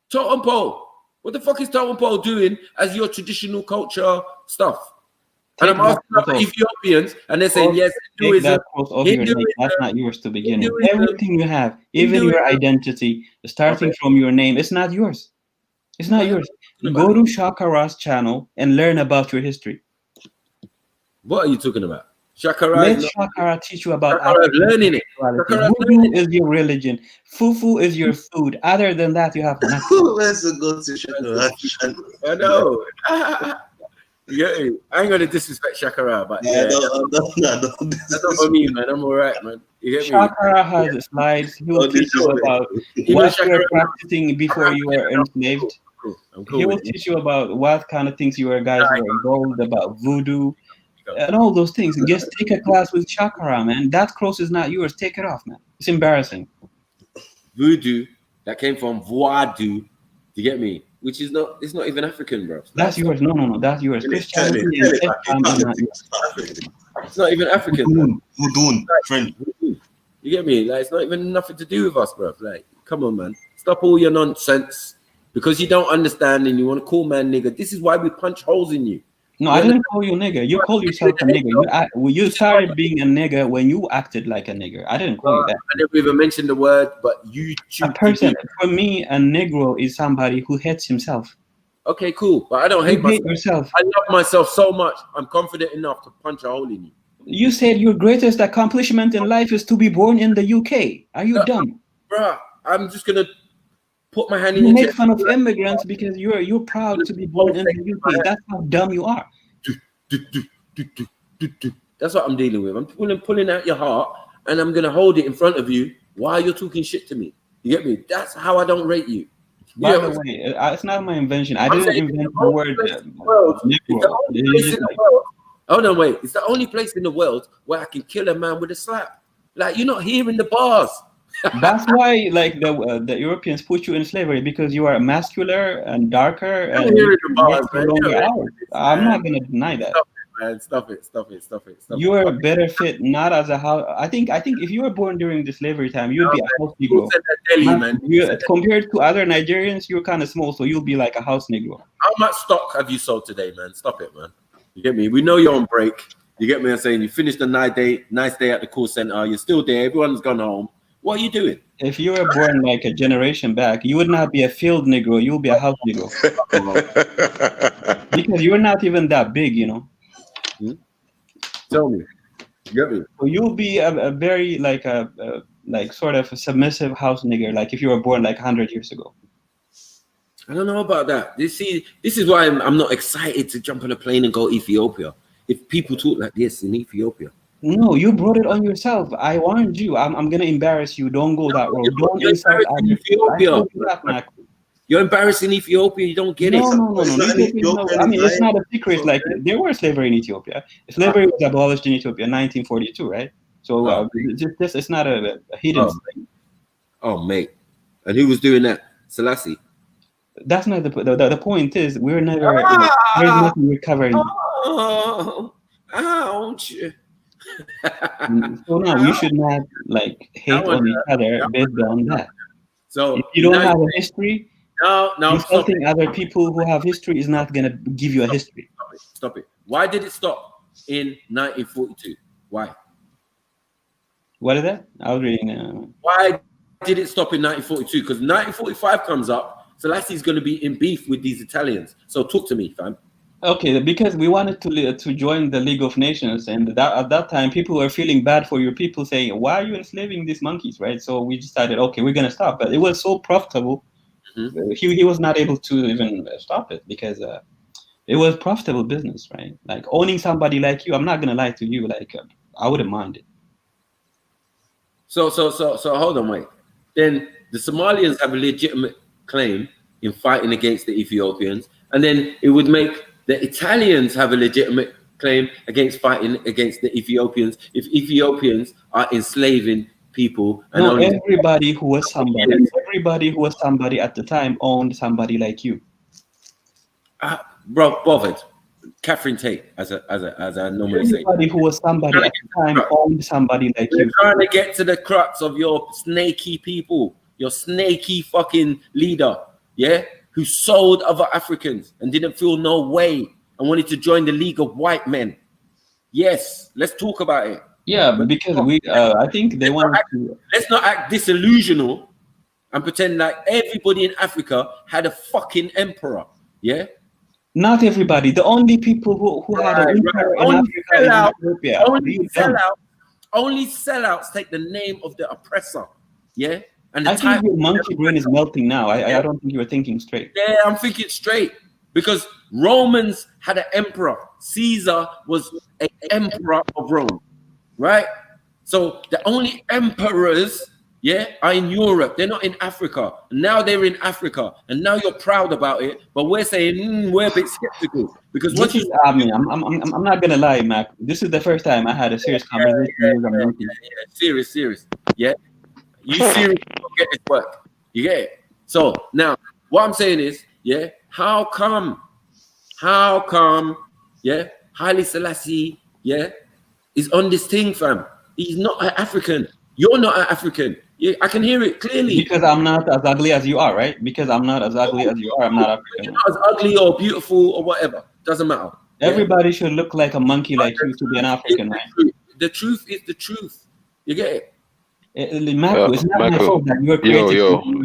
Totem pole. What the fuck is totem pole doing as your traditional culture stuff? And I'm asking about Ethiopians, and they're saying yes. Hinduism, that's not yours to begin with. Everything you have, even your identity, starting from your name, it's not yours. It's not yours. Go to Shakara's channel and learn about your history. What are you talking about? Shakara. Let Shakara teach you about learning it. Voodoo is your religion. Fufu is your food. Other than that, you have nothing. Where's the go to Shakara? I know. Yeah, I ain't gonna disrespect Shakara, but yeah, no, that's not for me, man. I'm alright, man. You get me? Shakara has slides. He will teach you about what you were practicing before you were enslaved. He will teach you about what kind of things you guys were involved about voodoo and all those things. Just take a class with Shakara, man. That cross is not yours. Take it off, man. It's embarrassing. Voodoo, that came from voodoo. You get me? which is not, it's not even African, bro. That's yours. No, that's yours. Christianity is it's not even African. Hudun, friend. You get me? Like, it's not even nothing to do with us, bro. Like, come on, man. Stop all your nonsense. Because you don't understand and you want to call man nigga. This is why we punch holes in you. No, I didn't call you nigga. You call yourself a nigga. You started being a nigga when you acted like a nigger. I didn't call you that. I never even mentioned the word, but you choose. A person, for me, a Negro is somebody who hates himself. Okay, cool. But I don't hate myself. Yourself. I love myself so much. I'm confident enough to punch a hole in you. You said your greatest accomplishment in life is to be born in the UK. Are you dumb? Bruh, I'm just going to put my hand in You your make chest. fun of immigrants because you're proud to be born in the UK. That's how dumb you are. That's what I'm dealing with. I'm pulling out your heart, and I'm going to hold it in front of you while you're talking shit to me. You get me? That's how I don't rate you. By the way, it's not my invention. I didn't invent the word Negro. Hold on, wait. It's the only place in the world where I can kill a man with a slap. Like, you're not hearing the bars. That's why, like, the Europeans put you in slavery, because you are muscular and darker. And I'm not gonna deny that. Stop it. You are better fit, not as a house. I think if you were born during the slavery time, you'd be a house Negro. Compared to other Nigerians, you're kind of small, so you'll be like a house Negro. How much stock have you sold today, man? Stop it, man. You get me? We know you're on break. You get me? I'm saying you finished a nice day at the call center. You're still there. Everyone's gone home. What are you doing? If you were born like a generation back, you would not be a field Negro. You'll be a house Negro. Because you're not even that big, you know. Tell me. You get me? So you'll be a very like sort of a submissive house nigger, like if you were born like 100 years ago. I don't know about that. This is why I'm not excited to jump on a plane and go Ethiopia. If people talk like this in Ethiopia. No, you brought it on yourself. I warned you. I'm gonna embarrass you. Don't go that road. Don't insult Ethiopia. You're embarrassing Ethiopia. You don't get it. No. I mean, it's not a secret. Like, there was slavery in Ethiopia. Slavery was abolished in Ethiopia in 1942, right? So it's not a hidden thing. Oh, mate. And who was doing that? Selassie. That's not the point. Is we're never there's nothing recovering. Oh, ouch. So no, we should not like hate on each other based on that. So if you don't have a history, no, insulting other people who have history is not gonna give you a history. Stop it. Why did it stop in 1942? Why? What is that? I was reading. Why did it stop in 1942? Because 1945 comes up. Selassie's going to be in beef with these Italians. So talk to me, fam. Okay, because we wanted to join the League of Nations, and at that time, people were feeling bad for your people, saying, "Why are you enslaving these monkeys?" Right? So we decided, okay, we're going to stop. But it was so profitable, he was not able to even stop it because it was profitable business, right? Like owning somebody like you, I'm not going to lie to you, like I wouldn't mind it. So hold on, wait. Then the Somalians have a legitimate claim in fighting against the Ethiopians, and then it would make the Italians have a legitimate claim against fighting against the Ethiopians if Ethiopians are enslaving people. And no, everybody who was somebody at the time owned somebody like you. Bro, bothered. Catherine Tate, as I normally say. Everybody who was somebody at the time owned somebody like you. You're trying to get to the crux of your snaky people. Your snaky fucking leader, yeah, who sold other Africans and didn't feel no way and wanted to join the League of White Men. Yes, let's talk about it. Yeah, but because I think they want to. Let's not act disillusional and pretend like everybody in Africa had a fucking emperor. Yeah. Not everybody. The only people who had an emperor in Africa is Ethiopia. Only sellouts take the name of the oppressor. Yeah. And I think your monkey brain is melting now. I don't think you were thinking straight. Yeah, I'm thinking straight because Romans had an emperor. Caesar was an emperor of Rome, right? So the only emperors, yeah, are in Europe. They're not in Africa. Now they're in Africa, and now you're proud about it. But we're saying we're a bit skeptical because once you, I mean, I'm not gonna lie, Mac. This is the first time I had a serious conversation with a monkey. Serious, yeah. You seriously don't get this work. You get it? So now what I'm saying is Yeah, how come? How come? Yeah, Haile Selassie, yeah, is on this thing, fam. He's not an African. You're not an African. Yeah, I can hear it clearly. Because I'm not as ugly as you are, right? Because I'm not as ugly as you are, I'm not African. You're not as ugly or beautiful or whatever. Doesn't matter. Everybody should look like a monkey like you to be an African, right? The truth is the truth. You get it? Marco, it's not my fault that you were created.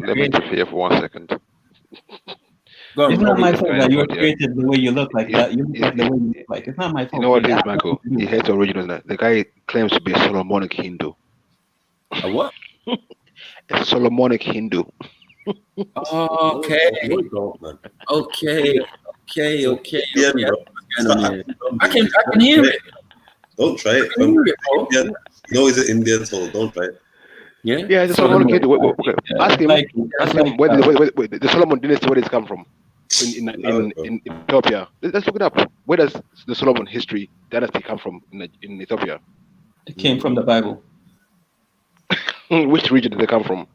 Let me interfere for 1 second. It's not my fault that you were created the way you look like that. You look like the way you look like. It's not my fault. You know what it is, Michael? He hates originals. The guy claims to be a Solomonic Hindu. A what? A Solomonic Hindu. Okay. Okay. Yeah, I can hear it. Don't try it. Indian, he's an Indian soul. Don't try it. Yeah, the Solomonic Hindu. Ask him where the Solomon dynasty, where it's come from in Ethiopia. Let's look it up. Where does the Solomon history dynasty come from in Ethiopia? It came from the Bible. Which region did they come from?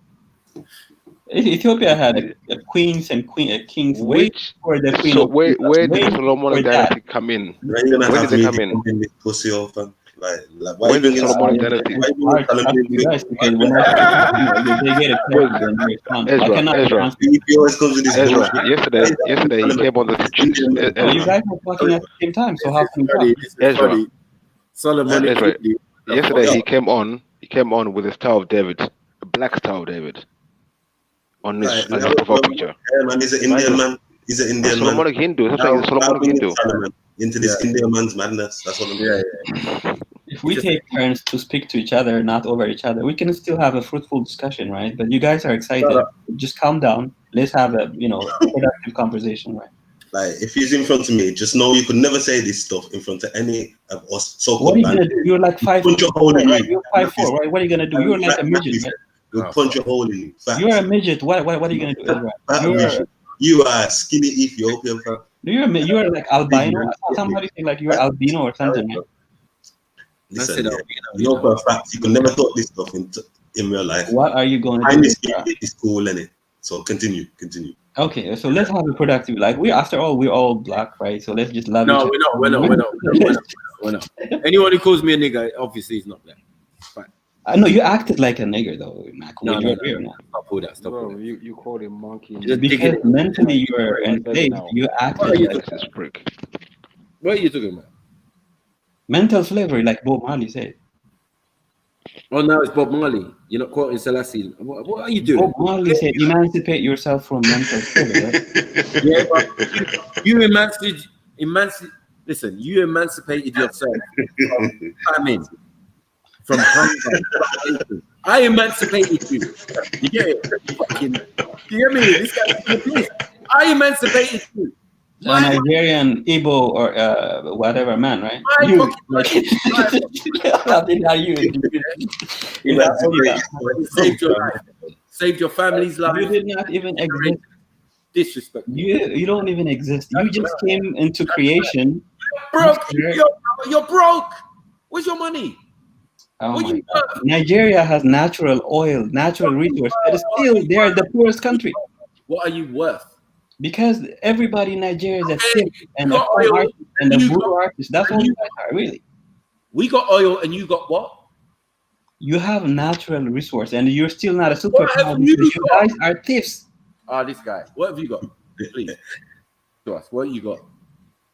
Ethiopia had queens and kings. Which where the queen? So where did the Solomonic dynasty come in? Where did they come in? Like where did the Solomonic dynasty? Yesterday he came on the. You guys were talking at the same time, so how can you Ezra. Solomonic. Yesterday he came on with the Star of David, a black Star of David. On his profile picture. Yeah, man, he's an Indian man. He's an Indian man. Solomonic Hindu. That's like Solomonic Hindu. Into this Indian man's madness. That's what I'm doing. If we take turns to speak to each other, not over each other, we can still have a fruitful discussion, right? But you guys are excited. Just calm down. Let's have a productive conversation, right? Like, if he's in front of me, just know you could never say this stuff in front of any of us so-called. What are you gonna do? You're like 5'4", right? You're 5'4", right? What are you gonna do? You're like a midget, right? You'll punch a hole in you. You're a midget. What are you gonna do? You are skinny Ethiopian, bro. You're like albino. Somebody say like you're albino or something. Right? Listen, you know for a fact you can never talk this stuff in real life. What are you going to do? It's cool, innit? So continue. Okay, so let's have a productive. Like we're all black, right? So let's just love each other. We're not. Anyone who calls me a nigga, obviously is not black. Fine. I know you acted like a nigger though, Mac. No. Stop all that. You called him monkey. Because mentally you were enslaved. You acted like this prick. What are you talking about? Mental slavery, like Bob Marley said. Oh, now it's Bob Marley. You're not quoting Selassie. What are you doing? Bob Marley said, "Emancipate yourself from mental slavery." Right? Yeah, but you emancipated yourself from famine, from hunger. I emancipated you. You get it? You hear me? This guy, please. I emancipated you. A Nigerian, Igbo, or whatever man, right? Saved your family's life. You did not even exist. Disrespect. You don't even exist. You just came into creation. You're broke. Where's your money? Oh my God. Nigeria has natural oil, natural resource, but still they are the poorest country. What are you worth? Because everybody in Nigeria is a thief and a artist and a voodoo artist. That's what you guys are, really. We got oil and you got what? You have natural resource and you're still not a superpower because you guys are thieves. This guy. What have you got? Please. To us. What you got?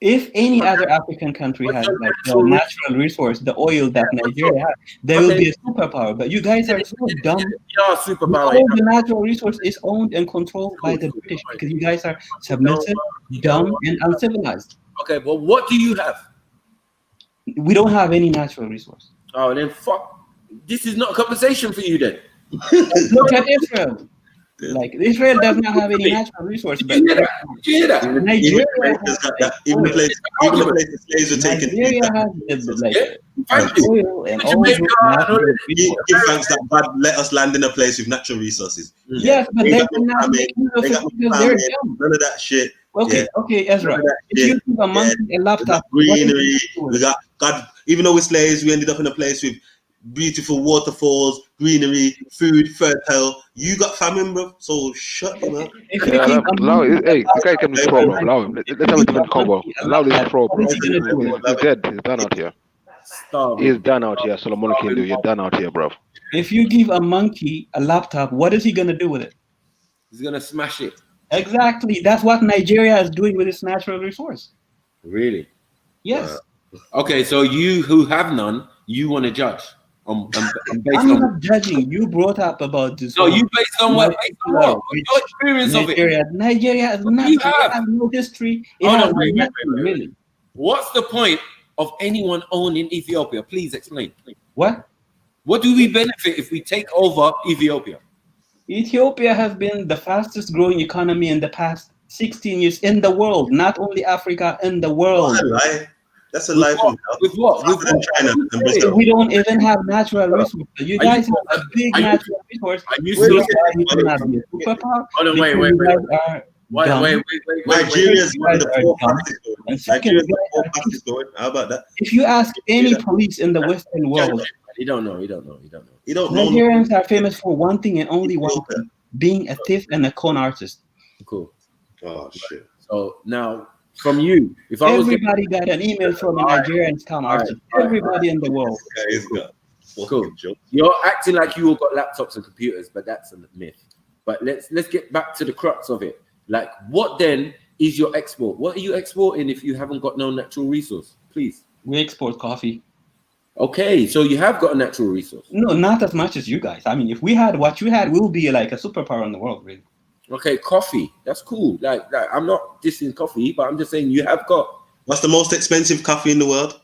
If any other African country has like the natural resource, the oil that Nigeria has, there will be a superpower. But you guys are so dumb. You're a superpower. All the natural resource is owned and controlled by the British because you guys are submissive, dumb, and uncivilized. Okay, well, what do you have? We don't have any natural resource. Oh, then fuck. This is not a conversation for you then. Look at Israel. Like Israel does not have any natural resource, but Nigeria has oil and all give thanks that God let us land in a place with natural resources. Yes, but they cannot make use of it because they're dumb. None of that shit. Okay, Ezra. If you give a monkey a laptop, greenery, we got God. Even though we're slaves, we ended up in a place with beautiful waterfalls, greenery, food, fertile. You got famine, bro. So shut him up. Yeah, allow it. Hey, the guy can be pro, bro. Allow him. Let's have a different combo. Allow this pro, bro. He's dead. He's done out here. He's done out here. Solomon can do. You're done out here, bro. If you give a monkey a laptop, what is he gonna do with it? He's gonna smash it. Exactly. That's what Nigeria is doing with its natural resource. Really? Yes. Okay, so you who have none, you want to judge. Based I'm not judging. You brought up about this. No, you based on what? Based on what? Your experience Nigeria. of it. Nigeria has nothing. It has no history. It has nothing, really. What's the point of anyone owning Ethiopia? Please explain. What? What do we benefit if we take over Ethiopia? Ethiopia has been the fastest growing economy in the past 16 years in the world, not only Africa, in the world. That's a lie. That's a lie from with what? With China and Brazil. We don't even have natural resources. You guys have a big natural resource. You still you cannot be a superpower. Oh no, wait. Nigeria is one of the four fastest going. Nigeria is the four fastest going. How about that? If you ask any police in the Western world, you don't know. Nigerians are famous for one thing and only one thing: being a thief and a con artist. Cool. Oh shit. So now, from you, if I was everybody got an email from a Nigerian con artist. Everybody in the world. Cool. You're acting like you all got laptops and computers, but that's a myth. But let's get back to the crux of it. Like, what then is your export? What are you exporting if you haven't got no natural resource? Please. We export coffee. Okay, so you have got a natural resource. No, not as much as you guys. I mean, if we had what you had, we'll be like a superpower in the world, really. Okay, coffee. That's cool. Like I'm not dissing coffee, but I'm just saying you have got. What's the most expensive coffee in the world?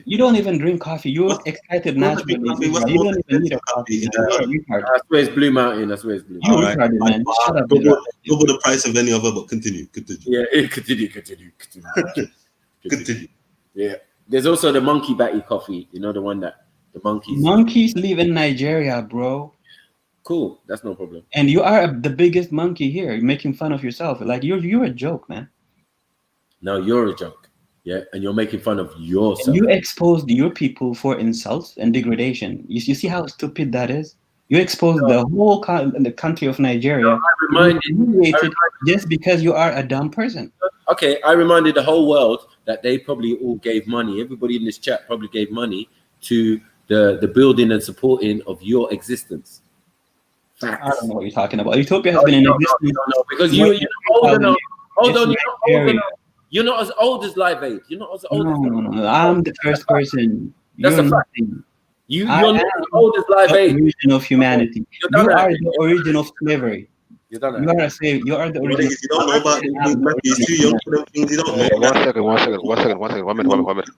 You don't even drink coffee. You're excited naturally. You don't even need a coffee. I swear it's Blue Mountain. I swear it's Blue Mountain. Right. Retarded, man. Shut up. Double the price of any other, but continue. Yeah, continue. Yeah. There's also the monkey batty coffee. You know, the one that the monkeys. Monkeys live in Nigeria, bro. Cool. That's no problem. And you are the biggest monkey here. You're making fun of yourself. Like you're a joke, man. No, you're a joke. Yeah, and you're making fun of yourself. And you exposed your people for insults and degradation. You see how stupid that is? You exposed the whole the country of Nigeria. Just because you are a dumb person. Okay, I reminded the whole world that they probably all gave money. Everybody in this chat probably gave money to the building and supporting of your existence. Facts. I don't know what you're talking about. Utopia has been in existence. No, because you're not as old as Live Aid. You're not as old as No. I'm the first person. That's a fact. You're not as old as Live Aid. The origin of humanity. You are the origin of slavery. You are a slave. You are the origin. You don't know about it. He's too young for them things. You don't know.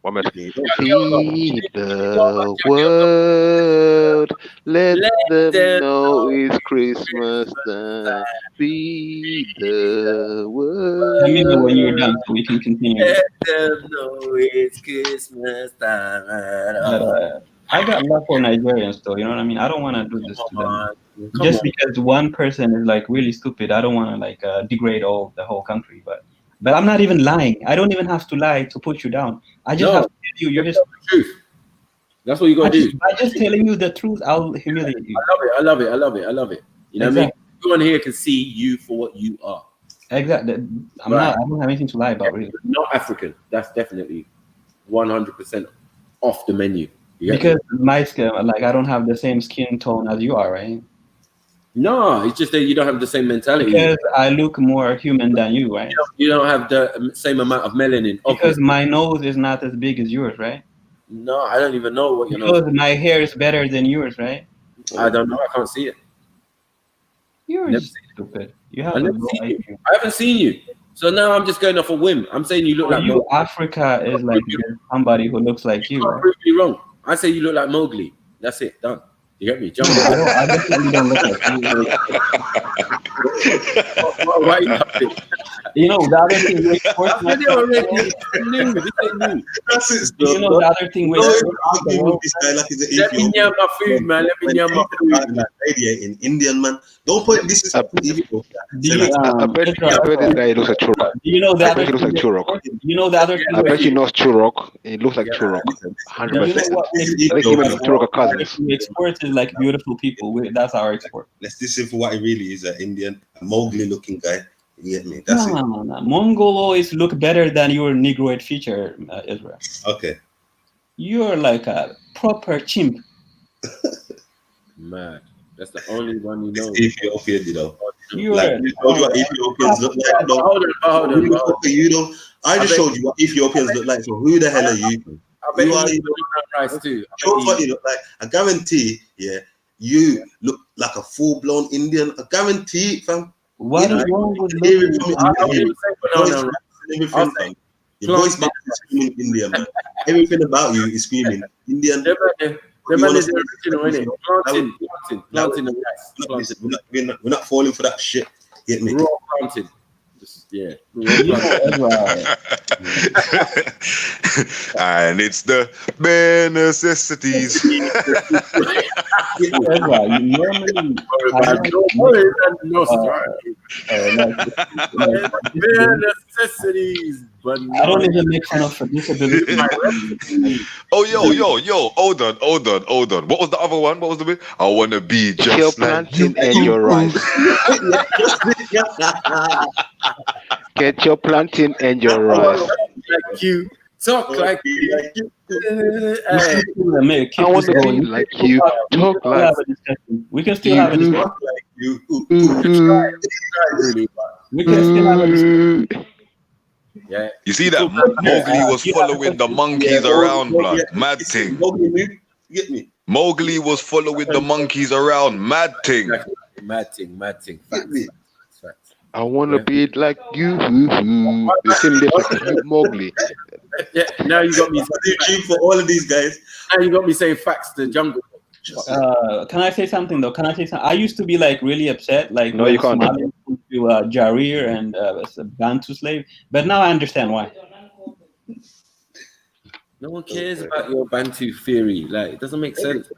One minute. Feed the world. Let them know it's Christmas time. Feed the world. Let me know when you're done so we can continue. Let them know it's Christmas time. I got love for Nigerians, though. You know what I mean? I don't want to do this to them. Just because one person is like really stupid, I don't want to like degrade the whole country. But I'm not even lying. I don't even have to lie to put you down. I just have to tell you. You're just the truth. That's what you gotta do. By just telling you the truth, I'll humiliate you. I love it. You know what I mean? Everyone here can see you for what you are. Exactly. I don't have anything to lie about, really. Not African. That's definitely 100% off the menu. Because my skin, like I don't have the same skin tone as you are, right? No, it's just that you don't have the same mentality. Because I look more human than you, right? You don't have the same amount of melanin. Because my nose is not as big as yours, right? No, I don't even know what your nose. Because my hair is better than yours, right? I don't know. I can't see it. You're stupid. You have I haven't seen you. So now I'm just going off a whim. I'm saying you look like you. Africa is like somebody who looks like you. Prove me wrong. I say you look like Mowgli. That's it. Done. You get me? I definitely don't look like Why you laughing? You know, the other thing we export. That's video already. New. This ain't new. Do you know the other thing we argue with this guy like he's an Let me Ethiopian. near my food, man. Let me near my food, man. Radiating Indian man. Don't put this is Ethiopia. I bet this guy looks like Churok. Do you know the I other bet he looks like Churok. Do you know the other thing? I bet he knows Churok. He looks like Churok. 100%. I think him and Churok are cousins. We export is like beautiful people. That's our export. Let's listen for what he really is, an Indian, Mowgli looking guy. You get me? That's it. No. Mongol always look better than your Negroid feature, Israel. Okay. You're like a proper chimp. Man, that's the only one you know. Ethiopia, you know. You're Like, you showed you what Ethiopians look like. No. Hold on. You know, I just showed you what Ethiopians look like. So who the hell are you? I bet Who are you you? know rice too. Show us what you look like. I guarantee, yeah, you look like a full-blown Indian. I guarantee, fam. What you is know, wrong with everything looking? from everything, your voice box is screaming Indian, man. Everything about you is screaming Indian. The man is original, isn't it? Planting the rice. We're not falling for that shit. Get me? Raw planting. Yeah. And it's the bare necessities. Bare necessities, but I don't even make fun of disability. Oh, yo, hold on. What was the other one? What was the bit? I want to be just Your like planting and your rice. Get your planting and your rice. Like you. Talk like you. I want to be like you. Talk like we can still have a discussion. We can still have a discussion. Yeah. You see that Mowgli was following the monkeys around, blood. Mad thing. Get me? Mowgli was following the monkeys around. Mad thing. Mad thing. Facts. I want to be like you. The same lips like Mowgli. Yeah, now you got me for all of these guys. Now you got me saying facts to jungle. Can I say something though? I used to be like really upset, like no, you can't. To Jarir and Bantu slave, but now I understand why. No one cares about your Bantu theory. Like, it doesn't make sense.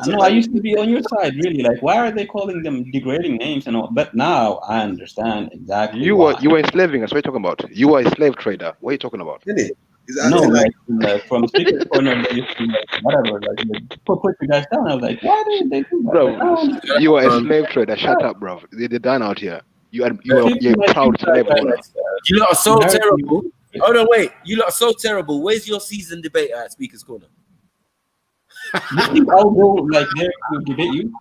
No, I used to be on your side, really. Like, why are they calling them degrading names and all? But now I understand exactly. You were enslaving us. What are you talking about? You were a slave trader. What are you talking about? No, like from secret corner, whatever. Like, put you guys down. I was like, why did they do that? Bro, you were a slave trader. Shut up, bro. They're done out here. You're a proud slave owner. You lot are so terrible. Oh no, wait! You lot are so terrible. Where's your season debate at Speaker's Corner? You think I'll go like there to debate you?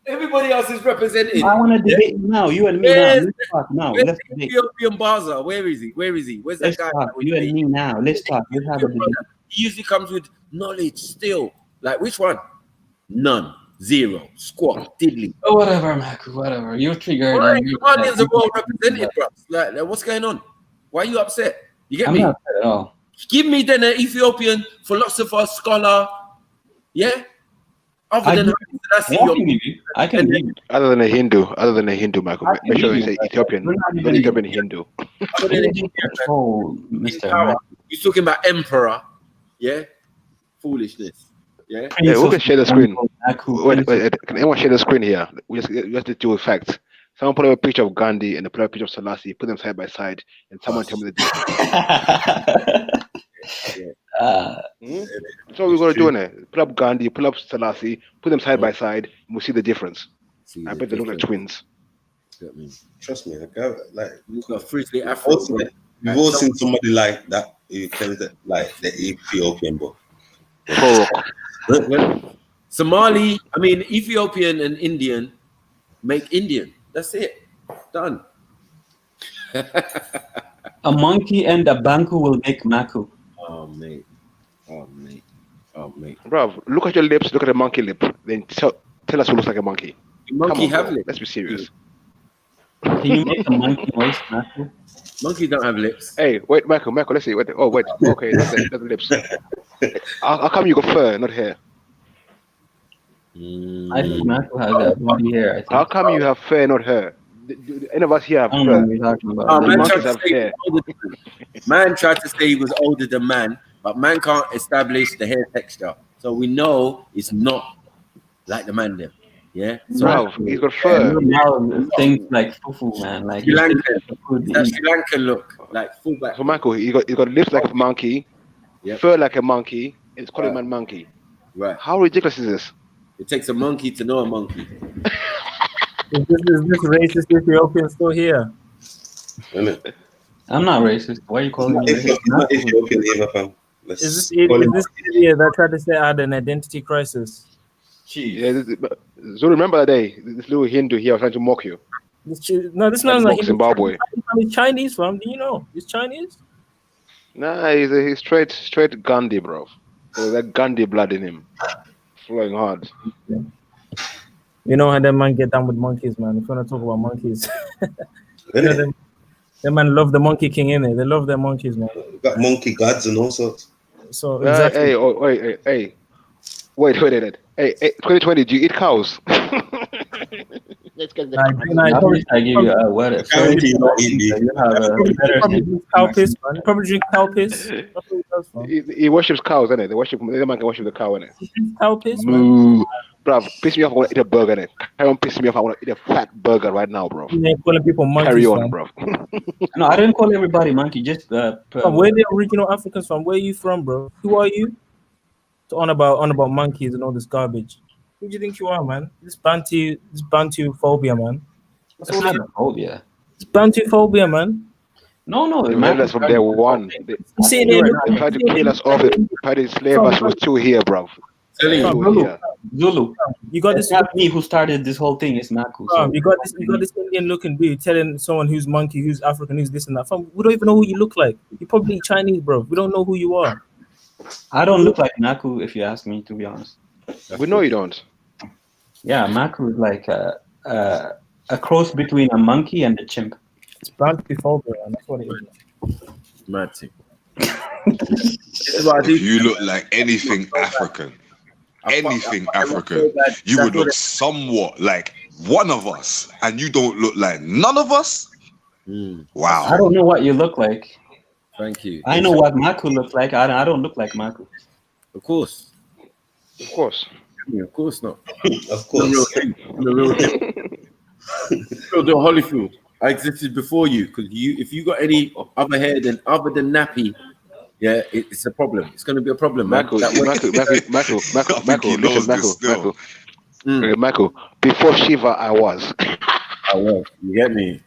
Everybody else is represented. I want to debate you now. You and me now. Let's talk now. Let's debate. Ethiopian Baza. Where is he? Where's that guy? Talk. You and me now. Let's talk. Let's have a debate. He usually comes with knowledge still. Like which one? None. Zero. Squat. Diddly. Oh, whatever, Maku. Whatever. You're triggered. Somalians are well represented, bro. Like, what's going on? Why are you upset? You get me? I'm not upset at all. Give me then an Ethiopian philosopher, scholar. Yeah? Other than I can give you. Other than a Hindu, Michael. Make sure you say Ethiopian. Not Ethiopian Hindu. Oh, Mr. You're talking about emperor. Yeah? Foolishness. Yeah? Yeah, we can share the screen. Wait, can anyone share the screen here? We just to do with facts. Someone put up a picture of Gandhi and put up a picture of Selassie, put them side by side, and someone tell me the difference. So we're gonna do it. Put up Gandhi, pull up Selassie, put them side by side, and we'll see the difference. I bet they look like twins. Trust me, like you've got Frizzly Afro. We've all seen somebody like that who claims that like the Ethiopian book. Somali, Ethiopian and Indian make Indian. That's it. Done. A monkey and a banku will make Maku. Oh, mate. Bro, look at your lips, look at the monkey lip. Then tell us who looks like a monkey. The monkey have lips. Let's be serious. Can you make a monkey voice, Maku? Monkeys don't have lips. Hey, wait, Michael, let's see. Wait. Okay, that's the lips. How come you got fur, not hair? I think Michael has that body hair. I think. How come you have fur, not hair? Do any of us here have I don't know fur? what you're talking about. Oh, The man, monkeys tried to have say he was hair. older than man tried to say he was older than man, but man can't establish the hair texture. So we know it's not like the man there. Yeah. So Bro, he's got fur. Now things like fufu, man. Like Sri Lankan. food That eat. Sri Lankan look, like fullback. So Michael, he got lips like a monkey, Yep. fur like a monkey, and it's calling Right. man monkey. Right. How ridiculous is this? It takes a monkey to know a monkey. Is this racist Ethiopian still here? I'm not racist. Why are you calling me racist? Not Ethiopian either, fam. Is this idiot that tried to say I had an identity crisis? Yeah, so remember that day, this little Hindu here was trying to mock you. This man's Mock like Zimbabwe. he's Chinese, fam. Do you know? He's Chinese. Nah, he's straight Gandhi, bro. There's that Gandhi blood in him, flowing hard. You know how that man get down with monkeys, man. If you want to talk about monkeys, you know, them man love the Monkey King, innit? They love their monkeys, man. Got monkey gods and all sorts. So exactly. Hey, wait. Hey, 2020, do you eat cows? Let's get the I give you a what? Probably drink cow piss, man. Probably drink cow piss. That's what he does, man. He worships cows, innit? The man can worship the cow, innit? Cow piss, man. Moo. Bro, piss me off. I want to eat a burger, innit? Carry on pissing me off. I want to eat a fat burger right now, bro. You ain't calling people monkeys, Carry on, man. bro. No, I didn't call everybody monkey. Just Where the original Africans from? Where are you from, bro? Who are you? To on about monkeys and all this garbage. Who do you think you are, man? This Bantu phobia, man. That's not a phobia. It's Bantu phobia, man. No, They made us from day one. They tried to kill us off. They tried to enslave us. Was two here, bro. Zulu. You got this. It's not me who started this whole thing. It's Maku. So. You got this Indian looking dude telling someone who's monkey, who's African, who's this and that. We don't even know who you look like. You're probably Chinese, bro. We don't know who you are. I don't look like Maku, if you ask me, to be honest. We know you don't. Yeah, Maku is like a cross between a monkey and a chimp. It's Bantu phobia, man. That's what it is. Mad thing. If you look like anything African, you would look somewhat like one of us, and you don't look like none of us. Wow. I don't know what you look like. Thank you. I know what Maku looks like. I don't look like Maku. Of course. Of course. Of course not. Of course. The real thing. The Holyfield. I existed before you because if you got any other hair other than nappy, yeah, it's a problem. It's going to be a problem, man. Michael, before Shiva, I was. You get me?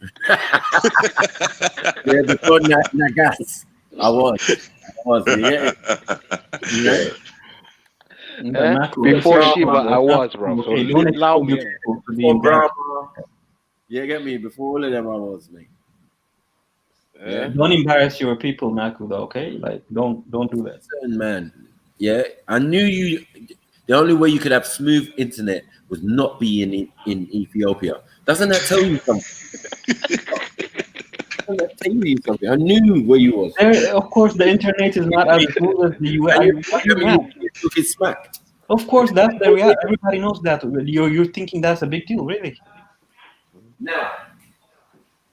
Yeah, before Nagas, I was. You get it? Before Shiva, I was, bro. So allow me. Before Brahma. Yeah, get me? Before all of them, I was, mate. Yeah. Don't embarrass your people, Maku, though, okay? Like, don't do that. Man, yeah, I knew you. The only way you could have smooth internet was not being in Ethiopia. Doesn't that tell you something? Doesn't that tell you something? I knew where you was. Of course, the internet is not as smooth as the US. Smack. Of course, that's the reality. Everybody knows that. You're thinking that's a big deal, really.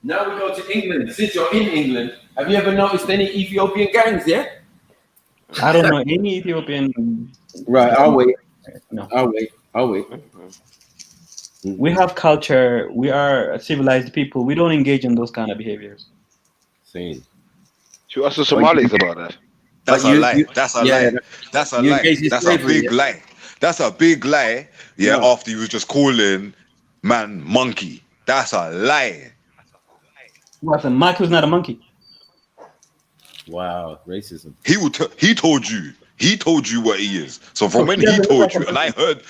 Now we go to England. Since you're in England, have you ever noticed any Ethiopian gangs? Yeah. I don't know any Ethiopian. Right, I'll wait. No, I'll wait. We have culture. We are civilized people. We don't engage in those kind of behaviors. Same. You ask the Somalis about that. That's a lie. That's a lie. That's a lie. That's a big lie. That's a big lie. Yeah, after you was just calling man monkey. That's a lie. What? Michael's not a monkey. Wow, racism. He told you. He told you what he is. So from when he told you, and I heard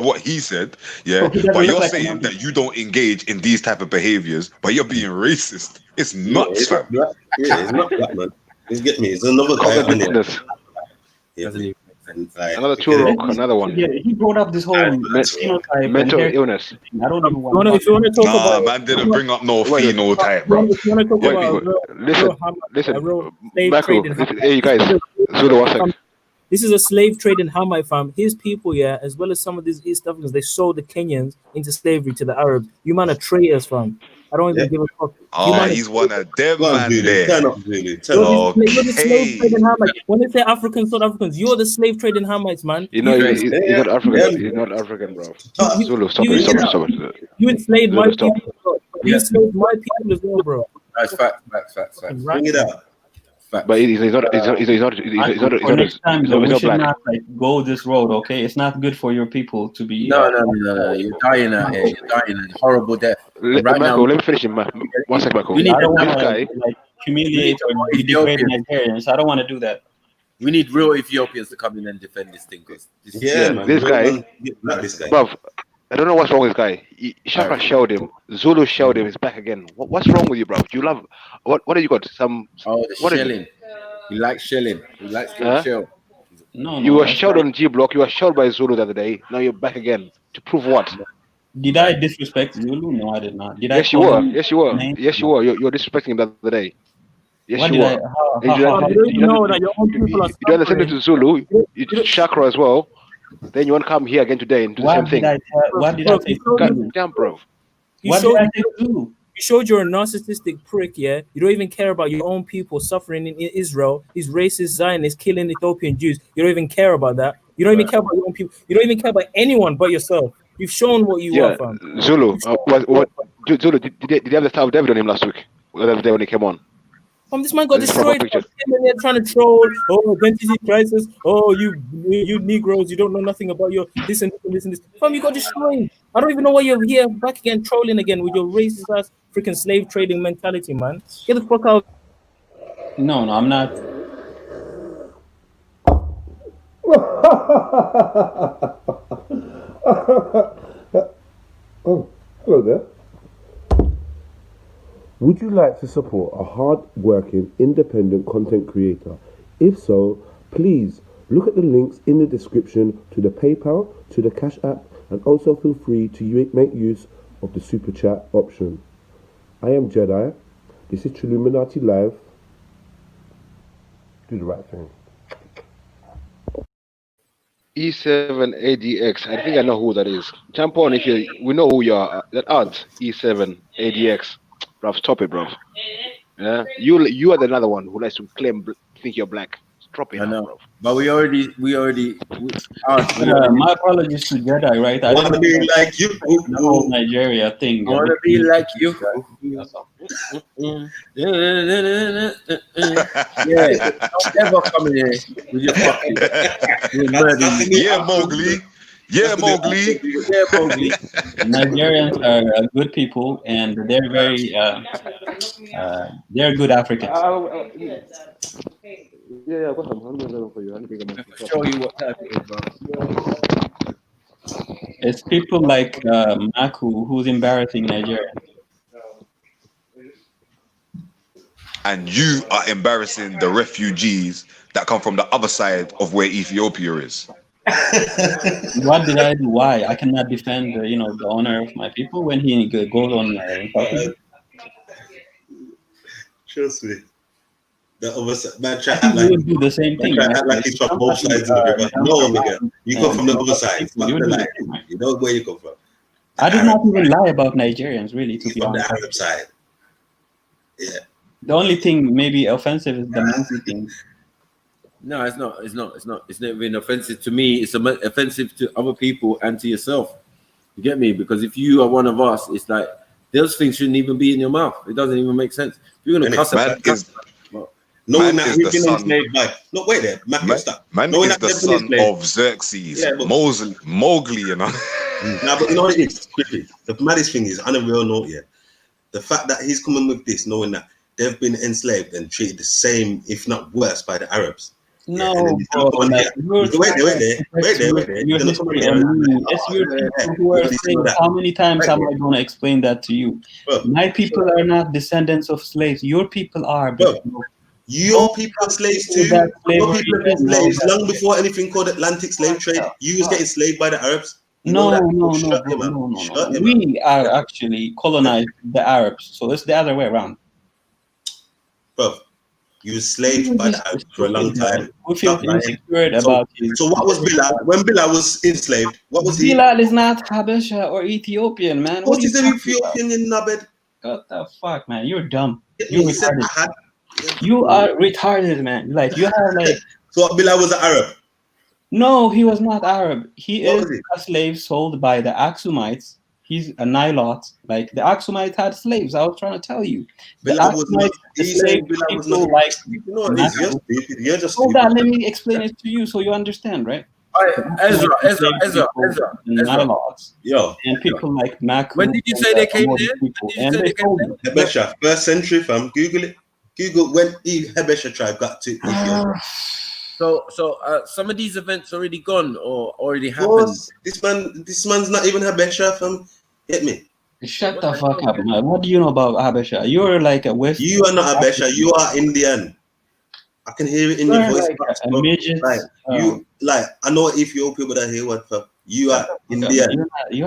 what he said, yeah. But you're saying that you don't engage in these type of behaviors, but you're being racist. It's nuts, fam. Yeah, it's not black, man. You get me? It's another guy on it. Another Turok, another one. Yeah, he brought up this whole phenotype. Mental illness. I don't even want if you want to talk about man didn't bring up no phenotype, bro. If you want to talk about listen, Michael, hey you guys, Zulu, one second. This is a slave trade in Hamite, fam. His people, yeah, as well as some of these East Africans, they sold the Kenyans into slavery to the Arabs. You man are traitors, fam. I don't even give a fuck. Oh, he's one of them, man. There. You're the slave trading Hamites. When they say Africans, South Africans, you're the slave trading Hamites, man. You know, he's not African. He's not African, bro. Zulu, stop it. You enslaved my Zulu, people. Bro. You enslaved my people as well, bro. That's facts. Bring it up. But he's not. Next time, though, we should not like go this road, okay? It's not good for your people to be. No. You're dying out here. You're dying a horrible death. Right now, let me finish him. 1 second, Michael. I don't want to like humiliate or degrade Nigerians. I don't want to do that. We need real Ethiopians to come in and defend this thing, because this guy, bruv, I don't know what's wrong with this guy. Shaka showed him. Zulu showed him. He's back again. What's wrong with you, bro? Do you love what have you got? Some shelling. He likes shelling. He likes getting shelled. No, you were shelled on G Block. You were shelled by Zulu the other day. Now you're back again. To prove what? Did I disrespect Zulu? No, I did not. Did yes, I? Yes, you were. Yes, you were. You're disrespecting him the other day. Yes, what you were. You know that your own people are you understand it to Zulu. You did Chakra as well. Then you want to come here again today and do the same thing. What did I say? God damn, bro. What did I say to Zulu? You showed you're a narcissistic prick, yeah? You don't even care about your own people suffering in Israel. These racist Zionists killing Ethiopian Jews. You don't even care about that. You don't even care about your own people. You don't even care about anyone but yourself. You've shown what you are, fam. Zulu, Zulu, did you have the Star of David on him last week? The other day when he came on? This man got destroyed. They're trying to troll. Oh, identity crisis. Oh, you Negroes, you don't know nothing about your this and this and this and this. Fam, you got destroyed. I don't even know why you're here back again trolling again with your racist ass freaking slave trading mentality, man. Get the fuck out. No, I'm not. Oh, hello there. Would you like to support a hard-working, independent content creator? If so, please look at the links in the description to the PayPal, to the Cash App, and also feel free to make use of the Super Chat option. I am Jedi. This is Trilluminati Live. Do the right thing. E7ADX. I think I know who that is. Jump on if we know who you are. That odds E7ADX. Bro, stop it, bro. Yeah, you are another one who likes to think you're black. Stop it, I know, bro. But we already. My apologies to Jedi, right? I want to be like you. The whole Nigeria thing. I want to be like you. Yeah, don't ever come in here with your fucking. Yeah, Mowgli. Yeah, Mowgli. Nigerians are good people, and they're very they're good Africans. Yeah, I've got some. I'm gonna for you. Show you what type it is, bro. It's people like Maku who's embarrassing Nigeria. And you are embarrassing the refugees that come from the other side of where Ethiopia is. What did I do? Why? I cannot defend, the honor of my people when he goes on. Trust me. The other side, man, try to like do the same thing. Try act like he's from both sides of the river. No, nigga, you come from the other side. It's not the lie. You know where you come from. I did not even lie about Nigerians, really, to be honest. The Arab side. Yeah. The only thing maybe offensive is the monkey thing. No, it's not. It's never been offensive to me. It's offensive to other people and to yourself. You get me? Because if you are one of us, it's like those things shouldn't even be in your mouth. It doesn't even make sense. If you're gonna cuss about knowing that we've been enslaved by. No, wait there. Man is the son of Xerxes. Yeah, Mowgli, you know. Nah, but you know what it is? Quickly, the maddest thing is, on a real note, yeah, the fact that he's coming with this, knowing that they've been enslaved and treated the same, if not worse, by the Arabs. No, wait there. How many times am I going to explain that to you? My people are not descendants of slaves. Your people are. Your people are slaves too. Your people have been slaves long before anything called Atlantic slave trade. You was getting slaved by the Arabs. No. We are actually colonized the Arabs, so it's the other way around. Bro, You was slaved by the Arabs for a long time. We feel insecure about his. So what was Bilal? When Bilal was enslaved, what was he? Bilal is not Habesha or Ethiopian, man. What is an Ethiopian in Nabed? What the fuck, man? You're dumb. You're retarded. You are retarded, man. Like, you have like. So Bilal was an Arab? No, he was not Arab. He is a slave sold by the Aksumites. He's a Nilot. Like, the Aksumites had slaves. I was trying to tell you. The Aksumites enslaved people like. You're just Hold on, let me explain it to you so you understand, right? Ezra. Nilots. Yo. And people like Mac. When did you say they came there? Hebesha, 1st century, fam. Google it. Google when the Hebesha tribe got to Ethiopia. So some of these events already gone or already happened. This man's not even Hebesha, fam. Hit me. Shut the fuck up, man. What do you know about Habesha? You're like a West. You are not Habesha. You are Indian. I can hear it in your voice. Like, I know Ethiopia, but I hear what you are Indian. You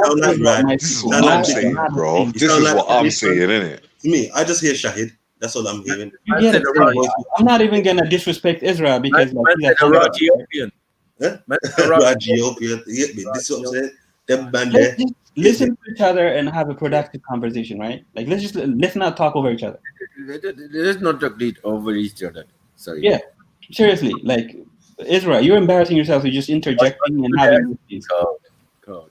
sound like Brad. This is what I'm saying, bro. This is what I'm saying, innit? To me, I just hear Shahid. That's all I'm hearing. I'm not even gonna disrespect Israel because like, Ethiopian. Ethiopian. This is what I'm saying. Them band there. Listen to each other and have a productive conversation, right? Like, let's not talk over each other. Let's not talk over each other. Sorry. Yeah, seriously. Like, Israel, you're embarrassing yourself. You're just interjecting and having God.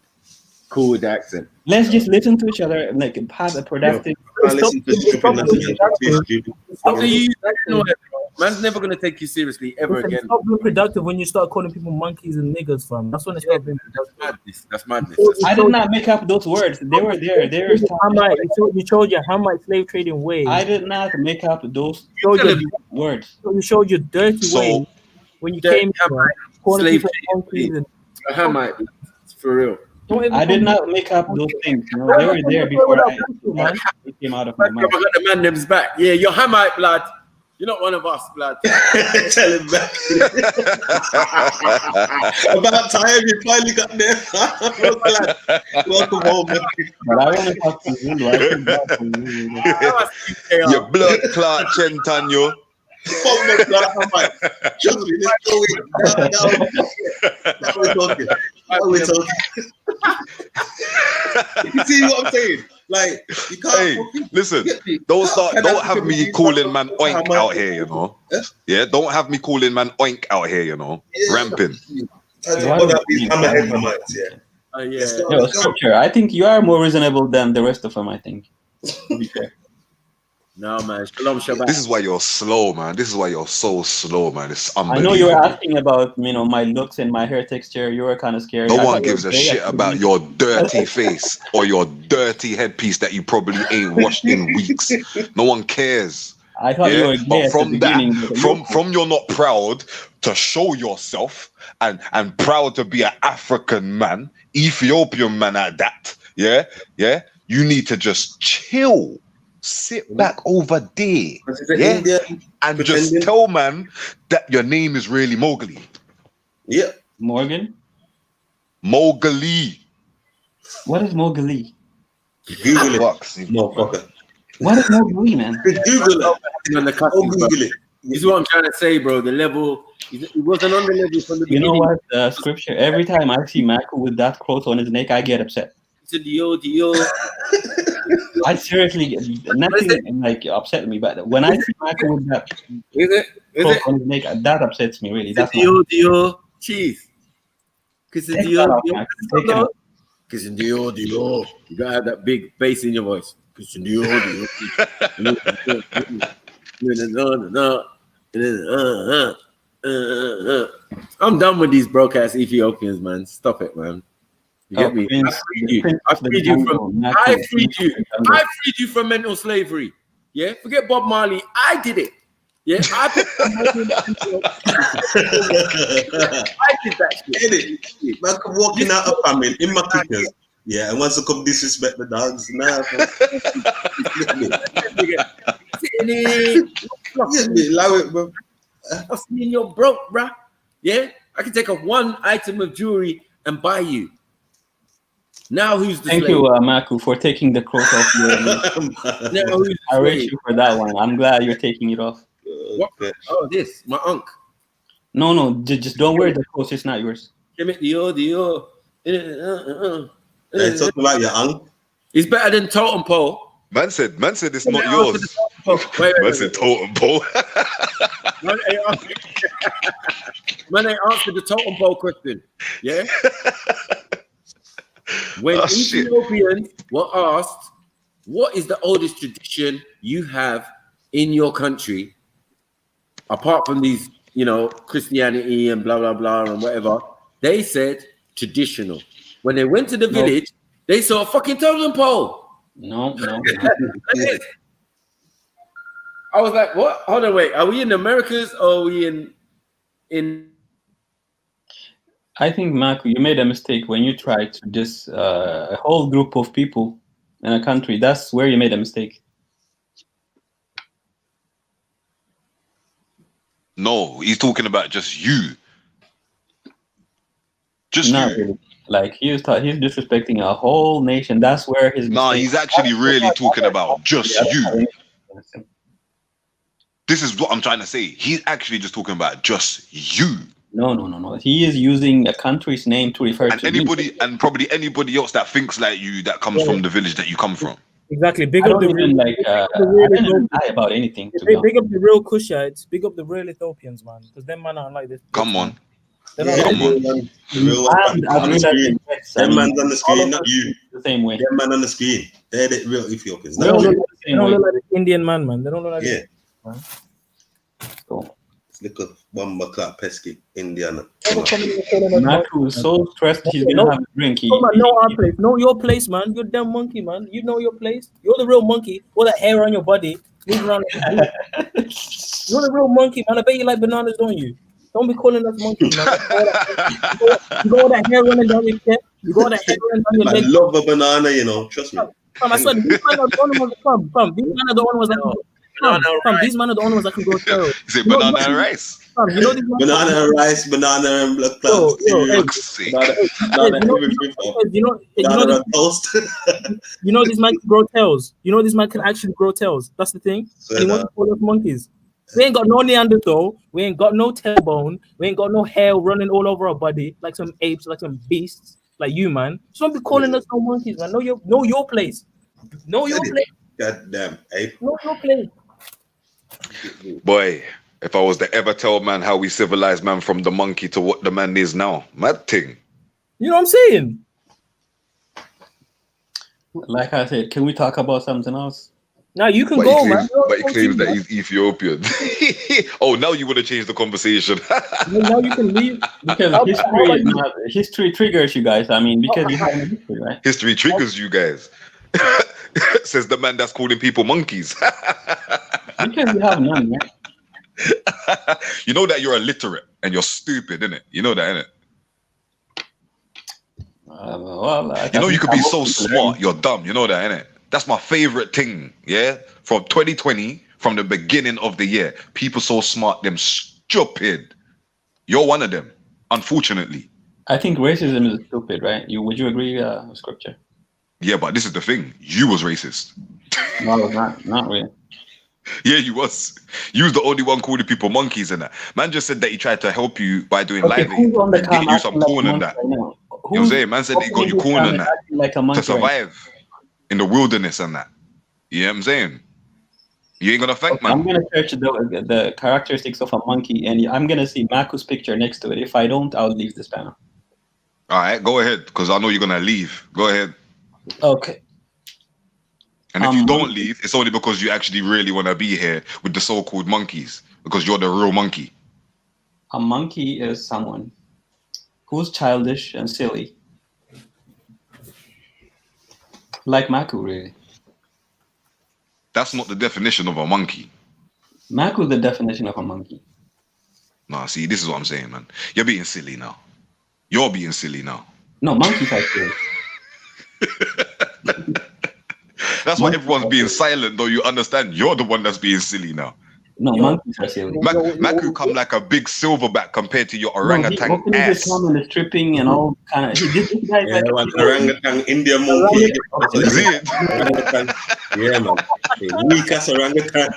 Cool with the accent. Let's just listen to each other and like have a productive. Man's never gonna take you seriously ever again. Stop being productive when you start calling people monkeys and niggers, fam. That's when it starts being productive. That's madness. I did not make up those words. They were there. You showed you how much slave trading ways. I did not make up those words. You showed your dirty way when you came here, calling people monkeys and Hamite, for real. I did not make up those things. You know, they were there before it came out of my mouth. I got the man name's back. Yeah, you're Hamite, blood. You're not one of us, blood. Tell him back. About time you finally got there. Welcome home, man. But I want to talk to you. Your blood clot, Chentanyo. Trust me, let's go in. Now we're talking. You see what I'm saying? Like, you can't. Listen, don't have me calling man oink out here, you know. Yeah, don't have me calling man oink out here, you know. Ramping. Yo, Scripture, I think you are more reasonable than the rest of them, I think. To be fair. No, man. Shalom Shabbat. This is why you're slow, man. This is why you're so slow, man. It's unbelievable. I know you were asking about, my looks and my hair texture. You were kind of scared. No one gives a shit about your dirty face or your dirty headpiece that you probably ain't washed in weeks. No one cares. I thought you were gay but from that, from you're not proud to show yourself and proud to be an African man, Ethiopian man at that. Yeah. You need to just chill. Sit back over there, and just tell man that your name is really Mowgli. Yeah, Morgan. Mowgli. What is Mowgli? Google it, motherfucker. What is Mowgli, man? Google it. Google it. This is what I'm trying to say, bro. The level, it wasn't on the level from the beginning. You know what? Scripture. Every time I see Michael with that quote on his neck, I get upset. I seriously, nothing like upset me, but when I see Michael with that on his neck, that upsets me really. That's cheese. Because you gotta have that big bass in your voice. I'm done with these broke ass Ethiopians, man. Stop it, man. You get me? I freed you from mental slavery. Yeah, forget Bob Marley. I did it. Yeah, I did that shit. Man, come walking out of famine in my kickers. Yeah, and once I come disrespect the dogs, I've seen you're broke, bruh. Yeah, I can take off one item of jewelry and buy you. Now who's the Thank slave? you, Maku, for taking the quote off your Now who's I rate you for that one. I'm glad you're taking it off. What? Oh, this, my uncle. No, just don't wear the clothes. It's not yours. Give me the Hey, talk about your uncle. It's better than totem pole. Man said it's not yours. Man said totem pole. Man ain't answered the totem pole question. Yeah. When Ethiopians were asked, what is the oldest tradition you have in your country, apart from these, Christianity and blah, blah, blah, and whatever, they said traditional. When they went to the village, they saw a fucking totem pole. No. I was like, what? Hold on, wait. Are we in the Americas or are we in? I think, Marco, you made a mistake when you tried to just a whole group of people in a country. That's where you made a mistake. No, he's talking about just you. Just not you. Really. Like he's disrespecting a whole nation. That's where his he's actually really talking about just you. This is what I'm trying to say. He's actually just talking about just you. No. He is using a country's name to refer to anybody you. And probably anybody else that thinks like you that comes from the village that you come from. Exactly. Big up the real, I didn't lie about anything. Big up the real Kushites. Big up the real Ethiopians, man. Because them man aren't like this. Come on. Them man's on the screen, not you. The same way. Them man on the screen. They're the real Ethiopians. They don't look like the Indian man. They don't look like this. Man. So. Look at Bomba Clark Pesky, Indiana. Matthew is so stressed he's gonna have a drink. Know our place. Know your place, man. You're damn monkey, man. You know your place. You're the real monkey. All that hair on your body. Move around. You're the real monkey, man. I bet you like bananas, don't you? Don't be calling us monkeys, man. You got all that hair running down your chest. You got all that hair running down your leg. I love a banana, trust me. I swear, these men are the only ones that come. These men are the only ones that come. These men are the only ones that can go thorough. Is it banana and rice? Banana and rice, banana and blood clots. Banana and toast. These men can grow tails. These men can actually grow tails. That's the thing. And you want to call us monkeys. We ain't got no Neanderthal. We ain't got no tailbone. We ain't got no hair running all over our body like some apes, like some beasts, like you, man. Just don't be calling us no monkeys, man. Know your place. Know your place. Goddamn ape. Know your place. Boy, if I was to ever tell man how we civilized man from the monkey to what the man is now, mad thing. You know what I'm saying? Like I said, can we talk about something else? Now you can go, man. But he claims that he's Ethiopian. Oh, now you want to change the conversation. Now you can leave. Because history triggers you guys. I mean, because you have history, right? History triggers you guys. Says the man that's calling people monkeys. Because you have none, right? You know that you're illiterate and you're stupid, innit? You know that, innit? You know you could be so smart, you're dumb. You know that, innit? That's my favorite thing, yeah? From 2020, from the beginning of the year, people so smart, them stupid. You're one of them, unfortunately. I think racism is stupid, right? Would you agree with scripture? Yeah, but this is the thing. You was racist. No, not really. Yeah, you was. You was the only one calling people monkeys and that. Man just said that he tried to help you by doing live and getting you some corn and that. You know what I'm saying? Man said he got you corn and that to survive in the wilderness and that. You know what I'm saying? You ain't gonna thank man. I'm gonna search the characteristics of a monkey and I'm gonna see Maku's picture next to it. If I don't, I'll leave this panel. All right, go ahead, because I know you're gonna leave. Go ahead. Okay. And if you don't leave, it's only because you actually really want to be here with the so-called monkeys, because you're the real monkey. A monkey is someone who's childish and silly. Like Maku, really. That's not the definition of a monkey. Maku is the definition of a monkey. Nah, see, this is what I'm saying, man. You're being silly now. You're being silly now. No, monkeys are silly. That's why everyone's being silent, though. You understand? You're the one that's being silly now. No, monkeys are silly. Maku come like a big silverback compared to your orangutan no, he ass. just come and stripping and all kind of. This guy is like one orangutan, Indian monkey. Is it? Orangutan. Yeah, man. Weak as orangutan.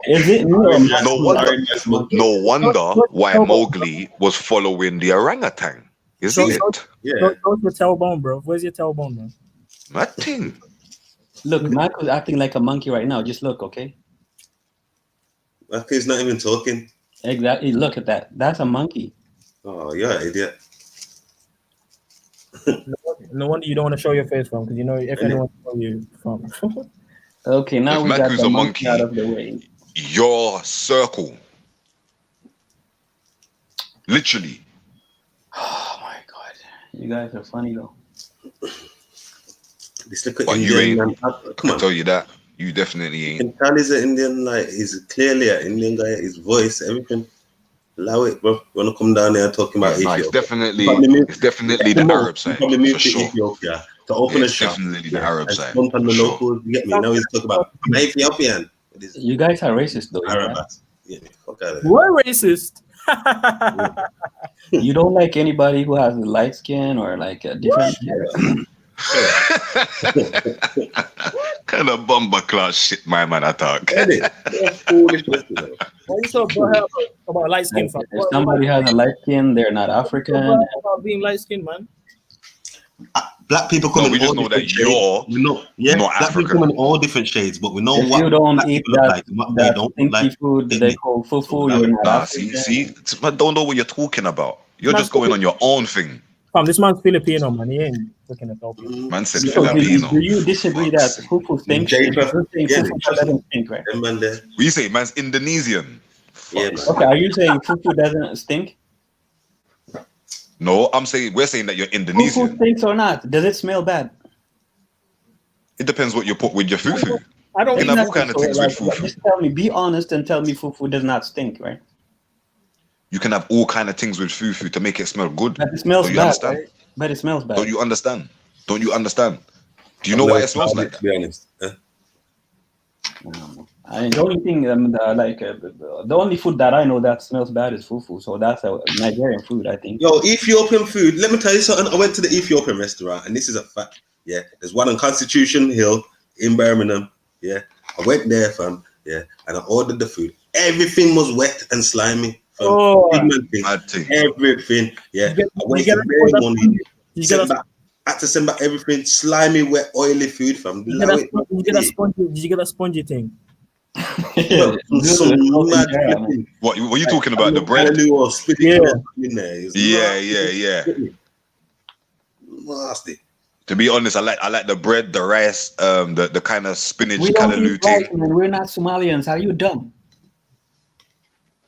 Is it me? No wonder why Mowgli was following the orangutan. Isn't it? Yeah. Where's your tailbone, bro? Where's your tailbone, man? Nothing. Look, Michael's acting like a monkey right now. Just look, okay? He's not even talking. Exactly. Look at that. That's a monkey. Oh, you're an idiot. No wonder you don't want to show your face from, because you know if anyone show you from. Okay, now we got the monkey out of the way. Your circle. Literally. Oh my God. You guys are funny though. This little but Indian you ain't. man, come on. I tell you that. You definitely ain't. You can tell he's an Indian, like he's clearly an Indian guy, his voice, everything. Allow it, bro. Wanna come down there talking about Ethiopia? It's definitely the Arab side. Probably moved for to sure. Ethiopia to open a shop. Definitely the Arab side. On the locals, you get me? Now he's talking about I'm Ethiopian. You guys are racist though. Arab. Yeah, fuck out of here. We're racist. You don't like anybody who has a light skin or like a different. Kind of bumper class shit, my man. I talk. Why you so bad about light skin? If somebody has a light skin, they're not African. About being light skinned, man. Black people come we in just all know that different shades. We know, yeah, not black African. people come in all different shades, but we know If what you don't black eat people look that, like, what that they don't stinky like. food that they call fufu, you're not African. See, I don't know what you're talking about. You're just going on your own thing. This man's Filipino, man. He ain't looking at Ethiopian. Man said So Filipino. do you disagree that fufu stinks? You're saying fufu doesn't stink, right? What you say, man's Indonesian? Yeah, Okay, are you saying fufu doesn't stink? No, we're saying that you're Indonesian. Fufu stinks or not? Does it smell bad? It depends what you put with your fufu. I don't You can have all kind of things with fufu. Just tell me, be honest and tell me fufu does not stink, right? You can have all kind of things with fufu to make it smell good. But it smells Don't you bad, understand? right? But it smells bad. Don't you understand? Don't you understand? Do you know why it smells like that? To be honest. The only thing, the only food that I know that smells bad is fufu. So that's a Nigerian food, I think. Yo, Ethiopian food. Let me tell you something. I went to the Ethiopian restaurant, and this is a fact. Yeah, there's one on Constitution Hill in Birmingham. Yeah, I went there, fam. Yeah, and I ordered the food. Everything was wet and slimy. Everything. Yeah, I waited very money. Had to send back everything. Slimy, wet, oily food, fam. Did you get a spongy thing? What were you talking about? The bread? Yeah. Nasty. To be honest, I like the bread, the rice, the kind of spinach We kind don't of eat rice, man. We're not Somalians. Are you dumb?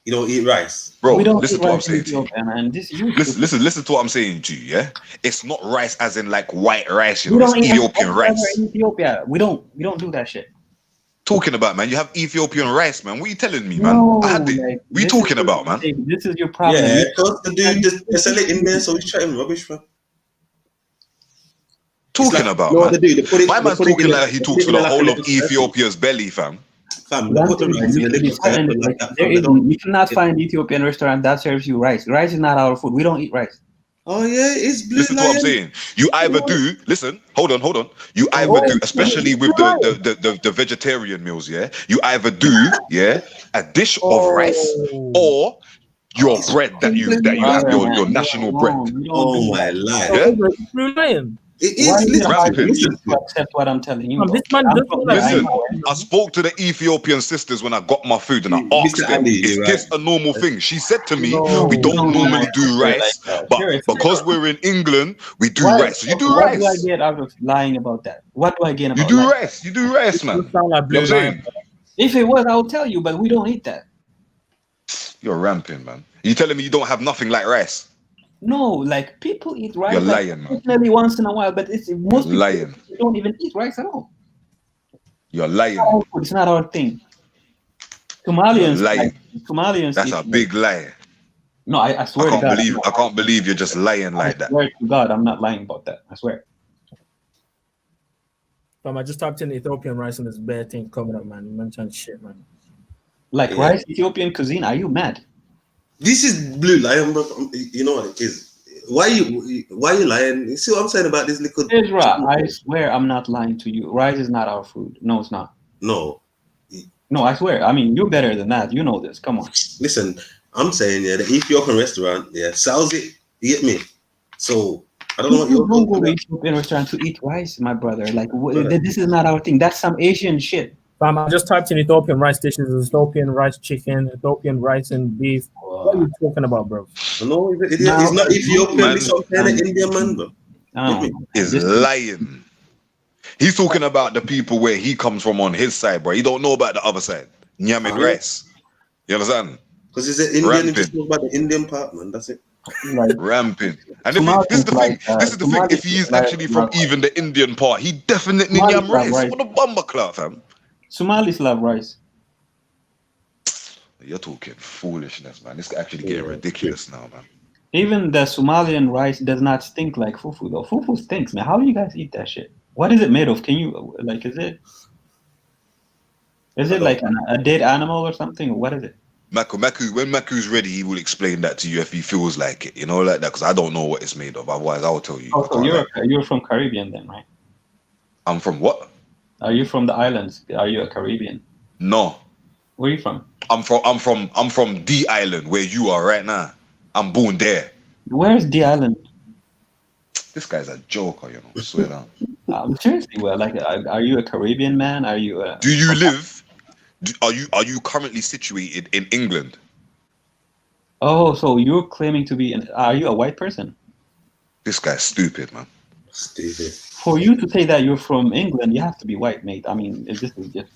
You don't eat rice, bro. We don't Listen eat to what I'm rice saying in to you. Ethiopia, man. This Listen to what I'm saying to you. Yeah, it's not rice as in like white rice. You we know, don't it's eat Ethiopian rice. in Ethiopia. We don't do that shit. Talking about, man, you have Ethiopian rice, man. What are you telling me, man? No, I had it. like, What are you talking about, man? This is your problem. Yeah, because the dude just sell it in there, so he's chatting rubbish, man. Talking about, no, man. they do. They put it, My man's they put it talking in like he talks for the whole of Ethiopia's belly, fam. Fam, they put the rice in a little circle like that. You cannot find Ethiopian restaurant that serves you rice. Rice is not our food. We don't eat rice. Oh yeah, it's blue. Listen to what I'm saying. You either do. Listen, hold on. You either do, especially with the vegetarian meals. Yeah, you either do a dish of rice or your bread that you have your national bread. Oh my life. Yeah? It is rampant. Accept what I'm telling you. Listen, I spoke to the Ethiopian sisters when I got my food and I asked them, is this a normal thing? She said to me, we don't normally do rice, but because we're in England, we do rice. So you do rice. What do I get out of lying about that? What do I gain about You do rice. You do rice, man. You know what I'm saying? If it was, I'll tell you, but we don't eat that. You're ramping, man. You telling me you don't have nothing like rice? No, like people eat rice. You're lying, man. Maybe once in a while, but it's most people lying. Don't even eat rice at all. You're lying. It's not our thing. Somalians, Somalians. That's a big lie. No, I swear to God. I can't believe you're just lying like that. I swear to God, I'm not lying about that. I swear. I just typed in Ethiopian rice and there's bare thing coming up, man. You mentioned shit, man. Like rice, Ethiopian cuisine? Are you mad? This is Blue Lion, bro. You know what it is. Why you lying? You see what I'm saying about this liquid? Ezra, I swear I'm not lying to you. Rice is not our food. No, it's not. No. No, I swear. I mean, you're better than that. You know this. Come on. Listen, I'm saying, the Ethiopian restaurant, sells it. You get me? So, I don't know what you're don't go to Ethiopian restaurant to eat rice, my brother. Like, this is not our thing. That's some Asian shit. I just typed in Ethiopian rice dishes, Ethiopian rice chicken, Ethiopian rice and beef. What are you talking about, bro? No, it's not Ethiopian. It's an Indian man, bro. Is lying. He's talking about the people where he comes from on his side, bro. He don't know about the other side. Nyamin rice. You understand? Because he's an Indian. He just knows about the Indian part, man. That's it. Like, ramping. And this is the thing. This is the thing. If he is actually from even the Indian part, he definitely nyam rice. What a bumper clout, fam. Somalis love rice. You're talking foolishness, man. This is actually getting ridiculous now, man. Even the Somalian rice does not stink like fufu, though. Fufu stinks, man. How do you guys eat that shit? What is it made of? Can you, like, is it like a dead animal or something? What is it? Maku, when Maku's ready, he will explain that to you if he feels like it, you know, like that, because I don't know what it's made of. Otherwise, I'll tell you. Oh, so you're from Caribbean then, right? I'm from what? Are you from the islands? Are you a Caribbean? No. Where are you from? I'm from the island where you are right now. I'm born there. Where's the island? This guy's a joker, you know. I swear down. Seriously, well, like, are you a Caribbean man? Are you a? Do you live? Are you currently situated in England? Oh, so you're claiming to be are you a white person? This guy's stupid, man. Stupid. For you to say that you're from England, you have to be white, mate. I mean, this is just.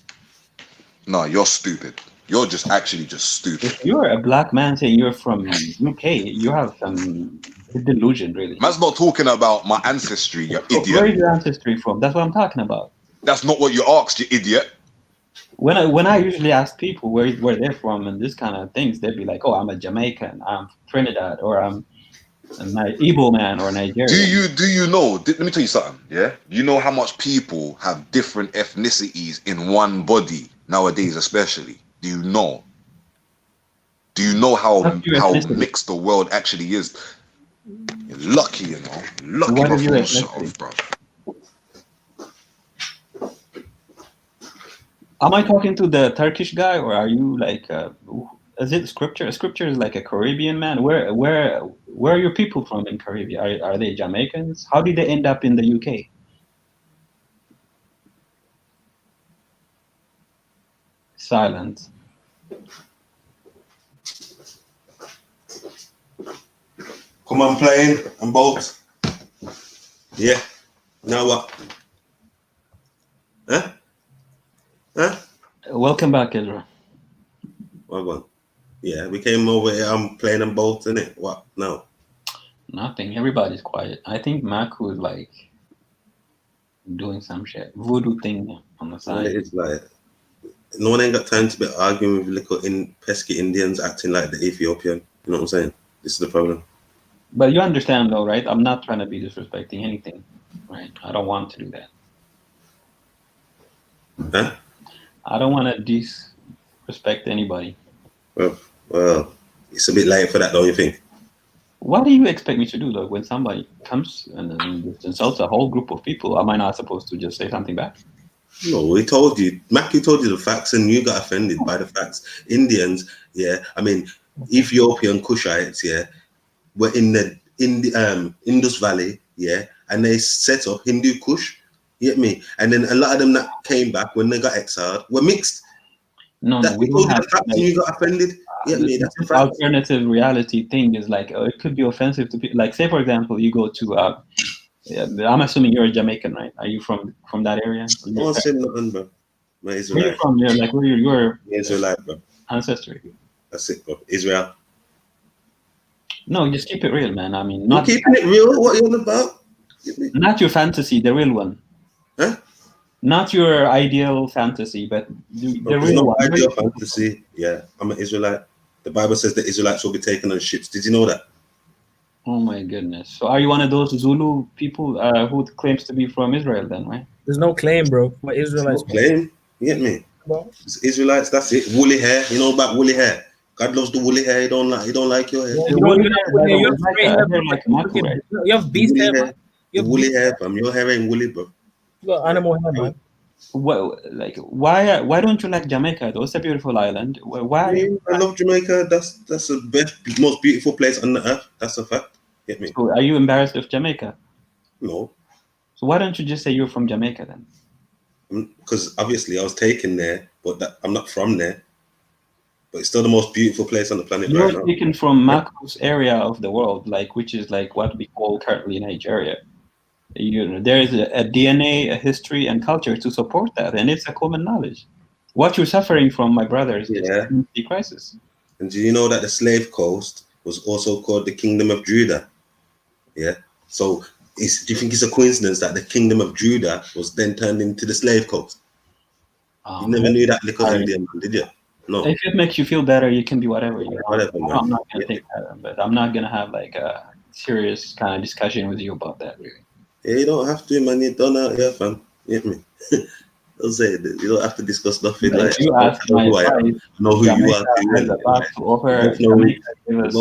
No, you're stupid. You're just actually just stupid. If you're a black man saying you're from UK, you have some delusion, really. Man's not talking about my ancestry, you idiot. Where is your ancestry from? That's what I'm talking about. That's not what you asked, you idiot. When I usually ask people where they're from and this kind of things, they'd be like, "Oh, I'm a Jamaican, I'm Trinidad, or I'm an Igbo man or Nigerian." Do you know? Let me tell you something. Yeah, you know how much people have different ethnicities in one body nowadays, especially. Do you know? Do you know how mixed the world actually is? You're lucky, you know. Lucky before shut off, bro. Am I talking to the Turkish guy, or are you like? Is it Scripture? Scripture is like a Caribbean man. Where are your people from in Caribbean? Are they Jamaicans? How did they end up in the UK? Silence. Come on, plane and boats. Yeah. Now what? Huh? Welcome back, Ezra. What? Yeah, we came over here. I'm playing them both, innit? What? No. Nothing. Everybody's quiet. I think Maku is like doing some shit, voodoo thing on the side. It's like no one ain't got time to be arguing with little pesky Indians acting like the Ethiopian. You know what I'm saying? This is the problem. But you understand, though, right? I'm not trying to be disrespecting anything, right? I don't want to do that. Huh? I don't want to disrespect anybody. Well, it's a bit late for that, don't you think? What do you expect me to do, though, when somebody comes and insults a whole group of people? Am I not supposed to just say something back? No, we told you. Mackie told you the facts, and you got offended by the facts. Indians, Ethiopian Cushites, were in the Indus Valley, and they set up Hindu Kush. You get me? And then a lot of them that came back when they got exiled were mixed. No, we told you the facts, and you got offended. You get me? That's the fact. Alternative reality thing is like it could be offensive to people. Like, say for example, you go to I'm assuming you're a Jamaican, right? Are you from that area? No, I'm saying nothing, bro. Where are you from? You're like where your Israelite, bro. Ancestry. That's it, bro. Israel. No, just keep it real, man. I mean, not keeping it real. What are you on about? Not your fantasy, the real one. Huh? Not your ideal fantasy, but the real one. Ideal fantasy. Yeah, I'm an Israelite. The Bible says the Israelites will be taken on ships. Did you know that? Oh my goodness. So are you one of those Zulu people who claims to be from Israel then, right? There's no claim, bro. My Israelites. No claim. You get me? It's Israelites. That's it. Woolly hair. You know about woolly hair. God loves the woolly hair. He don't like your hair. You have beast hair, man. You have woolly hair, fam. Your hair ain't woolly, bro. You got animal hair, man. Well, like why don't you like Jamaica though? It's a beautiful island. Why? I love Jamaica. That's the best, most beautiful place on the earth. That's a fact. Get me? So are you embarrassed of Jamaica? No. So why don't you just say you're from Jamaica then? Because obviously I was taken there, but I'm not from there. But it's still the most beautiful place on the planet You're right now. taken from Mako's area of the world, like which is like what we call currently Nigeria. There is a DNA, a history, and culture to support that, and it's a common knowledge. What you're suffering from, my brothers, is the crisis. And do you know that the slave coast was also called the Kingdom of Judah? Yeah. So do you think it's a coincidence that the Kingdom of Judah was then turned into the slave coast? You never knew that little Indian man, did you? No. If it makes you feel better, you can be whatever you want. Whatever, man. I'm not gonna take that, but I'm not gonna have like a serious kind of discussion with you about that, really. Yeah, you don't have to, man. You're done out here, fam. You get me? Don't say it. You don't have to discuss nothing. Like, you ask I know who I am. I know who you are. You know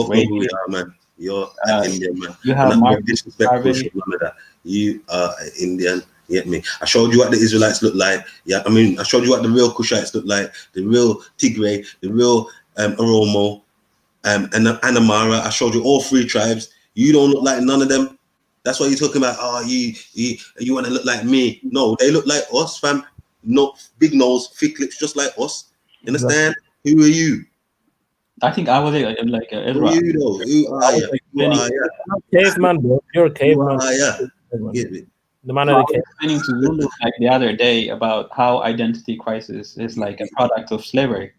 who you are, man. You're an Indian, man. You have no disrespectful shit, none of that. You are an Indian. You get me? I showed you what the Israelites look like. Yeah, I mean, I showed you what the real Kushites look like. The real Tigray, the real Oromo, and Anamara. I showed you all three tribes. You don't look like none of them. That's why you're talking about, you want to look like me. No, they look like us, fam. No, big nose, thick lips, just like us. You understand? Who are you? I think I was like Who are you, though? Who are you? Caveman, bro. You're a caveman. The man of the cave. I was explaining to Lulu like the other day about how identity crisis is like a product of slavery.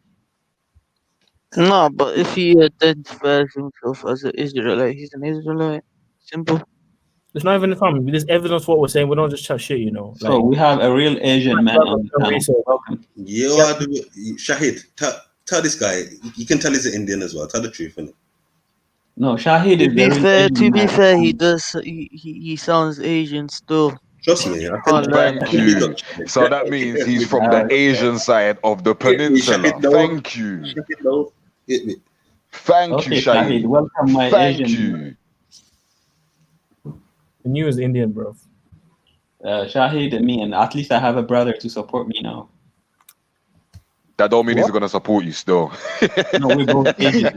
No, but if he identifies himself as an Israelite, he's an Israelite. Simple. It's not even fun. There's evidence for what we're saying. We don't just chat shit, you know. So we have a real Asian man on the panel. Welcome. You are the Shahid. Tell this guy. You can tell he's an Indian as well. Tell the truth, innit? No, Shahid is To be fair, he does. He sounds Asian still. Trust me. Thank you. So that means he's from the Asian side of the peninsula. Thank you. Thank you, Shahid. Welcome, my Thank Asian. you. The new is Indian, bro. Shahid and me, and at least I have a brother to support me now. That don't mean he's gonna support you still. No, we're both Asian.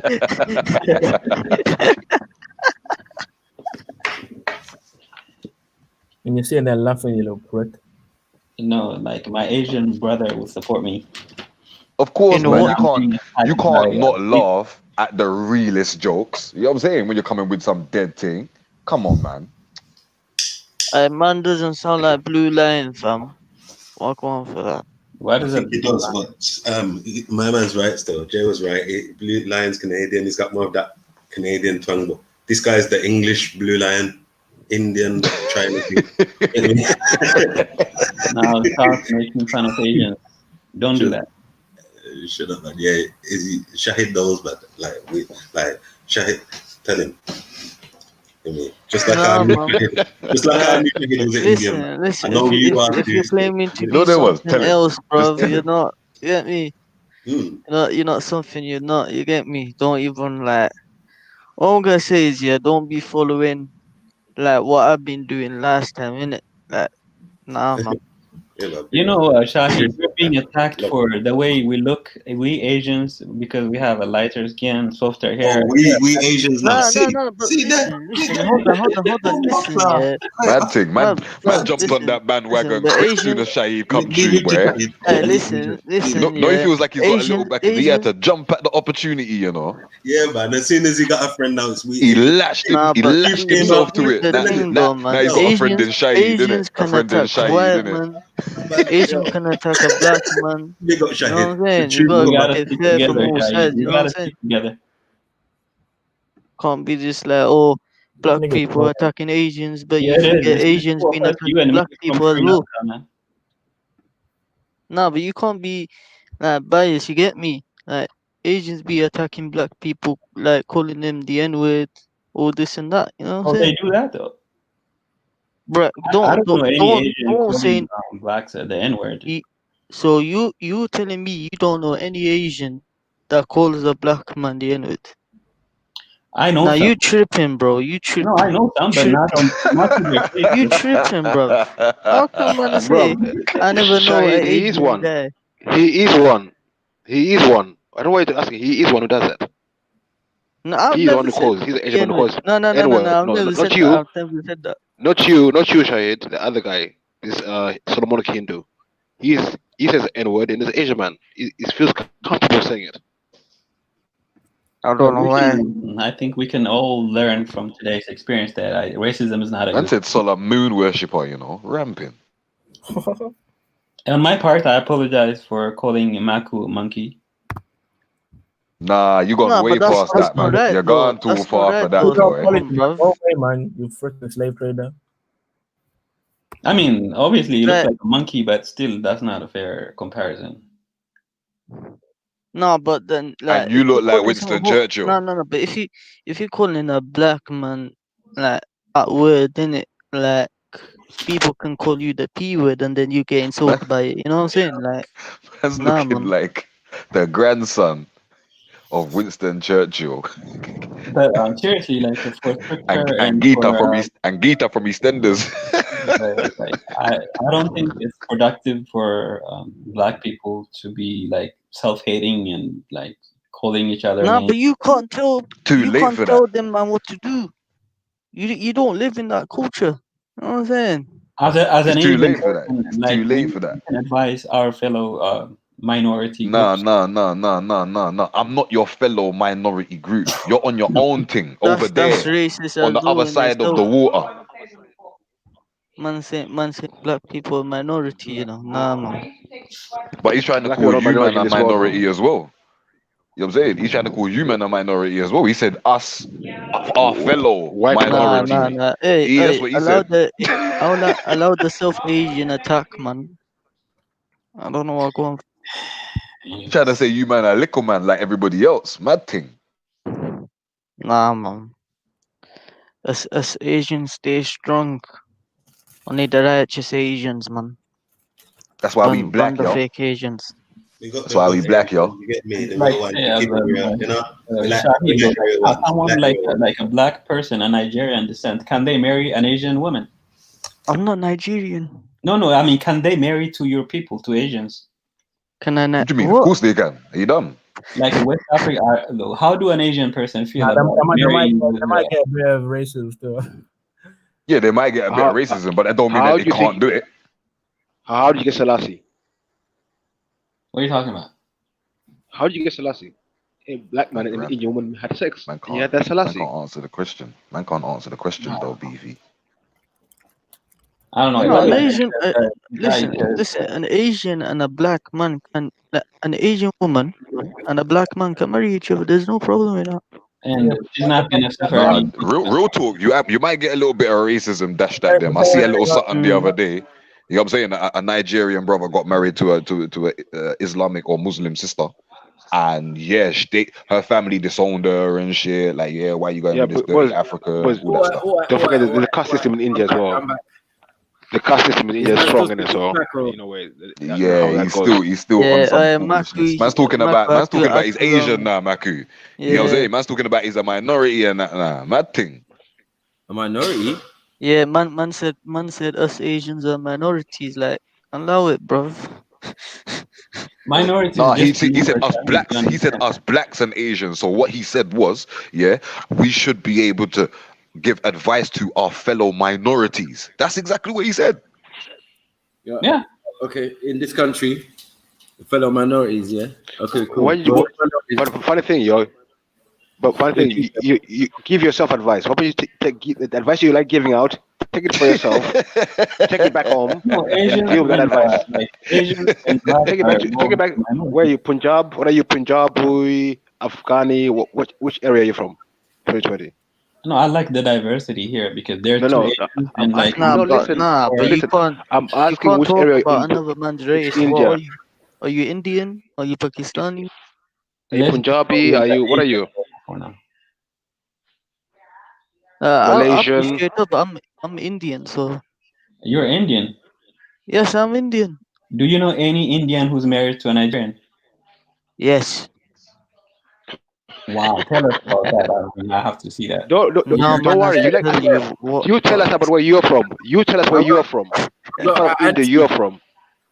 And you're sitting there laughing, you little prick. No, like my Asian brother will support me. Of course, man. You can't not laugh at the realest jokes. You know what I'm saying? When you're coming with some dead thing. Come on, man. Man doesn't sound like Blue Lion, fam. Walk on for that. Why does it? He does, but my man's right still. Jay was right. Blue Lion's Canadian. He's got more of that Canadian tongue. But this guy's the English Blue Lion, Indian Chinese. Now start making fun of Asians. Don't do that. Shut up, man. Yeah, Shahid knows, but Shahid, tell him. I mean, just like I knew Shahid was an Indian. Listen, I know if you're claiming to be something else, bro, you're not. You get me? You're not something you're not. You get me? Don't even like. All I'm gonna say is, don't be following like what I've been doing last time, innit? Like, nah, man. You know, Shahid, we're being attacked for the way we look. We Asians, because we have a lighter skin, softer hair. Oh, we Asians now. No, but listen, hold on, listen, yeah. Bad thing, man jumped on that bandwagon quick as soon as Shahid come true, boy. Listen. No, he feels like he's got a little back. He had to jump at the opportunity, you know. Yeah, man. As soon as he got a friend now, it's weird. He lashed himself to it. Now he's got a friend in Shahid, innit? A friend in Shahid, innit? Asian can attack a black man. You know what I'm saying? You gotta get fair from all sides. You know what I'm saying? Together. Can't be just like, black people attacking Asians, but you forget Asians being attacking black people as well. No, but you can't be like biased. You get me? Like Asians be attacking black people, like calling them the N-word, or this and that. You know what I'm saying? They do that though. Bro, I don't know any Asian don't say calling blacks the N-word. So you telling me you don't know any Asian that calls a black man the N-word? I know Now some. you tripping, bro. You tripping. No, I know some, but not to their face. You tripping, bro. How come man say I never know an Shahid, he is Asian one. guy? He is one. He is one. I don't want you to ask him. He is one who does that. No, I've He's the one never who said calls. He's the Asian one who N-word. calls No, N-word. I've No, never not said that. you. I've never said that. Not you, Shahid, the other guy, this Solomon Hindu. He says N-word and this Asian man. He feels comfortable saying it. I don't know why. I think we can all learn from today's experience that racism is not a Man good said Solar moon worshipper, you know, ramping. On my part, I apologize for calling Maku a monkey. Nah, you gone way past that, man. You're gone too far for that, You don't boy. call it man. Go away, man. You freaking slave trader. I mean, obviously, he looks like a monkey, but still, that's not a fair comparison. No, but then like And you if look like calling Winston someone Churchill. No. But if you calling a black man like that word, then it like people can call you the P word, and then you get insulted by it. You know what I'm saying? Like, Man's nah, looking man. like the grandson of Winston Churchill. But seriously, like for scripture and Gita from EastEnders. like, I don't think it's productive for black people to be like self-hating and like calling each other Nah, names. but you can't tell. Too You late can't for tell that. them man what to do. You don't live in that culture. You know what I'm saying? As It's an too Asian late for that. person, It's like too late for that. we can advise our fellow minority Nah. groups. I'm not your fellow minority group. You're on your own thing over That's there racist on as the other well in side of the itself. water. Man say black people a minority. You know? Nah, man. But he's trying to Black call people are you man minority a in this world, bro. minority as well. You know what I'm saying? He's trying to call you man a minority as well. He said us, our fellow minority. Nah. Hey, That's what he allow said. the South Asian attack, man. I don't know what going. He's trying to say you man a little man like everybody else. Mad thing. Nah, man. Us Asians stay strong. Only the righteous Asians, man. That's why we Ban black, the yo. fake Asians. That's why we black, yo. You get me? The Like, real one, you keep it real, you know? We like Shahid, the real ones. someone Like the real like a black person, a Nigerian descent, can they marry an Asian woman? I'm not Nigerian. No. I mean, can they marry to your people, to Asians? Can I not? What do you mean? Of course they can. Are you dumb? Like in West Africa, how do an Asian person feel Nah, about marrying? they might get a bit of racism still. Yeah, they might get a bit of racism, but that don't mean that they can't do it. How do you get Selassie? What are you talking about? How did you get Selassie? A black man and an Indian woman had sex. Man And you had that Selassie. can't answer the question. Man can't answer the question though, BV. I don't know. No, an Asian. Listen. An Asian and a black man can. An Asian woman and a black man can marry each other. There's no problem with that. And she's not gonna suffer. Nah, real talk. You might get a little bit of racism dashed at them. I see a little something the other day. You know what I'm saying? A Nigerian brother got married to a Islamic or Muslim sister, and yeah, her family disowned her and shit. Like, yeah, why you going with this dirty Africa? All that stuff. Don't forget there's a caste system in India as well. The caste system in India is strong in it, so you know where. Yeah, he's still on some foolishness. Man's talking about he's Asian now, Maku. You know what I'm saying? Man's talking about he's a minority and that. Nah, mad thing. A minority? Yeah, man said us Asians are minorities. Like, allow it, bro. Minorities. No, he said us blacks. He said us blacks and Asians. So what he said was, yeah, we should be able to give advice to our fellow minorities. That's exactly what he said. Yeah. Okay, in this country, fellow minorities, yeah. Okay, cool. But funny thing, yo. But funny thing, you give yourself advice. How about you take the advice you like giving out? Take it for yourself. Take it back home. And deal with that advice. Take it back. Where are you? Punjab? What are you? Punjabi, Afghani? Which area are you from? 2020. No, I like the diversity here because there's but you can't. I'm asking you can't which talk area about another man's race. India. What are you Indian? Are you Pakistani? Are you Punjabi? Are you? What are you? I'll be Malaysian. straight up. I'm Indian, so You're Indian. Yes, I'm Indian. Do you know any Indian who's married to a Nigerian? Yes. Wow, tell us about that. I have to see that. Don't worry. You tell us about where you're from. You tell us where you're from. Look, What part of India you're from.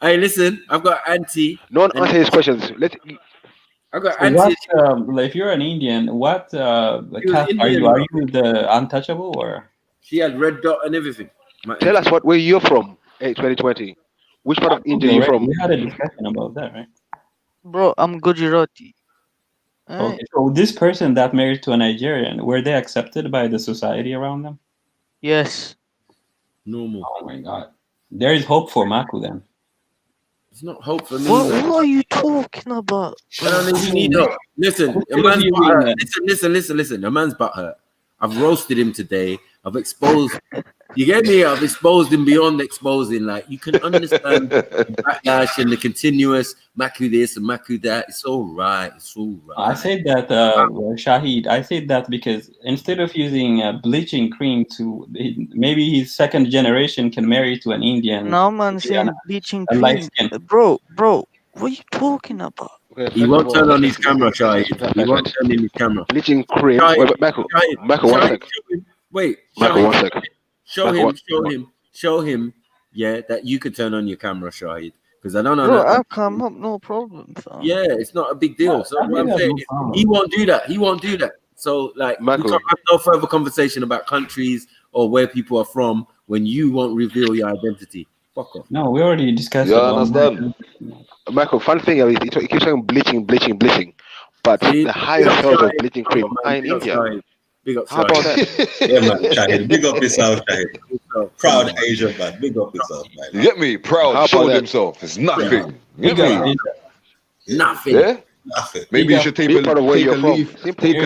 Hey, listen, I've got auntie. No one answer his questions. I got So auntie. what, if you're an Indian, what She was caste are Indian, you? Are bro. you the untouchable or? She had red dot and everything. Tell us where you're from. Hey, 2020. Which part of India are you from? We had a discussion about that, right? Bro, I'm Gujarati. Okay, so this person that married to a Nigerian, were they accepted by the society around them? Yes. Normal. Oh my God. There is hope for Maku then. It's not hope for me. What are you talking about? I don't even need help. Listen, a man's butthurt. Listen. A man's butthurt. I've roasted him today. I've exposed. You get me? I've exposed him beyond exposing. Like, you can understand the backlash and the continuous Maku this and Maku that. It's all right. It's all right. I said that, Shahid, I said that because instead of using bleaching cream maybe his second generation can marry to an Indian. No man saying bleaching a light cream. skin. Bro, what are you talking about? He won't turn on his camera, Shahid. He won't turn in his camera. Bleaching cream. Wait, Michael, 1 sec. Wait, Michael, 1 sec. Show him, yeah, that you could turn on your camera, Shahid. Because I don't know. Bro, I'll come up, no problem, fam. Yeah, it's not a big deal. So what I'm saying is, he won't do that. So, like, we can't have no further conversation about countries or where people are from when you won't reveal your identity. Fuck off. No, we already discussed it. Understand. Michael, fun thing is, he keeps saying bleaching. But the highest sales of bleaching cream are in India. Big up, how about that? Yeah, man, Shahid. Big up yourself, Shahid. Proud Asian man. Big up yourself, man. You get me? Proud, showed himself. It's nothing. You get me? Nothing. Yeah? Nothing. Maybe you should take a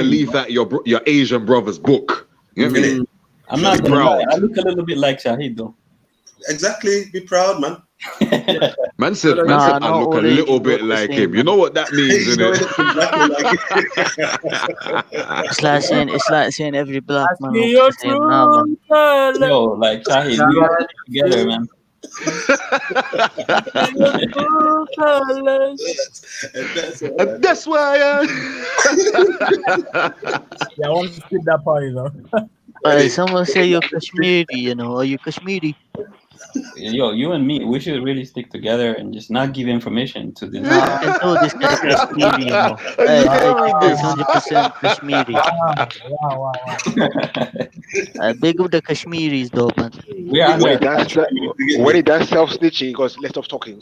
leaf at your Asian brother's book. You get me? I'm not gonna lie. I look a little bit like Shahid though. Exactly. Be proud, man. Man said I look a little bit like him. You know what that means, isn't it? It's like saying every black man. Yo, like Shahid, we got it together, man. That's why I want to skip that part, you know. Someone say you're Kashmiri, you know. Are you Kashmiri? Yo, you and me, we should really stick together and just not give information to this. No, I know this guy's Kashmiri, you know. This 100% Kashmiri. Big up the Kashmiris, though, man. When he does self-snitching, he goes, let's stop talking.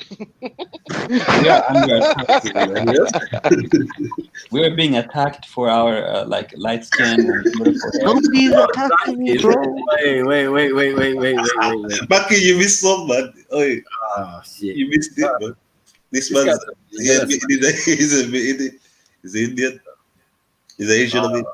We're being attacked for our light skin. Nobody's attacking me, bro. Wait. Maki, you missed some, man. Oi. Shit. You missed it, man. This man's he's Indian. He's Asian, I mean.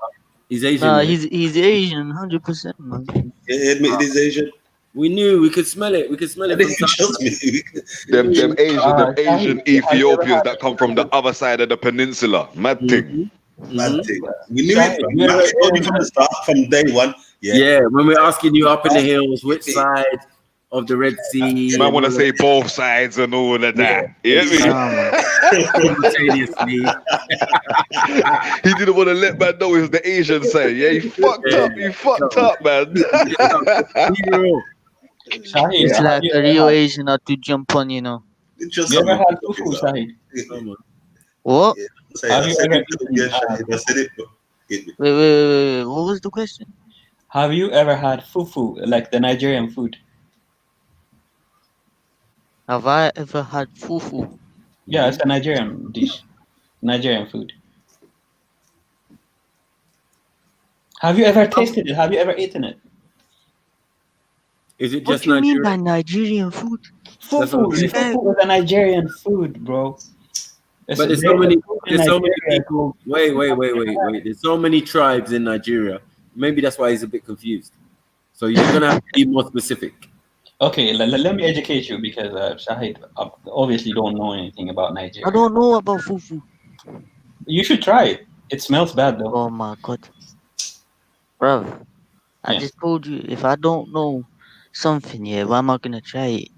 He's Asian. Nah, he's Asian, 100%, man. Yeah, admit he's Asian. We knew. We could smell it. We could smell it. Trust me. Them Asian Ethiopians that come from the other side of the peninsula. Mad thing. Mad thing. We knew it from the start, from day one. Yeah, when we're asking you up in the hills, which side of the Red Sea? I want to say both sides and all of that. Yeah. He didn't want to let man know it was the Asian side. Yeah, he fucked up. He fucked up, man. It's like a real Asian not to jump on, you know. You ever had fufu, Shahid? What? Have you ever Wait, what was the question? Have you ever had fufu, like the Nigerian food? Have I ever had fufu? Yeah, it's a Nigerian dish. Nigerian food. Have you ever tasted it? Have you ever eaten it? Is it What just do you mean Nigerian? by Nigerian food? Fufu is a Nigerian food, bro. But there's so many people. Wait. There's so many tribes in Nigeria. Maybe that's why he's a bit confused. So you're gonna have to be more specific. Okay, let me educate you because Shahid obviously don't know anything about Nigeria. I don't know about fufu. You should try it. It smells bad though. Oh my god, bro! I just told you if I don't know, something, yeah, why am I gonna try it?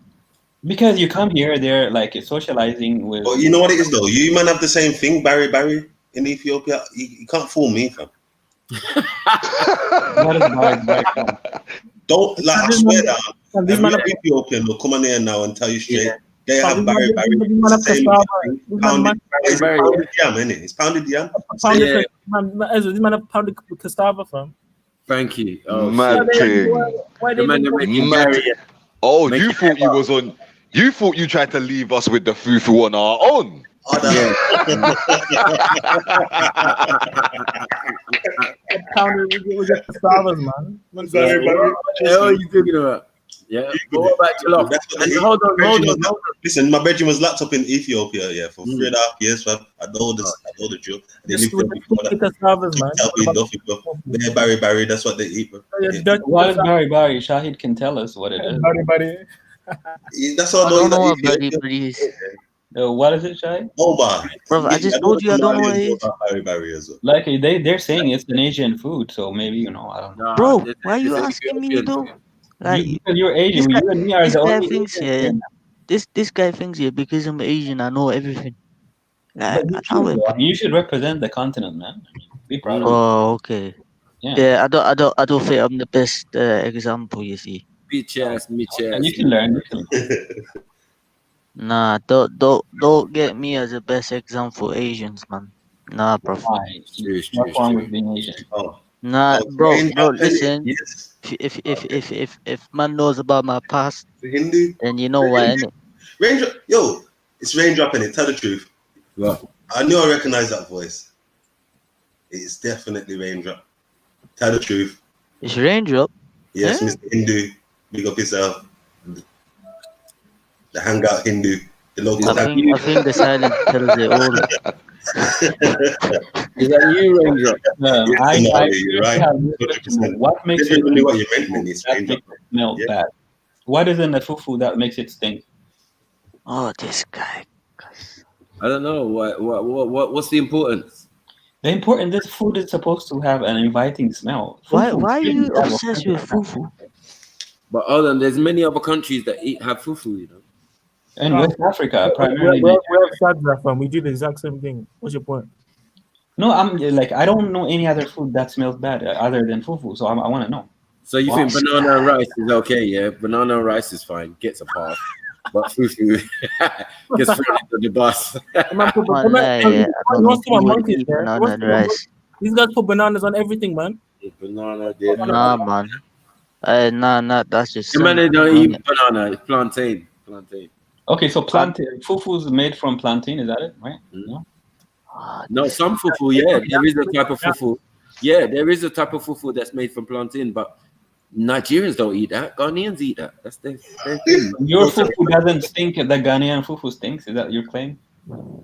Because you come here, they're like socializing with. But you know what it is though. You man have the same thing, Barry in Ethiopia. You can't fool me, fam. Don't like. I swear that. If you're Ethiopian, they'll come on here now and tell you straight. Yeah. They have Barry. It's pounded yam, innit? It's pounded yam. This man have pounded cassava, fam. Thank you. Oh, mad thing. Oh, you thought you was on. You thought you tried to leave us with the fufu on our own. Pounded with the cassavas, man. What the hell are you thinking about? Yeah, go back to love. Hold on. Listen, my bedroom was locked up in Ethiopia, for 3.5 years. Fam. I know this. I know the drill. They live there. Barry. That's what they eat, bro. What is Barry? Shahid can tell us what it is. Barry. That's all I don't know what Barry is. What is it, Shahid? Bro, I just told you I don't know what it is. Barry as well. Like they're saying it's an Asian food, so maybe I don't know. Bro, why are you asking me though? Like, because you're Asian, you and me are the only Asian. This guy thinks because I'm Asian, I know everything. Like, you should represent the continent, man. Be proud of it. Oh, okay. Yeah, I don't think I'm the best example. You see. Bitch ass. And you can learn. Nah, don't get me as the best example for Asians, man. Nah, bro. What's wrong with being Asian? Nah, bro, listen. If man knows about my past, then you know what, innit? It's Raindrop in it. Tell the truth. What? I knew I recognized that voice. It's definitely Raindrop. Tell the truth. It's Raindrop. Yes, Mr. Hindu. Big up yourself. The hangout Hindu. The local. I think the silence tells it all. Is that you, Raindrop? You're right. What makes it smell bad? What is in the fufu that makes it stink? Oh, this guy. I don't know. What's the importance? This food is supposed to have an inviting smell. Why are you obsessed with fufu? But hold on, there's many other countries that have fufu, you know. In West Africa, primarily. We're Sadra from. We do the exact same thing. What's your point? No, I'm like, I don't know any other food that smells bad other than fufu, so I want to know. So you think banana and rice is okay? Yeah, banana and rice is fine, gets a pass. But fufu gets thrown into the bus. These guys put bananas on everything, man. Banana, nah, man. Nah, that's just. The man they don't eat banana. It's plantain. Okay, so plantain. Fufu is made from plantain. Is that it? Right? No, some fufu. Yeah, there is a type of fufu. Yeah, there is a type of fufu that's made from plantain, but Nigerians don't eat that. Ghanaians eat that. That's their thing. Your fufu doesn't stink. The Ghanaian fufu stinks. Is that your claim?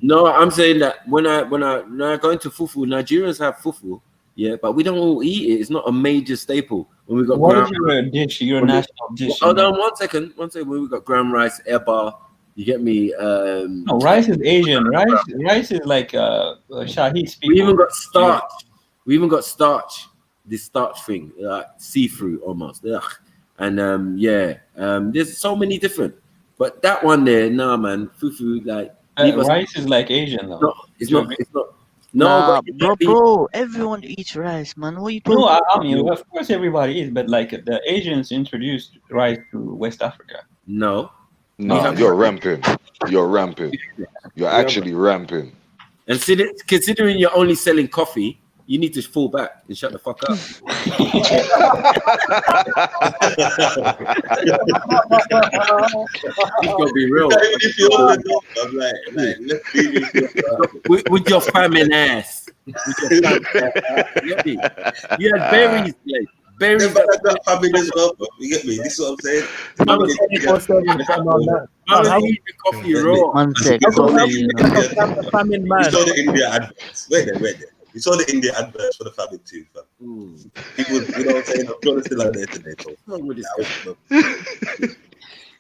No, I'm saying that when I go into fufu, Nigerians have fufu. Yeah, but we don't all eat it. It's not a major staple. When we got what is your dish? Your national dish? Hold on, one second. When we got gram rice, eba, you get me? No, rice is Asian. Rice is like Shahid speaking. We even got starch. This starch thing, see-through almost. Ugh. And there's so many different. But that one there, nah, man, fufu like. Rice is like Asian though. No, it's not. No, bro, everyone eats rice, man. What are you talking about? I mean, of course everybody is, but like the Asians introduced rice to West Africa. No, you're ramping. You're actually ramping. And considering you're only selling coffee, you need to fall back and shut the fuck up. You gotta be real. With your famine ass. You had berries, berries. That famine as well, bro. You get me? This is what I'm saying. How do you eat the coffee raw? You saw the India adverts. Wait there. You saw the India adverts for the famine too, fam. People, you know what I'm saying? I'm sure they're still out there today, bro. You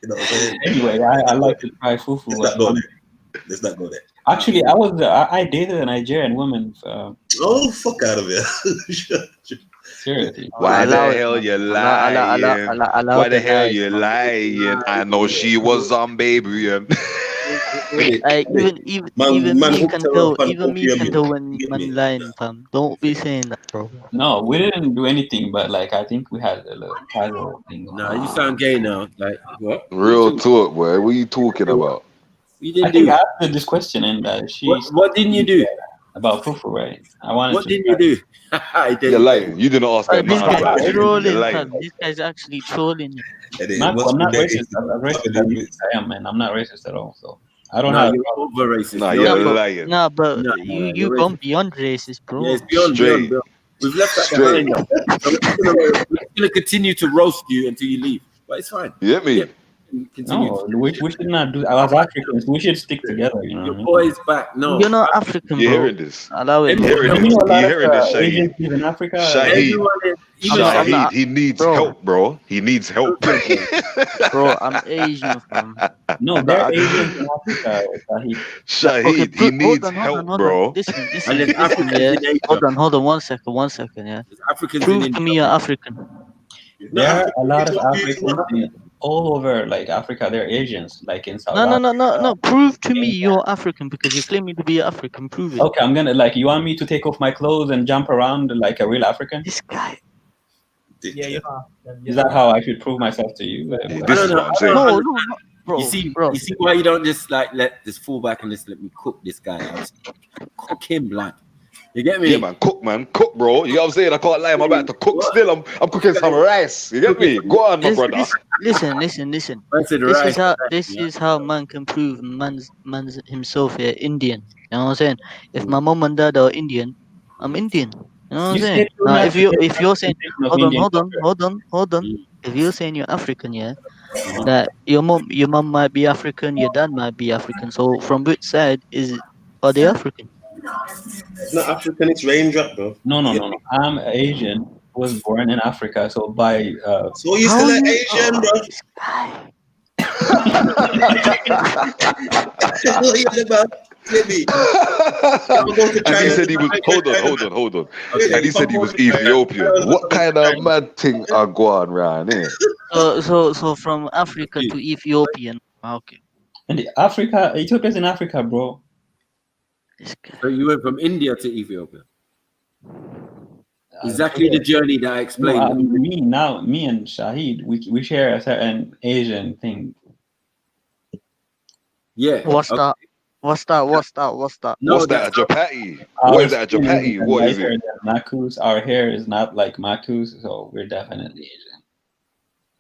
know what I'm saying? Anyway, I like to try fufu. Let's not go there. Actually, I dated a Nigerian woman. Oh, fuck out of here. Seriously. Why the hell you lying? Why the hell you lying? I know she was on baby. Even me can tell. Even me can tell when man lying, fam. Don't be saying that, bro. No, we didn't do anything, but like I think we had a little casual thing. Nah, you sound gay now. Like what? Real talk, boy. What are you talking about? You I didn't think do. I asked this question and she. What didn't you do? About fufu, right? I wanted What to. didn't you do? You're lying. You didn't ask that. This Nothing guy's about it. You're trolling, lying. fam. This guy's actually trolling. Marco, I'm not racist. I'm racist. I am, man. I'm not racist at all. So I don't have. You're over racist. Nah, you're lying. Nah, but you gone beyond racist, bro. Yeah, it's beyond, bro. We've left that behind us. So we're gonna continue to roast you until you leave. But it's fine. You get me? No, we should not do. As Africans, we should stick together. You know, your boy's back. No, you're not African, bro. You hearing this? Allow it. You hearing this? You hearing this, Shahid? Asians in Africa. Shahid, he needs help, bro. He needs help. Bro, I'm Asian, fam. No, they're Asians in Africa. Shahid, he needs help, bro. Listen, yeah. Hold on, 1 second, yeah. Africans Prove to me you're African. There are a lot of Africans all over, like Africa. They're Asians, like in South. No. Prove to me you're African because you're claiming to be African. Prove it. Okay, I'm gonna you want me to take off my clothes and jump around like a real African? This guy. Yeah, you are. Is that how I should prove myself to you? This is what I'm saying. No, bro. You see why you don't just let this fall back and just let me cook this guy out. Cook him, blood. You get me? Yeah, man. Cook, bro. You know what I'm saying? I can't lie. I'm about to cook still. I'm cooking some rice. You get me? Go on, my brother. Listen. This is how man can prove man's himself here Indian. You know what I'm saying? If my mom and dad are Indian, I'm Indian. You know what I'm saying? Now, if you're saying, hold on. If you're saying you're African, yeah, that your mom might be African, your dad might be African. So from which side are they African? It's not African, it's raindrop, bro. No. I'm Asian. Was born in Africa, so by so you still an Asian, bro? What are you about? And he said he was hold on. And he said he was Ethiopian. What kind of mad thing are going around here? So from Africa to Ethiopian. Okay. And Ethiopia's in Africa, bro. So you went from India to Ethiopia. Exactly the journey that I explained. Me and Shahid, we share a certain Asian thing. Yeah. What's that? No, what's that? A Japati? What is that? A Japati? What is it? Makus. Our hair is not like Makus, so we're definitely Asian.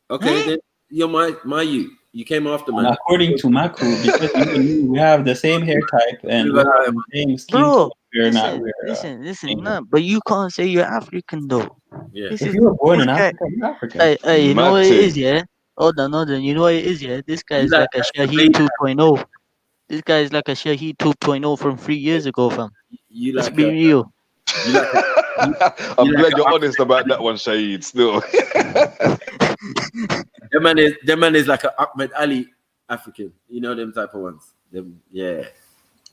Okay, then you're my you. You came after me. According to Maku, because we have the same hair type and we have the same skin tone. Listen, no, but you can't say you're African though. Yeah. If you were born in Africa, you're African. Hey, you know what it is, yeah? Hold on. You know what it is, yeah? This guy is like a Shahid 2.0. This guy is like a Shahid 2.0 from 3 years ago, fam. Let's be real. I'm glad you're honest about that one, Shahid. Still, that man is like an Ahmed Ali African. You know them type of ones.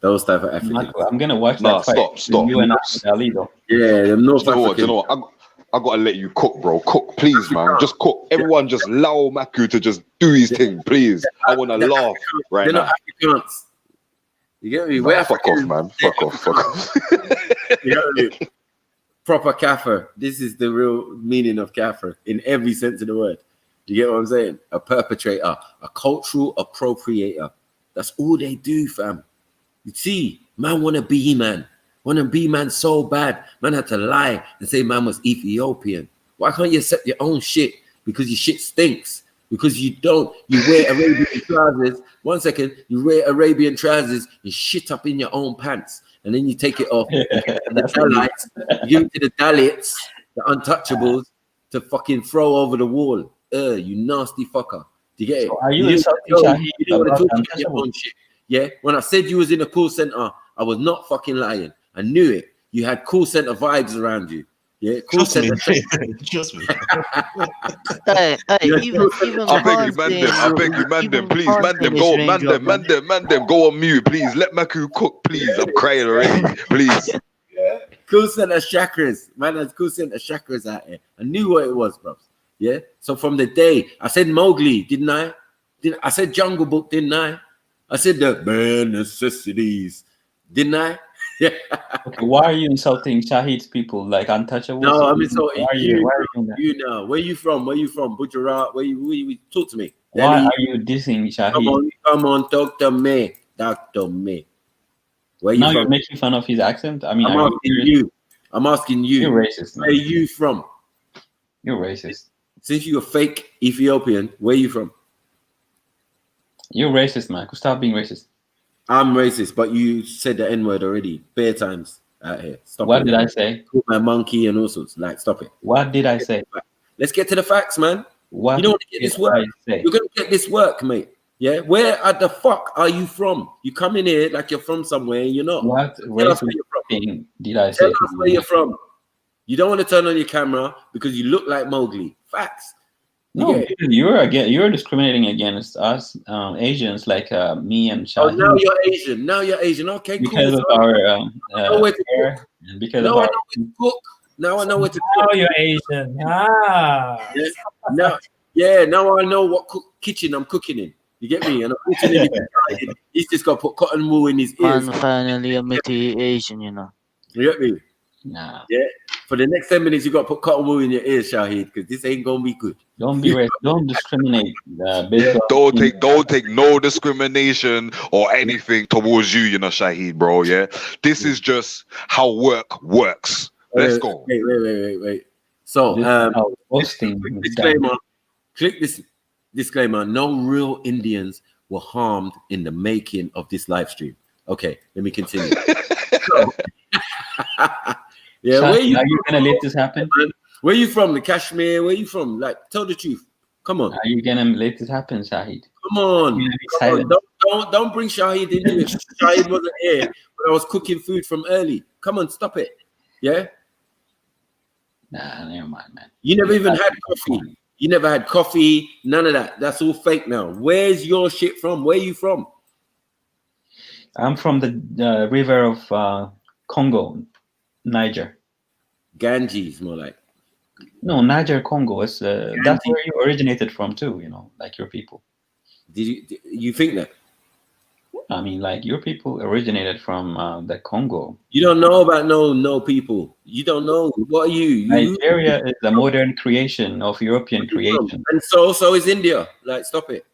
Those type of Africans. I'm gonna watch that fight. Stop. You and Ahmed Ali, though. Yeah, them North Africans. You know what? I gotta let you cook, bro. Cook, please, man. Just cook. Everyone, just allow Maku to just do his thing, please. I wanna laugh right now. Africans. You get me? Fuck off, man. Fuck off. You know what I mean? Proper kafir. This is the real meaning of kafir in every sense of the word. You get what I'm saying? A perpetrator, a cultural appropriator. That's all they do, fam. You see, man wanna be man so bad. Man had to lie and say man was Ethiopian. Why can't you accept your own shit? Because your shit stinks. Because you wear Arabian trousers. 1 second, you wear Arabian trousers and shit up in your own pants. And then you take it off. And the Dalits, you give it to the Dalits, the untouchables, to fucking throw over the wall. You nasty fucker. Do you get it? So are you insulting Shahid? You don't want to talk about your own shit. Yeah? When I said you was in a call center, I was not fucking lying. I knew it. You had call center vibes around you. Yeah, cool. Trust me. Hey, even I beg you, man them, please, man them, go on mute, please. Let Maku cook, please. I'm crying already, please. Cool center chakras. Man, there's cool center chakras out here. I knew what it was, bro. Yeah. So from the day I said Mowgli, didn't I? I said Jungle Book, didn't I? I said the bare necessities, didn't I? Yeah. Okay, why are you insulting Shahid's people like untouchables? No, I'm insulting Why are you. doing that? You know, where you from? Where you from? Gujarat? Where you talk to me? Why Delhi? are you dissing Shahid? Come on, talk to me. Talk to me. Where you Now from? you're making fun of his accent. I mean, I'm asking you. I'm asking you. You're racist, man. Where you from? You're racist. Since you're a fake Ethiopian, where you from? You're racist, man. Stop being racist. I'm racist, but you said the N-word already bare times out here. Stop What it. did I say? Call my monkey and all sorts. Like, stop it. What did I say? Let's get to the facts, man. What you don't want to get this work. You're gonna get this work, mate. Yeah. Where the fuck are you from? You come in here like you're from somewhere and you're not. What racist thing did I say? Tell us where you're from. You don't want to turn on your camera because you look like Mowgli. Facts. No, you're discriminating against us Asians, like me and Shahid. Oh, now you're Asian. Now you're Asian. Okay, because cool. of our hair, and because now of I our. know where to cook. Now I know where to Now cook. you're Asian. Ah. Now I know what kitchen I'm cooking in. You get me? And I'm putting in he's just got to put cotton wool in his ears. And finally admit he Asian, you know. You get me? Nah. Yeah. For the next 10 minutes, you got to put cotton wool in your ears, Shahid, because this ain't gonna be good. Don't be racist. Don't discriminate. Don't take no discrimination or anything towards you, you know, Shahid, bro. Yeah, this is just how work works. Let's go. Wait. So, disclaimer. Click this disclaimer. No real Indians were harmed in the making of this live stream. Okay, let me continue. Yeah, Shahid, where you? Are you gonna let this happen? Where you from? The Kashmir? Where you from? Like, tell the truth. Come on. Are you gonna let this happen, Shahid? Come on. Don't bring Shahid into it. Shahid wasn't here when I was cooking food from early. Come on, stop it. Yeah. Nah, never mind, man. You never even had coffee. You never had coffee. None of that. That's all fake now. Where's your shit from? Where you from? I'm from the river of Congo, Niger. Ganges, more like. No, Niger, Congo. It's that's where you originated from too. You know, like your people. Did you think that? I mean, like your people originated from the Congo. You don't know about no people. You don't know. What are you? Nigeria is a modern creation of European creation. And so is India. Like, stop it.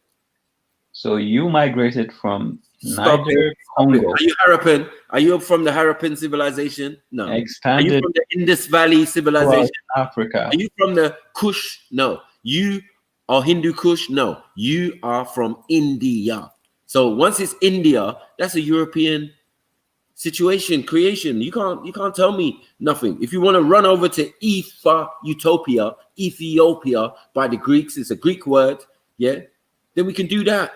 So you migrated from Niger, Congo. Are you Harappan? Are you from the Harappan civilization? No. Expanded. Are you from the Indus Valley civilization? Africa. Are you from the Kush? No. You are Hindu Kush? No. You are from India. So once it's India, that's a European situation, creation. You can't tell me nothing. If you want to run over to Ethiopia by the Greeks, it's a Greek word, yeah, then we can do that.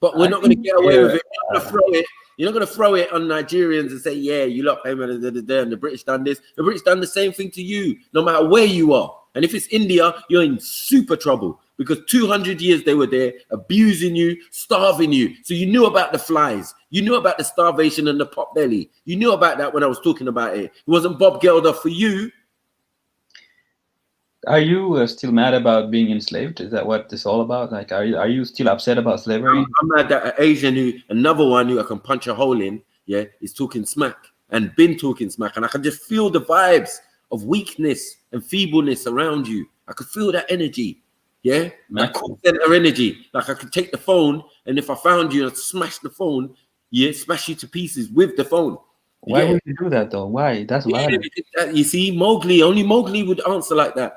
But we're not going to get away with it. You're not going to throw it on Nigerians and say, yeah, you lot, and the British done this. The British done the same thing to you, no matter where you are. And if it's India, you're in super trouble because 200 years they were there abusing you, starving you. So you knew about the flies. You knew about the starvation and the pot belly. You knew about that when I was talking about it. It wasn't Bob Geldof for you. Are you still mad about being enslaved? Is that what this is all about? Like, are you still upset about slavery? I'm mad that an Asian another one who I can punch a hole in, yeah, is talking smack and been talking smack. And I can just feel the vibes of weakness and feebleness around you. I could feel that energy, yeah? That center energy. Like I could take the phone and if I found you, I'd smash the phone, yeah, smash you to pieces with the phone. Why would you do that though? Why? That's violent. You see, only Mowgli would answer like that.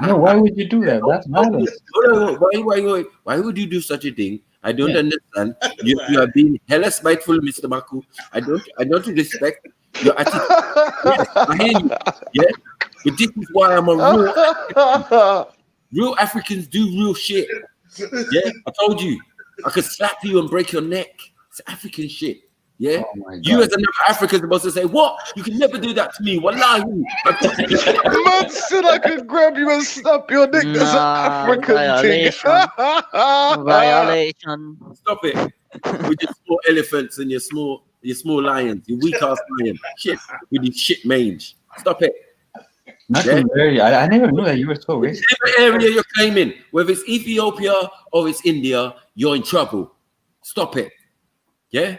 No, why would you do that? That's violence. Why would you do such a thing? I don't understand. You are being hella spiteful, Mr. Maku. I don't respect your attitude. Yes, I hear you. Yeah, but this is why I'm a real African. Real Africans do real shit. Yeah, I told you. I could slap you and break your neck. It's African shit. Yeah, you as another African supposed to say, what? You can never do that to me. Wallahi. Man said I could grab you and snap your neck. That's an African thing. Violation. Stop it. With your small elephants and your small You small lions. You weak ass lion. Shit with your shit mange. Stop it. I never knew that you were so racist. Whatever area you're claiming, whether it's Ethiopia or it's India, you're in trouble. Stop it. Yeah?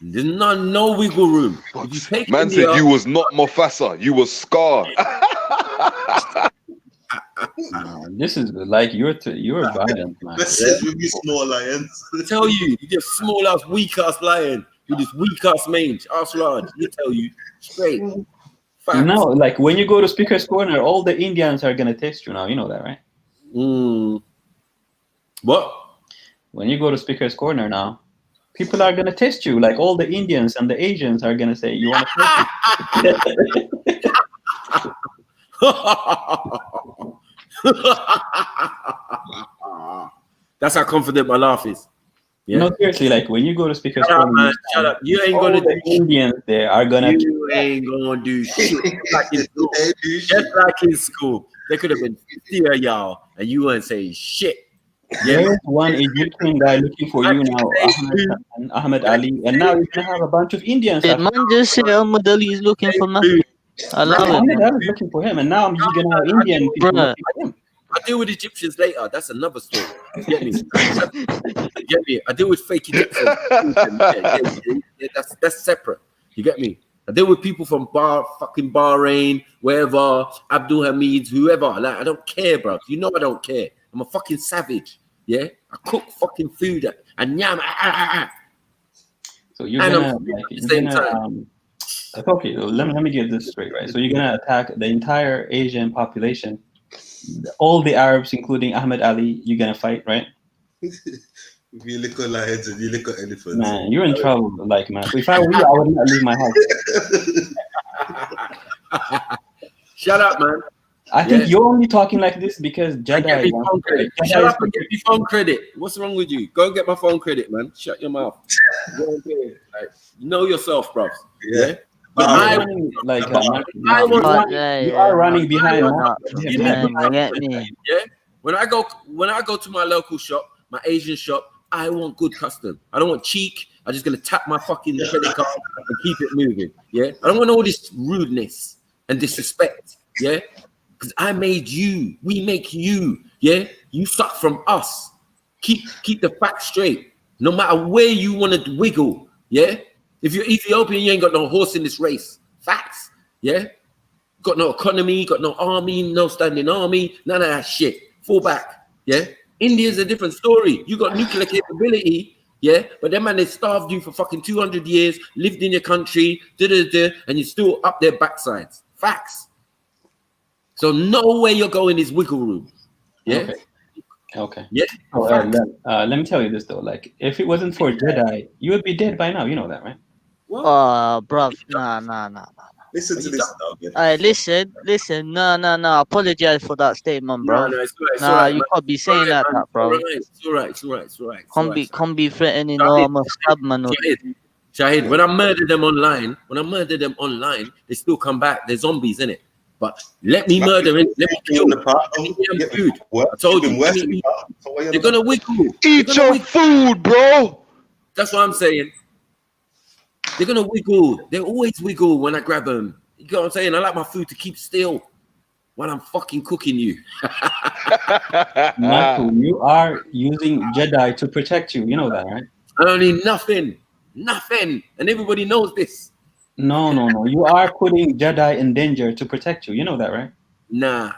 There's no wiggle room. If you take Man India, said you was not Mufasa, you was Scar. This is like you're violent, man. Let's say we be small lions. I tell you just small ass, weak ass lion with this weak ass mange, ass large. You tell you straight. Facts. No, like when you go to Speaker's Corner, all the Indians are gonna test you now. You know that, right? What? When you go to Speaker's Corner now, people are gonna test you. Like all the Indians and the Asians are gonna say, "You want to test me?" That's how confident my laugh is. Yeah. No, seriously, like when you go to Speaker's Shut up, Corner, man. Shut up. You ain't all gonna the Indians there are gonna. You ain't gonna do shit. Just like in school. There could have been 50 of y'all, and you weren't saying shit. Yeah. There's one Egyptian guy looking for you now, Ahmed Ali, and now you're gonna have a bunch of Indians. Did man just say Ahmed Ali is looking for nothing? I love it. Ahmed Ali is looking for him, and now you're gonna have Indian people looking for him. I deal with Egyptians later. That's another story. Get me? Get me? I deal with fake Egyptians. Yeah, that's separate. You get me? I deal with people from fucking Bahrain, wherever, Abdul Hamids, whoever. Like, I don't care, bro. You know I don't care. I'm a fucking savage. Yeah? I cook fucking food and yam. So you're gonna, okay, let me get this straight, right? So you're gonna attack the entire Asian population, all the Arabs, including Ahmed Ali. You're gonna fight, right? If you look at lions and you look at elephants, man, you're in trouble. Like, man, if I were you, I would not leave my house. Shut up, man. I think you're only talking like this because Jedi. Shut up and get me phone credit. What's wrong with you? Go and get my phone credit, man. Shut your mouth. You know yourself, bro. Yeah. But you are running behind. Yeah. When I go to my local shop, my Asian shop, I want good custom. I don't want cheek. I'm just gonna tap my fucking credit card and keep it moving. Yeah. I don't want all this rudeness and disrespect. Yeah. Because I made you. We make you. Yeah. You suck from us. Keep the facts straight. No matter where you want to wiggle. Yeah. If you're Ethiopian, you ain't got no horse in this race. Facts. Yeah. Got no economy, got no army, no standing army, none of that shit. Fall back. Yeah. India's a different story. You got nuclear capability, yeah, but them man, they starved you for fucking 200 years, lived in your country, and you're still up their backsides. Facts. So nowhere you're going is wiggle room. Yeah. Okay. Yeah. Let me tell you this though. Like, if it wasn't for Jedi, you would be dead by now. You know that, right? Bruv, nah. Listen to this now. Alright, listen. No. Apologize for that statement, bro. No, it's you can't be saying that, bro. It's all right. Can't be threatening I'm a stab man. Shahid, when I murder them online, they still come back. They're zombies, innit? But let me murder it. Let me kill the part. Food. I told you. They're gonna wiggle. Eat your food, bro. That's what I'm saying. They're gonna wiggle. They always wiggle when I grab them. You know what I'm saying? I like my food to keep still while I'm fucking cooking you. Michael, you are using Jedi to protect you. You know that, right? I don't need nothing, and everybody knows this. No. You are putting Jedi in danger to protect you. You know that, right? Nah,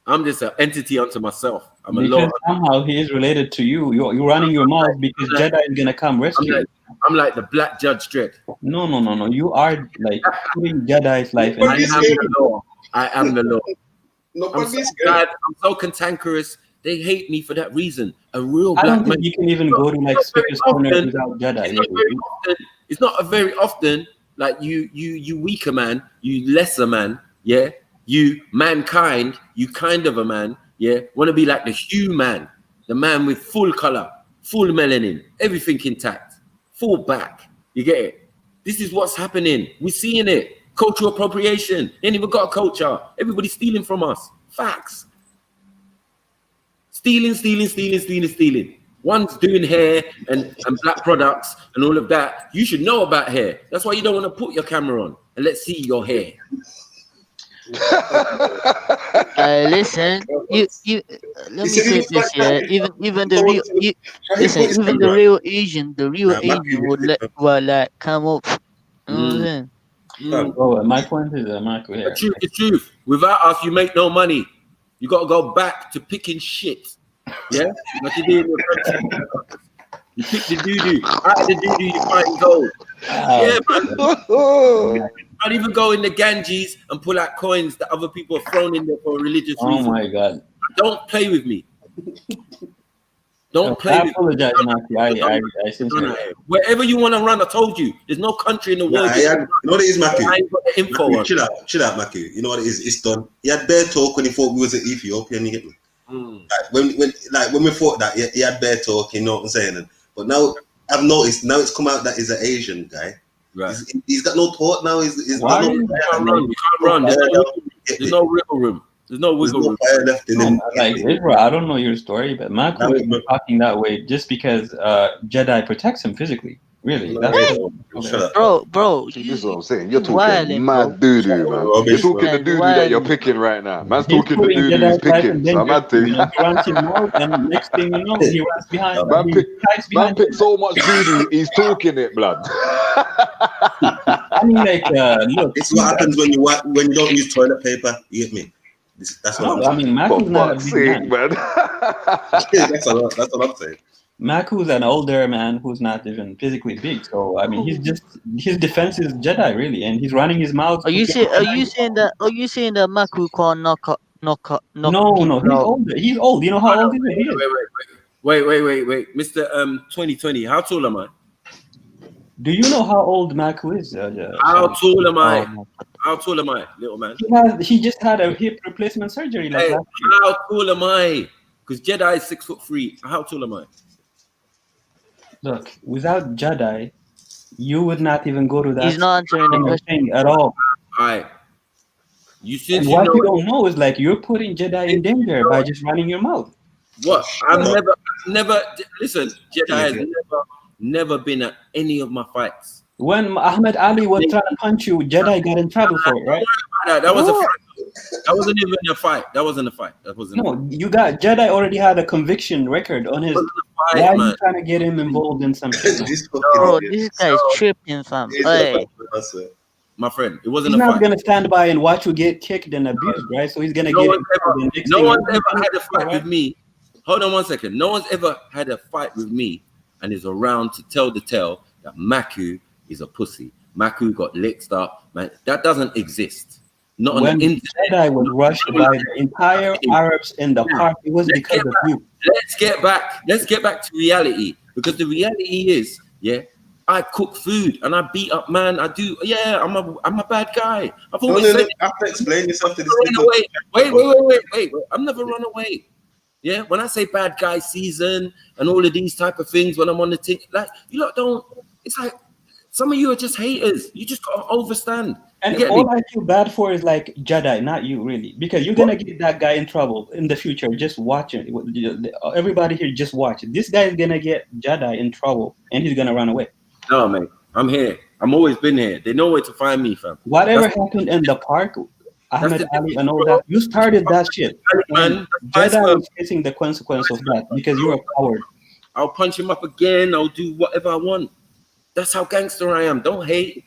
I'm just an entity unto myself. I'm a because lord. Somehow he is related to you. You're running your mouth because Jedi is gonna come rescue you. I'm like the Black Judge Dredd. No. You are like putting Jedi's life in danger. I am the Lord. I'm so cantankerous. They hate me for that reason. A real black I don't think man. you can even go to like Speaker's Corner without Jedi. It's not a very often. Like you weaker man, you lesser man, yeah. You mankind, you kind of a man, yeah. Want to be like the human, the man with full color, full melanin, everything intact, full back. You get it? This is what's happening. We're seeing it. Cultural appropriation. Ain't even got a culture. Everybody's stealing from us. Facts. Stealing. One's doing hair and black products and all of that. You should know about hair. That's why you don't want to put your camera on and let's see your hair. Listen, let me say this, yeah. Even the real Asian will like come up. You know what I'm saying? Oh, my point is, Michael here. The truth. Without us, you make no money. You got to go back to picking shit. Yeah? Like you do in your you pick the doo-doo. Out of the doo-doo, you find gold. Yeah, man. Not even go in the Ganges and pull out coins that other people have thrown in there for a religious reason. Oh, my God. Don't play with me. Don't play I with apologize, Matthew. I sincerely. Wherever you want to run, I told you. There's no country in the world. You know what it is, Matthew? I ain't got the info on. Chill out, Matthew. You know what it is? It's done. He had bare talk when he thought we was an Ethiopian. You get me? When we thought that, he had bare talk. You know what I'm saying? But now I've noticed. Now it's come out that he's an Asian guy. Right. He's got no thought now. He's Why? You can't run. There's no wiggle room. There's no wiggle room. Fire left in him. Like, Israel, I don't know your story, but Michael is talking that way just because Jedi protects him physically. Really, that's bro. See, this is what I'm saying. You're talking mad doo-doo, man. You're talking the doo-doo that you're picking right now. Man's talking the doo-doo he's picking. So I'm not telling you. He runs him out, and next thing you know, he runs behind. Man picked so much doo-doo, he's talking it, blood. I mean, like, look. It's what happens when you don't use toilet paper. You get me? That's what I mean, Maku's not a big man. That's what I'm saying. Maku's an older man who's not even physically big, so I mean, his defense is Jedi really, and he's running his mouth. Are you saying that Maku can't knock up? No, he's older. He's old. You know how old he is? Wait, Mr. 2020. How tall am I? Do you know how old Maku is? How tall am I? How tall am I, little man? He just had a hip replacement surgery. Like last year. How tall am I? Because Jedi is 6'3". How tall am I? Look, without Jedi, you would not even go to that. He's not answering the question at all. Alright. What you don't know is like you're putting Jedi in danger by just running your mouth. What? I've never listen, Jedi has never been at any of my fights. When Ahmed Ali was trying to punch you, Jedi got in trouble for it, right? That was a fight. That wasn't even a fight. That wasn't a fight. You got Jedi already had a conviction record on his. Why are you trying to get him involved in something? Bro, this guy's tripping, fam. Hey. My friend, it wasn't he's a fight. not gonna stand by and watch you get kicked and abused, right? So he's gonna No get. one's ever had a fight with me. Hold on one second. No one's ever had a fight with me and is around to tell the tale that Maku is a pussy. Maku got licked up. Man, that doesn't exist. Not on When the internet. Jedi was rushed by the entire Arabs in the park, it was because of you. Let's get back to reality, because the reality is, I cook food and I beat up man. I do, I'm a bad guy. I've always said you have to explain yourself to this. Wait. I've never run away. Yeah, when I say bad guy season and all of these type of things, when I'm on the thing, like you lot don't. It's like some of you are just haters. You just gotta overstand. And all I feel bad for is like Jedi, not you really, because you're gonna get that guy in trouble in the future. Just watch it. Everybody here, just watch it. This guy is gonna get Jedi in trouble, and he's gonna run away. No, man, I'm here. I'm always been here. They know where to find me, fam. Whatever happened in the park, Ahmed Ali and all that, you started that shit. Man, Jedi is facing the consequence of that because you're a coward. I'll punch him up again. I'll do whatever I want. That's how gangster I am. Don't hate.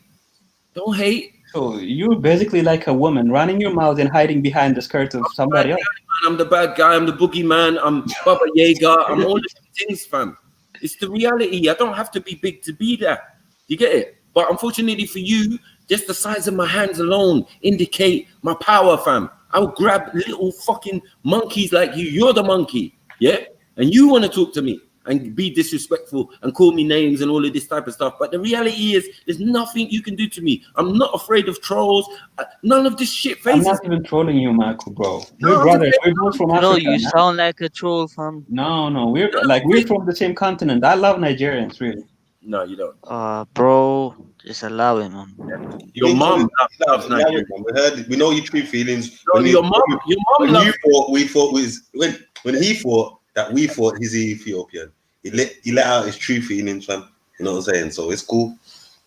Don't hate. So you're basically like a woman running your mouth and hiding behind the skirt of somebody else. I'm the bad guy. I'm the boogeyman. I'm Baba Yaga. I'm all these things, fam. It's the reality. I don't have to be big to be that. You get it? But unfortunately for you, just the size of my hands alone indicate my power, fam. I'll grab little fucking monkeys like you. You're the monkey, yeah? And you want to talk to me and be disrespectful and call me names and all of this type of stuff. But the reality is, there's nothing you can do to me. I'm not afraid of trolls. None of this shit phases. I'm not even trolling you, Michael, bro. We're brothers. We're both from Africa. No, you sound like a troll, fam. No, we're from the same continent. I love Nigerians, really. No, you don't. Bro, just allow it, man. Your mom loves Nigeria. We know your true feelings. No, your mom when he thought that we thought he's Ethiopian. He let out his true feelings, fam. You know what I'm saying? So it's cool.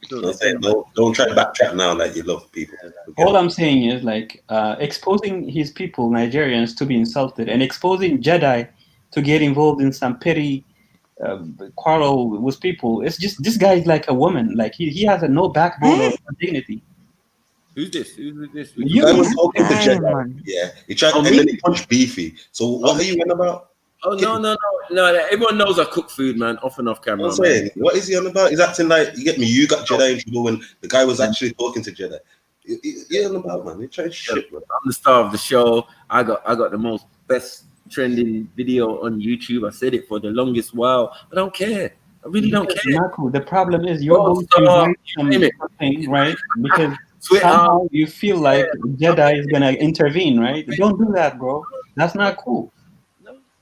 You know what I'm saying? Don't try to backtrack now like you love people. All I'm saying is like exposing his people, Nigerians, to be insulted, and exposing Jedi to get involved in some petty quarrel with people. It's just this guy is like a woman. Like he has no backbone or dignity. Who's this? Who's this? The guy was talking to Jedi. Yeah, he tried, and then he punched Beefy. So what are you on about? Oh no! Everyone knows I cook food, man, off and off camera. I'm saying, what is he on about? He's acting like, you get me. You got Jedi in trouble when the guy was actually talking to Jedi. You're on about, man. You're trying shit, man. I'm the star of the show. I got the most best trending video on YouTube. I said it for the longest while. I don't care. I really don't care. Marco, the problem is you're going to invite something, right? Because somehow you feel like Jedi is gonna intervene, right? Don't do that, bro. That's not cool.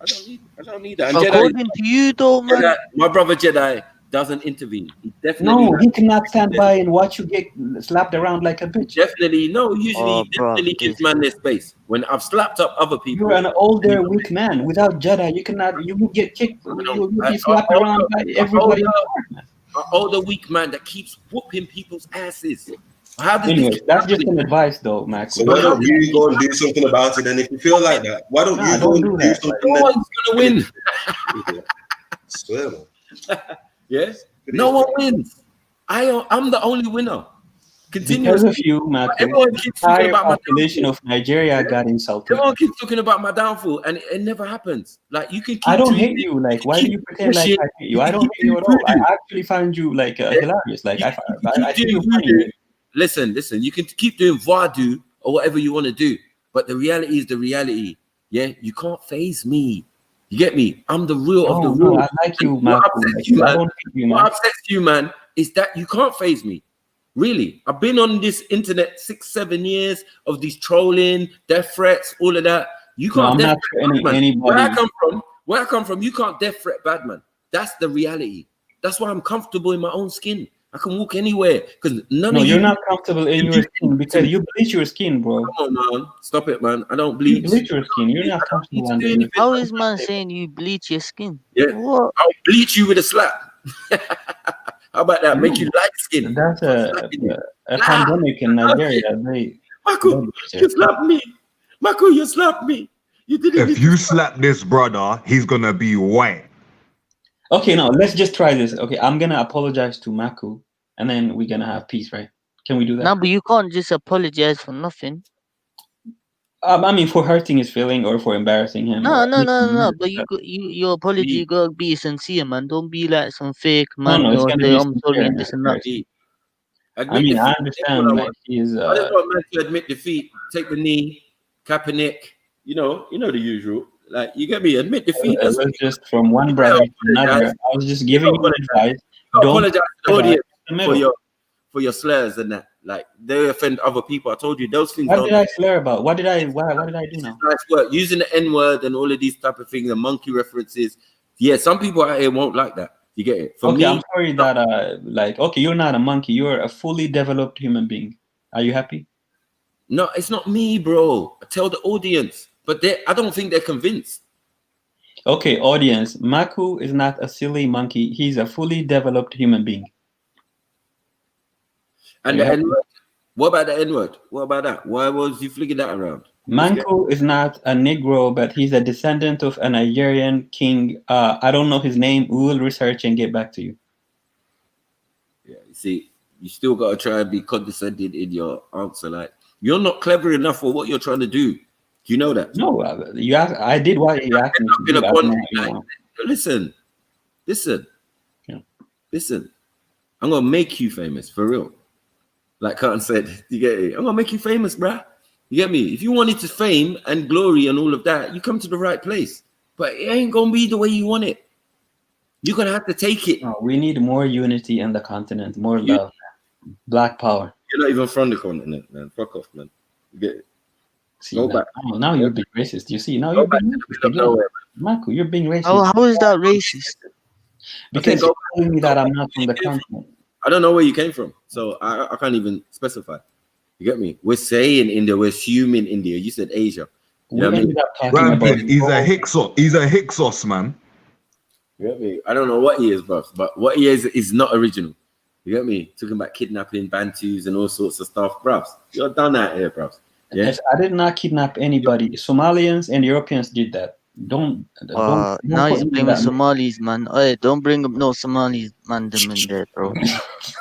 I don't need that. According to you, though, man. My brother Jedi doesn't intervene. He definitely he cannot stand by and watch you get slapped around like a bitch. Definitely definitely gives man their space. When I've slapped up other people, you're an older, weak man. Without Jedi, you will get kicked. You will be slapped around by everybody. An older, weak man that keeps whooping people's asses. Anyway, that's just an advice, though, Max. So why don't you go and do something about it? And if you feel like that, why don't you go and do something? No one's gonna win. Swear, man. Yes, no one wins. I'm the only winner. Because of you, Max, everyone keeps talking about my population of Nigeria got insulted. Everyone keeps talking about my downfall, and it never happens. Like you can. I don't hate you. Like, why do you pretend like I hate you? I don't hate you at all. I actually find you like hilarious. Like I think you're funny. Listen. You can keep doing voodoo or whatever you want to do, but the reality is the reality. Yeah, you can't phase me. You get me? I'm the real of the real. I like you, man. What upsets you, man, is that you can't phase me. Really, I've been on this internet 6-7 years of these trolling, death threats, all of that. You can't. No, I'm not anybody. Where I come from, you can't death threat bad man. That's the reality. That's why I'm comfortable in my own skin. I can walk anywhere because none of you. You're not comfortable in your skin because you bleach your skin, bro. Come on, man. Stop it, man. I don't bleach. You bleach your skin. You're not comfortable under it. How is man saying you bleach your skin? Yeah. What? I'll bleach you with a slap. How about that? Make you light skin. That's a pandemic in Nigeria. Marco, you slapped me. Marco, you slapped me. You didn't. If you slap this brother, he's gonna be white. Okay, now let's just try this. Okay, I'm gonna apologize to Maku, and then we're gonna have peace, right? Can we do that? No, but you can't just apologize for nothing. I mean, for hurting his feeling or for embarrassing him. No. But your apology gotta be sincere, man. Don't be like some fake man. No, it's or gonna say, be I'm sorry sincere, and this and that. I mean, I understand. Like he's. I just want man to admit defeat, take the knee, Kaepernick. You know the usual. Like you get me, admit defeat. It was just from one brother to another. I was just giving you advice. Don't apologize to the audience for your slurs and that. Like they offend other people. I told you those things. What did I slur about? What did I do now? Nice work. Using the N-word and all of these type of things, the monkey references. Yeah, some people out here won't like that. You get it? For me, I'm sorry that okay, you're not a monkey. You're a fully developed human being. Are you happy? No, it's not me, bro. I tell the audience, but I don't think they're convinced. Okay, audience. Maku is not a silly monkey. He's a fully developed human being. And the N-word? What about the N-word? What about that? Why was you flicking that around? Manku is not a Negro, but he's a descendant of a Nigerian king. I don't know his name. We will research and get back to you. Yeah, you see, you still got to try and be condescending in your answer. Like, you're not clever enough for what you're trying to do. Do you know that? No, I did what you asked me to do. Listen. I'm going to make you famous, for real. Like Carton said, you get it? I'm going to make you famous, bruh. You get me? If you wanted to fame and glory and all of that, you come to the right place. But it ain't going to be the way you want it. You're going to have to take it. No, we need more unity in the continent, more love, black power. You're not even from the continent, man. Fuck off, man. You get it? See, go back. Oh, now you're being racist. You see, now you're being racist. Marco, you're being racist. How is that racist? Because you're telling me that I'm not from the continent. I don't know where you came from, so I can't even specify. You get me? We're saying India, we're assuming India. You said Asia. You know what I mean? He's a Hyksos. He's a Hyksos, man. You get me? I don't know what he is, bruv, but what he is not original. You get me? Talking about kidnapping Bantus and all sorts of stuff, bruv. You're done out here, bruv. Yeah? Yes, I did not kidnap anybody. Somalians and Europeans did that. Don't now put he's me in blaming that. Somalis, man. Hey, don't bring up no Somalis, man. Them in there, bro.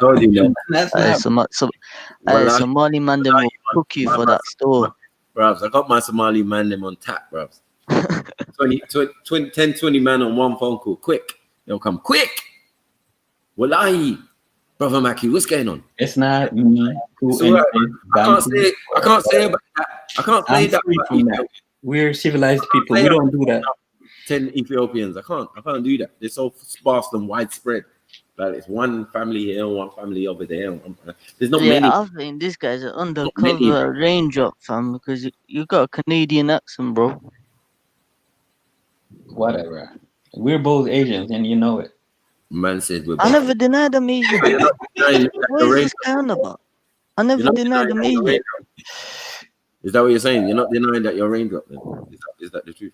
Told you, man. That's not. Somali man, them will cook you for that store. Bruv, I got my Somali man them on tap, bruv. 10-20 man on one phone call. Quick. They'll come quick. Wallahi. Brother Mackie, what's going on? It's not me. So, I can't say about that. I can't say that. We're civilized people. We don't do that. 10 Ethiopians. I can't do that. They're so sparse and widespread. Like it's one family here, one family over there. There's not many. I think this guy's an undercover raindrop, fam, because you got a Canadian accent, bro. Whatever. We're both Asians, and you know it. Man said we're I never denied I'm Asian. What is this kind about? I never denied I'm Asian. Is that what you're saying? You're not denying that you're a raindrop, then? Is that the truth?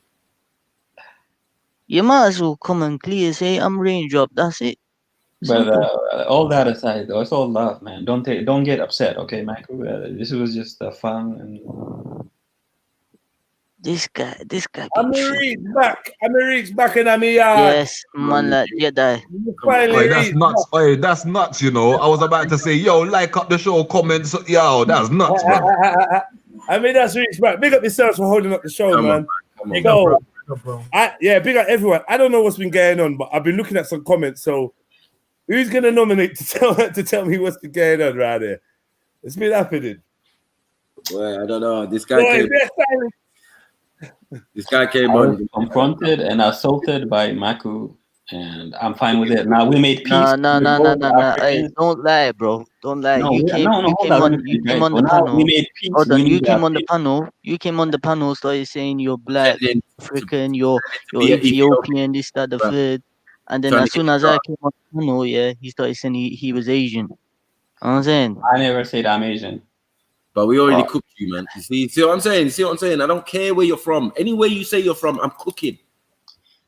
You might as well come and clear say I'm raindrop. That's it. But all that aside, though, it's all love, man. Don't get upset, okay, Michael? This was just fun and. This guy. I'm gonna reach back in my yard. Yes, man, like Jedi. That's nuts. That's nuts. You know, I was about to say, yo, like up the show, comments. Yo, that's nuts, bro. I mean, that's reach back. Big up yourselves for holding up the show, man. Big up, big up everyone. I don't know what's been going on, but I've been looking at some comments. So, who's gonna nominate to tell me what's been going on right here? It's been happening. Well, I don't know. This guy. This guy came on confronted and assaulted by Maku, and I'm fine with it. Now we made peace. No. Hey, don't lie, bro. Don't lie. You came on the panel. We made peace. Hold on, you came on the panel. You came on the panel, started saying you're black, African, you're Ethiopian, this, that, the third. And then as soon as I came on the panel, he started saying he was Asian. You know what I'm saying? I never said I'm Asian. But we already cooked you, man. You see what I'm saying? I don't care where you're from. Anywhere you say you're from, I'm cooking.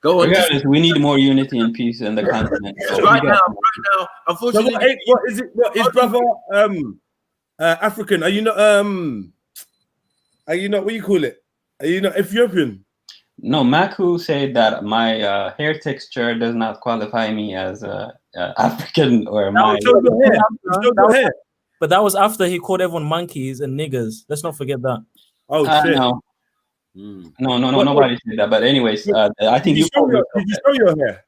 Go on. Regardless, we need more unity and peace in the continent. So right now, unfortunately. What is it? What is brother African? Are you not what do you call it? Are you not Ethiopian? No, Maku said that my hair texture does not qualify me as African or my hair. But that was after he called everyone monkeys and niggers. Let's not forget that. Oh shit! No, nobody said that. But anyways, I think did you show your hair?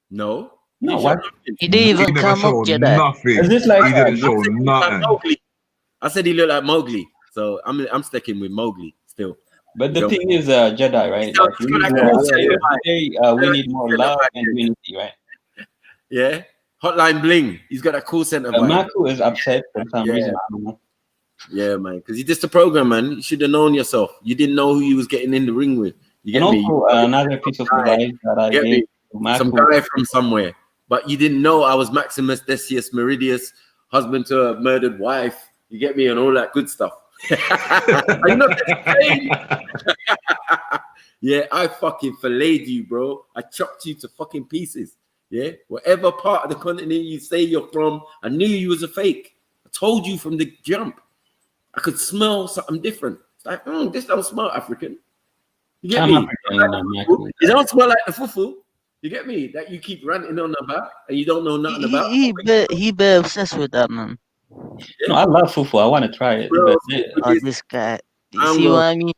No. What? He didn't even come up, Jedi. Nothing. Is this like he didn't show nothing. I said he looked like Mowgli, so I'm sticking with Mowgli still. But the thing is, Jedi, right? Like, we need more love and unity, right? Yeah. Hotline bling. He's got a call center. Maku is upset for some reason. I don't know. Yeah, man. Because you just a program, man. You should have known yourself. You didn't know who you was getting in the ring with. You get me? Another piece of advice that I gave to Maku. Some guy from somewhere. But you didn't know I was Maximus Decius Meridius, husband to a murdered wife. You get me? And all that good stuff. I'm not saying. Yeah, I fucking filleted you, bro. I chopped you to fucking pieces. Yeah, whatever part of the continent you say you're from, I knew you was a fake. I told you from the jump. I could smell something different. It's like, this don't smell African. You get me? It don't smell like the fufu. You get me? That you keep ranting on about and you don't know nothing about. He be obsessed with that, man. No, I love fufu. I want to try it. This guy. You see what I mean?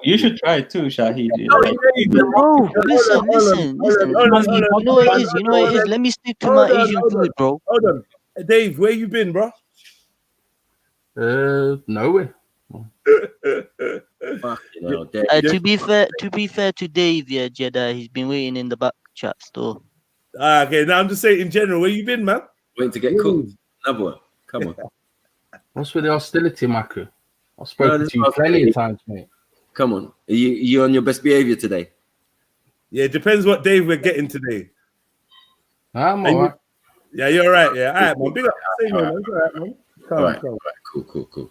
You should try it too, Shahid. Bro, listen. You know what it is? Let me stick to my Asian food, bro. Hold on. Dave, where you been, bro? Nowhere. To be fair to Dave, Jedi, he's been waiting in the back chat store. Okay, now I'm just saying in general, where you been, man? Waiting to get cooked. Another one. Come on. What's with the hostility, Maku? I've spoken to you plenty of times, mate. Come on. Are you on your best behavior today? Yeah, it depends what Dave we're getting today. I'm all right. Yeah, you're all right. Yeah, all right, man. Big up. All right, man. All right. Cool.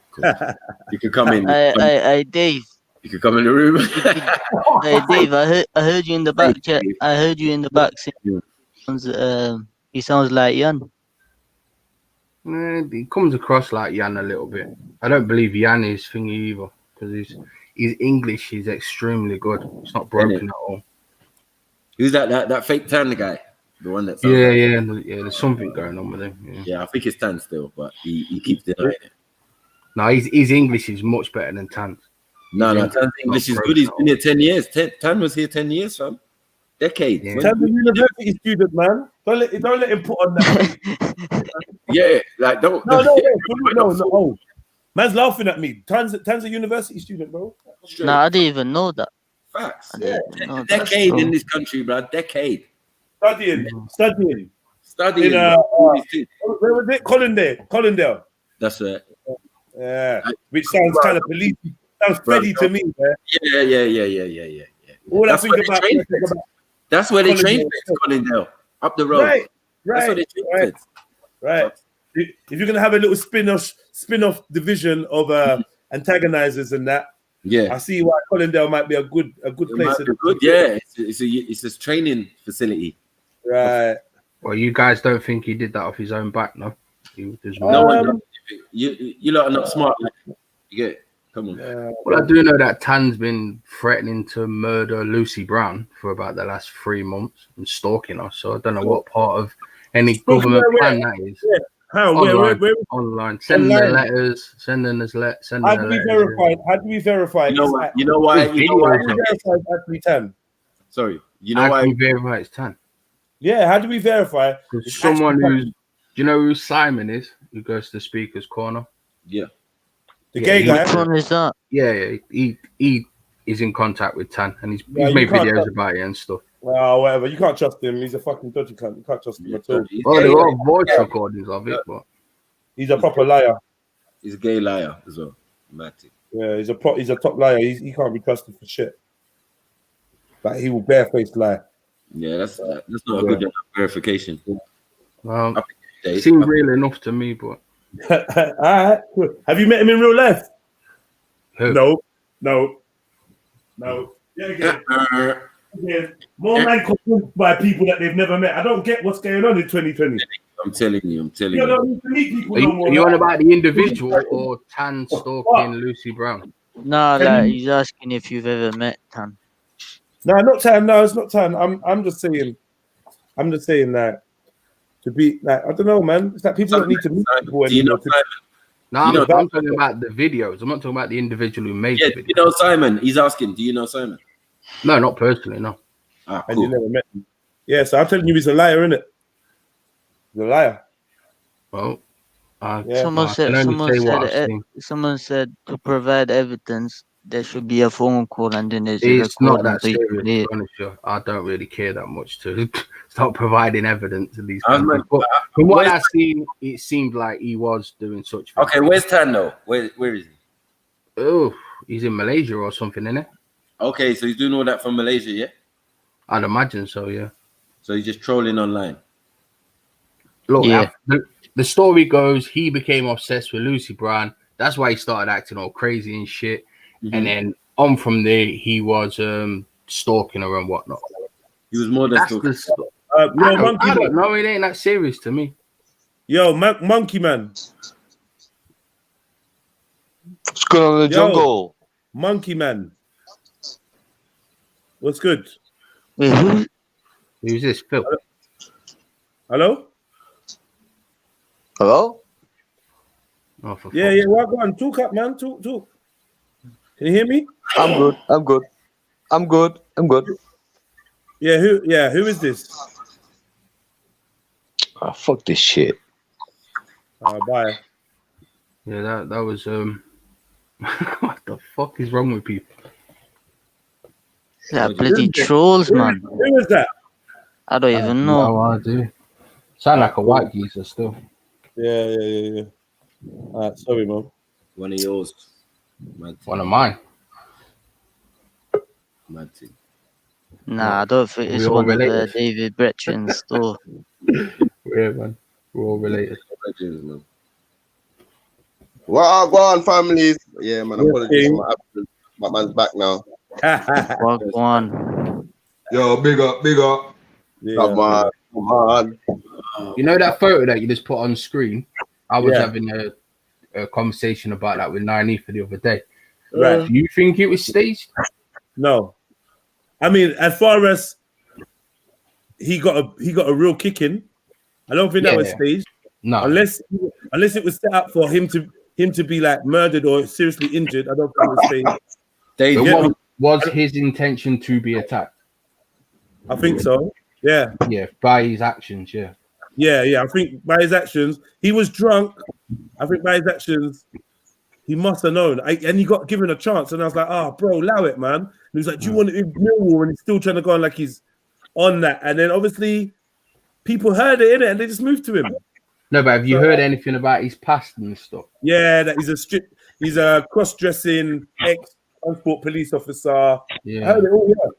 You can come in. Hey, Dave. You could come in the room. Hey Dave, I heard you in the back chat. I heard you in the back saying, he sounds like Jan. He comes across like Jan a little bit. I don't believe Jan is thingy either because his English is extremely good. It's not broken at all. Who's that fake tan guy? The one that's yeah. There's something going on with him. Yeah, I think it's tan still, but he keeps denying it. No, his English is much better than Tan's. No, Tan's English is good. He's been here 10 years. Tan was here 10 years, fam. Decades. Tan's a university student, man. Don't let him put on that. Yeah, like don't. No. Man's laughing at me. Tan's a university student, bro. No, I didn't even know that. Facts. Yeah. Decade in this country, bro. Decade. Studying. In, where was it? Collindale. That's right. Yeah, which sounds kind of police. Sounds Freddy to me, man. Yeah. All I think about. That's where they train Collindale, up the road. Right. That's where they train Right. If you're gonna have a little spin-off division of antagonizers and that, yeah, I see why Collindale might be a good place. Yeah, it's a training facility. Right. Well, you guys don't think he did that off his own back, no? You lot are not smart. You get it. Come on. Well, I do know that Tan's been threatening to murder Lucy Brown for about the last 3 months and stalking us. So I don't know what part of any government plan that is. Yeah. How? Online. Sending the letters. Sending us letters. How do we verify? How do we verify? You know why? Actually, Tan. Sorry. You know why? How do we verify it's Tan? Yeah. How do we verify? Someone who's. Do you know who Simon is? Who goes to the speaker's corner? Yeah. The gay guy. Which one is that? Yeah. He is in contact with Tan, and he's made videos about it and stuff. Well, whatever. You can't trust him. He's a fucking dodgy cunt. You can't trust him at all. Well, there are voice recordings of it, but he's a proper liar. He's a gay liar as well. Matty. Yeah, he's a top liar. He can't be trusted for shit. Like he will barefaced lie. Yeah, that's not a good verification. Well, it seemed real enough to me, but. All right. Have you met him in real life? Who? No. Yeah, again. More man convinced by people that they've never met. I don't get what's going on in 2020. I'm telling you. You don't need to meet people no more. Are you on about the individual or Tan stalking Lucy Brown? No, like, he's asking if you've ever met Tan. No, not Tan. No, it's not Tan. I'm just saying that to be like, I don't know, man. It's like people don't need to meet people anymore. No, I'm talking about the videos. I'm not talking about the individual who made the video. You know Simon? He's asking, do you know Simon? No, not personally, no. Ah, and you never met him. Yeah, so I'm telling you, he's a liar, innit? He's a liar. Well, someone said to provide evidence, there should be a phone call, and then there's it's not that serious. To be honest, I don't really care that much to start providing evidence to these people. But from what I've seen, it seemed like he was doing such. Okay, where's Tan though? Where is he? Oh, he's in Malaysia or something, isn't it? Okay, so he's doing all that from Malaysia, yeah? I'd imagine so, yeah. So he's just trolling online. Look, the story goes he became obsessed with Lucy Brown. That's why he started acting all crazy and shit. Mm-hmm. And then on from there, he was stalking her and whatnot. He was more than stalking. I don't know. It ain't that serious to me. Yo, Monkey Man. What's going on in the jungle? Monkey Man. What's good? Wait, who's this? Phil? Hello? Hello? Oh, yeah. Well, go on. Talk up, man. Talk. Can you hear me? I'm good. Yeah, who is this? Oh, fuck this shit. Bye. Yeah, that was what the fuck is wrong with people? Yeah, bloody trolls, man. Who is that? I don't even know. No idea. Sound like a white geezer still. Yeah. Alright, sorry, man. One of yours. One of mine. Nah, I don't think it's one of David Bretchen's store. Yeah, man. We're all related. Well, go on, families. Yeah, man. Apologies for my absence. My man's back now. One. Yo, big up, big up. Yeah, come on. You know that photo that you just put on screen? I was Yeah. having a conversation about that with 9 for the other day. Right. Do you think it was staged? No. I mean, as far as he got a real kicking, I don't think that was staged. No. Unless it was set up for him to be like murdered or seriously injured, I don't think it was staged. Was his intention to be attacked? I think so. Yeah. Yeah, by his actions, yeah. Yeah. I think by his actions, he was drunk. I think by his actions, he must have known. And he got given a chance. And I was like, bro, allow it, man. And he was like, do you want to Millwall? And he's still trying to go on like he's on that. And then obviously people heard it, innit? And they just moved to him. No, but have you heard anything about his past and stuff? Yeah, that he's a cross-dressing ex-transport police officer. Yeah. I heard it all, yeah.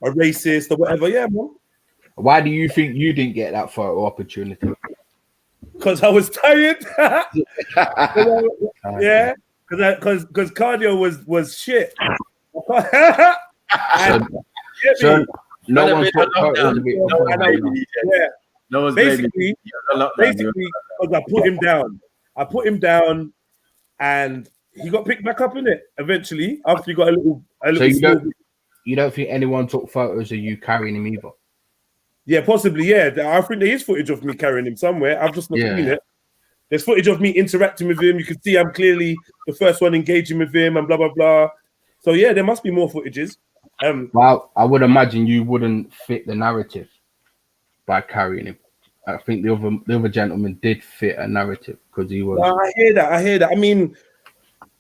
A racist or whatever, yeah, man. Why do you think you didn't get that photo opportunity? Because I was tired. Yeah, because cardio was shit. So no one took photos of it. Yeah. Basically, because I put him down, and he got picked back up in it eventually after he got a little. So you don't think anyone took photos of you carrying him either? Yeah, possibly. Yeah, I think there is footage of me carrying him somewhere. I've just not seen it. There's footage of me interacting with him. You can see I'm clearly the first one engaging with him and blah blah blah. So yeah, there must be more footages. Well, I would imagine you wouldn't fit the narrative by carrying him. I think the other gentleman did fit a narrative because he was. I hear that. I mean,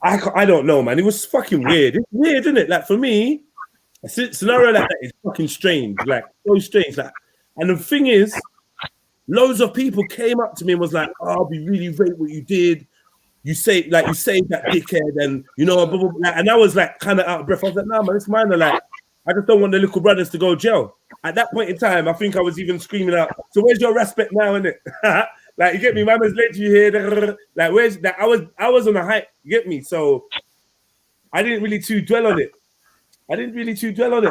I don't know, man. It was fucking weird. It's weird, isn't it? Like for me, a scenario like that is fucking strange. Like so strange. Like, and the thing is, loads of people came up to me and was like, "Oh, we really rate what you did. You saved that dickhead," and you know, blah, blah, blah. And I was like, kind of out of breath. I was like, "Nah, man, it's mine." Like, I just don't want the little brothers to go jail. At that point in time, I think I was even screaming out, "So where's your respect now?" Innit? Like, you get me? Mama's let you here. Like, where's that? I was on a hype. You get me? So I didn't really too dwell on it.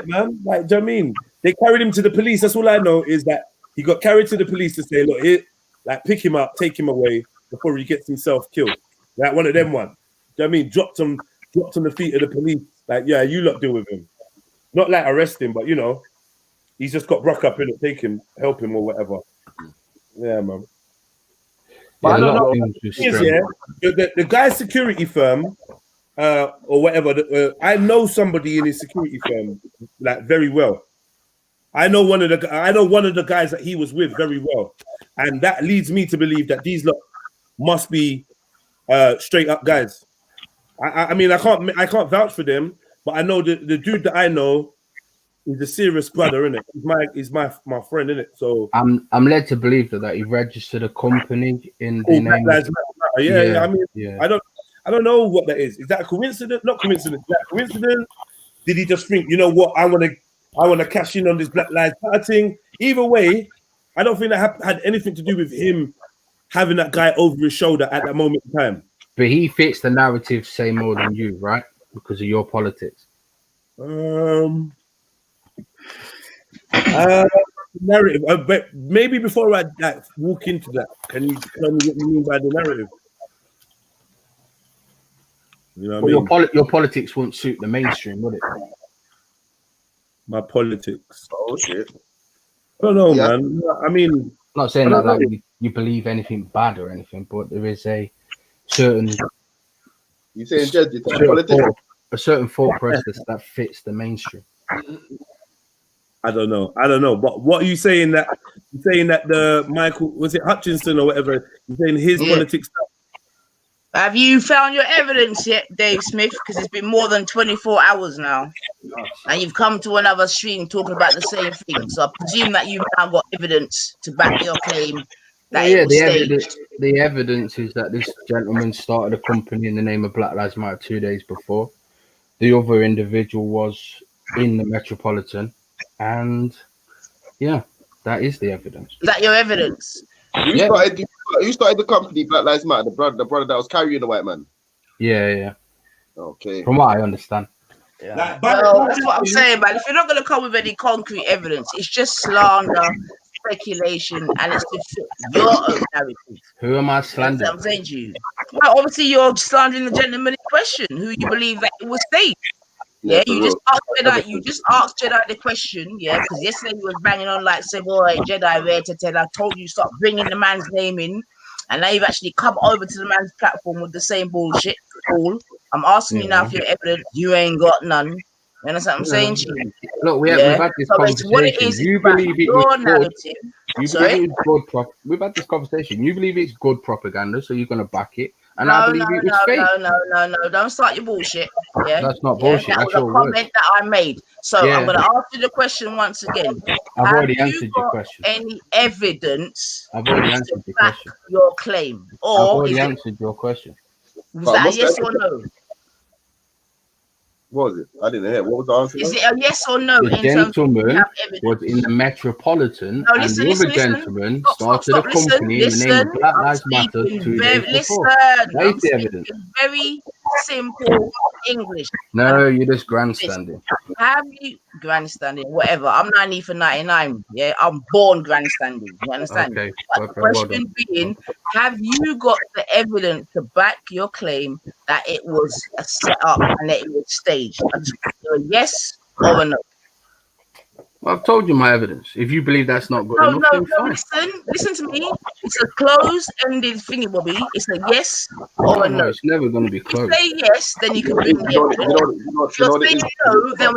Man. Like, do you know what I mean? They carried him to the police. That's all I know is that he got carried to the police to say, "Look, here, like, pick him up, take him away before he gets himself killed." Like one of them ones. Do you know what I mean? Dropped on the feet of the police. Like, yeah, you lot deal with him. Not like arrest him, but you know, he's just got broke up in it, take him, help him or whatever. Yeah, man. But I don't know. The guy's security firm, or whatever. I know somebody in his security firm like very well. I know one of the guys that he was with very well, and that leads me to believe that these lot must be straight up guys. I mean, I can't vouch for them, but I know the dude that I know is a serious brother, innit? He's my friend, innit? So I'm led to believe that he registered a company in the name of... Yeah. I mean, I don't know what that is. Is that a coincidence? Not coincidence. Is that a coincidence? Did he just think, you know what, I want to cash in on this Black Lives Matter thing? Either way, I don't think that had anything to do with him having that guy over his shoulder at that moment in time. But he fits the narrative, say more than you, right? Because of your politics. Narrative. But maybe before I walk into that, can you tell me what you mean by the narrative? You know what I mean? Your politics won't suit the mainstream, would it? My politics. Oh shit. I don't know, man. I mean, I'm not saying that like you believe anything bad or anything, but there is a certain. You saying Jed? You saying politics? A certain thought process that fits the mainstream. I don't know. But what are you saying that the Michael, was it Hutchinson or whatever? You're saying his politics stuff? Have you found your evidence yet, Dave Smith? Because it's been more than 24 hours now. And you've come to another stream talking about the same thing. So I presume that you've now got evidence to back your claim that the evidence is that this gentleman started a company in the name of Black Lives Matter 2 days before. The other individual was in the Metropolitan. And yeah, that is the evidence. Is that your evidence? You started the company Black Lives Matter, the brother that was carrying the white man. Yeah. Okay. From what I understand. Yeah. Well, that's what I'm saying, man. If you're not going to come with any concrete evidence, it's just slander, speculation, and it's to fit your own narrative. Who am I That's what slandering? I'm saying to you. Well, obviously, you're slandering the gentleman in question, who you believe that it was staged. Yeah, for you real. just asked Jedi. You just asked Jedi the question, yeah, because yesterday you was banging on like, say, boy, Jedi, rare to tell. I told you stop bringing the man's name in, and now you've actually come over to the man's platform with the same bullshit. Cool. I'm asking you now for your evidence. You ain't got none. You understand what I'm saying to you? Look, we've Yeah. had this So it's what it conversation. is. You It's about believe it your is good. narrative. You Sorry? believe it's good. We've had this conversation. You believe it's good propaganda, so you're going to back it. And I No, believe no, it was no, fake. no. Don't start your bullshit. Yeah. That's not Yeah. bullshit. That That's was a your word. comment that I made. So Yeah. I'm going to ask you the question once again. I've Have already you answered your got question. any evidence I've already to answered your back question. your claim? I've Or already is it, answered your question. was that a yes or no? What was it? I didn't hear. What was the answer? Is it a yes or no The in terms of you gentleman have evidence? was in the Metropolitan, No, and listen, the other listen. gentleman Stop, started a listen, company in the name of Black I'm Lives Matter speaking 2 very, days before. listen. That is I'm the evidence. speaking very simple English. No, you're just grandstanding. Have you grandstanding, whatever? I'm 90 for 99. Yeah, I'm born grandstanding. You understand? Okay, But the well done. question being, have you got the evidence to back your claim that it was a setup and that it was staged? I just want a yes or a no. Well, I've told you my evidence. If you believe that's not good enough, then fine. Listen to me. It's a closed-ended thingy, Bobby. It's a yes or a No, no. it's never going to be If closed. you say yes, then you can bring the evidence. If you're saying no, then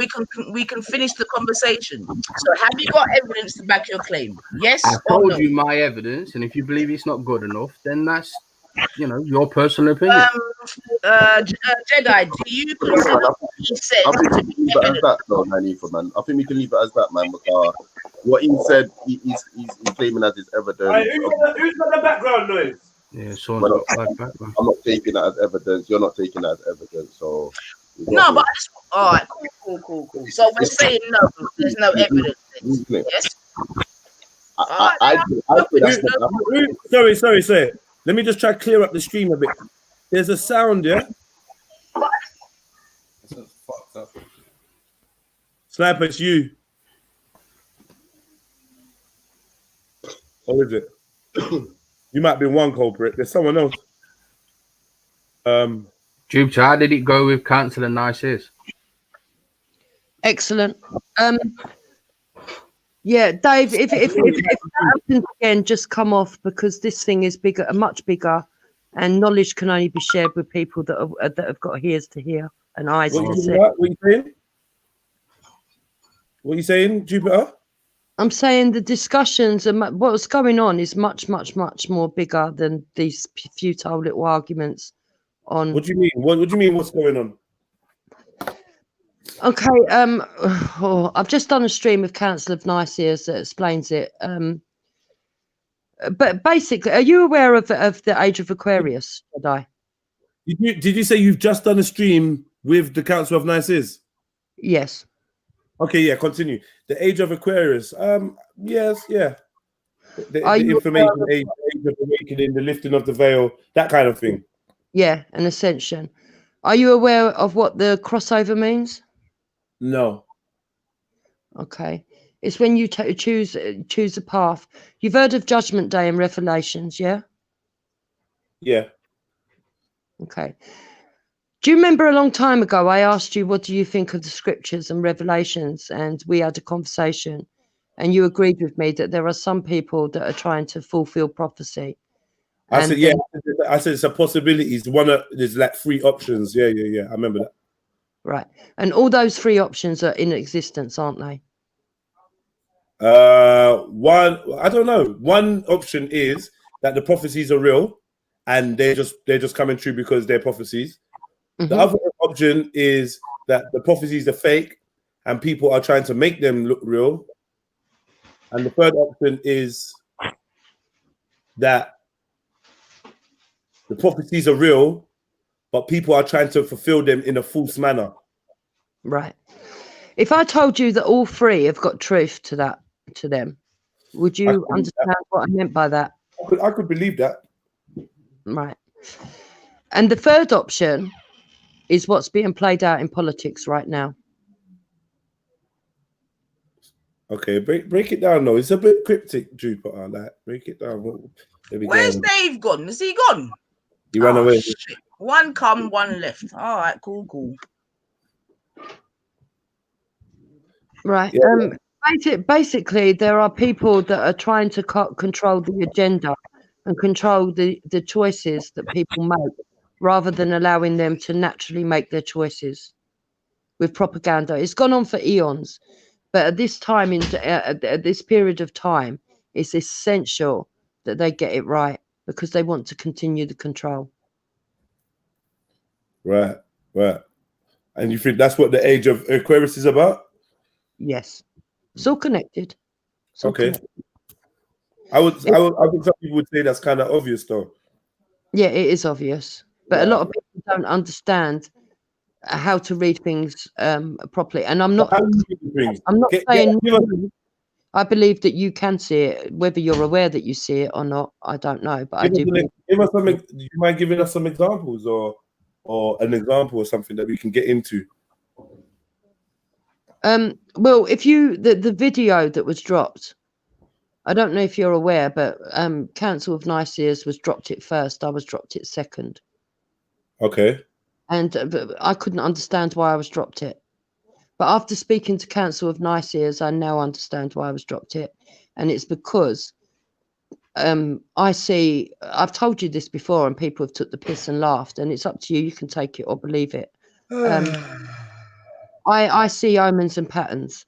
we can finish the conversation. So, have you got evidence to back your claim? Yes I've or told no? you my evidence, and if you believe it's not good enough, then that's, your personal opinion. Jedi, do you consider what he said I think to we be can leave it as evidence? that, though, Hanifa, man. I think we can leave it as that, man, because what he said, he's claiming as his evidence. Hey, who's got the background noise? Yeah, someone's got bad background. I'm not taking that as evidence. You're not taking that as evidence. So No, but all right, cool. So we're saying no. There's no evidence. Yes. Sorry. Let me just try to clear up the stream a bit. There's a sound, yeah? Sniper, it's you. Or is it? You might be one culprit. There's someone else. Jupiter, how did it go with Councillor Nice's? Excellent. Yeah, Dave, if that happens again, just come off, because this thing is bigger, much bigger, and knowledge can only be shared with people that have got ears to hear and eyes to see. What are you saying? What are you saying, Jupiter? I'm saying the discussions and what's going on is much more bigger than these futile little arguments. On what do you mean? What do you mean? What's going on? Okay, I've just done a stream with Council of Nicaea that explains it. But basically, are you aware of the Age of Aquarius? Did you say you've just done a stream with the Council of Nicaea? Yes. Okay, yeah, continue. The Age of Aquarius. Yes, yeah. The you information, age of awakening, the lifting of the veil, that kind of thing. Yeah, an ascension. Are you aware of what the crossover means? No. Okay. It's when you choose a path. You've heard of Judgment Day and Revelations, yeah? Yeah. Okay. Do you remember a long time ago I asked you, what do you think of the scriptures and Revelations? And we had a conversation, and you agreed with me that there are some people that are trying to fulfill prophecy. I said, yeah. I said it's a possibility. There's like 3 options. Yeah. I remember that. Right. And all those 3 options are in existence, aren't they? One, I don't know. One option is that the prophecies are real and they're just coming true because they're prophecies. The other option is that the prophecies are fake and people are trying to make them look real. And the third option is that the prophecies are real, but people are trying to fulfill them in a false manner. Right. If I told you that all 3 have got truth to them, would you understand what I meant by that? I could believe that. Right. And the third option is what's being played out in politics right now. Okay, break it down. though. It's a bit cryptic, Jupiter. Like, break it down. Where's Dave gone? Is he gone? He ran away. Shit. One come, one left. All right, cool. Right. Yeah. Basically, there are people that are trying to control the agenda and control the choices that people make, rather than allowing them to naturally make their choices with propaganda. It's gone on for eons, but at this time, at this period of time, it's essential that they get it right because they want to continue the control. Right. And you think that's what the age of Aquarius is about? Yes. It's all connected. Okay. I think some people would say that's kind of obvious, though. Yeah, it is obvious, but a lot of people don't understand how to read things properly. And I'm not saying I believe that you can see it, whether you're aware that you see it or not. I don't know, but I do. Do you mind giving us some examples, or an example or something that we can get into? Well, if the video that was dropped, I don't know if you're aware, but Council of Nicaea was dropped it first. I was dropped it second. Okay. And I couldn't understand why I was dropped it. But after speaking to Council of Nicaea, I now understand why I was dropped it. And it's because I've told you this before and people have took the piss and laughed, and it's up to you. You can take it or believe it. I see omens and patterns.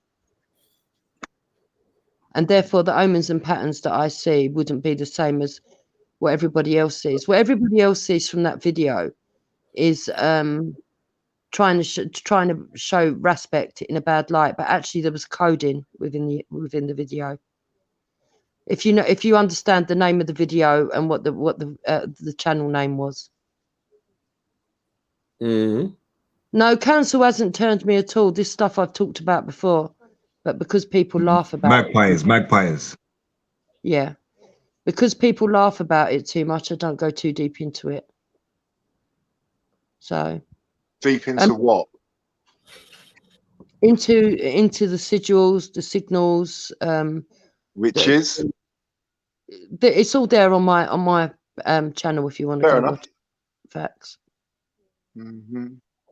And therefore, the omens and patterns that I see wouldn't be the same as what everybody else sees. What everybody else sees from that video is trying to show respect in a bad light, but actually there was coding within the video. If you understand the name of the video and what the channel name was. No, council hasn't turned me at all. This stuff I've talked about before, but because people laugh about Magpies. Yeah, because people laugh about it too much, I don't go too deep into it. So deep into what? Into the sigils, the signals. Which is? It's all there on my channel if you want to go watch facts.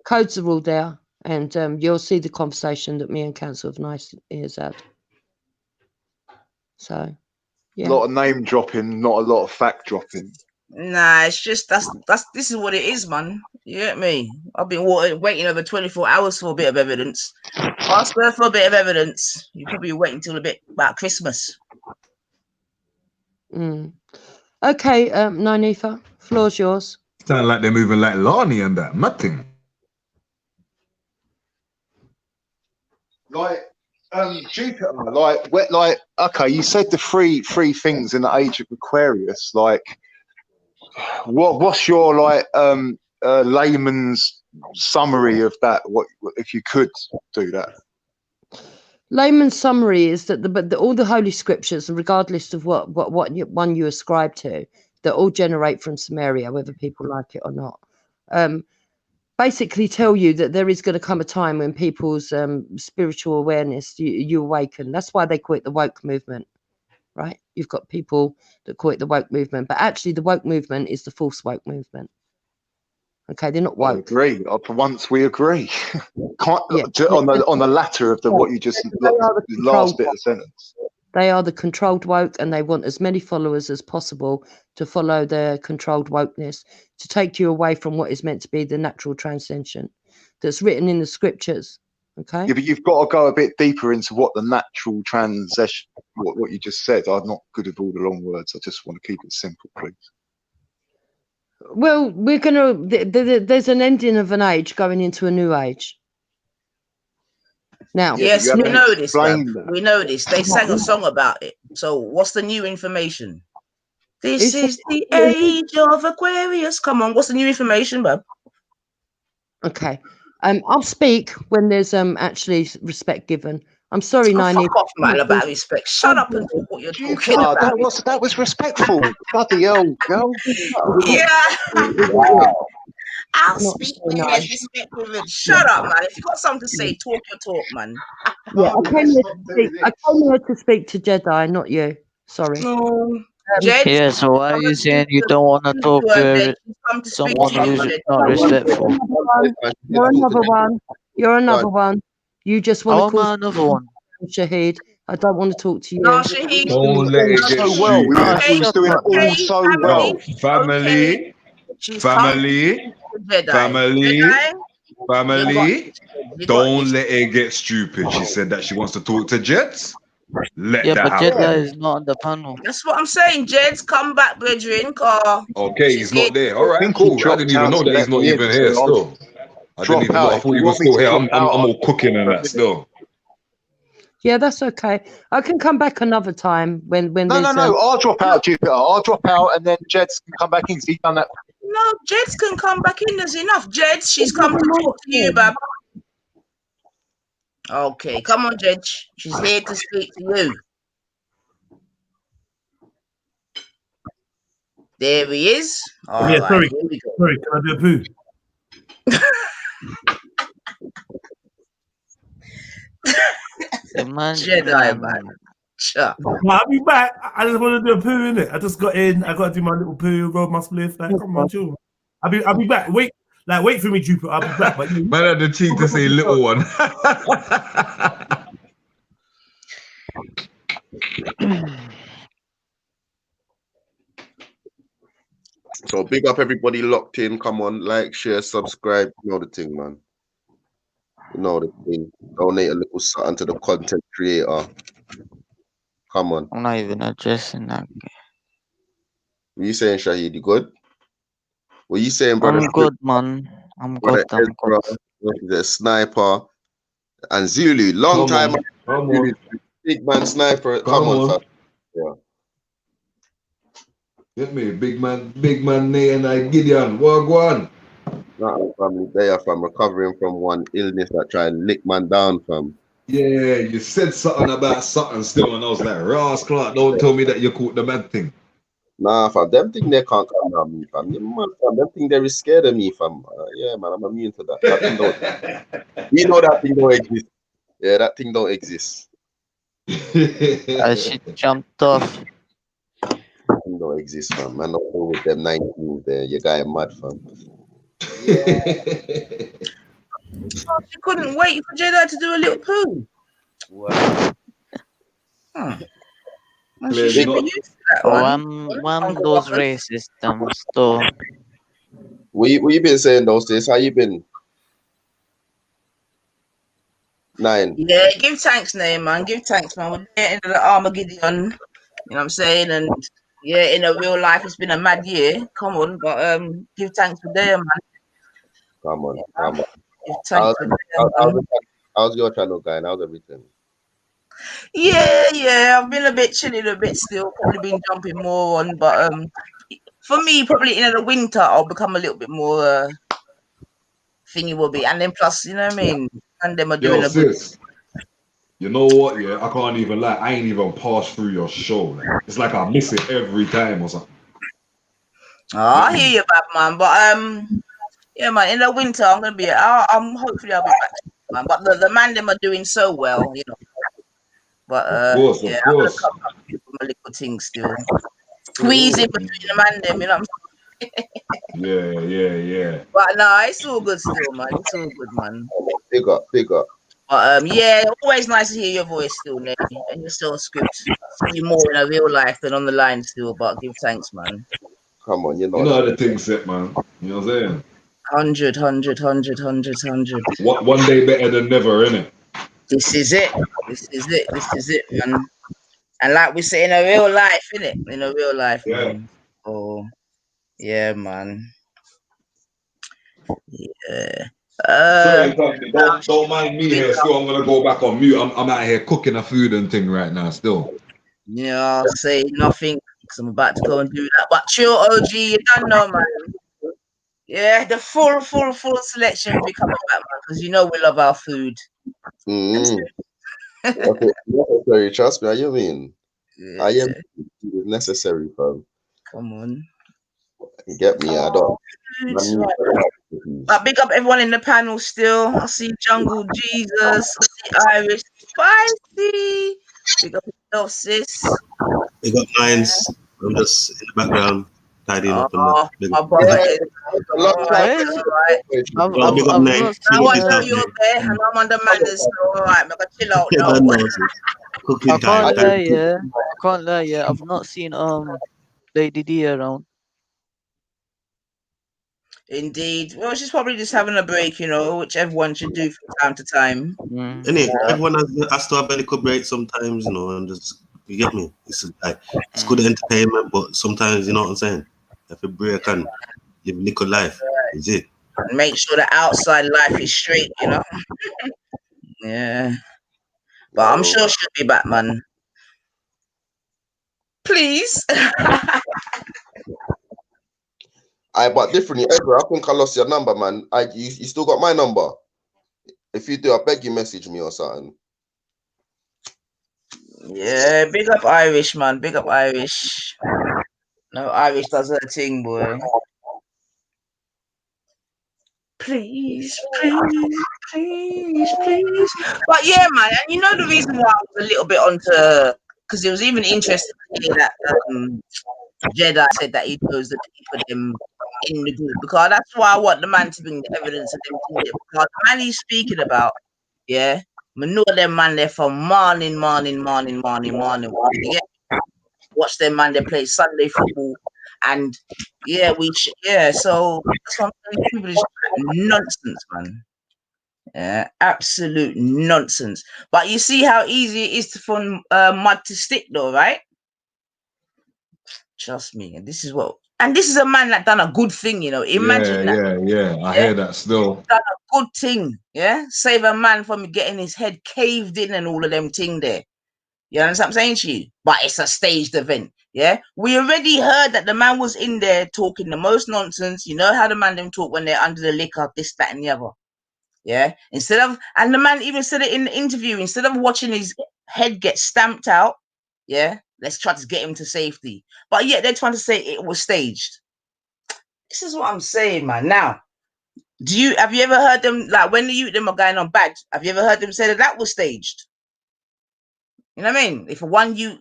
Codes are all there, and you'll see the conversation that me and Council of Nicaea had. So, yeah. A lot of name dropping, not a lot of fact dropping. Nah, it's just this is what it is, man. You get me? I've been waiting over 24 hours for a bit of evidence. Ask her for a bit of evidence. You probably wait until a bit about Christmas. Okay, Nanifa, floor's yours. Sound like they're moving like Lani and that nothing. Like Jupiter, okay, you said the three things in the age of Aquarius. Like, what's your layman's summary of that? What if you could do that? Layman's summary is that all the holy scriptures, regardless of what one you ascribe to, that all generate from Sumeria, whether people like it or not. Basically tell you that there is going to come a time when people's spiritual awareness, you awaken. That's why they call it the woke movement, right? You've got people that call it the woke movement, but actually the woke movement is the false woke movement. Okay, they're not woke. I agree. For once, we agree. On the latter of what you just last bit of sentence. They are the controlled woke, and they want as many followers as possible to follow their controlled wokeness, to take you away from what is meant to be the natural transcension that's written in the scriptures. Okay. Yeah, but you've got to go a bit deeper into what the natural transition, what you just said. I'm not good at all the long words. I just want to keep it simple, please. Well, there's an ending of an age going into a new age. Now, yes, we know this. We know this. They sang a song about it. So, what's the new information? This is the age of Aquarius. Come on, what's the new information, bub? Okay, I'll speak when there's actually respect given. I'm sorry, Nani. Fuck off, man, about respect. Shut up and talk what you're talking about. That was respectful. Bloody hell, girl. Yeah. I'll Not speak so when nice. there's respect with it. Shut up, man. If you got something to say, talk your talk, man. Yeah, I came here to speak to Jedi, not you. Sorry. No, Jed. Yeah, so why are you saying you don't want to talk to someone who's not respectful? You're another one. You're another one. You just want How to am I cause another one? Shahid. I don't want to talk to you. No, Shahid. Don't let it get so well. We stupid. was doing it all so well. Yo, family, She's family, Jedi. family, Jedi. family. You got Don't let it get stupid. She said that she wants to talk to Jets. Let Yeah, that but happen. Jedi is not on the panel. That's what I'm saying. Jed's come back, brethren. Okay, he's not there. All right, cool. I didn't even know that he's not even here still. I didn't even know. I thought he was still here. I'm all cooking and that still. Yeah, that's okay. I can come back another time when No, there's I'll drop out, Jupiter. I'll drop out, and then Jeds can come back in. He's done that. No, Jeds can come back in. There's enough. Jeds, she's come to talk to you, Bab. Okay, come on, Jed. She's here to speak to you. There he is. All right, sorry. here we go. Sorry, can I do a poo? Jedi, man. Sure. No, I'll be back. I just want to do a poo, innit? I just got in. I got to do my little poo, roll my spliff. Like, come on, chill. I'll be back. Wait for me, Jupiter. I'll be back. But man had the cheek to say little one. So big up everybody locked in. Come on, like, share, subscribe. You know the thing, man. You know the thing. Donate a little something to the content creator. Come on. I'm not even addressing that. What you saying, Shahid? You good? What you saying, brother? I'm good, man. I'm good. I'm good. The sniper and Zulu. Long time. Big man sniper. Come on, fam. Yeah. Get me, big man, Nate and I, Gideon. Wagwan. Nah, family there, fam. Recovering from one illness that tried to lick man down, fam. Yeah, you said something about something still, and I was like, Ross Clark, don't tell me that you caught the mad thing. Nah, fam. Them think they can't come down me, fam. Them think they're scared of me, fam. Yeah, man, I'm immune to that. That thing we know that thing don't exist. Yeah, that thing don't exist. She jumped off. That thing don't exist, fam. Man, don't go with them 19 there. You guy mad, fam. She couldn't wait for Jedi to do a little poo. Wow. She should be used to that One of those racist though. What you been saying those days? How you been? 9. Yeah, give thanks, name, man. Give thanks, man. We're there into the Armageddon. You know what I'm saying? And yeah, in a real life, it's been a mad year. Come on, but give thanks for there, man. Come on, come on. Give thanks for there, man. How's your channel going? How's everything? Yeah. I've been a bit chilling, a bit still. Probably been jumping more on, but for me, probably in the winter, I'll become a little bit more thingy will be, and then plus, you know what I mean. And them are doing sis, you know what? Yeah, I can't even lie. I ain't even passed through your show. Like, it's like I miss it every time or something. Oh, I hear you, Batman. But yeah, man. In the winter, I'm gonna be. I'm hopefully I'll be back, man. But the man them are doing so well, you know. But of course. I'm gonna come up with my little things still. Squeezing between the man them, you know. Yeah. But no, it's all good still, man. It's all good, man. Big up. But yeah, always nice to hear your voice still, Nate. And you're still on script. See you more in a real life than on the line still, but give thanks, man. Come on, you know how the thing set, man. You know what I'm saying? 100. One day better than never, innit? This is it, man. And like we say, in a real life, innit? In a real life, man. Oh, yeah, man. Yeah. Sorry, don't mind me here. Still, I'm gonna go back on mute. I'm out here cooking a food and thing right now. Still. Yeah, I'll say nothing because I'm about to go and do that. But chill, OG, you don't know, man. Yeah, the full selection will be coming back, man, because you know we love our food. Necessary, trust me. How you mean? Yeah. I am necessary, fam. Come on. You get me? I don't. But big up everyone in the panel still. I see Jungle Jesus, I see Irish Spicy. Big up yourself, sis. They got Nines. I'm just in the background tidying up and that. Big My up. brother Yeah. is alright. Bro, big up Nines. Now I know out you're there. there and I'm on the manners, so alright, I'm gonna chill out Yeah, now. man, no, sis. Cooking I can't time. lie, yeah. I can't lie, yeah. I've not seen Lady D around. Indeed. Well, she's probably just having a break, you know, which everyone should do from time to time. Innit? Everyone has to have a little break sometimes, you know, and just, you get me? It's like, it's good entertainment, but sometimes, you know what I'm saying? Have a break and live a little life. Is it? And make sure the outside life is straight, you know? Yeah. But I'm sure she'll be back, man. Please. But differently, Edgar, I think I lost your number, man. You still got my number? If you do, I beg you message me or something. Yeah, big up Irish, man. Big up Irish. No, Irish does her thing, boy. Please, please, please, please. But yeah, man, and you know the reason why I was a little bit onto, because it was even interesting to hear that Jedi said that he knows the people them in the group, because that's why I want the man to bring the evidence of them to it. Because the man he's speaking about, yeah, I know them man there from morning. Yeah. Watch them man they play Sunday football, and yeah, so that's what I'm telling people is nonsense, man. Yeah, absolute nonsense. But you see how easy it is for mud to stick, though, right? Trust me, and this is a man that done a good thing, you know. Imagine that. Yeah. I hear that still. Done a good thing, yeah. Save a man from getting his head caved in and all of them thing there. You understand what I'm saying to you? But it's a staged event, yeah? We already heard that the man was in there talking the most nonsense. You know how the man them talk when they're under the liquor, this, that, and the other, yeah? And the man even said it in the interview, instead of watching his head get stamped out, yeah, let's try to get him to safety. But yet they're trying to say it was staged. This is what I'm saying, man. Now, have you ever heard them, like when the youth them are going on bad, have you ever heard them say that was staged? You know what I mean? If one you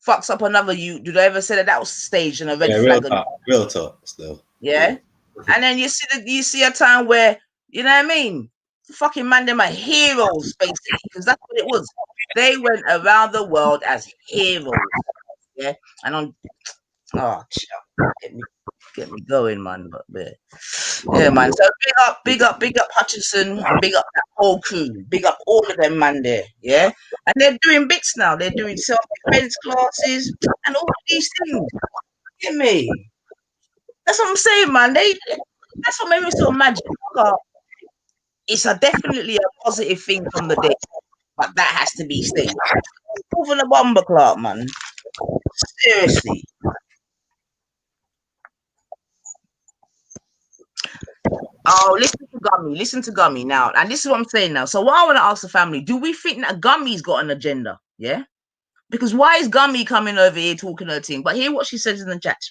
fucks up another you, do they ever say that was staged and a red flag? Real talk still. Yeah. And then you see a time where, you know what I mean? The fucking man, them are heroes, basically, because that's what it was. They went around the world as heroes. Yeah. And get me going, man. But yeah, man. So big up Hutchinson, and big up that whole crew. Big up all of them, man, there. Yeah. And they're doing bits now. They're doing self-defense classes and all of these things. Get me? That's what I'm saying, man. That's what made me so magic. It's definitely a positive thing from the day, but that has to be staged. Moving the bomber clock, man. Seriously. Oh, listen to Gummy now. And this is what I'm saying now. So what I want to ask the family, do we think that Gummy's got an agenda? Yeah? Because why is Gummy coming over here talking her thing? But hear what she says in the chat.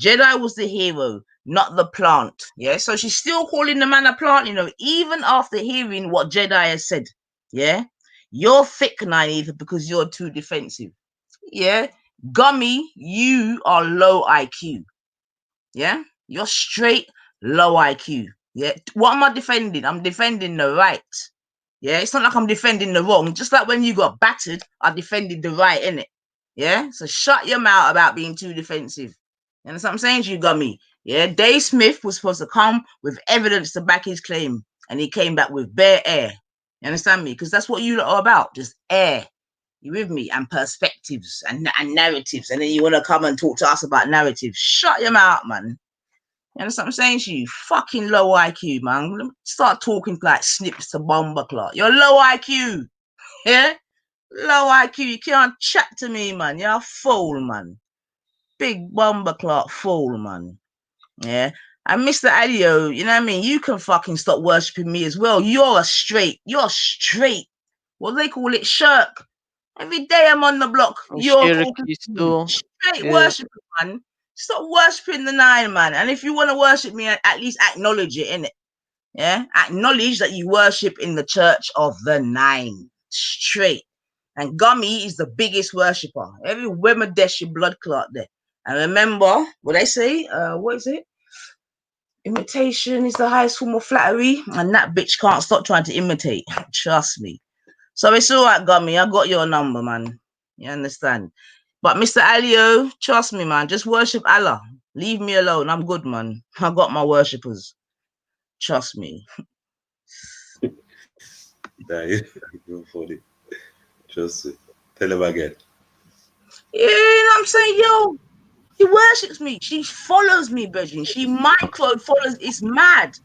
Jedi was the hero, not the plant. Yeah? So she's still calling the man a plant, you know, even after hearing what Jedi has said. Yeah? You're thick, Nynaeve, because you're too defensive. Yeah? Gummy, you are low IQ. Yeah? You're straight low IQ. Yeah. What am I defending? I'm defending the right. Yeah. It's not like I'm defending the wrong. Just like when you got battered, I defended the right, innit? Yeah. So shut your mouth about being too defensive. You understand what I'm saying to you, Gummy? Yeah. Dave Smith was supposed to come with evidence to back his claim, and he came back with bare air. You understand me? Because that's what you lot are about. Just air. You with me? And perspectives and narratives. And then you want to come and talk to us about narratives. Shut your mouth, man. You understand what I'm saying to you? Fucking low IQ, man. Start talking like snips to bomber clock. You're low IQ. Yeah? Low IQ. You can't chat to me, man. You're a fool, man. Big bomber clock fool, man. Yeah? And Mr. Adio, you know what I mean? You can fucking stop worshipping me as well. You're straight. What do they call it? Shirk. Every day I'm on the block. You're straight worshipping, man. Stop worshipping the 9, man. And if you want to worship me, at least acknowledge it, innit? Yeah? Acknowledge that you worship in the church of the 9. Straight. And Gummy is the biggest worshipper. Every Wemadeshi blood clot there. And remember, what they say, what is it? Imitation is the highest form of flattery. And that bitch can't stop trying to imitate. Trust me. So it's all right, Gummy. I got your number, man. You understand? But Mr. Alio, trust me, man. Just worship Allah. Leave me alone. I'm good, man. I got my worshippers. Trust me. You're funny. Trust me. Tell him again. Yeah, you know what I'm saying? Yo, he worships me. She follows me, Virgin. She micro follows. It's mad.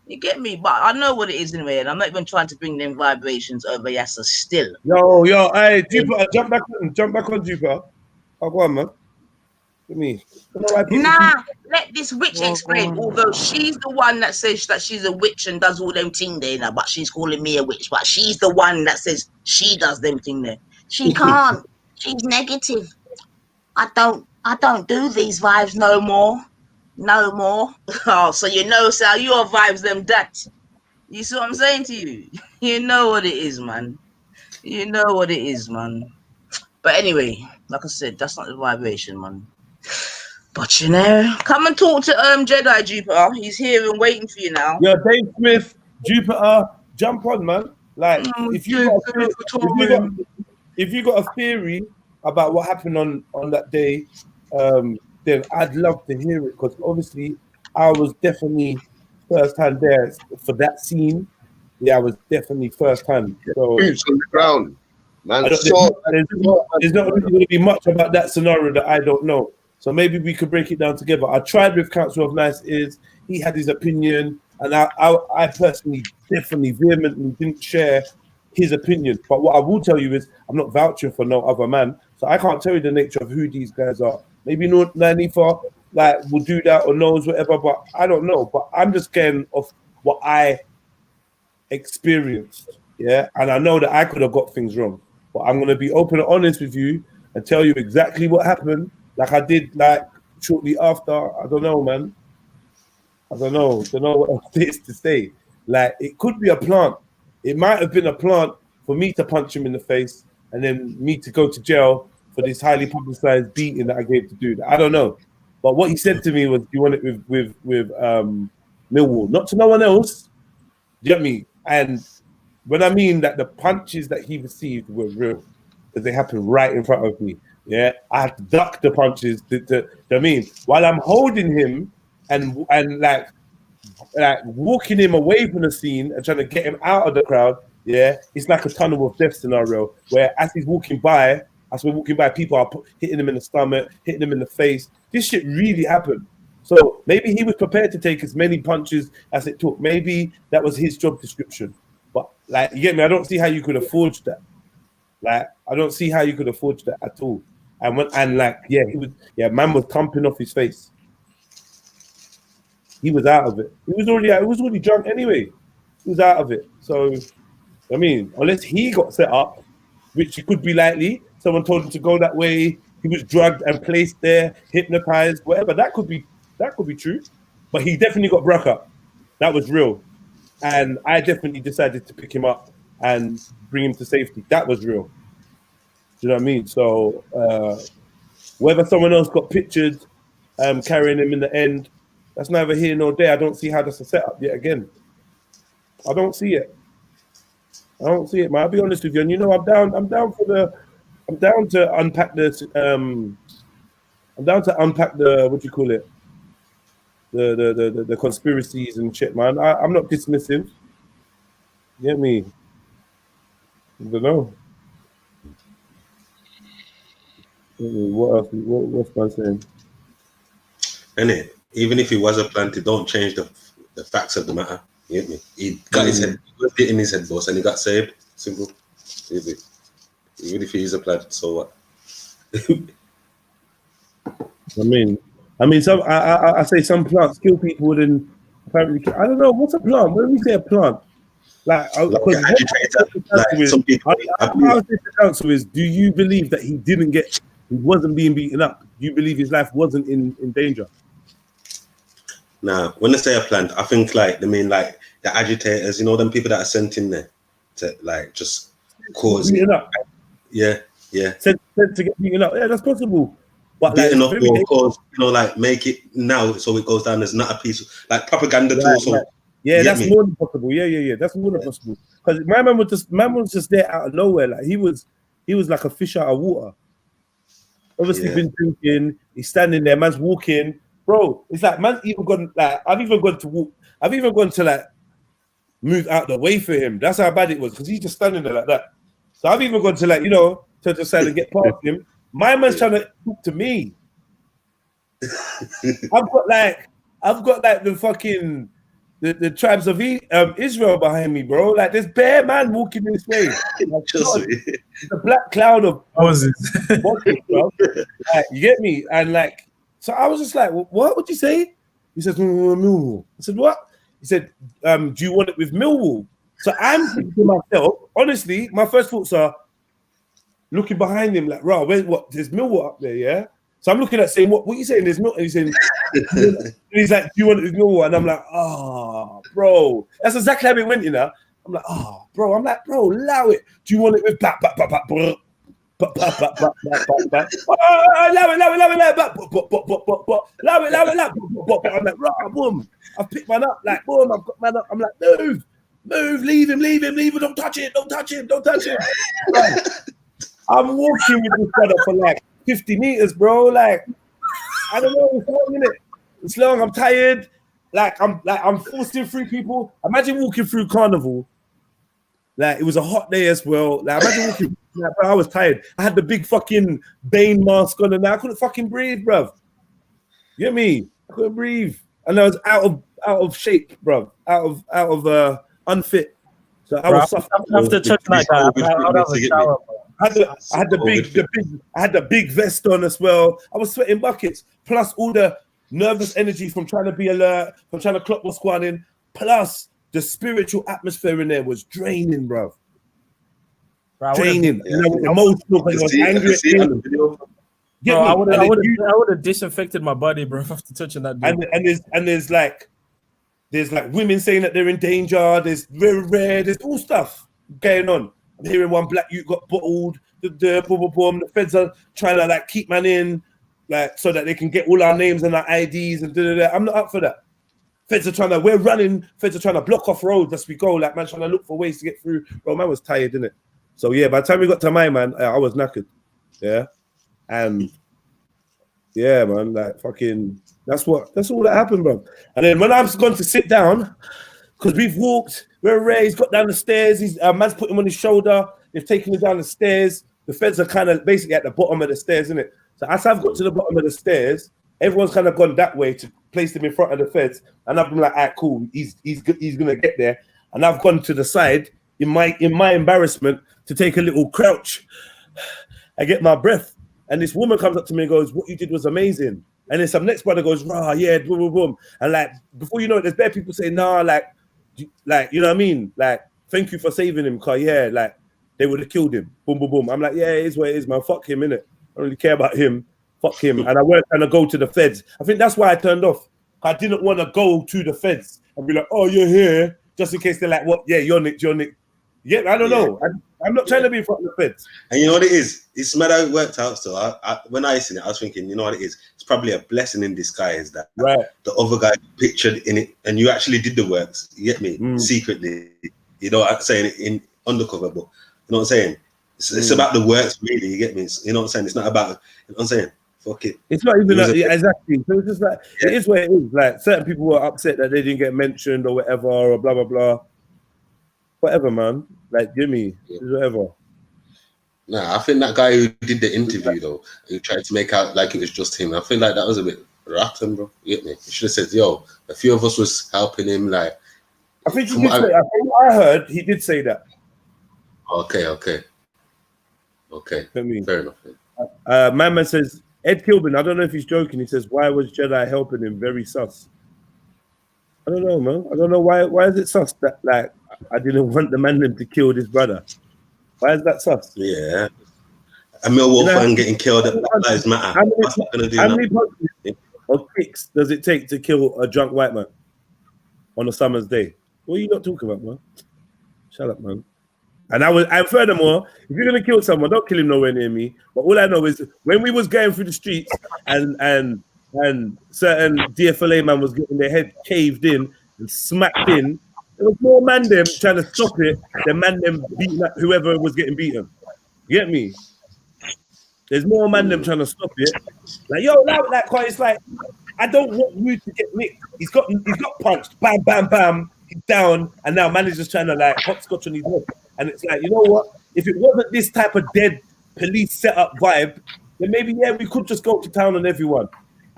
You get me? But I know what it is anyway, and I'm not even trying to bring them vibrations over Yassa still. Yo, hey, Jupiter, jump back on Jupiter. Oh, go on, man. Let me. Nah, let this witch explain. Although she's the one that says that she's a witch and does all them thing there now, but she's calling me a witch. But she's the one that says she does them thing there. She can't. She's negative. I don't do these vibes no more. No more. Oh, so you know, so your vibes them that. You see what I'm saying to you? You know what it is, man. You know what it is, man. But anyway, like I said, that's not the vibration, man. But you know, come and talk to Jedi Jupiter. He's here and waiting for you now. Yeah, Dave Smith, Jupiter, jump on, man. Like if you got a theory about what happened on that day, then I'd love to hear it, because obviously I was definitely first hand there for that scene. Yeah, I was definitely first hand. So boots on the ground, man. there's not really going to be much about that scenario that I don't know. So maybe we could break it down together. I tried with Council of Nice Ears. He had his opinion, and I personally definitely vehemently didn't share his opinion. But what I will tell you is I'm not vouching for no other man, so I can't tell you the nature of who these guys are. Maybe Nanifa will do that or knows whatever, but I don't know. But I'm just getting off what I experienced, yeah. And I know that I could have got things wrong, but I'm gonna be open and honest with you and tell you exactly what happened, like I did like shortly after. I don't know, man. I don't know what else it is to say. Like, it could be a plant. It might have been a plant for me to punch him in the face and then me to go to jail for this highly publicized beating that I gave to dude. I don't know. But what he said to me was, you want it with Millwall, not to no one else. Do you get me? And when I mean that the punches that he received were real, because they happened right in front of me. Yeah, I had to duck the punches. I mean, while I'm holding him and like walking him away from the scene and trying to get him out of the crowd. Yeah, it's like a tunnel of death scenario where as he's walking by, people are hitting him in the stomach, hitting him in the face. This shit really happened. So maybe he was prepared to take as many punches as it took. Man was job description. But like, you get me? I don't see how you could have forged that. Like, I don't see how you could have forged that at all. Man was thumping off his face. He was out of it. He was already drunk anyway. He was out of it. So, I mean, unless he got set up, which it could be likely, someone told him to go that way, he was drugged and placed there, hypnotized, whatever. That could be true. But he definitely got broke up. That was real. And I definitely decided to pick him up and bring him to safety. That was real. Do you know what I mean? So whether someone else got pictured carrying him in the end, that's neither here nor there. I don't see how that's a setup yet again. I don't see it. Man. I'll be honest with you. And you know, I'm down to unpack this. I'm down to unpack the, what do you call it? The conspiracies and shit, man. I'm not dismissive. You get me? I don't know. What else? What's man saying? Innit? Even if he was a plant, it don't change the facts of the matter. You get me? He got his head, he was hitting his head, boss, and he got saved. Simple. Easy. Even if he is a plant, so what? I mean, some I say some plants kill people, and apparently I don't know what's a plant. When we say a plant, like some people. How the council is? Do you believe that he didn't get he wasn't being beaten up? Do you believe his life wasn't in danger? Nah, when they say a plant, I think like like the agitators, you know, them people that are sent in there to like just cause beaten up. Yeah. Sent to get beaten up. Yeah, that's possible. But beaten like, up or cause, you know, like make it now so it goes down as not a piece of, like propaganda tool. So yeah, that's more than possible. Yeah. That's more than possible. Because my man was just there out of nowhere. Like he was like a fish out of water. Obviously been drinking, he's standing there, man's walking. Bro, it's like man's even gone, like I've even gone to like move out the way for him. That's how bad it was, because he's just standing there like that. So I've even gone to like, you know, to decide to get past him. My man's trying to talk to me. I've got like the fucking the tribes of Israel behind me, bro. Like there's bare man walking this way. Like, God, it's a black cloud of bosses, bro. Like, you get me? And like, so I was just like, what would you say? He says, Millwall. I said, what? He said, do you want it with Millwall? So I'm thinking to myself, honestly, my first thoughts are looking behind him like, right, what? There's Millwall up there, yeah? So I'm looking at saying, what you saying? There's Millwall. And he's saying, and he's like, do you want it with Millwall? And I'm like, oh, bro. That's exactly how it went, you know? I'm like, oh, bro. I'm like, bro, allow it. Do you want it with I'm like, right, boom. I've picked man up, like, boom, I've got man up. I'm like, move, leave him, don't touch him. Right. I'm walking with this brother for like 50 meters, bro. Like, I don't know, it's long, innit? It's long, I'm tired. I'm forcing through people. Imagine walking through Carnival. Like, it was a hot day as well. Like, imagine walking, like, bro, I was tired. I had the big fucking Bane mask on and I couldn't fucking breathe, bruv. You get me? I couldn't breathe. And I was out of shape, bruv. Out of unfit. So I was suffering. After touching that guy, I would have a shower, bro. I had the big vest on as well. I was sweating buckets, plus all the nervous energy from trying to be alert, from trying to clock what's going in, plus the spiritual atmosphere in there was draining, bro. Draining. And I was emotional because I was angry. Bro, I would have disinfected my body, bro, after touching that dude. And there's like women saying that they're in danger. There's very rare. There's all stuff going on. I'm hearing one black youth got bottled. The feds are trying to like keep man in, like so that they can get all our names and our IDs and I'm not up for that. Feds are trying to block off roads as we go. Like man trying to look for ways to get through. Bro, man was tired, didn't it? So yeah, by the time we got to my man, I was knackered. Yeah, and yeah, man, like fucking. That's all that happened, bro. And then when I've gone to sit down, because we've walked, he's got down the stairs. Man's put him on his shoulder. They've taken him down the stairs. The feds are kind of basically at the bottom of the stairs, isn't it? So as I've got to the bottom of the stairs, everyone's kind of gone that way to place him in front of the feds. And I've been like, all right, cool. He's gonna get there. And I've gone to the side in my embarrassment to take a little crouch. I get my breath, and this woman comes up to me and goes, "What you did was amazing." And then some next brother goes, "Rah, yeah, boom, boom, boom." And like before you know it, there's bare people saying, "Nah, like you know what I mean? Like, thank you for saving him, cause yeah, like they would have killed him." Boom, boom, boom. I'm like, yeah, it is what it is, man. Fuck him, innit? I don't really care about him. Fuck him. And I weren't trying to go to the feds. I think that's why I turned off. I didn't want to go to the feds and be like, "Oh, you're here," just in case they're like, "What? Yeah, you're Nick. Yeah, I don't know. I'm not trying to be in front of the feds. And you know what it is? It's mad how it worked out. So when I seen it, I was thinking, you know what it is? It's probably a blessing in disguise that the other guy pictured in it, and you actually did the works. You get me? Secretly, you know, I'm saying it in undercover, but you know what I'm saying? It's about the works, really. You get me? You know what I'm saying? It's not about. You know what I'm saying? Fuck it. It's not even exactly. So it's just like it is what it is. Like certain people were upset that they didn't get mentioned or whatever, or blah blah blah. Whatever, man. Like Jimmy, whatever. Nah, I think that guy who did the interview though, who tried to make out like it was just him, I feel like that was a bit rotten, bro. You get me? You should have said, "Yo, a few of us was helping him." Like, I think he did say. I think I heard he did say that. Okay. Fair enough. My man says Ed Kilburn. I don't know if he's joking. He says, "Why was Jedi helping him?" Very sus. I don't know, man. I don't know why. Why is it sus that like I didn't want the man to kill his brother? Why is that sus? Yeah, a Millwall fan getting killed at Black Lives Matter. What's that going to do how now? many punches or kicks does it take to kill a drunk white man on a summer's day? What are you not talking about, man? Shut up, man. And furthermore, if you're gonna kill someone, don't kill him nowhere near me. But all I know is when we was going through the streets and certain DFLA man was getting their head caved in and smacked in, there was more man them trying to stop it than man them beating up whoever was getting beaten. You get me? There's more man them trying to stop it. Like, yo, like quite it's like, I don't want you to get nicked. He's got punched, bam, bam, bam, he's down, and now man is just trying to like hopscotch on his head. And it's like, you know what? If it wasn't this type of dead police setup vibe, then maybe, yeah, we could just go to town on everyone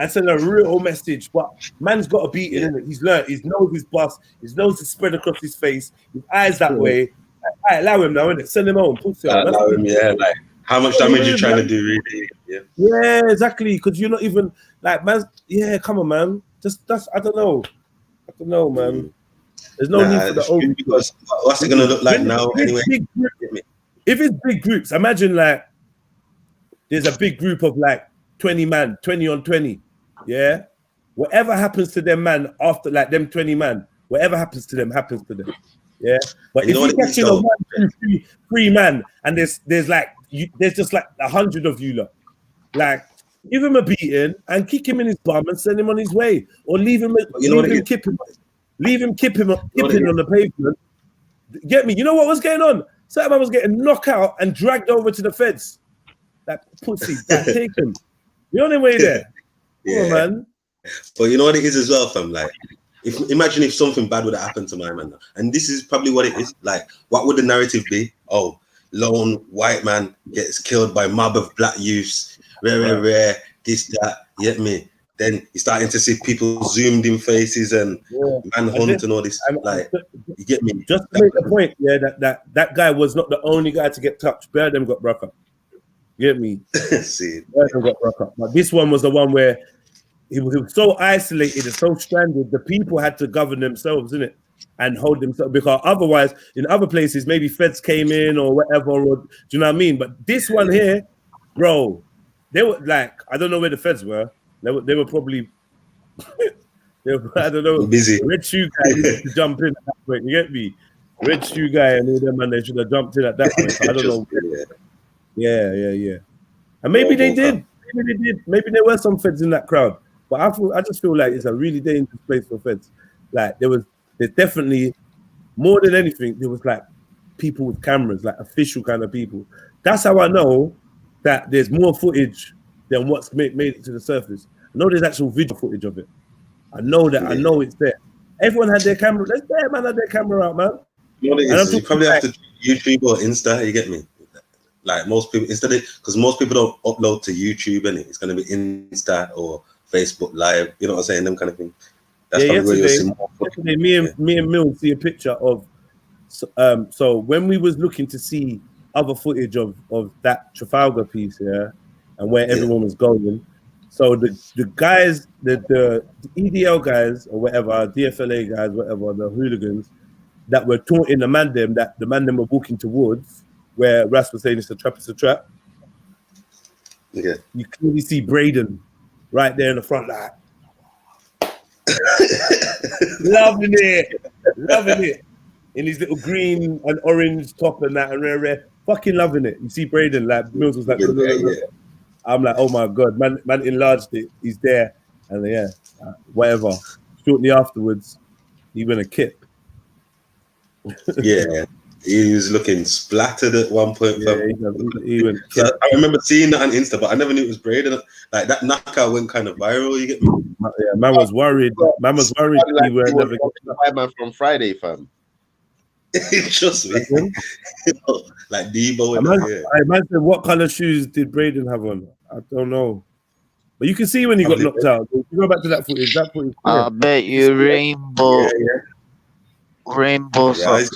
and send a real message. But man's got a beat in it. He's learned. His nose is bust. His nose is spread across his face. His eyes that way. I allow him now, innit? Send him home. Allow him, yeah. Like, how much damage you trying to do, really? Yeah, exactly. Because you're not even, like, man, yeah, come on, man. That's, I don't know, man. There's no need for the old because what's it gonna look like now anyway? If it's big groups, imagine like there's a big group of like 20 man, 20 on 20. Yeah. Whatever happens to them man after like them 20 man, whatever happens to them. Yeah. But if you catch in a 1, 2, 3 man and there's like there's just like 100 of you lot, like give him a beating and kick him in his bum and send him on his way, or leave him kipping on the pavement. Get me? You know what was going on? Certain man was getting knocked out and dragged over to the feds. That pussy, that take him. You're on the way there. Yeah, come on, man. But you know what it is as well, fam? Like, imagine if something bad would have happened to my man. And this is probably what it is. Like, what would the narrative be? Oh, lone white man gets killed by mob of black youths. Rare, this, that. You get me? Then you're starting to see people zoomed in faces and manhunt and all this. Like, you get me? Just to make the point, yeah, that guy was not the only guy to get touched. Bear them got broke up. You get me? Bear them got broke up. But this one was the one where he was so isolated and so stranded, the people had to govern themselves, innit? And hold themselves, because otherwise, in other places, maybe feds came in or whatever, or do you know what I mean? But this one here, bro, they were like, I don't know where the feds were. They were probably, I don't know, busy. Red shoe guy needed to jump in at that point. You get me? Red shoe guy and all them, man, they should have jumped in at that point. I don't know. Yeah. And maybe they did. Maybe there were some feds in that crowd. But I just feel like it's a really dangerous place for feds. Like there's definitely, more than anything, there was like people with cameras, like official kind of people. That's how I know that there's more footage than what's made it to the surface. I know there's actual video footage of it. I know that. I know it's there. Everyone had their camera. Let's there, man, had their camera out, man. You know what it is? You probably have to YouTube or Insta. You get me? Like most people, because most people don't upload to YouTube, and it's going to be Insta or Facebook Live. You know what I'm saying? Them kind of thing. That's probably where you'll see more. Yesterday, me and Mill see a picture of. So when we was looking to see other footage of that Trafalgar piece, yeah, and where everyone was going. So the guys, the EDL guys or whatever, DFLA guys, whatever, the hooligans that were taunting the man them were walking towards where Ras was saying it's a trap. Yeah. You clearly see Braden right there in the front, like loving it. In his little green and orange top and that and rare, fucking loving it. You see Braden, like Mills was like, I'm like, oh my god, man enlarged it. He's there, and whatever. Shortly afterwards, he went a kip. Yeah, he was looking splattered at one point. He went so I remember seeing that on Insta, but I never knew it was Braden. Like that knockout went kind of viral. You get me? Yeah, man was worried. Man was worried like he would never get the man from Friday, fam. Trust me. Like Debo. I imagine what color shoes did Braden have on? I don't know. But you can see when he got knocked out. If you go back to that footage, I bet you rainbow. Rainbow socks.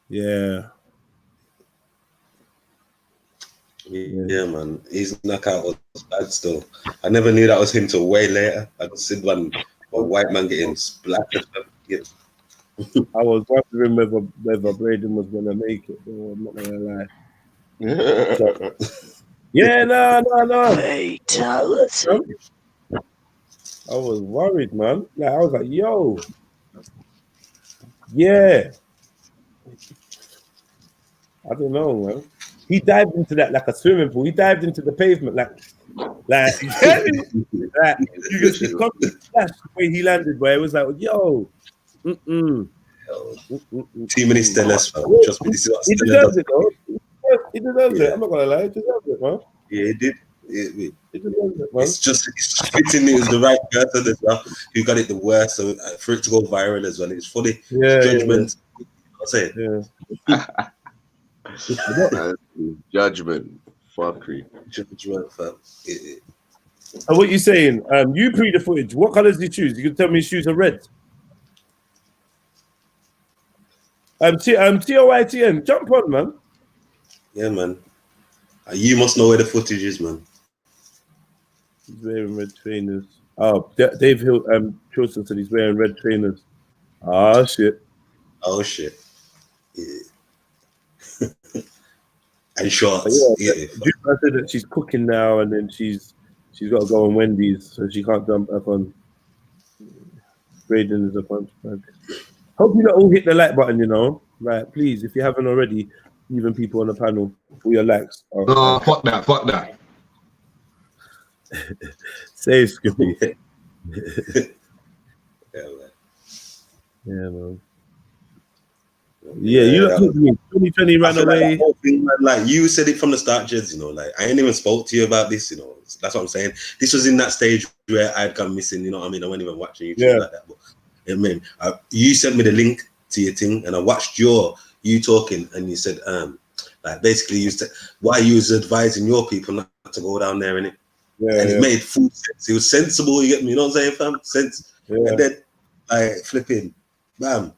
Yeah, man. His knockout was bad still. I never knew that was him till way later. I just seen one white man getting splattered. I was wondering whether Braden was gonna make it. I'm not gonna lie. So, yeah, no. Fatality. I was worried, man. Like I was like, yo, yeah. I don't know, man. He dived into that like a swimming pool. He dived into the pavement like you can see the way he landed, where it was like, yo, Too many Stellas, fam. Trust me, this is what he Stella deserves does. it, though. He deserves it. I'm not gonna lie, he deserves it, man. Yeah, he did. He deserves it, man. It's just fitting. It was the right person as well. Who got it the worst, so for it to go viral as well, it's funny. Yeah, Judgment. I'll say it. Yeah. Judgment. Fuckery. Judgment, fam. And what you saying? You pre the footage. What colors did you choose? You can tell me his shoes are red. TOYTN, jump on, man. Yeah, man. You must know where the footage is, man. He's wearing red trainers. Oh, Dave Hill, Chilson said he's wearing red trainers. Oh shit. Oh shit. Yeah. And shorts. Yeah. I said that she's cooking now, and then she's got to go on Wendy's, so she can't jump back on. Braden is a punch bag. Hope you all hit the like button, you know. Like, please, if you haven't already, even people on the panel, all your likes. No, fuck that. Say Scooby. Yeah, man. Yeah, man. Yeah, you look good to me. 2020 ran away. Like, thing, man, like you said it from the start, Jeds, you know, like I ain't even spoke to you about this, you know. That's what I'm saying. This was in that stage where I'd gone missing, you know what I mean? I wasn't even watching YouTube like that. But I mean, you sent me the link to your thing and I watched you talking, and you said, like basically you said why you was advising your people not to go down there, innit? Yeah, and it made full sense. It was sensible, you get me? You know what I'm saying, fam? Sense. Yeah. And then like flipping, bam.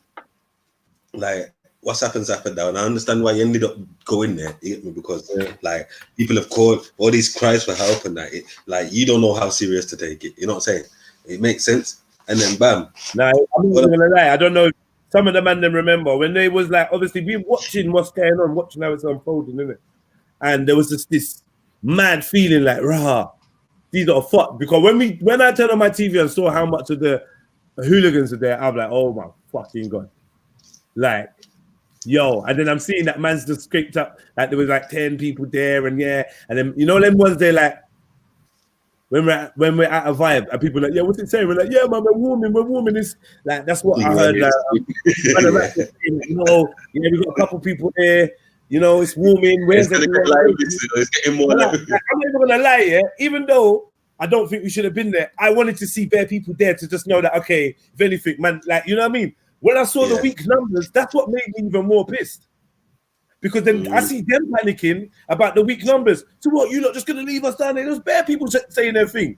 Like what's happened now. And I understand why you ended up going there, you get me? Because like people have called all these cries for help and that like you don't know how serious to take it. You know what I'm saying? It makes sense. And then bam. Nah, I'm not gonna lie. I don't know. Some of the man them remember when they was like, obviously we watching what's going on, watching how it's unfolding, innit? And there was just this mad feeling like, rah, these are fucked. Because when I turned on my TV and saw how much of the hooligans are there, I'm like, oh my fucking god. Like, yo, and then I'm seeing that man's just scraped up, like there was like 10 people there, and then you know them ones they like when we're at a vibe and people are like, yeah, what's it saying? We're like, yeah, man, we're warming. It's like that's what I heard. Like, you know, we got a couple people there. You know, it's warming. Where's it's getting more. I'm not even gonna lie, yeah. Even though I don't think we should have been there, I wanted to see bare people there to just know that okay, if anything, man, like you know what I mean. When I saw the weak numbers, that's what made me even more pissed. Because then I see them panicking about the weak numbers. So what, you lot just gonna leave us down there? There's bare people saying their thing.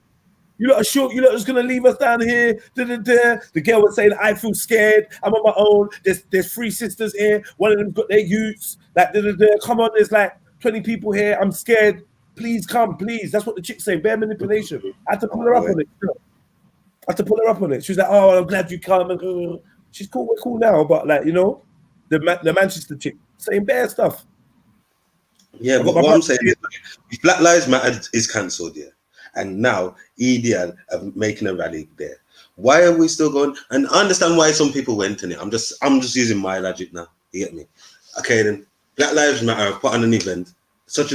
You lot are sure you lot just gonna leave us down here. The girl was saying, I feel scared, I'm on my own. There's 3 sisters here, one of them got their youths. Like come on, there's like 20 people here, I'm scared. Please come, please. That's what the chick saying, bare manipulation. I had to pull her up on it. She was like, oh, I'm glad you come. And she's cool, we're cool now, but like, you know, the Manchester chick saying bare stuff. Yeah, but what I'm saying is, if Black Lives Matter is cancelled, and now EDL are making a rally there, why are we still going? And I understand why some people went in it. I'm just using my logic now. You get me? Okay, then Black Lives Matter put on an event, such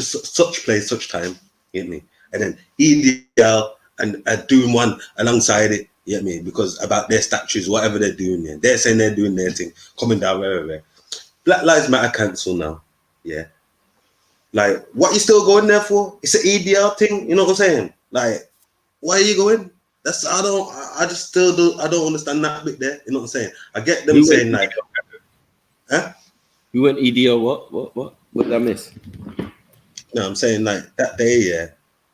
place, such time. You get me? And then EDL and are doing one alongside it. You get me? Because about their statues, whatever they're doing, they're saying they're doing their thing, coming down wherever. Black Lives Matter cancel now, Like, what you still going there for? It's an EDL thing, you know what I'm saying? Like, why are you going? I don't understand that bit there. You know what I'm saying? I get them saying like, You went EDL? What did I miss? No, I'm saying like that day,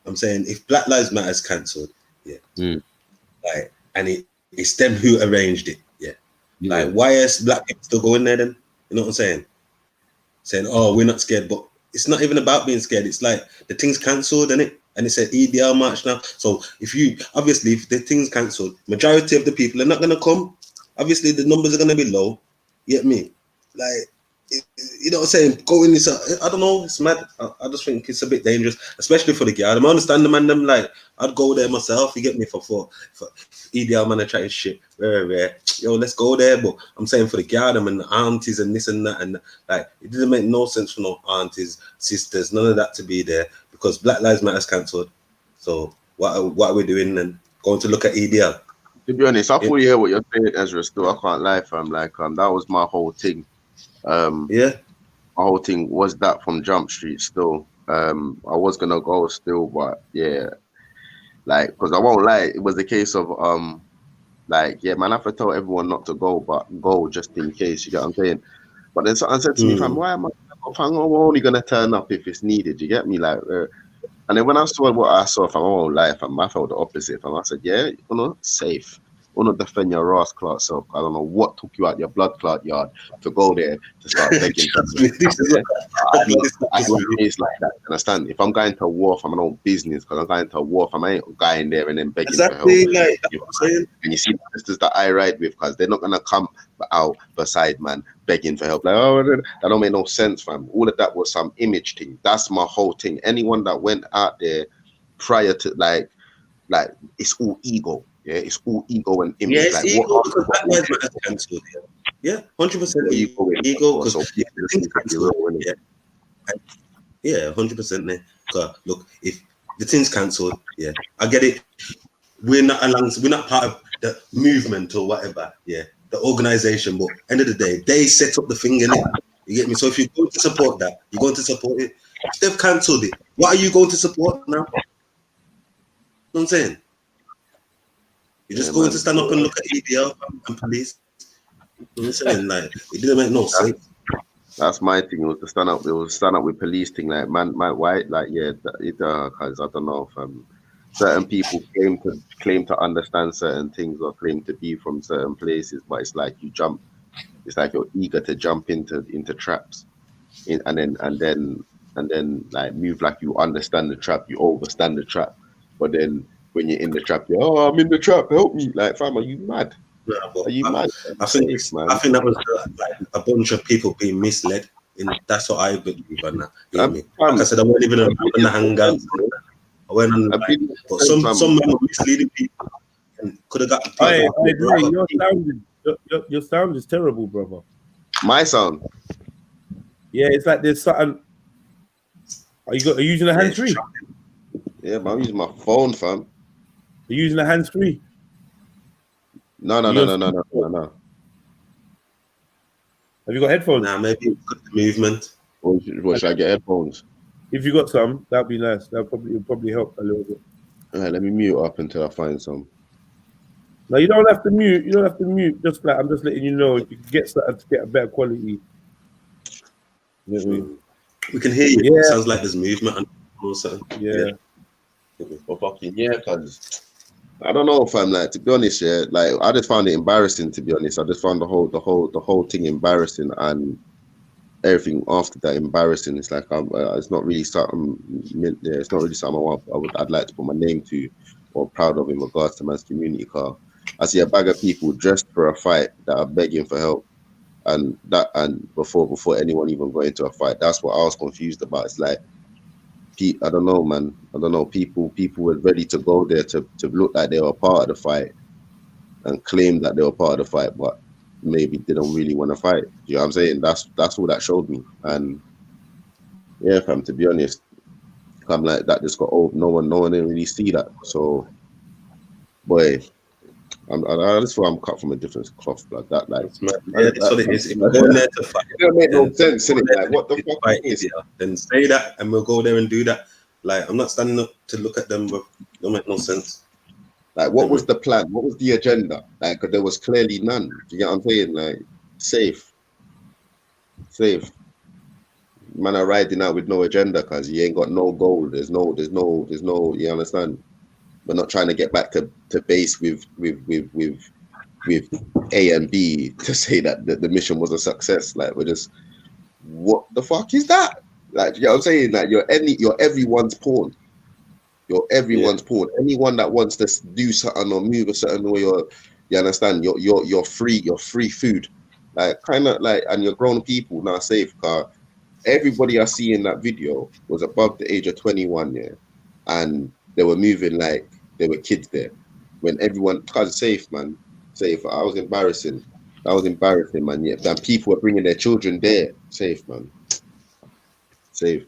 I'm saying if Black Lives Matter is cancelled, like, and it's them who arranged it, Like, why is black people still going there then? You know what I'm saying? Saying, oh, we're not scared, but it's not even about being scared. It's like the thing's cancelled, innit? And it's an EDL march now. So if the thing's cancelled, majority of the people are not gonna come. obviously the numbers are gonna be low. You get me? Like, you know what I'm saying? Going this, I don't know. It's mad. I just think it's a bit dangerous, especially for the guy. I understand the man. Them like, I'd go there myself. You get me for EDL man, I try shit. Rare. Yo, let's go there. But I'm saying for the guy, them and the aunties and this and that, and like, it didn't make no sense for no aunties, sisters, none of that to be there because Black Lives Matter's cancelled. So what are we doing then? Going to look at EDL? To be honest, I fully hear what you're saying, Ezra. Still, I can't lie, fam. Like, that was my whole thing. Yeah, my whole thing was that from Jump Street. Still, I was gonna go still, but yeah, like, because I won't lie, it was the case of like, yeah, man, I have to tell everyone not to go, but go just in case. You get what I'm saying? But then someone said to me, fam, why am I? I'm only gonna turn up if it's needed. You get me? Like, and then when I saw what I saw, fam, I won't lie, fam, I felt the opposite. Fam, I said, yeah, you know, safe. You want to defend your ass clot self. I don't know what took you out your blood clot yard to go there to start begging. I it's like that. Understand? If I'm going to war, fam, I know business because I'm going to war, fam, I ain't going there and then begging for help. Like, and you see the sisters that I ride with, because they're not gonna come out beside man begging for help. Like, oh, that don't make no sense, fam. All of that was some image thing. That's my whole thing. Anyone that went out there prior to like it's all ego. Yeah, it's all ego and image. Yeah, it's like, ego because Black Lives Matter is cancelled. Yeah, 100% ego because yeah, 100%. Look, if the thing's cancelled, yeah, I get it. We're not part of the movement or whatever. Yeah, the organization. But end of the day, they set up the thing in it. You get me? So if you're going to support that, you're going to support it. If they've cancelled it, what are you going to support now? You know what I'm saying? You're just going to stand up and look at EDL and police. You know what I'm saying? Like, it didn't make no sense. That's my thing. It was to stand up. It was stand up with police thing. Like, man, why? Like, yeah, because I don't know if certain people claim to understand certain things or claim to be from certain places, but it's like you jump. It's like you're eager to jump into traps, and then like move like you understand the trap. You overstand the trap, but then when you're in the trap, you're, oh, I'm in the trap, help me. Like, fam, are you mad? Yeah, are you mad? I think that was like a bunch of people being misled. That's what I believe. And like I said, I wasn't even on the hangouts. I went on the but some men were misleading people and could have got your sound is terrible, brother. My sound? Yeah, it's like there's something. Are you using a hands free? Yeah, but I'm using my phone, fam. You're using a hands free? No. Have you got headphones? Nah, maybe the movement. What should I get headphones? If you got some, that'd be nice. That'll probably help a little bit. All right, let me mute up until I find some. No, you don't have to mute. You don't have to mute. Just like I'm just letting you know if you can get something to get a better quality. You know what I mean? We can hear you. Yeah. It sounds like there's movement or something. Yeah. Well, fucking yeah, cause I don't know if I'm like, to be honest, yeah, like I just found it embarrassing, to be honest. I just found the whole thing embarrassing, and everything after that embarrassing. It's like it's not really something. Yeah, it's not really something I'd like to put my name to or proud of in regards to man's community. Car, I see a bag of people dressed for a fight that are begging for help, and before anyone even got into a fight. That's what I was confused about. It's like, I don't know, man. I don't know. People were ready to go there to look like they were part of the fight and claim that they were part of the fight, but maybe didn't really want to fight. You know what I'm saying? That's all that showed me. And yeah, fam, to be honest, I'm like that just got old. No one didn't really see that. So, boy, I just feel I'm cut from a different cloth like that. Like, that's what it is. If we're going there to fight, it don't make no sense, innit? Like, what the fuck fight is it? Then say that, and we'll go there and do that. Like, I'm not standing up to look at them, but it don't make no sense. Like, what was the plan? What was the agenda? Like, 'cause there was clearly none. Do you get what I'm saying? Like, safe. Man are riding out with no agenda because he ain't got no goal. There's no. You understand? We're not trying to get back to base with A and B to say that the mission was a success. Like, we're just, what the fuck is that? Like, you know what I'm saying? Like, you're everyone's pawn. You're everyone's pawn. Anyone that wants to do something or move a certain way, or You understand? You're free food, like kind of like, and you're grown people now safe. Car everybody I see in that video was above the age of 21, yeah, and they were moving like they were kids there. When everyone, cause safe, man, safe. I was embarrassing. That was embarrassing, man. Yeah, and people were bringing their children there. Safe, man. Safe.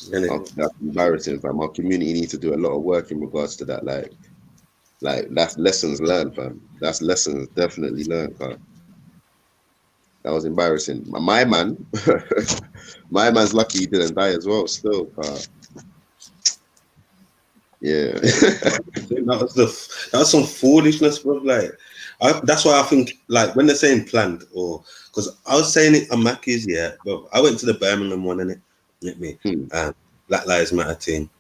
That's embarrassing, fam. Our community needs to do a lot of work in regards to that. Like that's lessons learned, fam. That's lessons definitely learned, fam. That was embarrassing. My man, my man's lucky he didn't die as well. Still, yeah. that was some foolishness, bro. Like, that's why I think, like, when they're saying planned, or because I was saying it on Magpies, yeah, but I went to the Birmingham one, and get me, Black Lives Matter thing.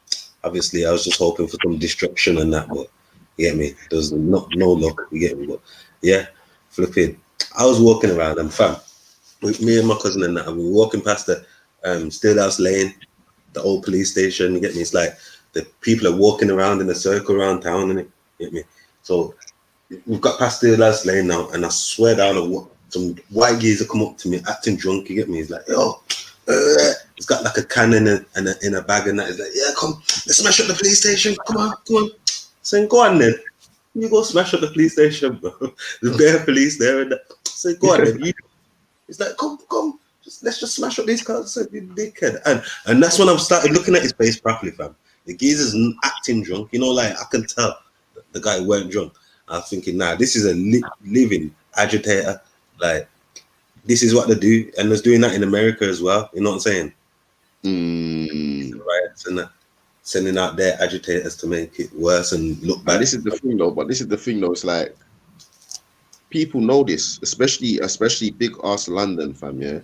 Obviously, I was just hoping for some destruction and that, but you get me. There's no luck. You get me, but yeah, flipping. I was walking around, and fam, with me and my cousin and that, and we were walking past the Steelhouse Lane, the old police station. You get me? It's like the people are walking around in a circle around town, and get me. So we've got past Steelhouse Lane now, and I swear down, some white geezer come up to me acting drunk. You get me? He's like, yo, he's got like a can in a bag and that. He's like, yeah, come, let's smash up the police station. Come on. Saying, go on then. You go smash up the police station, bro. The bare police there and that. Say, go on then. It's like, come, let's just smash up these cars. Say, you dickhead. And that's when I've started looking at his face properly, fam. The geezer's acting drunk. You know, like, I can tell the guy weren't drunk. I'm thinking, nah, this is a living agitator. Like, this is what they do. And they're doing that in America as well. You know what I'm saying? Riots and that. Sending out their agitators to make it worse and look bad. This is the thing, though. It's like, people know this, especially big ass London, fam. Yeah,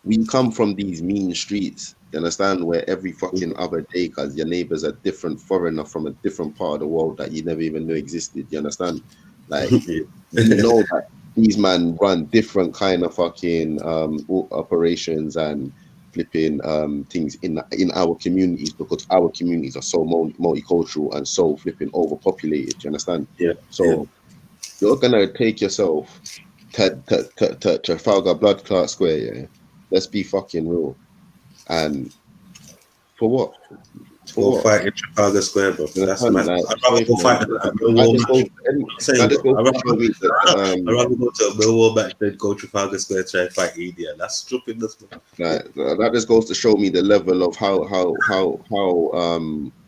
we come from these mean streets. You understand? Where every fucking other day, cause your neighbors are different foreigner from a different part of the world that you never even knew existed. You understand? Like, you know that these man run different kind of fucking operations and flipping things in our communities, because our communities are so multicultural and so flipping overpopulated. You understand? Yeah. So you're gonna take yourself to Trafalgar Blood Clot Square, yeah? Let's be fucking real. And for what? For fight in Trafalgar Square, bro. That's mad. I'd rather go fight at Millwall. I'd rather go to a Millwall match than go Trafalgar Square to try and fight India. That's stupidness, man. That just goes to show me the level of how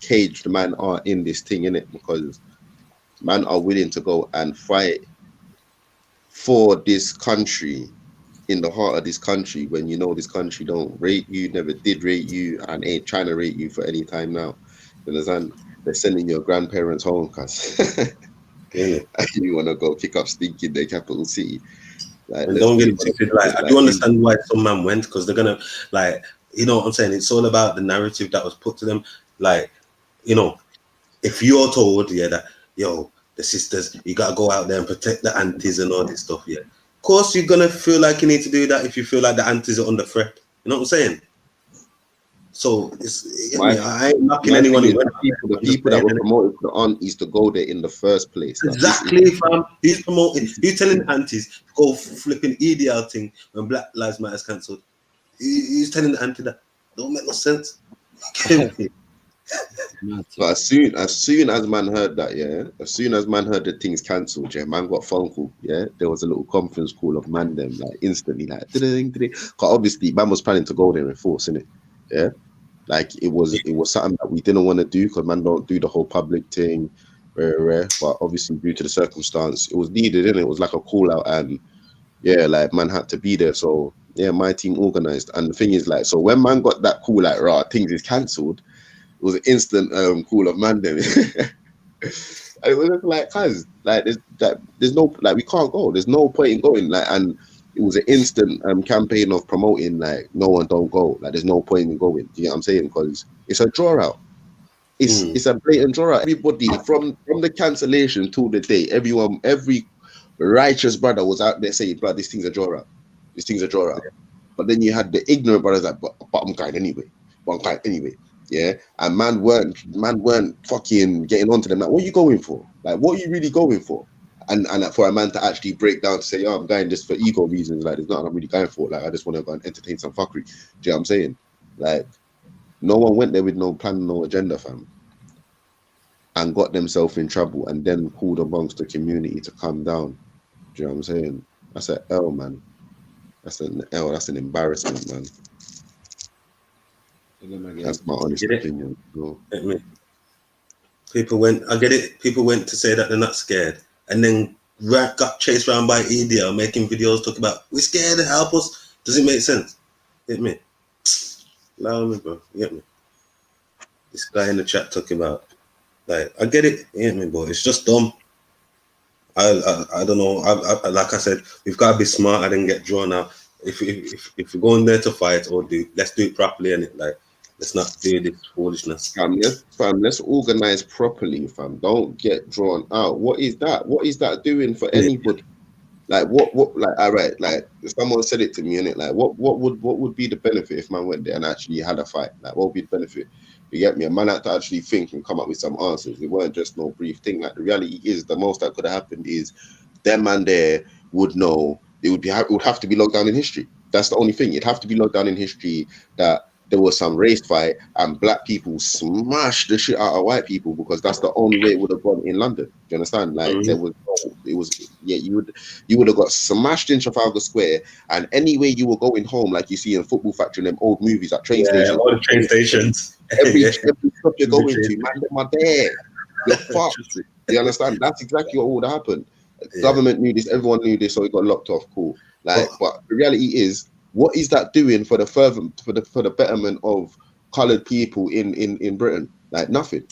caged man are in this thing, innit? Because man are willing to go and fight for this country, in the heart of this country, when you know this country don't rate you, never did rate you, and ain't trying to rate you for any time now. You understand? They're sending your grandparents home because you want to go kick up stink in their capital city. Like, and don't get it twisted. Like, I do understand why some man went, because they're gonna, like, you know what I'm saying? It's all about the narrative that was put to them. Like, you know, if you're told, yeah, that, yo, the sisters, you gotta go out there and protect the aunties and all this stuff, yeah. Of course, you're gonna feel like you need to do that if you feel like the aunties are under threat. You know what I'm saying? So I ain't knocking anyone. The people that were promoted to the aunties to go there in the first place. Exactly, fam. He's promoting. He's telling the aunties to go flipping EDL thing when Black Lives Matter is cancelled. He's telling the auntie that don't make no sense. But as soon as man heard that, yeah, as soon as man heard the things cancelled, yeah, man got phone call, yeah. There was a little conference call of man them, like instantly, like, because obviously man was planning to go there in force, innit? Yeah, like it was something that we didn't want to do, because man don't do the whole public thing, very rare. But obviously due to the circumstance, it was needed, innit? It was like a call out, and yeah, like man had to be there. So yeah, my team organized, and the thing is, like, so when man got that call, like, rah, things is cancelled. It was an instant call of man them. It was just like, cuz, like, there's no, like, we can't go. There's no point in going. Like, and it was an instant campaign of promoting, like, no one don't go. Like, there's no point in going. Do you get what I'm saying? Because it's a draw out. It's a blatant draw out. Everybody from the cancellation to the day, every righteous brother was out there saying, "Bro, this thing's a draw out. This thing's a draw out." But then you had the ignorant brothers like, "But I'm going anyway. But I'm going anyway." Yeah, and man weren't fucking getting onto them. Like, what are you going for? Like, what are you really going for? and for a man to actually break down to say, "Oh, I'm going just for ego reasons. Like, there's nothing I'm really going for. Like, I just want to go and entertain some fuckery." Do you know what I'm saying? Like, no one went there with no plan, no agenda, fam, and got themselves in trouble, and then called amongst the community to come down. Do you know what I'm saying? That's an L, man. That's an L. That's an embarrassment, man. That's my honest opinion. No. People went. I get it. People went to say that they're not scared, and then got chased around by EDL making videos talking about we're scared. Help us. Does it make sense? Get me? Allow me, bro. You get me? This guy in the chat talking about, like, I get it. You get me, bro? It's just dumb. I don't know. I like I said, we've got to be smart. I didn't get drawn out. If we're going there to fight or let's do it properly, and let's not do this foolishness. Fam, let's organize properly, fam. Don't get drawn out. What is that? What is that doing for anybody? Like what like, all right, like if someone said it to me, innit? Like what would be the benefit if man went there and actually had a fight? Like what would be the benefit? You get me? A man had to actually think and come up with some answers. It weren't just no brief thing. Like the reality is, the most that could have happened is that man there would know it would have to be logged down in history. That's the only thing. It'd have to be logged down in history that there was some race fight and black people smashed the shit out of white people, because that's the only way it would have gone in London. Do you understand? Like you would have got smashed in Trafalgar Square, and any way you were going home, like you see in Football Factory and them old movies at train stations. All the train stations. Every stop you're going to, man, them are there. You're fucked. Do you understand? That's exactly what would have happened. Government knew this, everyone knew this, so it got locked off. Cool. Like, but the reality is, what is that doing for the betterment of coloured people in Britain? Like nothing.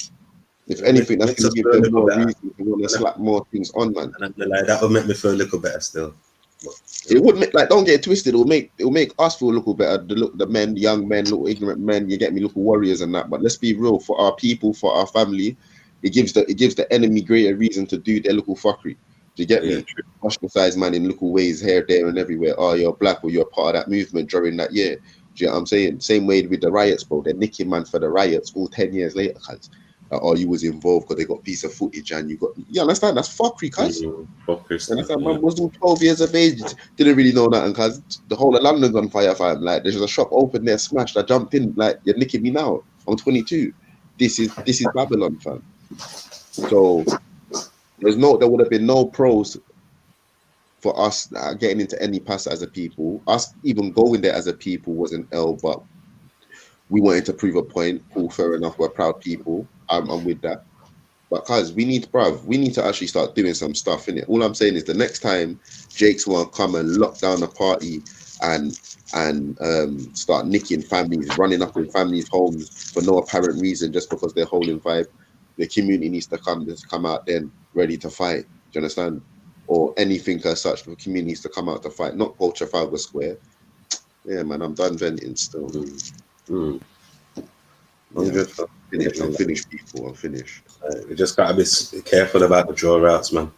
If anything, that's going to give them more reason to want to slap more things on, man. Like that would make me feel a little better still. It would make, like, don't get it twisted. It will make us feel a little better. The men, young men, little ignorant men. You get me, little warriors and that. But let's be real. For our people, for our family, it gives the enemy greater reason to do their little fuckery. Do you get me? Ostracized man in little ways, here, there, and everywhere. Oh, you're black, or you're part of that movement during that year. Do you know what I'm saying? Same way with the riots, bro. They're nicking man for the riots all 10 years later, cuz. Oh, you was involved because they got piece of footage and you understand? That's fuckery, cuz. Understand? Man was 12 years of age, didn't really know nothing, cuz. The whole of London's on fire, fam. Like, there's a shop open there, smashed. I jumped in, like, you're nicking me now. I'm 22. This is Babylon, fam. So there would have been no pros for us getting into any pass as a people. Us even going there as a people was an L, but we wanted to prove a point. Cool, fair enough. We're proud people. I'm with that. But guys, we need to actually start doing some stuff in it. All I'm saying is the next time Jake's want to come and lock down a party and start nicking families, running up in families' homes for no apparent reason, just because they're holding vibe, the community needs to come out then ready to fight. Do you understand? Or anything as such, the community needs to come out to fight, not go Trafalgar Square. Yeah, man, I'm done venting still. I'm finished, people. I'm finished. We just gotta be careful about the draw outs, man,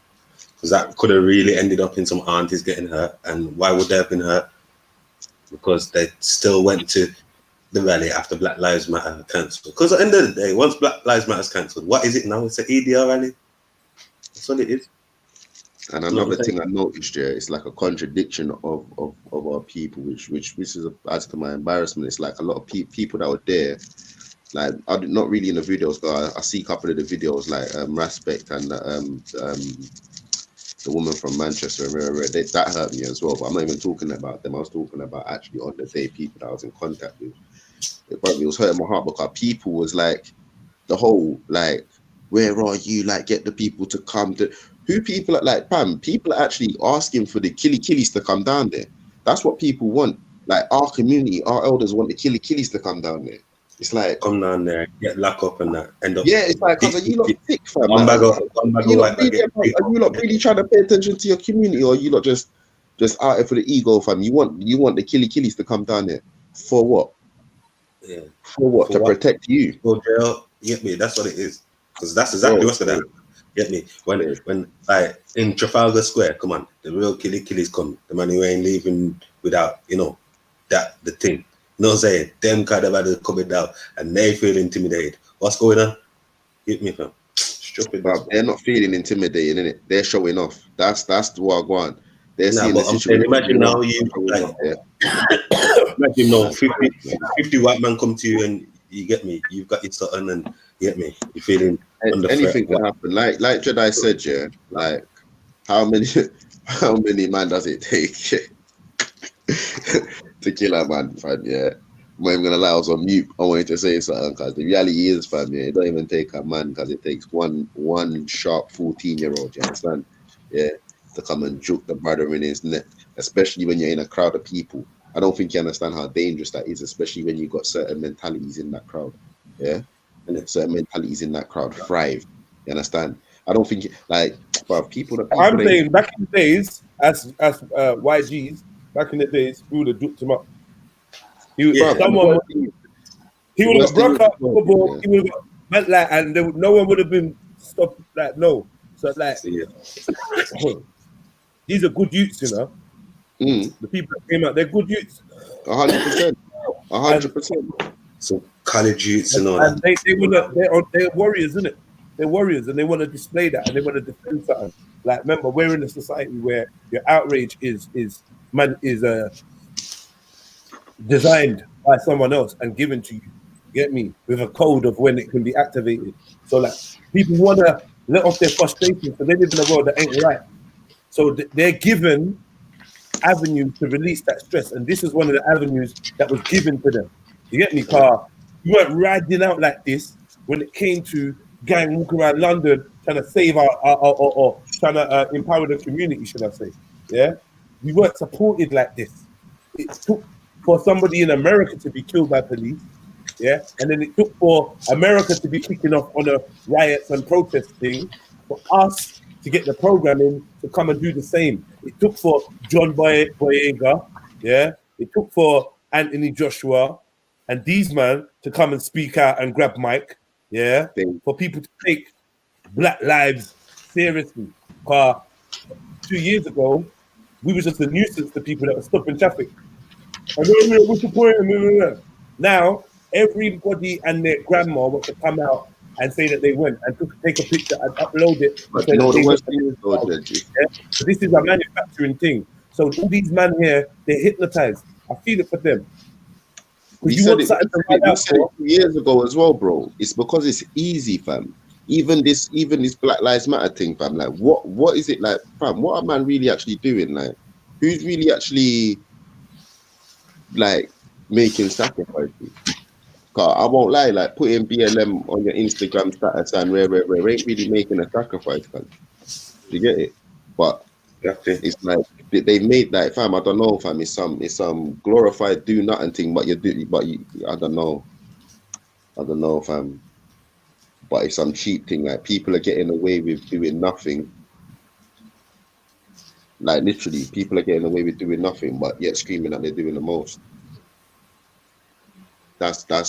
because that could have really ended up in some aunties getting hurt. And why would they have been hurt? Because they still went to the rally after Black Lives Matter cancelled. Because at the end of the day, once Black Lives Matter is cancelled, what is it now? It's an EDR rally. That's what it is. And another thing I noticed, yeah, it's like a contradiction of our people, which is adds to my embarrassment. It's like a lot of people that were there, like I'm not really in the videos, but I see a couple of the videos, like Respect and the woman from Manchester, that hurt me as well. But I'm not even talking about them. I was talking about actually on the day people that I was in contact with. It was hurting my heart because people was like the whole like, where are you? Like, get the people to come to. Who people are like, Pam, people are actually asking for the killies to come down there. That's what people want. Like our community, our elders want the killies to come down there. It's like, come down there, get locked up and that end up. Yeah, it's like, cause are you lot thick, fam? Are you lot really trying to pay attention to your community, or are you lot just out there for the ego, fam? You want the killies to come down there for what? Yeah. For what? To protect you. Go jail. You get me? That's what it is. Because that's exactly what's gonna happen. Get me? When like in Trafalgar Square, come on, the real killies come. The man who ain't leaving without, the thing. You know what I'm saying? Them kind of are coming down and they feel intimidated. What's going on? Hit me, fam. But they're not feeling intimidated, innit? They're showing off. That's what I want. They're seeing the but I'm saying, situation. imagine now you like, imagine now 50 white man come to you and you get me, you've got your something and you get me, you're feeling under anything threat. can happen. Like Jedi said, yeah. Like how many man does it take to kill a man, fam? Yeah. I'm not even gonna lie, I was on mute. I wanted to say something because the reality is, fam, yeah, it don't even take a man because it takes one sharp 14-year-old, you understand? Yeah, to come and juke the brother in his neck, especially when you're in a crowd of people. I don't think you understand how dangerous that is, especially when you've got certain mentalities in that crowd. Yeah, and certain mentalities in that crowd thrive. You understand? I don't think but people I'm saying back in the days, as YGs, back in the days, we would have duped him up. He would have got broke up, he would have got like, and no one would have been stopped. Like no, so like these are good youths, you know. The people that came out, they're good youths. 100%, 100%. So college youths and all and that. they're warriors, isn't it? They're warriors, and they want to display that, and they want to defend something. Like, remember, we're in a society where your outrage is designed by someone else and given to you. Get me? With a code of when it can be activated. So, like, people want to let off their frustration, so they live in a world that ain't right. So they're given avenues to release that stress, and this is one of the avenues that was given to them. You get me, Carl? You weren't riding out like this when it came to gang walking around London trying to save or trying to empower the community, should I say? Yeah, we weren't supported like this. It took for somebody in America to be killed by police, yeah, and then it took for America to be kicking off on a riots and protest thing for us to get the programming to come and do the same. It took for John Boyega, yeah. It took for Anthony Joshua and these men to come and speak out and grab mic, yeah. For people to take Black lives seriously. 2 years ago, we were just a nuisance to people that were stopping traffic. What's the point? Now, everybody and their grandma want to come out and say that they went and take a picture and upload it. But you know the worst thing is, though, so this is a manufacturing thing. So all these men here, they're hypnotized. I feel it for them. We said it 2 years ago as well, bro. It's because it's easy, fam. Even this Black Lives Matter thing, fam. Like, what is it like, fam? What are man really actually doing? Like, who's really actually like making sacrifices? I won't lie, like putting BLM on your Instagram status and rare ain't really making a sacrifice, fam. You get it? But it's like they made like, fam, I don't know, fam. It's some glorified do nothing thing, but I don't know, fam. But it's some cheap thing, like people are getting away with doing nothing. Like literally, people are getting away with doing nothing, but yet screaming that they're doing the most. That's the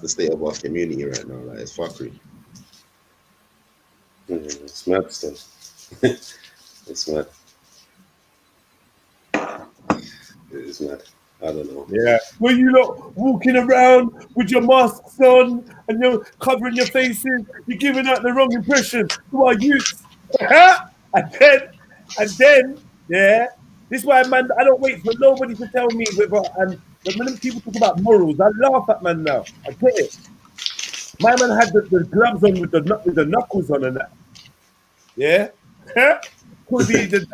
state of our community right now. Like, it's fuckery. It's mad stuff. It's mad. It's mad. I don't know. Yeah. When you lot walking around with your masks on and you're covering your faces, you're giving out the wrong impression to our youths. and then, yeah. This is why, man, I don't wait for nobody to tell me and when people talk about morals, I laugh at man now. I get it. My man had the gloves on with the knuckles on and that. Yeah? Could he the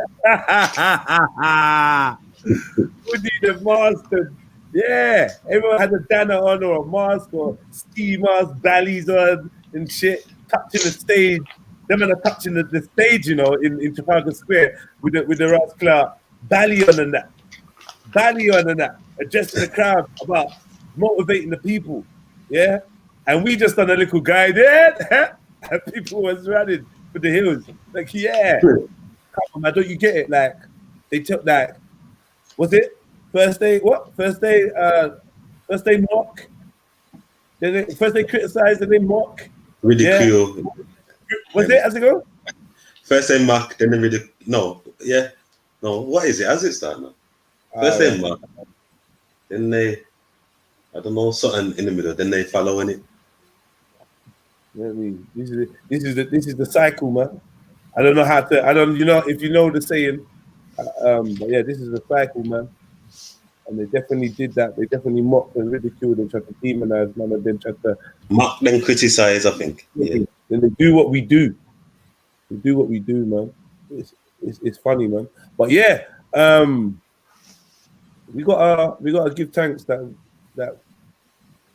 master? Yeah. Everyone had a Dana on or a mask or ski mask, ballies on and shit, touching the stage. Them men are touching the stage, you know, in Trafalgar Square with the Ross Clark. Bally on and that. Addressing the crowd about motivating the people. Yeah? And we just done a little guy there. And people was running for the hills. Like, yeah. Come on, man, don't you get it? Like, they took like, was it? First day mock? First they criticized and then mock. Ridicule. Yeah. Was it as it go? First they mock, then they ridicule. No, yeah. No, what is it? How's it start now? First they mock, then they, I don't know, something in the middle, then they follow in it. You know what I mean? This is the cycle, man. I don't know how to. I don't. You know, if you know the saying, but yeah, this is the cycle, man. And they definitely did that. They definitely mocked and ridiculed and tried to demonize, man, and then tried to mock then criticize. I think. Yeah. Then they do what we do. We do what we do, man. It's funny, man. But yeah, we gotta give thanks that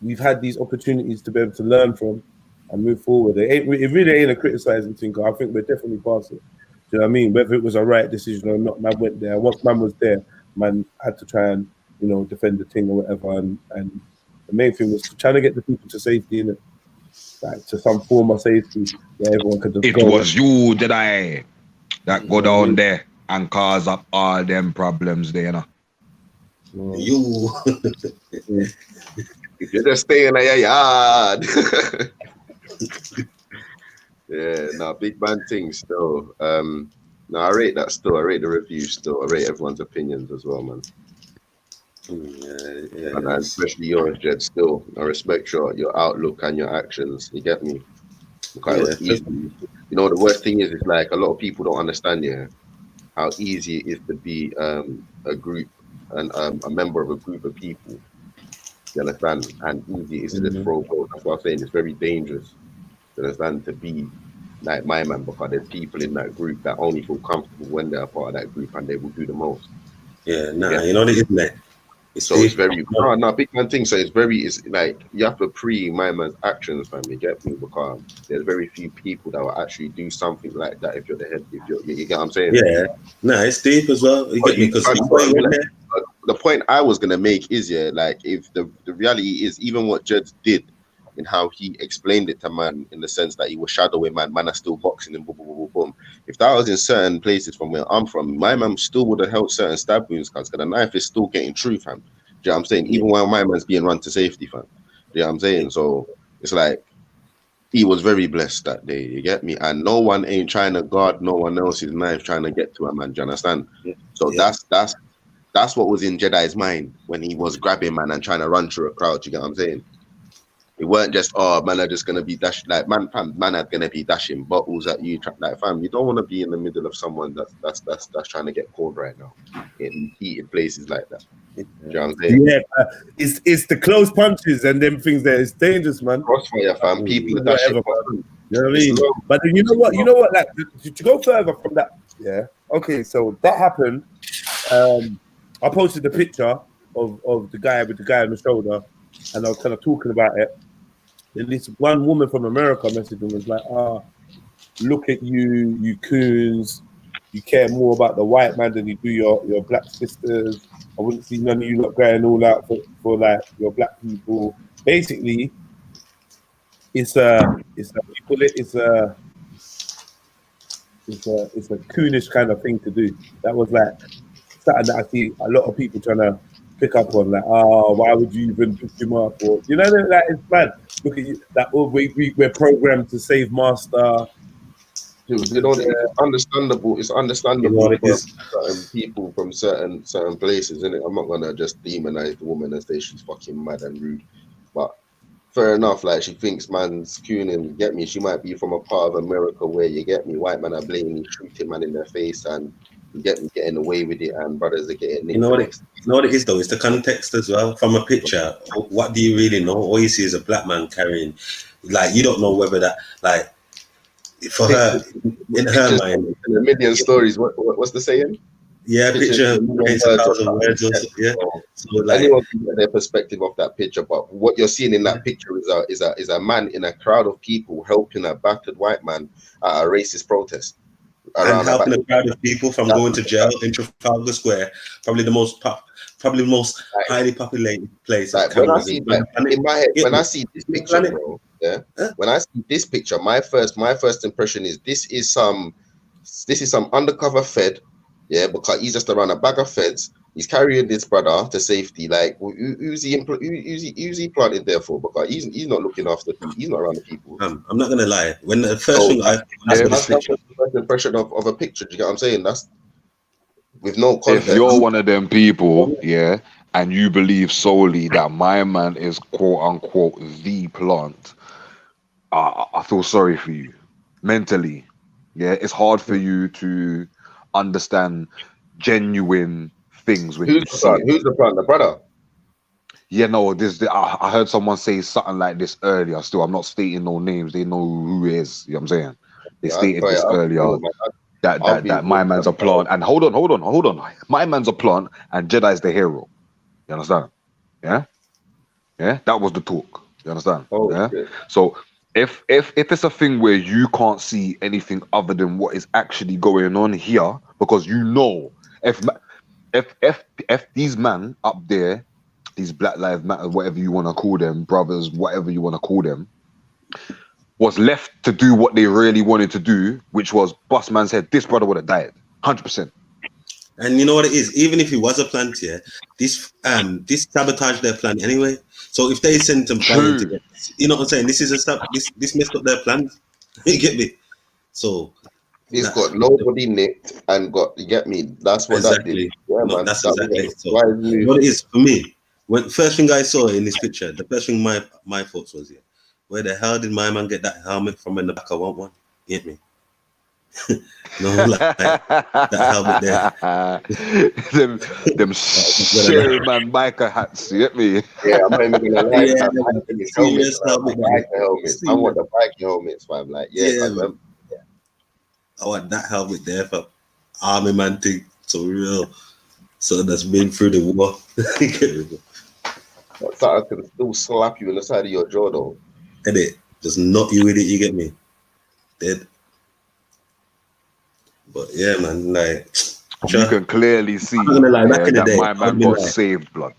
we've had these opportunities to be able to learn from and move forward. It really ain't a criticizing thing. I think we're definitely past it. Do you know what I mean? Whether it was a right decision or not, man went there. Once man was there, man had to try and defend the thing or whatever. And the main thing was trying to get the people to safety, innit? Like to some form of safety where everyone could just It was you, Jedi, that go down there and cause up all them problems there, you know. You. If you just stay in your yard. Yeah, no, big man thing still. No, I rate that still. I rate the review still. I rate everyone's opinions as well, man. Yeah, and especially yours, Jed. Still, I respect your outlook and your actions. You get me? Because easy. You know, the worst thing is like a lot of people don't understand how easy it is to be a group and a member of a group of people. You understand? And easy it is to just throw votes. That's what I'm saying. It's very dangerous. You understand? To be like my man, because there's people in that group that only feel comfortable when they're a part of that group and they will do the most. Yeah, nah, you know what it is, mate. It's very no big man thing. So it's like you have to my man's actions, fam. You get me? Because there's very few people that will actually do something like that if you're the head. If you get what I'm saying? Yeah, nah, it's deep as well. You get me? Because the point I was gonna make is like if the reality is even what Jed did in how he explained it to man in the sense that he was shadowing man are still boxing and boom, boom, boom, boom, boom. If that was in certain places from where I'm from, my man still would have held certain stab wounds because the knife is still getting through, fam. Do you know what I'm saying? Even while my man's being run to safety, fam. Do you know what I'm saying? So it's like he was very blessed that day, you get me? And no one ain't trying to guard no one else's knife trying to get to a man, do you understand? So that's what was in Jedi's mind when he was grabbing man and trying to run through a crowd, you get what I'm saying? It weren't just, man are just gonna be dashing like man are gonna be dashing bottles at you. Like fam, you don't want to be in the middle of someone that's trying to get called right now in heated places like that. You know what I'm saying? Yeah, it's the close punches and them things that is dangerous, man. Crossfire, fam. People are dashing. You know what I mean? But then you know what? Like to go further from that, yeah. Okay, so that happened. I posted the picture of the guy with the guy on the shoulder, and I was kind of talking about it. And this one woman from America messaged me, was like, look at you coons. You care more about the white man than you do your black sisters. I wouldn't see none of you lot going all out for like your black people. Basically, it's a coonish kind of thing to do. That was like something that I see a lot of people trying to pick up on, like, why would you even pick him up? Or you know, like it's mad. Look at you, that we're programmed to save master. You know, it's understandable. It's understandable for certain people from certain places, isn't it? I'm not gonna just demonize the woman and say she's fucking mad and rude, but fair enough. Like she thinks man's cooning. Get me? She might be from a part of America where you get me. White man are blaming, shooting man in their face, and you get me getting away with it, and brothers are getting. You know what it is though? It's the context as well. From a picture, what do you really know? All you see is a black man carrying. Like you don't know whether that like. For her, in her mind, a million stories. What's the saying? Yeah, picture paints 1,000 words. Yeah, so like anyone can get their perspective of that picture, but what you're seeing in that picture is a man in a crowd of people helping a battered white man at a racist protest. And helping a crowd of people from going to jail in Trafalgar Square, probably the most highly populated place. Like, when I see in my head, when I see this picture, bro, yeah. When I see this picture, my first impression is this is some undercover Fed, yeah, because he's just around a bag of Feds. He's carrying this brother to safety. Like, who's he planted there for? Because he's not looking after people. He's not around the people. I'm not gonna lie. When the first thing that's the first impression of a picture. Do you get what I'm saying? That's with no context. If you're one of them people, yeah, and you believe solely that my man is quote unquote the plant, I feel sorry for you mentally. Yeah, it's hard for you to understand genuine things when you Who's the see plant? it. Who's the plant? The brother. Yeah, no, I heard someone say something like this earlier. Still, I'm not stating no names. They know who it is. You know what I'm saying? They Yeah, stated this I'll be earlier real, man. that I'll be my real. man's a plant. And hold on. My man's a plant, and Jedi's the hero. You understand? Yeah, yeah. That was the talk. You understand? Oh Yeah. shit. So if it's a thing where you can't see anything other than what is actually going on here, because you know if these men up there, these Black Lives Matter, whatever you want to call them, brothers, whatever you want to call them, was left to do what they really wanted to do, which was bust man's head, this brother would have died, 100%. And you know what it is? Even if he was a plant, yeah, this sabotaged their plan anyway. So if they sent him flying to get, you know what I'm saying? This is this messed up their plans. You get me? So He's got nobody nicked and got, you get me? That's what that did. Yeah, No, man. that's That exactly was it. So a wise move. what it is for me, when first thing I saw in this picture, the first thing my thoughts was, yeah, where the hell did my man get that helmet from in the back? I want one. You get me? No, like that helmet there. them Sherman biker hats, you get me? Yeah, I'm not even gonna lie. Yeah, Man. I like these serious helmets, man. helmet. Biker helmets. I want the biker helmets, man. Like, yeah, Yeah, man. I want that helmet there for army man thing. So real. So that's been through the war. So I can still slap you in the side of your jaw, though. And it just knock you with it. You get me? Dead. But yeah, man, like you can clearly see that my man got saved, blood.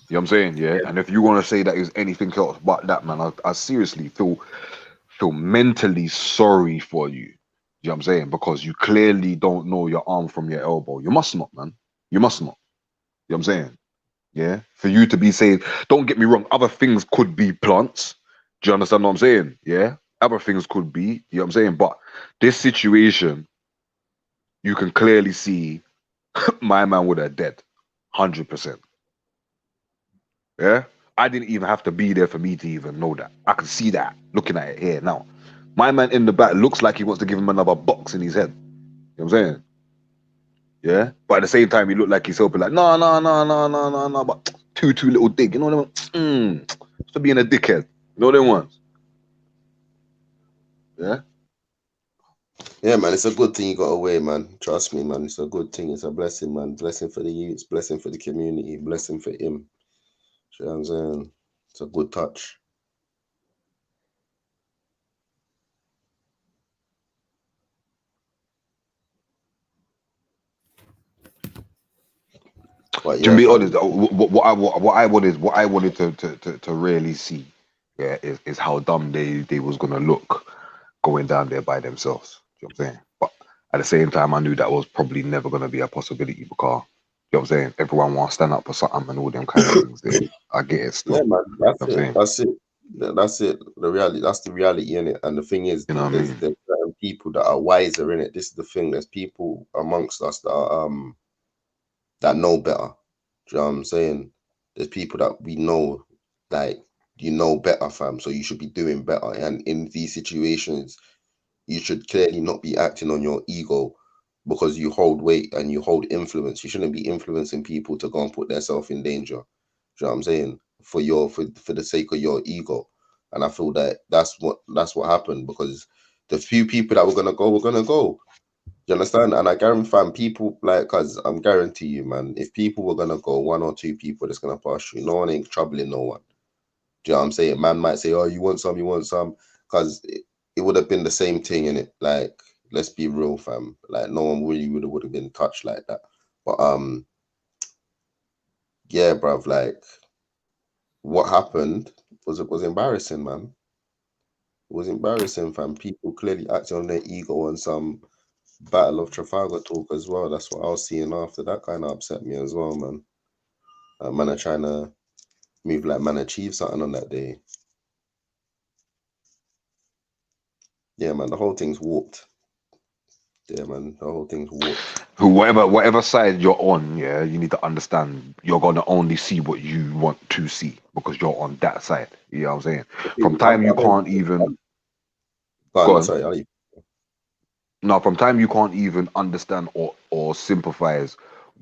You know what I'm saying? Yeah. And if you want to say that is anything else but that, man, I seriously feel mentally sorry for you. You know what I'm saying? Because you clearly don't know your arm from your elbow. You must not, man. You must not. You know what I'm saying? Yeah. For you to be saved, don't get me wrong, other things could be plants. Do you understand what I'm saying? Yeah. Other things could be, you know what I'm saying? But this situation, you can clearly see my man would have dead. 100%. Yeah. I didn't even have to be there for me to even know that. I can see that looking at it here now. My man in the back looks like he wants to give him another box in his head. You know what I'm saying? Yeah. But at the same time, he looked like he's hoping like, no, but too little dick. You know what I mean? For being a dickhead. You know what I want? Yeah. Yeah, man, it's a good thing you got away, man. Trust me, man. It's a good thing. It's a blessing, man. Blessing for the youths, blessing for the community, blessing for him. You know what I'm saying? It's a good touch. But yeah, to be honest, what I wanted to really see, yeah, is how dumb they was gonna look going down there by themselves. You know what I'm saying? But at the same time, I knew that was probably never gonna be a possibility because, you know what I'm saying, everyone wants to stand up for something and all them kind of things. I get it still. Yeah, man. That's You know what I'm saying? That's it. The reality. That's the reality in it. And the thing is, You know what I mean? there's certain people that are wiser in it. This is the thing. There's people amongst us that are, that know better. Do you know what I'm saying? There's people that we know, like, you know better, fam. So you should be doing better. And in these situations, you should clearly not be acting on your ego because you hold weight and you hold influence. You shouldn't be influencing people to go and put themselves in danger. Do you know what I'm saying? For the sake of your ego. And I feel that that's what happened, because the few people that were gonna go. You understand? And I guarantee, fam, people like, cause I'm guarantee you, man, if people were gonna go, one or two people that's gonna pass through, no one ain't troubling no one. Do you know what I'm saying? Man might say, oh, you want some, cause it would have been the same thing in it. Like, let's be real, fam. Like, no one really would have been touched like that. But yeah, bruv, like, what happened was embarrassing, man. It was embarrassing, fam. People clearly acting on their ego on some Battle of Trafalgar talk as well. That's what I was seeing after. That kind of upset me as well, man. Man are trying to move like man achieve something on that day. Yeah, man, the whole thing's warped. Yeah, man, the whole thing's warped. Whatever side you're on, yeah, you need to understand you're gonna only see what you want to see because you're on that side. You know what I'm saying? From time you can't even. Go on. Sorry, No, from time you can't even understand or sympathize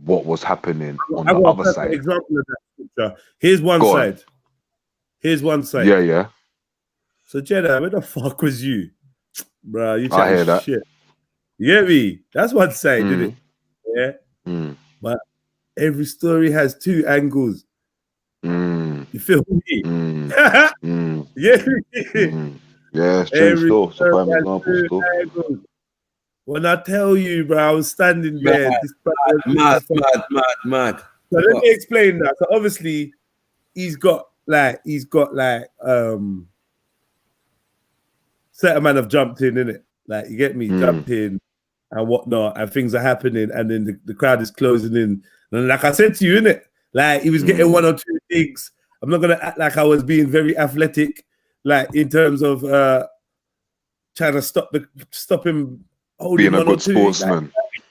what was happening on I the got other a side. example of that picture. Here's one Go on. side. Here's one side. Yeah, yeah. So Jedi, where the fuck was you, bro? You I hear chatting that. shit. You get me? That's one side, isn't it? Yeah. But every story has two angles. You feel me? Yeah. Yeah, it's true. Every Still, it's a story prime has example. two Still. angles. When I tell you, bro, I was standing there. Mad. So let me explain that. So obviously, he's got like certain man have jumped in, innit? Like, you get me? Jumped in and whatnot, and things are happening, and then the crowd is closing in. And like I said to you, innit? Like, he was getting one or two things. I'm not gonna act like I was being very athletic, like in terms of trying to stop him holding Being a one or good two. sportsman. Like,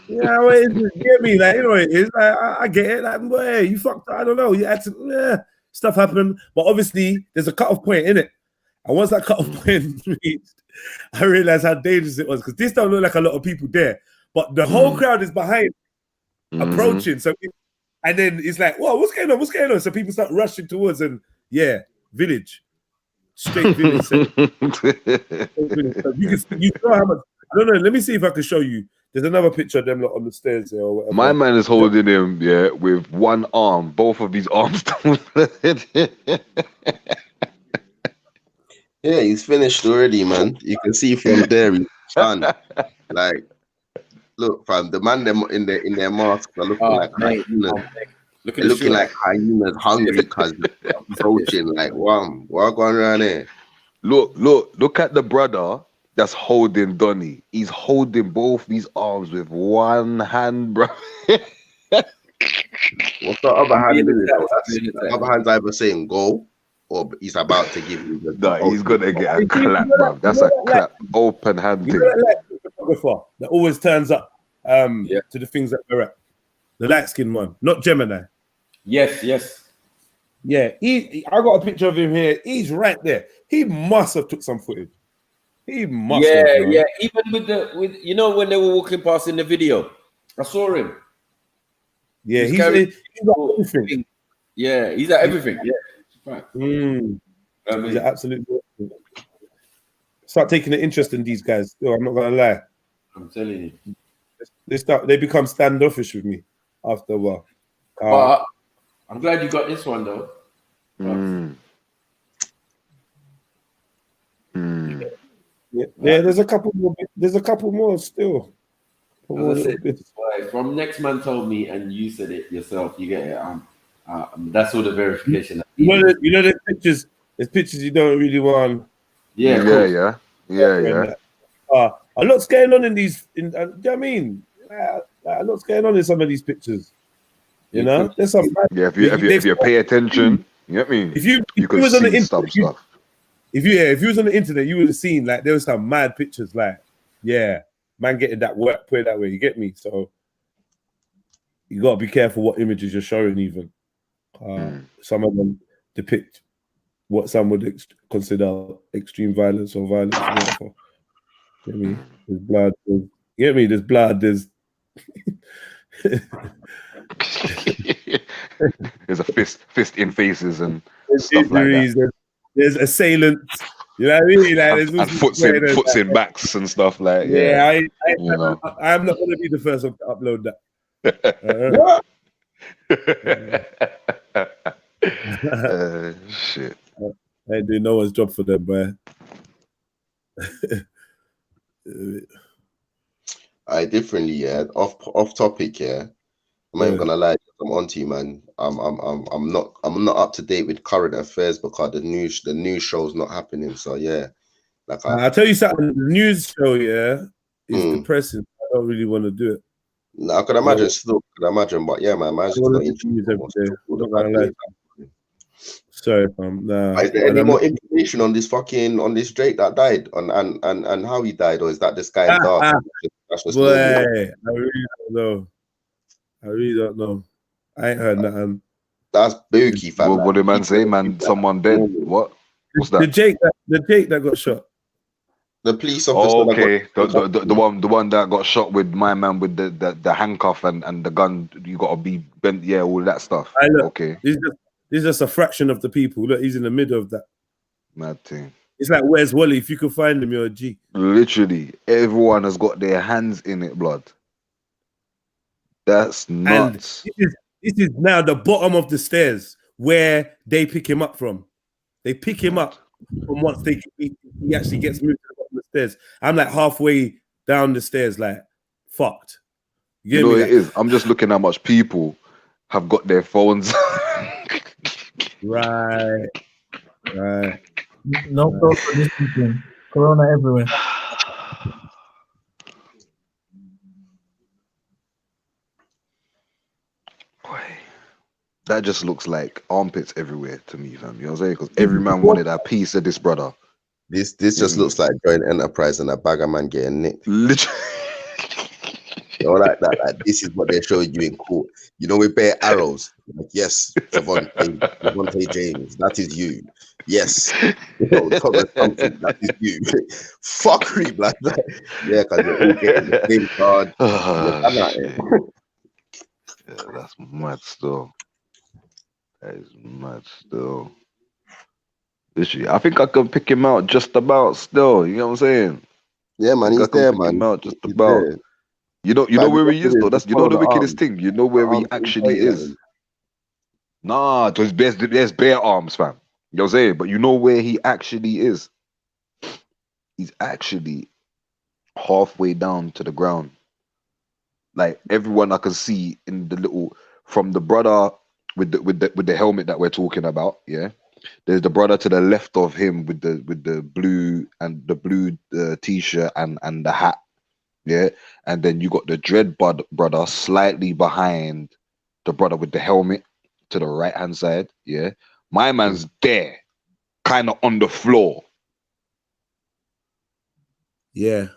yeah, well, you get me? Like, you know what it is. Like, I get it. Like, boy, you fucked up. I don't know. You had to, stuff happened. But obviously, there's a cut-off point, innit? And once that cut-off point reached, I realized how dangerous it was, because this don't look like a lot of people there. But the whole crowd is behind, approaching. So, and then it's like, whoa, what's going on? What's going on? So people start rushing towards, and village. Straight village. So you know how much. I don't know. Let me see if I can show you. There's another picture of them lot on the stairs there or whatever. My man is holding him, with one arm, both of his arms. Yeah, he's finished already, man. You can see from there he's done. Like, look, fam, the man them in their masks are looking like hyenas. They're looking like hyenas, hungry because approaching. Like, wow, what going on there? Look at the brother that's holding Donny. He's holding both these arms with one hand, bro. What's the other hand doing? The other hand's either saying go, or he's about to give you the. No, he's gonna get a clap, bro. That's a clap, open hand thing. Photographer that always turns up to the things that we're at. The light skinned one, not Gemini. Yes. Yeah, I got a picture of him here. He's right there. He must have took some footage. He must have. Yeah. Even with you know when they were walking past in the video, I saw him. Yeah, he's at everything. Yeah, he's at everything. Yeah. Right. He's absolutely. Start taking an interest in these guys. I'm not gonna lie. I'm telling you, they become standoffish with me after a while. But I'm glad you got this one though. Yeah, there's a couple more. There's a couple more still. From next man told me, and you said it yourself. You get it. That's all the verification. You know, there's pictures. There's pictures you don't really want. Yeah. A lot's going on in these. Do you know what I mean? A lot's going on in some of these pictures. You know, there's some. Yeah, if you pay attention, you know what I mean. If you was on the internet, if you was on the internet, you would have seen like there was some mad pictures. Like, man getting that work, put it that way. You get me? So you gotta be careful what images you're showing. Even some of them depict what some would consider extreme violence or violence. Whatever. Get me? There's blood. Get me? There's blood. There's there's a fist in faces and stuff injuries, like that. There's assailants. You know what I mean? Like, and foot's in backs and stuff like I'm not gonna be the first one to upload that. Shit. I ain't doing no one's job for them, boy. Differently, off topic, I'm not even gonna lie, I'm onto you, man. I'm not up to date with current affairs because the news show's not happening. So like I'll tell you something. The news show, is depressing. I don't really want to do it. No, I could imagine but man, man's just not interested. Sorry, nah. Is there any more information on this Drake that died and how he died, or is that this guy in dark? Boy, I really don't know. I ain't heard nothing. That's spooky, fam. What did man say, man? Someone dead. What? What's that? The Jake that got shot. The police officer. Okay, the one that got shot with my man with the handcuff and the gun. You gotta be bent. Yeah, all that stuff. Okay, This is just a fraction of the people. Look, he's in the middle of that. Mad thing. It's like, where's Wally? If you could find him, you're a G. Literally, everyone has got their hands in it, blood. That's nuts. And this is now the bottom of the stairs where they pick him up from. They pick him up from once he actually gets moved to the bottom of the stairs. I'm like halfway down the stairs, like fucked. You know what it is? I'm just looking how much people have got their phones. Right. No social distancing. Corona everywhere. That just looks like armpits everywhere to me, fam. You know what I'm saying? Because every man wanted a piece of this brother. This just looks like joint enterprise and a bagger man getting nicked. Literally. You know, like that. Like, this is what they're showing you in court. You know, with bare arrows. Like, yes, Javonte James, that is you. Yes. You know, Thomas Thompson, that is you. Fuckery, like that. Yeah, because you're all getting the same card. Yeah, that's mad still. That is mad still. Literally, I think I can pick him out just about still. You know what I'm saying? Yeah, man, he's there, man. Him out just about. There. You know where he is though. That's the wickedest thing. You know where he actually is. Nah, there's bare arms, fam. You know what I'm saying? But you know where he actually is. He's actually halfway down to the ground. Like everyone I can see in the little from the brother with the helmet that we're talking about, yeah. There's the brother to the left of him with the blue t-shirt and the hat, yeah. And then you got the dread brother slightly behind the brother with the helmet to the right hand side, yeah. My man's there, kind of on the floor. Yeah.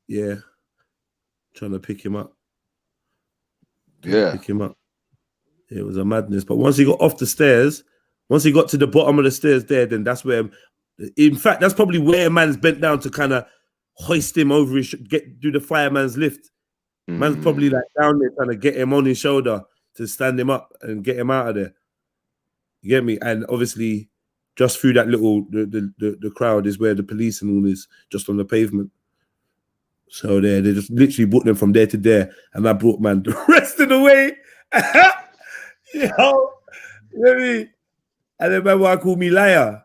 Yeah. Trying to pick him up. Pick him up. It was a madness. But once he got off the stairs, once he got to the bottom of the stairs there, then that's where, in fact, that's probably where man's bent down to kind of hoist him over his, do the fireman's lift. Man's probably like down there trying to get him on his shoulder to stand him up and get him out of there. You get me? And obviously, just through that little, the crowd is where the police and all is, just on the pavement. So they just literally brought them from there to there, and I brought man the rest of the way. You know what I mean? And then man called me liar.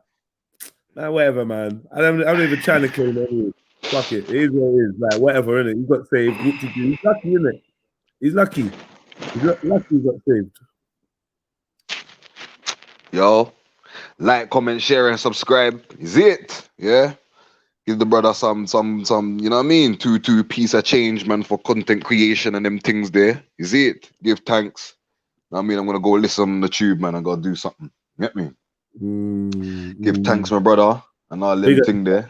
Man, whatever, man. I'm not even trying to kill him. Fuck it. It is what it is. Like, whatever, innit? He got saved. He's lucky, innit? He's lucky. He's lucky he got saved. Yo, like, comment, share, and subscribe. Is it? Yeah. Give the brother some, you know what I mean? Two piece of change, man, for content creation and them things there. Is it? Give thanks. I mean, I'm gonna go listen on the tube, man. I gotta do something. Get me? Give thanks, my brother, and all them thing there.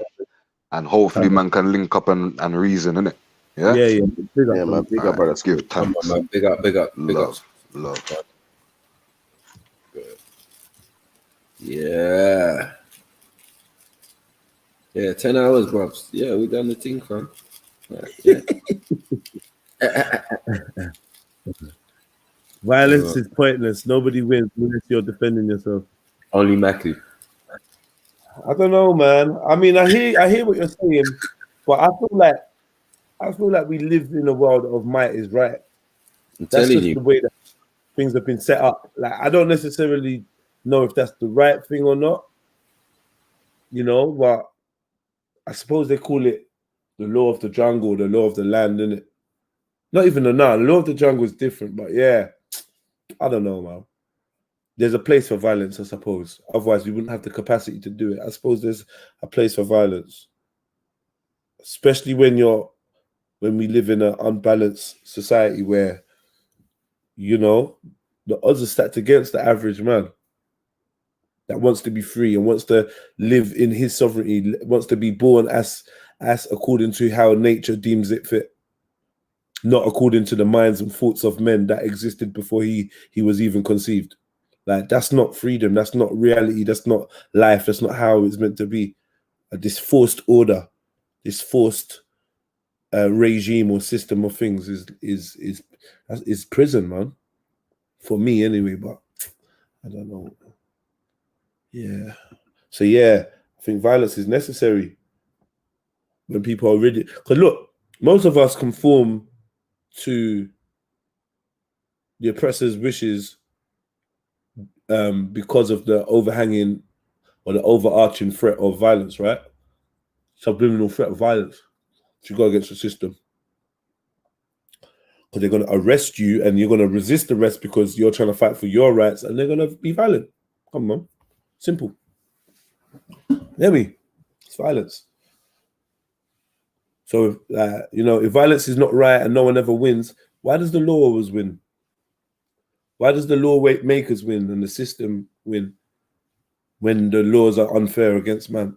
And hopefully, man, can link up and reason, innit? Yeah? Yeah. Big up, man. Big up, brother. Let's give thanks. Man. Big up. Love. Good. Yeah. Yeah, 10 hours, bro. Yeah, we done the thing, fam. Yeah. Violence is pointless. Nobody wins unless you're defending yourself. Only Mackie. I don't know, man. I mean, I hear what you're saying, but I feel like we live in a world of might is right. That's just the way that things have been set up. Like, I don't necessarily know if that's the right thing or not, you know, but I suppose they call it the law of the jungle, the law of the land, innit? Not even the law of the jungle is different, but yeah, I don't know, man. There's a place for violence, I suppose. Otherwise, we wouldn't have the capacity to do it. I suppose there's a place for violence, especially when we live in an unbalanced society where, you know, the odds are stacked against the average man that wants to be free and wants to live in his sovereignty, wants to be born as according to how nature deems it fit, not according to the minds and thoughts of men that existed before he was even conceived. Like, that's not freedom. That's not reality. That's not life. That's not how it's meant to be. This forced order, this forced regime or system of things is prison, man. For me, anyway. But I don't know. Yeah. So yeah, I think violence is necessary when people are ready. Because look, most of us conform to the oppressor's wishes because of the overhanging or the overarching threat of violence, right? Subliminal threat of violence to go against the system. Because they're going to arrest you and you're going to resist arrest because you're trying to fight for your rights and they're going to be violent. Come on. Simple. Hear me? It's violence. So, if violence is not right and no one ever wins, why does the law always win? Why does the law makers win and the system win when the laws are unfair against man?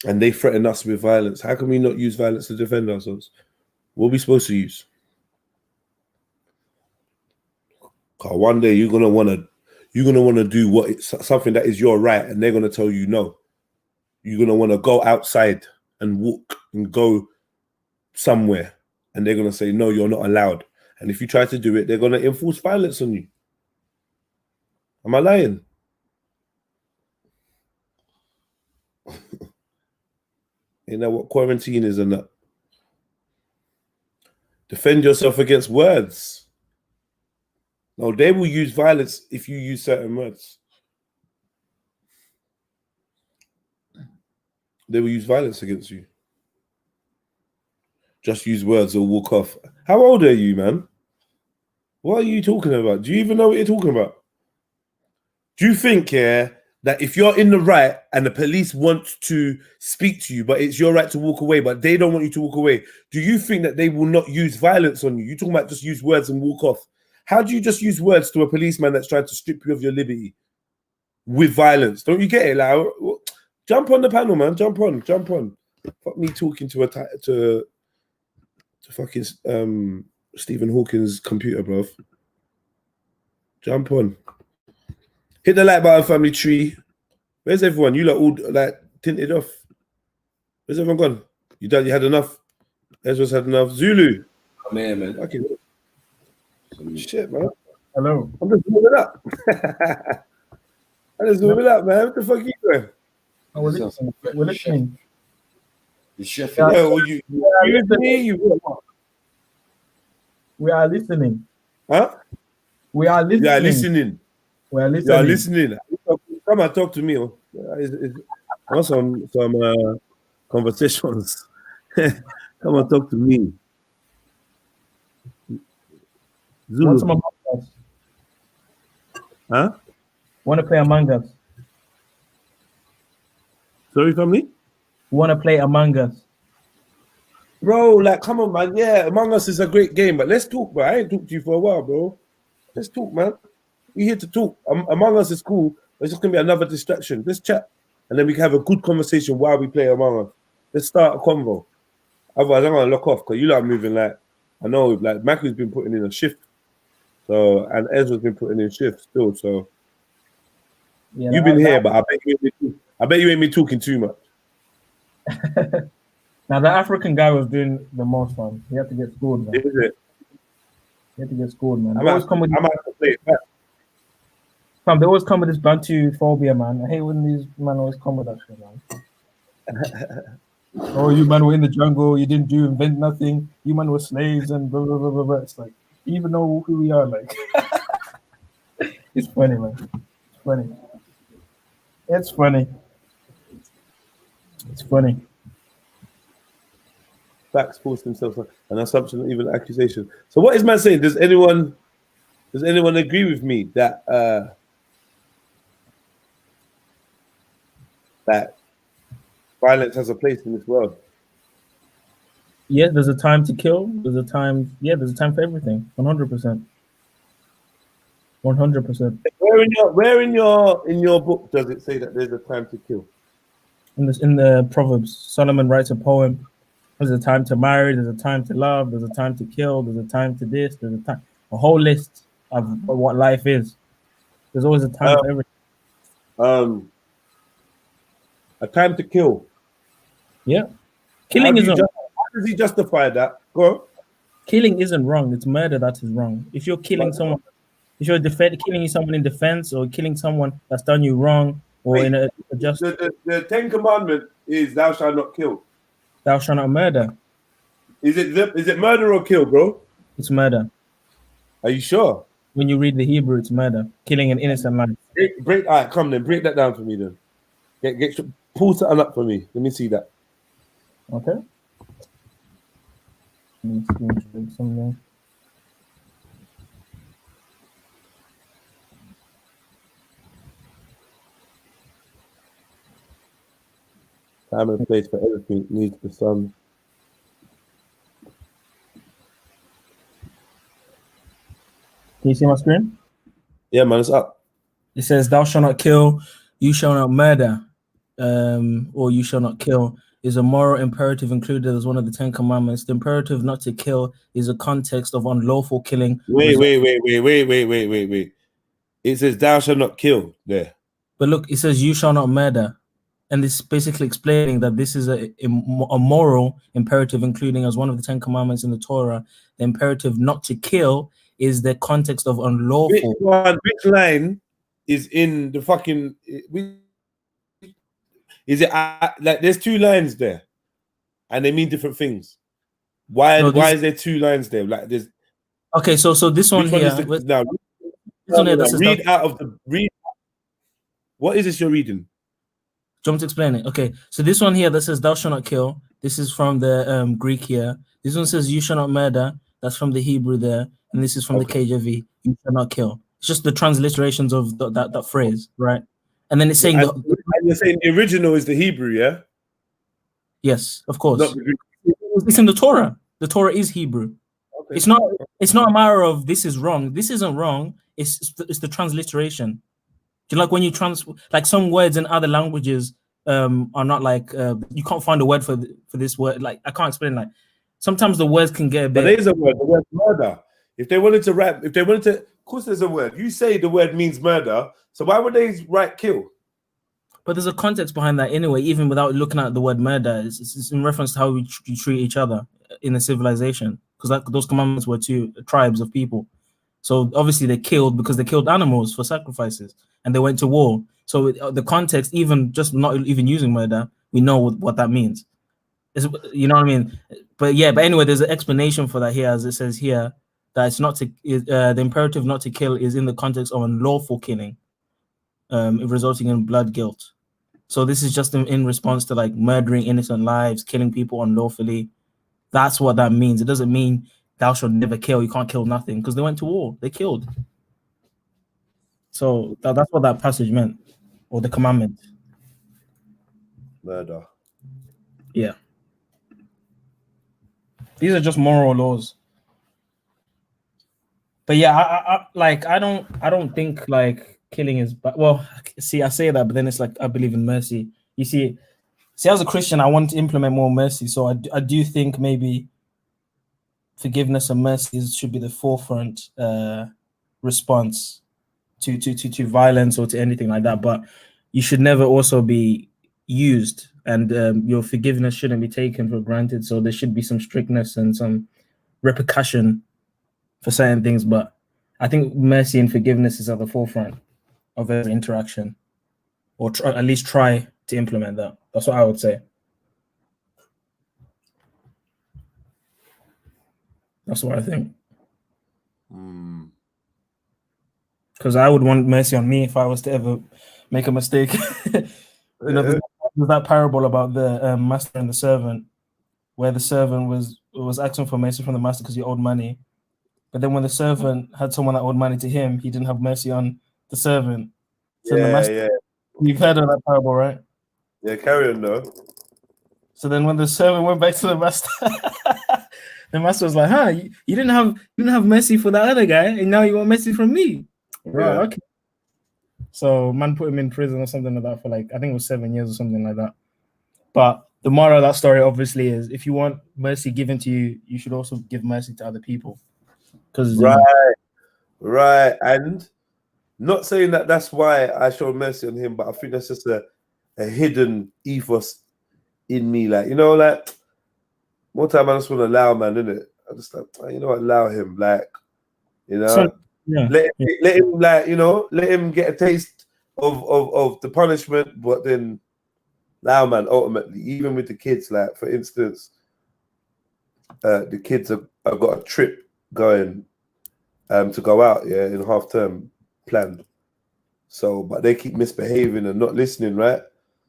And they threaten us with violence. How can we not use violence to defend ourselves? What are we supposed to use? Because one day you're gonna want to do something that is your right, and they're gonna tell you no. You're gonna want to go outside and walk and go somewhere, and they're gonna say no, you're not allowed. And if you try to do it, they're gonna enforce violence on you. Am I lying? You know what quarantine is and that. Defend yourself against words. No, they will use violence if you use certain words. They will use violence against you. Just use words or walk off. How old are you, man? What are you talking about? Do you even know what you're talking about? Do you think, that if you're in the right and the police want to speak to you, but it's your right to walk away, but they don't want you to walk away, do you think that they will not use violence on you? You're talking about just use words and walk off. How do you just use words to a policeman that's trying to strip you of your liberty with violence? Don't you get it? Like, jump on the panel, man. Jump on. Fuck me talking to fucking Stephen Hawking's computer, bro. Jump on. Hit the like button, family tree. Where's everyone? You lot all like tinted off. Where's everyone gone? You done? You had enough? Ezra's had enough. Zulu. Oh, man. Okay. Shit, man. Hello. I'm just moving up. I'm just moving up, man. What the fuck are you doing? Oh, we're listening. The chef. Yeah, we are listening. Huh? We are listening. You are listening. We are listening. You are listening. Come and talk to me. I want some conversations. Come and talk to me. Zulu. Want some Among Us? Huh? Want to play Among Us? Sorry, family? Want to play Among Us? Bro, like, come on, man. Yeah, Among Us is a great game, but let's talk, bro. I ain't talked to you for a while, bro. Let's talk, man. We're here to talk. Among Us is cool, but it's just going to be another distraction. Let's chat, and then we can have a good conversation while we play Among Us. Let's start a convo. Otherwise, I'm going to lock off, because you lot are moving like, I know, like, Mackie's been putting in a shift. So, and Ezra's been putting in shifts still, so. Yeah, you've been here, but I bet you ain't been talking too much. Now, the African guy was doing the most fun. He had to get scored, man. Is it? He had to get scored, man. I might have to play it back. They always come with this Bantu phobia, man. I hate when these men always come with that shit, man. Oh, you man were in the jungle. You didn't invent nothing. You man were slaves and blah, blah, blah, blah, blah. It's like, you even know who we are, like. It's funny, man. It's funny. It's funny. It's funny. Facts force themselves an assumption, even accusation. So what is man saying? Does anyone agree with me that that violence has a place in this world? Yeah, there's a time to kill. There's a time for everything. 100%. 100%. Where in your book does it say that there's a time to kill? In the Proverbs, Solomon writes a poem. There's a time to marry. There's a time to love. There's a time to kill. There's a time to this. There's a whole list of what life is. There's always a time for everything. A time to kill. Yeah. Killing isn't. How does he justify that? Go on. Killing isn't wrong. It's murder that is wrong. If you're killing someone, if you're killing someone in defense or killing someone that's done you wrong, or Wait, in a just the 10 Commandment is thou shalt not kill. Thou shalt not murder. Is it murder or kill, bro? It's murder. Are you sure? When you read the Hebrew, it's murder, killing an innocent life. Break. All right, come then. Break that down for me then. Pull something up for me. Let me see that. Okay. Let me screenshot something. Time and place for everything needs the sun. Can you see my screen? Yeah, man, it's up. It says, "Thou shalt not kill, you shall not murder, or you shall not kill." Is a moral imperative included as one of the 10 Commandments. The imperative not to kill is a context of unlawful killing. Wait. It says thou shalt not kill there. But look, it says you shall not murder. And this is basically explaining that this is a moral imperative, including as one of the 10 Commandments in the Torah. The imperative not to kill is the context of unlawful. Which line is in the fucking... Is it like there's two lines there and they mean different things? Why is there two lines there? Like there's... Okay, so this one here... Read out of the... Read. What is this you're reading? Do you want me to explain it? Okay, so this one here that says thou shalt not kill, this is from the Greek here. This one says you shall not murder, that's from the Hebrew there, and this is from the KJV, you shall not kill. It's just the transliterations of that phrase, right? And then it's saying and you're saying the original is the Hebrew, yeah? Yes, of course. Not the Greek. It's in the Torah. The Torah is Hebrew. Okay. It's not a matter of this is wrong. This isn't wrong. It's the transliteration. Do you like when you like some words in other languages are not like you can't find a word for this word. Like I can't explain. Like sometimes the words can get a bit. But there is a word. The word murder. If they wanted to rap, of course there's a word. You say the word means murder, so why would they write kill? But there's a context behind that anyway. Even without looking at the word murder, it's in reference to how we treat each other in a civilization. Because those commandments were to tribes of people. So obviously they killed because they killed animals for sacrifices and they went to war. So the context, even just not even using murder, we know what that means. You know what I mean? But anyway, there's an explanation for that here, as it says here, that it's not to the imperative not to kill is in the context of unlawful killing, resulting in blood guilt. So this is just in response to like murdering innocent lives, killing people unlawfully. That's what that means. It doesn't mean thou shalt never kill. You can't kill nothing because they went to war. They killed. So that's what that passage meant, or the commandment. Murder. Yeah. These are just moral laws. But yeah, I don't think like killing is bad. Well, see, I say that, but then it's like I believe in mercy. You see, as a Christian, I want to implement more mercy. So I do think maybe forgiveness and mercy should be the forefront response to violence or to anything like that. But you should never also be used, and your forgiveness shouldn't be taken for granted. So there should be some strictness and some repercussion for certain things. But I think mercy and forgiveness is at the forefront of every interaction, or at least try to implement that. That's what I would say. That's what I think. Because I would want mercy on me if I was to ever make a mistake. There's that parable about the master and the servant, where the servant was asking for mercy from the master because he owed money. But then when the servant had someone that owed money to him, he didn't have mercy on the servant. So the master, you've heard of that parable, right? Yeah, carry on though. So then when the servant went back to the master, the master was like, you didn't have mercy for that other guy, and now you want mercy from me. Right, okay. So man put him in prison or something like that for like, I think it was 7 years or something like that. But the moral of that story obviously is if you want mercy given to you, you should also give mercy to other people. Right. And not saying that that's why I showed mercy on him, but I think that's just a hidden ethos in me. Like, you know, like more time I just want to allow, man, innit? I just like, you know what, allow him, like, you know, So, yeah. let him, like, you know, let him get a taste of the punishment, but then allow, man, ultimately, even with the kids, like, for instance, the kids have got a trip going to go out, yeah, in half term planned. So, but they keep misbehaving and not listening, right?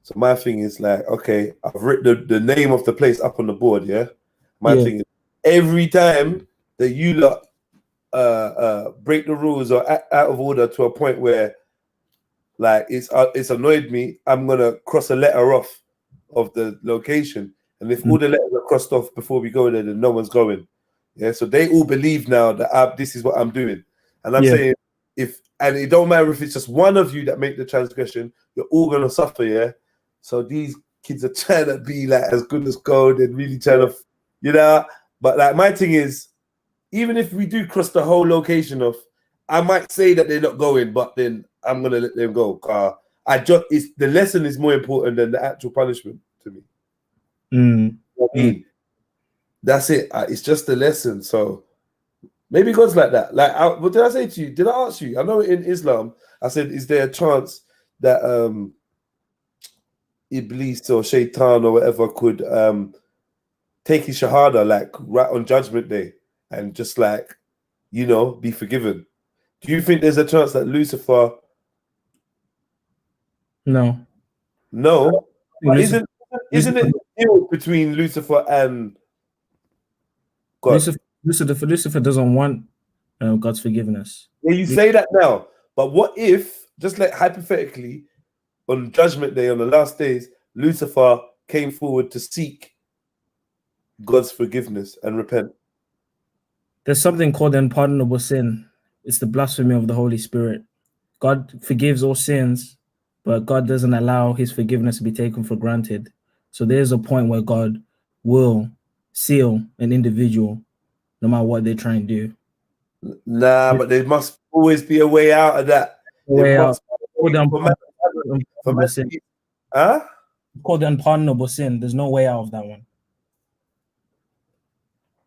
So my thing is like, okay, I've written the name of the place up on the board, yeah? My thing is, every time that you lot break the rules or act out of order to a point where like it's annoyed me, I'm gonna cross a letter off of the location. And if all the letters are crossed off before we go there, then no one's going. Yeah, so they all believe now that this is what I'm doing. And I'm saying, and it don't matter if it's just one of you that make the transgression, you're all gonna suffer, yeah? So these kids are trying to be like as good as gold and really trying to, you know, but like my thing is, even if we do cross the whole location off, I might say that they're not going, but then I'm gonna let them go. The lesson is more important than the actual punishment to me. You know what I mean? That's it. It's just a lesson. So maybe God's like that. Like, what did I say to you? Did I ask you? I know in Islam, I said, is there a chance that Iblis or Shaitan or whatever could take his shahada, like right on Judgment Day, and just like, you know, be forgiven? Do you think there's a chance that Lucifer? No. But isn't it the deal between Lucifer and God? Lucifer doesn't want God's forgiveness. Yeah, you say that now, but what if, just like hypothetically, on Judgment Day, on the last days, Lucifer came forward to seek God's forgiveness and repent? There's something called unpardonable sin. It's the blasphemy of the Holy Spirit. God forgives all sins, but God doesn't allow his forgiveness to be taken for granted. So there's a point where God will seal an individual no matter what they try and do. Nah, but there must always be a way out of that. Way out. Huh? Called the unpardonable sin. There's no way out of that one.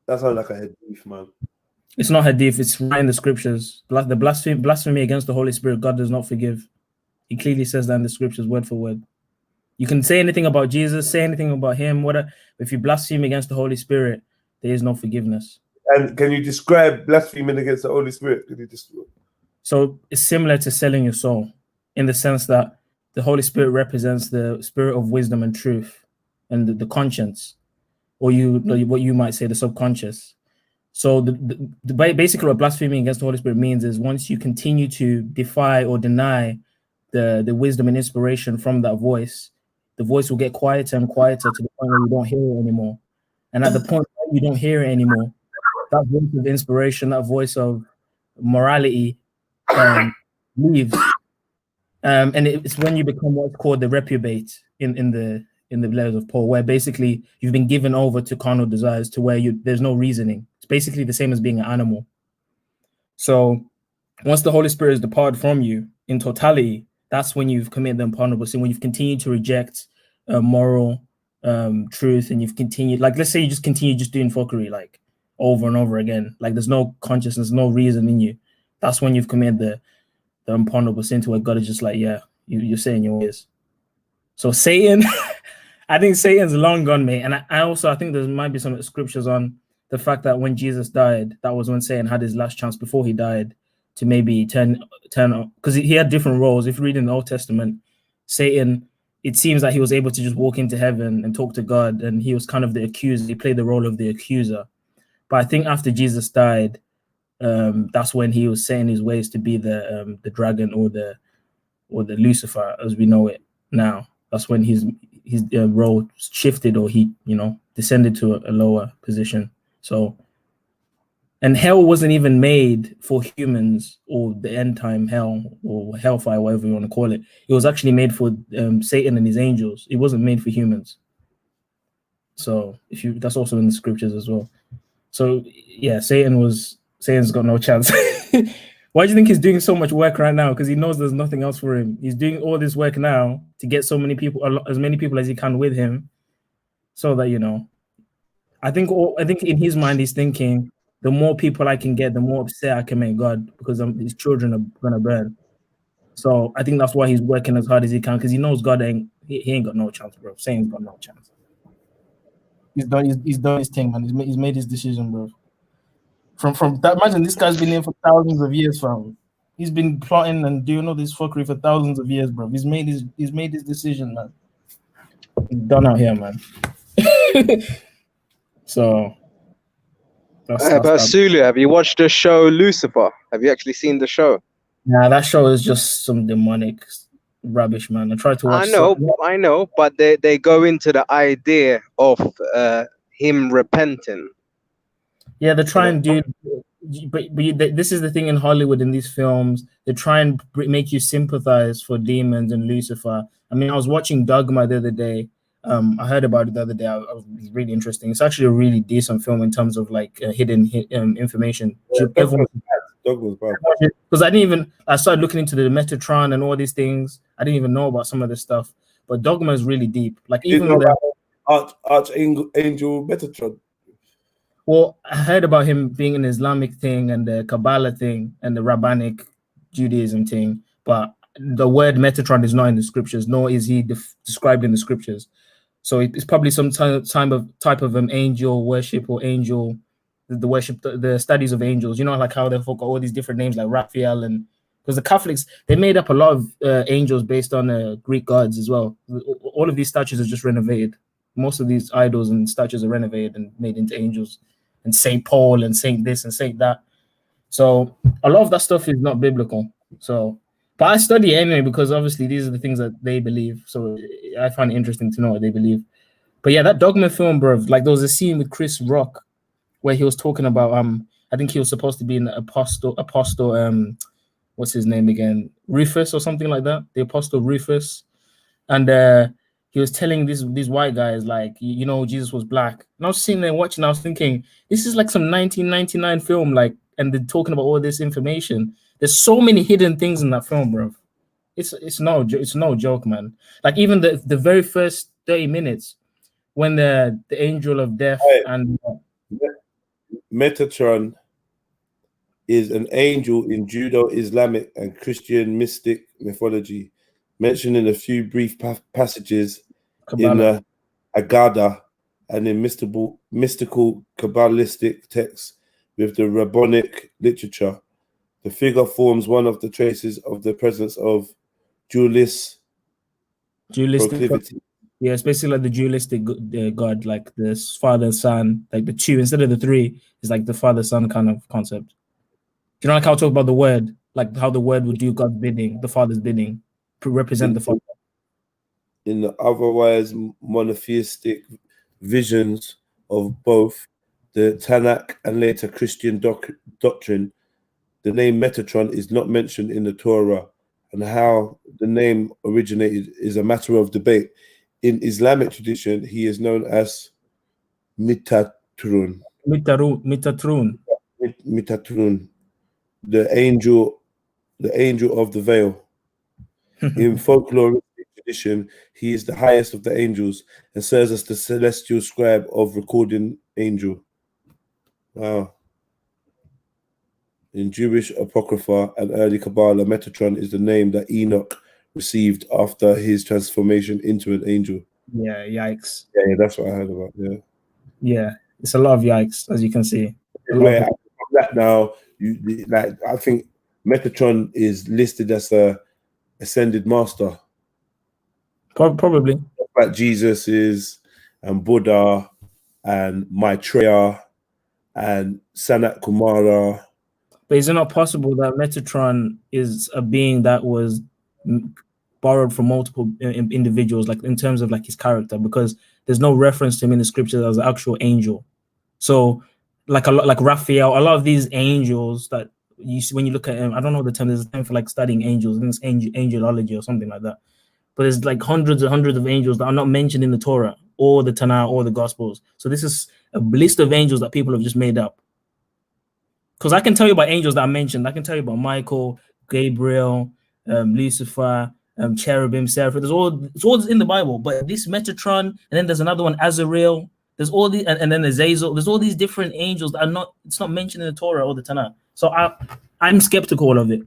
That sounds like a hadith, man. It's not hadith, it's right in the scriptures. The blasphemy against the Holy Spirit, God does not forgive. He clearly says that in the scriptures, word for word. You can say anything about Jesus, say anything about him, whatever. If you blaspheme against the Holy Spirit, there is no forgiveness. And can you describe blaspheming against the Holy Spirit? So it's similar to selling your soul in the sense that the Holy Spirit represents the spirit of wisdom and truth and the conscience, or what you might say, the subconscious. So basically what blaspheming against the Holy Spirit means is once you continue to defy or deny the wisdom and inspiration from that voice, the voice will get quieter and quieter to the point where you don't hear it anymore. And at the point where you don't hear it anymore, that voice of inspiration, that voice of morality leaves. And it's when you become what's called the reprobate in the letters of Paul, where basically you've been given over to carnal desires to where there's no reasoning. It's basically the same as being an animal. So once the Holy Spirit is departed from you in totality, that's when you've committed the unpardonable sin, when you've continued to reject moral truth, and you've continued, like, let's say you just continue just doing fuckery, like, over and over again, like there's no consciousness, no reason in you. That's when you've committed the unpardonable sin, to where God is just like, yeah, you're saying your ways. So Satan, I think Satan's long gone, mate. And I think there might be some scriptures on the fact that when Jesus died, that was when Satan had his last chance before he died to maybe turn because he had different roles. If you read in the Old Testament, Satan, it seems that he was able to just walk into heaven and talk to God, and he was kind of the accuser. He played the role of the accuser. But I think after Jesus died, that's when he was saying his ways to be the dragon or the Lucifer as we know it now. That's when his role shifted, or he descended to a lower position. So, and hell wasn't even made for humans, or the end time hell or hellfire, whatever you want to call it. It was actually made for Satan and his angels. It wasn't made for humans. So that's also in the scriptures as well. So yeah, Satan's got no chance Why do you think he's doing so much work right now? Because he knows there's nothing else for him. He's doing all this work now to get so many people, as many people as he can with him, so that, you know, I think in his mind he's thinking, the more people I can get, the more upset I can make God, because his children are gonna burn. So I think that's why he's working as hard as he can, because he knows God he ain't got no chance, bro. Satan's got no chance. He's done his thing, man. He's made his decision, bro. From that, imagine this guy's been here for thousands of years, fam. He's been plotting and doing all this fuckery for thousands of years, bro. He's made his decision, man. He's done out here, man. So but Sulu, have you watched the show Lucifer? Have you actually seen the show? Nah, that show is just some demonic rubbish, man. I tried to watch. I know, but they go into the idea of him repenting. Yeah, they try and do, but this is the thing in Hollywood, in these films, they try and make you sympathize for demons and Lucifer. I mean, I was watching Dogma the other day. I heard about it the other day. It was really interesting. It's actually a really decent film in terms of like hidden information. Yeah, Dogma's bad. Because I started looking into the Metatron and all these things. I didn't even know about some of this stuff. But Dogma is really deep. Like even Archangel Metatron. Well, I heard about him being an Islamic thing and the Kabbalah thing and the Rabbinic Judaism thing, but the word Metatron is not in the scriptures, nor is he described in the scriptures. So it's probably some type of angel worship or angel, the worship, the studies of angels. You know, like how they've got all these different names like Raphael, and because the Catholics, they made up a lot of angels based on Greek gods as well. All of these statues are just renovated. Most of these idols and statues are renovated and made into angels. And Saint Paul and Saint this and Saint that. So a lot of that stuff is not biblical. So, but I study it anyway, because obviously these are the things that they believe. So I find it interesting to know what they believe. But yeah, that Dogma film, bro, like there was a scene with Chris Rock where he was talking about I think he was supposed to be an apostle, what's his name again? Rufus or something like that. The Apostle Rufus. And he was telling these white guys, like, you know, Jesus was black. And I was sitting there watching, I was thinking, this is like some 1999 film, like, and they're talking about all this information. There's so many hidden things in that film, bro. It's no joke, man. Like even the very first 30 minutes when the angel of death and Metatron is an angel in Judo-Islamic and Christian mystic mythology, mentioned in a few brief passages in the Agada and in mystical Kabbalistic texts with the rabbinic literature. The figure forms one of the traces of the presence of dualistic proclivity. Yeah, it's basically like the dualistic God, like the Father, Son, like the two, instead of the three, is like the Father, Son kind of concept. You know, like how I talk about the word, like how the word would do God's bidding, the Father's bidding, to represent the Father. In the otherwise monotheistic visions of both the Tanakh and later Christian doctrine, the name Metatron is not mentioned in the Torah, and how the name originated is a matter of debate. In Islamic tradition, he is known as Mitatrun. Mitatrun, the angel of the veil. In folklore tradition, he is the highest of the angels and serves as the celestial scribe of recording angel. Wow. In Jewish Apocrypha and early Kabbalah, Metatron is the name that Enoch received after his transformation into an angel. Yeah, yikes. Yeah, that's what I heard about. Yeah, it's a lot of yikes, as you can see. That now, I think Metatron is listed as a ascended master. Probably. Like Jesus is, and Buddha, and Maitreya, and Sanat Kumara. But is it not possible that Metatron is a being that was borrowed from multiple individuals, like in terms of like his character, because there's no reference to him in the scriptures as an actual angel. So like Raphael, a lot of these angels that you see when you look at him, I don't know the term, there's a term for like studying angels, I think it's angelology or something like that. But there's like hundreds and hundreds of angels that are not mentioned in the Torah or the Tanakh or the Gospels. So this is a list of angels that people have just made up. Because I can tell you about angels that I mentioned. I can tell you about Michael, Gabriel, Lucifer, cherubim, seraphim. It's all in the Bible. But this Metatron, and then there's another one, Azrael. There's all these, and then there's Azazel. There's all these different angels that are not. It's not mentioned in the Torah or the Tanakh. So I'm skeptical of it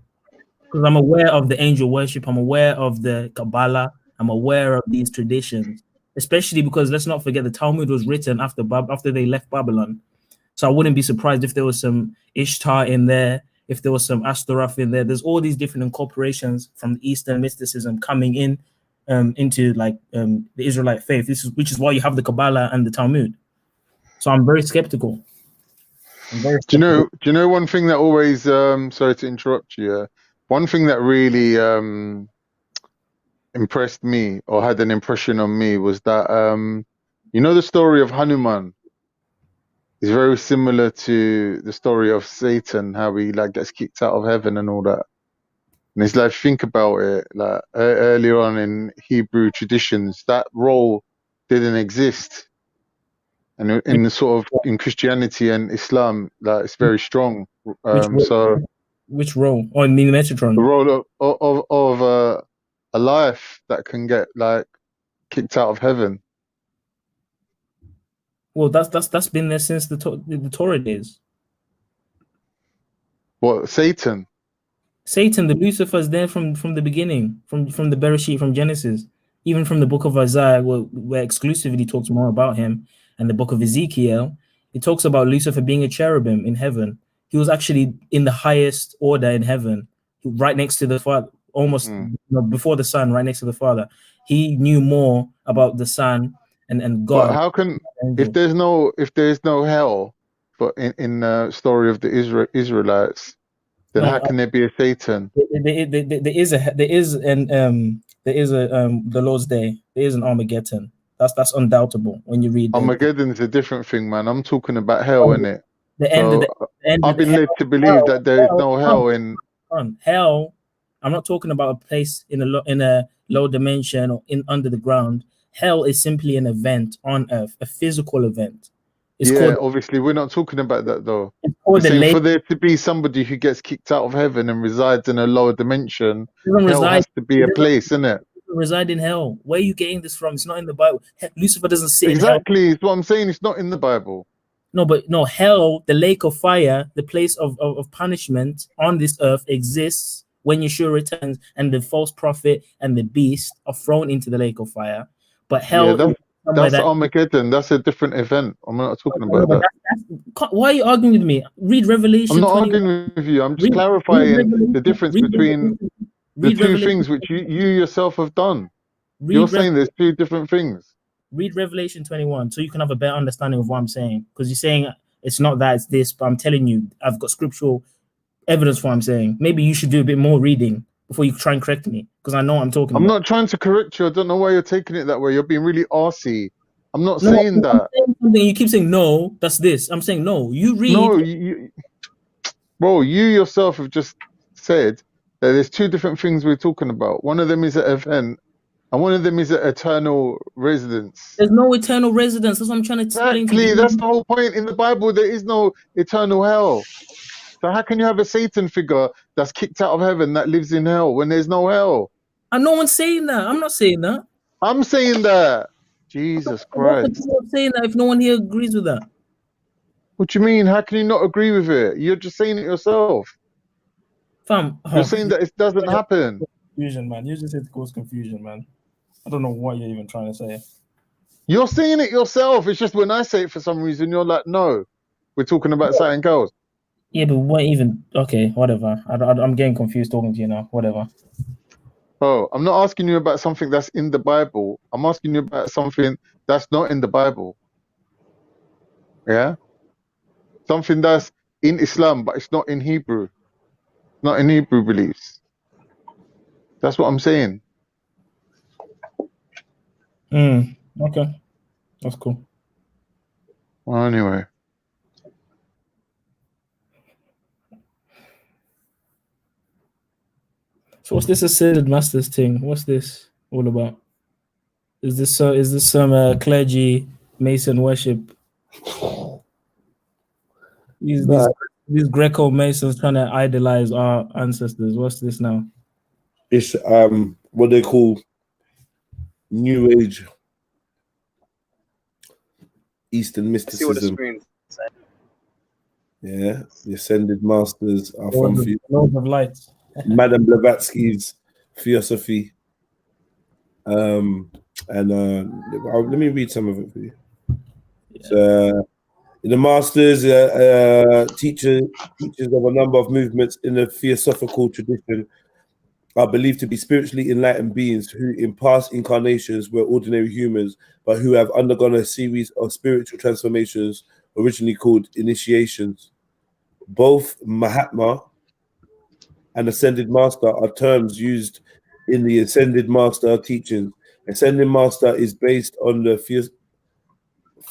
because I'm aware of the angel worship. I'm aware of the Kabbalah. I'm aware of these traditions, especially because let's not forget the Talmud was written after they left Babylon. So I wouldn't be surprised if there was some Ishtar in there, if there was some Ashtaroth in there. There's all these different incorporations from the Eastern mysticism coming in into like the Israelite faith. Which is why you have the Kabbalah and the Talmud. So I'm very skeptical. Do you know one thing that always sorry to interrupt you, one thing that really impressed me or had an impression on me was that you know the story of Hanuman is very similar to the story of Satan, how he like gets kicked out of heaven and all that. And it's like, think about it, like earlier on in Hebrew traditions, that role didn't exist. And in the sort of in Christianity and Islam, like it's very strong. Which role? Oh, I mean Metatron. The role of a life that can get like kicked out of heaven. Well, that's been there since the Torah days. What, Satan? Satan, the Lucifer's there from the beginning, from the Bereshit, from Genesis, even from the book of Isaiah, where exclusively talks more about him, and the book of Ezekiel, it talks about Lucifer being a cherubim in heaven. He was actually in the highest order in heaven, right next to the Father, almost before the Son, right next to the Father. He knew more about the Son and God. But how can, if there's no hell, but in the story of the Israelites, then how can there be a Satan? There is the Lord's Day. There is an Armageddon. That's undoubtable when you read. Armageddon is a different thing, man. I'm talking about hell, innit? The end. I've been led to believe that there is no hell in hell. I'm not talking about a place in a low dimension or under the ground. Hell is simply an event on earth, a physical event. Obviously we're not talking about that though. We're saying for there to be somebody who gets kicked out of heaven and resides in a lower dimension, hell has to be a place, isn't it? Reside in hell. Where are you getting this from? It's not in the Bible. Lucifer doesn't sit exactly. in hell. It's what I'm saying. It's not in the Bible. No, hell, the lake of fire, the place of punishment on this earth exists when Yeshua returns, and the false prophet and the beast are thrown into the lake of fire. But hell, that's Armageddon. That's a different event. I'm not talking about that. Why are you arguing with me? Read Revelation. I'm not arguing with you. I'm just clarifying the difference between the two things which you yourself have done. You're saying there's two different things. Read Revelation 21 so you can have a better understanding of what I'm saying. Because you're saying it's not that, it's this, but I'm telling you, I've got scriptural evidence for what I'm saying. Maybe you should do a bit more reading before you try and correct me, because I know what I'm talking about. I'm not trying to correct you. I don't know why you're taking it that way. You're being really arsey. I'm not saying that. I'm saying something, you keep saying, no, that's this. I'm saying, no, you read. No, bro, you yourself have just said that there's two different things we're talking about. One of them is an event, and one of them is an eternal residence. There's no eternal residence. That's what I'm trying to explain. Exactly, that's the whole point. In the Bible, there is no eternal hell. So how can you have a Satan figure that's kicked out of heaven that lives in hell when there's no hell? And no one's saying that. I'm not saying that. I'm saying that. Jesus Christ. I'm saying that if no one here agrees with that. What do you mean? How can you not agree with it? You're just saying it yourself. Fam, you're saying that it doesn't happen. Confusion, man. You just said it cause confusion, man. I don't know what you're even trying to say. You're saying it yourself. It's just when I say it for some reason, you're like, no, we're talking about something else. Yeah, but what even? Okay, whatever. I'm getting confused talking to you now. Whatever. Oh, I'm not asking you about something that's in the Bible. I'm asking you about something that's not in the Bible. Yeah? Something that's in Islam, but it's not in Hebrew. Not in Hebrew beliefs. That's what I'm saying. Okay. That's cool. Well, anyway. So what's this Ascended Masters thing? What's this all about? Is this some clergy Mason worship? These These Greco Masons trying to idolize our ancestors. What's this now? It's what they call New Age Eastern See what the mysticism. screen. Yeah, the ascended masters are Lord from of, Lord of Light. Madame Blavatsky's Theosophy. Let me read some of it for you. Yeah. So, the masters teachers of a number of movements in the Theosophical tradition are believed to be spiritually enlightened beings who in past incarnations were ordinary humans, but who have undergone a series of spiritual transformations originally called initiations. Both Mahatma and Ascended Master are terms used in the Ascended Master teachings. Ascended Master is based on the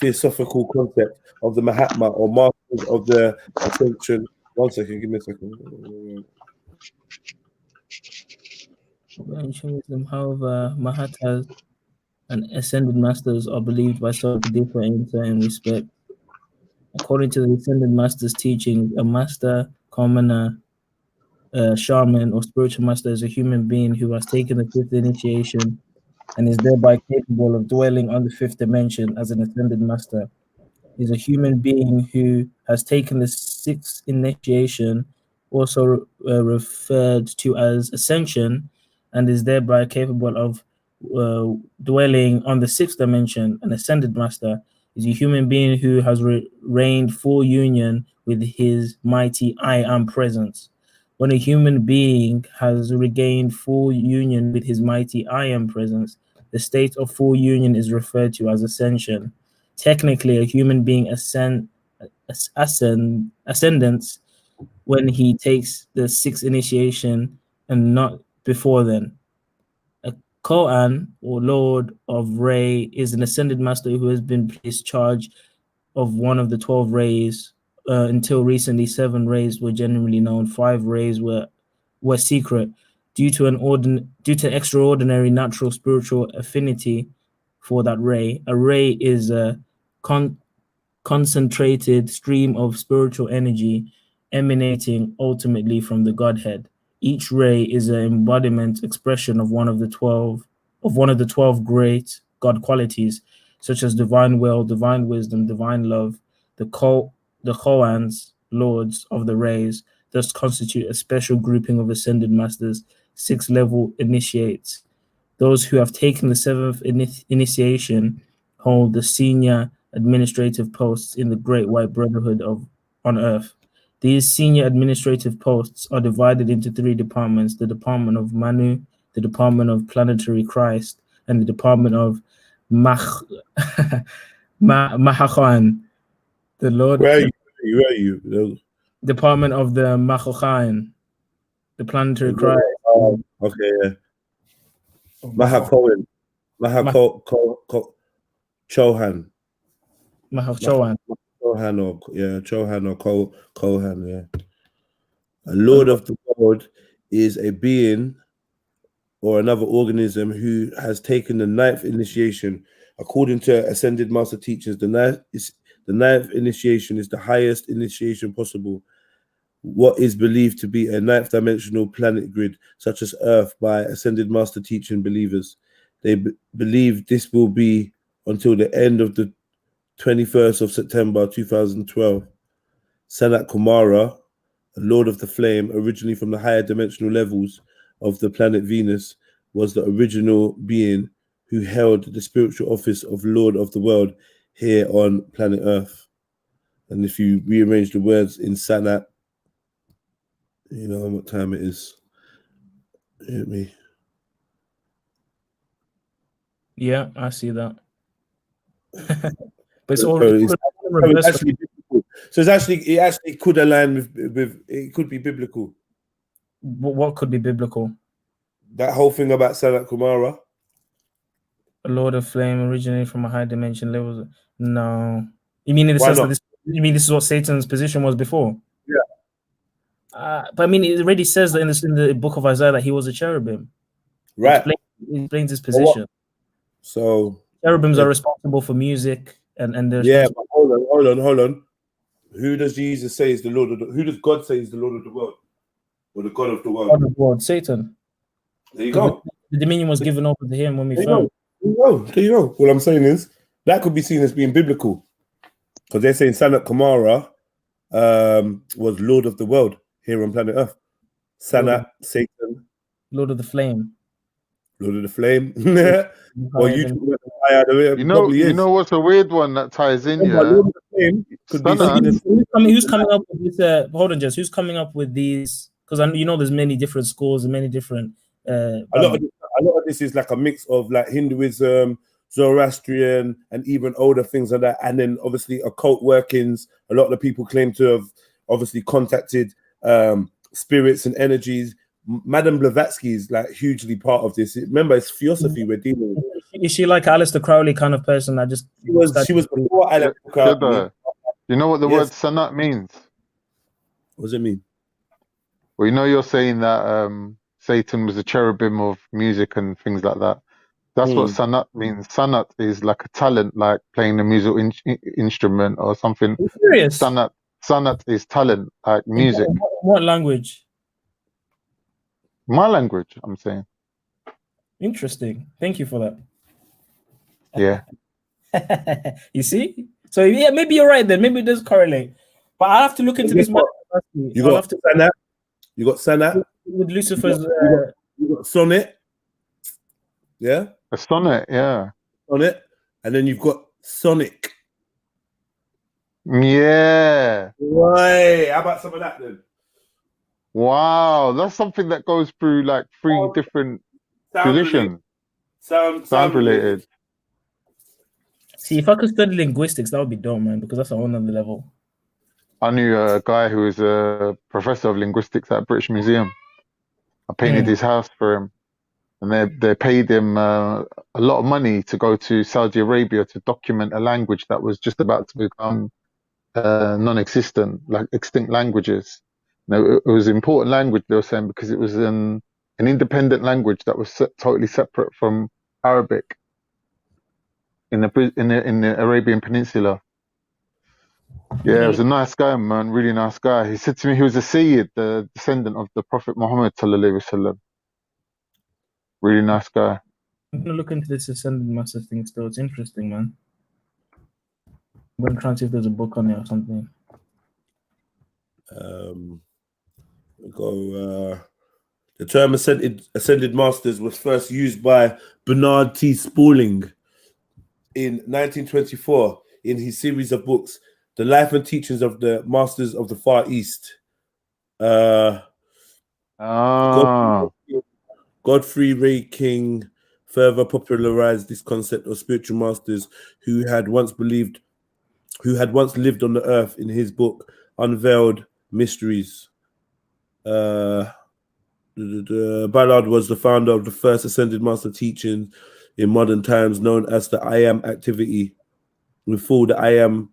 theosophical concept of the Mahatma or Masters of the Ascension. 1 second, give me a second. However, Mahatas and Ascended Masters are believed by some to differ in certain respects. According to the Ascended Masters' teaching, a master, commoner, shaman, or spiritual master is a human being who has taken the fifth initiation and is thereby capable of dwelling on the fifth dimension as an Ascended Master. Is a human being who has taken the sixth initiation, also referred to as ascension, and is thereby capable of dwelling on the sixth dimension. An Ascended Master is a human being who has reigned full union with his mighty I Am presence. When a human being has regained full union with his mighty I Am presence, the state of full union is referred to as ascension. Technically, a human being ascendance when he takes the sixth initiation and not before then. A Koan, or Lord of Ray, is an Ascended Master who has been placed charge of one of the 12 rays. Until recently, 7 rays were generally known. 5 rays were secret. Due to extraordinary natural spiritual affinity for that ray, a ray is a concentrated stream of spiritual energy emanating ultimately from the Godhead. Each ray is an embodiment expression of one of the 12 great God qualities, such as divine will, divine wisdom, divine love. The Koans, lords of the rays, thus constitute a special grouping of ascended masters, 6-level initiates. Those who have taken the 7th initiation hold the senior administrative posts in the Great White Brotherhood on Earth. These senior administrative posts are divided into 3 departments: the Department of Manu, the Department of Planetary Christ, and the Department of Mahachan. The Lord. Where are you? Department of the Mahachan, the Planetary Christ. Okay, yeah. Mahakohen. Chohan. Chohan. Chohan or Kohan, yeah. A Lord of the World is a being or another organism who has taken the 9th initiation. According to Ascended Master teachings, the 9th initiation is the highest initiation possible. What is believed to be a 9th dimensional planet grid, such as Earth, by Ascended Master teaching believers. They believe this will be until the end of the 21st of September 2012. Sanat Kumara, a Lord of the Flame, originally from the higher dimensional levels of the planet Venus, was the original being who held the spiritual office of Lord of the World here on planet Earth. And if you rearrange the words in Sanat, you know what time it is. Hear me? Yeah, I see that. But it's So it actually could align with it could be biblical. What could be biblical? That whole thing about Sanat Kumara. A Lord of Flame originated from a high dimension level. No. You mean in the sense that this is what Satan's position was before? Yeah. But I mean, it already says that in the book of Isaiah that he was a cherubim. Right. It explains his position. So cherubims are responsible for music and there's but hold on. Who does Jesus say is the Lord of the? Who does God say is the Lord of the world, or the God of the world? God of the world, Satan. There you go. The dominion was given over to him when we There you fell. go. There you go. There you go. What I'm saying is that could be seen as being biblical, because they're saying Sanat Kamara was Lord of the world here on planet Earth. Sanat, Satan, Lord of the Flame. Lord of the Flame. Well, you know what's a weird one that ties in, yeah? Lord of the Flame could be seen as Who's coming up with this? Hold on, Jess. Who's coming up with these? Because you know there's many different schools and many different. a lot of this is like a mix of like Hinduism, Zoroastrian, and even older things like that. And then obviously occult workings. A lot of the people claim to have obviously contacted spirits and energies. Madame Blavatsky is like hugely part of this. Remember, it's theosophy we're dealing with. Is she like Aleister Crowley kind of person that just she was before Aleister Crowley. You know what the word sanat means? What does it mean? Well, you know, you're saying that Satan was a cherubim of music and things like that. That's what sanat means. Sanat is like a talent, like playing a musical instrument or something. Are you serious? Sanat is talent, like music. What language? My language, I'm saying. Interesting. Thank you for that. Yeah. You see? So yeah, maybe you're right then. Maybe it does correlate. But I have to look into this more. You got Sanat. You got Sanat with Lucifer's. You got Sonnet. Yeah. A sonnet, yeah. Sonnet, and then you've got Sonic. Yeah. Right. How about some of that then? Wow, that's something that goes through like three different traditions. Sound related. See, if I could study linguistics, that would be dope, man, because that's a whole nother level. I knew a guy who was a professor of linguistics at British Museum. I painted his house for him, and they paid him a lot of money to go to Saudi Arabia to document a language that was just about to become non-existent, like extinct languages. Now, it was an important language, they were saying, because it was an independent language that was totally separate from Arabic in the Arabian Peninsula. Yeah, he was a nice guy, man, really nice guy. He said to me he was a Sayyid, the descendant of the Prophet Muhammad sallallahu alaihi wasallam. Really nice guy. I'm gonna look into this ascended master thing still. It's interesting, man. I'm gonna try and see if there's a book on it or something. The term ascended masters was first used by Bernard T. Spaulding in 1924 in his series of books, The Life and Teachings of the Masters of the Far East. Godfrey Ray King further popularized this concept of spiritual masters who had once lived on the earth in his book Unveiled Mysteries. Ballard was the founder of the first ascended master teaching in modern times, known as the I Am activity, with full the I Am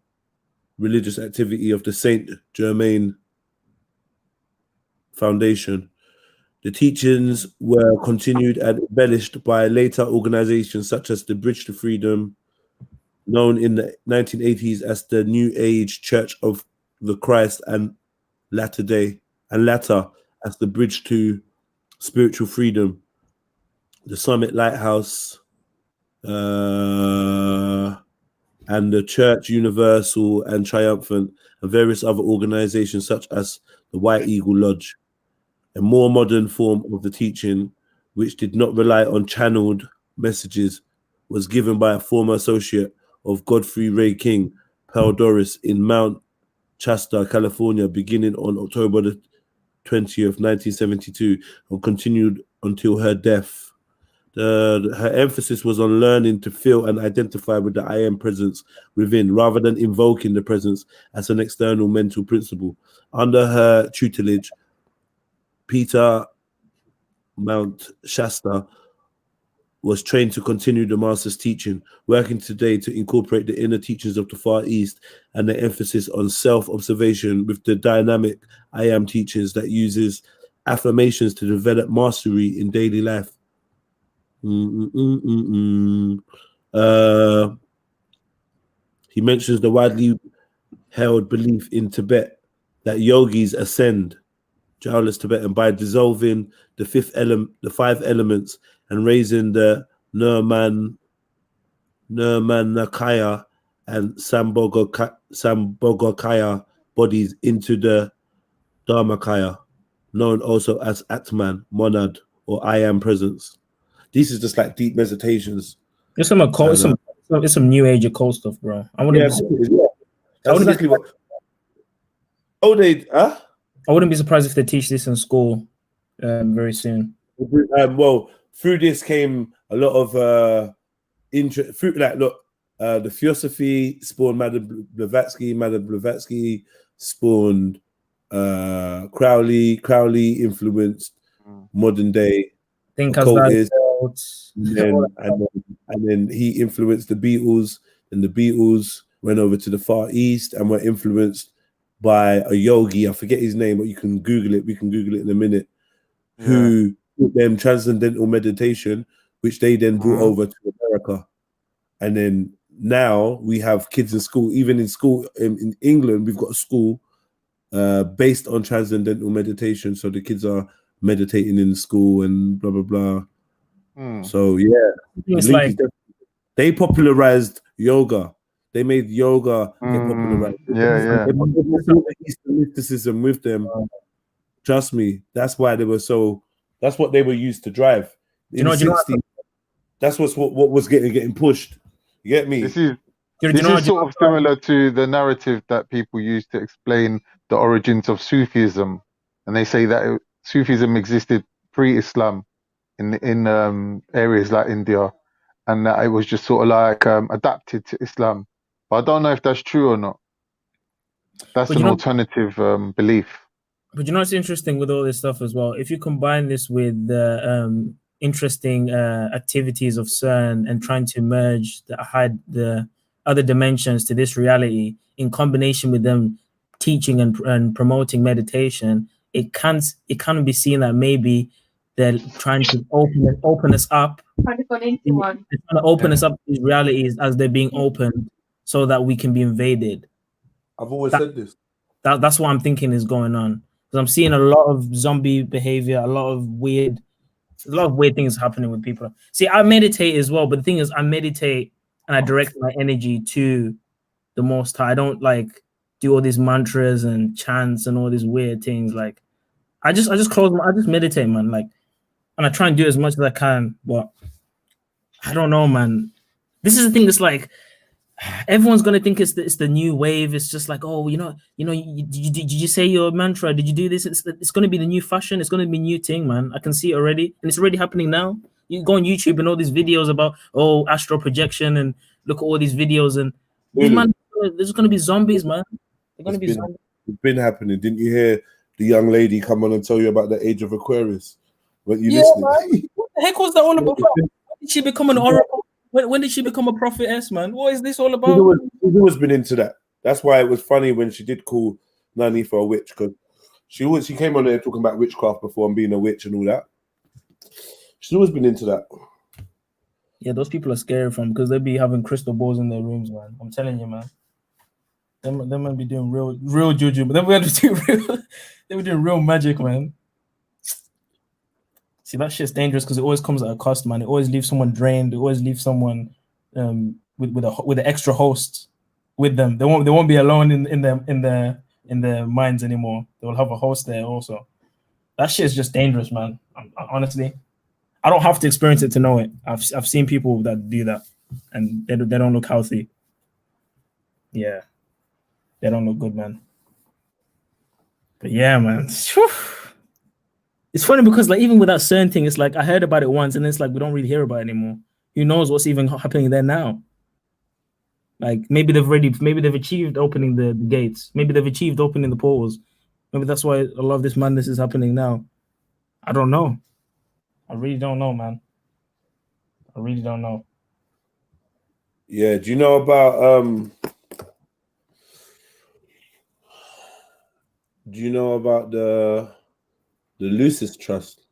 religious activity of the Saint Germain Foundation. The teachings were continued and embellished by later organizations such as the Bridge to Freedom, known in the 1980s as the New Age Church of the Christ, and latter as the Bridge to Spiritual Freedom, the Summit Lighthouse, and the Church Universal and Triumphant, and various other organizations such as the White Eagle Lodge. A more modern form of the teaching, which did not rely on channeled messages, was given by a former associate of Godfrey Ray King, Pearl Doris, in Mount Shasta, California, beginning on October the 20th, 1972, and continued until her death. Her emphasis was on learning to feel and identify with the I Am presence within, rather than invoking the presence as an external mental principle. Under her tutelage, Peter Mount Shasta was trained to continue the master's teaching, working today to incorporate the inner teachings of the Far East and the emphasis on self-observation with the dynamic I Am teachings that uses affirmations to develop mastery in daily life. He mentions the widely held belief in Tibet that yogis ascend, Jowless Tibetan, by dissolving the five elements and raising the Nirmanakaya and Sambhogakaya bodies into the Dharmakaya, known also as Atman, monad, or I am presence. These is just like deep meditations. It's some occult, it's some new age occult stuff, bro. I wouldn't I wouldn't be surprised if they teach this in school very soon. Well, through this came a lot of the Theosophy spawned Madame Blavatsky spawned Crowley influenced modern day occultists, and then he influenced the Beatles, and the Beatles went over to the Far East and were influenced by a yogi, I forget his name, but you can Google it, we can Google it in a minute, who taught them transcendental meditation, which they then brought over to America. And then now we have kids in school, even in school in England, we've got a school based on transcendental meditation. So the kids are meditating in school and blah, blah, blah. So yeah, it's like they popularized yoga. They made yoga get popularized. They put Eastern mysticism with them. Trust me, that's why they were so. That's what they were used to drive. In the 60s, that's what was getting pushed. You get me? This is sort of similar to the narrative that people use to explain the origins of Sufism, and they say that Sufism existed pre-Islam in areas like India, and that it was just sort of like adapted to Islam. But I don't know if that's true or not. That's an alternative belief. But you know what's interesting with all this stuff as well? If you combine this with the interesting activities of CERN and trying to merge the other dimensions to this reality, in combination with them teaching and promoting meditation, it can be seen that maybe they're trying to open us up. They're trying to open us up to these realities as they're being opened, so that we can be invaded. I've always said this. That's what I'm thinking is going on. Because I'm seeing a lot of zombie behavior, a lot of weird things happening with people. See, I meditate as well, but the thing is, I meditate and I direct my energy to the Most High. I don't like do all these mantras and chants and all these weird things. Like, I just meditate, man. Like, and I try and do as much as I can, but I don't know, man. This is the thing that's like, everyone's gonna think it's the new wave. It's just like, oh, did you say your mantra? Did you do this? It's gonna be the new fashion. It's gonna be a new thing, man. I can see it already, and it's already happening now. You go on YouTube and all these videos about astral projection, and look at all these videos, and these man, there's gonna be zombies, man. They're gonna be zombies. It's been happening. Didn't you hear the young lady come on and tell you about the age of Aquarius? What you listening? Man. What the heck was that all about? When did she become an oracle? When did she become a prophetess, man? What is this all about? She's always been into that. That's why it was funny when she did call Nani for a witch, because she came on there talking about witchcraft before and being a witch and all that. She's always been into that. Yeah, those people are scary because they be having crystal balls in their rooms, man. I'm telling you, man. They might be doing real juju, but then we have to do they were doing real magic, man. See, that shit's dangerous because it always comes at a cost, man. It always leaves someone drained. It always leaves someone with an extra host with them. They won't be alone in their minds anymore. They will have a host there also. That shit is just dangerous, man. Honestly, I don't have to experience it to know it. I've seen people that do that, and they don't look healthy. Yeah, they don't look good, man. But yeah, man. Whew. It's funny because like even with that certain thing, it's like I heard about it once, and it's like we don't really hear about it anymore. Who knows what's even happening there now? Like maybe they've achieved opening the gates. Maybe they've achieved opening the portals. Maybe that's why a lot of this madness is happening now. I don't know. I really don't know, man. I really don't know. Yeah, do you know about the Lucis Trust?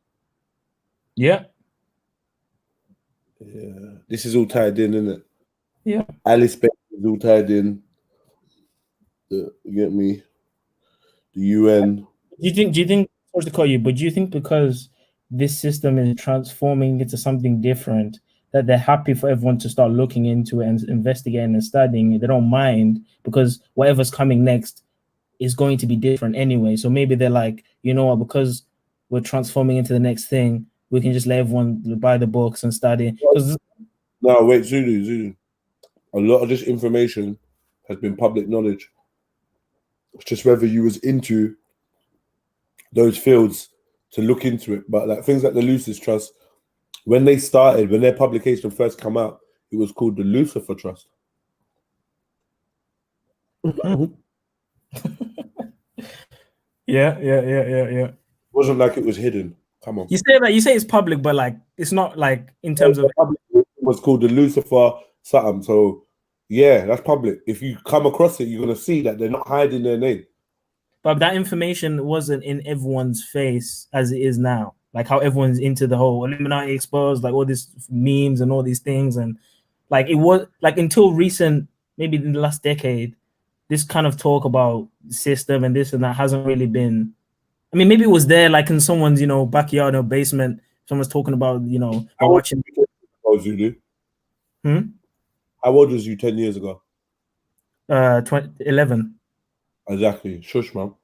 Yeah. Yeah. This is all tied in, isn't it? Yeah. Alice Baker is all tied in. You get me? The UN. Do you think? Sorry to call you, but do you think because this system is transforming into something different, that they're happy for everyone to start looking into it and investigating and studying? They don't mind because whatever's coming next is going to be different anyway. So maybe they're like, you know what, because we're transforming into the next thing, we can just let everyone buy the books and study. No, wait, Zulu. A lot of this information has been public knowledge. It's just whether you was into those fields to look into it. But like things like the Lucis Trust, when their publication first come out, it was called the Lucifer Trust. Yeah. It wasn't like it was hidden. Come on. You say it's public, but like it's not like in terms of it was called the Lucifer something. So yeah, that's public. If you come across it, you're gonna see that they're not hiding their name. But that information wasn't in everyone's face as it is now. Like how everyone's into the whole Illuminati exposed, like all these memes and all these things, and like it was like until recent, maybe in the last decade, this kind of talk about system and this and that hasn't really been. I mean, maybe it was there, like in someone's, backyard or basement. Someone's talking about, watching. How old was you? How old was you 10 years ago? 11. Exactly. Shush, man.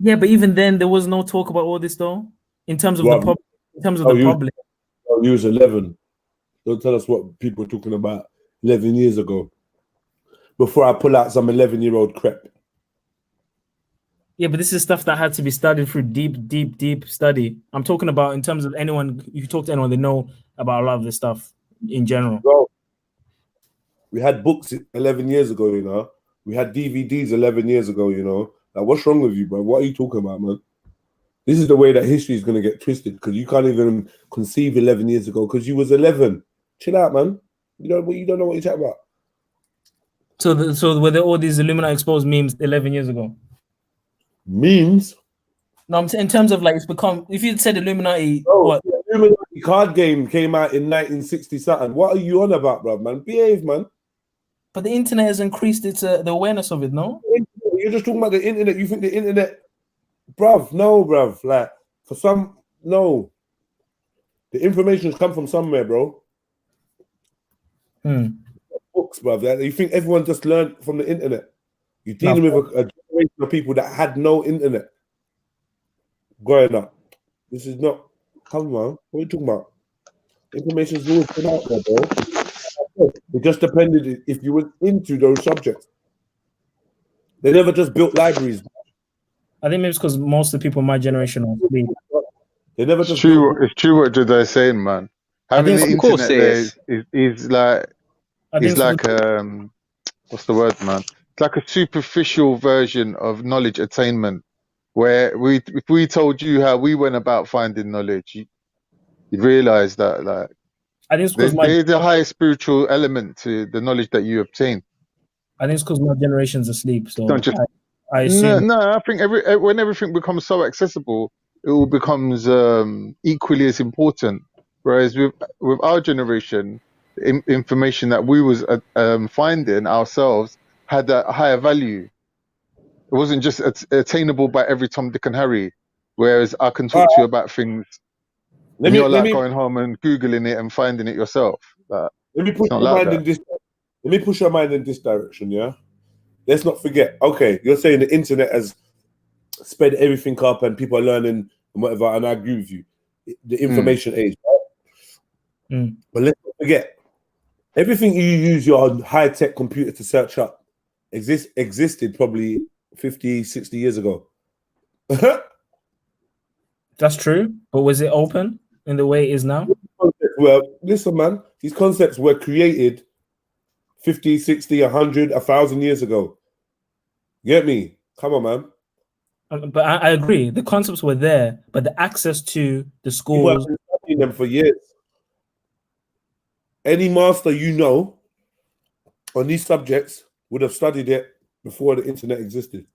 Yeah, but even then, there was no talk about all this, though. In terms of the public. In terms of the public. You was 11. Don't tell us what people were talking about 11 years ago. Before I pull out some 11-year-old crap. Yeah, but this is stuff that had to be studied through deep study. I'm talking about in terms of anyone, if you talk to anyone, they know about a lot of this stuff in general. Bro, we had books 11 years ago, We had DVDs 11 years ago, Like, what's wrong with you, bro? What are you talking about, man? This is the way that history is going to get twisted because you can't even conceive 11 years ago because you was 11. Chill out, man. You don't know what you're talking about. So were there all these Illuminati exposed memes 11 years ago? Memes? No, I'm in terms of like it's become. If you said Illuminati, what? The Illuminati card game came out in 1960 something. What are you on about, bro, man? Behave, man. But the internet has increased its the awareness of it, no? You're just talking about the internet. You think the internet, bruv? No, bruv. Like for some, no. The information's come from somewhere, bro. Books, bruv. You think everyone just learned from the internet? You're dealing with a generation of people that had no internet growing up. This is not. Come on, what are you talking about? Information's always been out there, bro. It just depended if you were into those subjects. They never just built libraries. I think maybe it's because most of the people in my generation are asleep. They never It's true what Jedi's saying, man. Having the internet there is like what's the word, man? It's like a superficial version of knowledge attainment, where if we told you how we went about finding knowledge, you'd realize that like I think there's a higher spiritual element to the knowledge that you obtain. I think it's because my generation's asleep. So Don't just, I assume. No, I think when everything becomes so accessible, it all becomes equally as important. Whereas with our generation, information that we was finding ourselves had a higher value. It wasn't just attainable by every Tom, Dick, and Harry. Whereas I can talk to you about things. You're going home and Googling it and finding it yourself. Let me push your mind in this direction, yeah? Let's not forget. Okay, you're saying the internet has sped everything up and people are learning and whatever, and I agree with you. The information age, right? But let's not forget, everything you use your high-tech computer to search up existed probably 50, 60 years ago. That's true. But was it open in the way it is now? Well, listen, man, these concepts were created 50, 60, 100, 1,000 years ago. Get me? Come on, man. But I agree. The concepts were there, but the access to the schools... People have been studying them for years. Any master on these subjects would have studied it before the internet existed.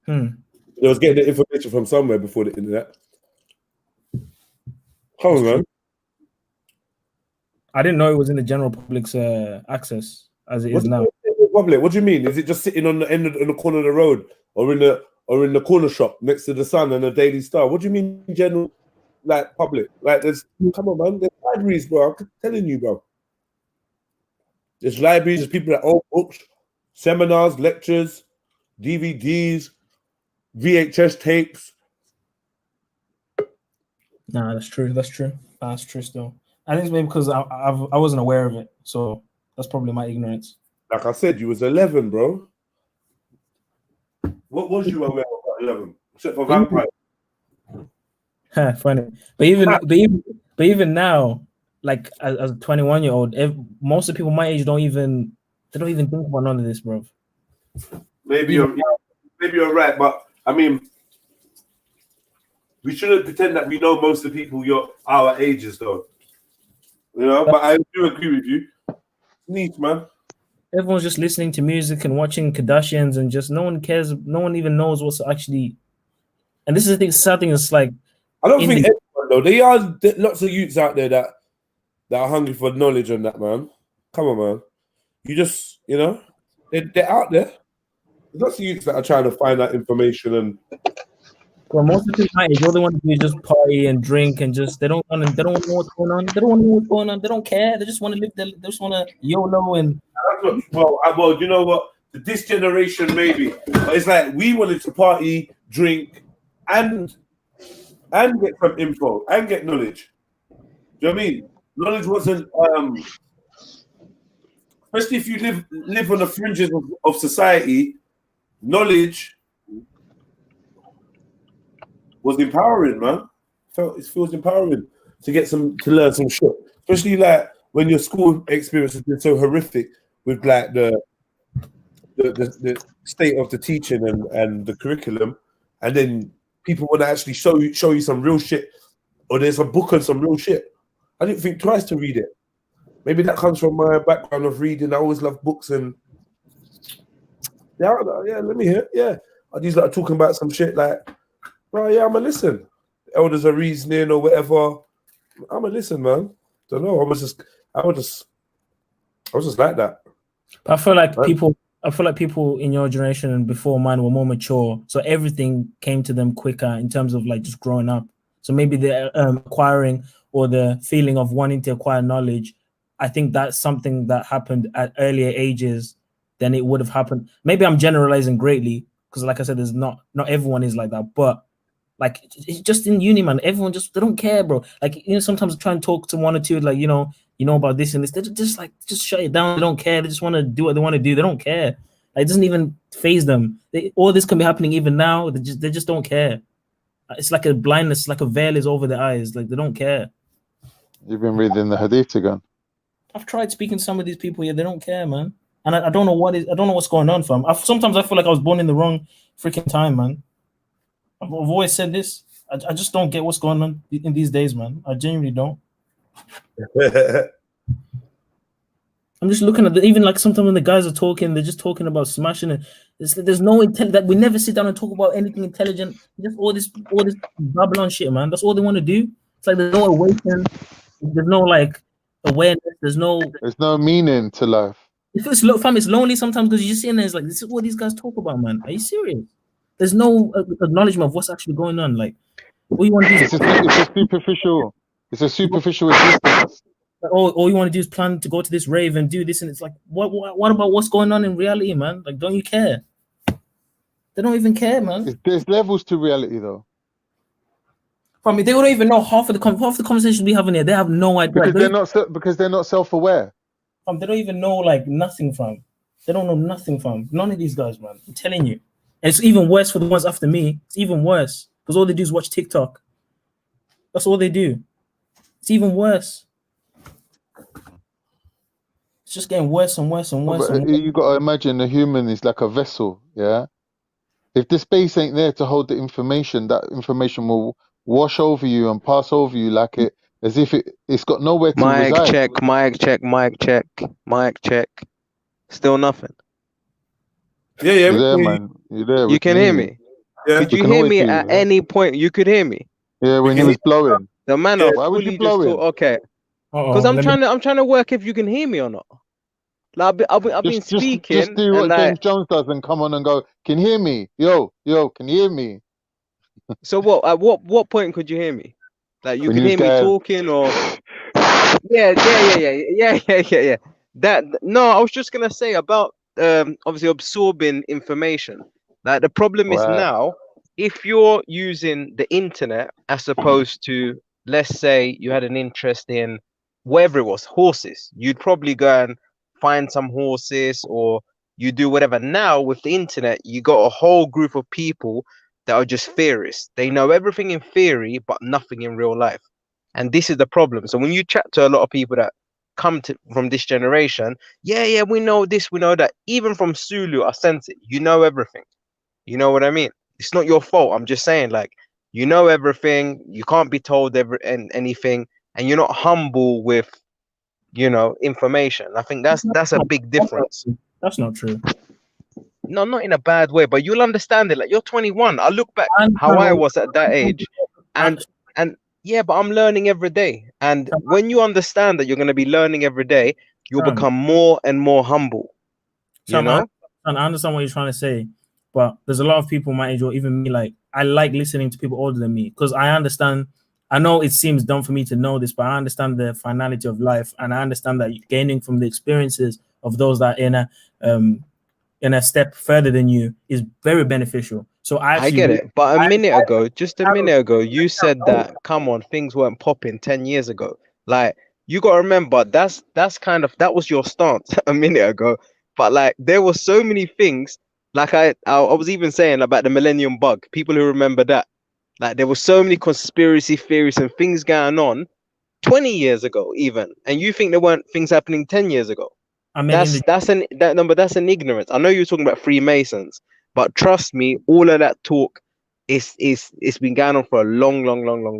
They was getting the information from somewhere before the internet. Come on, man. I didn't know it was in the general public's access. as it is now. Public? What do you mean? Is it just sitting on the end of the corner of the road, or in the corner shop next to the Sun and the Daily Star? What do you mean general, like public? Like come on, man. There's libraries, bro. I'm telling you, bro. There's libraries. There's people that own books, seminars, lectures, DVDs, VHS tapes. Nah, that's true. That's true. That's true. Still, I think it's maybe because I wasn't aware of it, so that's probably my ignorance. Like I said, you was 11, bro. What was you aware of at 11? Except for vampires. Funny, but even now, like as a 21-year-old, most of the people my age don't even think about none of this, bro. Maybe you're right, but I mean, we shouldn't pretend that we know most of the people our ages, though. You know, but I do agree with you. Neat, man. Everyone's just listening to music and watching Kardashians, and just no one cares. No one even knows what's actually. And this is the thing. Sad thing is like. I don't think everyone though. There are lots of youths out there that are hungry for knowledge on that, man. Come on, man. You just, they're out there. There's lots of youths that are trying to find that information and. Well, most of the people my age, all they want to do is just party and drink and just they don't want to know what's going on. They don't want to know what's going on. They don't care. They just want to live. They just want to YOLO and. Well, you know what? This generation maybe, but it's like we wanted to party, drink, and get some info and get knowledge. Do you know what I mean? Knowledge wasn't, especially if you live on the fringes of society. Knowledge was empowering, man. It feels empowering to learn some shit, especially like when your school experience has been so horrific with like the state of the teaching and the curriculum, and then people want to actually show you some real shit, or there's a book on some real shit. I didn't think twice to read it. Maybe that comes from my background of reading. I always love books and let me hear. Yeah, these like talking about some shit like, oh yeah, I'm gonna listen. Elders are reasoning or whatever. I'm gonna listen, man. Don't know. I was just like that. But I feel like people in your generation and before mine were more mature, so everything came to them quicker in terms of like just growing up. So maybe the acquiring or the feeling of wanting to acquire knowledge, I think that's something that happened at earlier ages than it would have happened. Maybe I'm generalizing greatly because, like I said, there's not everyone is like that, but like it's just in uni, man. Everyone they don't care, bro. Like sometimes I try and talk to one or two, like you know about this and this. They just shut it down. They don't care. They just want to do what they want to do. They don't care. Like, it doesn't even phase them. All this can be happening even now. They just don't care. It's like a blindness, like a veil is over their eyes. Like they don't care. You've been reading the Hadith again. I've tried speaking to some of these people here. They don't care, man. And I don't know what's going on, fam. Sometimes I feel like I was born in the wrong freaking time, man. I've always said this. I just don't get what's going on in these days, man. I genuinely don't. I'm just looking at even like sometimes when the guys are talking, they're just talking about smashing it. There's no intent that we never sit down and talk about anything intelligent. Just all this Babylon shit, man. That's all they want to do. It's like there's no awakening. There's no like awareness. There's no meaning to life. If it's fam, it's lonely sometimes because you're just sitting there. It's like this is what these guys talk about, man. Are you serious? There's no acknowledgement of what's actually going on. Like, what you want to do? It's a superficial. It's a superficial existence. All you want to do is plan to go to this rave and do this, and it's like, what about what's going on in reality, man? Like, don't you care? They don't even care, man. There's levels to reality, though. I mean, they don't even know half of the conversations we have in here. They have no idea Because they're not self-aware. They don't even know like nothing from. They don't know nothing from none of these guys, man. I'm telling you. And it's even worse for the ones after me. It's even worse because all they do is watch TikTok. That's all they do. It's even worse. It's just getting worse and worse and worse. You got to imagine the human is like a vessel, yeah? If the space ain't there to hold the information, that information will wash over you and pass over you like it, as if it's got nowhere to reside. Mic check. Still nothing. Yeah. You're there, man. You're there. You can hear me. Yeah. Could you hear me at any point? You could hear me. Yeah, when you was blowing. The man, why was you blowing? Okay. Because I'm trying to work if you can hear me or not. Like, I've been speaking. Just do and what like, James Jones does and come on and go, can you hear me? Yo, can you hear me? So what? At what point could you hear me? Like, you When can you was hear me going, talking, or yeah. That no, I was just gonna say about obviously absorbing information. Like, the problem is right. now, if you're using the internet as opposed to, let's say, you had an interest in whatever it was, horses, you'd probably go and find some horses, or you do whatever. Now with the internet, you got a whole group of people that are just theorists. They know everything in theory, but nothing in real life. And this is the problem. So when you chat to a lot of people that come from this generation, yeah, we know this, we know that. Even from Sulu, I sense it. You know everything. You know what I mean? It's not your fault. I'm just saying, like, you know everything. You can't be told anything, and you're not humble with, information. I think that's a big difference. That's not true. No, not in a bad way, but you'll understand it. Like, you're 21. I look back how I was at that age, and yeah, but I'm learning every day. And when you understand that you're going to be learning every day, you'll become more and more humble. You know? I understand what you're trying to say, but there's a lot of people my age, or even me, like, I like listening to people older than me, because I understand. I know it seems dumb for me to know this, but I understand the finality of life, and I understand that gaining from the experiences of those that are in a step further than you is very beneficial. So I get it. But just a minute ago, you said that, come on, things weren't popping 10 years ago. Like, you got to remember, that was your stance a minute ago. But like, there were so many things. Like, I was even saying about the millennium bug. People who remember that. Like, there were so many conspiracy theories and things going on 20 years ago even. And you think there weren't things happening 10 years ago. I mean, that's an ignorance. I know you're talking about Freemasons, but trust me, all of that talk it's been going on for a long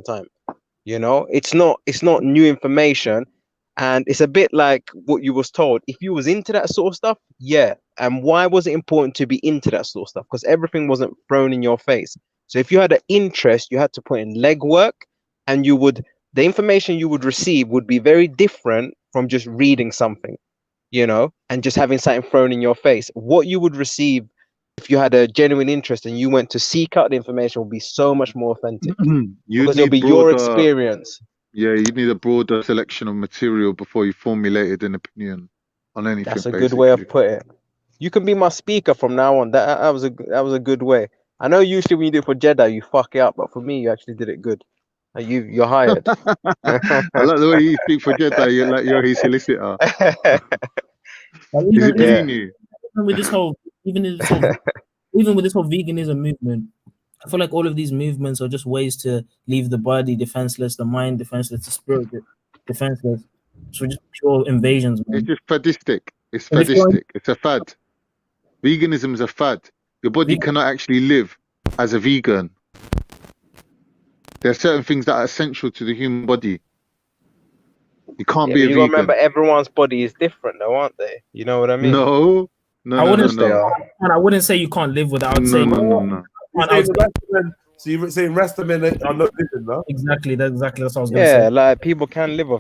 time. It's not new information, and it's a bit like what you was told. If you was into that sort of stuff, yeah. And why was it important to be into that sort of stuff? Because everything wasn't thrown in your face. So if you had an interest, you had to put in legwork, and the information you would receive would be very different from just reading something. And just having something thrown in your face. What you would receive if you had a genuine interest and you went to seek out the information would be so much more authentic. Because it'll be your experience. Yeah, you need a broader selection of material before you formulated an opinion on anything. That's a good way of putting it. You can be my speaker from now on. That was a good way. I know usually when you do it for Jedi, you fuck it up, but for me, you actually did it good. You're hired. I like the way you speak for Jedi. You're like you're his solicitor. Even with this whole veganism movement, I feel like all of these movements are just ways to leave the body defenseless, the mind defenseless, the spirit defenseless. So just pure invasions. Man. It's just fadistic. It's fadistic. It's a fad. Veganism is a fad. Your body cannot actually live as a vegan. There are certain things that are essential to the human body. You can't be a vegan. Remember, everyone's body is different, though, aren't they? You know what I mean? No. I wouldn't say you can't live without saying. No. So you're saying rest of men are not living, no? Exactly. That's what I was going to say. Yeah, like people can live